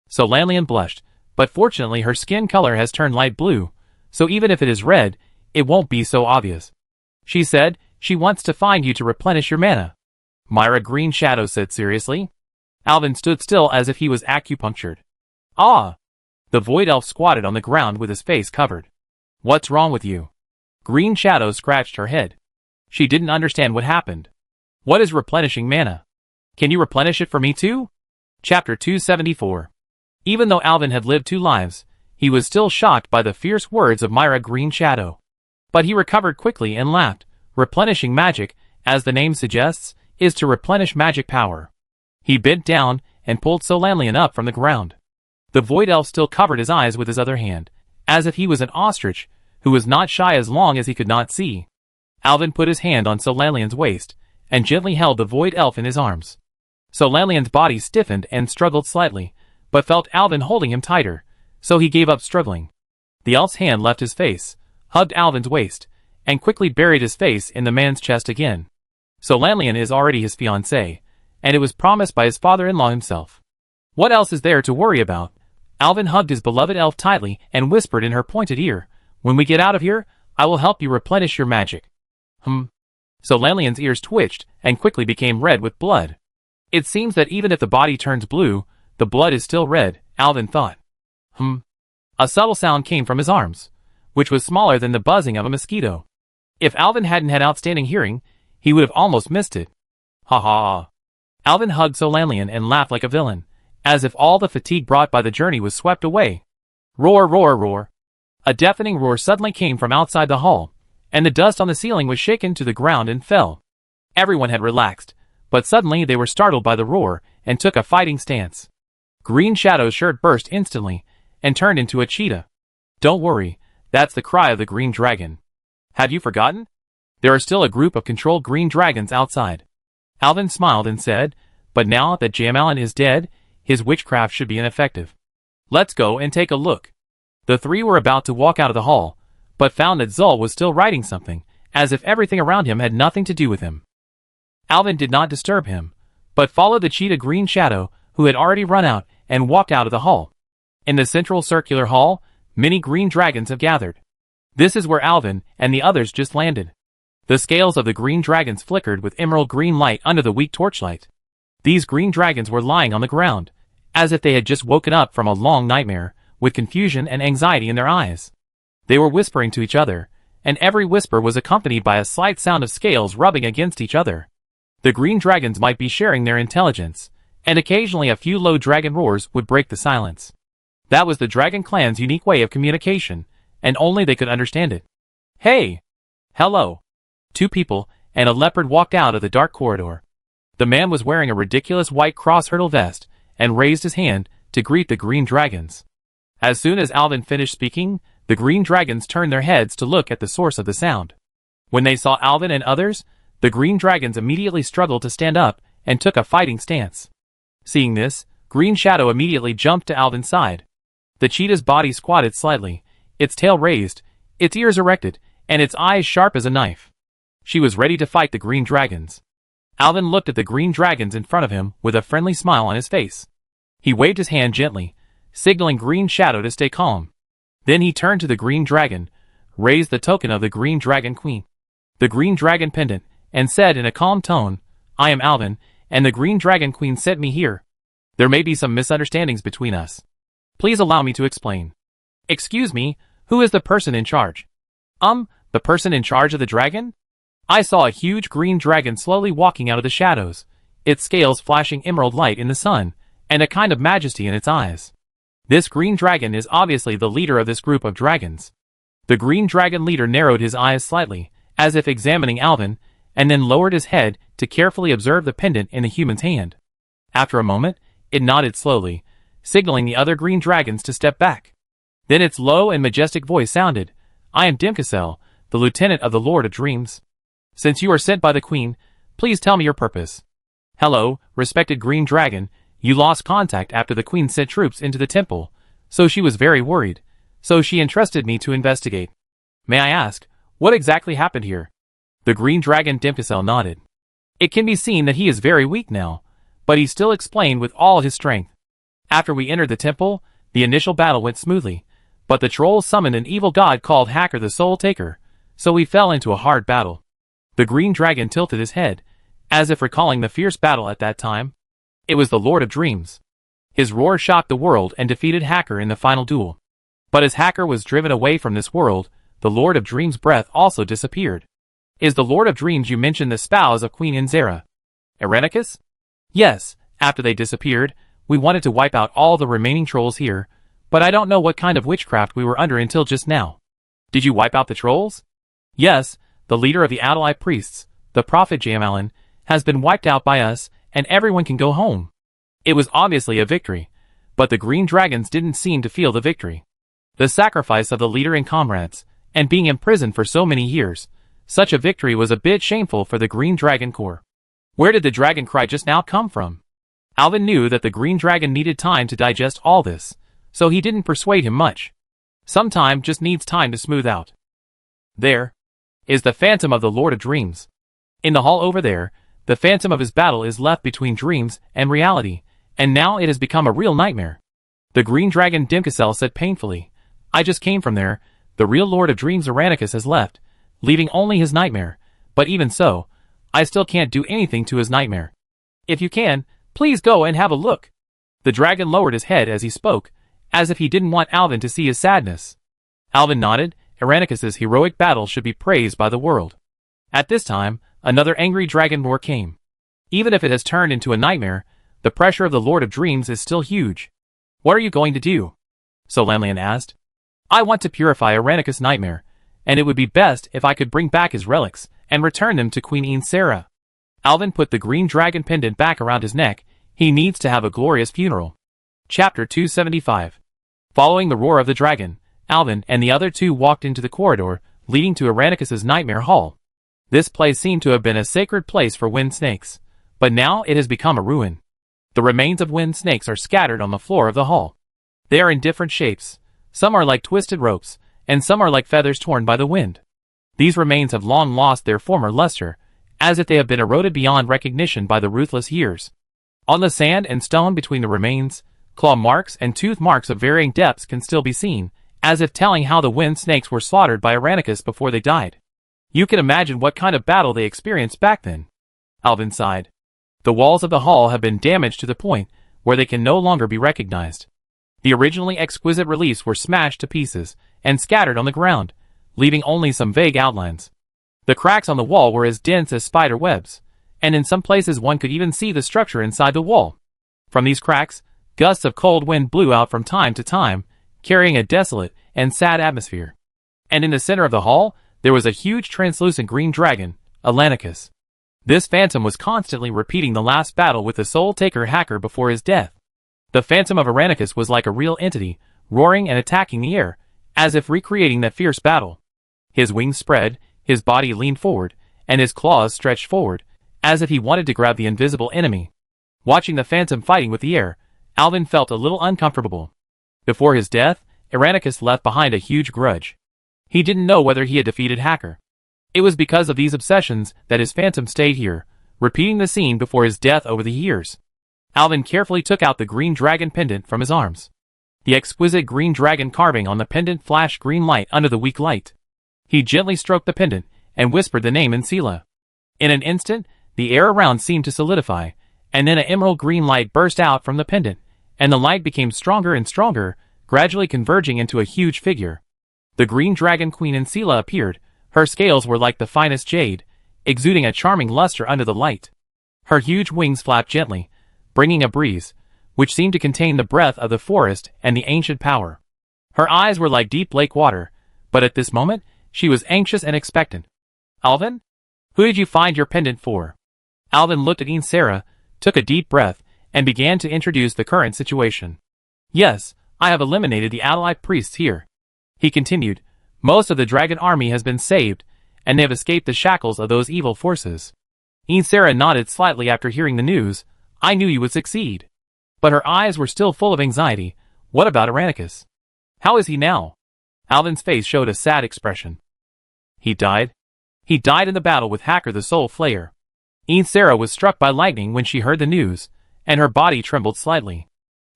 Solanlian blushed, but fortunately her skin color has turned light blue, so even if it is red, it won't be so obvious. She said she wants to find you to replenish your mana. Myra Green Shadow said seriously. Alvin stood still as if he was acupunctured. Ah. The void elf squatted on the ground with his face covered. What's wrong with you? Green Shadow scratched her head. She didn't understand what happened. What is replenishing mana? Can you replenish it for me too? Chapter 274. Even though Alvin had lived 2 lives, he was still shocked by the fierce words of Myra Green Shadow. But he recovered quickly and laughed. Replenishing magic, as the name suggests, is to replenish magic power. He bent down and pulled Solanlian up from the ground. The void elf still covered his eyes with his other hand, as if he was an ostrich, who was not shy as long as he could not see. Alvin put his hand on Solanlian's waist, and gently held the void elf in his arms. Solanlian's body stiffened and struggled slightly, but felt Alvin holding him tighter, so he gave up struggling. The elf's hand left his face, hugged Alvin's waist, and quickly buried his face in the man's chest again. Solanlian is already his fiancée, and it was promised by his father-in-law himself. What else is there to worry about? Alvin hugged his beloved elf tightly and whispered in her pointed ear, When we get out of here, I will help you replenish your magic. Solanian's ears twitched and quickly became red with blood. It seems that even if the body turns blue, the blood is still red, Alvin thought. A subtle sound came from his arms, which was smaller than the buzzing of a mosquito. If Alvin hadn't had outstanding hearing, he would have almost missed it. Ha ha. Alvin hugged Solanian and laughed like a villain, as if all the fatigue brought by the journey was swept away. Roar, roar, roar. A deafening roar suddenly came from outside the hall, and the dust on the ceiling was shaken to the ground and fell. Everyone had relaxed, but suddenly they were startled by the roar and took a fighting stance. Green Shadow's shirt burst instantly and turned into a cheetah. Don't worry, that's the cry of the green dragon. Had you forgotten? There are still a group of controlled green dragons outside. Alvin smiled and said, but now that Jamalin is dead, his witchcraft should be ineffective. Let's go and take a look. The three were about to walk out of the hall, but found that Zul was still writing something, as if everything around him had nothing to do with him. Alvin did not disturb him, but followed the cheetah Green Shadow, who had already run out, and walked out of the hall. In the central circular hall, many green dragons have gathered. This is where Alvin and the others just landed. The scales of the green dragons flickered with emerald green light under the weak torchlight. These green dragons were lying on the ground, as if they had just woken up from a long nightmare, with confusion and anxiety in their eyes. They were whispering to each other, and every whisper was accompanied by a slight sound of scales rubbing against each other. The green dragons might be sharing their intelligence, and occasionally a few low dragon roars would break the silence. That was the dragon clan's unique way of communication, and only they could understand it. Hey! Hello! Two people and a leopard walked out of the dark corridor. The man was wearing a ridiculous white cross-hurdle vest, and raised his hand to greet the green dragons. As soon as Alvin finished speaking, the green dragons turned their heads to look at the source of the sound. When they saw Alvin and others, the green dragons immediately struggled to stand up and took a fighting stance. Seeing this, Green Shadow immediately jumped to Alvin's side. The cheetah's body squatted slightly, its tail raised, its ears erected, and its eyes sharp as a knife. She was ready to fight the green dragons. Alvin looked at the green dragons in front of him with a friendly smile on his face. He waved his hand gently, signaling Green Shadow to stay calm. Then he turned to the green dragon, raised the token of the green dragon queen, the green dragon pendant, and said in a calm tone, I am Alvin, and the green dragon queen sent me here. There may be some misunderstandings between us. Please allow me to explain. Excuse me, who is the person in charge? The person in charge of the dragon? I saw a huge green dragon slowly walking out of the shadows, its scales flashing emerald light in the sun, and a kind of majesty in its eyes. This green dragon is obviously the leader of this group of dragons. The green dragon leader narrowed his eyes slightly, as if examining Alvin, and then lowered his head to carefully observe the pendant in the human's hand. After a moment, it nodded slowly, signaling the other green dragons to step back. Then its low and majestic voice sounded, I am Dimkasel, the lieutenant of the Lord of Dreams. Since you are sent by the Queen, please tell me your purpose. Hello, respected green dragon, you lost contact after the Queen sent troops into the temple, so she was very worried, so she entrusted me to investigate. May I ask, what exactly happened here? The green dragon Dimkasel nodded. It can be seen that he is very weak now, but he still explained with all his strength. After we entered the temple, the initial battle went smoothly, but the trolls summoned an evil god called Hacker the Soul Taker, so we fell into a hard battle. The green dragon tilted his head, as if recalling the fierce battle at that time. It was the Lord of Dreams. His roar shocked the world and defeated Hacker in the final duel. But as Hacker was driven away from this world, the Lord of Dreams' breath also disappeared. Is the Lord of Dreams you mentioned the spouse of Queen Inzera? Irenicus? Yes, after they disappeared, we wanted to wipe out all the remaining trolls here, but I don't know what kind of witchcraft we were under until just now. Did you wipe out the trolls? Yes, the leader of the Adalai priests, the prophet Jamalin, has been wiped out by us, and everyone can go home. It was obviously a victory, but the green dragons didn't seem to feel the victory. The sacrifice of the leader and comrades, and being imprisoned for so many years, such a victory was a bit shameful for the green dragon corps. Where did the dragon cry just now come from? Alvin knew that the green dragon needed time to digest all this, so he didn't persuade him much. Some time just needs time to smooth out. There is the phantom of the Lord of Dreams. In the hall over there, the phantom of his battle is left between dreams and reality, and now it has become a real nightmare. The green dragon Dimkasel said painfully, I just came from there, the real Lord of Dreams Irenicus has left, leaving only his nightmare, but even so, I still can't do anything to his nightmare. If you can, please go and have a look. The dragon lowered his head as he spoke, as if he didn't want Alvin to see his sadness. Alvin nodded. Irenicus's heroic battle should be praised by the world. At this time, another angry dragon roar came. Even if it has turned into a nightmare, the pressure of the Lord of Dreams is still huge. What are you going to do? Solanlian asked. I want to purify Irenicus' nightmare, and it would be best if I could bring back his relics and return them to Queen Ensera. Alvin put the green dragon pendant back around his neck. He needs to have a glorious funeral. Chapter 275. Following the roar of the dragon, Alvin and the other two walked into the corridor leading to Irenicus's nightmare hall. This place seemed to have been a sacred place for wind snakes, but now it has become a ruin. The remains of wind snakes are scattered on the floor of the hall. They are in different shapes. Some are like twisted ropes, and some are like feathers torn by the wind. These remains have long lost their former luster, as if they have been eroded beyond recognition by the ruthless years. On the sand and stone between the remains, claw marks and tooth marks of varying depths can still be seen, as if telling how the wind snakes were slaughtered by Irenicus before they died. You can imagine what kind of battle they experienced back then. Alvin sighed. The walls of the hall have been damaged to the point where they can no longer be recognized. The originally exquisite reliefs were smashed to pieces and scattered on the ground, leaving only some vague outlines. The cracks on the wall were as dense as spider webs, and in some places one could even see the structure inside the wall. From these cracks, gusts of cold wind blew out from time to time, carrying a desolate and sad atmosphere. And in the center of the hall, there was a huge translucent green dragon, Atlanticus. This phantom was constantly repeating the last battle with the soul-taker hacker before his death. The phantom of Irenicus was like a real entity, roaring and attacking the air, as if recreating that fierce battle. His wings spread, his body leaned forward, and his claws stretched forward, as if he wanted to grab the invisible enemy. Watching the phantom fighting with the air, Alvin felt a little uncomfortable. Before his death, Irenicus left behind a huge grudge. He didn't know whether he had defeated Hacker. It was because of these obsessions that his phantom stayed here, repeating the scene before his death over the years. Alvin carefully took out the green dragon pendant from his arms. The exquisite green dragon carving on the pendant flashed green light under the weak light. He gently stroked the pendant and whispered the name Ensela. In an instant, the air around seemed to solidify, and then an emerald green light burst out from the pendant, and the light became stronger and stronger, gradually converging into a huge figure. The green dragon queen Ensela appeared. Her scales were like the finest jade, exuding a charming luster under the light. Her huge wings flapped gently, bringing a breeze, which seemed to contain the breath of the forest and the ancient power. Her eyes were like deep lake water, but at this moment, she was anxious and expectant. Alvin? Who did you find your pendant for? Alvin looked at Ensera, took a deep breath, and began to introduce the current situation. Yes, I have eliminated the ally priests here. He continued, most of the dragon army has been saved, and they have escaped the shackles of those evil forces. Ensera nodded slightly after hearing the news. I knew you would succeed. But her eyes were still full of anxiety. What about Irenicus? How is he now? Alvin's face showed a sad expression. He died? He died in the battle with Hacker the Soul Flayer. Ensera was struck by lightning when she heard the news, and her body trembled slightly.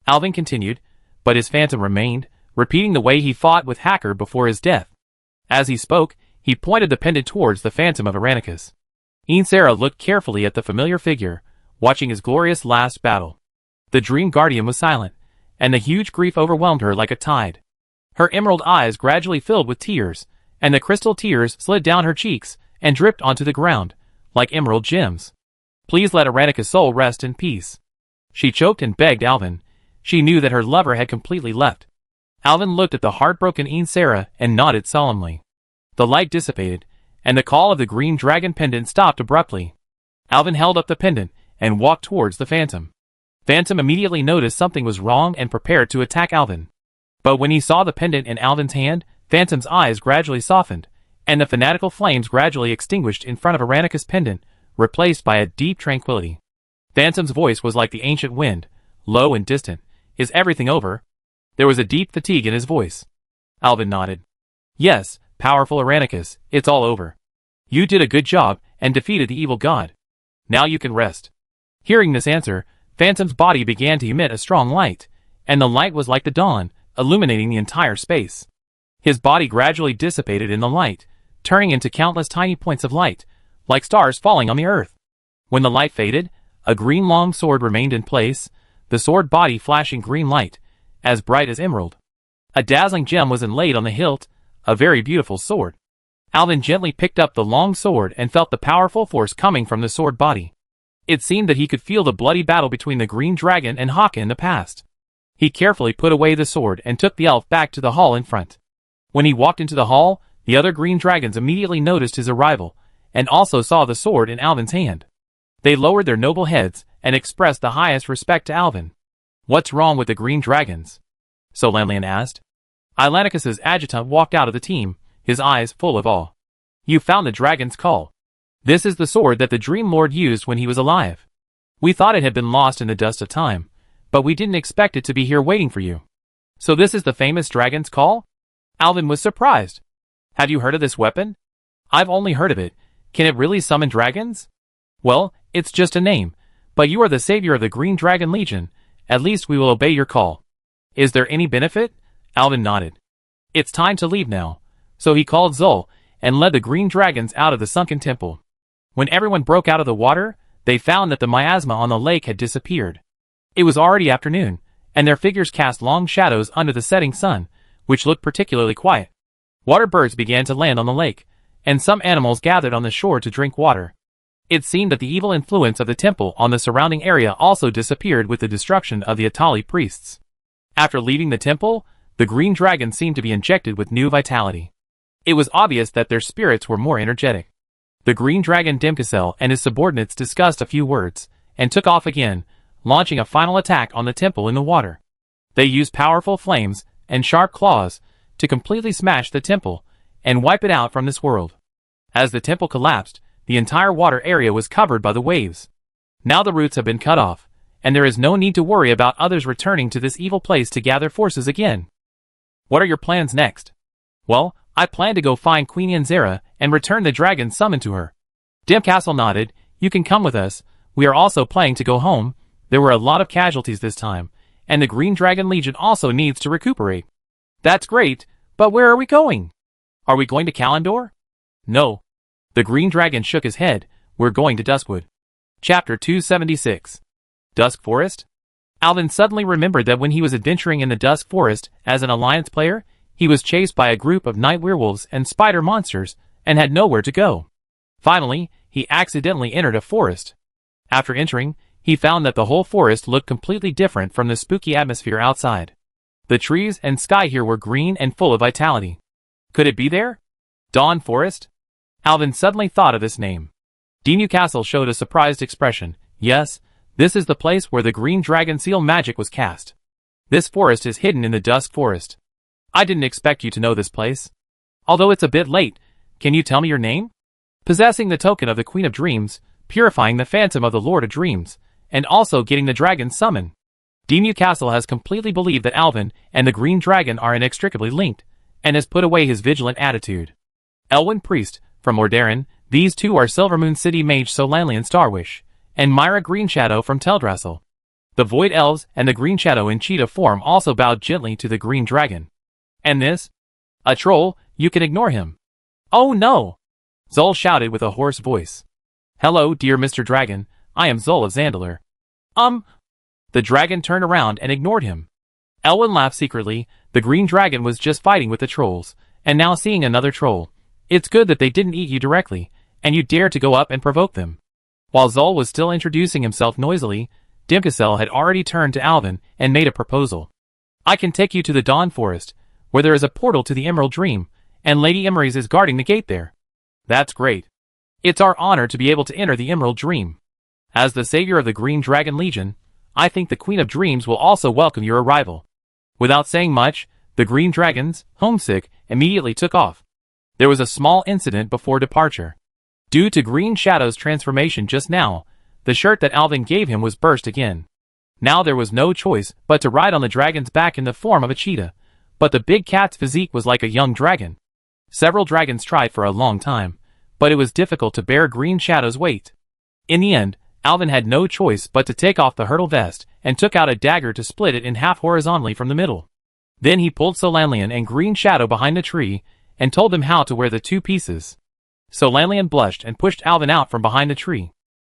Alvin continued, but his phantom remained, repeating the way he fought with Hacker before his death. As he spoke, he pointed the pendant towards the phantom of Irenicus. Ensera looked carefully at the familiar figure, watching his glorious last battle. The Dream Guardian was silent, and the huge grief overwhelmed her like a tide. Her emerald eyes gradually filled with tears, and the crystal tears slid down her cheeks and dripped onto the ground, like emerald gems. Please let Irenicus' soul rest in peace. She choked and begged Alvin. She knew that her lover had completely left. Alvin looked at the heartbroken Ensera and nodded solemnly. The light dissipated, and the call of the green dragon pendant stopped abruptly. Alvin held up the pendant and walked towards the phantom. Phantom immediately noticed something was wrong and prepared to attack Alvin. But when he saw the pendant in Alvin's hand, Phantom's eyes gradually softened, and the fanatical flames gradually extinguished in front of Irenicus' pendant, replaced by a deep tranquility. Phantom's voice was like the ancient wind, low and distant. Is everything over? There was a deep fatigue in his voice. Alvin nodded. Yes, powerful Irenicus, it's all over. You did a good job and defeated the evil god. Now you can rest. Hearing this answer, Phantom's body began to emit a strong light, and the light was like the dawn, illuminating the entire space. His body gradually dissipated in the light, turning into countless tiny points of light, like stars falling on the earth. When the light faded, a green long sword remained in place, the sword body flashing green light, as bright as emerald. A dazzling gem was inlaid on the hilt, a very beautiful sword. Alvin gently picked up the long sword and felt the powerful force coming from the sword body. It seemed that he could feel the bloody battle between the green dragon and Haka in the past. He carefully put away the sword and took the elf back to the hall in front. When he walked into the hall, the other green dragons immediately noticed his arrival, and also saw the sword in Alvin's hand. They lowered their noble heads and expressed the highest respect to Alvin. "What's wrong with the green dragons?" Solanlian asked. Illanicus's adjutant walked out of the team, his eyes full of awe. "You found the dragon's call. This is the sword that the Dream Lord used when he was alive. We thought it had been lost in the dust of time, but we didn't expect it to be here waiting for you. So this is the famous dragon's call?" Alvin was surprised. "Have you heard of this weapon?" "I've only heard of it. Can it really summon dragons?" "Well, it's just a name, but you are the savior of the Green Dragon Legion. At least we will obey your call." "Is there any benefit?" Alvin nodded. "It's time to leave now." So he called Zol, and led the green dragons out of the sunken temple. When everyone broke out of the water, they found that the miasma on the lake had disappeared. It was already afternoon, and their figures cast long shadows under the setting sun, which looked particularly quiet. Water birds began to land on the lake, and some animals gathered on the shore to drink water. It seemed that the evil influence of the temple on the surrounding area also disappeared with the destruction of the Atali priests. After leaving the temple, the green dragons seemed to be injected with new vitality. It was obvious that their spirits were more energetic. The green dragon Dimkasel and his subordinates discussed a few words, and took off again, launching a final attack on the temple in the water. They used powerful flames and sharp claws to completely smash the temple and wipe it out from this world. As the temple collapsed, the entire water area was covered by the waves. Now the roots have been cut off, and there is no need to worry about others returning to this evil place to gather forces again. What are your plans next? Well, I plan to go find Queen Yanzera and return the dragon summoned to her. Dimcastle nodded. You can come with us. We are also planning to go home. There were a lot of casualties this time, and the Green Dragon Legion also needs to recuperate. That's great, but where are we going? Are we going to Kalandor? No. The Green Dragon shook his head. We're going to Duskwood. Chapter 276. Dusk Forest? Alvin suddenly remembered that when he was adventuring in the Dusk Forest as an Alliance player, he was chased by a group of night werewolves and spider monsters, and had nowhere to go. Finally, he accidentally entered a forest. After entering, he found that the whole forest looked completely different from the spooky atmosphere outside. The trees and sky here were green and full of vitality. Could it be there? Dawn Forest? Alvin suddenly thought of this name. Dinu Castle showed a surprised expression. Yes, this is the place where the green dragon seal magic was cast. This forest is hidden in the Dusk Forest. I didn't expect you to know this place. Although it's a bit late, can you tell me your name? Possessing the token of the Queen of Dreams, purifying the phantom of the Lord of Dreams, and also getting the dragon summoned. Dinu Castle has completely believed that Alvin and the Green Dragon are inextricably linked, and has put away his vigilant attitude. Elwyn Priest, from Ordarin, these two are Silvermoon City Mage Solanlian Starwish, and Myra Greenshadow from Teldrassil. The Void Elves and the Green Shadow in cheetah form also bowed gently to the Green Dragon. And this? A troll, you can ignore him. Oh no! Zol shouted with a hoarse voice. Hello, dear Mr. Dragon, I am Zol of Zandalar. The dragon turned around and ignored him. Elwyn laughed secretly. The Green Dragon was just fighting with the trolls, and now seeing another troll. It's good that they didn't eat you directly, and you dared to go up and provoke them. While Zol was still introducing himself noisily, Dimkasel had already turned to Alvin and made a proposal. I can take you to the Dawn Forest, where there is a portal to the Emerald Dream, and Lady Emeries is guarding the gate there. That's great. It's our honor to be able to enter the Emerald Dream. As the savior of the Green Dragon Legion, I think the Queen of Dreams will also welcome your arrival. Without saying much, the Green Dragons, homesick, immediately took off. There was a small incident before departure. Due to Green Shadow's transformation just now, the shirt that Alvin gave him was burst again. Now there was no choice but to ride on the dragon's back in the form of a cheetah, but the big cat's physique was like a young dragon. Several dragons tried for a long time, but it was difficult to bear Green Shadow's weight. In the end, Alvin had no choice but to take off the hurdle vest and took out a dagger to split it in half horizontally from the middle. Then he pulled Solanlian and Green Shadow behind the tree and told them how to wear the two pieces. So Lanlian blushed and pushed Alvin out from behind the tree.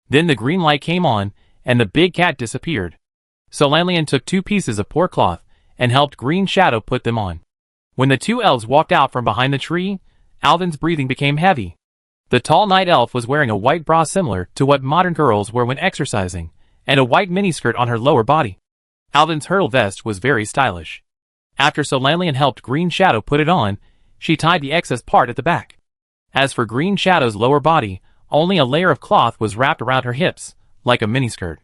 Then the green light came on, and the big cat disappeared. So Lanlian took 2 pieces of poor cloth, and helped Green Shadow put them on. When the 2 elves walked out from behind the tree, Alvin's breathing became heavy. The tall night elf was wearing a white bra similar to what modern girls wear when exercising, and a white miniskirt on her lower body. Alvin's hurdle vest was very stylish. After Solanlian helped Green Shadow put it on, she tied the excess part at the back. As for Green Shadow's lower body, only a layer of cloth was wrapped around her hips, like a miniskirt.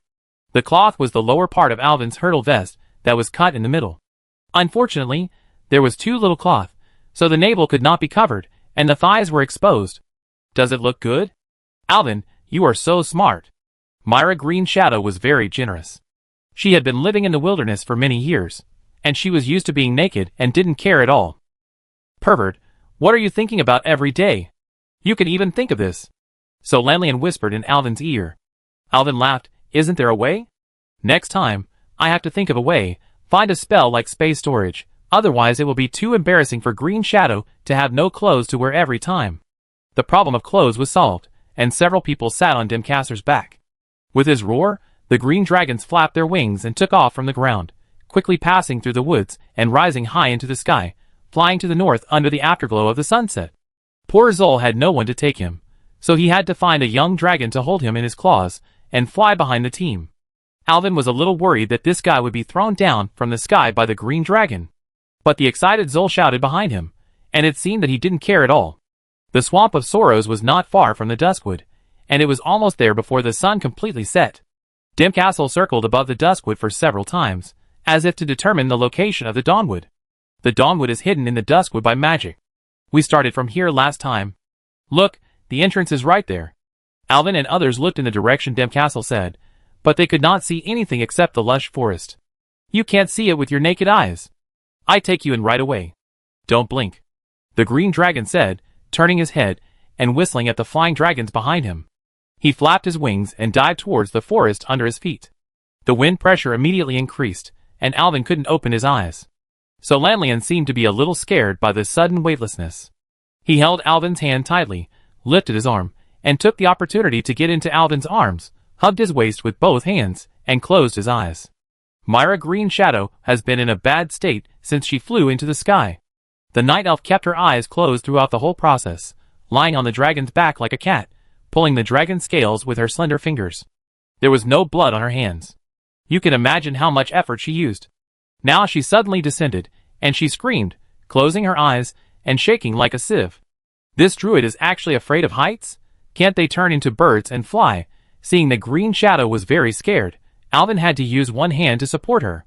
The cloth was the lower part of Alvin's hurdle vest that was cut in the middle. Unfortunately, there was too little cloth, so the navel could not be covered, and the thighs were exposed. Does it look good? Alvin, you are so smart. Myra Green Shadow was very generous. She had been living in the wilderness for many years, and she was used to being naked and didn't care at all. Pervert, what are you thinking about every day? You can even think of this. So Lanlian whispered in Alvin's ear. Alvin laughed. Isn't there a way? Next time, I have to think of a way. Find a spell like space storage, otherwise it will be too embarrassing for Green Shadow to have no clothes to wear every time. The problem of clothes was solved, and several people sat on Dimcasser's back. With his roar, the green dragons flapped their wings and took off from the ground, quickly passing through the woods and rising high into the sky, flying to the north under the afterglow of the sunset. Poor Zol had no one to take him, so he had to find a young dragon to hold him in his claws and fly behind the team. Alvin was a little worried that this guy would be thrown down from the sky by the green dragon. But the excited Zol shouted behind him, and it seemed that he didn't care at all. The Swamp of Sorrows was not far from the Duskwood, and it was almost there before the sun completely set. Dimcastle circled above the Duskwood for several times, as if to determine the location of the Dawnwood. The Dawnwood is hidden in the Duskwood by magic. We started from here last time. Look, the entrance is right there. Alvin and others looked in the direction Dimcastle said, but they could not see anything except the lush forest. You can't see it with your naked eyes. I take you in right away. Don't blink. The green dragon said, turning his head and whistling at the flying dragons behind him. He flapped his wings and dived towards the forest under his feet. The wind pressure immediately increased, and Alvin couldn't open his eyes. So Lanlian seemed to be a little scared by the sudden weightlessness. He held Alvin's hand tightly, lifted his arm, and took the opportunity to get into Alvin's arms, hugged his waist with both hands, and closed his eyes. Myra Green Shadow has been in a bad state since she flew into the sky. The night elf kept her eyes closed throughout the whole process, lying on the dragon's back like a cat, pulling the dragon's scales with her slender fingers. There was no blood on her hands. You can imagine how much effort she used. Now she suddenly descended, and she screamed, closing her eyes and shaking like a sieve. This druid is actually afraid of heights? Can't they turn into birds and fly? Seeing that Green Shadow was very scared, Alvin had to use one hand to support her.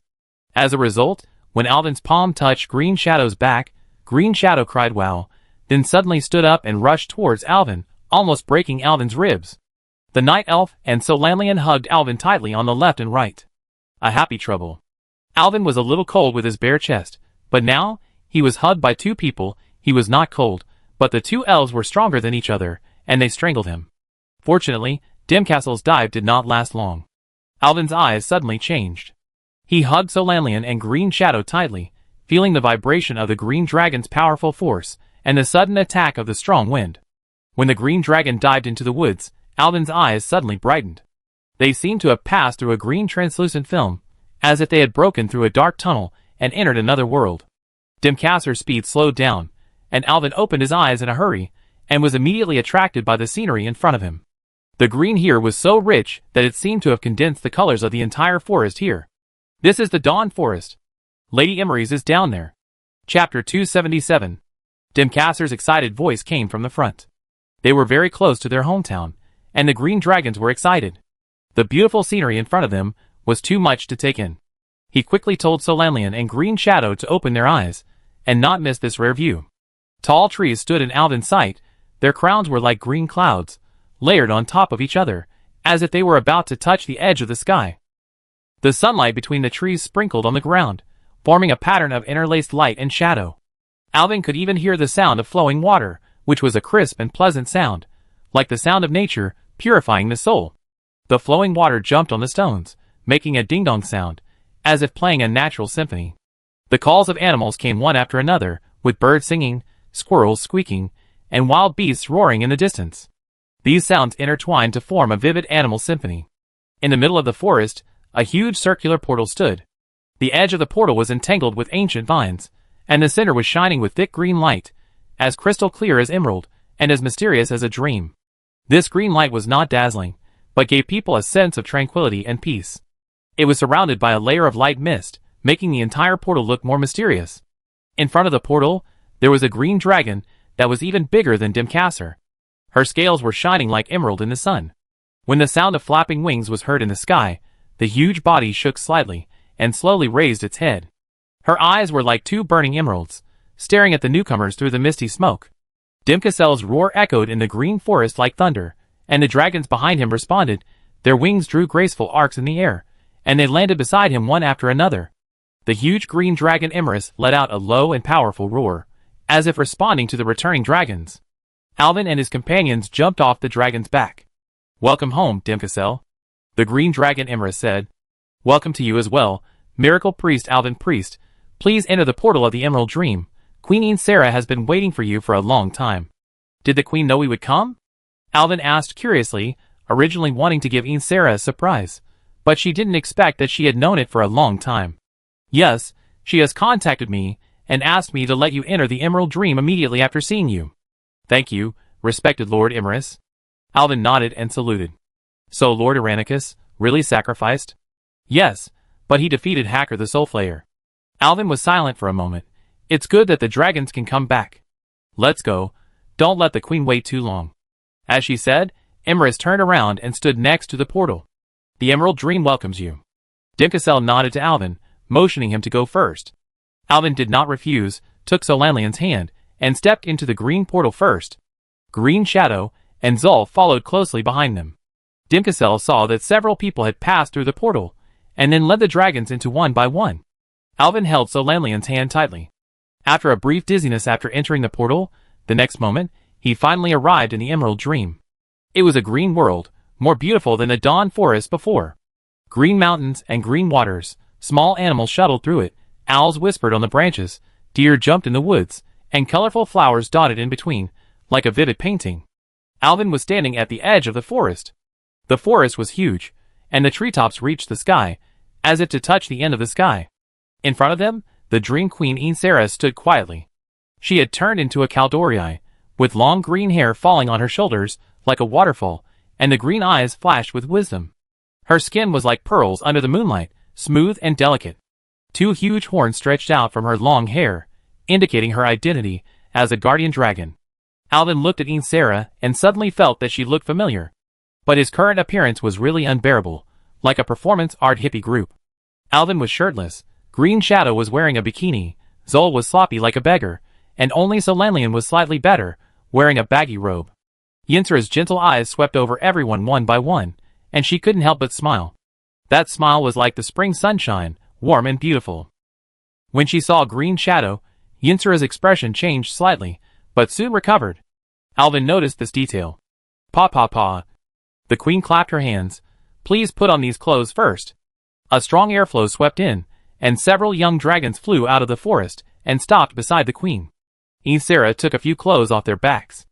As a result, when Alvin's palm touched Green Shadow's back, Green Shadow cried wow, then suddenly stood up and rushed towards Alvin, almost breaking Alvin's ribs. The night elf and Solanlian hugged Alvin tightly on the left and right. A happy trouble. Alvin was a little cold with his bare chest, but now, he was hugged by 2 people. He was not cold, but the 2 elves were stronger than each other, and they strangled him. Fortunately, Dimcastle's dive did not last long. Alvin's eyes suddenly changed. He hugged Solanlian and Green Shadow tightly, feeling the vibration of the green dragon's powerful force, and the sudden attack of the strong wind. When the green dragon dived into the woods, Alvin's eyes suddenly brightened. They seemed to have passed through a green translucent film, as if they had broken through a dark tunnel and entered another world. Dimcasser's speed slowed down, and Alvin opened his eyes in a hurry, and was immediately attracted by the scenery in front of him. The green here was so rich that it seemed to have condensed the colors of the entire forest here. This is the Dawn Forest. Lady Emery's is down there. Chapter 277. Dimcasser's excited voice came from the front. They were very close to their hometown, and the green dragons were excited. The beautiful scenery in front of them was too much to take in. He quickly told Solanlian and Green Shadow to open their eyes, and not miss this rare view. Tall trees stood in Alvin's sight. Their crowns were like green clouds, layered on top of each other, as if they were about to touch the edge of the sky. The sunlight between the trees sprinkled on the ground, forming a pattern of interlaced light and shadow. Alvin could even hear the sound of flowing water, which was a crisp and pleasant sound, like the sound of nature, purifying the soul. The flowing water jumped on the stones, making a ding-dong sound, as if playing a natural symphony. The calls of animals came one after another, with birds singing, squirrels squeaking, and wild beasts roaring in the distance. These sounds intertwined to form a vivid animal symphony. In the middle of the forest, a huge circular portal stood. The edge of the portal was entangled with ancient vines, and the center was shining with thick green light, as crystal clear as emerald, and as mysterious as a dream. This green light was not dazzling, but gave people a sense of tranquility and peace. It was surrounded by a layer of light mist, making the entire portal look more mysterious. In front of the portal, there was a green dragon that was even bigger than Dimkasser. Her scales were shining like emerald in the sun. When the sound of flapping wings was heard in the sky, the huge body shook slightly and slowly raised its head. Her eyes were like two burning emeralds, staring at the newcomers through the misty smoke. Dimkasser's roar echoed in the green forest like thunder, and the dragons behind him responded. Their wings drew graceful arcs in the air, and they landed beside him one after another. The huge green dragon Emerus let out a low and powerful roar, as if responding to the returning dragons. Alvin and his companions jumped off the dragon's back. "Welcome home, Dimkasser," the green dragon Emerus said. "Welcome to you as well, Miracle Priest Alvin Priest. Please enter the portal of the Emerald Dream. Queen Ensera has been waiting for you for a long time." "Did the queen know we would come?" Alvin asked curiously, originally wanting to give Ensera a surprise, but she didn't expect that she had known it for a long time. "Yes, she has contacted me and asked me to let you enter the Emerald Dream immediately after seeing you." "Thank you, respected Lord Emerus." Alvin nodded and saluted. "So Lord Irenicus really sacrificed?" "Yes, but he defeated Hacker the Soulflayer." Alvin was silent for a moment. "It's good that the dragons can come back. Let's go. Don't let the queen wait too long." As she said, Emerus turned around and stood next to the portal. "The Emerald Dream welcomes you." Dimkasser nodded to Alvin, motioning him to go first. Alvin did not refuse, took Solanlian's hand, and stepped into the green portal first. Green Shadow and Zol followed closely behind them. Dimkasser saw that several people had passed through the portal, and then led the dragons into one by one. Alvin held Solanlian's hand tightly. After a brief dizziness after entering the portal, the next moment, he finally arrived in the Emerald Dream. It was a green world, more beautiful than the Dawn Forest before. Green mountains and green waters, small animals shuttled through it, owls whispered on the branches, deer jumped in the woods, and colorful flowers dotted in between, like a vivid painting. Alvin was standing at the edge of the forest. The forest was huge, and the treetops reached the sky, as if to touch the end of the sky. In front of them, the Dream Queen Ensera stood quietly. She had turned into a Kaldorii, with long green hair falling on her shoulders like a waterfall, and the green eyes flashed with wisdom. Her skin was like pearls under the moonlight, smooth and delicate. Two huge horns stretched out from her long hair, indicating her identity as a guardian dragon. Alvin looked at Ensera and suddenly felt that she looked familiar. But his current appearance was really unbearable, like a performance art hippie group. Alvin was shirtless, Green Shadow was wearing a bikini, Zol was sloppy like a beggar, and only Solanlian was slightly better, wearing a baggy robe. Ynsera's gentle eyes swept over everyone one by one, and she couldn't help but smile. That smile was like the spring sunshine, warm and beautiful. When she saw Green Shadow, Ynsera's expression changed slightly, but soon recovered. Alvin noticed this detail. "Pa. The queen clapped her hands. "Please put on these clothes first." A strong airflow swept in, and several young dragons flew out of the forest and stopped beside the queen. Ensera took a few clothes off their backs.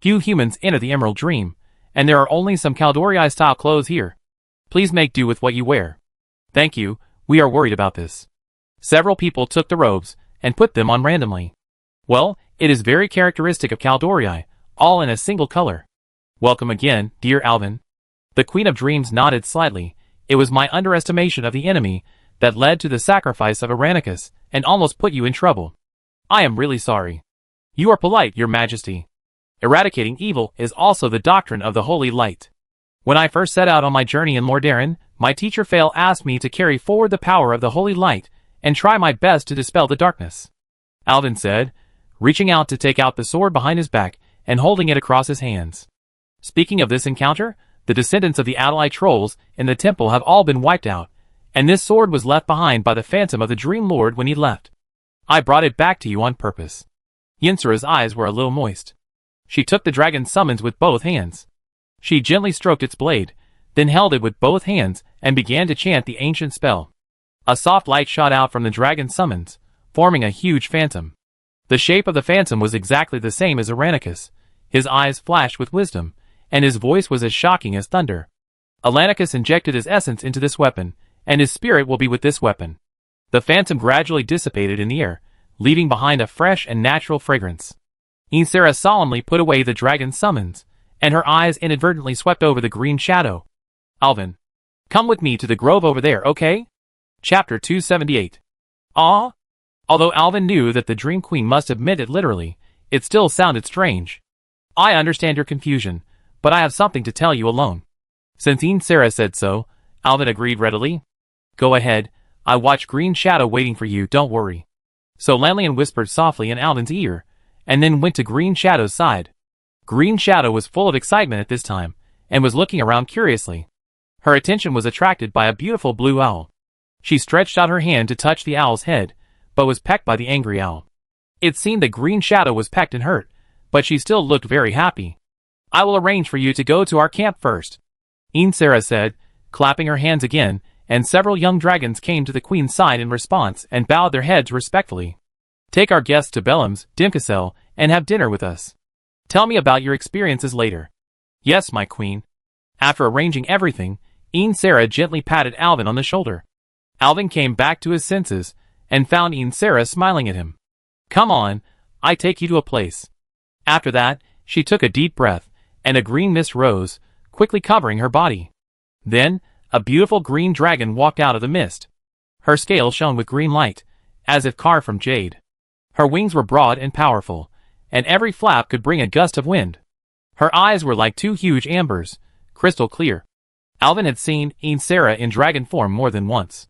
Few humans enter the Emerald Dream, and there are only some Kaldorii-style clothes here. Please make do with what you wear. "Thank you, we are worried about this." Several people took the robes and put them on randomly. "Well, it is very characteristic of Kaldorii, all in a single color." "Welcome again, dear Alvin." The Queen of Dreams nodded slightly. "It was my underestimation of the enemy that led to the sacrifice of Irenicus and almost put you in trouble. I am really sorry." "You are polite, your majesty. Eradicating evil is also the doctrine of the Holy Light. When I first set out on my journey in Lordaeron, my teacher Fail asked me to carry forward the power of the Holy Light and try my best to dispel the darkness," Alvin said, reaching out to take out the sword behind his back and holding it across his hands. Speaking of this encounter, the descendants of the Adalai trolls in the temple have all been wiped out, and this sword was left behind by the phantom of the Dream Lord when he left. I brought it back to you on purpose." Ynsera's eyes were a little moist. She took the dragon's summons with both hands. She gently stroked its blade, then held it with both hands and began to chant the ancient spell. A soft light shot out from the dragon's summons, forming a huge phantom. The shape of the phantom was exactly the same as Irenicus, His eyes flashed with wisdom, and his voice was as shocking as thunder. Atlanticus injected his essence into this weapon, and his spirit will be with this weapon. The phantom gradually dissipated in the air, leaving behind a fresh and natural fragrance. Ensera solemnly put away the dragon's summons, and her eyes inadvertently swept over the green shadow. Alvin, come with me to the grove over there, okay? Chapter 278. Ah? Although Alvin knew that the Dream Queen must have meant it literally, it still sounded strange. I understand your confusion, but I have something to tell you alone. Since Ensera said so, Alvin agreed readily. Go ahead, I watch Green Shadow waiting for you, don't worry. So Lanlian whispered softly in Alvin's ear, and then went to Green Shadow's side. Green Shadow was full of excitement at this time, and was looking around curiously. Her attention was attracted by a beautiful blue owl. She stretched out her hand to touch the owl's head, but was pecked by the angry owl. It seemed that Green Shadow was pecked and hurt, but she still looked very happy. I will arrange for you to go to our camp first, Ensera said, clapping her hands again, and several young dragons came to the queen's side in response and bowed their heads respectfully. Take our guests to Bellum's, Dimkasel, and have dinner with us. Tell me about your experiences later. Yes, my queen. After arranging everything, Ensera gently patted Alvin on the shoulder. Alvin came back to his senses, and found Ensera smiling at him. Come on, I take you to a place. After that, she took a deep breath, and a green mist rose, quickly covering her body. Then, a beautiful green dragon walked out of the mist. Her scales shone with green light, as if carved from jade. Her wings were broad and powerful, and every flap could bring a gust of wind. Her eyes were like two huge ambers, crystal clear. Alvin had seen Ensera in dragon form more than once.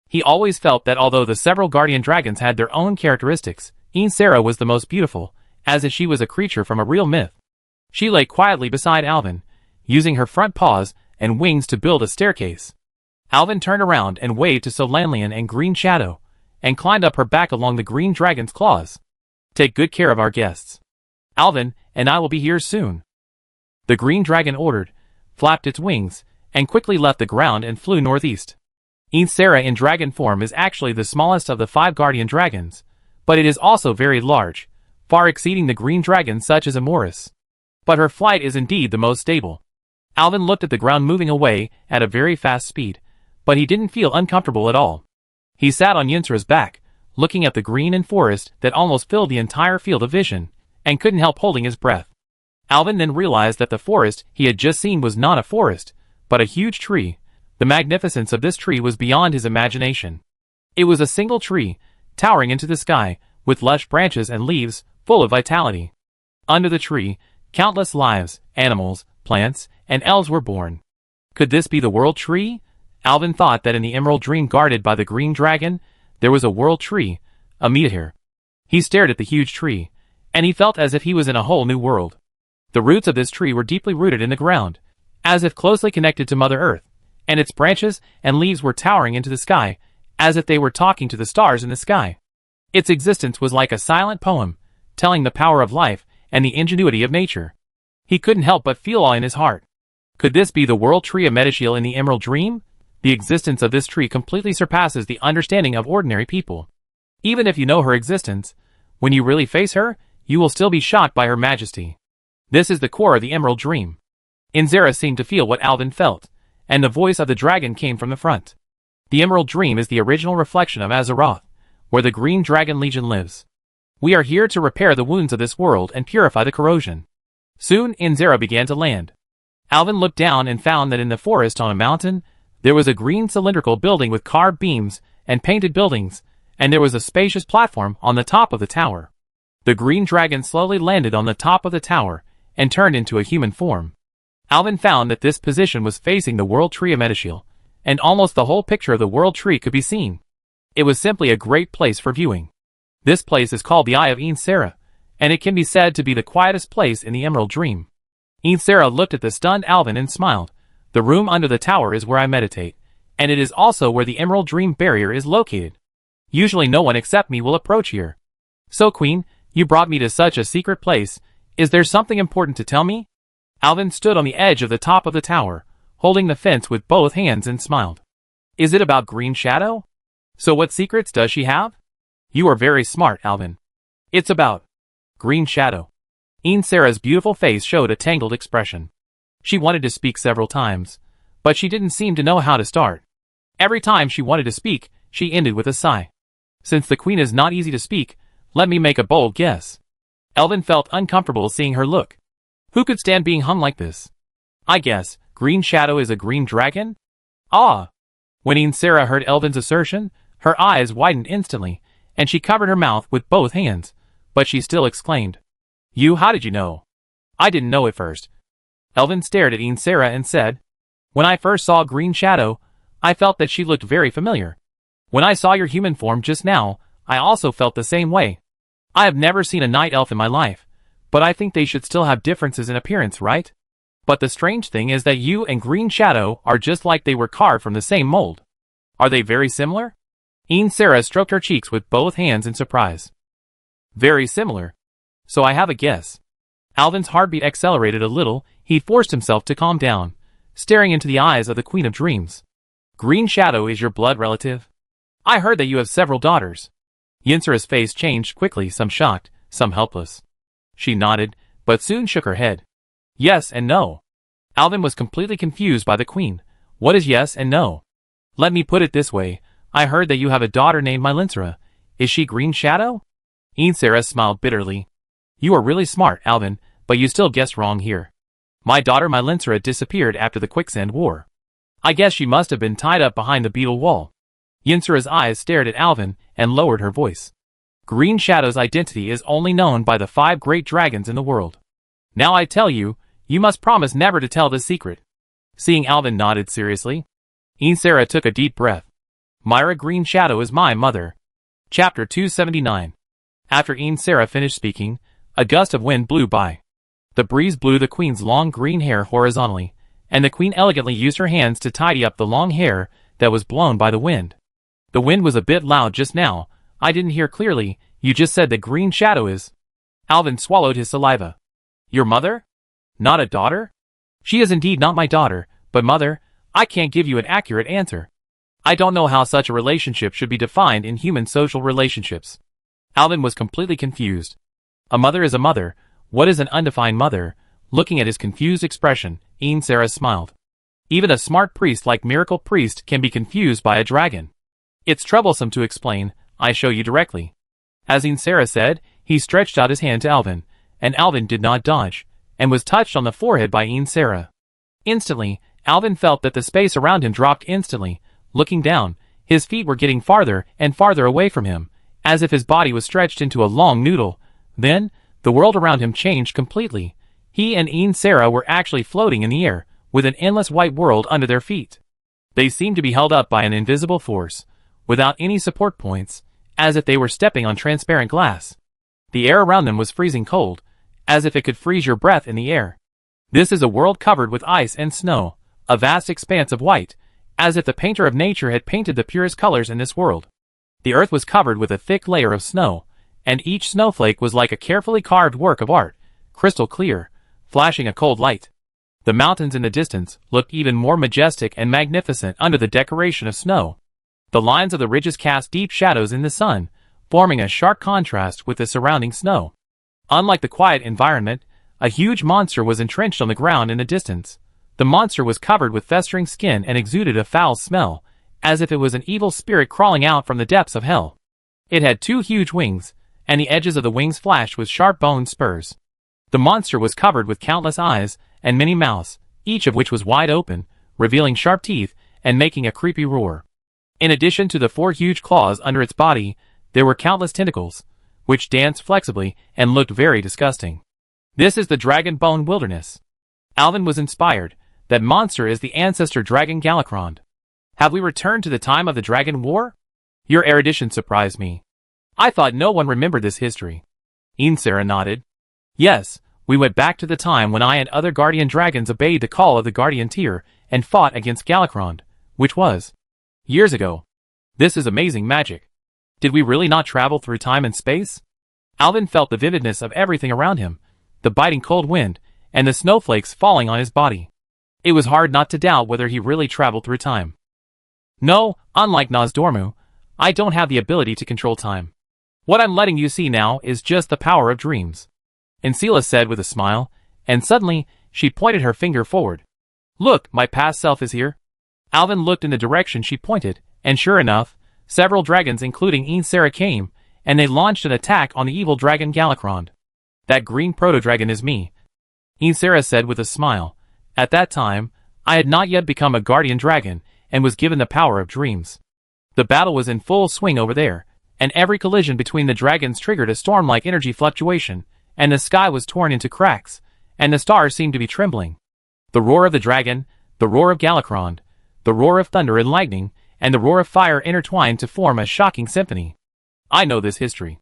He always felt that although the several guardian dragons had their own characteristics, Ensera was the most beautiful, as if she was a creature from a real myth. She lay quietly beside Alvin, using her front paws and wings to build a staircase. Alvin turned around and waved to Solanlian and Green Shadow, and climbed up her back along the green dragon's claws. Take good care of our guests. Alvin and I will be here soon. The green dragon ordered, flapped its wings, and quickly left the ground and flew northeast. Ensera in dragon form is actually the smallest of the 5 guardian dragons, but it is also very large, far exceeding the green dragons such as Amoris. But her flight is indeed the most stable. Alvin looked at the ground moving away at a very fast speed, but he didn't feel uncomfortable at all. He sat on Ynsera's back, looking at the green and forest that almost filled the entire field of vision, and couldn't help holding his breath. Alvin then realized that the forest he had just seen was not a forest, but a huge tree. The magnificence of this tree was beyond his imagination. It was a single tree, towering into the sky, with lush branches and leaves, full of vitality. Under the tree, countless lives, animals, plants, and elves were born. Could this be the World Tree? Alvin thought that in the Emerald Dream guarded by the Green Dragon, there was a World Tree, a meteor. He stared at the huge tree, and he felt as if he was in a whole new world. The roots of this tree were deeply rooted in the ground, as if closely connected to Mother Earth, and its branches and leaves were towering into the sky, as if they were talking to the stars in the sky. Its existence was like a silent poem, telling the power of life and the ingenuity of nature. He couldn't help but feel awe in his heart. Could this be the World Tree of Medicial in the Emerald Dream? The existence of this tree completely surpasses the understanding of ordinary people. Even if you know her existence, when you really face her, you will still be shocked by her majesty. This is the core of the Emerald Dream. Ensera seemed to feel what Alvin felt, and the voice of the dragon came from the front. The Emerald Dream is the original reflection of Azeroth, where the Green Dragon Legion lives. We are here to repair the wounds of this world and purify the corrosion. Soon Ensera began to land. Alvin looked down and found that in the forest on a mountain, there was a green cylindrical building with carved beams and painted buildings, and there was a spacious platform on the top of the tower. The green dragon slowly landed on the top of the tower and turned into a human form. Alvin found that this position was facing the World Tree of Medicial, and almost the whole picture of the World Tree could be seen. It was simply a great place for viewing. This place is called the Eye of Ensera, and it can be said to be the quietest place in the Emerald Dream. Ensera looked at the stunned Alvin and smiled. The room under the tower is where I meditate, and it is also where the Emerald Dream barrier is located. Usually no one except me will approach here. So Queen, you brought me to such a secret place. Is there something important to tell me? Alvin stood on the edge of the top of the tower, holding the fence with both hands and smiled. Is it about Green Shadow? So what secrets does she have? You are very smart, Alvin. It's about Green Shadow. Sarah's beautiful face showed a tangled expression. She wanted to speak several times, but she didn't seem to know how to start. Every time she wanted to speak, she ended with a sigh. Since the queen is not easy to speak, let me make a bold guess. Elvin felt uncomfortable seeing her look. Who could stand being hung like this? I guess Green Shadow is a green dragon? Ah! When Sarah heard Elvin's assertion, her eyes widened instantly, and she covered her mouth with both hands, but she still exclaimed, how did you know? I didn't know at first. Elvin stared at Sarah and said, when I first saw Green Shadow, I felt that she looked very familiar. When I saw your human form just now, I also felt the same way. I have never seen a night elf in my life, but I think they should still have differences in appearance, right? But the strange thing is that you and Green Shadow are just like they were carved from the same mold. Are they very similar? Sarah stroked her cheeks with both hands in surprise. Very similar. So I have a guess. Alvin's heartbeat accelerated a little. He forced himself to calm down, staring into the eyes of the Queen of Dreams. Green Shadow is your blood relative? I heard that you have several daughters. Sarah's face changed quickly, some shocked, some helpless. She nodded, but soon shook her head. Yes and no. Alvin was completely confused by the queen. What is yes and no? Let me put it this way. I heard that you have a daughter named Mylinsera. Is she Green Shadow? Sarah smiled bitterly. You are really smart, Alvin, but you still guessed wrong here. My daughter Mylinsera disappeared after the Quicksand War. I guess she must have been tied up behind the beetle wall. Sarah's eyes stared at Alvin and lowered her voice. Green Shadow's identity is only known by the 5 great dragons in the world. Now I tell you, you must promise never to tell this secret. Seeing Alvin nodded seriously, Sarah took a deep breath. Myra Green Shadow is my mother. Chapter 279. After Sarah finished speaking, a gust of wind blew by. The breeze blew the queen's long green hair horizontally, and the queen elegantly used her hands to tidy up the long hair that was blown by the wind. The wind was a bit loud just now. I didn't hear clearly. You just said that Green Shadow is... Alvin swallowed his saliva. Your mother? Not a daughter? She is indeed not my daughter, but mother, I can't give you an accurate answer. I don't know how such a relationship should be defined in human social relationships. Alvin was completely confused. A mother is a mother. What is an undefined mother? Looking at his confused expression, Sarah smiled. Even a smart priest like Miracle Priest can be confused by a dragon. It's troublesome to explain. I show you directly. As Sarah said, he stretched out his hand to Alvin, and Alvin did not dodge, and was touched on the forehead by Sarah. Instantly, Alvin felt that the space around him dropped instantly. Looking down, his feet were getting farther and farther away from him, as if his body was stretched into a long noodle. Then, the world around him changed completely. He and Sarah were actually floating in the air, with an endless white world under their feet. They seemed to be held up by an invisible force, without any support points, as if they were stepping on transparent glass. The air around them was freezing cold, as if it could freeze your breath in the air. This is a world covered with ice and snow, a vast expanse of white, as if the painter of nature had painted the purest colors in this world. The earth was covered with a thick layer of snow, and each snowflake was like a carefully carved work of art, crystal clear, flashing a cold light. The mountains in the distance looked even more majestic and magnificent under the decoration of snow. The lines of the ridges cast deep shadows in the sun, forming a sharp contrast with the surrounding snow. Unlike the quiet environment, a huge monster was entrenched on the ground in the distance. The monster was covered with festering skin and exuded a foul smell, as if it was an evil spirit crawling out from the depths of hell. It had 2 huge wings, and the edges of the wings flashed with sharp bone spurs. The monster was covered with countless eyes and many mouths, each of which was wide open, revealing sharp teeth and making a creepy roar. In addition to the 4 huge claws under its body, there were countless tentacles, which danced flexibly and looked very disgusting. This is the Dragon Bone Wilderness. Alvin was inspired. That monster is the ancestor dragon Galakrond. Have we returned to the time of the Dragon War? Your erudition surprised me. I thought no one remembered this history. Sarah nodded. Yes, we went back to the time when I and other guardian dragons obeyed the call of the guardian tier and fought against Galakrond, which was years ago. This is amazing magic. Did we really not travel through time and space? Alvin felt the vividness of everything around him, the biting cold wind, and the snowflakes falling on his body. It was hard not to doubt whether he really traveled through time. No, unlike Nosdormu, I don't have the ability to control time. What I'm letting you see now is just the power of dreams. Insila said with a smile, and suddenly, she pointed her finger forward. Look, my past self is here. Alvin looked in the direction she pointed, and sure enough, several dragons including Insira came, and they launched an attack on the evil dragon Galakrond. That green proto-dragon is me, Insira said with a smile. At that time, I had not yet become a guardian dragon, and was given the power of dreams. The battle was in full swing over there, and every collision between the dragons triggered a storm-like energy fluctuation, and the sky was torn into cracks, and the stars seemed to be trembling. The roar of the dragon, the roar of Galakrond, the roar of thunder and lightning, and the roar of fire intertwined to form a shocking symphony. I know this history.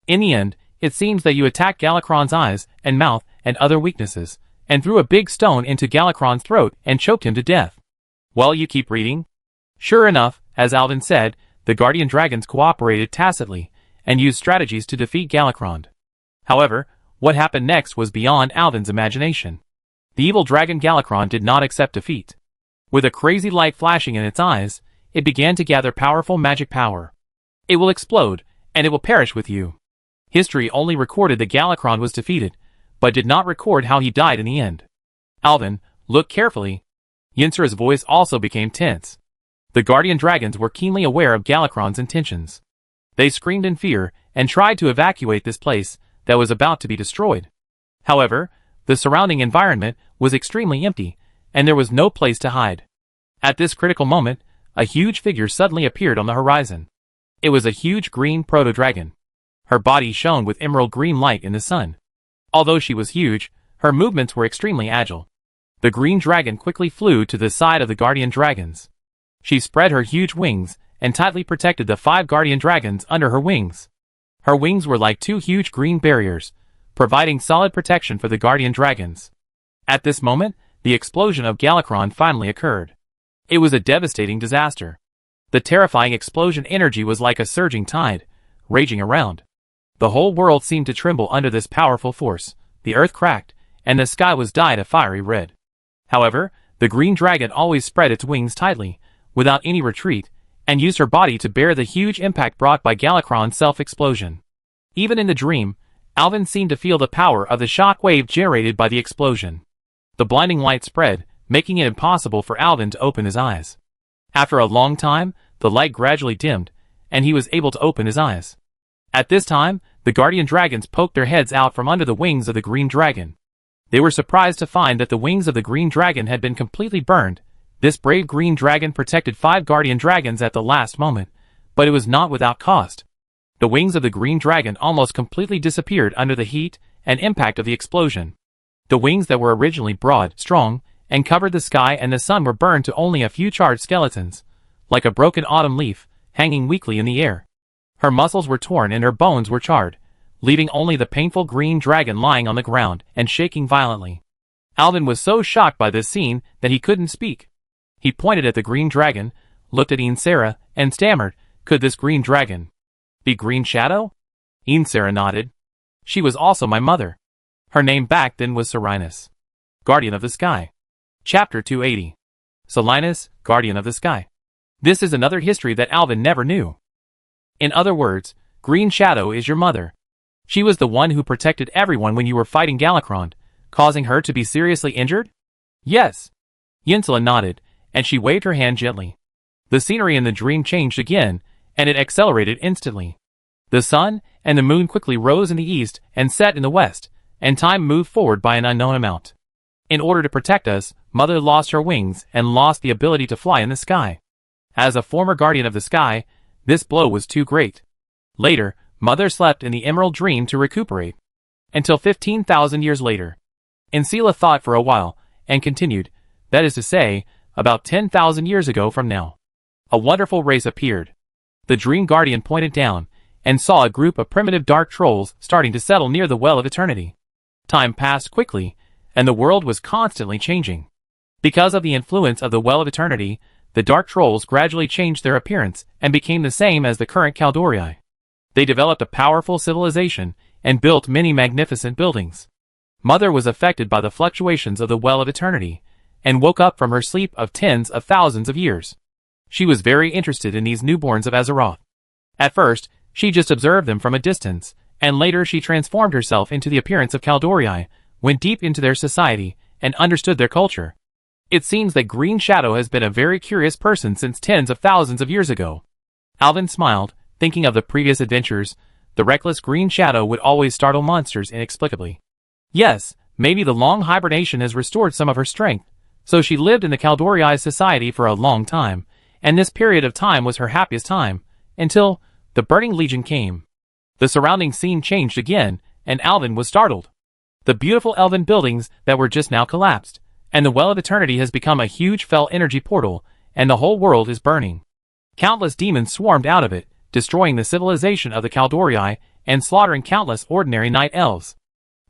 In the end, it seems that you attacked Galakrond's eyes and mouth and other weaknesses, and threw a big stone into Galakrond's throat and choked him to death. Well, you keep reading? Sure enough, as Alvin said, the guardian dragons cooperated tacitly, and used strategies to defeat Galakrond. However, what happened next was beyond Alvin's imagination. The evil dragon Galakrond did not accept defeat. With a crazy light flashing in its eyes, it began to gather powerful magic power. It will explode, and it will perish with you. History only recorded that Galakrond was defeated, but did not record how he died in the end. Alvin, look carefully. Yinsira's voice also became tense. The guardian dragons were keenly aware of Galakrond's intentions. They screamed in fear, and tried to evacuate this place that was about to be destroyed. However, the surrounding environment was extremely empty, and there was no place to hide. At this critical moment, a huge figure suddenly appeared on the horizon. It was a huge green proto-dragon. Her body shone with emerald green light in the sun. Although she was huge, her movements were extremely agile. The green dragon quickly flew to the side of the guardian dragons. She spread her huge wings, and tightly protected the 5 guardian dragons under her wings. Her wings were like 2 huge green barriers, providing solid protection for the guardian dragons. At this moment, the explosion of Galakrond finally occurred. It was a devastating disaster. The terrifying explosion energy was like a surging tide, raging around. The whole world seemed to tremble under this powerful force. The earth cracked, and the sky was dyed a fiery red. However, the green dragon always spread its wings tightly, without any retreat, and used her body to bear the huge impact brought by Galakrond's self-explosion. Even in the dream, Alvin seemed to feel the power of the shock wave generated by the explosion. The blinding light spread, making it impossible for Alvin to open his eyes. After a long time, the light gradually dimmed, and he was able to open his eyes. At this time, the guardian dragons poked their heads out from under the wings of the green dragon. They were surprised to find that the wings of the green dragon had been completely burned. This brave green dragon protected 5 guardian dragons at the last moment, but it was not without cost. The wings of the green dragon almost completely disappeared under the heat and impact of the explosion. The wings that were originally broad, strong, and covered the sky and the sun were burned to only a few charred skeletons, like a broken autumn leaf, hanging weakly in the air. Her muscles were torn and her bones were charred, leaving only the painful green dragon lying on the ground and shaking violently. Alvin was so shocked by this scene that he couldn't speak. He pointed at the green dragon, looked at Insira, and stammered, "Could this green dragon be Green Shadow?" Insira nodded. "She was also my mother. Her name back then was Selinus, Guardian of the Sky." Chapter 280. Selinus, Guardian of the Sky. This is another history that Alvin never knew. In other words, Green Shadow is your mother. She was the one who protected everyone when you were fighting Galakrond, causing her to be seriously injured? Yes. Yinsila nodded, and she waved her hand gently. The scenery in the dream changed again, and it accelerated instantly. The sun and the moon quickly rose in the east and set in the west, and time moved forward by an unknown amount. In order to protect us, Mother lost her wings and lost the ability to fly in the sky. As a former guardian of the sky, this blow was too great. Later, Mother slept in the Emerald Dream to recuperate. Until 15,000 years later. Insila thought for a while, and continued, that is to say, about 10,000 years ago from now. A wonderful race appeared. The Dream Guardian pointed down, and saw a group of primitive dark trolls starting to settle near the Well of Eternity. Time passed quickly, and the world was constantly changing. Because of the influence of the Well of Eternity, the dark trolls gradually changed their appearance and became the same as the current Kaldorii. They developed a powerful civilization and built many magnificent buildings. Mother was affected by the fluctuations of the Well of Eternity, and woke up from her sleep of tens of thousands of years. She was very interested in these newborns of Azeroth. At first, she just observed them from a distance, And later she transformed herself into the appearance of Caldori, went deep into their society, and understood their culture. It seems that Green Shadow has been a very curious person since tens of thousands of years ago. Alvin smiled, thinking of the previous adventures. The reckless Green Shadow would always startle monsters inexplicably. Yes, maybe the long hibernation has restored some of her strength, so she lived in the Caldori society for a long time, and this period of time was her happiest time, until the Burning Legion came. The surrounding scene changed again, and Alvin was startled. The beautiful elven buildings that were just now collapsed, and the Well of Eternity has become a huge fell energy portal, and the whole world is burning. Countless demons swarmed out of it, destroying the civilization of the Caldori and slaughtering countless ordinary night elves.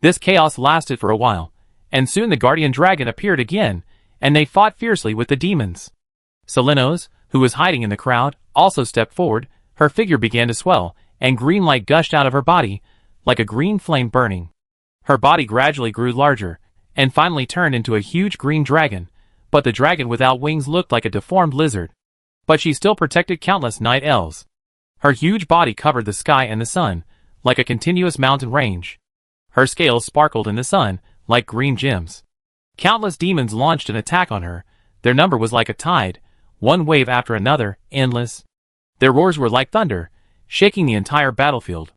This chaos lasted for a while, and soon the guardian dragon appeared again, and they fought fiercely with the demons. Selenos, who was hiding in the crowd, also stepped forward. Her figure began to swell, and green light gushed out of her body, like a green flame burning. Her body gradually grew larger, and finally turned into a huge green dragon, but the dragon without wings looked like a deformed lizard. But she still protected countless night elves. Her huge body covered the sky and the sun, like a continuous mountain range. Her scales sparkled in the sun, like green gems. Countless demons launched an attack on her. Their number was like a tide, one wave after another, endless. Their roars were like thunder, shaking the entire battlefield.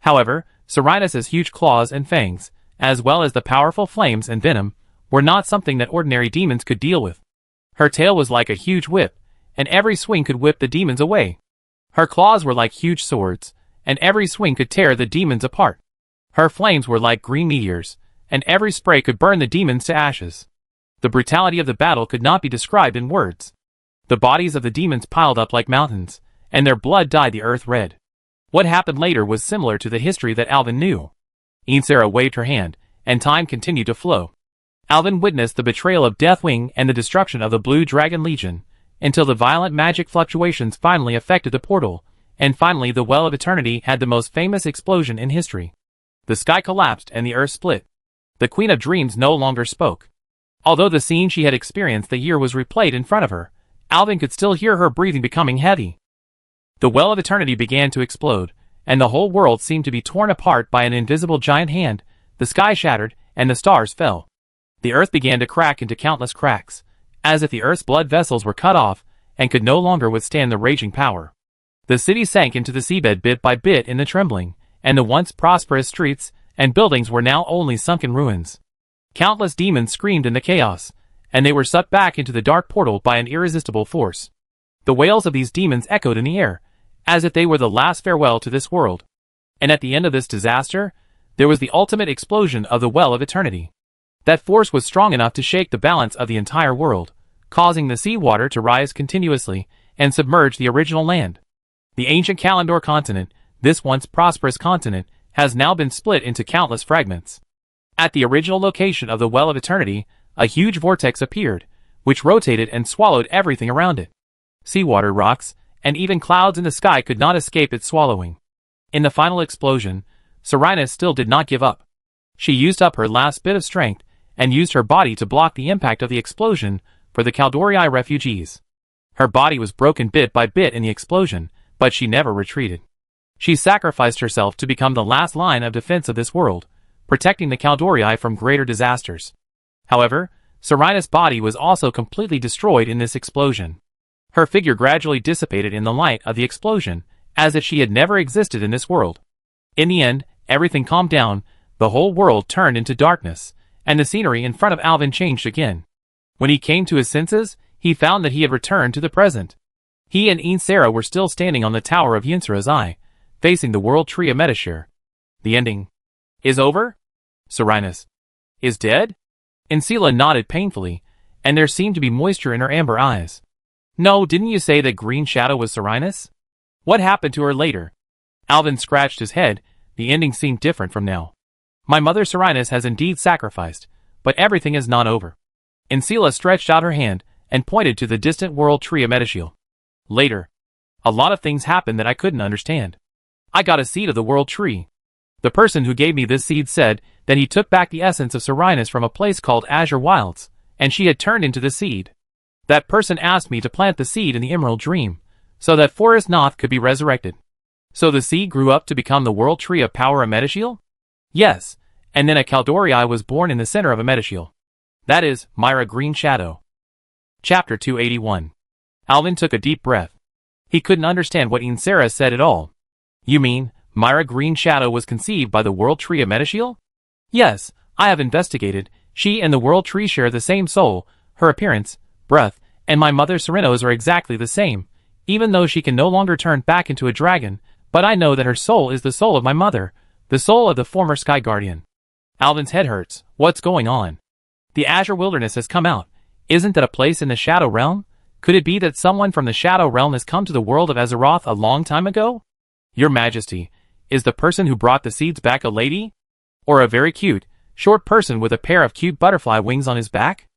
However, Serenus's huge claws and fangs, as well as the powerful flames and venom, were not something that ordinary demons could deal with. Her tail was like a huge whip, and every swing could whip the demons away. Her claws were like huge swords, and every swing could tear the demons apart. Her flames were like green meteors, and every spray could burn the demons to ashes. The brutality of the battle could not be described in words. The bodies of the demons piled up like mountains, and their blood dyed the earth red. What happened later was similar to the history that Alvin knew. Ainsara waved her hand, and time continued to flow. Alvin witnessed the betrayal of Deathwing and the destruction of the Blue Dragon Legion, until the violent magic fluctuations finally affected the portal, and finally the Well of Eternity had the most famous explosion in history. The sky collapsed and the earth split. The Queen of Dreams no longer spoke. Although the scene she had experienced the year was replayed in front of her, Alvin could still hear her breathing becoming heavy. The Well of Eternity began to explode, and the whole world seemed to be torn apart by an invisible giant hand. The sky shattered, and the stars fell. The earth began to crack into countless cracks, as if the earth's blood vessels were cut off, and could no longer withstand the raging power. The city sank into the seabed bit by bit in the trembling, and the once prosperous streets and buildings were now only sunken ruins. Countless demons screamed in the chaos, and they were sucked back into the dark portal by an irresistible force. The wails of these demons echoed in the air, as if they were the last farewell to this world. And at the end of this disaster, there was the ultimate explosion of the Well of Eternity. That force was strong enough to shake the balance of the entire world, causing the seawater to rise continuously and submerge the original land. The ancient Kalandor continent, this once prosperous continent, has now been split into countless fragments. At the original location of the Well of Eternity, a huge vortex appeared, which rotated and swallowed everything around it. Seawater, rocks, and even clouds in the sky could not escape its swallowing. In the final explosion, Serenus still did not give up. She used up her last bit of strength, and used her body to block the impact of the explosion for the Caldori refugees. Her body was broken bit by bit in the explosion, but she never retreated. She sacrificed herself to become the last line of defense of this world, protecting the Caldori from greater disasters. However, Serenus' body was also completely destroyed in this explosion. Her figure gradually dissipated in the light of the explosion, as if she had never existed in this world. In the end, everything calmed down, the whole world turned into darkness, and the scenery in front of Alvin changed again. When he came to his senses, he found that he had returned to the present. He and Ainsara were still standing on the tower of Yinsara's Eye, facing the world tree of Metashare. The ending is over? Serenus is dead? Insila nodded painfully, and there seemed to be moisture in her amber eyes. No, didn't you say that Green Shadow was Serenus? What happened to her later? Alvin scratched his head. The ending seemed different from now. My mother Serenus has indeed sacrificed, but everything is not over. Insila stretched out her hand and pointed to the distant world tree of Metashare. Later, a lot of things happened that I couldn't understand. I got a seed of the world tree. The person who gave me this seed said that he took back the essence of Serenus from a place called Azure Wilds, and she had turned into the seed. That person asked me to plant the seed in the Emerald Dream, so that Forest Noth could be resurrected. So the seed grew up to become the world tree of power of Medishiel? Yes, and then a Caldorii was born in the center of a Medishiel. That is, Myra Green Shadow. Chapter 281. Alvin took a deep breath. He couldn't understand what Insera said at all. You mean, Myra Green Shadow was conceived by the world tree of Medishiel? Yes, I have investigated. She and the world tree share the same soul, her appearance, breath, and my mother Serenos are exactly the same, even though she can no longer turn back into a dragon, but I know that her soul is the soul of my mother, the soul of the former Sky Guardian. Alvin's head hurts. What's going on? The Azure Wilderness has come out. Isn't that a place in the Shadow Realm? Could it be that someone from the Shadow Realm has come to the world of Azeroth a long time ago? Your Majesty, is the person who brought the seeds back a lady? Or a very cute, short person with a pair of cute butterfly wings on his back?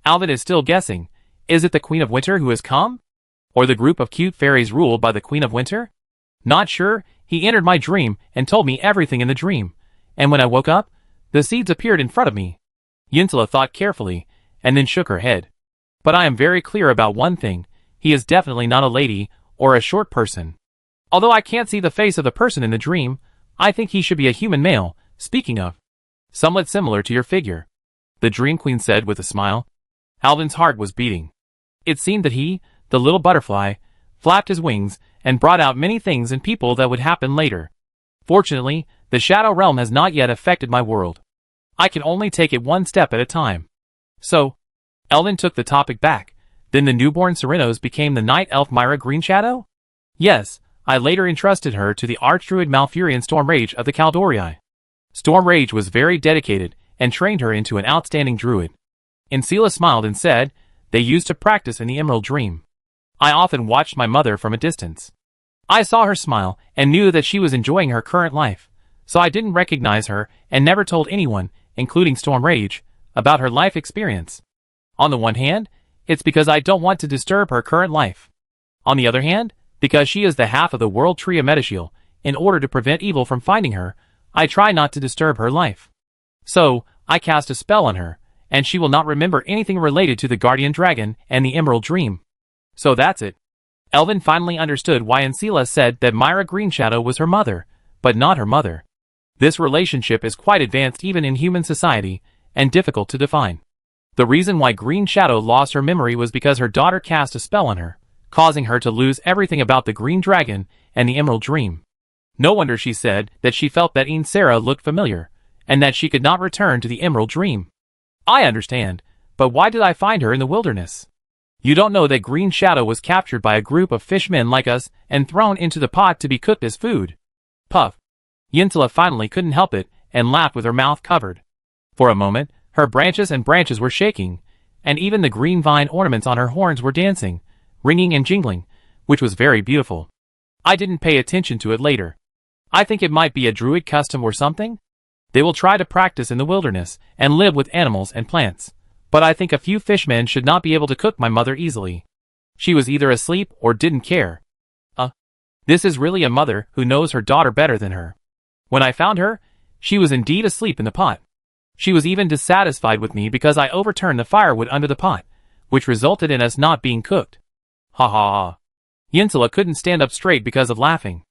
Alvin is still guessing. Is it the Queen of Winter who has come? Or the group of cute fairies ruled by the Queen of Winter? Not sure. He entered my dream and told me everything in the dream. And when I woke up, the seeds appeared in front of me. Yinsula thought carefully, and then shook her head. But I am very clear about one thing. He is definitely not a lady, or a short person. Although I can't see the face of the person in the dream, I think he should be a human male, speaking of. Somewhat similar to your figure. The Dream Queen said with a smile. Alvin's heart was beating. It seemed that he, the little butterfly, flapped his wings, and brought out many things and people that would happen later. Fortunately, the Shadow Realm has not yet affected my world. I can only take it one step at a time. So, Alvin took the topic back. Then the newborn Serenos became the Night Elf Myra Green Shadow? Yes, I later entrusted her to the Archdruid Malfurion Stormrage of the Caldorii. Stormrage was very dedicated, and trained her into an outstanding druid. Insela smiled and said, they used to practice in the Emerald Dream. I often watched my mother from a distance. I saw her smile, and knew that she was enjoying her current life, so I didn't recognize her, and never told anyone, including Stormrage, about her life experience. On the one hand, it's because I don't want to disturb her current life. On the other hand, because she is the half of the World Tree of Medishiel, in order to prevent evil from finding her, I try not to disturb her life. So, I cast a spell on her, and she will not remember anything related to the Guardian Dragon and the Emerald Dream. So that's it. Elvin finally understood why Insela said that Myra Greenshadow was her mother, but not her mother. This relationship is quite advanced even in human society, and difficult to define. The reason why Green Shadow lost her memory was because her daughter cast a spell on her, causing her to lose everything about the Green Dragon and the Emerald Dream. No wonder she said that she felt that Insera looked familiar, and that she could not return to the Emerald Dream. I understand, but why did I find her in the wilderness? You don't know that Green Shadow was captured by a group of fishmen like us and thrown into the pot to be cooked as food. Puff. Yinsula finally couldn't help it and laughed with her mouth covered. For a moment, her branches were shaking, and even the green vine ornaments on her horns were dancing, ringing and jingling, which was very beautiful. I didn't pay attention to it later. I think it might be a druid custom or something. They will try to practice in the wilderness and live with animals and plants. But I think a few fishmen should not be able to cook my mother easily. She was either asleep or didn't care. This is really a mother who knows her daughter better than her. When I found her, she was indeed asleep in the pot. She was even dissatisfied with me because I overturned the firewood under the pot, which resulted in us not being cooked. Ha ha ha. Yinsula couldn't stand up straight because of laughing.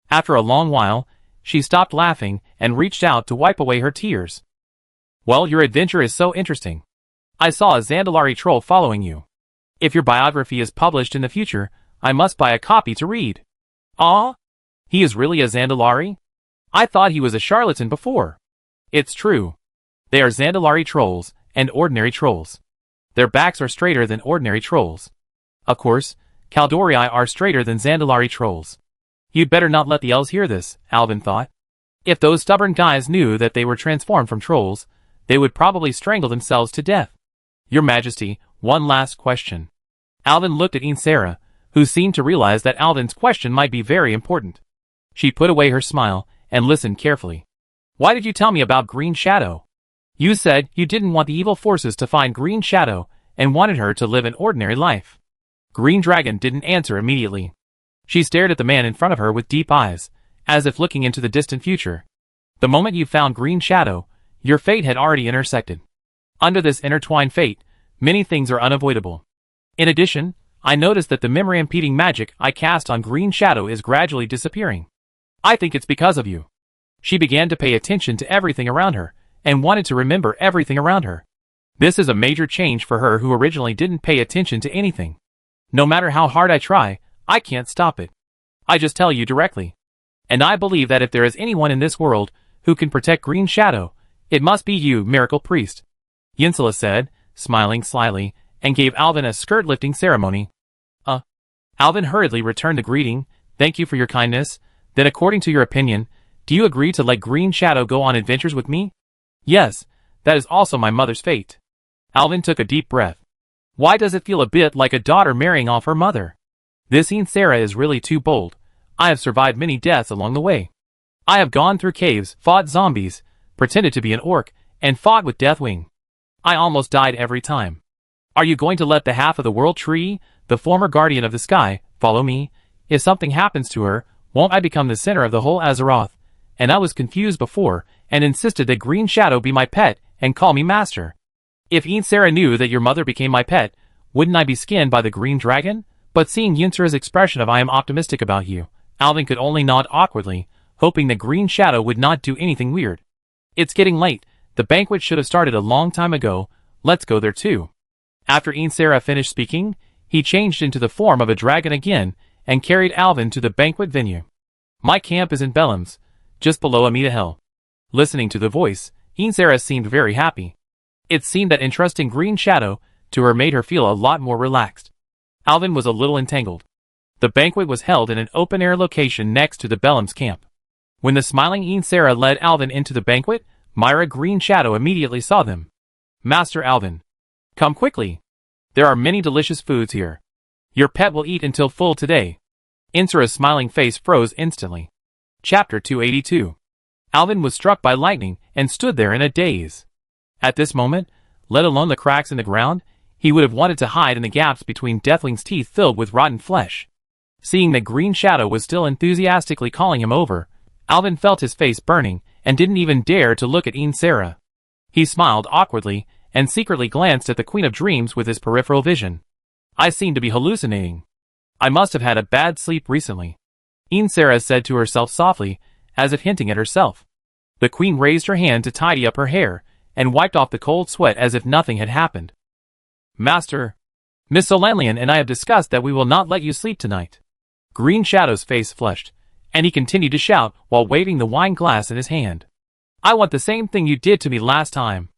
After a long while, she stopped laughing and reached out to wipe away her tears. Well, your adventure is so interesting. I saw a Zandalari troll following you. If your biography is published in the future, I must buy a copy to read. Ah? He is really a Zandalari? I thought he was a charlatan before. It's true. They are Zandalari trolls, and ordinary trolls. Their backs are straighter than ordinary trolls. Of course, Caldorii are straighter than Zandalari trolls. You'd better not let the elves hear this, Alvin thought. If those stubborn guys knew that they were transformed from trolls, they would probably strangle themselves to death. Your Majesty, one last question. Alvin looked at Insera, who seemed to realize that Alvin's question might be very important. She put away her smile and listened carefully. Why did you tell me about Green Shadow? You said you didn't want the evil forces to find Green Shadow and wanted her to live an ordinary life. Green Dragon didn't answer immediately. She stared at the man in front of her with deep eyes, as if looking into the distant future. The moment you found Green Shadow, your fate had already intersected. Under this intertwined fate, many things are unavoidable. In addition, I noticed that the memory-impeding magic I cast on Green Shadow is gradually disappearing. I think it's because of you. She began to pay attention to everything around her, and wanted to remember everything around her. This is a major change for her who originally didn't pay attention to anything. No matter how hard I try, I can't stop it. I just tell you directly. And I believe that if there is anyone in this world who can protect Green Shadow, it must be you, Miracle Priest. Yinsula said, smiling slyly, and gave Alvin a skirt-lifting ceremony. Alvin hurriedly returned the greeting. Thank you for your kindness. Then according to your opinion, do you agree to let Green Shadow go on adventures with me? Yes, that is also my mother's fate. Alvin took a deep breath. Why does it feel a bit like a daughter marrying off her mother? This Sarah is really too bold. I have survived many deaths along the way. I have gone through caves, fought zombies, pretended to be an orc, and fought with Deathwing. I almost died every time. Are you going to let the half of the world tree, the former guardian of the sky, follow me? If something happens to her, won't I become the center of the whole Azeroth? And I was confused before, and insisted that Green Shadow be my pet, and call me master. If Sarah knew that your mother became my pet, wouldn't I be skinned by the green dragon? But seeing Yinsura's expression of I am optimistic about you, Alvin could only nod awkwardly, hoping that Green Shadow would not do anything weird. It's getting late. The banquet should have started a long time ago. Let's go there too. After Sarah finished speaking, he changed into the form of a dragon again, and carried Alvin to the banquet venue. My camp is in Bellums, just below Amida Hill. Listening to the voice, Sarah seemed very happy. It seemed that entrusting Green Shadow to her made her feel a lot more relaxed. Alvin was a little entangled. The banquet was held in an open-air location next to the Bellums camp. When the smiling Sarah led Alvin into the banquet, Myra Green Shadow immediately saw them. Master Alvin, come quickly. There are many delicious foods here. Your pet will eat until full today. Insura's smiling face froze instantly. Chapter 282. Alvin was struck by lightning and stood there in a daze. At this moment, let alone the cracks in the ground, he would have wanted to hide in the gaps between Deathwing's teeth filled with rotten flesh. Seeing that Green Shadow was still enthusiastically calling him over, Alvin felt his face burning and didn't even dare to look at Sarah. He smiled awkwardly and secretly glanced at the Queen of Dreams with his peripheral vision. I seem to be hallucinating. I must have had a bad sleep recently. Sarah said to herself softly, as if hinting at herself. The Queen raised her hand to tidy up her hair, and wiped off the cold sweat as if nothing had happened. Master, Miss Solanlian and I have discussed that we will not let you sleep tonight. Green Shadow's face flushed, and he continued to shout while waving the wine glass in his hand. I want the same thing you did to me last time.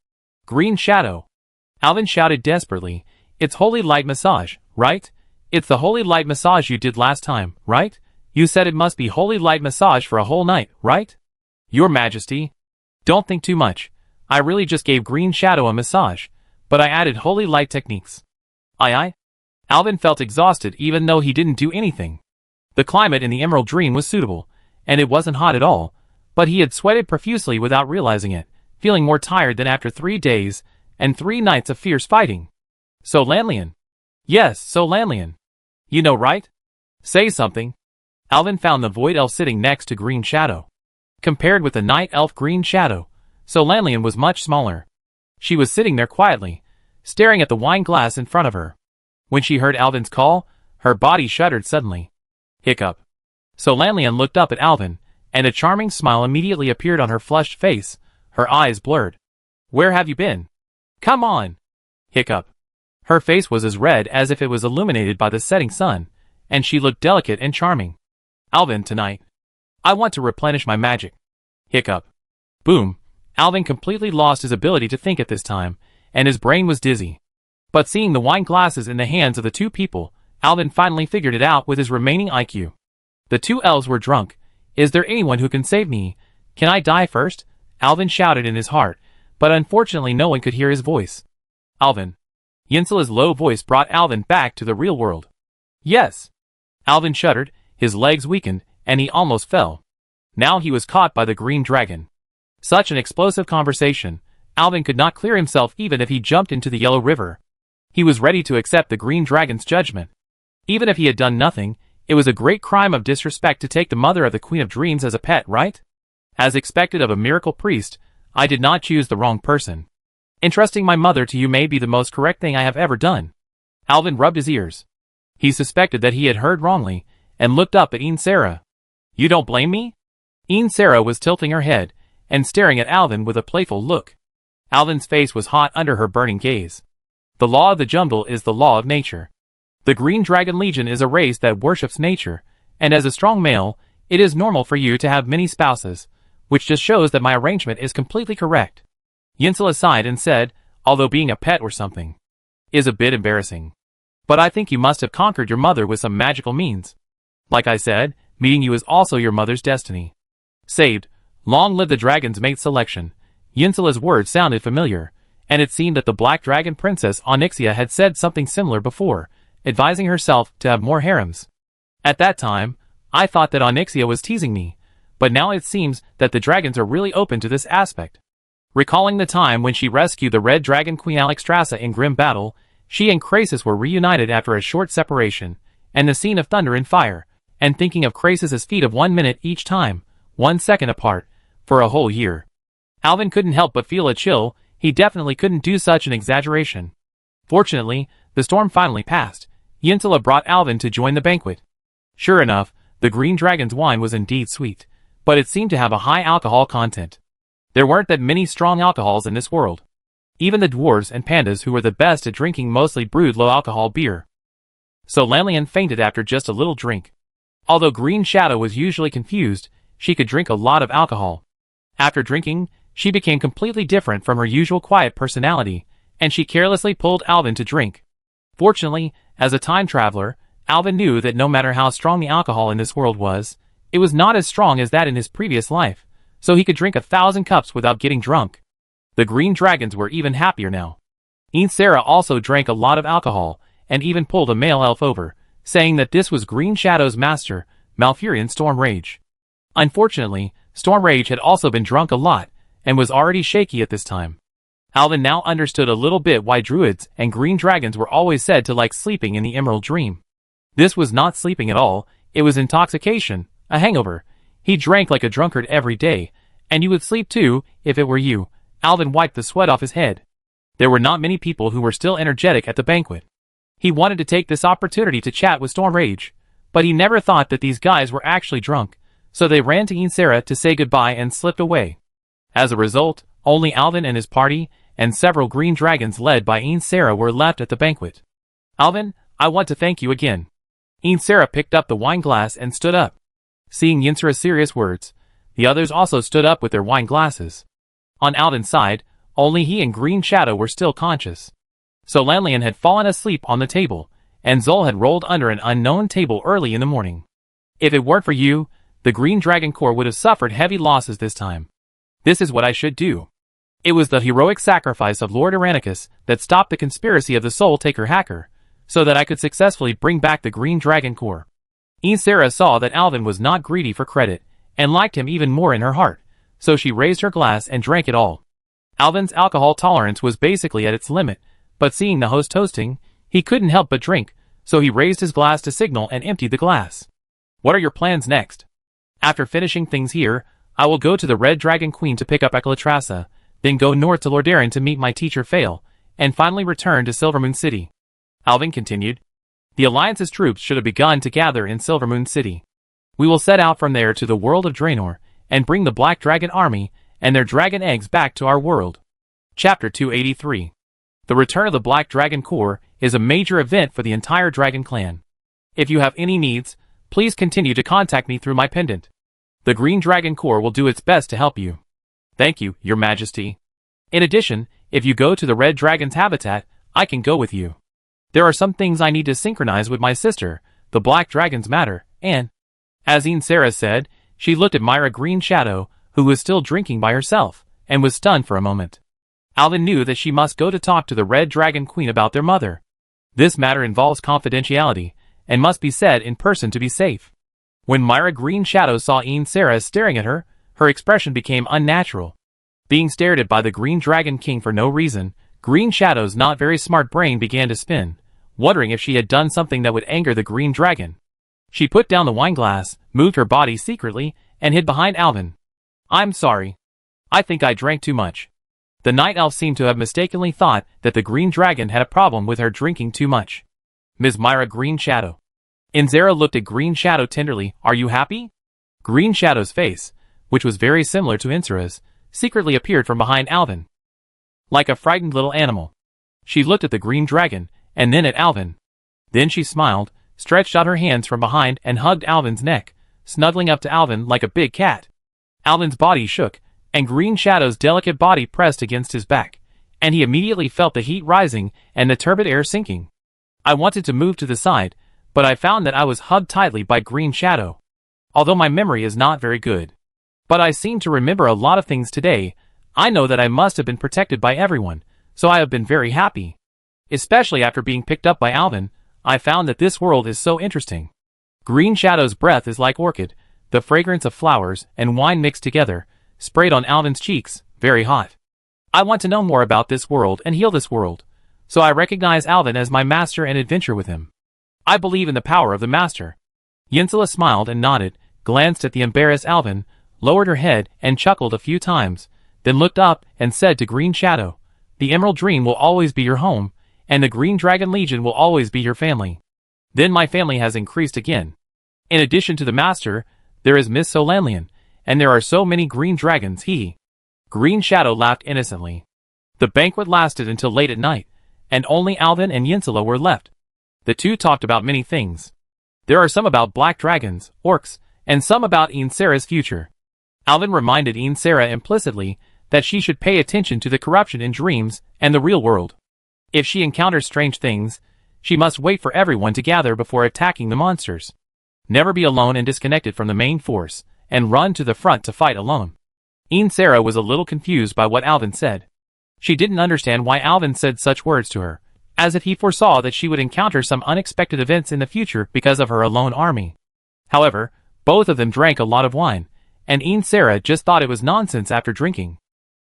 Green Shadow. Alvin shouted desperately, it's holy light massage, right? It's the holy light massage you did last time, right? You said it must be holy light massage for a whole night, right? Your Majesty. Don't think too much. I really just gave Green Shadow a massage, but I added holy light techniques. Aye. Alvin felt exhausted even though he didn't do anything. The climate in the Emerald Dream was suitable, and it wasn't hot at all, but he had sweated profusely without realizing it, feeling more tired than after 3 days and 3 nights of fierce fighting. Solanlian. Yes, Solanlian. You know, right? Say something. Alvin found the Void Elf sitting next to Green Shadow. Compared with the Night Elf Green Shadow, Solanlian was much smaller. She was sitting there quietly, staring at the wine glass in front of her. When she heard Alvin's call, her body shuddered suddenly. Hiccup. Solanlian looked up at Alvin, and a charming smile immediately appeared on her flushed face, her eyes blurred. Where have you been? Come on. Hiccup. Her face was as red as if it was illuminated by the setting sun, and she looked delicate and charming. Alvin, tonight. I want to replenish my magic. Hiccup. Boom. Alvin completely lost his ability to think at this time, and his brain was dizzy. But seeing the wine glasses in the hands of the two people, Alvin finally figured it out with his remaining IQ. The 2 elves were drunk. Is there anyone who can save me? Can I die first? Alvin shouted in his heart, but unfortunately no one could hear his voice. Alvin. Yinsula's low voice brought Alvin back to the real world. Yes. Alvin shuddered, his legs weakened, and he almost fell. Now he was caught by the green dragon. Such an explosive conversation, Alvin could not clear himself even if he jumped into the Yellow River. He was ready to accept the green dragon's judgment. Even if he had done nothing, it was a great crime of disrespect to take the mother of the Queen of Dreams as a pet, right? As expected of a miracle priest, I did not choose the wrong person. Entrusting my mother to you may be the most correct thing I have ever done. Alvin rubbed his ears. He suspected that he had heard wrongly, and looked up at Sarah. You don't blame me? Sarah was tilting her head and staring at Alvin with a playful look. Alvin's face was hot under her burning gaze. The law of the jungle is the law of nature. The Green Dragon Legion is a race that worships nature, and as a strong male, it is normal for you to have many spouses, which just shows that my arrangement is completely correct. Yinsela sighed and said, although being a pet or something is a bit embarrassing. But I think you must have conquered your mother with some magical means. Like I said, meeting you is also your mother's destiny. Saved. Long live the dragon's mate selection. Yinsela's words sounded familiar, and it seemed that the Black Dragon Princess Onyxia had said something similar before, advising herself to have more harems. At that time, I thought that Onyxia was teasing me, but now it seems that the dragons are really open to this aspect. Recalling the time when she rescued the Red Dragon Queen Alexstrasza in grim battle, she and Krasus were reunited after a short separation, and the scene of thunder and fire, and thinking of Krasus's feet of 1 minute each time, 1 second apart, for a whole year. Alvin couldn't help but feel a chill. He definitely couldn't do such an exaggeration. Fortunately, the storm finally passed. Yinsela brought Alvin to join the banquet. Sure enough, the Green Dragon's wine was indeed sweet, but it seemed to have a high alcohol content. There weren't that many strong alcohols in this world. Even the dwarves and pandas who were the best at drinking mostly brewed low-alcohol beer. So Lanlian fainted after just a little drink. Although Green Shadow was usually confused, she could drink a lot of alcohol. After drinking, she became completely different from her usual quiet personality, and she carelessly pulled Alvin to drink. Fortunately, as a time traveler, Alvin knew that no matter how strong the alcohol in this world was, it was not as strong as that in his previous life, so he could drink 1,000 cups without getting drunk. The green dragons were even happier now. Sarah also drank a lot of alcohol, and even pulled a male elf over, saying that this was Green Shadow's master, Malfurion Storm Rage. Unfortunately, Storm Rage had also been drunk a lot, and was already shaky at this time. Alvin now understood a little bit why druids and green dragons were always said to like sleeping in the Emerald Dream. This was not sleeping at all, it was intoxication, a hangover. He drank like a drunkard every day, and you would sleep too, if it were you. Alvin wiped the sweat off his head. There were not many people who were still energetic at the banquet. He wanted to take this opportunity to chat with Storm Rage, but he never thought that these guys were actually drunk, so they ran to Sarah to say goodbye and slipped away. As a result, only Alvin and his party, and several green dragons led by Sarah were left at the banquet. Alvin, I want to thank you again. Sarah picked up the wine glass and stood up. Seeing Yinsera's serious words, the others also stood up with their wine glasses. On Alvin's side, only he and Green Shadow were still conscious. So Lanlian had fallen asleep on the table, and Zol had rolled under an unknown table early in the morning. If it weren't for you, the Green Dragon Corps would have suffered heavy losses this time. This is what I should do. It was the heroic sacrifice of Lord Irenicus that stopped the conspiracy of the Soul Taker hacker, so that I could successfully bring back the Green Dragon Corps. Sarah saw that Alvin was not greedy for credit, and liked him even more in her heart, so she raised her glass and drank it all. Alvin's alcohol tolerance was basically at its limit, but seeing the host toasting, he couldn't help but drink, so he raised his glass to signal and emptied the glass. What are your plans next? After finishing things here, I will go to the Red Dragon Queen to pick up Alexstrasza, then go north to Lordaeron to meet my teacher Fail, and finally return to Silvermoon City. Alvin continued. The Alliance's troops should have begun to gather in Silvermoon City. We will set out from there to the world of Draenor, and bring the Black Dragon Army and their dragon eggs back to our world. Chapter 283. The return of the Black Dragon Corps is a major event for the entire Dragon Clan. If you have any needs, please continue to contact me through my pendant. The Green Dragon Corps will do its best to help you. Thank you, Your Majesty. In addition, if you go to the Red Dragon's habitat, I can go with you. There are some things I need to synchronize with my sister, the Black Dragon's matter, and, as Sarah said, she looked at Myra Green Shadow, who was still drinking by herself, and was stunned for a moment. Alvin knew that she must go to talk to the Red Dragon Queen about their mother. This matter involves confidentiality, and must be said in person to be safe. When Myra Green Shadow saw Sarah staring at her, her expression became unnatural. Being stared at by the Green Dragon King for no reason, Green Shadow's not very smart brain began to spin, wondering if she had done something that would anger the Green Dragon. She put down the wine glass, moved her body secretly, and hid behind Alvin. I'm sorry. I think I drank too much. The Night Elf seemed to have mistakenly thought that the Green Dragon had a problem with her drinking too much. Ms. Myra Green Shadow. Zara looked at Green Shadow tenderly. Are you happy? Green Shadow's face, which was very similar to Insura's, secretly appeared from behind Alvin. Like a frightened little animal. She looked at the green dragon, and then at Alvin. Then she smiled, stretched out her hands from behind and hugged Alvin's neck, snuggling up to Alvin like a big cat. Alvin's body shook, and Green Shadow's delicate body pressed against his back, and he immediately felt the heat rising and the turbid air sinking. I wanted to move to the side, but I found that I was hugged tightly by Green Shadow. Although my memory is not very good. But I seem to remember a lot of things today. I know that I must have been protected by everyone, so I have been very happy. Especially after being picked up by Alvin, I found that this world is so interesting. Green Shadow's breath is like orchid, the fragrance of flowers and wine mixed together, sprayed on Alvin's cheeks, very hot. I want to know more about this world and heal this world, so I recognize Alvin as my master and adventure with him. I believe in the power of the master. Yinsula smiled and nodded, glanced at the embarrassed Alvin, lowered her head and chuckled a few times, then looked up and said to Green Shadow, "The Emerald Dream will always be your home, and the Green Dragon Legion will always be your family." Then my family has increased again. In addition to the master, there is Miss Solanlian, and there are so many green dragons. Green Shadow laughed innocently. The banquet lasted until late at night, and only Alvin and Yinsula were left. The two talked about many things. There are some about black dragons, orcs, and some about Insara's future. Alvin reminded Insara implicitly that she should pay attention to the corruption in dreams and the real world. If she encounters strange things, she must wait for everyone to gather before attacking the monsters. Never be alone and disconnected from the main force, and run to the front to fight alone. Insara was a little confused by what Alvin said. She didn't understand why Alvin said such words to her, as if he foresaw that she would encounter some unexpected events in the future because of her alone army. However, both of them drank a lot of wine, and Insara just thought it was nonsense after drinking.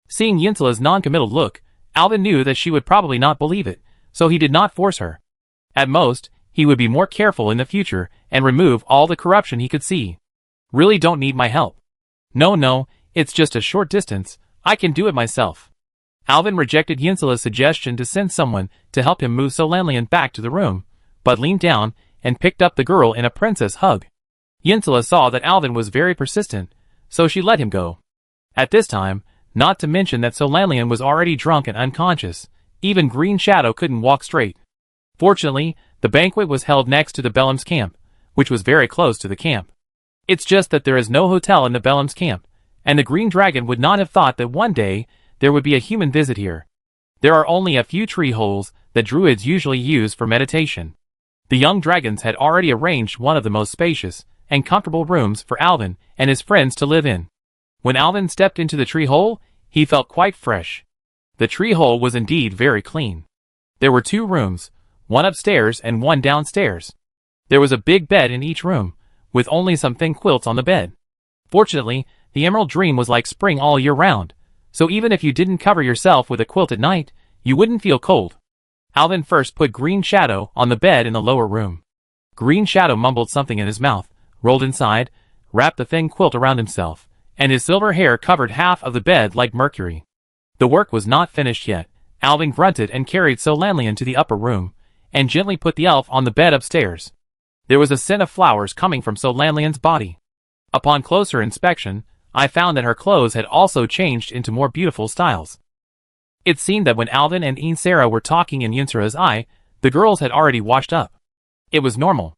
Seeing Yinsula's non-committal look, Alvin knew that she would probably not believe it, so he did not force her. At most, he would be more careful in the future and remove all the corruption he could see. Really don't need my help. No, it's just a short distance, I can do it myself. Alvin rejected Yinsula's suggestion to send someone to help him move Solanlian back to the room, but leaned down and picked up the girl in a princess hug. Yinsula saw that Alvin was very persistent, so she let him go. At this time, not to mention that Solanlian was already drunk and unconscious, even Green Shadow couldn't walk straight. Fortunately, the banquet was held next to the Bellum's camp, which was very close to the camp. It's just that there is no hotel in the Bellum's camp, and the Green Dragon would not have thought that one day there would be a human visit here. There are only a few tree holes that druids usually use for meditation. The young dragons had already arranged one of the most spacious and comfortable rooms for Alvin and his friends to live in. When Alvin stepped into the tree hole, he felt quite fresh. The tree hole was indeed very clean. There were 2 rooms, one upstairs and one downstairs. There was a big bed in each room, with only some thin quilts on the bed. Fortunately, the Emerald Dream was like spring all year round, so even if you didn't cover yourself with a quilt at night, you wouldn't feel cold. Alvin first put Green Shadow on the bed in the lower room. Green Shadow mumbled something in his mouth, rolled inside, wrapped the thin quilt around himself, and his silver hair covered half of the bed like mercury. The work was not finished yet. Alvin grunted and carried Solanlian to the upper room, and gently put the elf on the bed upstairs. There was a scent of flowers coming from Solanlian's body. Upon closer inspection, I found that her clothes had also changed into more beautiful styles. It seemed that when Alvin and Insara were talking in Yinsura's eye, the girls had already washed up. It was normal.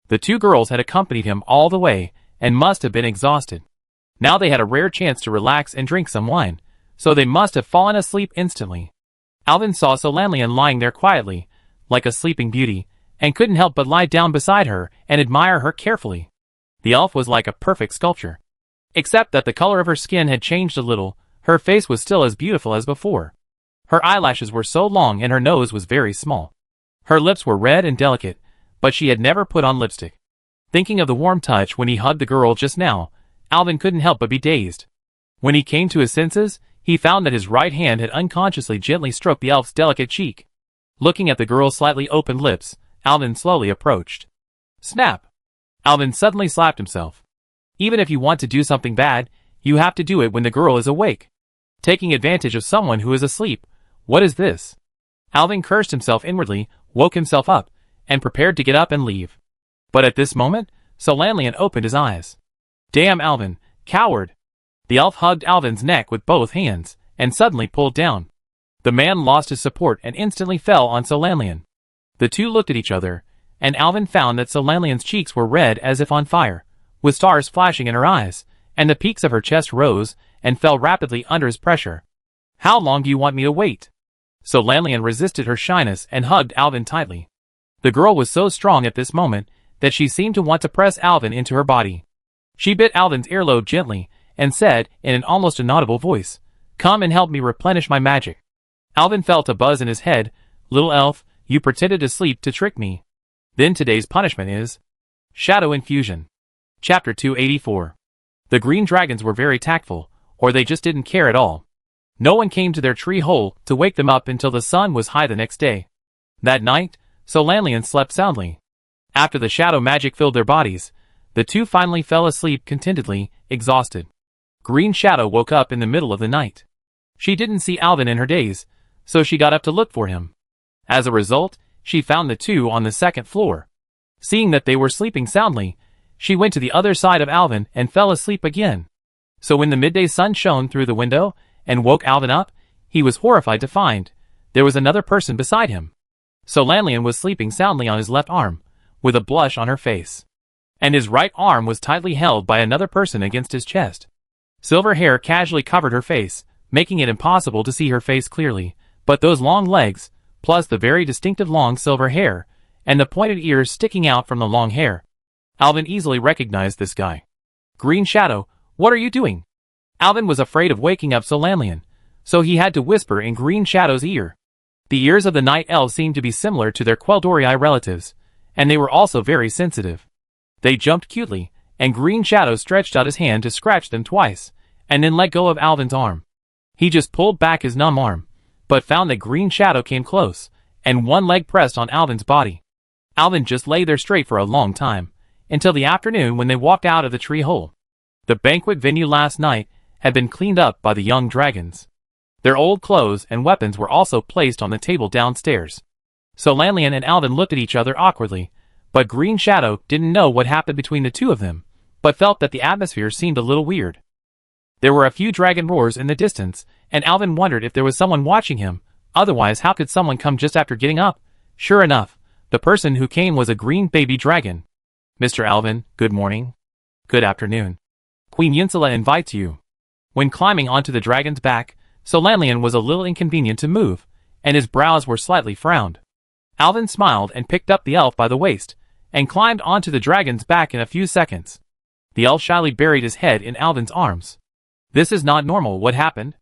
The 2 girls had accompanied him all the way, and must have been exhausted. Now they had a rare chance to relax and drink some wine, so they must have fallen asleep instantly. Alvin saw Solanlian lying there quietly, like a sleeping beauty, and couldn't help but lie down beside her and admire her carefully. The elf was like a perfect sculpture. Except that the color of her skin had changed a little, her face was still as beautiful as before. Her eyelashes were so long and her nose was very small. Her lips were red and delicate, but she had never put on lipstick. Thinking of the warm touch when he hugged the girl just now, Alvin couldn't help but be dazed. When he came to his senses, he found that his right hand had unconsciously gently stroked the elf's delicate cheek. Looking at the girl's slightly opened lips, Alvin slowly approached. Snap! Alvin suddenly slapped himself. Even if you want to do something bad, you have to do it when the girl is awake. Taking advantage of someone who is asleep. What is this? Alvin cursed himself inwardly, woke himself up, and prepared to get up and leave. But at this moment, Solanlian opened his eyes. Damn Alvin, coward! The elf hugged Alvin's neck with both hands, and suddenly pulled down. The man lost his support and instantly fell on Solanlian. The two looked at each other, and Alvin found that Solanlian's cheeks were red as if on fire, with stars flashing in her eyes, and the peaks of her chest rose and fell rapidly under his pressure. "How long do you want me to wait?" Solanlian resisted her shyness and hugged Alvin tightly. The girl was so strong at this moment that she seemed to want to press Alvin into her body. She bit Alvin's earlobe gently and said in an almost inaudible voice, "Come and help me replenish my magic." Alvin felt a buzz in his head. "Little elf, you pretended to sleep to trick me. Then today's punishment is Shadow Infusion." Chapter 284. The green dragons were very tactful, or they just didn't care at all. No one came to their tree hole to wake them up until the sun was high the next day. That night, Solanlian slept soundly. After the shadow magic filled their bodies, the two finally fell asleep contentedly, exhausted. Green Shadow woke up in the middle of the night. She didn't see Alvin in her days, so she got up to look for him. As a result, she found the two on the second floor. Seeing that they were sleeping soundly, she went to the other side of Alvin and fell asleep again. So when the midday sun shone through the window and woke Alvin up, he was horrified to find there was another person beside him. Solanlian was sleeping soundly on his left arm, with a blush on her face. And his right arm was tightly held by another person against his chest. Silver hair casually covered her face, making it impossible to see her face clearly, but those long legs, plus the very distinctive long silver hair, and the pointed ears sticking out from the long hair. Alvin easily recognized this guy. "Green Shadow, what are you doing?" Alvin was afraid of waking up Solanlian, so he had to whisper in Green Shadow's ear. The ears of the night elves seemed to be similar to their Quel'Dorii relatives, and they were also very sensitive. They jumped cutely, and Green Shadow stretched out his hand to scratch them twice, and then let go of Alvin's arm. He just pulled back his numb arm, but found that Green Shadow came close, and one leg pressed on Alvin's body. Alvin just lay there straight for a long time, until the afternoon when they walked out of the tree hole. The banquet venue last night had been cleaned up by the young dragons. Their old clothes and weapons were also placed on the table downstairs. Solanlian and Alvin looked at each other awkwardly, but Green Shadow didn't know what happened between the two of them, but felt that the atmosphere seemed a little weird. There were a few dragon roars in the distance, and Alvin wondered if there was someone watching him. Otherwise, how could someone come just after getting up? Sure enough, the person who came was a green baby dragon. "Mr. Alvin, good morning." "Good afternoon. Queen Yinsula invites you." When climbing onto the dragon's back, Solanlian was a little inconvenient to move, and his brows were slightly frowned. Alvin smiled and picked up the elf by the waist, and climbed onto the dragon's back in a few seconds. The elf shyly buried his head in Alvin's arms. "This is not normal, what happened?"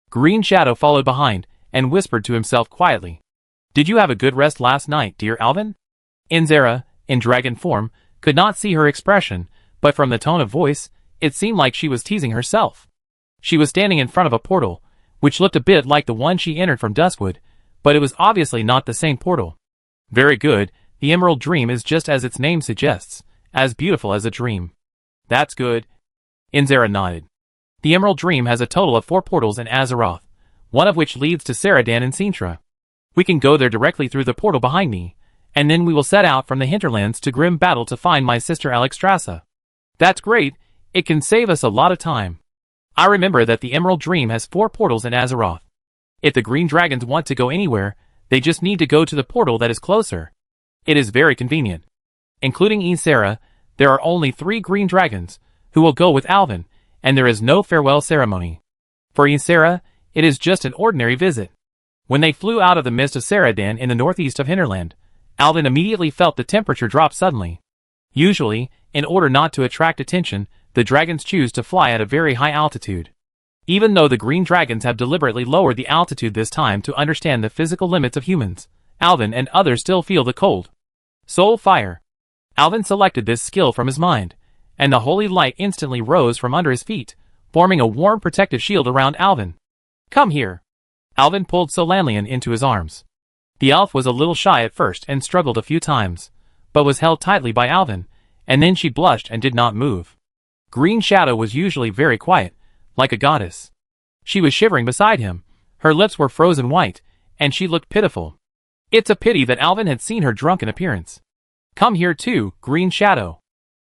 Green Shadow followed behind, and whispered to himself quietly. "Did you have a good rest last night, dear Alvin?" Inzera, in dragon form, could not see her expression, but from the tone of voice, it seemed like she was teasing herself. She was standing in front of a portal, which looked a bit like the one she entered from Duskwood, but it was obviously not the same portal. "Very good, the Emerald Dream is just as its name suggests, as beautiful as a dream." "That's good." Inzera nodded. "The Emerald Dream has a total of 4 portals in Azeroth, one of which leads to Saradan and Sintra. We can go there directly through the portal behind me, and then we will set out from the hinterlands to grim battle to find my sister Alexstrasza." "That's great, it can save us a lot of time. I remember that the Emerald Dream has 4 portals in Azeroth. If the green dragons want to go anywhere, they just need to go to the portal that is closer. It is very convenient. Including Ysera, there are only 3 green dragons, who will go with Alvin, and there is no farewell ceremony. For Ysera, it is just an ordinary visit." When they flew out of the mist of Saradan in the northeast of Hinterland, Alvin immediately felt the temperature drop suddenly. Usually, in order not to attract attention, the dragons choose to fly at a very high altitude. Even though the green dragons have deliberately lowered the altitude this time to understand the physical limits of humans, Alvin and others still feel the cold. Soul Fire. Alvin selected this skill from his mind, and the holy light instantly rose from under his feet, forming a warm protective shield around Alvin. "Come here." Alvin pulled Solanlian into his arms. The elf was a little shy at first and struggled a few times, but was held tightly by Alvin, and then she blushed and did not move. Green Shadow was usually very quiet, like a goddess. She was shivering beside him, her lips were frozen white, and she looked pitiful. It's a pity that Alvin had seen her drunken appearance. "Come here too, Green Shadow."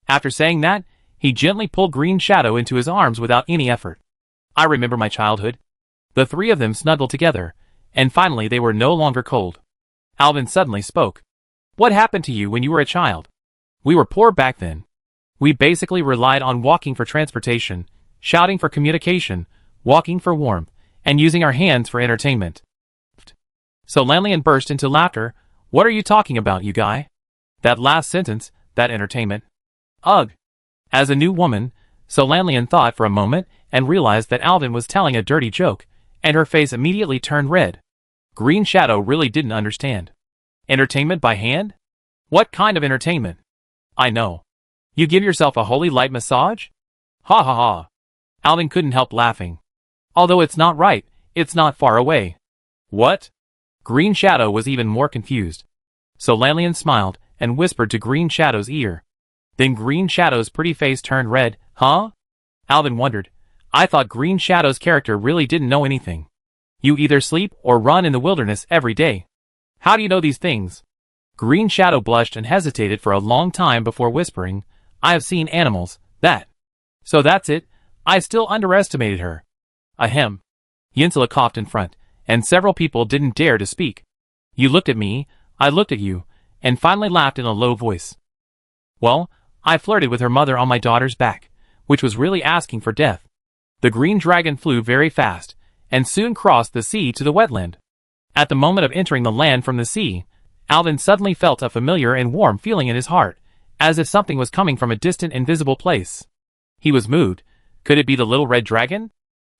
After saying that, he gently pulled Green Shadow into his arms without any effort. I remember my childhood. The three of them snuggled together, and finally they were no longer cold. Alvin suddenly spoke. What happened to you when you were a child? We were poor back then. We basically relied on walking for transportation, shouting for communication, walking for warmth, and using our hands for entertainment. So Lanlian burst into laughter. What are you talking about, you guy? That last sentence, that entertainment. Ugh. As a new woman, so Lanlian thought for a moment and realized that Alvin was telling a dirty joke, and her face immediately turned red. Green Shadow really didn't understand. Entertainment by hand? What kind of entertainment? I know. You give yourself a holy light massage? Ha ha ha. Alvin couldn't help laughing. Although it's not right, it's not far away. What? Green Shadow was even more confused. So Lanlian smiled and whispered to Green Shadow's ear. Then Green Shadow's pretty face turned red. Huh? Alvin wondered. I thought Green Shadow's character really didn't know anything. You either sleep or run in the wilderness every day. How do you know these things? Green Shadow blushed and hesitated for a long time before whispering, I have seen animals, that. So that's it, I still underestimated her. Ahem. Yinsula coughed in front, and several people didn't dare to speak. You looked at me, I looked at you, and finally laughed in a low voice. Well, I flirted with her mother on my daughter's back, which was really asking for death. The green dragon flew very fast, and soon crossed the sea to the wetland. At the moment of entering the land from the sea, Alvin suddenly felt a familiar and warm feeling in his heart, as if something was coming from a distant invisible place. He was moved. Could it be the little red dragon?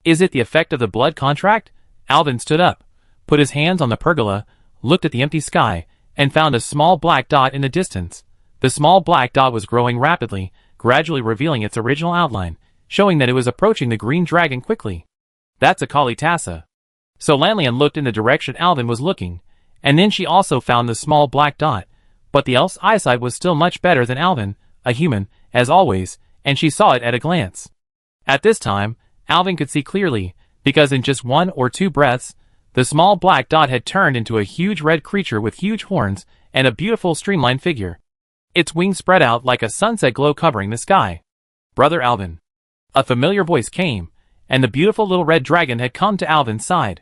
Is it the effect of the blood contract? Alvin stood up, put his hands on the pergola, looked at the empty sky, and found a small black dot in the distance. The small black dot was growing rapidly, gradually revealing its original outline, showing that it was approaching the green dragon quickly. That's a Kalitassa. So Lanlian looked in the direction Alvin was looking, and then she also found the small black dot, but the elf's eyesight was still much better than Alvin, a human, as always, and she saw it at a glance. At this time, Alvin could see clearly, because in just 1 or 2 breaths, the small black dot had turned into a huge red creature with huge horns and a beautiful streamlined figure. Its wings spread out like a sunset glow covering the sky. Brother Alvin. A familiar voice came, and the beautiful little red dragon had come to Alvin's side.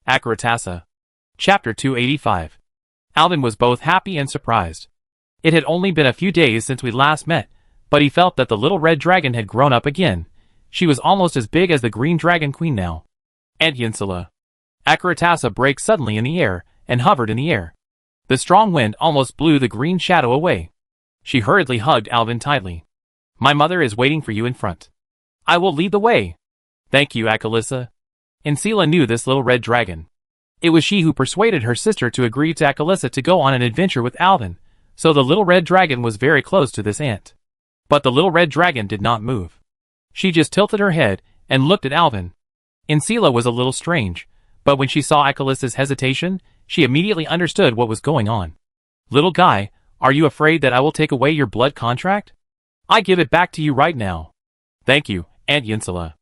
Akaratassa. Chapter 285. Alvin was both happy and surprised. It had only been a few days since we last met, but he felt that the little red dragon had grown up again. She was almost as big as the green dragon queen now. And Yinsula. Akaratassa broke suddenly in the air, and hovered in the air. The strong wind almost blew the green shadow away. She hurriedly hugged Alvin tightly. My mother is waiting for you in front. I will lead the way. Thank you, Akalissa. Yinsula knew this little red dragon. It was she who persuaded her sister to agree to Akalissa to go on an adventure with Alvin, so the little red dragon was very close to this ant. But the little red dragon did not move. She just tilted her head and looked at Alvin. Yinsula was a little strange, but when she saw Akalissa's hesitation, she immediately understood what was going on. Little guy, are you afraid that I will take away your blood contract? I give it back to you right now. Thank you, Aunt Yinsula.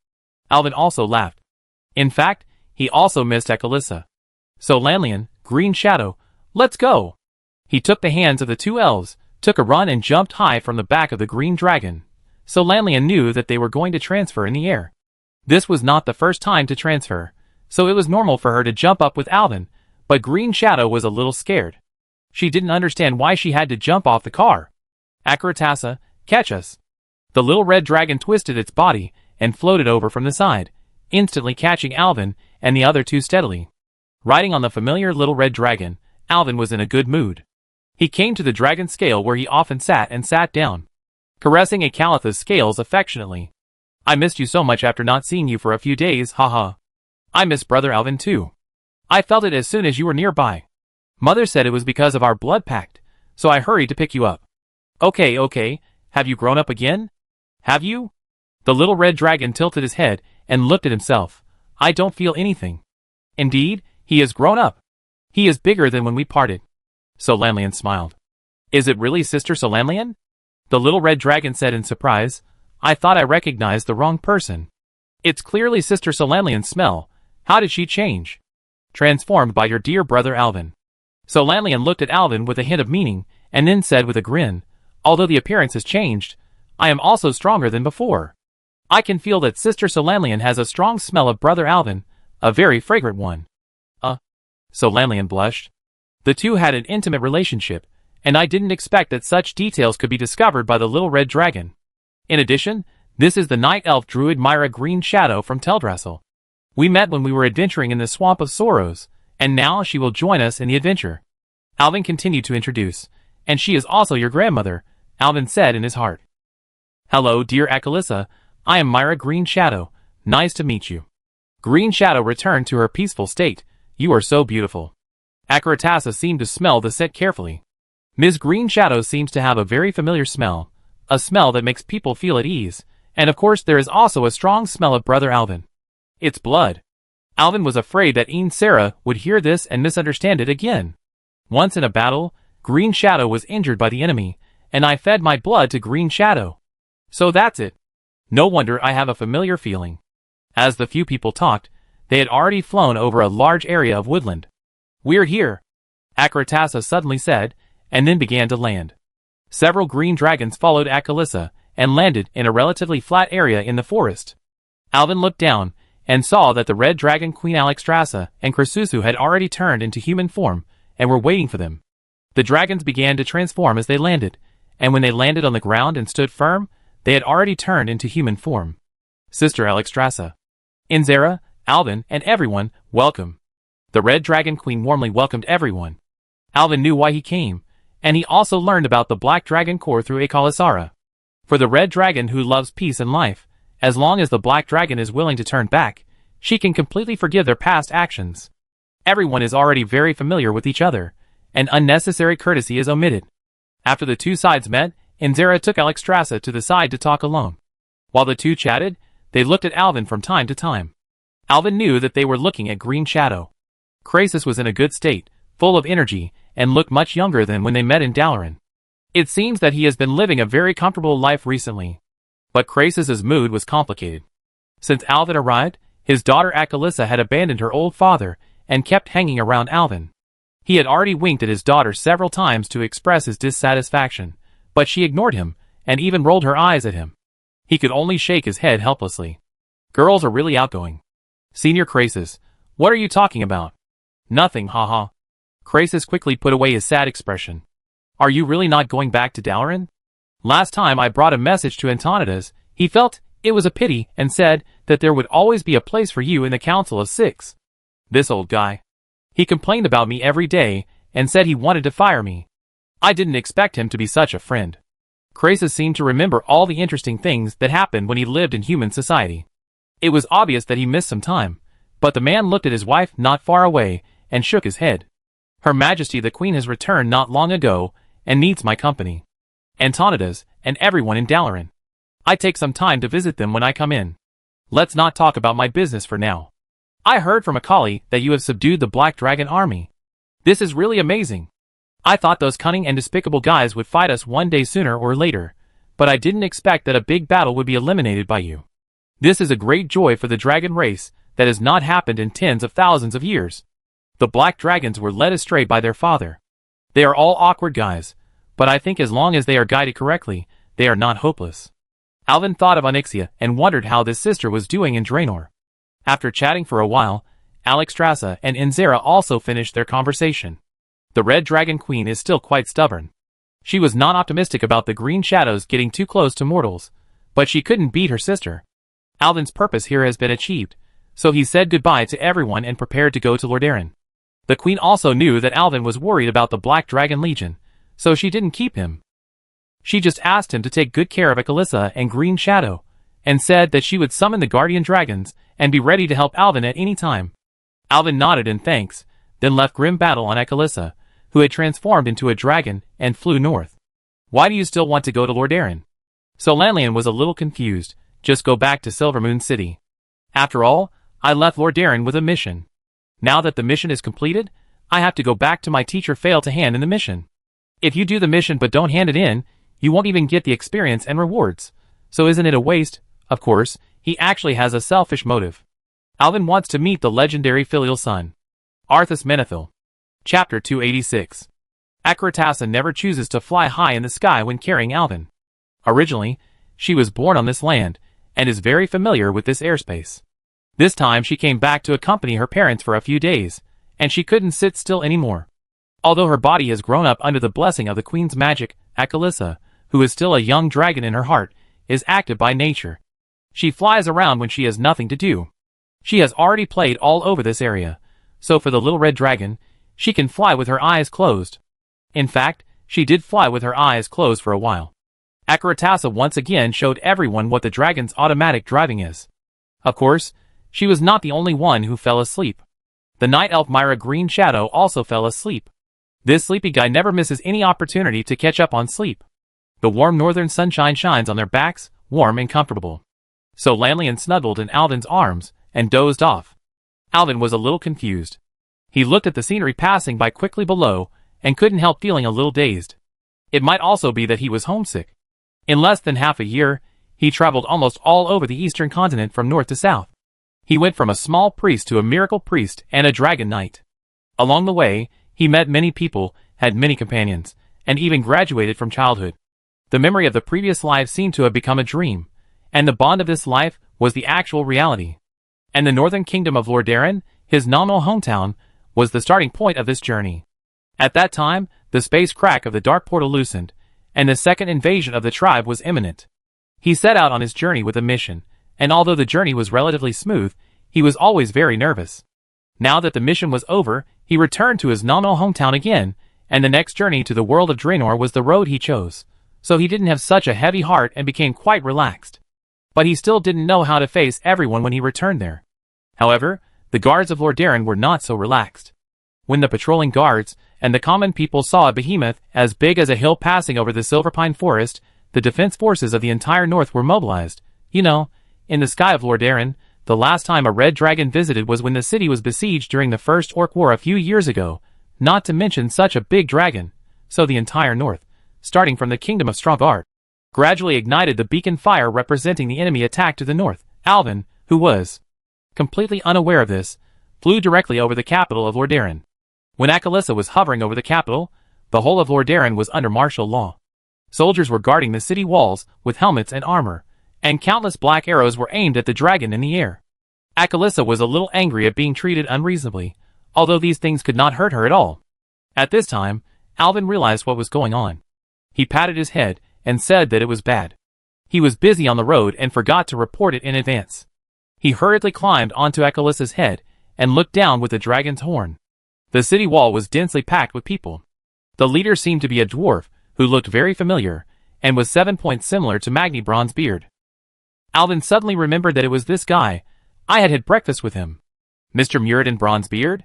Alvin also laughed. In fact, he also missed Akalissa. So Lanlian, Green Shadow, let's go. He took the hands of the 2 elves, took a run and jumped high from the back of the green dragon. So Lanlian knew that they were going to transfer in the air. This was not the first time to transfer, so it was normal for her to jump up with Alvin, but Green Shadow was a little scared. She didn't understand why she had to jump off the car. Akaratassa, catch us. The little red dragon twisted its body and floated over from the side, instantly catching Alvin and the other 2 steadily. Riding on the familiar little red dragon, Alvin was in a good mood. He came to the dragon's scale where he often sat and sat down, caressing Akalitha's scales affectionately. I missed you so much after not seeing you for a few days, haha. I miss Brother Alvin too. I felt it as soon as you were nearby. Mother said it was because of our blood pact, so I hurried to pick you up. Okay, have you grown up again? Have you? The little red dragon tilted his head and looked at himself. I don't feel anything. Indeed, he has grown up. He is bigger than when we parted. Solanlian smiled. Is it really Sister Solanlian? The little red dragon said in surprise. I thought I recognized the wrong person. It's clearly Sister Solanlian's smell. How did she change? Transformed by your dear brother Alvin. Solanlian looked at Alvin with a hint of meaning, and then said with a grin, although the appearance has changed, I am also stronger than before. I can feel that Sister Solanlian has a strong smell of Brother Alvin, a very fragrant one. Solanlian blushed. The two had an intimate relationship, and I didn't expect that such details could be discovered by the little red dragon. In addition, this is the night elf druid Myra Green Shadow from Teldrassil. We met when we were adventuring in the Swamp of Sorrows, and now she will join us in the adventure. Alvin continued to introduce. And she is also your grandmother, Alvin said in his heart. Hello, dear Akalissa, I am Myra Green Shadow. Nice to meet you. Green Shadow returned to her peaceful state. You are so beautiful. Akaratassa seemed to smell the scent carefully. Ms. Green Shadow seems to have a very familiar smell, a smell that makes people feel at ease, and of course there is also a strong smell of Brother Alvin. It's blood. Alvin was afraid that Ian Sarah would hear this and misunderstand it again. Once in a battle, Green Shadow was injured by the enemy, and I fed my blood to Green Shadow. So that's it. No wonder I have a familiar feeling. As the few people talked, they had already flown over a large area of woodland. We're here, Akaratassa suddenly said, and then began to land. Several green dragons followed Akalissa, and landed in a relatively flat area in the forest. Alvin looked down, and saw that the red dragon Queen Alexstrasza and Krasusu had already turned into human form, and were waiting for them. The dragons began to transform as they landed, and when they landed on the ground and stood firm, they had already turned into human form. Sister Alexstrasza, Inzera, Alvin, and everyone, welcome. The Red Dragon Queen warmly welcomed everyone. Alvin knew why he came, and he also learned about the Black Dragon Core through Akalisara. For the Red Dragon who loves peace and life, as long as the Black Dragon is willing to turn back, she can completely forgive their past actions. Everyone is already very familiar with each other, and unnecessary courtesy is omitted. After the two sides met, Inzera took Alexstrasza to the side to talk alone. While the two chatted, they looked at Alvin from time to time. Alvin knew that they were looking at Green Shadow. Krasus was in a good state, full of energy, and looked much younger than when they met in Dalaran. It seems that he has been living a very comfortable life recently. But Krasus's mood was complicated. Since Alvin arrived, his daughter Akalissa had abandoned her old father, and kept hanging around Alvin. He had already winked at his daughter several times to express his dissatisfaction, but she ignored him, and even rolled her eyes at him. He could only shake his head helplessly. Girls are really outgoing. Senior Krasus, what are you talking about? Nothing, haha. Krasus quickly put away his sad expression. Are you really not going back to Dalaran? Last time I brought a message to Antonidas, he felt it was a pity and said that there would always be a place for you in the Council of Six. This old guy. He complained about me every day and said he wanted to fire me. I didn't expect him to be such a friend. Krasus seemed to remember all the interesting things that happened when he lived in human society. It was obvious that he missed some time, but the man looked at his wife not far away and shook his head. Her Majesty the Queen has returned not long ago and needs my company. Antonidas, and everyone in Dalaran. I take some time to visit them when I come in. Let's not talk about my business for now. I heard from Akali that you have subdued the Black Dragon army. This is really amazing. I thought those cunning and despicable guys would fight us one day sooner or later, but I didn't expect that a big battle would be eliminated by you. This is a great joy for the dragon race that has not happened in tens of thousands of years. The Black Dragons were led astray by their father. They are all awkward guys, but I think as long as they are guided correctly, they are not hopeless. Alvin thought of Onyxia and wondered how this sister was doing in Draenor. After chatting for a while, Alexstrasza and Inzera also finished their conversation. The Red Dragon Queen is still quite stubborn. She was not optimistic about the Green Shadows getting too close to mortals, but she couldn't beat her sister. Alvin's purpose here has been achieved, so he said goodbye to everyone and prepared to go to Lordaeron. The Queen also knew that Alvin was worried about the Black Dragon Legion, so she didn't keep him. She just asked him to take good care of Akalissa and Green Shadow, and said that she would summon the Guardian Dragons and be ready to help Alvin at any time. Alvin nodded in thanks, then left grim battle on Akalissa, who had transformed into a dragon, and flew north. Why do you still want to go to Lordaeron? Solanlian was a little confused. Just go back to Silvermoon City. After all, I left Lordaeron with a mission. Now that the mission is completed, I have to go back to my teacher Fail to hand in the mission. If you do the mission but don't hand it in, you won't even get the experience and rewards. So isn't it a waste? Of course, he actually has a selfish motive. Alvin wants to meet the legendary filial son. Arthas Menethil. Chapter 286. Akaratassa never chooses to fly high in the sky when carrying Alvin. Originally, she was born on this land, and is very familiar with this airspace. This time she came back to accompany her parents for a few days, and she couldn't sit still anymore. Although her body has grown up under the blessing of the Queen's magic, Akalisa, who is still a young dragon in her heart, is active by nature. She flies around when she has nothing to do. She has already played all over this area, so for the little red dragon, she can fly with her eyes closed. In fact, she did fly with her eyes closed for a while. Akaratasa once again showed everyone what the dragon's automatic driving is. Of course, she was not the only one who fell asleep. The night elf Myra Green Shadow also fell asleep. This sleepy guy never misses any opportunity to catch up on sleep. The warm northern sunshine shines on their backs, warm and comfortable. So Lanlian snuggled in Alvin's arms and dozed off. Alvin was a little confused. He looked at the scenery passing by quickly below and couldn't help feeling a little dazed. It might also be that he was homesick. In less than half a year, he traveled almost all over the eastern continent from north to south. He went from a small priest to a miracle priest and a dragon knight. Along the way, he met many people, had many companions, and even graduated from childhood. The memory of the previous life seemed to have become a dream, and the bond of this life was the actual reality. And the northern kingdom of Lordaeron, his nominal hometown, was the starting point of this journey. At that time, the space crack of the dark portal loosened, and the second invasion of the tribe was imminent. He set out on his journey with a mission, and although the journey was relatively smooth, he was always very nervous. Now that the mission was over, he returned to his nominal hometown again, and the next journey to the world of Draenor was the road he chose, so he didn't have such a heavy heart and became quite relaxed. But he still didn't know how to face everyone when he returned there. However, the guards of Lordaeron were not so relaxed. When the patrolling guards and the common people saw a behemoth as big as a hill passing over the Silverpine Forest, the defense forces of the entire north were mobilized. You know, in the sky of Lordaeron, the last time a red dragon visited was when the city was besieged during the First Orc War a few years ago, not to mention such a big dragon. So the entire north, starting from the kingdom of Strongard, gradually ignited the beacon fire representing the enemy attack to the north. Alvin, who was completely unaware of this, flew directly over the capital of Lordaeron. When Akalisa was hovering over the capital, the whole of Lordaeron was under martial law. Soldiers were guarding the city walls with helmets and armor, and countless black arrows were aimed at the dragon in the air. Akalisa was a little angry at being treated unreasonably, although these things could not hurt her at all. At this time, Alvin realized what was going on. He patted his head and said that it was bad. He was busy on the road and forgot to report it in advance. He hurriedly climbed onto Akalisa's head and looked down with the dragon's horn. The city wall was densely packed with people. The leader seemed to be a dwarf who looked very familiar and was 7 points similar to Magni Bronzebeard. Alvin suddenly remembered that it was this guy. I had had breakfast with him. Mr. Muradin Bronzebeard?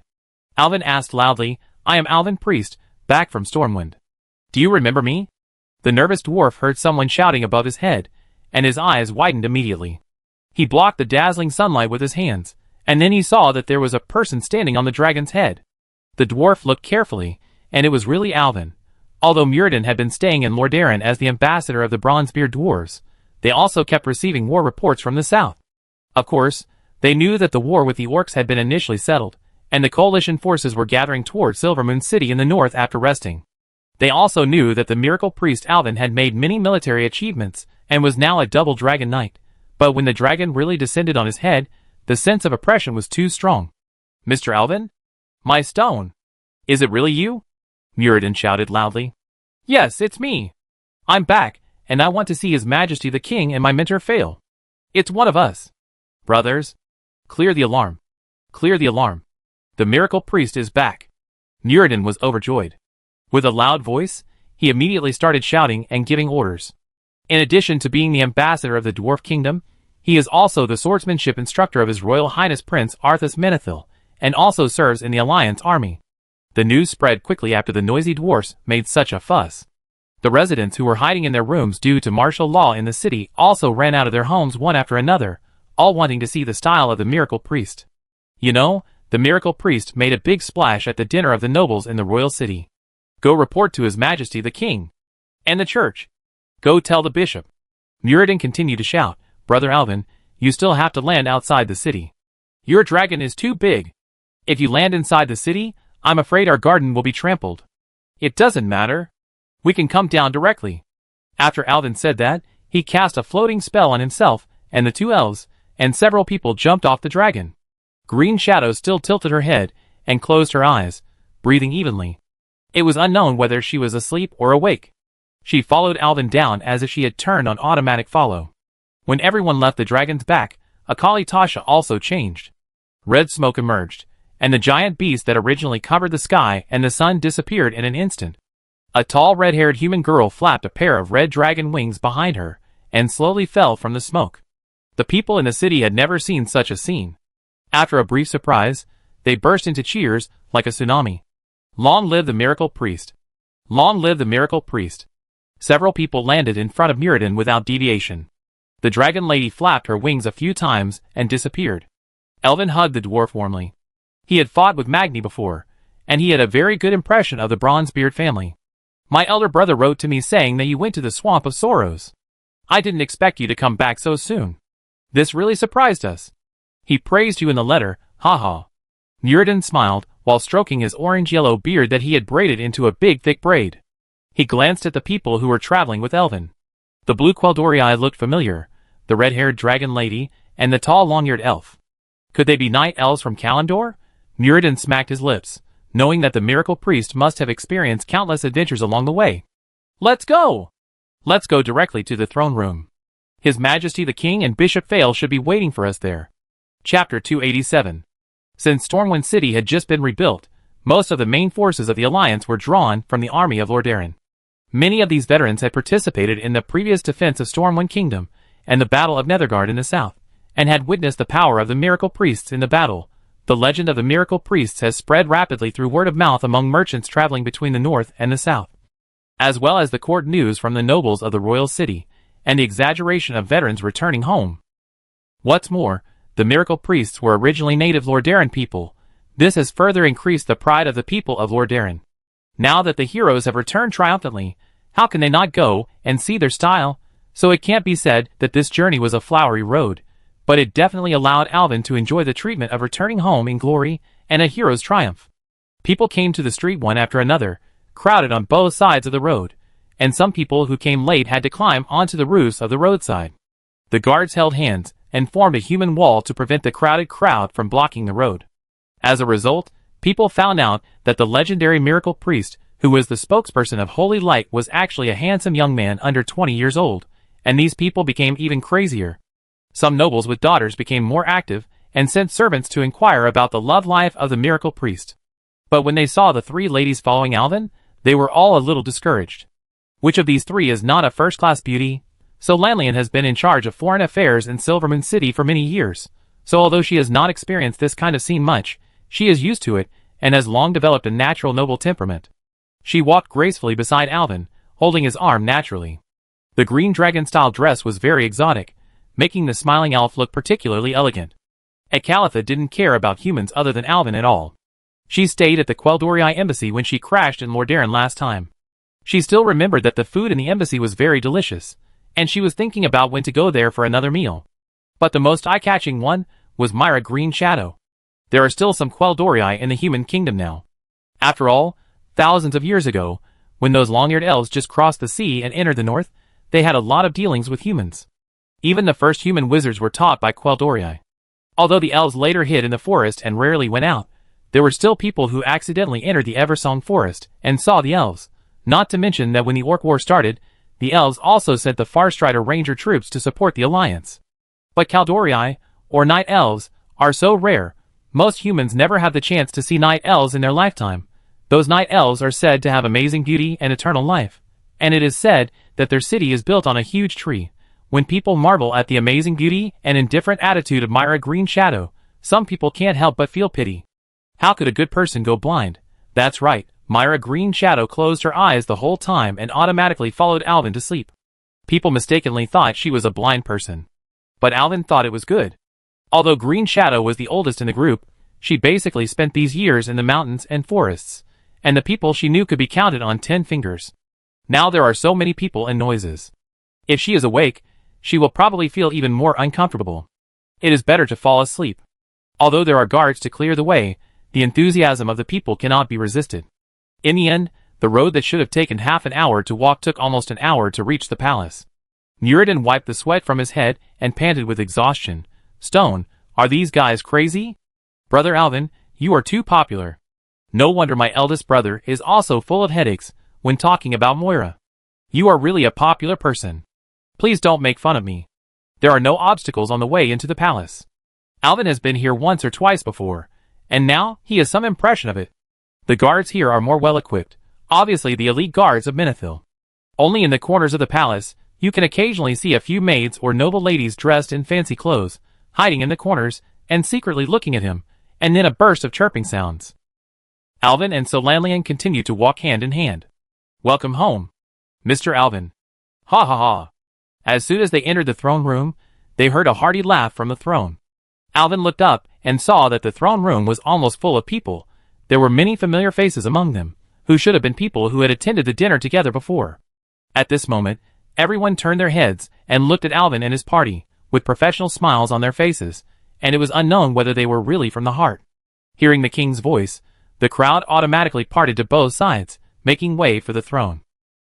Alvin asked loudly. I am Alvin Priest, back from Stormwind. Do you remember me? The nervous dwarf heard someone shouting above his head, and his eyes widened immediately. He blocked the dazzling sunlight with his hands, and then he saw that there was a person standing on the dragon's head. The dwarf looked carefully, and it was really Alvin. Although Muradin had been staying in Lordaeron as the ambassador of the Bronzebeard dwarves, they also kept receiving war reports from the south. Of course, they knew that the war with the orcs had been initially settled, and the coalition forces were gathering toward Silvermoon City in the north after resting. They also knew that the miracle priest Alvin had made many military achievements and was now a double dragon knight, but when the dragon really descended on his head, the sense of oppression was too strong. Mr. Alvin? My stone! Is it really you? Muradin shouted loudly. Yes, it's me. I'm back, and I want to see His Majesty the King and my mentor fail. It's one of us. Brothers, clear the alarm. Clear the alarm. The miracle priest is back. Muradin was overjoyed. With a loud voice, he immediately started shouting and giving orders. In addition to being the ambassador of the Dwarf Kingdom, he is also the swordsmanship instructor of His Royal Highness Prince Arthas Menethil, and also serves in the Alliance army. The news spread quickly after the noisy dwarfs made such a fuss. The residents who were hiding in their rooms due to martial law in the city also ran out of their homes one after another, all wanting to see the style of the miracle priest. You know, the miracle priest made a big splash at the dinner of the nobles in the royal city. Go report to His Majesty the King. And the church. Go tell the bishop. Muradin continued to shout, Brother Alvin, you still have to land outside the city. Your dragon is too big. If you land inside the city, I'm afraid our garden will be trampled. It doesn't matter. We can come down directly. After Alvin said that, he cast a floating spell on himself, and the two elves, and several people jumped off the dragon. Green Shadow still tilted her head and closed her eyes, breathing evenly. It was unknown whether she was asleep or awake. She followed Alvin down as if she had turned on automatic follow. When everyone left the dragon's back, Akali Tasha also changed. Red smoke emerged, and the giant beast that originally covered the sky and the sun disappeared in an instant. A tall red-haired human girl flapped a pair of red dragon wings behind her, and slowly fell from the smoke. The people in the city had never seen such a scene. After a brief surprise, they burst into cheers like a tsunami. Long live the miracle priest! Long live the miracle priest! Several people landed in front of Muradin without deviation. The dragon lady flapped her wings a few times and disappeared. Elvin hugged the dwarf warmly. He had fought with Magni before, and he had a very good impression of the Bronzebeard family. My elder brother wrote to me saying that you went to the Swamp of Sorrows. I didn't expect you to come back so soon. This really surprised us. He praised you in the letter, haha. Muradin smiled, while stroking his orange-yellow beard that he had braided into a big thick braid. He glanced at the people who were traveling with Elvin. The blue Quel'Dorii looked familiar, the red-haired dragon lady, and the tall long-eared elf. Could they be night elves from Kalimdor? Muradin smacked his lips, knowing that the miracle priest must have experienced countless adventures along the way. Let's go! Let's go directly to the throne room. His Majesty the King and Bishop Fail should be waiting for us there. Chapter 287. Since Stormwind City had just been rebuilt, most of the main forces of the Alliance were drawn from the army of Lordaeron. Many of these veterans had participated in the previous defense of Stormwind Kingdom and the Battle of Nethergard in the south, and had witnessed the power of the miracle priests in the battle. The legend of the miracle priests has spread rapidly through word of mouth among merchants traveling between the north and the south, as well as the court news from the nobles of the royal city, and the exaggeration of veterans returning home. What's more, the miracle priests were originally native Lordaeron people. This has further increased the pride of the people of Lordaeron. Now that the heroes have returned triumphantly, how can they not go and see their style? So it can't be said that this journey was a flowery road, but it definitely allowed Alvin to enjoy the treatment of returning home in glory and a hero's triumph. People came to the street one after another, crowded on both sides of the road, and some people who came late had to climb onto the roofs of the roadside. The guards held hands and formed a human wall to prevent the crowded crowd from blocking the road. As a result, people found out that the legendary miracle priest, who was the spokesperson of Holy Light, was actually a handsome young man under 20 years old, and these people became even crazier. Some nobles with daughters became more active and sent servants to inquire about the love life of the miracle priest. But when they saw the three ladies following Alvin, they were all a little discouraged. Which of these three is not a first-class beauty? So Lanlian has been in charge of foreign affairs in Silvermoon City for many years, so although she has not experienced this kind of scene much, she is used to it and has long developed a natural noble temperament. She walked gracefully beside Alvin, holding his arm naturally. The green dragon-style dress was very exotic, making the smiling elf look particularly elegant. Calitha didn't care about humans other than Alvin at all. She stayed at the Quel'Dorii embassy when she crashed in Lordaeron last time. She still remembered that the food in the embassy was very delicious, and she was thinking about when to go there for another meal. But the most eye-catching one was Myra Green Shadow. There are still some Quel'Dorii in the human kingdom now. After all, thousands of years ago, when those long-eared elves just crossed the sea and entered the north, they had a lot of dealings with humans. Even the first human wizards were taught by Quel'Dorii. Although the elves later hid in the forest and rarely went out, there were still people who accidentally entered the Eversong forest and saw the elves. Not to mention that when the Orc War started, the elves also sent the Farstrider Ranger troops to support the Alliance. But Quel'Dorii, or night elves, are so rare, most humans never have the chance to see night elves in their lifetime. Those night elves are said to have amazing beauty and eternal life, and it is said that their city is built on a huge tree. When people marvel at the amazing beauty and indifferent attitude of Myra Green Shadow, some people can't help but feel pity. How could a good person go blind? That's right, Myra Green Shadow closed her eyes the whole time and automatically followed Alvin to sleep. People mistakenly thought she was a blind person. But Alvin thought it was good. Although Green Shadow was the oldest in the group, she basically spent these years in the mountains and forests, and the people she knew could be counted on 10 fingers. Now there are so many people and noises. If she is awake, she will probably feel even more uncomfortable. It is better to fall asleep. Although there are guards to clear the way, the enthusiasm of the people cannot be resisted. In the end, the road that should have taken half an hour to walk took almost an hour to reach the palace. Muradin wiped the sweat from his head and panted with exhaustion. Stone, are these guys crazy? Brother Alvin, you are too popular. No wonder my eldest brother is also full of headaches when talking about Moira. You are really a popular person. Please don't make fun of me. There are no obstacles on the way into the palace. Alvin has been here once or twice before, and now he has some impression of it. The guards here are more well-equipped, obviously the elite guards of Menethil. Only in the corners of the palace, you can occasionally see a few maids or noble ladies dressed in fancy clothes, hiding in the corners and secretly looking at him, and then a burst of chirping sounds. Alvin and Solanlian continued to walk hand in hand. Welcome home, Mr. Alvin. Ha ha ha. As soon as they entered the throne room, they heard a hearty laugh from the throne. Alvin looked up and saw that the throne room was almost full of people. There were many familiar faces among them, who should have been people who had attended the dinner together before. At this moment, everyone turned their heads and looked at Alvin and his party, with professional smiles on their faces, and it was unknown whether they were really from the heart. Hearing the king's voice, the crowd automatically parted to both sides, making way for the throne.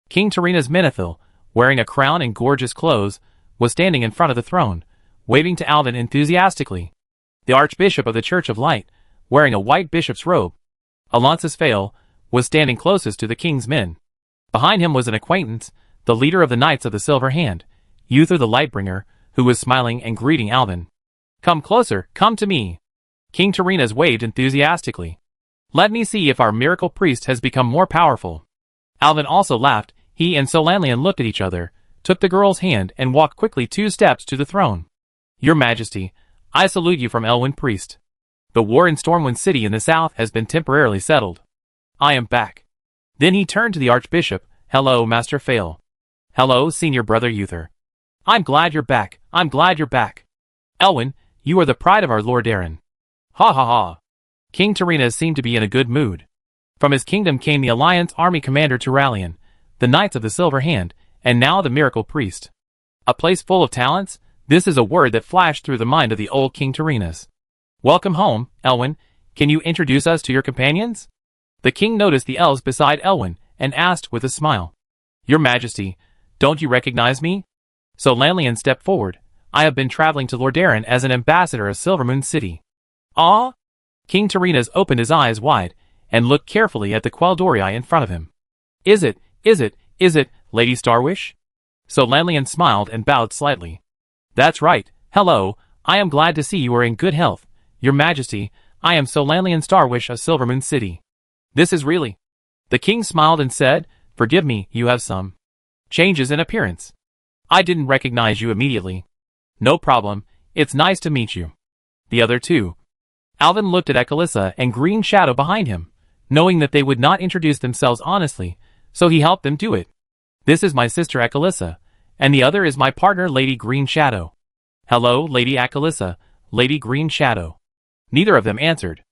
King Tarina's Menethil, wearing a crown and gorgeous clothes, was standing in front of the throne, waving to Alvin enthusiastically. The Archbishop of the Church of Light, wearing a white bishop's robe, Alonsus Fail, was standing closest to the king's men. Behind him was an acquaintance, the leader of the Knights of the Silver Hand, Uther the Lightbringer, who was smiling and greeting Alvin. Come closer, come to me. King Tarinas waved enthusiastically. Let me see if our miracle priest has become more powerful. Alvin also laughed. He and Solanlian looked at each other, took the girl's hand and walked quickly 2 steps to the throne. Your Majesty, I salute you from Elwyn Priest. The war in Stormwind City in the south has been temporarily settled. I am back. Then he turned to the Archbishop. Hello, Master Fail. Hello, Senior Brother Uther. I'm glad you're back. I'm glad you're back. Elwyn, you are the pride of our Lord Aaron. Ha ha ha. King Tarinas seemed to be in a good mood. From his kingdom came the Alliance Army Commander Turalian, the Knights of the Silver Hand, and now the Miracle Priest. A place full of talents? This is a word that flashed through the mind of the old King Tarinas. Welcome home, Elwyn. Can you introduce us to your companions? The king noticed the elves beside Elwyn, and asked with a smile. Your Majesty, don't you recognize me? So Lanlian stepped forward. I have been traveling to Lordaeron as an ambassador of Silvermoon City. Ah? King Tarinas opened his eyes wide, and looked carefully at the Quel'Dorii in front of him. Is it, Lady Starwish? So Lanlian smiled and bowed slightly. That's right. Hello, I am glad to see you are in good health. Your Majesty, I am Solanlian Starwish of Silvermoon City. This is really... The king smiled and said, Forgive me, you have some changes in appearance. I didn't recognize you immediately. No problem, it's nice to meet you. The other two. Alvin looked at Ekalissa and Green Shadow behind him, knowing that they would not introduce themselves honestly, so he helped them do it. This is my sister Ekalissa, and the other is my partner Lady Green Shadow. Hello, Lady Ekalissa, Lady Green Shadow. Neither of them answered.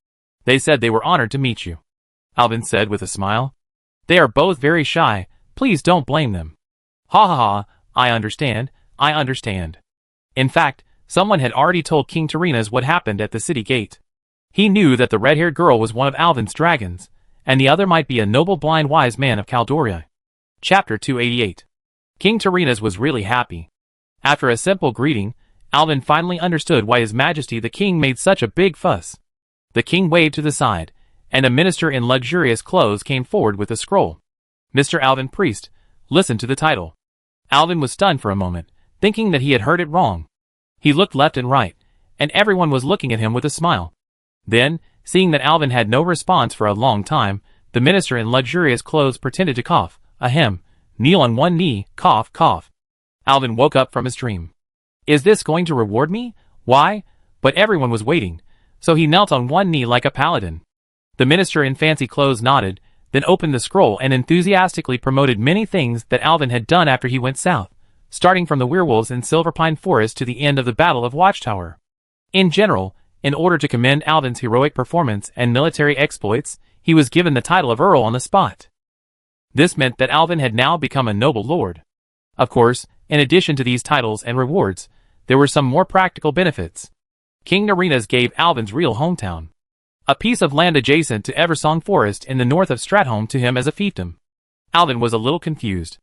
They said they were honored to meet you. Alvin said with a smile. They are both very shy, please don't blame them. Ha ha ha, I understand. In fact, someone had already told King Tarinas what happened at the city gate. He knew that the red-haired girl was one of Alvin's dragons, and the other might be a noble blind wise man of Caldoria. Chapter 288. King Tarinas was really happy. After a simple greeting, Alvin finally understood why His Majesty the King made such a big fuss. The king waved to the side, and a minister in luxurious clothes came forward with a scroll. Mr. Alvin Priest, listen to the title. Alvin was stunned for a moment, thinking that he had heard it wrong. He looked left and right, and everyone was looking at him with a smile. Then, seeing that Alvin had no response for a long time, the minister in luxurious clothes pretended to cough. Ahem. Kneel on one knee, cough, cough. Alvin woke up from his dream. Is this going to reward me? Why? But everyone was waiting, so he knelt on one knee like a paladin. The minister in fancy clothes nodded, then opened the scroll and enthusiastically promoted many things that Alvin had done after he went south, starting from the werewolves in Silverpine Forest to the end of the Battle of Watchtower. In general, in order to commend Alvin's heroic performance and military exploits, he was given the title of Earl on the spot. This meant that Alvin had now become a noble lord. Of course, in addition to these titles and rewards, there were some more practical benefits. King Narinas gave Alvin's real hometown, a piece of land adjacent to Eversong Forest in the north of Stratholme, to him as a fiefdom. Alvin was a little confused.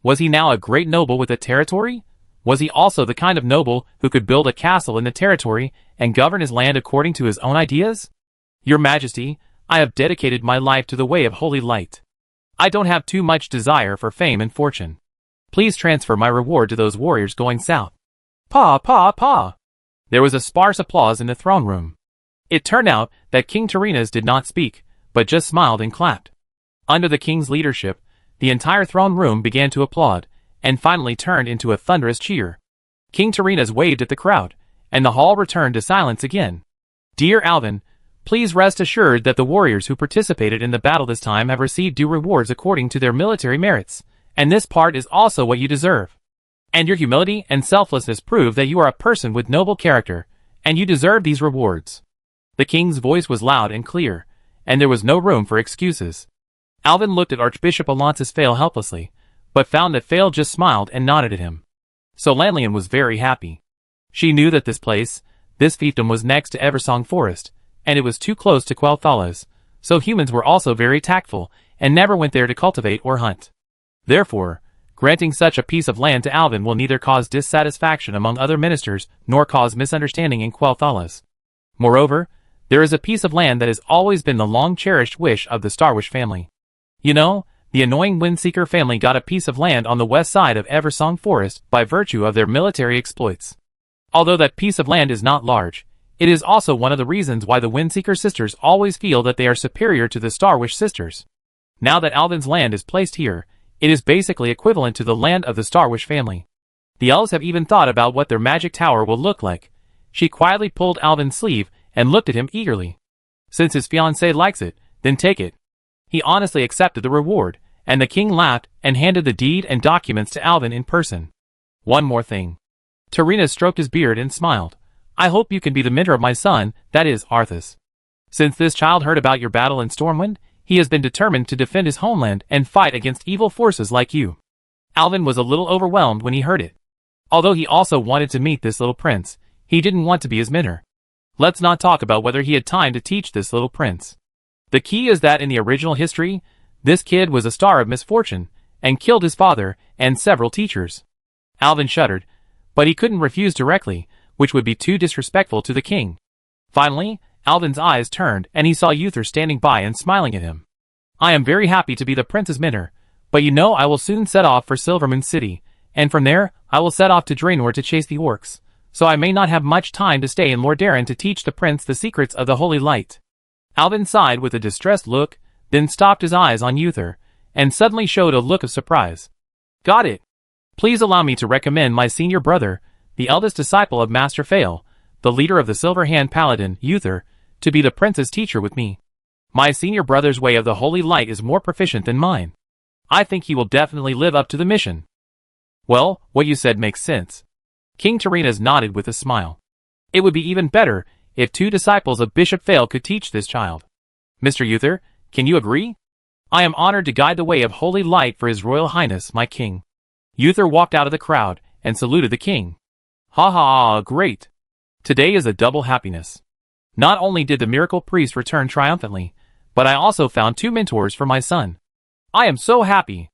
Was he now a great noble with a territory? Was he also the kind of noble who could build a castle in the territory and govern his land according to his own ideas? Your Majesty, I have dedicated my life to the way of holy light. I don't have too much desire for fame and fortune. Please transfer my reward to those warriors going south. Pa, pa, pa. There was a sparse applause in the throne room. It turned out that King Terenas did not speak, but just smiled and clapped. Under the king's leadership, the entire throne room began to applaud, and finally turned into a thunderous cheer. King Terenas waved at the crowd, and the hall returned to silence again. Dear Alvin, please rest assured that the warriors who participated in the battle this time have received due rewards according to their military merits, and this part is also what you deserve. And your humility and selflessness prove that you are a person with noble character, and you deserve these rewards. The king's voice was loud and clear, and there was no room for excuses. Alvin looked at Archbishop Alonsis Fail helplessly, but found that Fail just smiled and nodded at him. So Lanlian was very happy. She knew that this fiefdom was next to Eversong Forest, and it was too close to Quel'Thalas, so humans were also very tactful, and never went there to cultivate or hunt. Therefore, granting such a piece of land to Alvin will neither cause dissatisfaction among other ministers, nor cause misunderstanding in Quel'Thalas. Moreover, there is a piece of land that has always been the long-cherished wish of the Starwish family. You know, the annoying Windseeker family got a piece of land on the west side of Eversong Forest by virtue of their military exploits. Although that piece of land is not large, it is also one of the reasons why the Windseeker sisters always feel that they are superior to the Starwish sisters. Now that Alvin's land is placed here, it is basically equivalent to the land of the Starwish family. The elves have even thought about what their magic tower will look like. She quietly pulled Alvin's sleeve and looked at him eagerly. Since his fiancée likes it, then take it. He honestly accepted the reward, and the king laughed and handed the deed and documents to Alvin in person. One more thing. Terenas stroked his beard and smiled. I hope you can be the mentor of my son, that is, Arthas. Since this child heard about your battle in Stormwind, he has been determined to defend his homeland and fight against evil forces like you. Alvin was a little overwhelmed when he heard it. Although he also wanted to meet this little prince, he didn't want to be his mentor. Let's not talk about whether he had time to teach this little prince. The key is that in the original history, this kid was a star of misfortune, and killed his father and several teachers. Alvin shuddered, but he couldn't refuse directly, which would be too disrespectful to the king. Finally, Alvin's eyes turned and he saw Uther standing by and smiling at him. I am very happy to be the prince's mentor, but you know I will soon set off for Silvermoon City, and from there, I will set off to Draenor to chase the orcs, so I may not have much time to stay in Lordaeron to teach the prince the secrets of the holy light. Alvin sighed with a distressed look, then stopped his eyes on Uther, and suddenly showed a look of surprise. Got it. Please allow me to recommend my senior brother, the eldest disciple of Master Fail, the leader of the Silverhand Paladin, Uther, to be the prince's teacher with me. My senior brother's way of the holy light is more proficient than mine. I think he will definitely live up to the mission. Well, what you said makes sense. King Terenas nodded with a smile. It would be even better if 2 disciples of Bishop Fail could teach this child. Mr. Uther, can you agree? I am honored to guide the way of holy light for His Royal Highness, my king. Uther walked out of the crowd and saluted the king. Ha ha, great. Today is a double happiness. Not only did the miracle priest return triumphantly, but I also found 2 mentors for my son. I am so happy.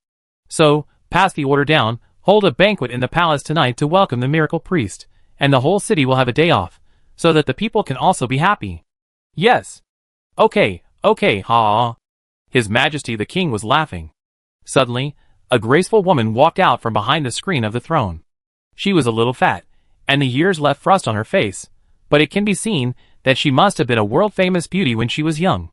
So, pass the order down, hold a banquet in the palace tonight to welcome the miracle priest, and the whole city will have a day off, so that the people can also be happy. Yes. Okay, ha. His Majesty the King was laughing. Suddenly, a graceful woman walked out from behind the screen of the throne. She was a little fat, and the years left frost on her face, but it can be seen that she must have been a world-famous beauty when she was young.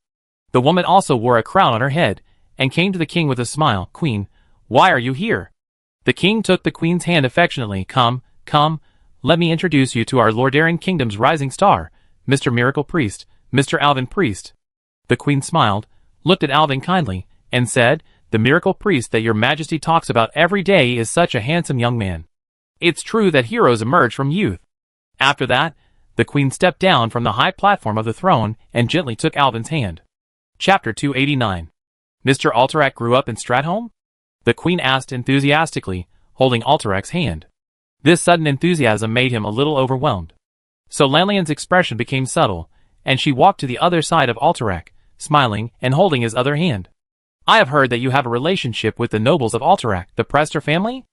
The woman also wore a crown on her head, and came to the king with a smile. Queen, why are you here? The king took the queen's hand affectionately. Come, let me introduce you to our Lordaeron Kingdom's rising star, Mr. Miracle Priest, Mr. Alvin Priest. The queen smiled, looked at Alvin kindly, and said, the miracle priest that your majesty talks about every day is such a handsome young man. It's true that heroes emerge from youth. After that, the queen stepped down from the high platform of the throne and gently took Alvin's hand. Chapter 289. Mr. Alterac grew up in Stratholme? The queen asked enthusiastically, holding Alterac's hand. This sudden enthusiasm made him a little overwhelmed. So Lanlian's expression became subtle, and she walked to the other side of Alterac, smiling and holding his other hand. I have heard that you have a relationship with the nobles of Alterac, the Prester family?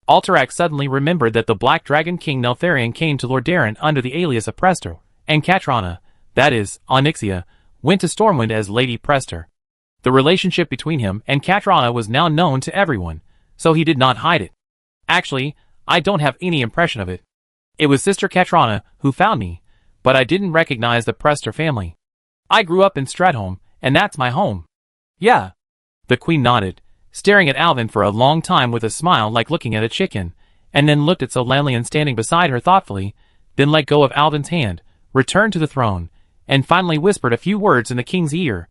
Alterac suddenly remembered that the Black Dragon King Neltharion came to Lordaeron under the alias of Presto, and Katrana, that is, Onyxia, went to Stormwind as Lady Prester. The relationship between him and Katrana was now known to everyone, so he did not hide it. Actually, I don't have any impression of it. It was Sister Katrana who found me, but I didn't recognize the Prester family. I grew up in Stratholme, and that's my home. Yeah. The Queen nodded, staring at Alvin for a long time with a smile like looking at a chicken, and then looked at Solanian standing beside her thoughtfully, then let go of Alvin's hand, returned to the throne, and finally whispered a few words in the king's ear.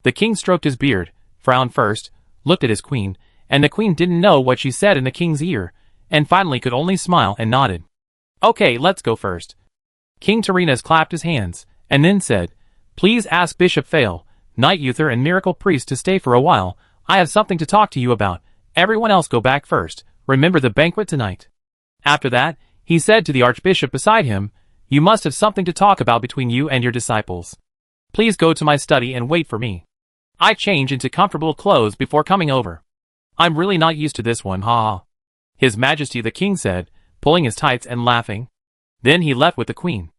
The king stroked his beard, frowned first, looked at his queen, and the queen didn't know what she said in the king's ear, and finally could only smile and nodded. Okay, let's go first. King Tyrrhenus clapped his hands, and then said, Please ask Bishop Fail, Night Uther and Miracle Priest to stay for a while. I have something to talk to you about. Everyone else go back first. Remember the banquet tonight. After that, he said to the archbishop beside him, You must have something to talk about between you and your disciples. Please go to my study and wait for me. I change into comfortable clothes before coming over. I'm really not used to this one, ha ha. His Majesty the King said, pulling his tights and laughing. Then he left with the Queen.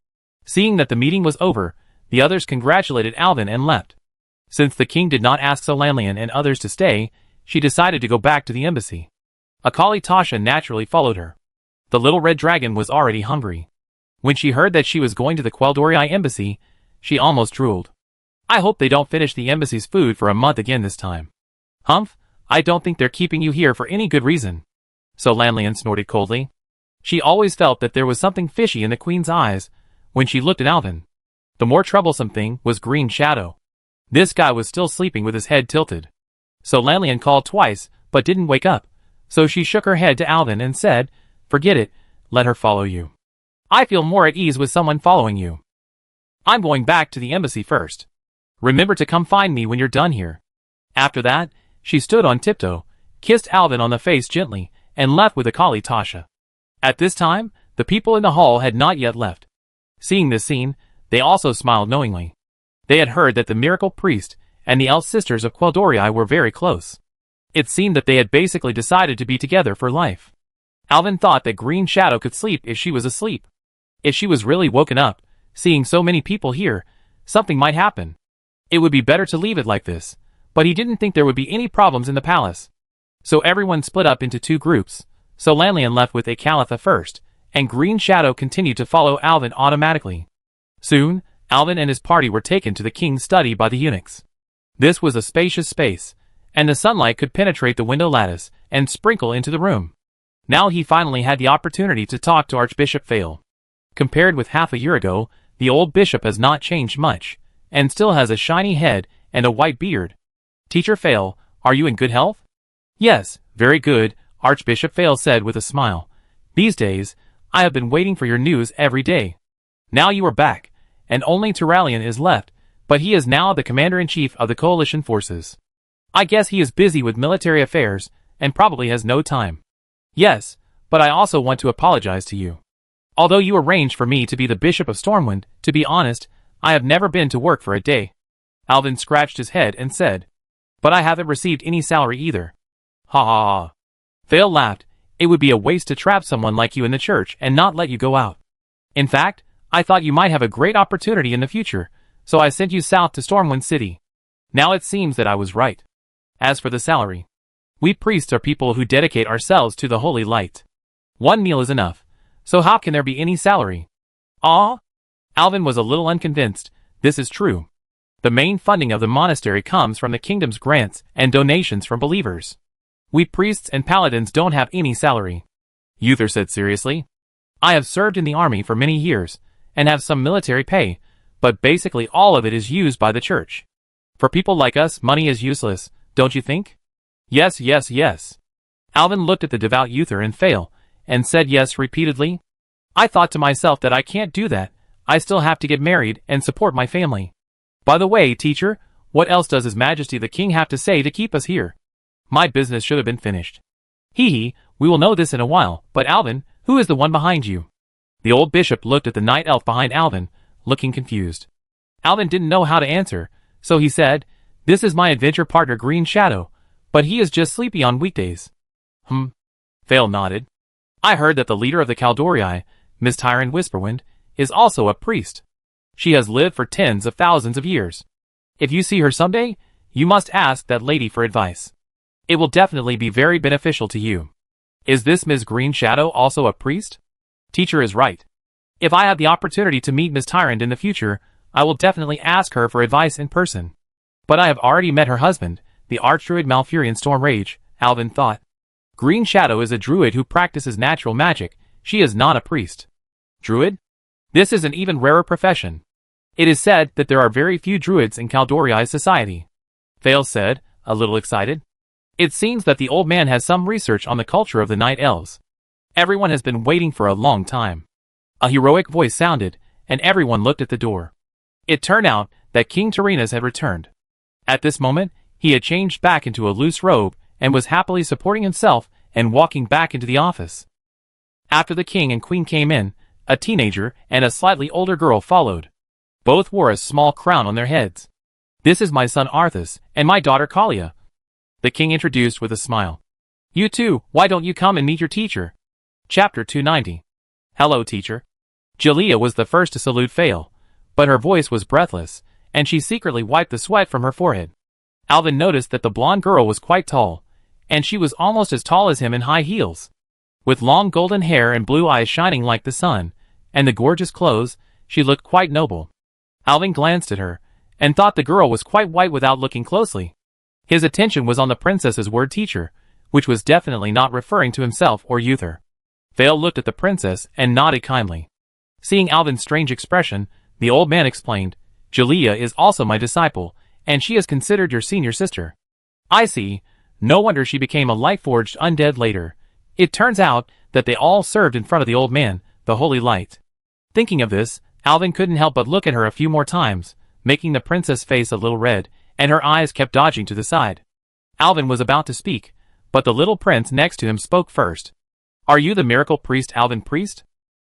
Seeing that the meeting was over, the others congratulated Alvin and left. Since the king did not ask Solanian and others to stay, she decided to go back to the embassy. Akali Tasha naturally followed her. The little red dragon was already hungry. When she heard that she was going to the Quel'Dorii embassy, she almost drooled. I hope they don't finish the embassy's food for a month again this time. Humph, I don't think they're keeping you here for any good reason. Solanian snorted coldly. She always felt that there was something fishy in the queen's eyes when she looked at Alvin. The more troublesome thing was Green Shadow. This guy was still sleeping with his head tilted. Solanian called twice, but didn't wake up, so she shook her head to Alvin and said, Forget it, let her follow you. I feel more at ease with someone following you. I'm going back to the embassy first. Remember to come find me when you're done here. After that, she stood on tiptoe, kissed Alvin on the face gently, and left with Akali Tasha. At this time, the people in the hall had not yet left. Seeing this scene, they also smiled knowingly. They had heard that the Miracle Priest and the Elf Sisters of Quel'Dorii were very close. It seemed that they had basically decided to be together for life. Alvin thought that Green Shadow could sleep if she was asleep. If she was really woken up, seeing so many people here, something might happen. It would be better to leave it like this, but he didn't think there would be any problems in the palace. So everyone split up into two groups. Solanian left with Acalitha first, and Green Shadow continued to follow Alvin automatically. Soon, Alvin and his party were taken to the king's study by the eunuchs. This was a spacious space, and the sunlight could penetrate the window lattice and sprinkle into the room. Now he finally had the opportunity to talk to Archbishop Fail. Compared with half a year ago, the old bishop has not changed much, and still has a shiny head and a white beard. Teacher Fail, are you in good health? Yes, very good, Archbishop Fail said with a smile. These days, I have been waiting for your news every day. Now you are back, and only Tyrralian is left, but he is now the commander-in-chief of the coalition forces. I guess he is busy with military affairs, and probably has no time. Yes, but I also want to apologize to you. Although you arranged for me to be the Bishop of Stormwind, to be honest, I have never been to work for a day. Alvin scratched his head and said, But I haven't received any salary either. Ha ha ha. Fail laughed. It would be a waste to trap someone like you in the church and not let you go out. In fact, I thought you might have a great opportunity in the future, so I sent you south to Stormwind City. Now it seems that I was right. As for the salary, we priests are people who dedicate ourselves to the holy light. One meal is enough, so how can there be any salary? Ah? Alvin was a little unconvinced. This is true. The main funding of the monastery comes from the kingdom's grants and donations from believers. We priests and paladins don't have any salary. Uther said seriously. I have served in the army for many years, and have some military pay, but basically all of it is used by the church. For people like us, money is useless, don't you think? Yes, yes, yes. Alvin looked at the devout Uther and Fail, and said yes repeatedly. I thought to myself that I can't do that. I still have to get married and support my family. By the way, teacher, what else does His Majesty the King have to say to keep us here? My business should have been finished. Hee, we will know this in a while, but Alvin, who is the one behind you? The old bishop looked at the night elf behind Alvin, looking confused. Alvin didn't know how to answer, so he said, This is my adventure partner Green Shadow, but he is just sleepy on weekdays. Fail nodded. I heard that the leader of the Caldorii, Miss Tyron Whisperwind, is also a priest. She has lived for tens of thousands of years. If you see her someday, you must ask that lady for advice. It will definitely be very beneficial to you. Is this Ms. Green Shadow also a priest? Teacher is right. If I have the opportunity to meet Miss Tyrant in the future, I will definitely ask her for advice in person. But I have already met her husband, the Archdruid Malfurion Stormrage, Alvin thought. Green Shadow is a druid who practices natural magic. She is not a priest. Druid? This is an even rarer profession. It is said that there are very few druids in Caldorii society. Vale said, a little excited. It seems that the old man has some research on the culture of the Night Elves. Everyone has been waiting for a long time. A heroic voice sounded, and everyone looked at the door. It turned out that King Tyrinas had returned. At this moment, he had changed back into a loose robe and was happily supporting himself and walking back into the office. After the king and queen came in, a teenager and a slightly older girl followed. Both wore a small crown on their heads. This is my son Arthas, and my daughter Kalia. The king introduced with a smile. You too, why don't you come and meet your teacher? Chapter 290. Hello, teacher. Jalea was the first to salute Fael, but her voice was breathless, and she secretly wiped the sweat from her forehead. Alvin noticed that the blonde girl was quite tall, and she was almost as tall as him in high heels. With long golden hair and blue eyes shining like the sun, and the gorgeous clothes, she looked quite noble. Alvin glanced at her, and thought the girl was quite white without looking closely. His attention was on the princess's word teacher, which was definitely not referring to himself or Uther. Vale looked at the princess and nodded kindly. Seeing Alvin's strange expression, the old man explained, Jalea is also my disciple, and she is considered your senior sister. I see. No wonder she became a light-forged undead later. It turns out that they all served in front of the old man, the Holy Light. Thinking of this, Alvin couldn't help but look at her a few more times, making the princess' face a little red, and her eyes kept dodging to the side. Alvin was about to speak, but the little prince next to him spoke first. Are you the miracle priest Alvin Priest?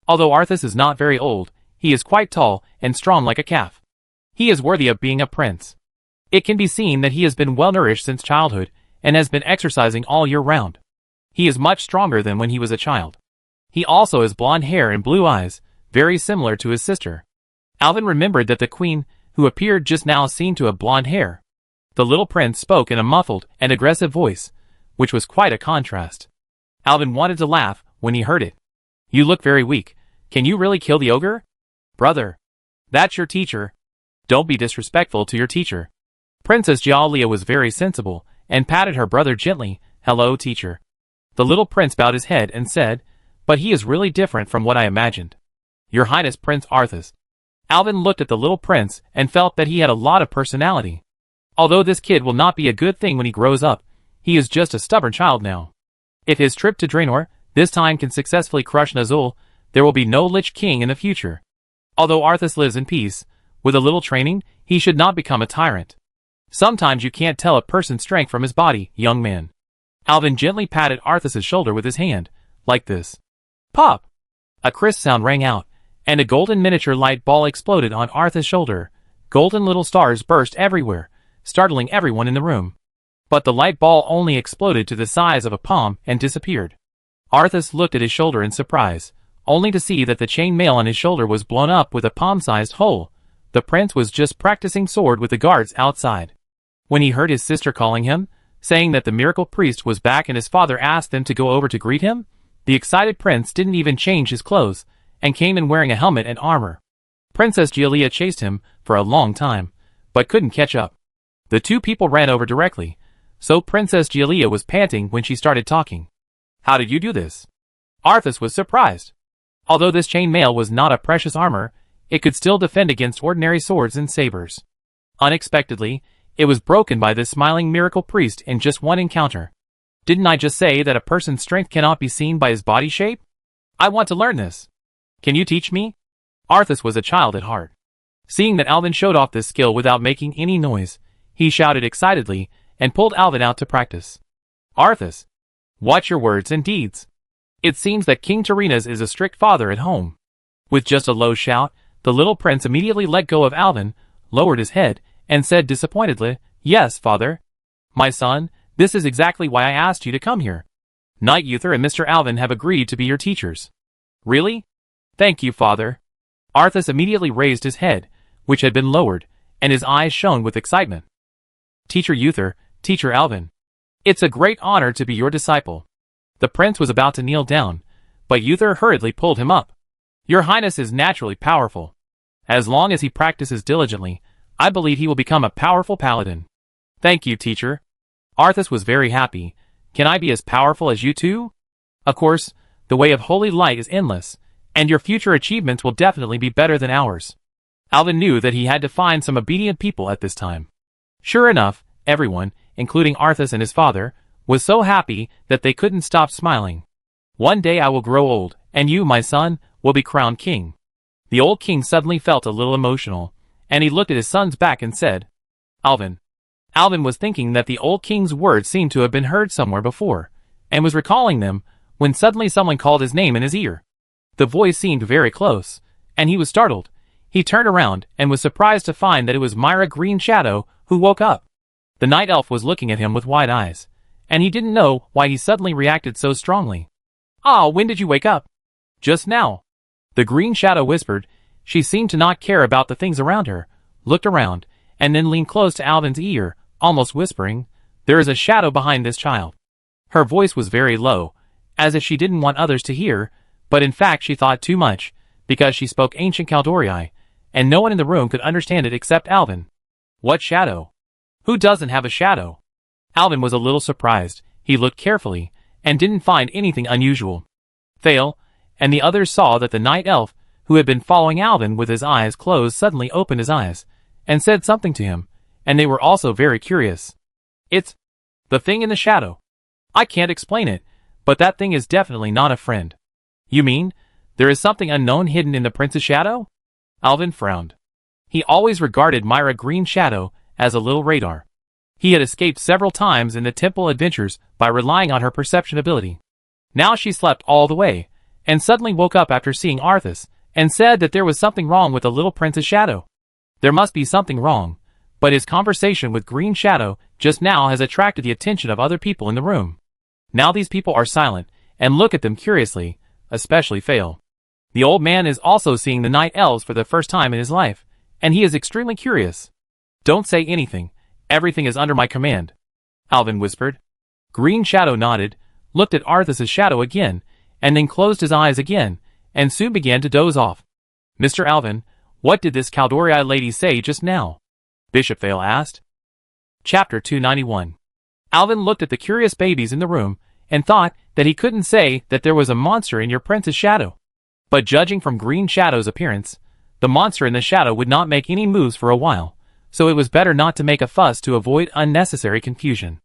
Although Arthas is not very old, he is quite tall and strong like a calf. He is worthy of being a prince. It can be seen that he has been well nourished since childhood, and has been exercising all year round. He is much stronger than when he was a child. He also has blonde hair and blue eyes, very similar to his sister. Alvin remembered that the queen, who appeared just now, seemed to have blonde hair. The little prince spoke in a muffled and aggressive voice, which was quite a contrast. Alvin wanted to laugh when he heard it. You look very weak. Can you really kill the ogre? Brother. That's your teacher. Don't be disrespectful to your teacher. Princess Jalea was very sensible, and patted her brother gently. Hello, teacher. The little prince bowed his head and said, but he is really different from what I imagined. Your Highness Prince Arthas. Alvin looked at the little prince and felt that he had a lot of personality. Although this kid will not be a good thing when he grows up, he is just a stubborn child now. If his trip to Draenor this time can successfully crush Nazul, there will be no Lich King in the future. Although Arthas lives in peace, with a little training, he should not become a tyrant. Sometimes you can't tell a person's strength from his body, young man. Alvin gently patted Arthas's shoulder with his hand, like this. Pop! A crisp sound rang out, and a golden miniature light ball exploded on Arthas's shoulder. Golden little stars burst everywhere, startling everyone in the room. But the light ball only exploded to the size of a palm and disappeared. Arthas looked at his shoulder in surprise, only to see that the chain mail on his shoulder was blown up with a palm-sized hole. The prince was just practicing sword with the guards outside. When he heard his sister calling him, saying that the miracle priest was back and his father asked them to go over to greet him, the excited prince didn't even change his clothes, and came in wearing a helmet and armor. Princess Jalea chased him for a long time, but couldn't catch up. The two people ran over directly, so Princess Jalea was panting when she started talking. How did you do this? Arthas was surprised. Although this chain mail was not a precious armor, it could still defend against ordinary swords and sabers. Unexpectedly, it was broken by this smiling miracle priest in just one encounter. Didn't I just say that a person's strength cannot be seen by his body shape? I want to learn this. Can you teach me? Arthas was a child at heart. Seeing that Alvin showed off this skill without making any noise, he shouted excitedly and pulled Alvin out to practice. Arthas, watch your words and deeds. It seems that King Tyrinas is a strict father at home. With just a low shout, the little prince immediately let go of Alvin, lowered his head, and said disappointedly, Yes, father. My son, this is exactly why I asked you to come here. Knight Uther and Mr. Alvin have agreed to be your teachers. Really? Thank you, father. Arthas immediately raised his head, which had been lowered, and his eyes shone with excitement. Teacher Uther, Teacher Alvin. It's a great honor to be your disciple. The prince was about to kneel down, but Uther hurriedly pulled him up. Your Highness is naturally powerful. As long as he practices diligently, I believe he will become a powerful paladin. Thank you, teacher. Arthas was very happy. Can I be as powerful as you too? Of course, the way of holy light is endless, and your future achievements will definitely be better than ours. Alvin knew that he had to find some obedient people at this time. Sure enough, everyone, including Arthas and his father, was so happy that they couldn't stop smiling. One day I will grow old, and you, my son, will be crowned king. The old king suddenly felt a little emotional, and he looked at his son's back and said, Alvin. Alvin was thinking that the old king's words seemed to have been heard somewhere before, and was recalling them, when suddenly someone called his name in his ear. The voice seemed very close, and he was startled. He turned around and was surprised to find that it was Myra Green Shadow, who woke up. The night elf was looking at him with wide eyes, and he didn't know why he suddenly reacted so strongly. Ah, when did you wake up? Just now. The Green Shadow whispered. She seemed to not care about the things around her, looked around, and then leaned close to Alvin's ear, almost whispering, There is a shadow behind this child. Her voice was very low, as if she didn't want others to hear, but in fact she thought too much, because she spoke ancient Chaldorii, and no one in the room could understand it except Alvin. What shadow? Who doesn't have a shadow? Alvin was a little surprised. He looked carefully, and didn't find anything unusual. Thale, and the others saw that the night elf, who had been following Alvin with his eyes closed, suddenly opened his eyes, and said something to him, and they were also very curious. It's the thing in the shadow. I can't explain it, but that thing is definitely not a friend. You mean, there is something unknown hidden in the prince's shadow? Alvin frowned. He always regarded Myra Green Shadow as a little radar. He had escaped several times in the temple adventures by relying on her perception ability. Now she slept all the way, and suddenly woke up after seeing Arthas, and said that there was something wrong with the little prince's shadow. There must be something wrong, but his conversation with Green Shadow just now has attracted the attention of other people in the room. Now these people are silent, and look at them curiously, especially Thale. The old man is also seeing the night elves for the first time in his life, and he is extremely curious. Don't say anything, everything is under my command, Alvin whispered. Green Shadow nodded, looked at Arthas' shadow again, and then closed his eyes again, and soon began to doze off. Mr. Alvin, what did this Chaldorii lady say just now? Bishop Thale asked. Chapter 291. Alvin looked at the curious babies in the room, and thought that he couldn't say that there was a monster in your prince's shadow. But judging from Green Shadow's appearance, the monster in the shadow would not make any moves for a while, so it was better not to make a fuss to avoid unnecessary confusion.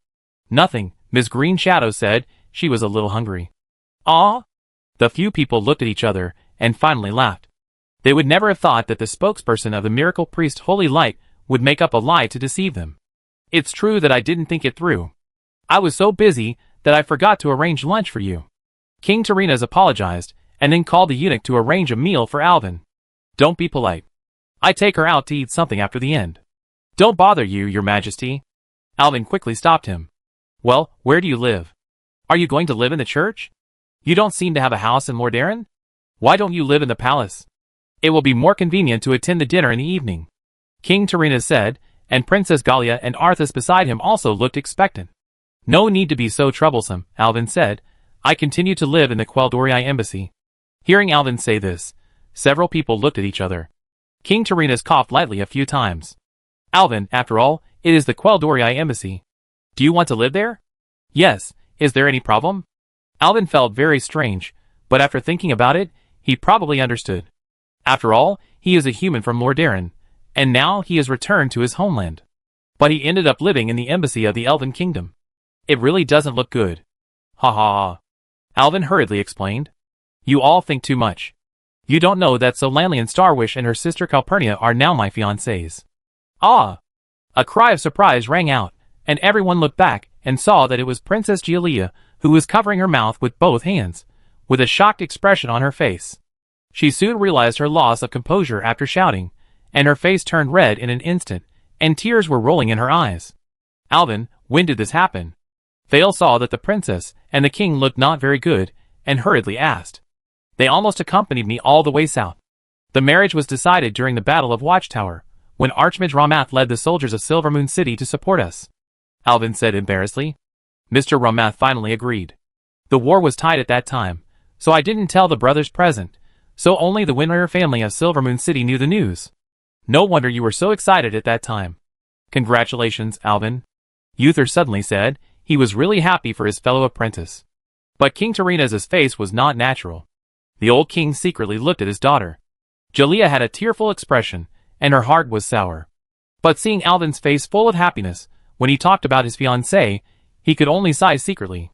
Nothing, Miss Green Shadow said. She was a little hungry. Ah? The few people looked at each other, and finally laughed. They would never have thought that the spokesperson of the miracle priest Holy Light would make up a lie to deceive them. It's true that I didn't think it through. I was so busy that I forgot to arrange lunch for you. King Terenas apologized, and then called the eunuch to arrange a meal for Alvin. Don't be polite. I take her out to eat something after the end. Don't bother you, your majesty. Alvin quickly stopped him. Well, where do you live? Are you going to live in the church? You don't seem to have a house in Lordaeron? Why don't you live in the palace? It will be more convenient to attend the dinner in the evening. King Terenas said, and Princess Gallia and Arthas beside him also looked expectant. No need to be so troublesome, Alvin said. I continue to live in the Chaldorii embassy. Hearing Alvin say this, several people looked at each other. King Terenas coughed lightly a few times. Alvin, after all, it is the Chaldorii embassy. Do you want to live there? Yes. Is there any problem? Alvin felt very strange, but after thinking about it, he probably understood. After all, he is a human from Lordaeron, and now he has returned to his homeland. But he ended up living in the embassy of the Elven Kingdom. It really doesn't look good. Ha ha ha. Alvin hurriedly explained. You all think too much. You don't know that Solanlian Starwish and her sister Calpurnia are now my fiancés. Ah! A cry of surprise rang out, and everyone looked back and saw that it was Princess Giulia, who was covering her mouth with both hands, with a shocked expression on her face. She soon realized her loss of composure after shouting, and her face turned red in an instant, and tears were rolling in her eyes. Alvin, when did this happen? Vale saw that the princess and the king looked not very good, and hurriedly asked. They almost accompanied me all the way south. The marriage was decided during the Battle of Watchtower, when Archmage Ramath led the soldiers of Silvermoon City to support us. Alvin said embarrassedly. Mr. Ramath finally agreed. The war was tied at that time, so I didn't tell the brothers present, so only the Winter family of Silvermoon City knew the news. No wonder you were so excited at that time. Congratulations, Alvin. Uther suddenly said. He was really happy for his fellow apprentice. But King Terena's face was not natural. The old king secretly looked at his daughter. Jalea had a tearful expression, and her heart was sour. But seeing Alvin's face full of happiness, when he talked about his fiancée, he could only sigh secretly.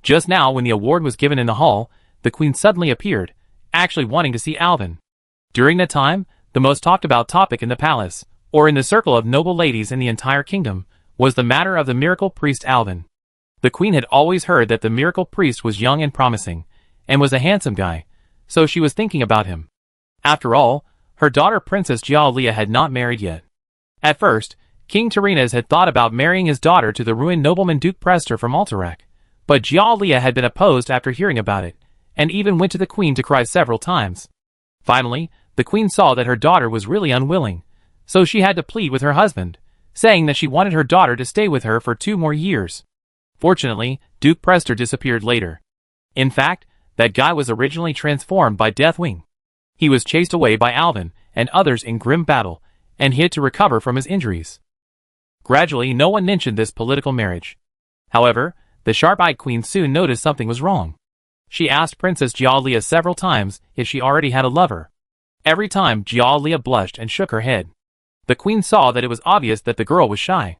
Just now when the award was given in the hall, the queen suddenly appeared, actually wanting to see Alvin. During that time, the most talked about topic in the palace, or in the circle of noble ladies in the entire kingdom, was the matter of the miracle priest Alvin. The queen had always heard that the miracle priest was young and promising, and was a handsome guy, so she was thinking about him. After all, her daughter Princess Jalea had not married yet. At first, King Terenas had thought about marrying his daughter to the ruined nobleman Duke Prester from Alterac, but Jalea had been opposed after hearing about it, and even went to the queen to cry several times. Finally, the queen saw that her daughter was really unwilling, so she had to plead with her husband, saying that she wanted her daughter to stay with her for 2 more years. Fortunately, Duke Prester disappeared later. In fact, that guy was originally transformed by Deathwing. He was chased away by Alvin and others in grim battle, and hid to recover from his injuries. Gradually, no one mentioned this political marriage. However, the sharp-eyed queen soon noticed something was wrong. She asked Princess Jalea several times if she already had a lover. Every time, Jalea blushed and shook her head. The queen saw that it was obvious that the girl was shy.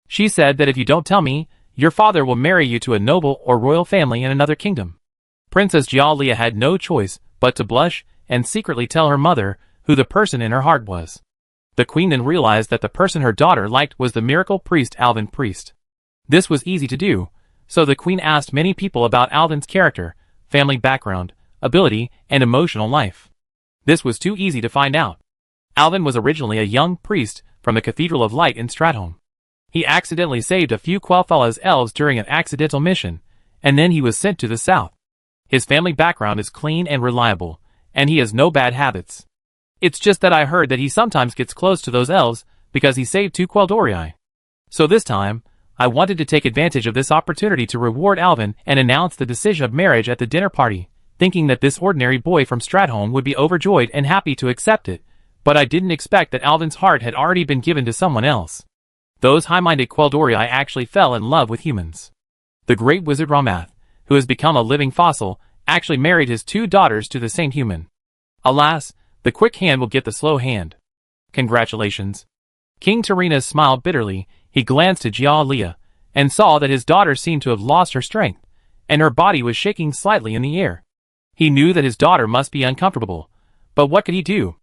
She said that if you don't tell me, your father will marry you to a noble or royal family in another kingdom. Princess Jalea had no choice but to blush and secretly tell her mother who the person in her heart was. The queen then realized that the person her daughter liked was the miracle priest Alvin Priest. This was easy to do, so the queen asked many people about Alvin's character, family background, ability, and emotional life. This was too easy to find out. Alvin was originally a young priest from the Cathedral of Light in Stratholme. He accidentally saved a few Quel'Thala's elves during an accidental mission, and then he was sent to the south. His family background is clean and reliable, and he has no bad habits. It's just that I heard that he sometimes gets close to those elves because he saved 2 Quel'Dorii. So this time, I wanted to take advantage of this opportunity to reward Alvin and announce the decision of marriage at the dinner party, thinking that this ordinary boy from Stratholme would be overjoyed and happy to accept it, but I didn't expect that Alvin's heart had already been given to someone else. Those high-minded Quel'Dorii actually fell in love with humans. The great wizard Ramath, who has become a living fossil, actually married his 2 daughters to the same human. Alas, the quick hand will get the slow hand. Congratulations. King Terenas smiled bitterly. He glanced at Jalea, and saw that his daughter seemed to have lost her strength, and her body was shaking slightly in the air. He knew that his daughter must be uncomfortable, but what could he do?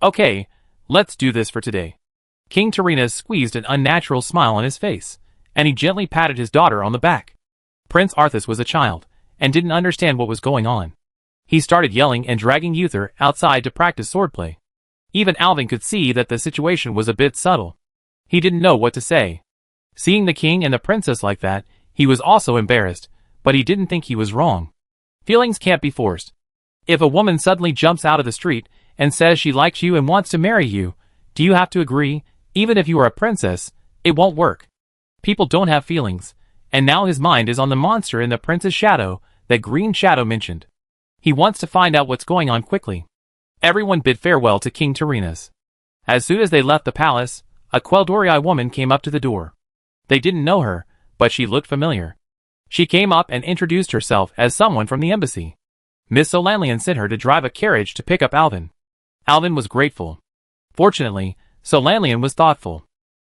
Okay, let's do this for today. King Terenas squeezed an unnatural smile on his face, and he gently patted his daughter on the back. Prince Arthas was a child, and didn't understand what was going on. He started yelling and dragging Uther outside to practice swordplay. Even Alvin could see that the situation was a bit subtle. He didn't know what to say. Seeing the king and the princess like that, he was also embarrassed, but he didn't think he was wrong. Feelings can't be forced. If a woman suddenly jumps out of the street and says she likes you and wants to marry you, do you have to agree? Even if you are a princess, it won't work. People don't have feelings, and now his mind is on the monster in the prince's shadow that Green Shadow mentioned. He wants to find out what's going on quickly. Everyone bid farewell to King Terenas. As soon as they left the palace, a Quel'Dorii woman came up to the door. They didn't know her, but she looked familiar. She came up and introduced herself as someone from the embassy. Miss Solanlian sent her to drive a carriage to pick up Alvin. Alvin was grateful. Fortunately, Solanlian was thoughtful.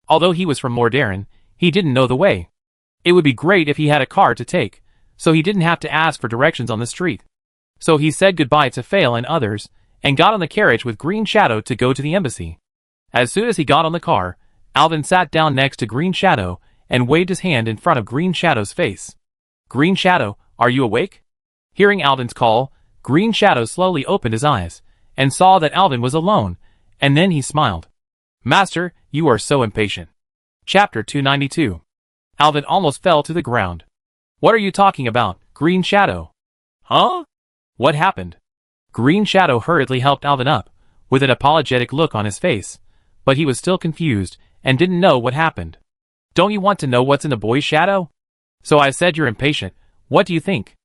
Although he was from Mordarin, he didn't know the way. It would be great if he had a car to take, so he didn't have to ask for directions on the street. So he said goodbye to Fael and others, and got on the carriage with Green Shadow to go to the embassy. As soon as he got on the car, Alvin sat down next to Green Shadow and waved his hand in front of Green Shadow's face. Green Shadow, are you awake? Hearing Alvin's call, Green Shadow slowly opened his eyes, and saw that Alvin was alone, and then he smiled. Master, you are so impatient. Chapter 292. Alvin almost fell to the ground. What are you talking about, Green Shadow? Huh? What happened? Green Shadow hurriedly helped Alvin up, with an apologetic look on his face, but he was still confused and didn't know what happened. Don't you want to know what's in the boy's shadow? So I said you're impatient. What do you think?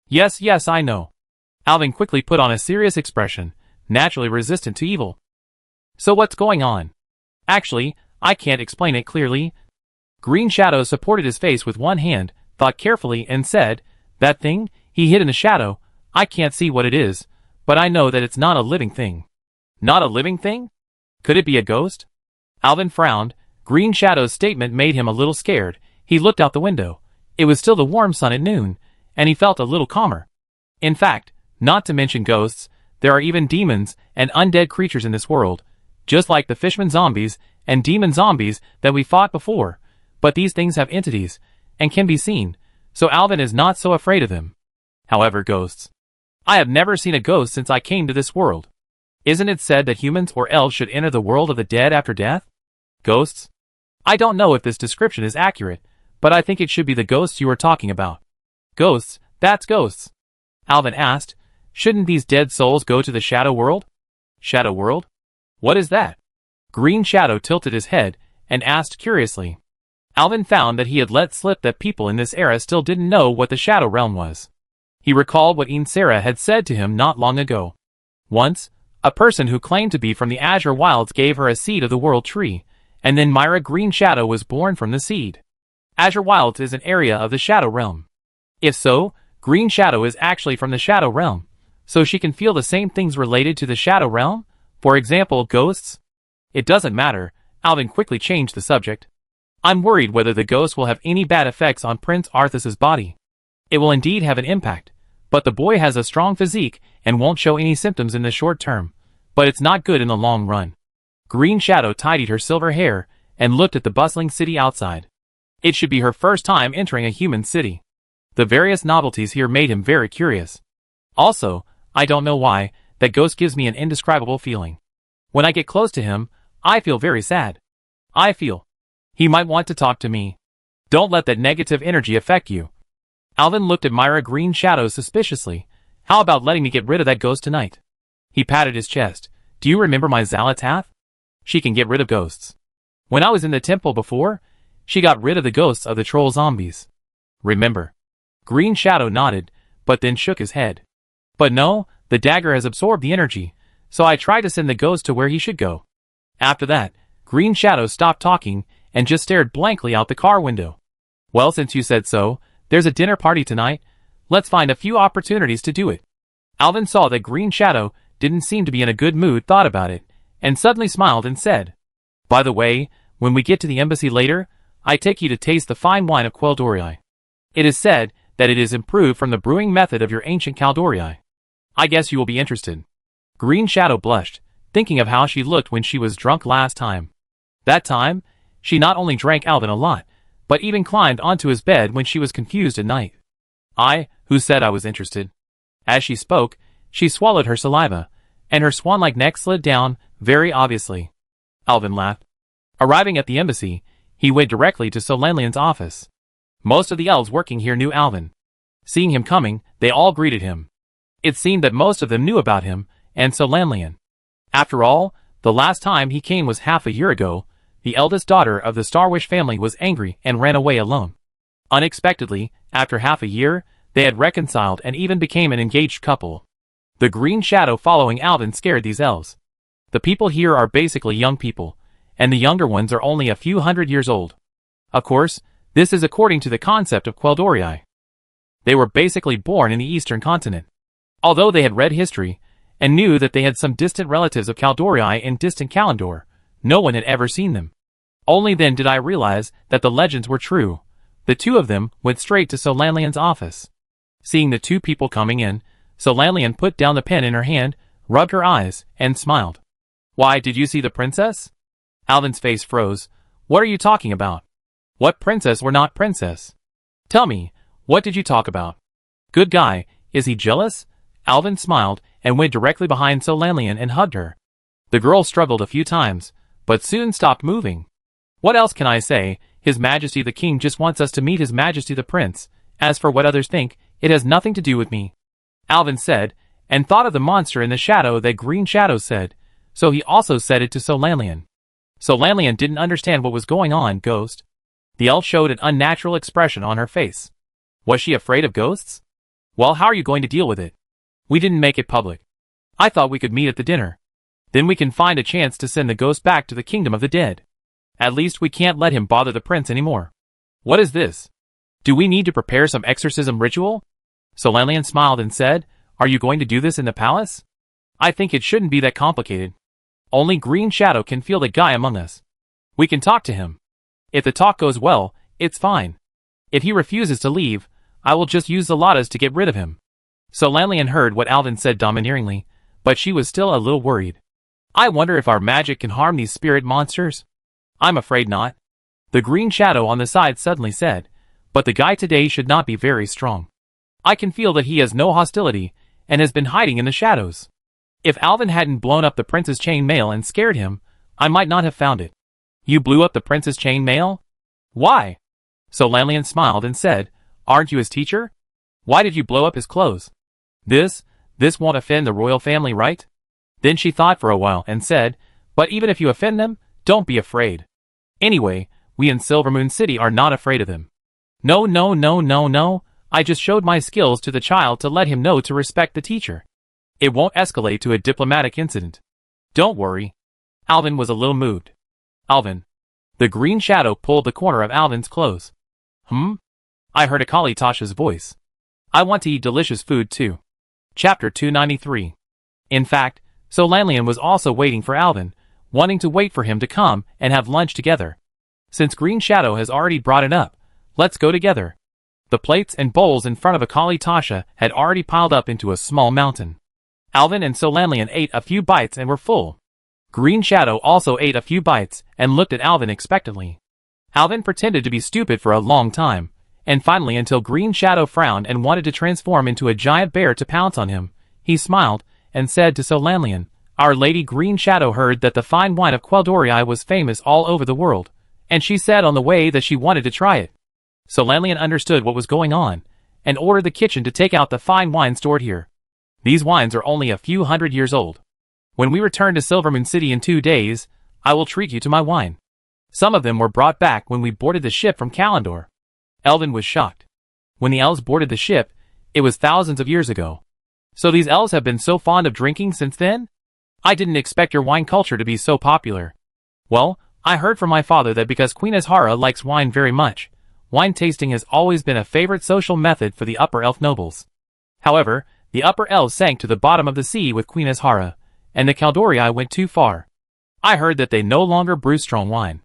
Yes, I know. Alvin quickly put on a serious expression, naturally resistant to evil. So what's going on? Actually, I can't explain it clearly. Green Shadow supported his face with one hand, thought carefully, and said, that thing he hid in the shadow, I can't see what it is, but I know that it's not a living thing. Not a living thing? Could it be a ghost? Alvin frowned. Green Shadow's statement made him a little scared. He looked out the window. It was still the warm sun at noon, and he felt a little calmer. In fact, not to mention ghosts, there are even demons and undead creatures in this world, just like the fishman zombies and demon zombies that we fought before, but these things have entities, and can be seen, so Alvin is not so afraid of them. However, ghosts. I have never seen a ghost since I came to this world. Isn't it said that humans or elves should enter the world of the dead after death? Ghosts? I don't know if this description is accurate, but I think it should be the ghosts you are talking about. Ghosts? That's ghosts. Alvin asked, shouldn't these dead souls go to the shadow world? Shadow world? What is that? Green Shadow tilted his head and asked curiously. Alvin found that he had let slip that people in this era still didn't know what the Shadow Realm was. He recalled what Aunt Sarah had said to him not long ago. Once, a person who claimed to be from the Azure Wilds gave her a seed of the World Tree, and then Myra Green Shadow was born from the seed. Azure Wilds is an area of the Shadow Realm. If so, Green Shadow is actually from the Shadow Realm, so she can feel the same things related to the Shadow Realm? For example, ghosts? It doesn't matter. Alvin quickly changed the subject. I'm worried whether the ghost will have any bad effects on Prince Arthas's body. It will indeed have an impact, but the boy has a strong physique and won't show any symptoms in the short term, but it's not good in the long run. Green Shadow tidied her silver hair and looked at the bustling city outside. It should be her first time entering a human city. The various novelties here made him very curious. Also, I don't know why, that ghost gives me an indescribable feeling. When I get close to him, I feel very sad. I feel he might want to talk to me. Don't let that negative energy affect you. Alvin looked at Myra Green Shadow suspiciously. How about letting me get rid of that ghost tonight? He patted his chest. Do you remember my Xalatath? She can get rid of ghosts. When I was in the temple before, she got rid of the ghosts of the troll zombies. Remember? Green Shadow nodded, but then shook his head. But no, the dagger has absorbed the energy, so I tried to send the ghost to where he should go. After that, Green Shadow stopped talking and just stared blankly out the car window. Well, since you said so, there's a dinner party tonight. Let's find a few opportunities to do it. Alvin saw that Green Shadow didn't seem to be in a good mood, thought about it, and suddenly smiled and said, by the way, when we get to the embassy later, I take you to taste the fine wine of Queldorii. It is said that it is improved from the brewing method of your ancient Caldorii. I guess you will be interested. Green Shadow blushed, thinking of how she looked when she was drunk last time. That time, she not only drank Alvin a lot, but even climbed onto his bed when she was confused at night. Who said I was interested? As she spoke, she swallowed her saliva, and her swan-like neck slid down, very obviously. Alvin laughed. Arriving at the embassy, he went directly to Solanlian's office. Most of the elves working here knew Alvin. Seeing him coming, they all greeted him. It seemed that most of them knew about him, and Solanlian. After all, the last time he came was half a year ago. The eldest daughter of the Starwish family was angry and ran away alone. Unexpectedly, after half a year, they had reconciled and even became an engaged couple. The Green Shadow following Alvin scared these elves. The people here are basically young people, and the younger ones are only a few hundred years old. Of course, this is according to the concept of Queldorii. They were basically born in the eastern continent. Although they had read history, and knew that they had some distant relatives of Caldorii in distant Kalandor, no one had ever seen them. Only then did I realize that the legends were true. The two of them went straight to Solanlian's office. Seeing the two people coming in, Solanlian put down the pen in her hand, rubbed her eyes, and smiled. Why, did you see the princess? Alvin's face froze. What are you talking about? What princess or not princess? Tell me, what did you talk about? Good guy, is he jealous? Alvin smiled and went directly behind Solanlian and hugged her. The girl struggled a few times, but soon stopped moving. What else can I say? His Majesty the King just wants us to meet His Majesty the Prince, As for what others think, it has nothing to do with me. Alvin said, and thought of the monster in the shadow that Green Shadow said, so he also said it to Solanlian. Solanlian didn't understand what was going on, Ghost. The elf showed an unnatural expression on her face. Was she afraid of ghosts? Well, how are you going to deal with it? We didn't make it public. I thought we could meet at the dinner. Then we can find a chance to send the ghost back to the kingdom of the dead. At least we can't let him bother the prince anymore. What is this? Do we need to prepare some exorcism ritual? Solanlian smiled and said, Are you going to do this in the palace? I think it shouldn't be that complicated. Only Green Shadow can feel the guy among us. We can talk to him. If the talk goes well, it's fine. If he refuses to leave, I will just use the Latas to get rid of him. Solanlian heard what Alvin said domineeringly, but she was still a little worried. I wonder if our magic can harm these spirit monsters? I'm afraid not. The Green Shadow on the side suddenly said, but the guy today should not be very strong. I can feel that he has no hostility, and has been hiding in the shadows. If Alvin hadn't blown up the prince's chain mail and scared him, I might not have found it. You blew up the prince's chain mail? Why? Solanlian smiled and said, Aren't you his teacher? Why did you blow up his clothes? This won't offend the royal family, right? Then she thought for a while and said, But even if you offend them, don't be afraid. Anyway, we in Silvermoon City are not afraid of them. No. I just showed my skills to the child to let him know to respect the teacher. It won't escalate to a diplomatic incident. Don't worry. Alvin was a little moved. Alvin. The Green Shadow pulled the corner of Alvin's clothes. I heard Akali Tasha's voice. I want to eat delicious food too. Chapter 293. In fact, Solanlian was also waiting for Alvin, wanting to wait for him to come and have lunch together. Since Green Shadow has already brought it up, let's go together. The plates and bowls in front of Akali Tasha had already piled up into a small mountain. Alvin and Solanlian ate a few bites and were full. Green Shadow also ate a few bites and looked at Alvin expectantly. Alvin pretended to be stupid for a long time, and finally until Green Shadow frowned and wanted to transform into a giant bear to pounce on him, he smiled and said to Solanlian, Our Lady Green Shadow heard that the fine wine of Queldorii was famous all over the world, and she said on the way that she wanted to try it. Solanlian understood what was going on, and ordered the kitchen to take out the fine wine stored here. These wines are only a few hundred years old. When we return to Silvermoon City in 2 days, I will treat you to my wine. Some of them were brought back when we boarded the ship from Kalandor. Alvin was shocked. When the elves boarded the ship, it was thousands of years ago. So these elves have been so fond of drinking since then? I didn't expect your wine culture to be so popular. Well, I heard from my father that because Queen Azhara likes wine very much, wine tasting has always been a favorite social method for the upper elf nobles. However, the upper elves sank to the bottom of the sea with Queen Azhara, and the Queldorii went too far. I heard that they no longer brew strong wine.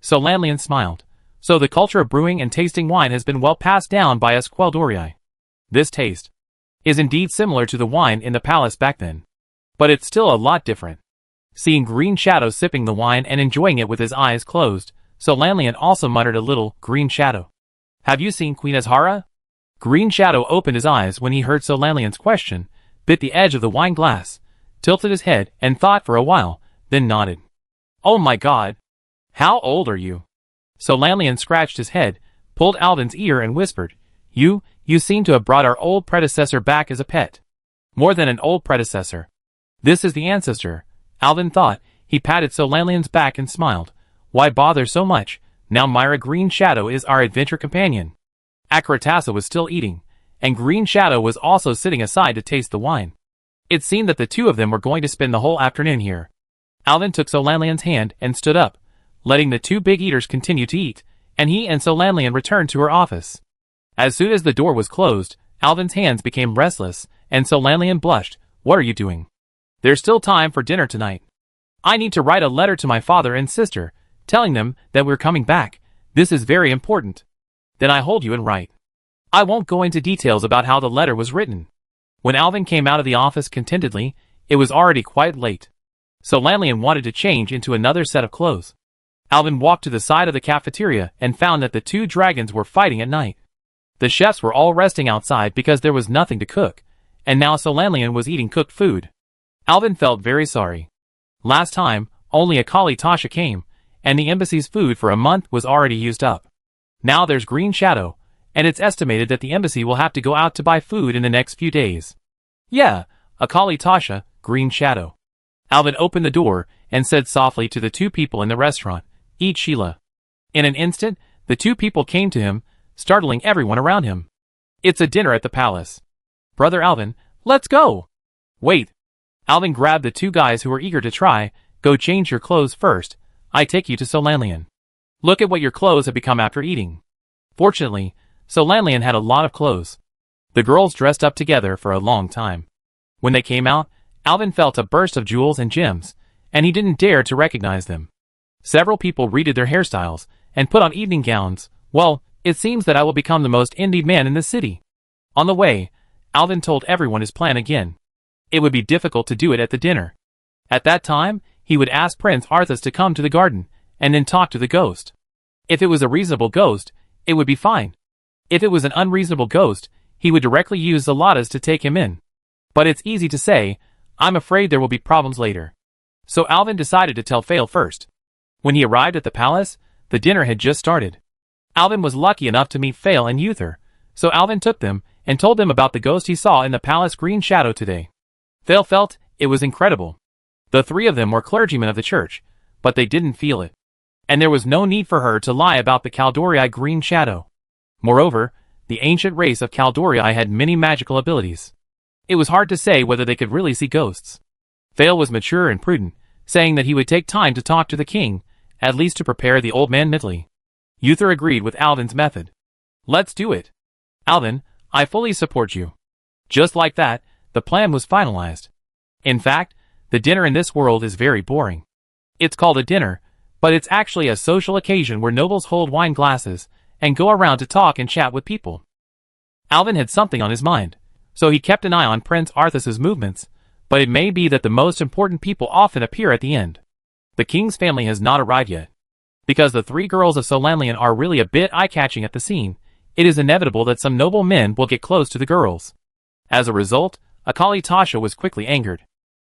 Solanlian smiled. So the culture of brewing and tasting wine has been well passed down by us Queldorii. This taste is indeed similar to the wine in the palace back then. But it's still a lot different. Seeing Green Shadow sipping the wine and enjoying it with his eyes closed, Solanlian also muttered a little, Green Shadow. Have you seen Queen Azhara? Green Shadow opened his eyes when he heard Solanlian's question, bit the edge of the wine glass, tilted his head and thought for a while, then nodded. Oh my god! How old are you? Solanlian scratched his head, pulled Alvin's ear and whispered, You seem to have brought our old predecessor back as a pet. More than an old predecessor. This is the ancestor, Alvin thought. He patted Solanlian's back and smiled. Why bother so much? Now Myra Green Shadow is our adventure companion. Akaratasa was still eating, and Green Shadow was also sitting aside to taste the wine. It seemed that the two of them were going to spend the whole afternoon here. Alvin took Solanlian's hand and stood up, letting the two big eaters continue to eat, and he and Solanlian returned to her office. As soon as the door was closed, Alvin's hands became restless, and Solanlian blushed. What are you doing? There's still time for dinner tonight. I need to write a letter to my father and sister, telling them that we're coming back. This is very important. Then I hold you and write. I won't go into details about how the letter was written. When Alvin came out of the office contentedly, it was already quite late. Solanlian wanted to change into another set of clothes. Alvin walked to the side of the cafeteria and found that the two dragons were fighting at night. The chefs were all resting outside because there was nothing to cook, and now Solanlian was eating cooked food. Alvin felt very sorry. Last time, only Akali Tasha came, and the embassy's food for a month was already used up. Now there's Green Shadow, and it's estimated that the embassy will have to go out to buy food in the next few days. Yeah, Akali Tasha, Green Shadow. Alvin opened the door and said softly to the two people in the restaurant, "Eat Sheila." In an instant, the two people came to him, startling everyone around him. "It's a dinner at the palace. Brother Alvin, let's go." "Wait." Alvin grabbed the two guys who were eager to try. "Go change your clothes first. I take you to Solanlian. Look at what your clothes have become after eating." Fortunately, Solanlian had a lot of clothes. The girls dressed up together for a long time. When they came out, Alvin felt a burst of jewels and gems, and he didn't dare to recognize them. Several people redid their hairstyles and put on evening gowns. "Well, it seems that I will become the most envied man in the city." On the way, Alvin told everyone his plan again. It would be difficult to do it at the dinner. At that time, he would ask Prince Arthas to come to the garden, and then talk to the ghost. If it was a reasonable ghost, it would be fine. If it was an unreasonable ghost, he would directly use Zalatas to take him in. But it's easy to say, I'm afraid there will be problems later. So Alvin decided to tell Fail first. When he arrived at the palace, the dinner had just started. Alvin was lucky enough to meet Fail and Uther, so Alvin took them and told them about the ghost he saw in the palace Green Shadow today. Fail felt it was incredible. The three of them were clergymen of the church, but they didn't feel it. And there was no need for her to lie about the Caldorii Green Shadow. Moreover, the ancient race of Caldorii had many magical abilities. It was hard to say whether they could really see ghosts. Fail was mature and prudent, saying that he would take time to talk to the king, at least to prepare the old man mentally. Uther agreed with Alvin's method. "Let's do it. Alvin, I fully support you." Just like that, the plan was finalized. In fact, the dinner in this world is very boring. It's called a dinner, but it's actually a social occasion where nobles hold wine glasses and go around to talk and chat with people. Alvin had something on his mind, so he kept an eye on Prince Arthas's movements, but it may be that the most important people often appear at the end. The king's family has not arrived yet. Because the three girls of Solanlian are really a bit eye-catching at the scene, it is inevitable that some noble men will get close to the girls. As a result, Akali Tasha was quickly angered.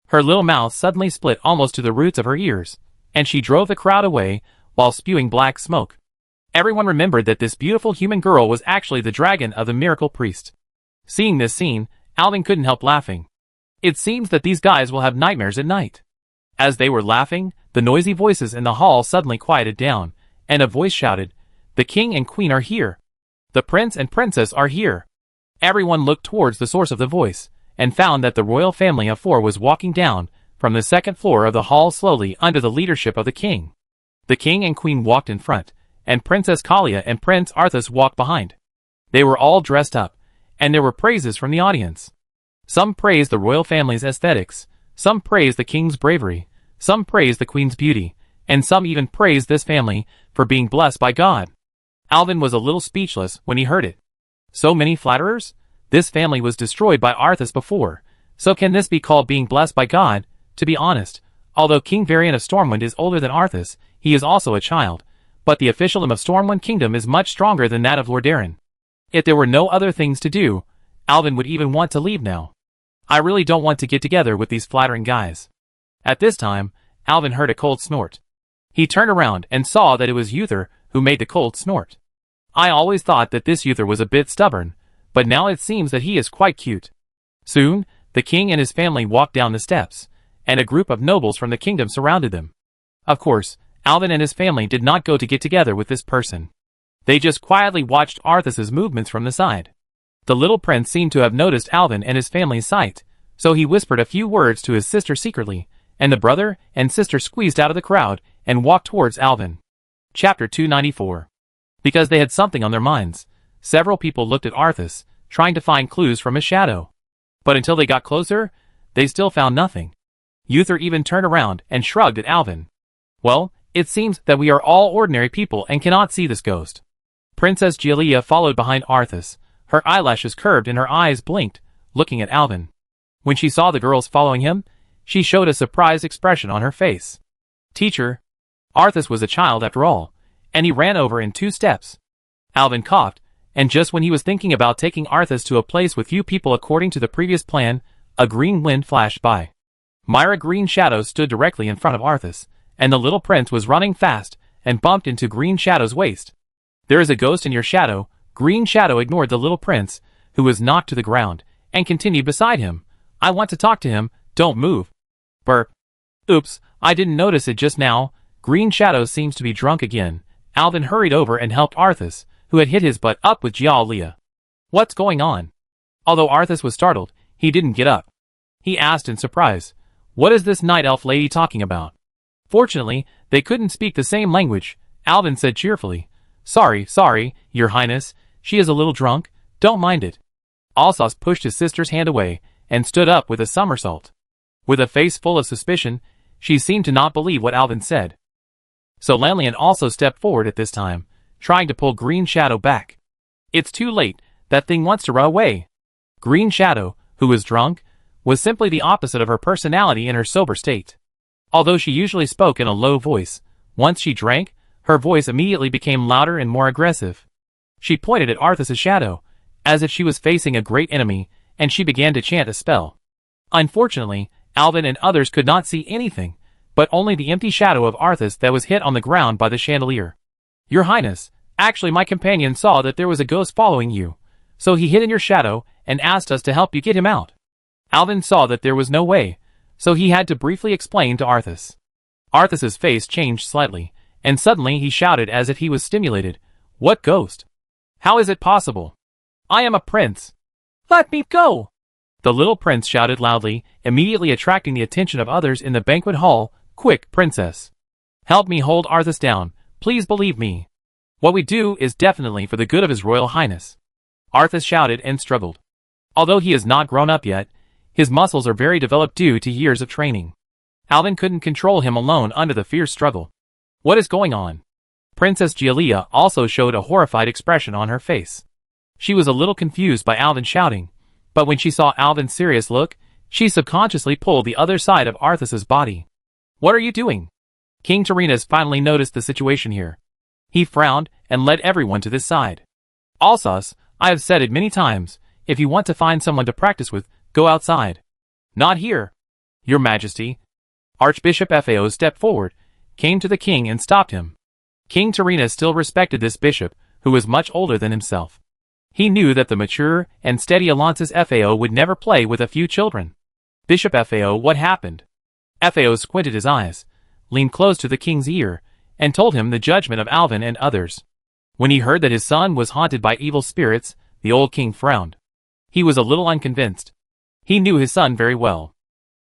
Her little mouth suddenly split almost to the roots of her ears, and she drove the crowd away while spewing black smoke. Everyone remembered that this beautiful human girl was actually the dragon of the miracle priest. Seeing this scene, Alvin couldn't help laughing. It seems that these guys will have nightmares at night. As they were laughing, the noisy voices in the hall suddenly quieted down, and a voice shouted, "The king and queen are here. The prince and princess are here." Everyone looked towards the source of the voice, and found that the royal family of four was walking down from the second floor of the hall slowly under the leadership of the king. The king and queen walked in front, and Princess Kalia and Prince Arthas walked behind. They were all dressed up, and there were praises from the audience. Some praised the royal family's aesthetics, some praised the king's bravery, some praised the queen's beauty, and some even praised this family for being blessed by God. Alvin was a little speechless when he heard it. So many flatterers? This family was destroyed by Arthas before, so can this be called being blessed by God? To be honest, although King Varian of Stormwind is older than Arthas, he is also a child, but the officialdom of Stormwind Kingdom is much stronger than that of Lordaeron. If there were no other things to do, Alvin would even want to leave now. I really don't want to get together with these flattering guys. At this time, Alvin heard a cold snort. He turned around and saw that it was Uther who made the cold snort. I always thought that this Uther was a bit stubborn, but now it seems that he is quite cute. Soon, the king and his family walked down the steps, and a group of nobles from the kingdom surrounded them. Of course, Alvin and his family did not go to get together with this person. They just quietly watched Arthas's movements from the side. The little prince seemed to have noticed Alvin and his family's sight, so he whispered a few words to his sister secretly, and the brother and sister squeezed out of the crowd and walked towards Alvin. Chapter 294. Because they had something on their minds, several people looked at Arthas, trying to find clues from his shadow. But until they got closer, they still found nothing. Uther even turned around and shrugged at Alvin. "Well, it seems that we are all ordinary people and cannot see this ghost." Princess Gialia followed behind Arthas. Her eyelashes curved and her eyes blinked, looking at Alvin. When she saw the girls following him, she showed a surprised expression on her face. "Teacher." Arthas was a child after all, and he ran over in 2 steps. Alvin coughed, and just when he was thinking about taking Arthas to a place with few people according to the previous plan, a green wind flashed by. Myra Green Shadow stood directly in front of Arthas, and the little prince was running fast and bumped into Green Shadow's waist. "There is a ghost in your shadow, Green Shadow ignored the little prince, who was knocked to the ground, and continued beside him. I want to talk to him, don't move. Burp. Oops, I didn't notice it just now. Green Shadow seems to be drunk again. Alvin hurried over and helped Arthas, who had hit his butt up with Gialia. What's going on? Although Arthas was startled, he didn't get up. He asked in surprise, what is this night elf lady talking about? Fortunately, they couldn't speak the same language. Alvin said cheerfully, Sorry, your highness, she is a little drunk, don't mind it. Alsos pushed his sister's hand away, and stood up with a somersault. With a face full of suspicion, she seemed to not believe what Alvin said. So Lanlian also stepped forward at this time, trying to pull Green Shadow back. It's too late, that thing wants to run away. Green Shadow, who was drunk, was simply the opposite of her personality in her sober state. Although she usually spoke in a low voice, once she drank, her voice immediately became louder and more aggressive. She pointed at Arthas' shadow, as if she was facing a great enemy, and she began to chant a spell. Unfortunately, Alvin and others could not see anything, but only the empty shadow of Arthas that was hit on the ground by the chandelier. Your Highness, actually my companion saw that there was a ghost following you, so he hid in your shadow and asked us to help you get him out. Alvin saw that there was no way, so he had to briefly explain to Arthas. Arthas' face changed slightly, and suddenly he shouted as if he was stimulated. What ghost? How is it possible? I am a prince. Let me go! The little prince shouted loudly, immediately attracting the attention of others in the banquet hall. Quick, princess. Help me hold Arthas down, please believe me. What we do is definitely for the good of his royal highness. Arthas shouted and struggled. Although he is not grown up yet, his muscles are very developed due to years of training. Alvin couldn't control him alone under the fierce struggle. What is going on? Princess Gialia also showed a horrified expression on her face. She was a little confused by Alvin shouting, but when she saw Alvin's serious look, she subconsciously pulled the other side of Arthas' body. What are you doing? King Tyrrhenus finally noticed the situation here. He frowned and led everyone to this side. Alsos, I have said it many times, if you want to find someone to practice with, go outside. Not here. Your Majesty. Archbishop Fao stepped forward, came to the king and stopped him. King Tyrrhenus still respected this bishop, who was much older than himself. He knew that the mature and steady Alonsis Fao would never play with a few children. Bishop Fao, what happened? Fao squinted his eyes, leaned close to the king's ear, and told him the judgment of Alvin and others. When he heard that his son was haunted by evil spirits, the old king frowned. He was a little unconvinced. He knew his son very well.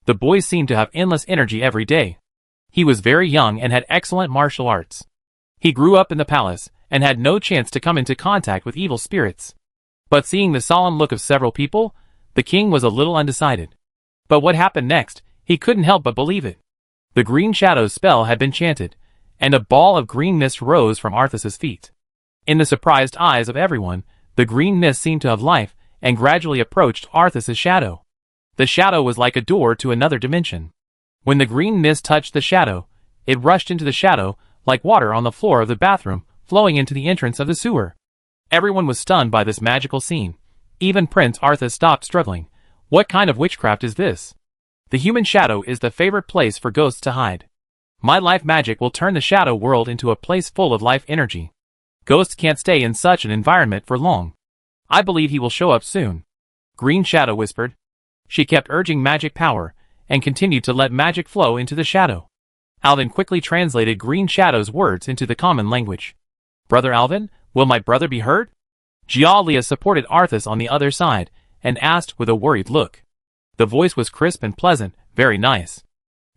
The boy seemed to have endless energy every day. He was very young and had excellent martial arts. He grew up in the palace and had no chance to come into contact with evil spirits. But seeing the solemn look of several people, the king was a little undecided. But what happened next, he couldn't help but believe it. The Green Shadow's spell had been chanted, and a ball of green mist rose from Arthas' feet. In the surprised eyes of everyone, the green mist seemed to have life and gradually approached Arthas' shadow. The shadow was like a door to another dimension. When the green mist touched the shadow, it rushed into the shadow like water on the floor of the bathroom, flowing into the entrance of the sewer. Everyone was stunned by this magical scene. Even Prince Arthas stopped struggling. What kind of witchcraft is this? The human shadow is the favorite place for ghosts to hide. My life magic will turn the shadow world into a place full of life energy. Ghosts can't stay in such an environment for long. I believe he will show up soon. Green Shadow whispered. She kept urging magic power, and continued to let magic flow into the shadow. Alvin quickly translated Green Shadow's words into the common language. Brother Alvin, will my brother be hurt? Gialia supported Arthas on the other side, and asked with a worried look. The voice was crisp and pleasant, very nice.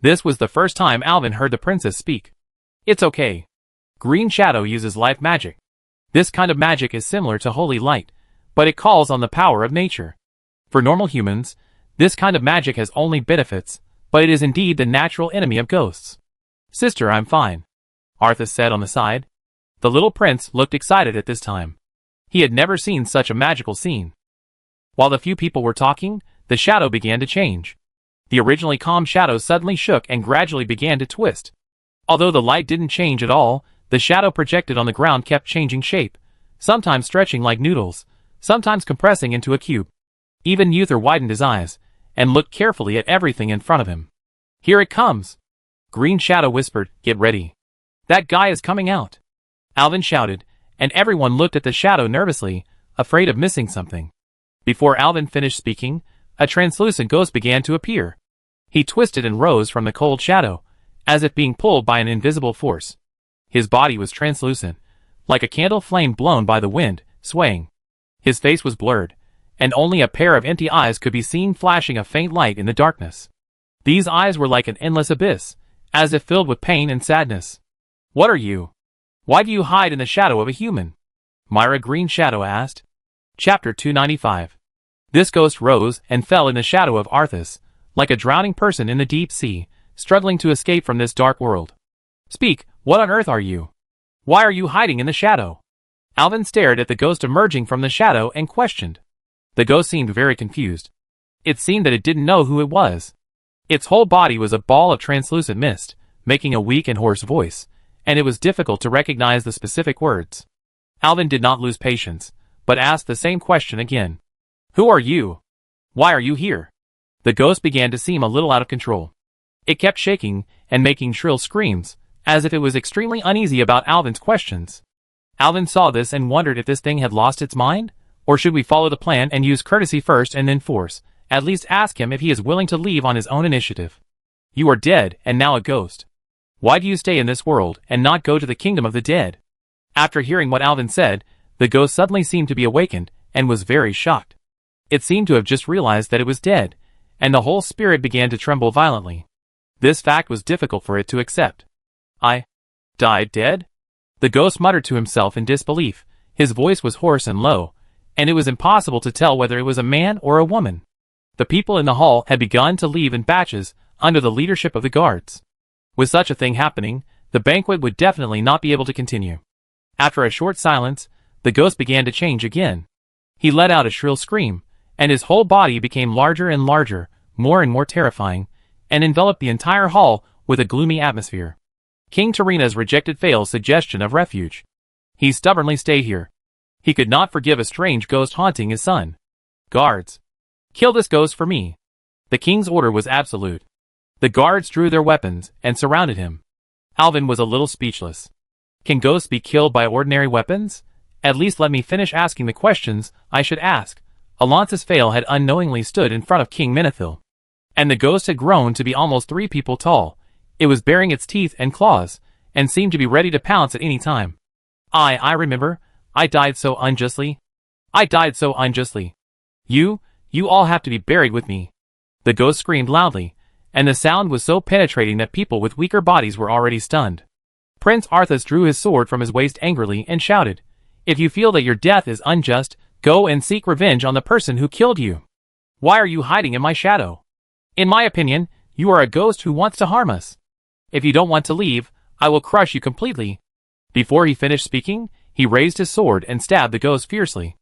This was the first time Alvin heard the princess speak. It's okay. Green Shadow uses life magic. This kind of magic is similar to holy light, but it calls on the power of nature. For normal humans, this kind of magic has only benefits, but it is indeed the natural enemy of ghosts. Sister, I'm fine, Arthas said on the side. The little prince looked excited at this time. He had never seen such a magical scene. While the few people were talking, the shadow began to change. The originally calm shadow suddenly shook and gradually began to twist. Although the light didn't change at all, the shadow projected on the ground kept changing shape, sometimes stretching like noodles, sometimes compressing into a cube. Even Uther widened his eyes, and looked carefully at everything in front of him. Here it comes! Green Shadow whispered, get ready. That guy is coming out. Alvin shouted, and everyone looked at the shadow nervously, afraid of missing something. Before Alvin finished speaking, a translucent ghost began to appear. He twisted and rose from the cold shadow, as if being pulled by an invisible force. His body was translucent, like a candle flame blown by the wind, swaying. His face was blurred, and only a pair of empty eyes could be seen flashing a faint light in the darkness. These eyes were like an endless abyss, as if filled with pain and sadness. "What are you? Why do you hide in the shadow of a human?" Myra Green Shadow asked. Chapter 295. This ghost rose and fell in the shadow of Arthas, like a drowning person in the deep sea, struggling to escape from this dark world. "Speak, what on earth are you? Why are you hiding in the shadow?" Alvin stared at the ghost emerging from the shadow and questioned. The ghost seemed very confused. It seemed that it didn't know who it was. Its whole body was a ball of translucent mist, making a weak and hoarse voice, and it was difficult to recognize the specific words. Alvin did not lose patience, but asked the same question again. "Who are you? Why are you here?" The ghost began to seem a little out of control. It kept shaking and making shrill screams, as if it was extremely uneasy about Alvin's questions. Alvin saw this and wondered if this thing had lost its mind, or should we follow the plan and use courtesy first and then force, at least ask him if he is willing to leave on his own initiative. "You are dead and now a ghost. Why do you stay in this world and not go to the kingdom of the dead?" After hearing what Alvin said, the ghost suddenly seemed to be awakened and was very shocked. It seemed to have just realized that it was dead, and the whole spirit began to tremble violently. This fact was difficult for it to accept. "I died dead?" The ghost muttered to himself in disbelief. His voice was hoarse and low, and it was impossible to tell whether it was a man or a woman. The people in the hall had begun to leave in batches under the leadership of the guards. With such a thing happening, the banquet would definitely not be able to continue. After a short silence, the ghost began to change again. He let out a shrill scream, and his whole body became larger and larger, more and more terrifying, and enveloped the entire hall with a gloomy atmosphere. King Tarina's rejected Fail's suggestion of refuge. He stubbornly stayed here. He could not forgive a strange ghost haunting his son. "Guards, kill this ghost for me." The king's order was absolute. The guards drew their weapons and surrounded him. Alvin was a little speechless. Can ghosts be killed by ordinary weapons? At least let me finish asking the questions I should ask. Alonsis Fail had unknowingly stood in front of King Menethil. And the ghost had grown to be almost 3 people tall. It was baring its teeth and claws, and seemed to be ready to pounce at any time. I remember. I died so unjustly. I died so unjustly. You all have to be buried with me." The ghost screamed loudly, and the sound was so penetrating that people with weaker bodies were already stunned. Prince Arthas drew his sword from his waist angrily and shouted, "If you feel that your death is unjust, go and seek revenge on the person who killed you. Why are you hiding in my shadow? In my opinion, you are a ghost who wants to harm us. If you don't want to leave, I will crush you completely." Before he finished speaking, he raised his sword and stabbed the ghost fiercely.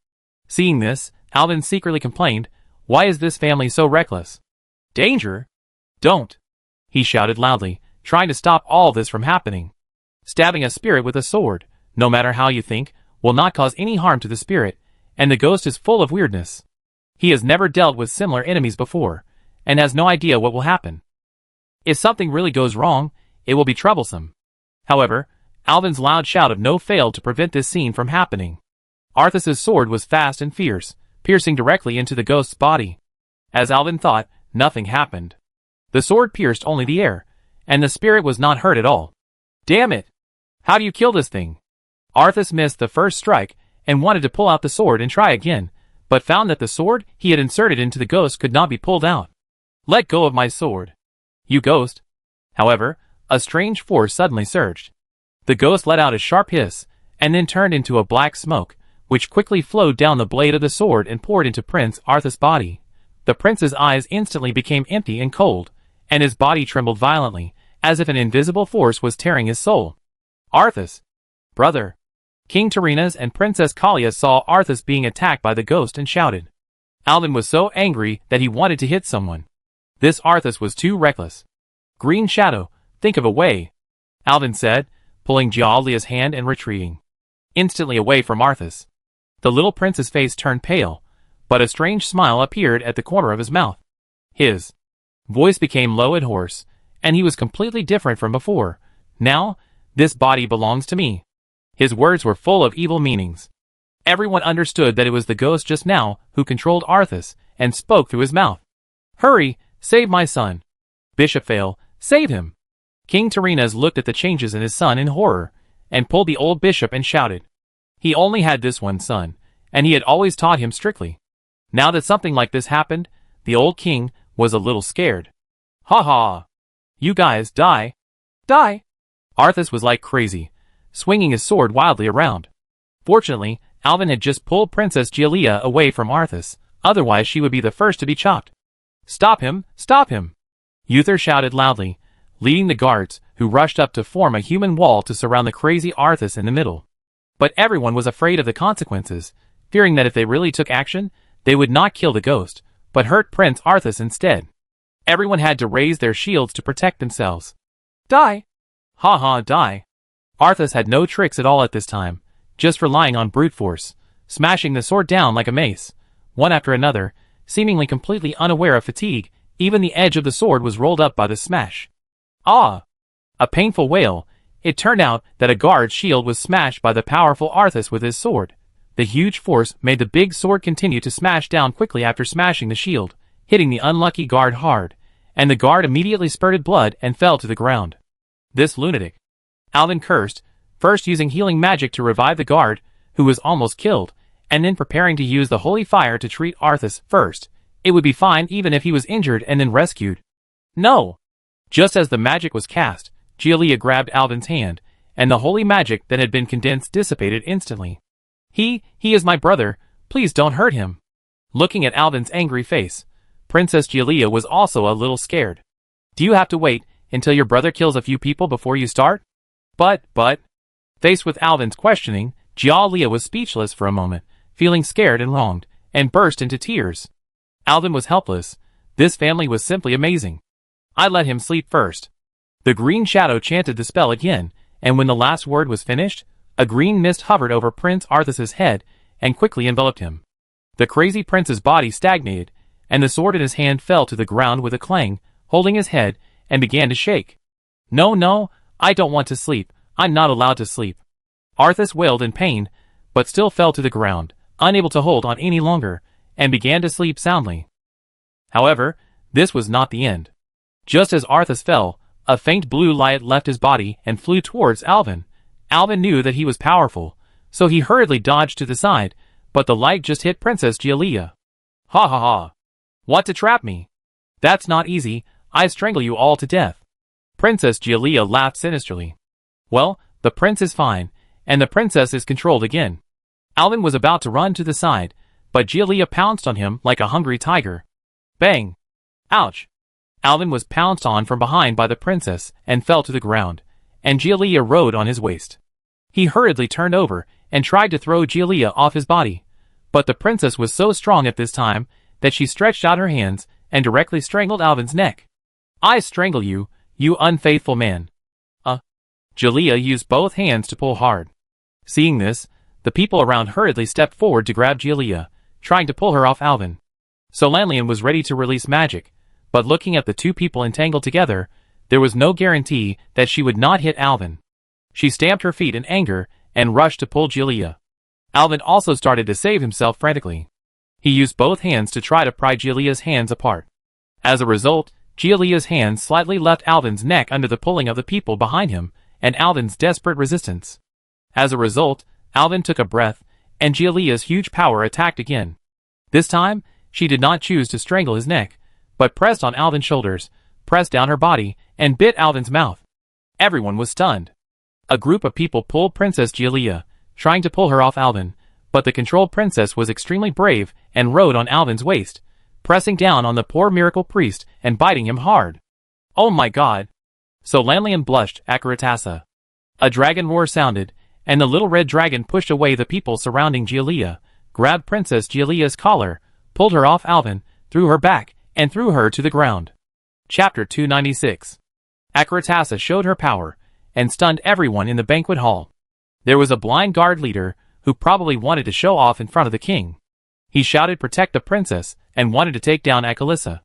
Seeing this, Alvin secretly complained, "Why is this family so reckless? Danger? Don't!" he shouted loudly, trying to stop all this from happening. Stabbing a spirit with a sword, no matter how you think, will not cause any harm to the spirit, and the ghost is full of weirdness. He has never dealt with similar enemies before, and has no idea what will happen. If something really goes wrong, it will be troublesome. However, Alvin's loud shout of no failed to prevent this scene from happening. Arthas's sword was fast and fierce, piercing directly into the ghost's body. As Alvin thought, nothing happened. The sword pierced only the air, and the spirit was not hurt at all. "Damn it! How do you kill this thing?" Arthas missed the first strike and wanted to pull out the sword and try again, but found that the sword he had inserted into the ghost could not be pulled out. "Let go of my sword, you ghost!" However, a strange force suddenly surged. The ghost let out a sharp hiss, and then turned into a black smoke, which quickly flowed down the blade of the sword and poured into Prince Arthas' body. The prince's eyes instantly became empty and cold, and his body trembled violently, as if an invisible force was tearing his soul. "Arthas! Brother!" King Tarina's and Princess Kalia saw Arthas being attacked by the ghost and shouted. Alvin was so angry that he wanted to hit someone. This Arthas was too reckless. "Green Shadow, think of a way," Alvin said, pulling Gialdia's hand and retreating instantly away from Arthas. The little prince's face turned pale, but a strange smile appeared at the corner of his mouth. His voice became low and hoarse, and he was completely different from before. "Now, this body belongs to me. His words were full of evil meanings. Everyone understood that it was the ghost just now who controlled Arthas and spoke through his mouth. Hurry, save my son. Bishop Fail, save him. King Terenas looked at the changes in his son in horror, and pulled the old bishop and shouted. He only had this one son, and he had always taught him strictly. Now that something like this happened, the old king was a little scared. Ha ha! You guys, die! Die! Arthas was like crazy, swinging his sword wildly around. Fortunately, Alvin had just pulled Princess Gialia away from Arthas, otherwise she would be the first to be chopped. Stop him! Stop him! Uther shouted loudly, leading the guards, who rushed up to form a human wall to surround the crazy Arthas in the middle. But everyone was afraid of the consequences, fearing that if they really took action, they would not kill the ghost, but hurt Prince Arthas instead. Everyone had to raise their shields to protect themselves. Die! Ha ha, die! Arthas had no tricks at all at this time, just relying on brute force, smashing the sword down like a mace, one after another, seemingly completely unaware of fatigue. Even the edge of the sword was rolled up by the smash. Ah! A painful wail. It turned out that a guard's shield was smashed by the powerful Arthas with his sword. The huge force made the big sword continue to smash down quickly after smashing the shield, hitting the unlucky guard hard, and the guard immediately spurted blood and fell to the ground. This lunatic. Alvin cursed, first using healing magic to revive the guard, who was almost killed, and then preparing to use the holy fire to treat Arthas first. It would be fine even if he was injured and then rescued. No! Just as the magic was cast, Gialia grabbed Alvin's hand, and the holy magic that had been condensed dissipated instantly. He is my brother, please don't hurt him. Looking at Alvin's angry face, Princess Gialia was also a little scared. Do you have to wait until your brother kills a few people before you start? But... Faced with Alvin's questioning, Gialia was speechless for a moment, feeling scared and wronged, and burst into tears. Alvin was helpless. This family was simply amazing. I let him sleep first. The green shadow chanted the spell again, and when the last word was finished, a green mist hovered over Prince Arthas's head and quickly enveloped him. The crazy prince's body stagnated, and the sword in his hand fell to the ground with a clang, holding his head, and began to shake. No, I don't want to sleep. I'm not allowed to sleep. Arthas wailed in pain, but still fell to the ground, unable to hold on any longer, and began to sleep soundly. However, this was not the end. Just as Arthas fell, a faint blue light left his body and flew towards Alvin. Alvin knew that he was powerful, so he hurriedly dodged to the side, but the light just hit Princess Gialia. Ha ha ha! Want to trap me? That's not easy, I strangle you all to death. Princess Gialia laughed sinisterly. Well, the prince is fine, and the princess is controlled again. Alvin was about to run to the side, but Gialia pounced on him like a hungry tiger. Bang! Ouch! Alvin was pounced on from behind by the princess and fell to the ground, and Gialia rode on his waist. He hurriedly turned over and tried to throw Gialia off his body, but the princess was so strong at this time that she stretched out her hands and directly strangled Alvin's neck. I strangle you, you unfaithful man. Gialia used both hands to pull hard. Seeing this, the people around hurriedly stepped forward to grab Gialia, trying to pull her off Alvin. Solanlian was ready to release magic, but looking at the two people entangled together, there was no guarantee that she would not hit Alvin. She stamped her feet in anger and rushed to pull Gialia. Alvin also started to save himself frantically. He used both hands to try to pry Gialia's hands apart. As a result, Gialia's hands slightly left Alvin's neck under the pulling of the people behind him and Alvin's desperate resistance. As a result, Alvin took a breath, and Gialia's huge power attacked again. This time, she did not choose to strangle his neck, but pressed on Alvin's shoulders, pressed down her body, and bit Alvin's mouth. Everyone was stunned. A group of people pulled Princess Gialia, trying to pull her off Alvin, but the controlled princess was extremely brave and rode on Alvin's waist, pressing down on the poor miracle priest and biting him hard. Oh my god! Solanlian blushed at Karatassa. A dragon roar sounded, and the little red dragon pushed away the people surrounding Gialia, grabbed Princess Gialia's collar, pulled her off Alvin, threw her back, and threw her to the ground. Chapter 296. Karatassa showed her power, and stunned everyone in the banquet hall. There was a blind guard leader, who probably wanted to show off in front of the king. He shouted protect the princess, and wanted to take down Akalissa.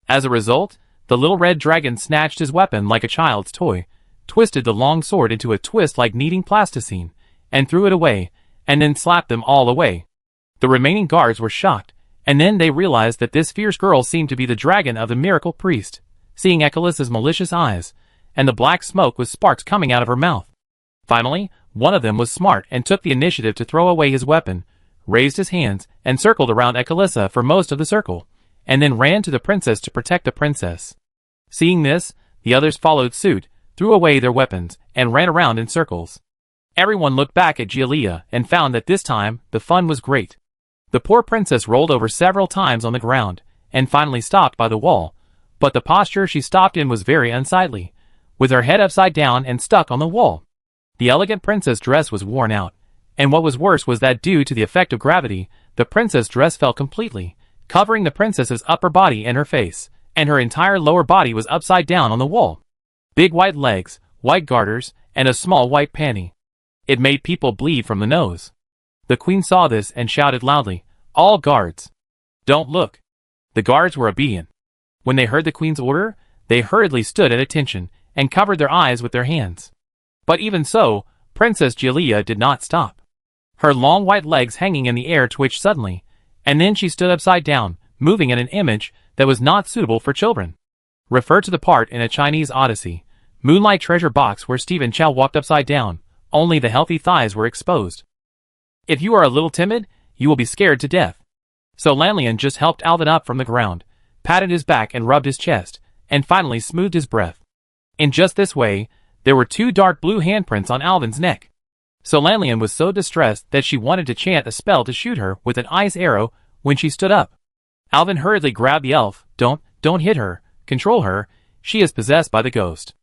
As a result, the little red dragon snatched his weapon like a child's toy, twisted the long sword into a twist like kneading plasticine, and threw it away, and then slapped them all away. The remaining guards were shocked, and then they realized that this fierce girl seemed to be the dragon of the miracle priest, seeing Echalissa's malicious eyes, and the black smoke with sparks coming out of her mouth. Finally, one of them was smart and took the initiative to throw away his weapon, raised his hands, and circled around Echalissa for most of the circle, and then ran to the princess to protect the princess. Seeing this, the others followed suit, threw away their weapons, and ran around in circles. Everyone looked back at Gialia and found that this time, the fun was great. The poor princess rolled over several times on the ground, and finally stopped by the wall, but the posture she stopped in was very unsightly, with her head upside down and stuck on the wall. The elegant princess dress was worn out, and what was worse was that due to the effect of gravity, the princess dress fell completely, covering the princess's upper body and her face, and her entire lower body was upside down on the wall. Big white legs, white garters, and a small white panty. It made people bleed from the nose. The queen saw this and shouted loudly, "All guards! Don't look!" The guards were obedient. When they heard the queen's order, they hurriedly stood at attention and covered their eyes with their hands. But even so, Princess Gialia did not stop. Her long white legs hanging in the air twitched suddenly, and then she stood upside down, moving in an image that was not suitable for children. Refer to the part in A Chinese Odyssey, Moonlight Treasure Box, where Stephen Chow walked upside down, only the healthy thighs were exposed. If you are a little timid, you will be scared to death. So Lanlian just helped Alvin up from the ground, patted his back and rubbed his chest, and finally smoothed his breath. In just this way, there were 2 dark blue handprints on Alvin's neck. So Lanlian was so distressed that she wanted to chant a spell to shoot her with an ice arrow when she stood up. Alvin hurriedly grabbed the elf. Don't hit her, control her, she is possessed by the ghost.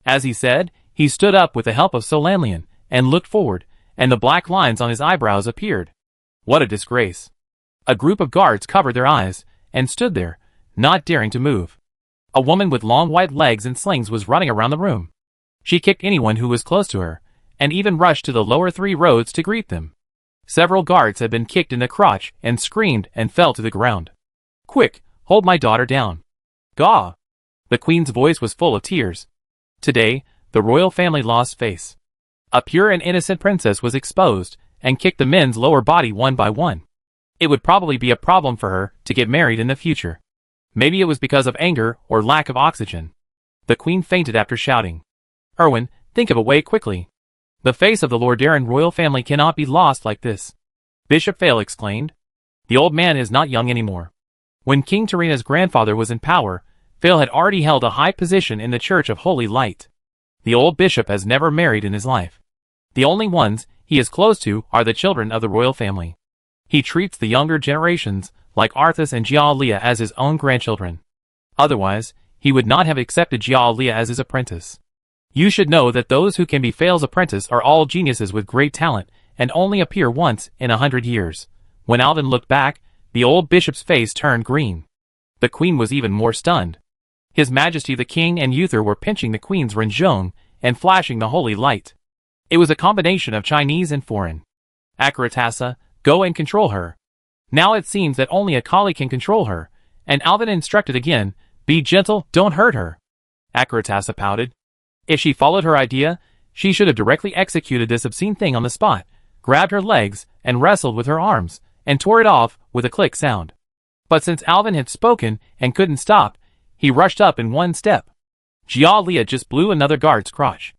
As he said, he stood up with the help of Solanlian, and looked forward, and the black lines on his eyebrows appeared. What a disgrace. A group of guards covered their eyes, and stood there, not daring to move. A woman with long white legs and slings was running around the room. She kicked anyone who was close to her, and even rushed to the lower 3 rows to greet them. Several guards had been kicked in the crotch and screamed and fell to the ground. "Quick, hold my daughter down." "Gaw!" The queen's voice was full of tears. Today, the royal family lost face. A pure and innocent princess was exposed, and kicked the men's lower body one by one. It would probably be a problem for her to get married in the future. Maybe it was because of anger or lack of oxygen. The queen fainted after shouting. "Erwin, think of a way quickly. The face of the Lordaeron royal family cannot be lost like this." Bishop Vale exclaimed. The old man is not young anymore. When King Tarina's grandfather was in power, Vale had already held a high position in the Church of Holy Light. The old bishop has never married in his life. The only ones he is close to are the children of the royal family. He treats the younger generations, like Arthas and Gialia, as his own grandchildren. Otherwise, he would not have accepted Gialia as his apprentice. You should know that those who can be Vale's apprentice are all geniuses with great talent, and only appear once in 100 years. When Alvin looked back, the old bishop's face turned green. The queen was even more stunned. His Majesty the King and Uther were pinching the queen's renjong and flashing the holy light. It was a combination of Chinese and foreign. "Akaratassa, go and control her." Now it seems that only Akali can control her, and Alvin instructed again, "Be gentle, don't hurt her." Akaratassa pouted. If she followed her idea, she should have directly executed this obscene thing on the spot, grabbed her legs, and wrestled with her arms, and tore it off with a click sound. But since Alvin had spoken and couldn't stop, he rushed up in one step. Gialia just blew another guard's crotch.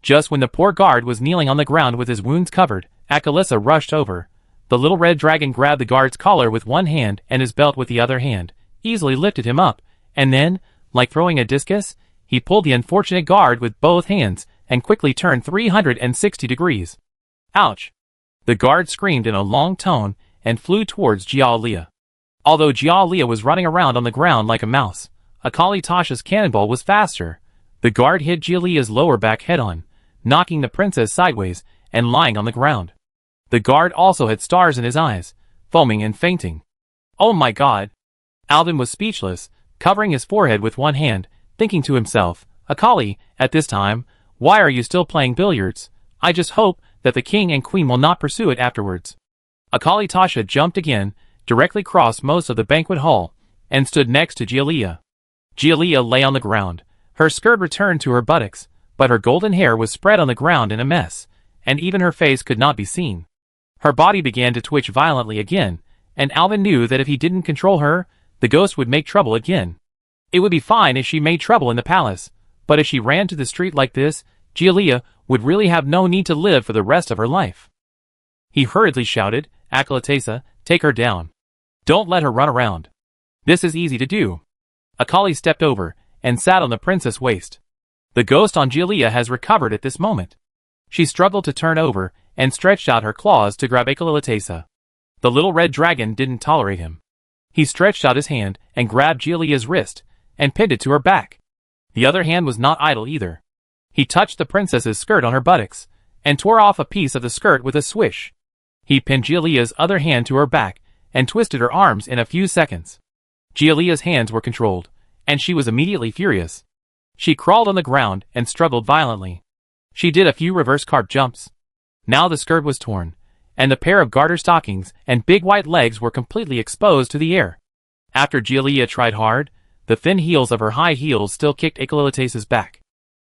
Just when the poor guard was kneeling on the ground with his wounds covered, Akalissa rushed over. The little red dragon grabbed the guard's collar with one hand and his belt with the other hand, easily lifted him up, and then, like throwing a discus, he pulled the unfortunate guard with both hands and quickly turned 360 degrees. Ouch! The guard screamed in a long tone and flew towards Gialia. Although Gialia was running around on the ground like a mouse, Akali Tasha's cannonball was faster. The guard hit Gialia's lower back head-on, knocking the princess sideways and lying on the ground. The guard also had stars in his eyes, foaming and fainting. Oh my god! Alvin was speechless, covering his forehead with one hand, thinking to himself, "Akali, at this time, why are you still playing billiards? I just hope that the king and queen will not pursue it afterwards." Akali Tasha jumped again, directly crossed most of the banquet hall, and stood next to Gialia. Gialia lay on the ground. Her skirt returned to her buttocks, but her golden hair was spread on the ground in a mess, and even her face could not be seen. Her body began to twitch violently again, and Alvin knew that if he didn't control her, the ghost would make trouble again. It would be fine if she made trouble in the palace, but if she ran to the street like this, Giulia would really have no need to live for the rest of her life. He hurriedly shouted, "Acalatesa, take her down. Don't let her run around. This is easy to do." Akali stepped over and sat on the princess' waist. The ghost on Giulia has recovered at this moment. She struggled to turn over and stretched out her claws to grab Acalatesa. The little red dragon didn't tolerate him. He stretched out his hand and grabbed Giulia's wrist and pinned it to her back. The other hand was not idle either. He touched the princess's skirt on her buttocks and tore off a piece of the skirt with a swish. He pinned Giulia's other hand to her back and twisted her arms in a few seconds. Giulia's hands were controlled, and she was immediately furious. She crawled on the ground and struggled violently. She did a few reverse carp jumps. Now the skirt was torn, and the pair of garter stockings and big white legs were completely exposed to the air. After Giulia tried hard, the thin heels of her high heels still kicked Acalatesa's back.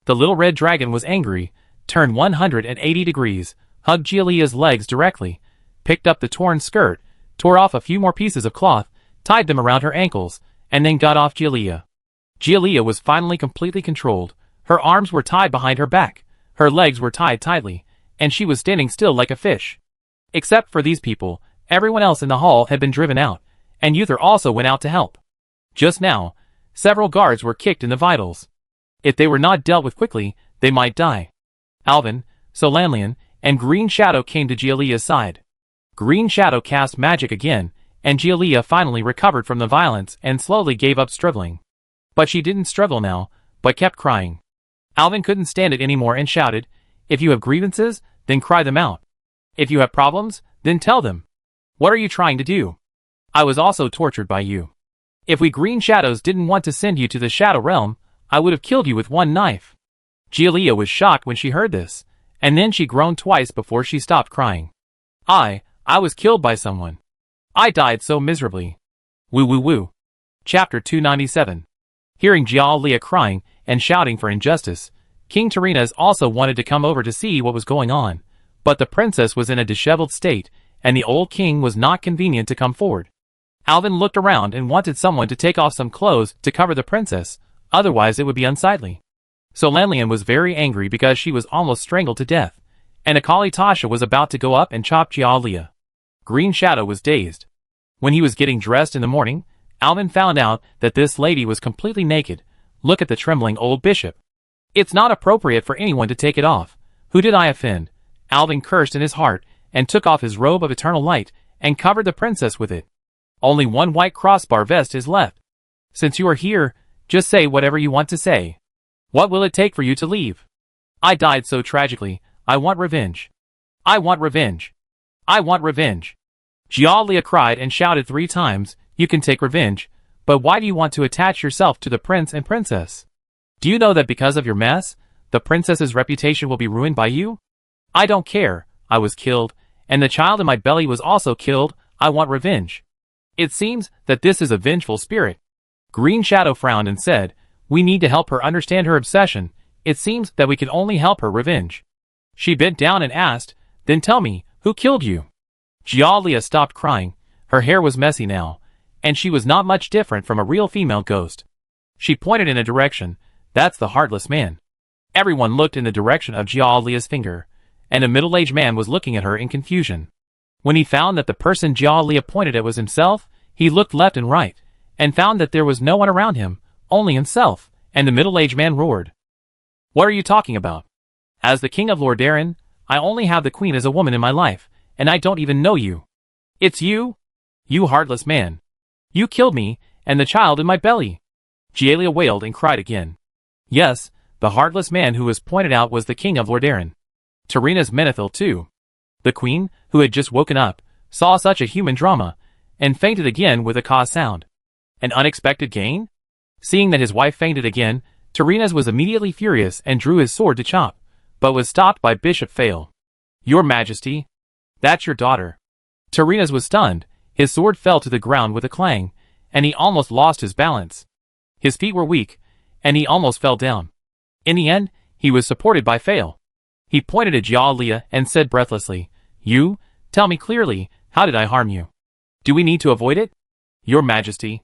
The little red dragon was angry, turned 180 degrees, hugged Giulia's legs directly, picked up the torn skirt, tore off a few more pieces of cloth, tied them around her ankles, and then got off Giulia. Giulia was finally completely controlled. Her arms were tied behind her back, her legs were tied tightly, and she was standing still like a fish. Except for these people, everyone else in the hall had been driven out, and Uther also went out to help. Just now, several guards were kicked in the vitals. If they were not dealt with quickly, they might die. Alvin, Solanlian, and Green Shadow came to Giulia's side. Green Shadow cast magic again, and Giulia finally recovered from the violence and slowly gave up struggling. But she didn't struggle now, but kept crying. Alvin couldn't stand it anymore and shouted, "If you have grievances, then cry them out. If you have problems, then tell them. What are you trying to do? I was also tortured by you. If we Green Shadows didn't want to send you to the Shadow Realm, I would have killed you with one knife." Giulia was shocked when she heard this, and then she groaned twice before she stopped crying. I was killed by someone. I died so miserably. Woo woo woo. Chapter 297. Hearing Giulia crying and shouting for injustice, King Tyrrhenas also wanted to come over to see what was going on, but the princess was in a disheveled state, and the old king was not convenient to come forward. Alvin looked around and wanted someone to take off some clothes to cover the princess, otherwise it would be unsightly. Solanlian was very angry because she was almost strangled to death, and Akali Tasha was about to go up and chop Giulia. Green Shadow was dazed. When he was getting dressed in the morning, Alvin found out that this lady was completely naked. Look at the trembling old bishop. It's not appropriate for anyone to take it off. Who did I offend? Alvin cursed in his heart and took off his robe of eternal light and covered the princess with it. Only one white crossbar vest is left. Since you are here, just say whatever you want to say. What will it take for you to leave? I died so tragically. I want revenge. I want revenge. I want revenge. Giulia cried and shouted 3 times, "You can take revenge, but why do you want to attach yourself to the prince and princess? Do you know that because of your mess, the princess's reputation will be ruined by you? I don't care. I was killed, and the child in my belly was also killed. I want revenge." It seems that this is a vengeful spirit. Green Shadow frowned and said, "We need to help her understand her obsession. It seems that we can only help her revenge." She bent down and asked, "Then tell me, who killed you?" Giulia stopped crying. Her hair was messy now, and she was not much different from a real female ghost. She pointed in a direction. "That's the heartless man." Everyone looked in the direction of Giulia's finger, and a middle-aged man was looking at her in confusion. When he found that the person Giulia pointed at was himself, he looked left and right, and found that there was no one around him, only himself, and the middle-aged man roared. "What are you talking about? As the king of Lordaeron, I only have the queen as a woman in my life, and I don't even know you. It's you? You heartless man. You killed me, and the child in my belly." Giulia wailed and cried again. Yes, the heartless man who was pointed out was the king of Lordaeron. Tyrrhenas Menethil too. The queen, who had just woken up, saw such a human drama, and fainted again with a caw sound. An unexpected gain? Seeing that his wife fainted again, Tyrrhenas was immediately furious and drew his sword to chop, but was stopped by Bishop Fail. "Your Majesty, that's your daughter." Tyrrhenas was stunned, his sword fell to the ground with a clang, and he almost lost his balance. His feet were weak, and he almost fell down. In the end, he was supported by Fail. He pointed at Jialia and said breathlessly, "You, tell me clearly, how did I harm you? Do we need to avoid it?" "Your Majesty,"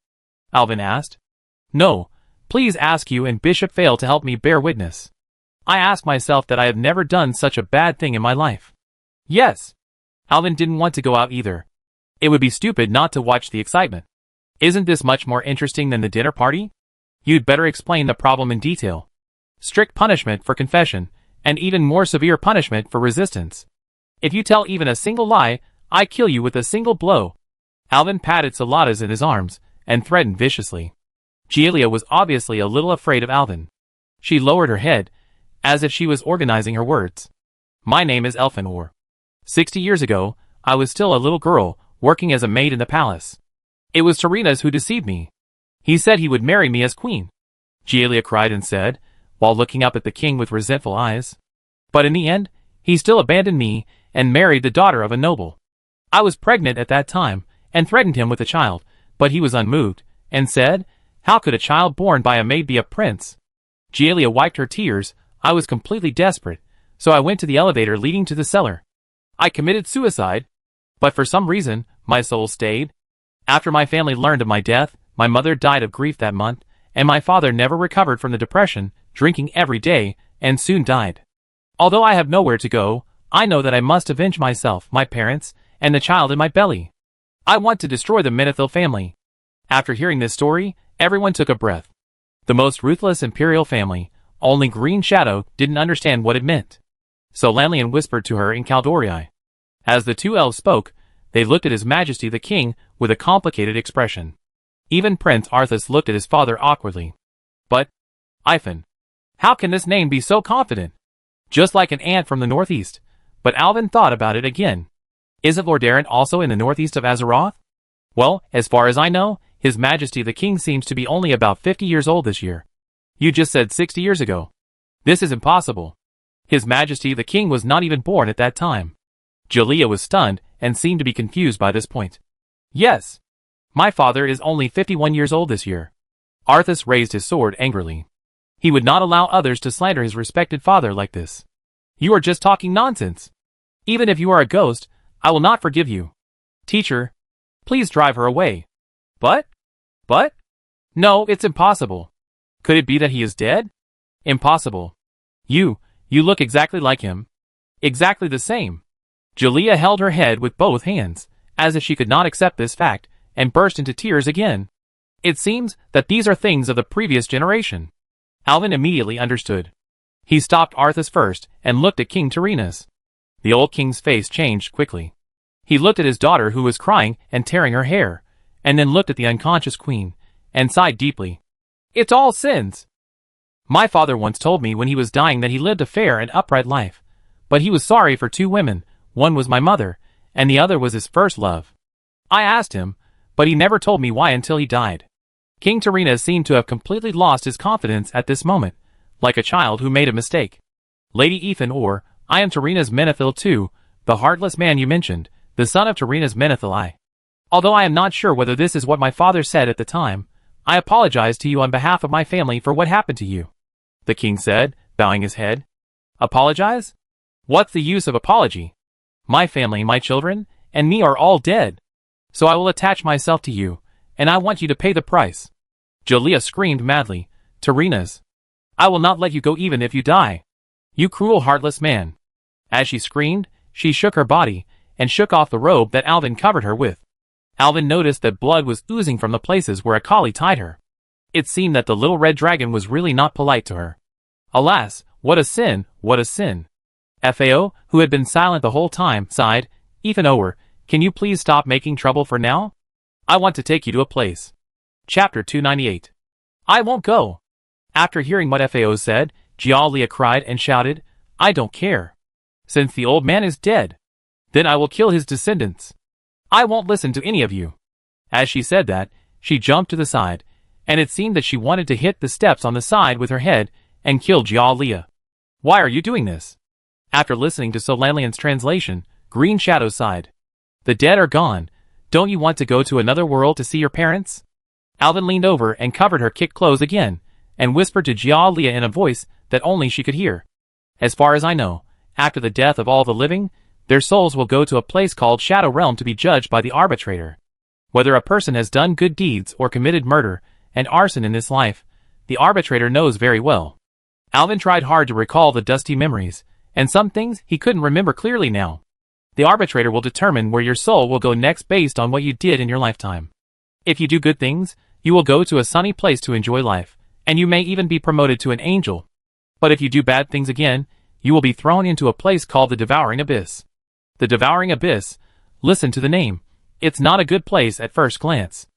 Alvin asked. "No, please ask you and Bishop fail to help me bear witness. I ask myself that I have never done such a bad thing in my life." "Yes." Alvin didn't want to go out either. It would be stupid not to watch the excitement. "Isn't this much more interesting than the dinner party? You'd better explain the problem in detail. Strict punishment for confession, and even more severe punishment for resistance. If you tell even a single lie, I kill you with a single blow." Alvin patted Saladas in his arms, and threatened viciously. Giulia was obviously a little afraid of Alvin. She lowered her head, as if she was organizing her words. "My name is Elfinor. 60 years ago, I was still a little girl, working as a maid in the palace. It was Tarinas who deceived me. He said he would marry me as queen," Giulia cried and said, while looking up at the king with resentful eyes. "But in the end, he still abandoned me and married the daughter of a noble. I was pregnant at that time, and threatened him with a child, but he was unmoved, and said, 'How could a child born by a maid be a prince?' Giulia wiped her tears. I was completely desperate, so I went to the elevator leading to the cellar. I committed suicide, but for some reason, my soul stayed. After my family learned of my death, my mother died of grief that month, and my father never recovered from the depression, drinking every day, and soon died. Although I have nowhere to go, I know that I must avenge myself, my parents, and the child in my belly. I want to destroy the Menethil family." After hearing this story, everyone took a breath. The most ruthless imperial family, only Green Shadow didn't understand what it meant. So Lanlian whispered to her in Caldorii. As the two elves spoke, they looked at His Majesty the King with a complicated expression. Even Prince Arthas looked at his father awkwardly. "But, Ivan, how can this name be so confident? Just like an ant from the northeast." But Alvin thought about it again. "Isn't Lordaeron also in the northeast of Azeroth?" "Well, as far as I know, His Majesty the King seems to be only about 50 years old this year." "You just said 60 years ago. This is impossible. His Majesty the King was not even born at that time." Giulia was stunned and seemed to be confused by this point. "Yes. My father is only 51 years old this year." Arthas raised his sword angrily. He would not allow others to slander his respected father like this. "You are just talking nonsense. Even if you are a ghost, I will not forgive you. Teacher, please drive her away." But? No, it's impossible. Could it be that he is dead? Impossible. You look exactly like him. Exactly the same." Giulia held her head with both hands, as if she could not accept this fact, and burst into tears again. "It seems that these are things of the previous generation." Alvin immediately understood. He stopped Arthas first, and looked at King Tarinas. The old king's face changed quickly. He looked at his daughter who was crying and tearing her hair, and then looked at the unconscious queen, and sighed deeply. "It's all sins. My father once told me when he was dying that he lived a fair and upright life, but he was sorry for two women. One was my mother, and the other was his first love. I asked him, but he never told me why until he died." King Tarinas seemed to have completely lost his confidence at this moment, like a child who made a mistake. "Lady Ethan Orr, I am Tarinas Menethil II, the heartless man you mentioned, the son of Tarinas Menethil I. Although I am not sure whether this is what my father said at the time, I apologize to you on behalf of my family for what happened to you," the king said, bowing his head. "Apologize? What's the use of apology? My family, my children, and me are all dead. So I will attach myself to you, and I want you to pay the price." Giulia screamed madly, "Tarinas, I will not let you go even if you die. You cruel heartless man." As she screamed, she shook her body, and shook off the robe that Alvin covered her with. Alvin noticed that blood was oozing from the places where Akali tied her. It seemed that the little red dragon was really not polite to her. Alas, what a sin, what a sin. Fao, who had been silent the whole time, sighed, "Ethan Orr, can you please stop making trouble for now? I want to take you to a place." Chapter 298. "I won't go." After hearing what Fao said, Giulia cried and shouted, "I don't care. Since the old man is dead, then I will kill his descendants. I won't listen to any of you." As she said that, she jumped to the side, and it seemed that she wanted to hit the steps on the side with her head and kill Giulia. "Why are you doing this?" After listening to Solanlian's translation, Green Shadow sighed. "The dead are gone. Don't you want to go to another world to see your parents?" Alvin leaned over and covered her kick clothes again, and whispered to Giulia in a voice that only she could hear. "As far as I know, After the death of all the living, their souls will go to a place called Shadow Realm to be judged by the arbitrator. Whether a person has done good deeds or committed murder and arson in this life, the arbitrator knows very well. Alvin tried hard to recall the dusty memories, and some things he couldn't remember clearly now. The arbitrator will determine where your soul will go next based on what you did in your lifetime. If you do good things, you will go to a sunny place to enjoy life, and you may even be promoted to an angel. But if you do bad things again, you will be thrown into a place called the Devouring Abyss. The Devouring Abyss, listen to the name, it's not a good place at first glance.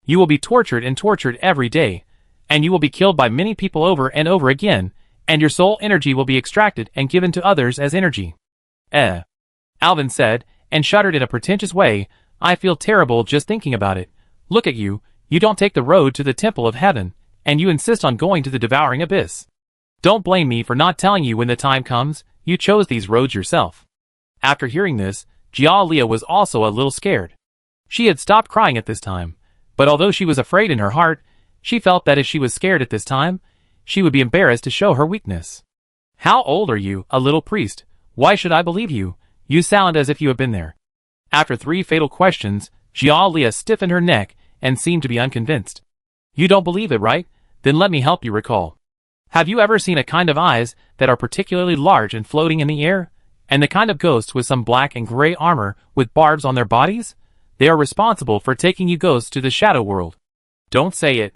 You will be tortured and tortured every day, and you will be killed by many people over and over again, and your soul energy will be extracted and given to others as energy. Alvin said, and shuddered in a pretentious way, I feel terrible just thinking about it. Look at you, you don't take the road to the Temple of Heaven, and you insist on going to the Devouring Abyss. Don't blame me for not telling you when the time comes, you chose these roads yourself. After hearing this, Jialia was also a little scared. She had stopped crying at this time, but although she was afraid in her heart, she felt that if she was scared at this time, she would be embarrassed to show her weakness. How old are you, a little priest? Why should I believe you? You sound as if you have been there. After 3 fatal questions, Jialia stiffened her neck and seemed to be unconvinced. You don't believe it, right? Then let me help you recall. Have you ever seen a kind of eyes that are particularly large and floating in the air? And the kind of ghosts with some black and gray armor with barbs on their bodies? They are responsible for taking you ghosts to the shadow world. Don't say it.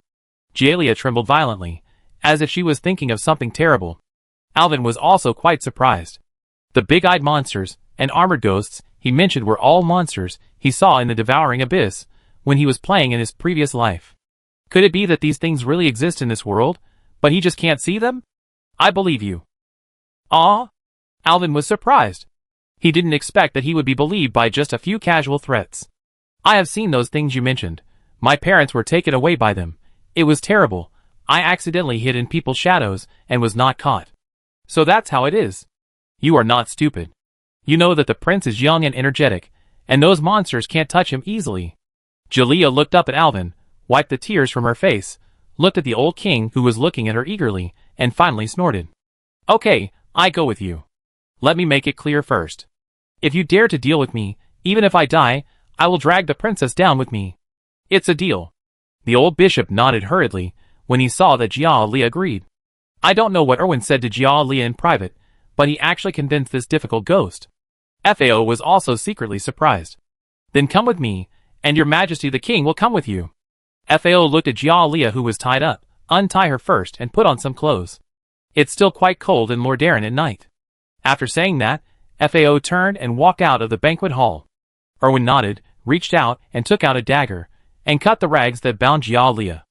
Jialia trembled violently, as if she was thinking of something terrible. Alvin was also quite surprised. The big-eyed monsters and armored ghosts he mentioned were all monsters he saw in the Devouring Abyss when he was playing in his previous life. Could it be that these things really exist in this world, but he just can't see them? I believe you. Ah? Alvin was surprised. He didn't expect that he would be believed by just a few casual threats. I have seen those things you mentioned. My parents were taken away by them. It was terrible. I accidentally hid in people's shadows and was not caught. So that's how it is. You are not stupid. You know that the prince is young and energetic, and those monsters can't touch him easily. Jialia looked up at Alvin, wiped the tears from her face, looked at the old king who was looking at her eagerly, and finally snorted. Okay, I go with you. Let me make it clear first. If you dare to deal with me, even if I die, I will drag the princess down with me. It's a deal. The old bishop nodded hurriedly when he saw that Jialia agreed. I don't know what Erwin said to Jialia in private, but he actually convinced this difficult ghost. Fao was also secretly surprised. Then come with me, and your majesty the king will come with you. Fao looked at Jialia who was tied up, untie her first and put on some clothes. It's still quite cold in Lordaeron at night. After saying that, Fao turned and walked out of the banquet hall. Erwin nodded, reached out and took out a dagger, and cut the rags that bound Jialia.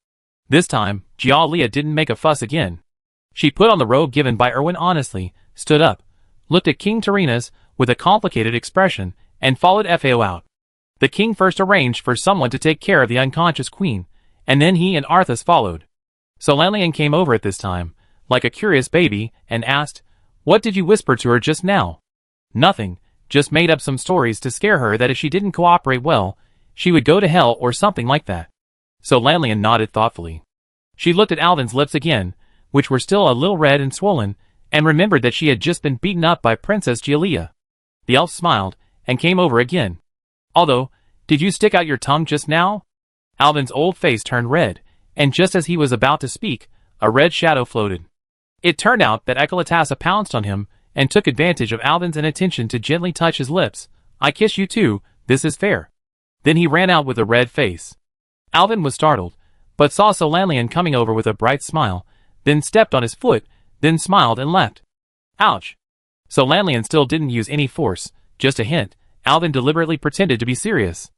This time, Jialia didn't make a fuss again. She put on the robe given by Erwin honestly, stood up, looked at King Tyrrhenus with a complicated expression, and followed Fao out. The king first arranged for someone to take care of the unconscious queen, and then he and Arthas followed. Solanian came over at this time, like a curious baby, and asked, What did you whisper to her just now? Nothing, just made up some stories to scare her that if she didn't cooperate well, she would go to hell or something like that. Solanian nodded thoughtfully. She looked at Alvin's lips again, which were still a little red and swollen, and remembered that she had just been beaten up by Princess Jialia. The elf smiled, and came over again. Although, did you stick out your tongue just now? Alvin's old face turned red, and just as he was about to speak, a red shadow floated. It turned out that Ekalatassa pounced on him, and took advantage of Alvin's inattention to gently touch his lips. I kiss you too, this is fair. Then he ran out with a red face. Alvin was startled, but saw Solanian coming over with a bright smile, then stepped on his foot, then smiled and left. Ouch! Solanian still didn't use any force, just a hint. Alvin deliberately pretended to be serious.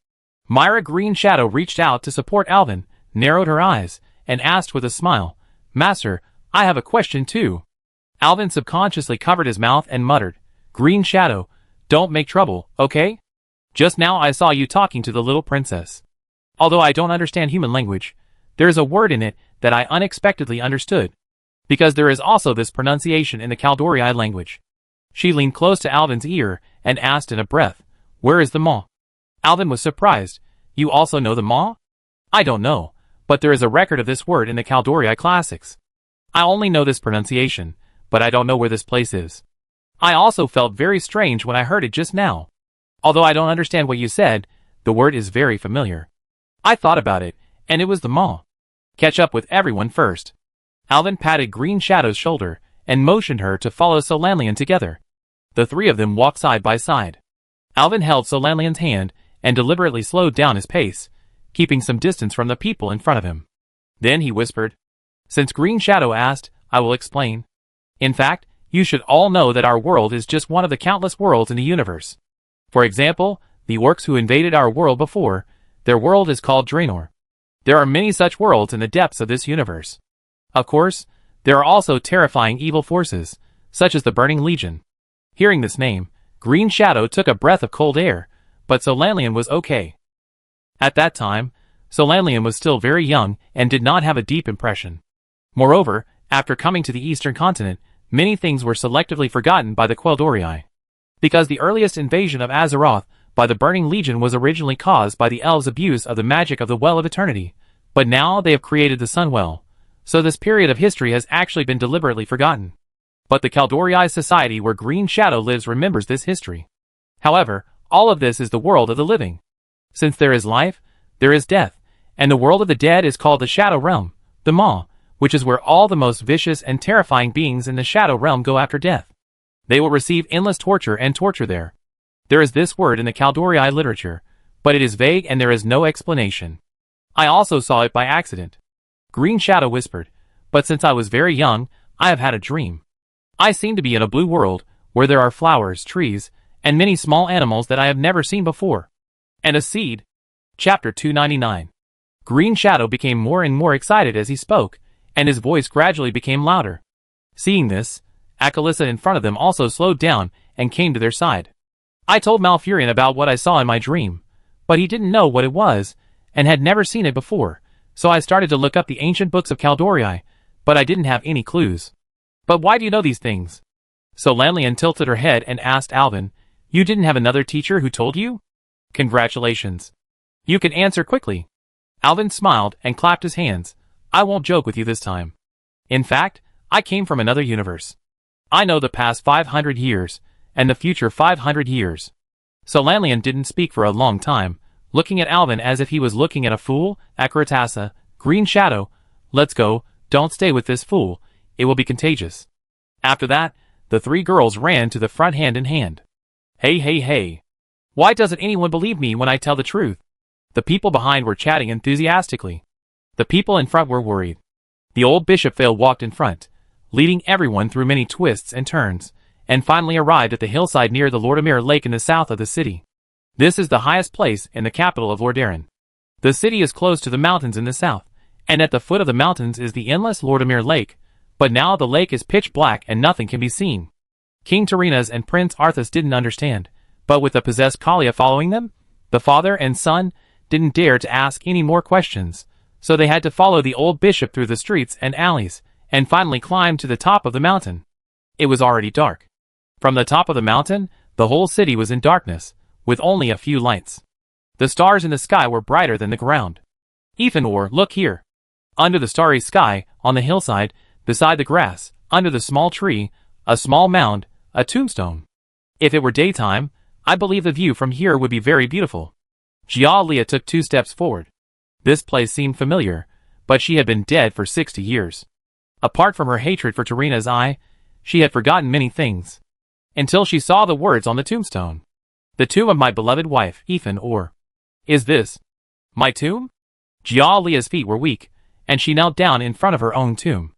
Myra Green Shadow reached out to support Alvin, narrowed her eyes, and asked with a smile, Master, I have a question too. Alvin subconsciously covered his mouth and muttered, Green Shadow, don't make trouble, okay? Just now I saw you talking to the little princess. Although I don't understand human language, there is a word in it that I unexpectedly understood. Because there is also this pronunciation in the Kaldori language. She leaned close to Alvin's ear and asked in a breath, Where is the maw? Alvin was surprised. You also know the maw? I don't know, but there is a record of this word in the Kaldori classics. I only know this pronunciation, but I don't know where this place is. I also felt very strange when I heard it just now. Although I don't understand what you said, the word is very familiar. I thought about it, and it was the maw. Catch up with everyone first. Alvin patted Green Shadow's shoulder and motioned her to follow Solanlian together. The three of them walked side by side. Alvin held Solanlian's hand and deliberately slowed down his pace, keeping some distance from the people in front of him. Then he whispered, "Since Green Shadow asked, I will explain. In fact, you should all know that our world is just one of the countless worlds in the universe. For example, the orcs who invaded our world before, their world is called Draenor. There are many such worlds in the depths of this universe. Of course, there are also terrifying evil forces, such as the Burning Legion." Hearing this name, Green Shadow took a breath of cold air, but Solanlian was okay. At that time, Solanlian was still very young and did not have a deep impression. Moreover, after coming to the eastern continent, many things were selectively forgotten by the Quel'Dorii. Because the earliest invasion of Azeroth by the Burning Legion was originally caused by the elves' abuse of the magic of the Well of Eternity, but now they have created the Sunwell, so this period of history has actually been deliberately forgotten. But the Quel'Dorii society where Green Shadow lives remembers this history. However, all of this is the world of the living. Since there is life, there is death, and the world of the dead is called the Shadow Realm, the Maw, which is where all the most vicious and terrifying beings in the Shadow Realm go after death. They will receive endless torture and torture there. There is this word in the Quel'Dorii literature, but it is vague and there is no explanation. I also saw it by accident. Green Shadow whispered, "But since I was very young, I have had a dream. I seem to be in a blue world, where there are flowers, trees, and many small animals that I have never seen before. And a seed." Chapter 299. Green Shadow became more and more excited as he spoke, and his voice gradually became louder. Seeing this, Akalissa in front of them also slowed down and came to their side. I told Malfurion about what I saw in my dream, but he didn't know what it was, and had never seen it before, so I started to look up the ancient books of Quel'Dorii, but I didn't have any clues. "But why do you know these things?" Solanlian tilted her head and asked Alvin, "You didn't have another teacher who told you?" "Congratulations. You can answer quickly." Alvin smiled and clapped his hands. "I won't joke with you this time. In fact, I came from another universe. I know the past 500 years, and the future 500 years. Solanlian didn't speak for a long time, looking at Alvin as if he was looking at a fool. "Akaratasa, Green Shadow, let's go, don't stay with this fool, it will be contagious." After that, the three girls ran to the front hand in hand. Hey. Why doesn't anyone believe me when I tell the truth?" The people behind were chatting enthusiastically. The people in front were worried. The old Bishop Vale walked in front, leading everyone through many twists and turns, and finally arrived at the hillside near the Lordamere Lake in the south of the city. This is the highest place in the capital of Lordaeron. The city is close to the mountains in the south, and at the foot of the mountains is the endless Lordamere Lake, but now the lake is pitch black and nothing can be seen. King Tyrrhenas and Prince Arthas didn't understand, but with the possessed Kalia following them, the father and son didn't dare to ask any more questions, so they had to follow the old bishop through the streets and alleys, and finally climbed to the top of the mountain. It was already dark. From the top of the mountain, the whole city was in darkness, with only a few lights. The stars in the sky were brighter than the ground. "Ethanor, look here." Under the starry sky, on the hillside, beside the grass, under the small tree, a small mound, a tombstone. If it were daytime, I believe the view from here would be very beautiful. Gialia took 2 steps forward. This place seemed familiar, but she had been dead for 60 years. Apart from her hatred for Tyrrhena's eye, she had forgotten many things. Until she saw the words on the tombstone. "The tomb of my beloved wife, Ethanor." Is this my tomb? Gialia's feet were weak, and she knelt down in front of her own tomb.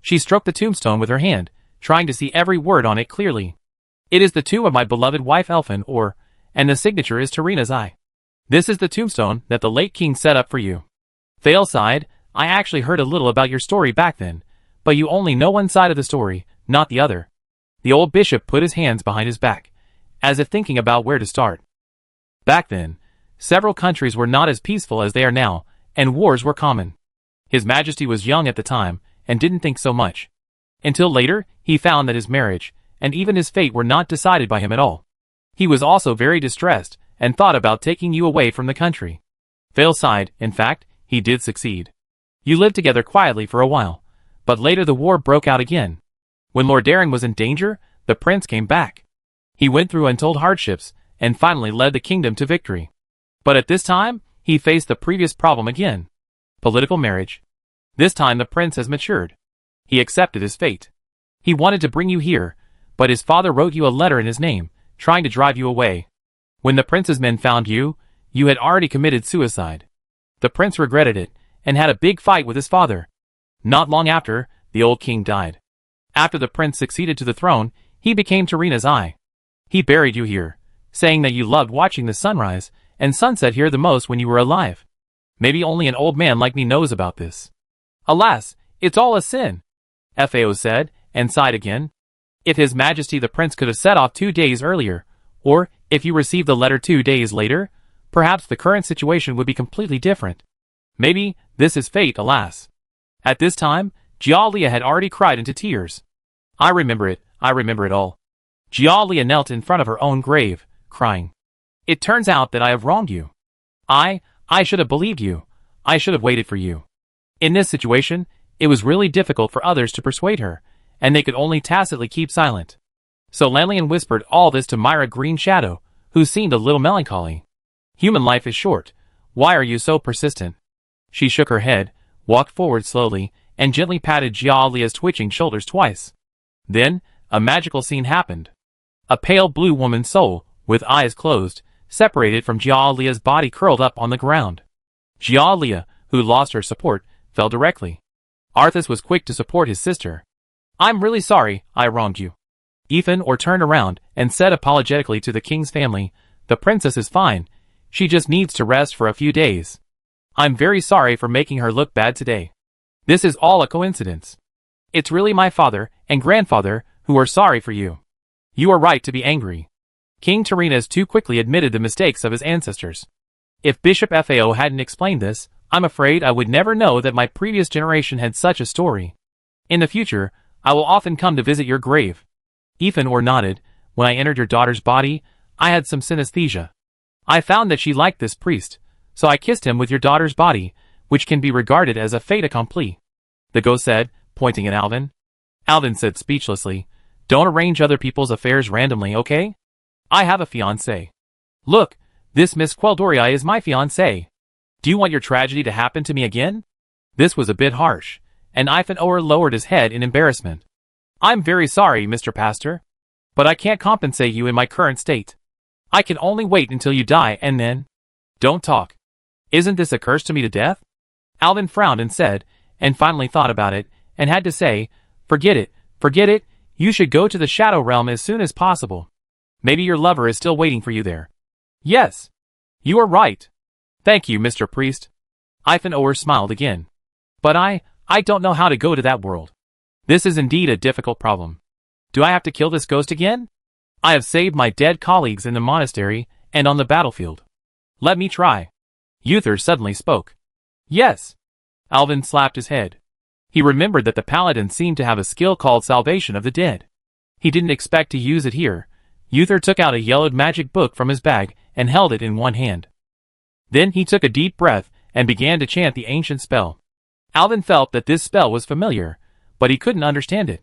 She stroked the tombstone with her hand, trying to see every word on it clearly. "It is the tomb of my beloved wife Elfin, and the signature is Tyrrhena's eye. This is the tombstone that the late king set up for you." Thale sighed. "I actually heard a little about your story back then, but you only know one side of the story, not the other." The old bishop put his hands behind his back, as if thinking about where to start. Back then, several countries were not as peaceful as they are now, and wars were common. His Majesty was young at the time, and didn't think so much. Until later, he found that his marriage, and even his fate were not decided by him at all. He was also very distressed, and thought about taking you away from the country. Vale sighed. "In fact, he did succeed. You lived together quietly for a while, but later the war broke out again. When Lordaeron was in danger, the prince came back. He went through untold hardships, and finally led the kingdom to victory. But at this time, he faced the previous problem again. Political marriage. This time the prince has matured. He accepted his fate. He wanted to bring you here, but his father wrote you a letter in his name, trying to drive you away. When the prince's men found you, you had already committed suicide. The prince regretted it, and had a big fight with his father. Not long after, the old king died. After the prince succeeded to the throne, he became Tarina's eye. He buried you here, saying that you loved watching the sunrise and sunset here the most when you were alive. Maybe only an old man like me knows about this. Alas, it's all a sin, FAO said, and sighed again. If His Majesty the Prince could have set off 2 days earlier, or if you received the letter 2 days later, perhaps the current situation would be completely different. Maybe this is fate, alas. At this time, Jialia had already cried into tears. I remember it all. Jialia knelt in front of her own grave, crying. It turns out that I have wronged you. I should have believed you. I should have waited for you. In this situation, it was really difficult for others to persuade her, and they could only tacitly keep silent. So Lanlian whispered all this to Myra Green Shadow, who seemed a little melancholy. Human life is short. Why are you so persistent? She shook her head, walked forward slowly, and gently patted Jialia's twitching shoulders twice. Then, a magical scene happened. A pale blue woman's soul, with eyes closed, separated from Jialia's body, curled up on the ground. Jialia, who lost her support, fell directly. Arthas was quick to support his sister. I'm really sorry, I wronged you. Ethan turned around and said apologetically to the king's family, the princess is fine, she just needs to rest for a few days. I'm very sorry for making her look bad today. This is all a coincidence. It's really my father and grandfather who are sorry for you. You are right to be angry. King Tarinas too quickly admitted the mistakes of his ancestors. If Bishop Fao hadn't explained this, I'm afraid I would never know that my previous generation had such a story. In the future, I will often come to visit your grave. Ethan nodded. When I entered your daughter's body, I had some synesthesia. I found that she liked this priest, so I kissed him with your daughter's body, which can be regarded as a fait accompli. The ghost said, pointing at Alvin. Alvin said speechlessly, don't arrange other people's affairs randomly, okay? I have a fiancé. Look, this Miss Queldoria is my fiancé. Do you want your tragedy to happen to me again? This was a bit harsh, and Ivan lowered his head in embarrassment. I'm very sorry, Mr. Pastor, but I can't compensate you in my current state. I can only wait until you die and then... Don't talk. Isn't this a curse to me to death? Alvin frowned and said, and finally thought about it, and had to say, forget it, you should go to the Shadow Realm as soon as possible. Maybe your lover is still waiting for you there. Yes. You are right. Thank you, Mr. Priest. Ivan smiled again. But I don't know how to go to that world. This is indeed a difficult problem. Do I have to kill this ghost again? I have saved my dead colleagues in the monastery and on the battlefield. Let me try. Uther suddenly spoke. Yes. Alvin slapped his head. He remembered that the paladin seemed to have a skill called Salvation of the Dead. He didn't expect to use it here. Uther took out a yellowed magic book from his bag and held it in one hand. Then he took a deep breath and began to chant the ancient spell. Alvin felt that this spell was familiar, but he couldn't understand it.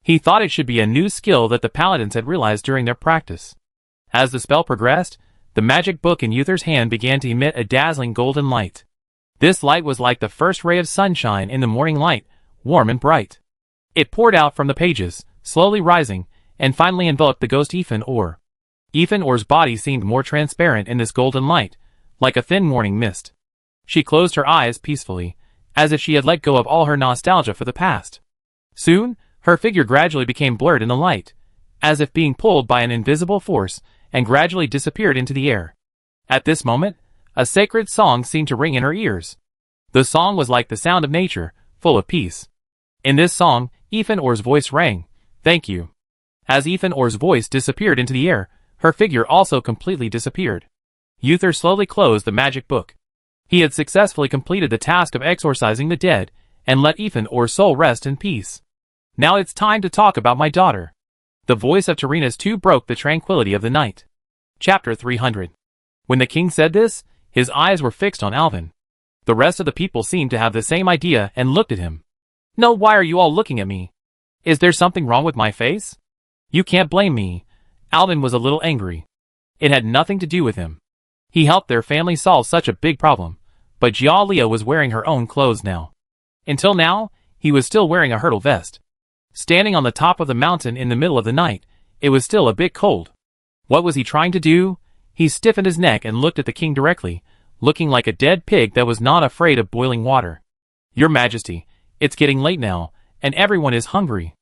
He thought it should be a new skill that the paladins had realized during their practice. As the spell progressed, the magic book in Uther's hand began to emit a dazzling golden light. This light was like the first ray of sunshine in the morning light, warm and bright. It poured out from the pages, slowly rising, and finally enveloped the ghost Ethan Orr. Ethan Orr's body seemed more transparent in this golden light, like a thin morning mist. She closed her eyes peacefully, as if she had let go of all her nostalgia for the past. Soon, her figure gradually became blurred in the light, as if being pulled by an invisible force, and gradually disappeared into the air. At this moment, a sacred song seemed to ring in her ears. The song was like the sound of nature, full of peace. In this song, Ethan Orr's voice rang, "Thank you." As Ethan Orr's voice disappeared into the air, her figure also completely disappeared. Uther slowly closed the magic book. He had successfully completed the task of exorcising the dead, and let Ethan Orr's soul rest in peace. Now it's time to talk about my daughter. The voice of Tarinas II broke the tranquility of the night. Chapter 300. When the king said this, his eyes were fixed on Alvin. The rest of the people seemed to have the same idea and looked at him. No, why are you all looking at me? Is there something wrong with my face? You can't blame me. Alvin was a little angry. It had nothing to do with him. He helped their family solve such a big problem, but Jialia was wearing her own clothes now. Until now, he was still wearing a hurdle vest. Standing on the top of the mountain in the middle of the night, it was still a bit cold. What was he trying to do? He stiffened his neck and looked at the king directly, looking like a dead pig that was not afraid of boiling water. Your Majesty, it's getting late now, and everyone is hungry.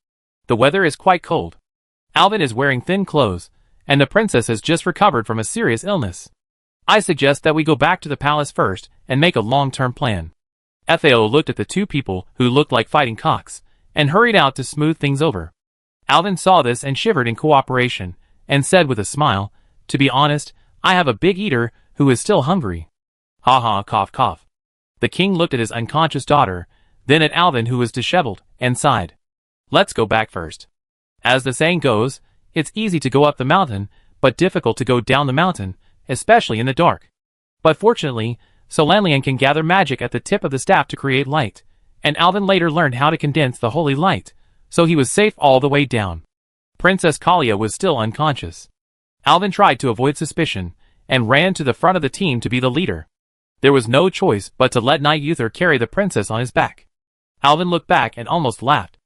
The weather is quite cold. Alvin is wearing thin clothes, and the princess has just recovered from a serious illness. I suggest that we go back to the palace first and make a long-term plan. Fao looked at the two people who looked like fighting cocks, and hurried out to smooth things over. Alvin saw this and shivered in cooperation, and said with a smile, "To be honest, I have a big eater who is still hungry." Ha ha, cough cough. The king looked at his unconscious daughter, then at Alvin who was disheveled, and sighed. Let's go back first. As the saying goes, it's easy to go up the mountain, but difficult to go down the mountain, especially in the dark. But fortunately, Solanlian can gather magic at the tip of the staff to create light, and Alvin later learned how to condense the holy light, so he was safe all the way down. Princess Kalia was still unconscious. Alvin tried to avoid suspicion, and ran to the front of the team to be the leader. There was no choice but to let Night Uther carry the princess on his back. Alvin looked back and almost laughed.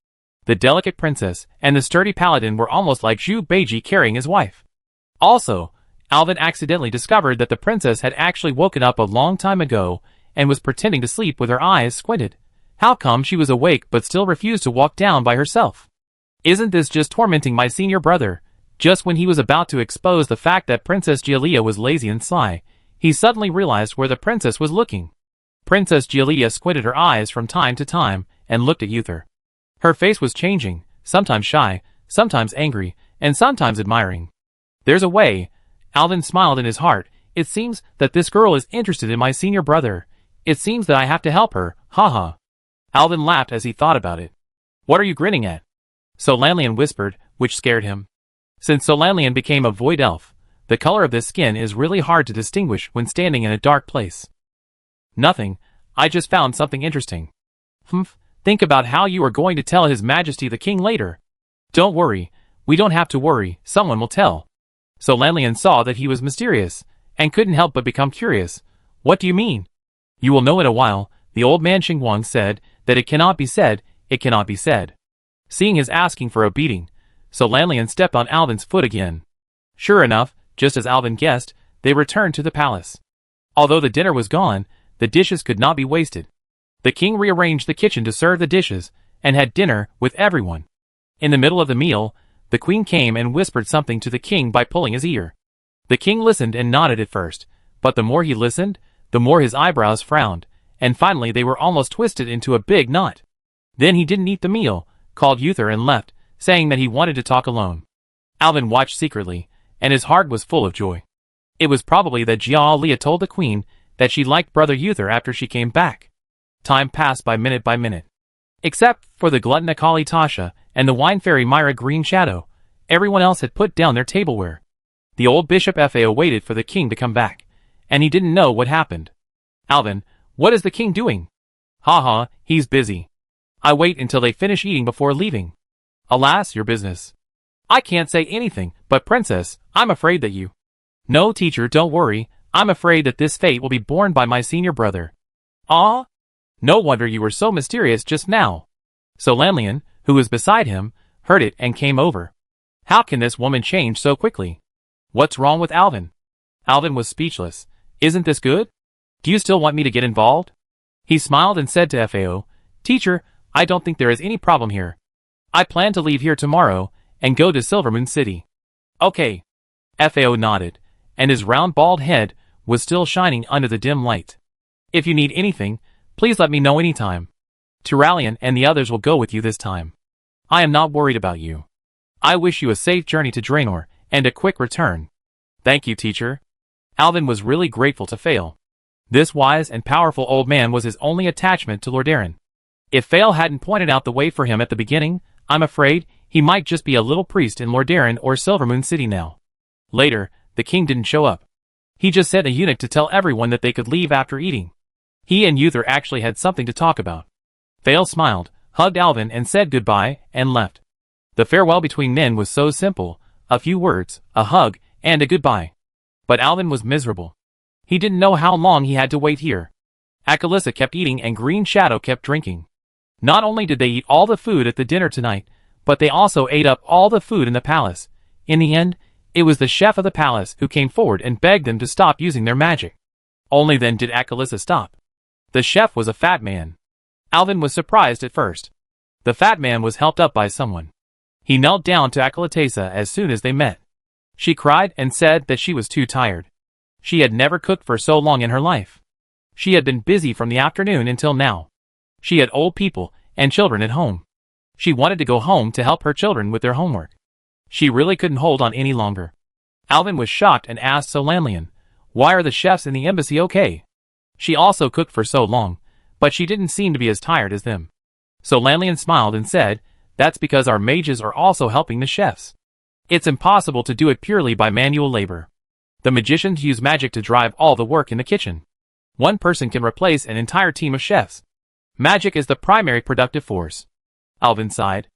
The delicate princess and the sturdy paladin were almost like Zhu Beiji carrying his wife. Also, Alvin accidentally discovered that the princess had actually woken up a long time ago and was pretending to sleep with her eyes squinted. How come she was awake but still refused to walk down by herself? Isn't this just tormenting my senior brother? Just when he was about to expose the fact that Princess Gialia was lazy and sly, he suddenly realized where the princess was looking. Princess Gialia squinted her eyes from time to time and looked at Uther. Her face was changing, sometimes shy, sometimes angry, and sometimes admiring. There's a way. Alvin smiled in his heart. It seems that this girl is interested in my senior brother. It seems that I have to help her, haha. Alvin laughed as he thought about it. What are you grinning at? Solanlian whispered, which scared him. Since Solanlian became a void elf, the color of this skin is really hard to distinguish when standing in a dark place. Nothing, I just found something interesting. Humph, think about how you are going to tell His Majesty the King later. Don't worry, we don't have to worry, someone will tell. Solanlian saw that he was mysterious, and couldn't help but become curious. What do you mean? You will know in a while, the old man Xingguang said, that it cannot be said, it cannot be said. Seeing his asking for a beating, Solanlian stepped on Alvin's foot again. Sure enough, just as Alvin guessed, they returned to the palace. Although the dinner was gone, the dishes could not be wasted. The king rearranged the kitchen to serve the dishes, and had dinner with everyone. In the middle of the meal, the queen came and whispered something to the king by pulling his ear. The king listened and nodded at first, but the more he listened, the more his eyebrows frowned, and finally they were almost twisted into a big knot. Then he didn't eat the meal, called Uther and left, saying that he wanted to talk alone. Alvin watched secretly, and his heart was full of joy. It was probably that Jialia told the queen that she liked Brother Uther after she came back. Time passed by minute. Except for the glutton Akali Tasha and the wine fairy Myra Green Shadow, everyone else had put down their tableware. The old Bishop Fao waited for the king to come back, and he didn't know what happened. Alvin, what is the king doing? Haha, he's busy. I wait until they finish eating before leaving. Alas, your business. I can't say anything, but princess, I'm afraid that you... No, teacher, don't worry, I'm afraid that this fate will be borne by my senior brother. Ah? No wonder you were so mysterious just now. Solanlian, who was beside him, heard it and came over. How can this woman change so quickly? What's wrong with Alvin? Alvin was speechless. Isn't this good? Do you still want me to get involved? He smiled and said to Fao, Teacher, I don't think there is any problem here. I plan to leave here tomorrow and go to Silvermoon City. Okay. Fao nodded, and his round bald head was still shining under the dim light. If you need anything, please let me know anytime. Turalian and the others will go with you this time. I am not worried about you. I wish you a safe journey to Draenor, and a quick return. Thank you, teacher. Alvin was really grateful to Fail. This wise and powerful old man was his only attachment to Lord Aaron. If Fail hadn't pointed out the way for him at the beginning, I'm afraid he might just be a little priest in Lord Aaron or Silvermoon City now. Later, the king didn't show up. He just sent a eunuch to tell everyone that they could leave after eating. He and Uther actually had something to talk about. Fail smiled, hugged Alvin and said goodbye, and left. The farewell between men was so simple, a few words, a hug, and a goodbye. But Alvin was miserable. He didn't know how long he had to wait here. Akalisa kept eating and Green Shadow kept drinking. Not only did they eat all the food at the dinner tonight, but they also ate up all the food in the palace. In the end, it was the chef of the palace who came forward and begged them to stop using their magic. Only then did Akalisa stop. The chef was a fat man. Alvin was surprised at first. The fat man was helped up by someone. He knelt down to Akalisa as soon as they met. She cried and said that she was too tired. She had never cooked for so long in her life. She had been busy from the afternoon until now. She had old people and children at home. She wanted to go home to help her children with their homework. She really couldn't hold on any longer. Alvin was shocked and asked Solanlian, "Why are the chefs in the embassy okay?" She also cooked for so long, but she didn't seem to be as tired as them. Solanlian smiled and said, "That's because our mages are also helping the chefs. It's impossible to do it purely by manual labor. The magicians use magic to drive all the work in the kitchen. One person can replace an entire team of chefs. Magic is the primary productive force." Alvin sighed.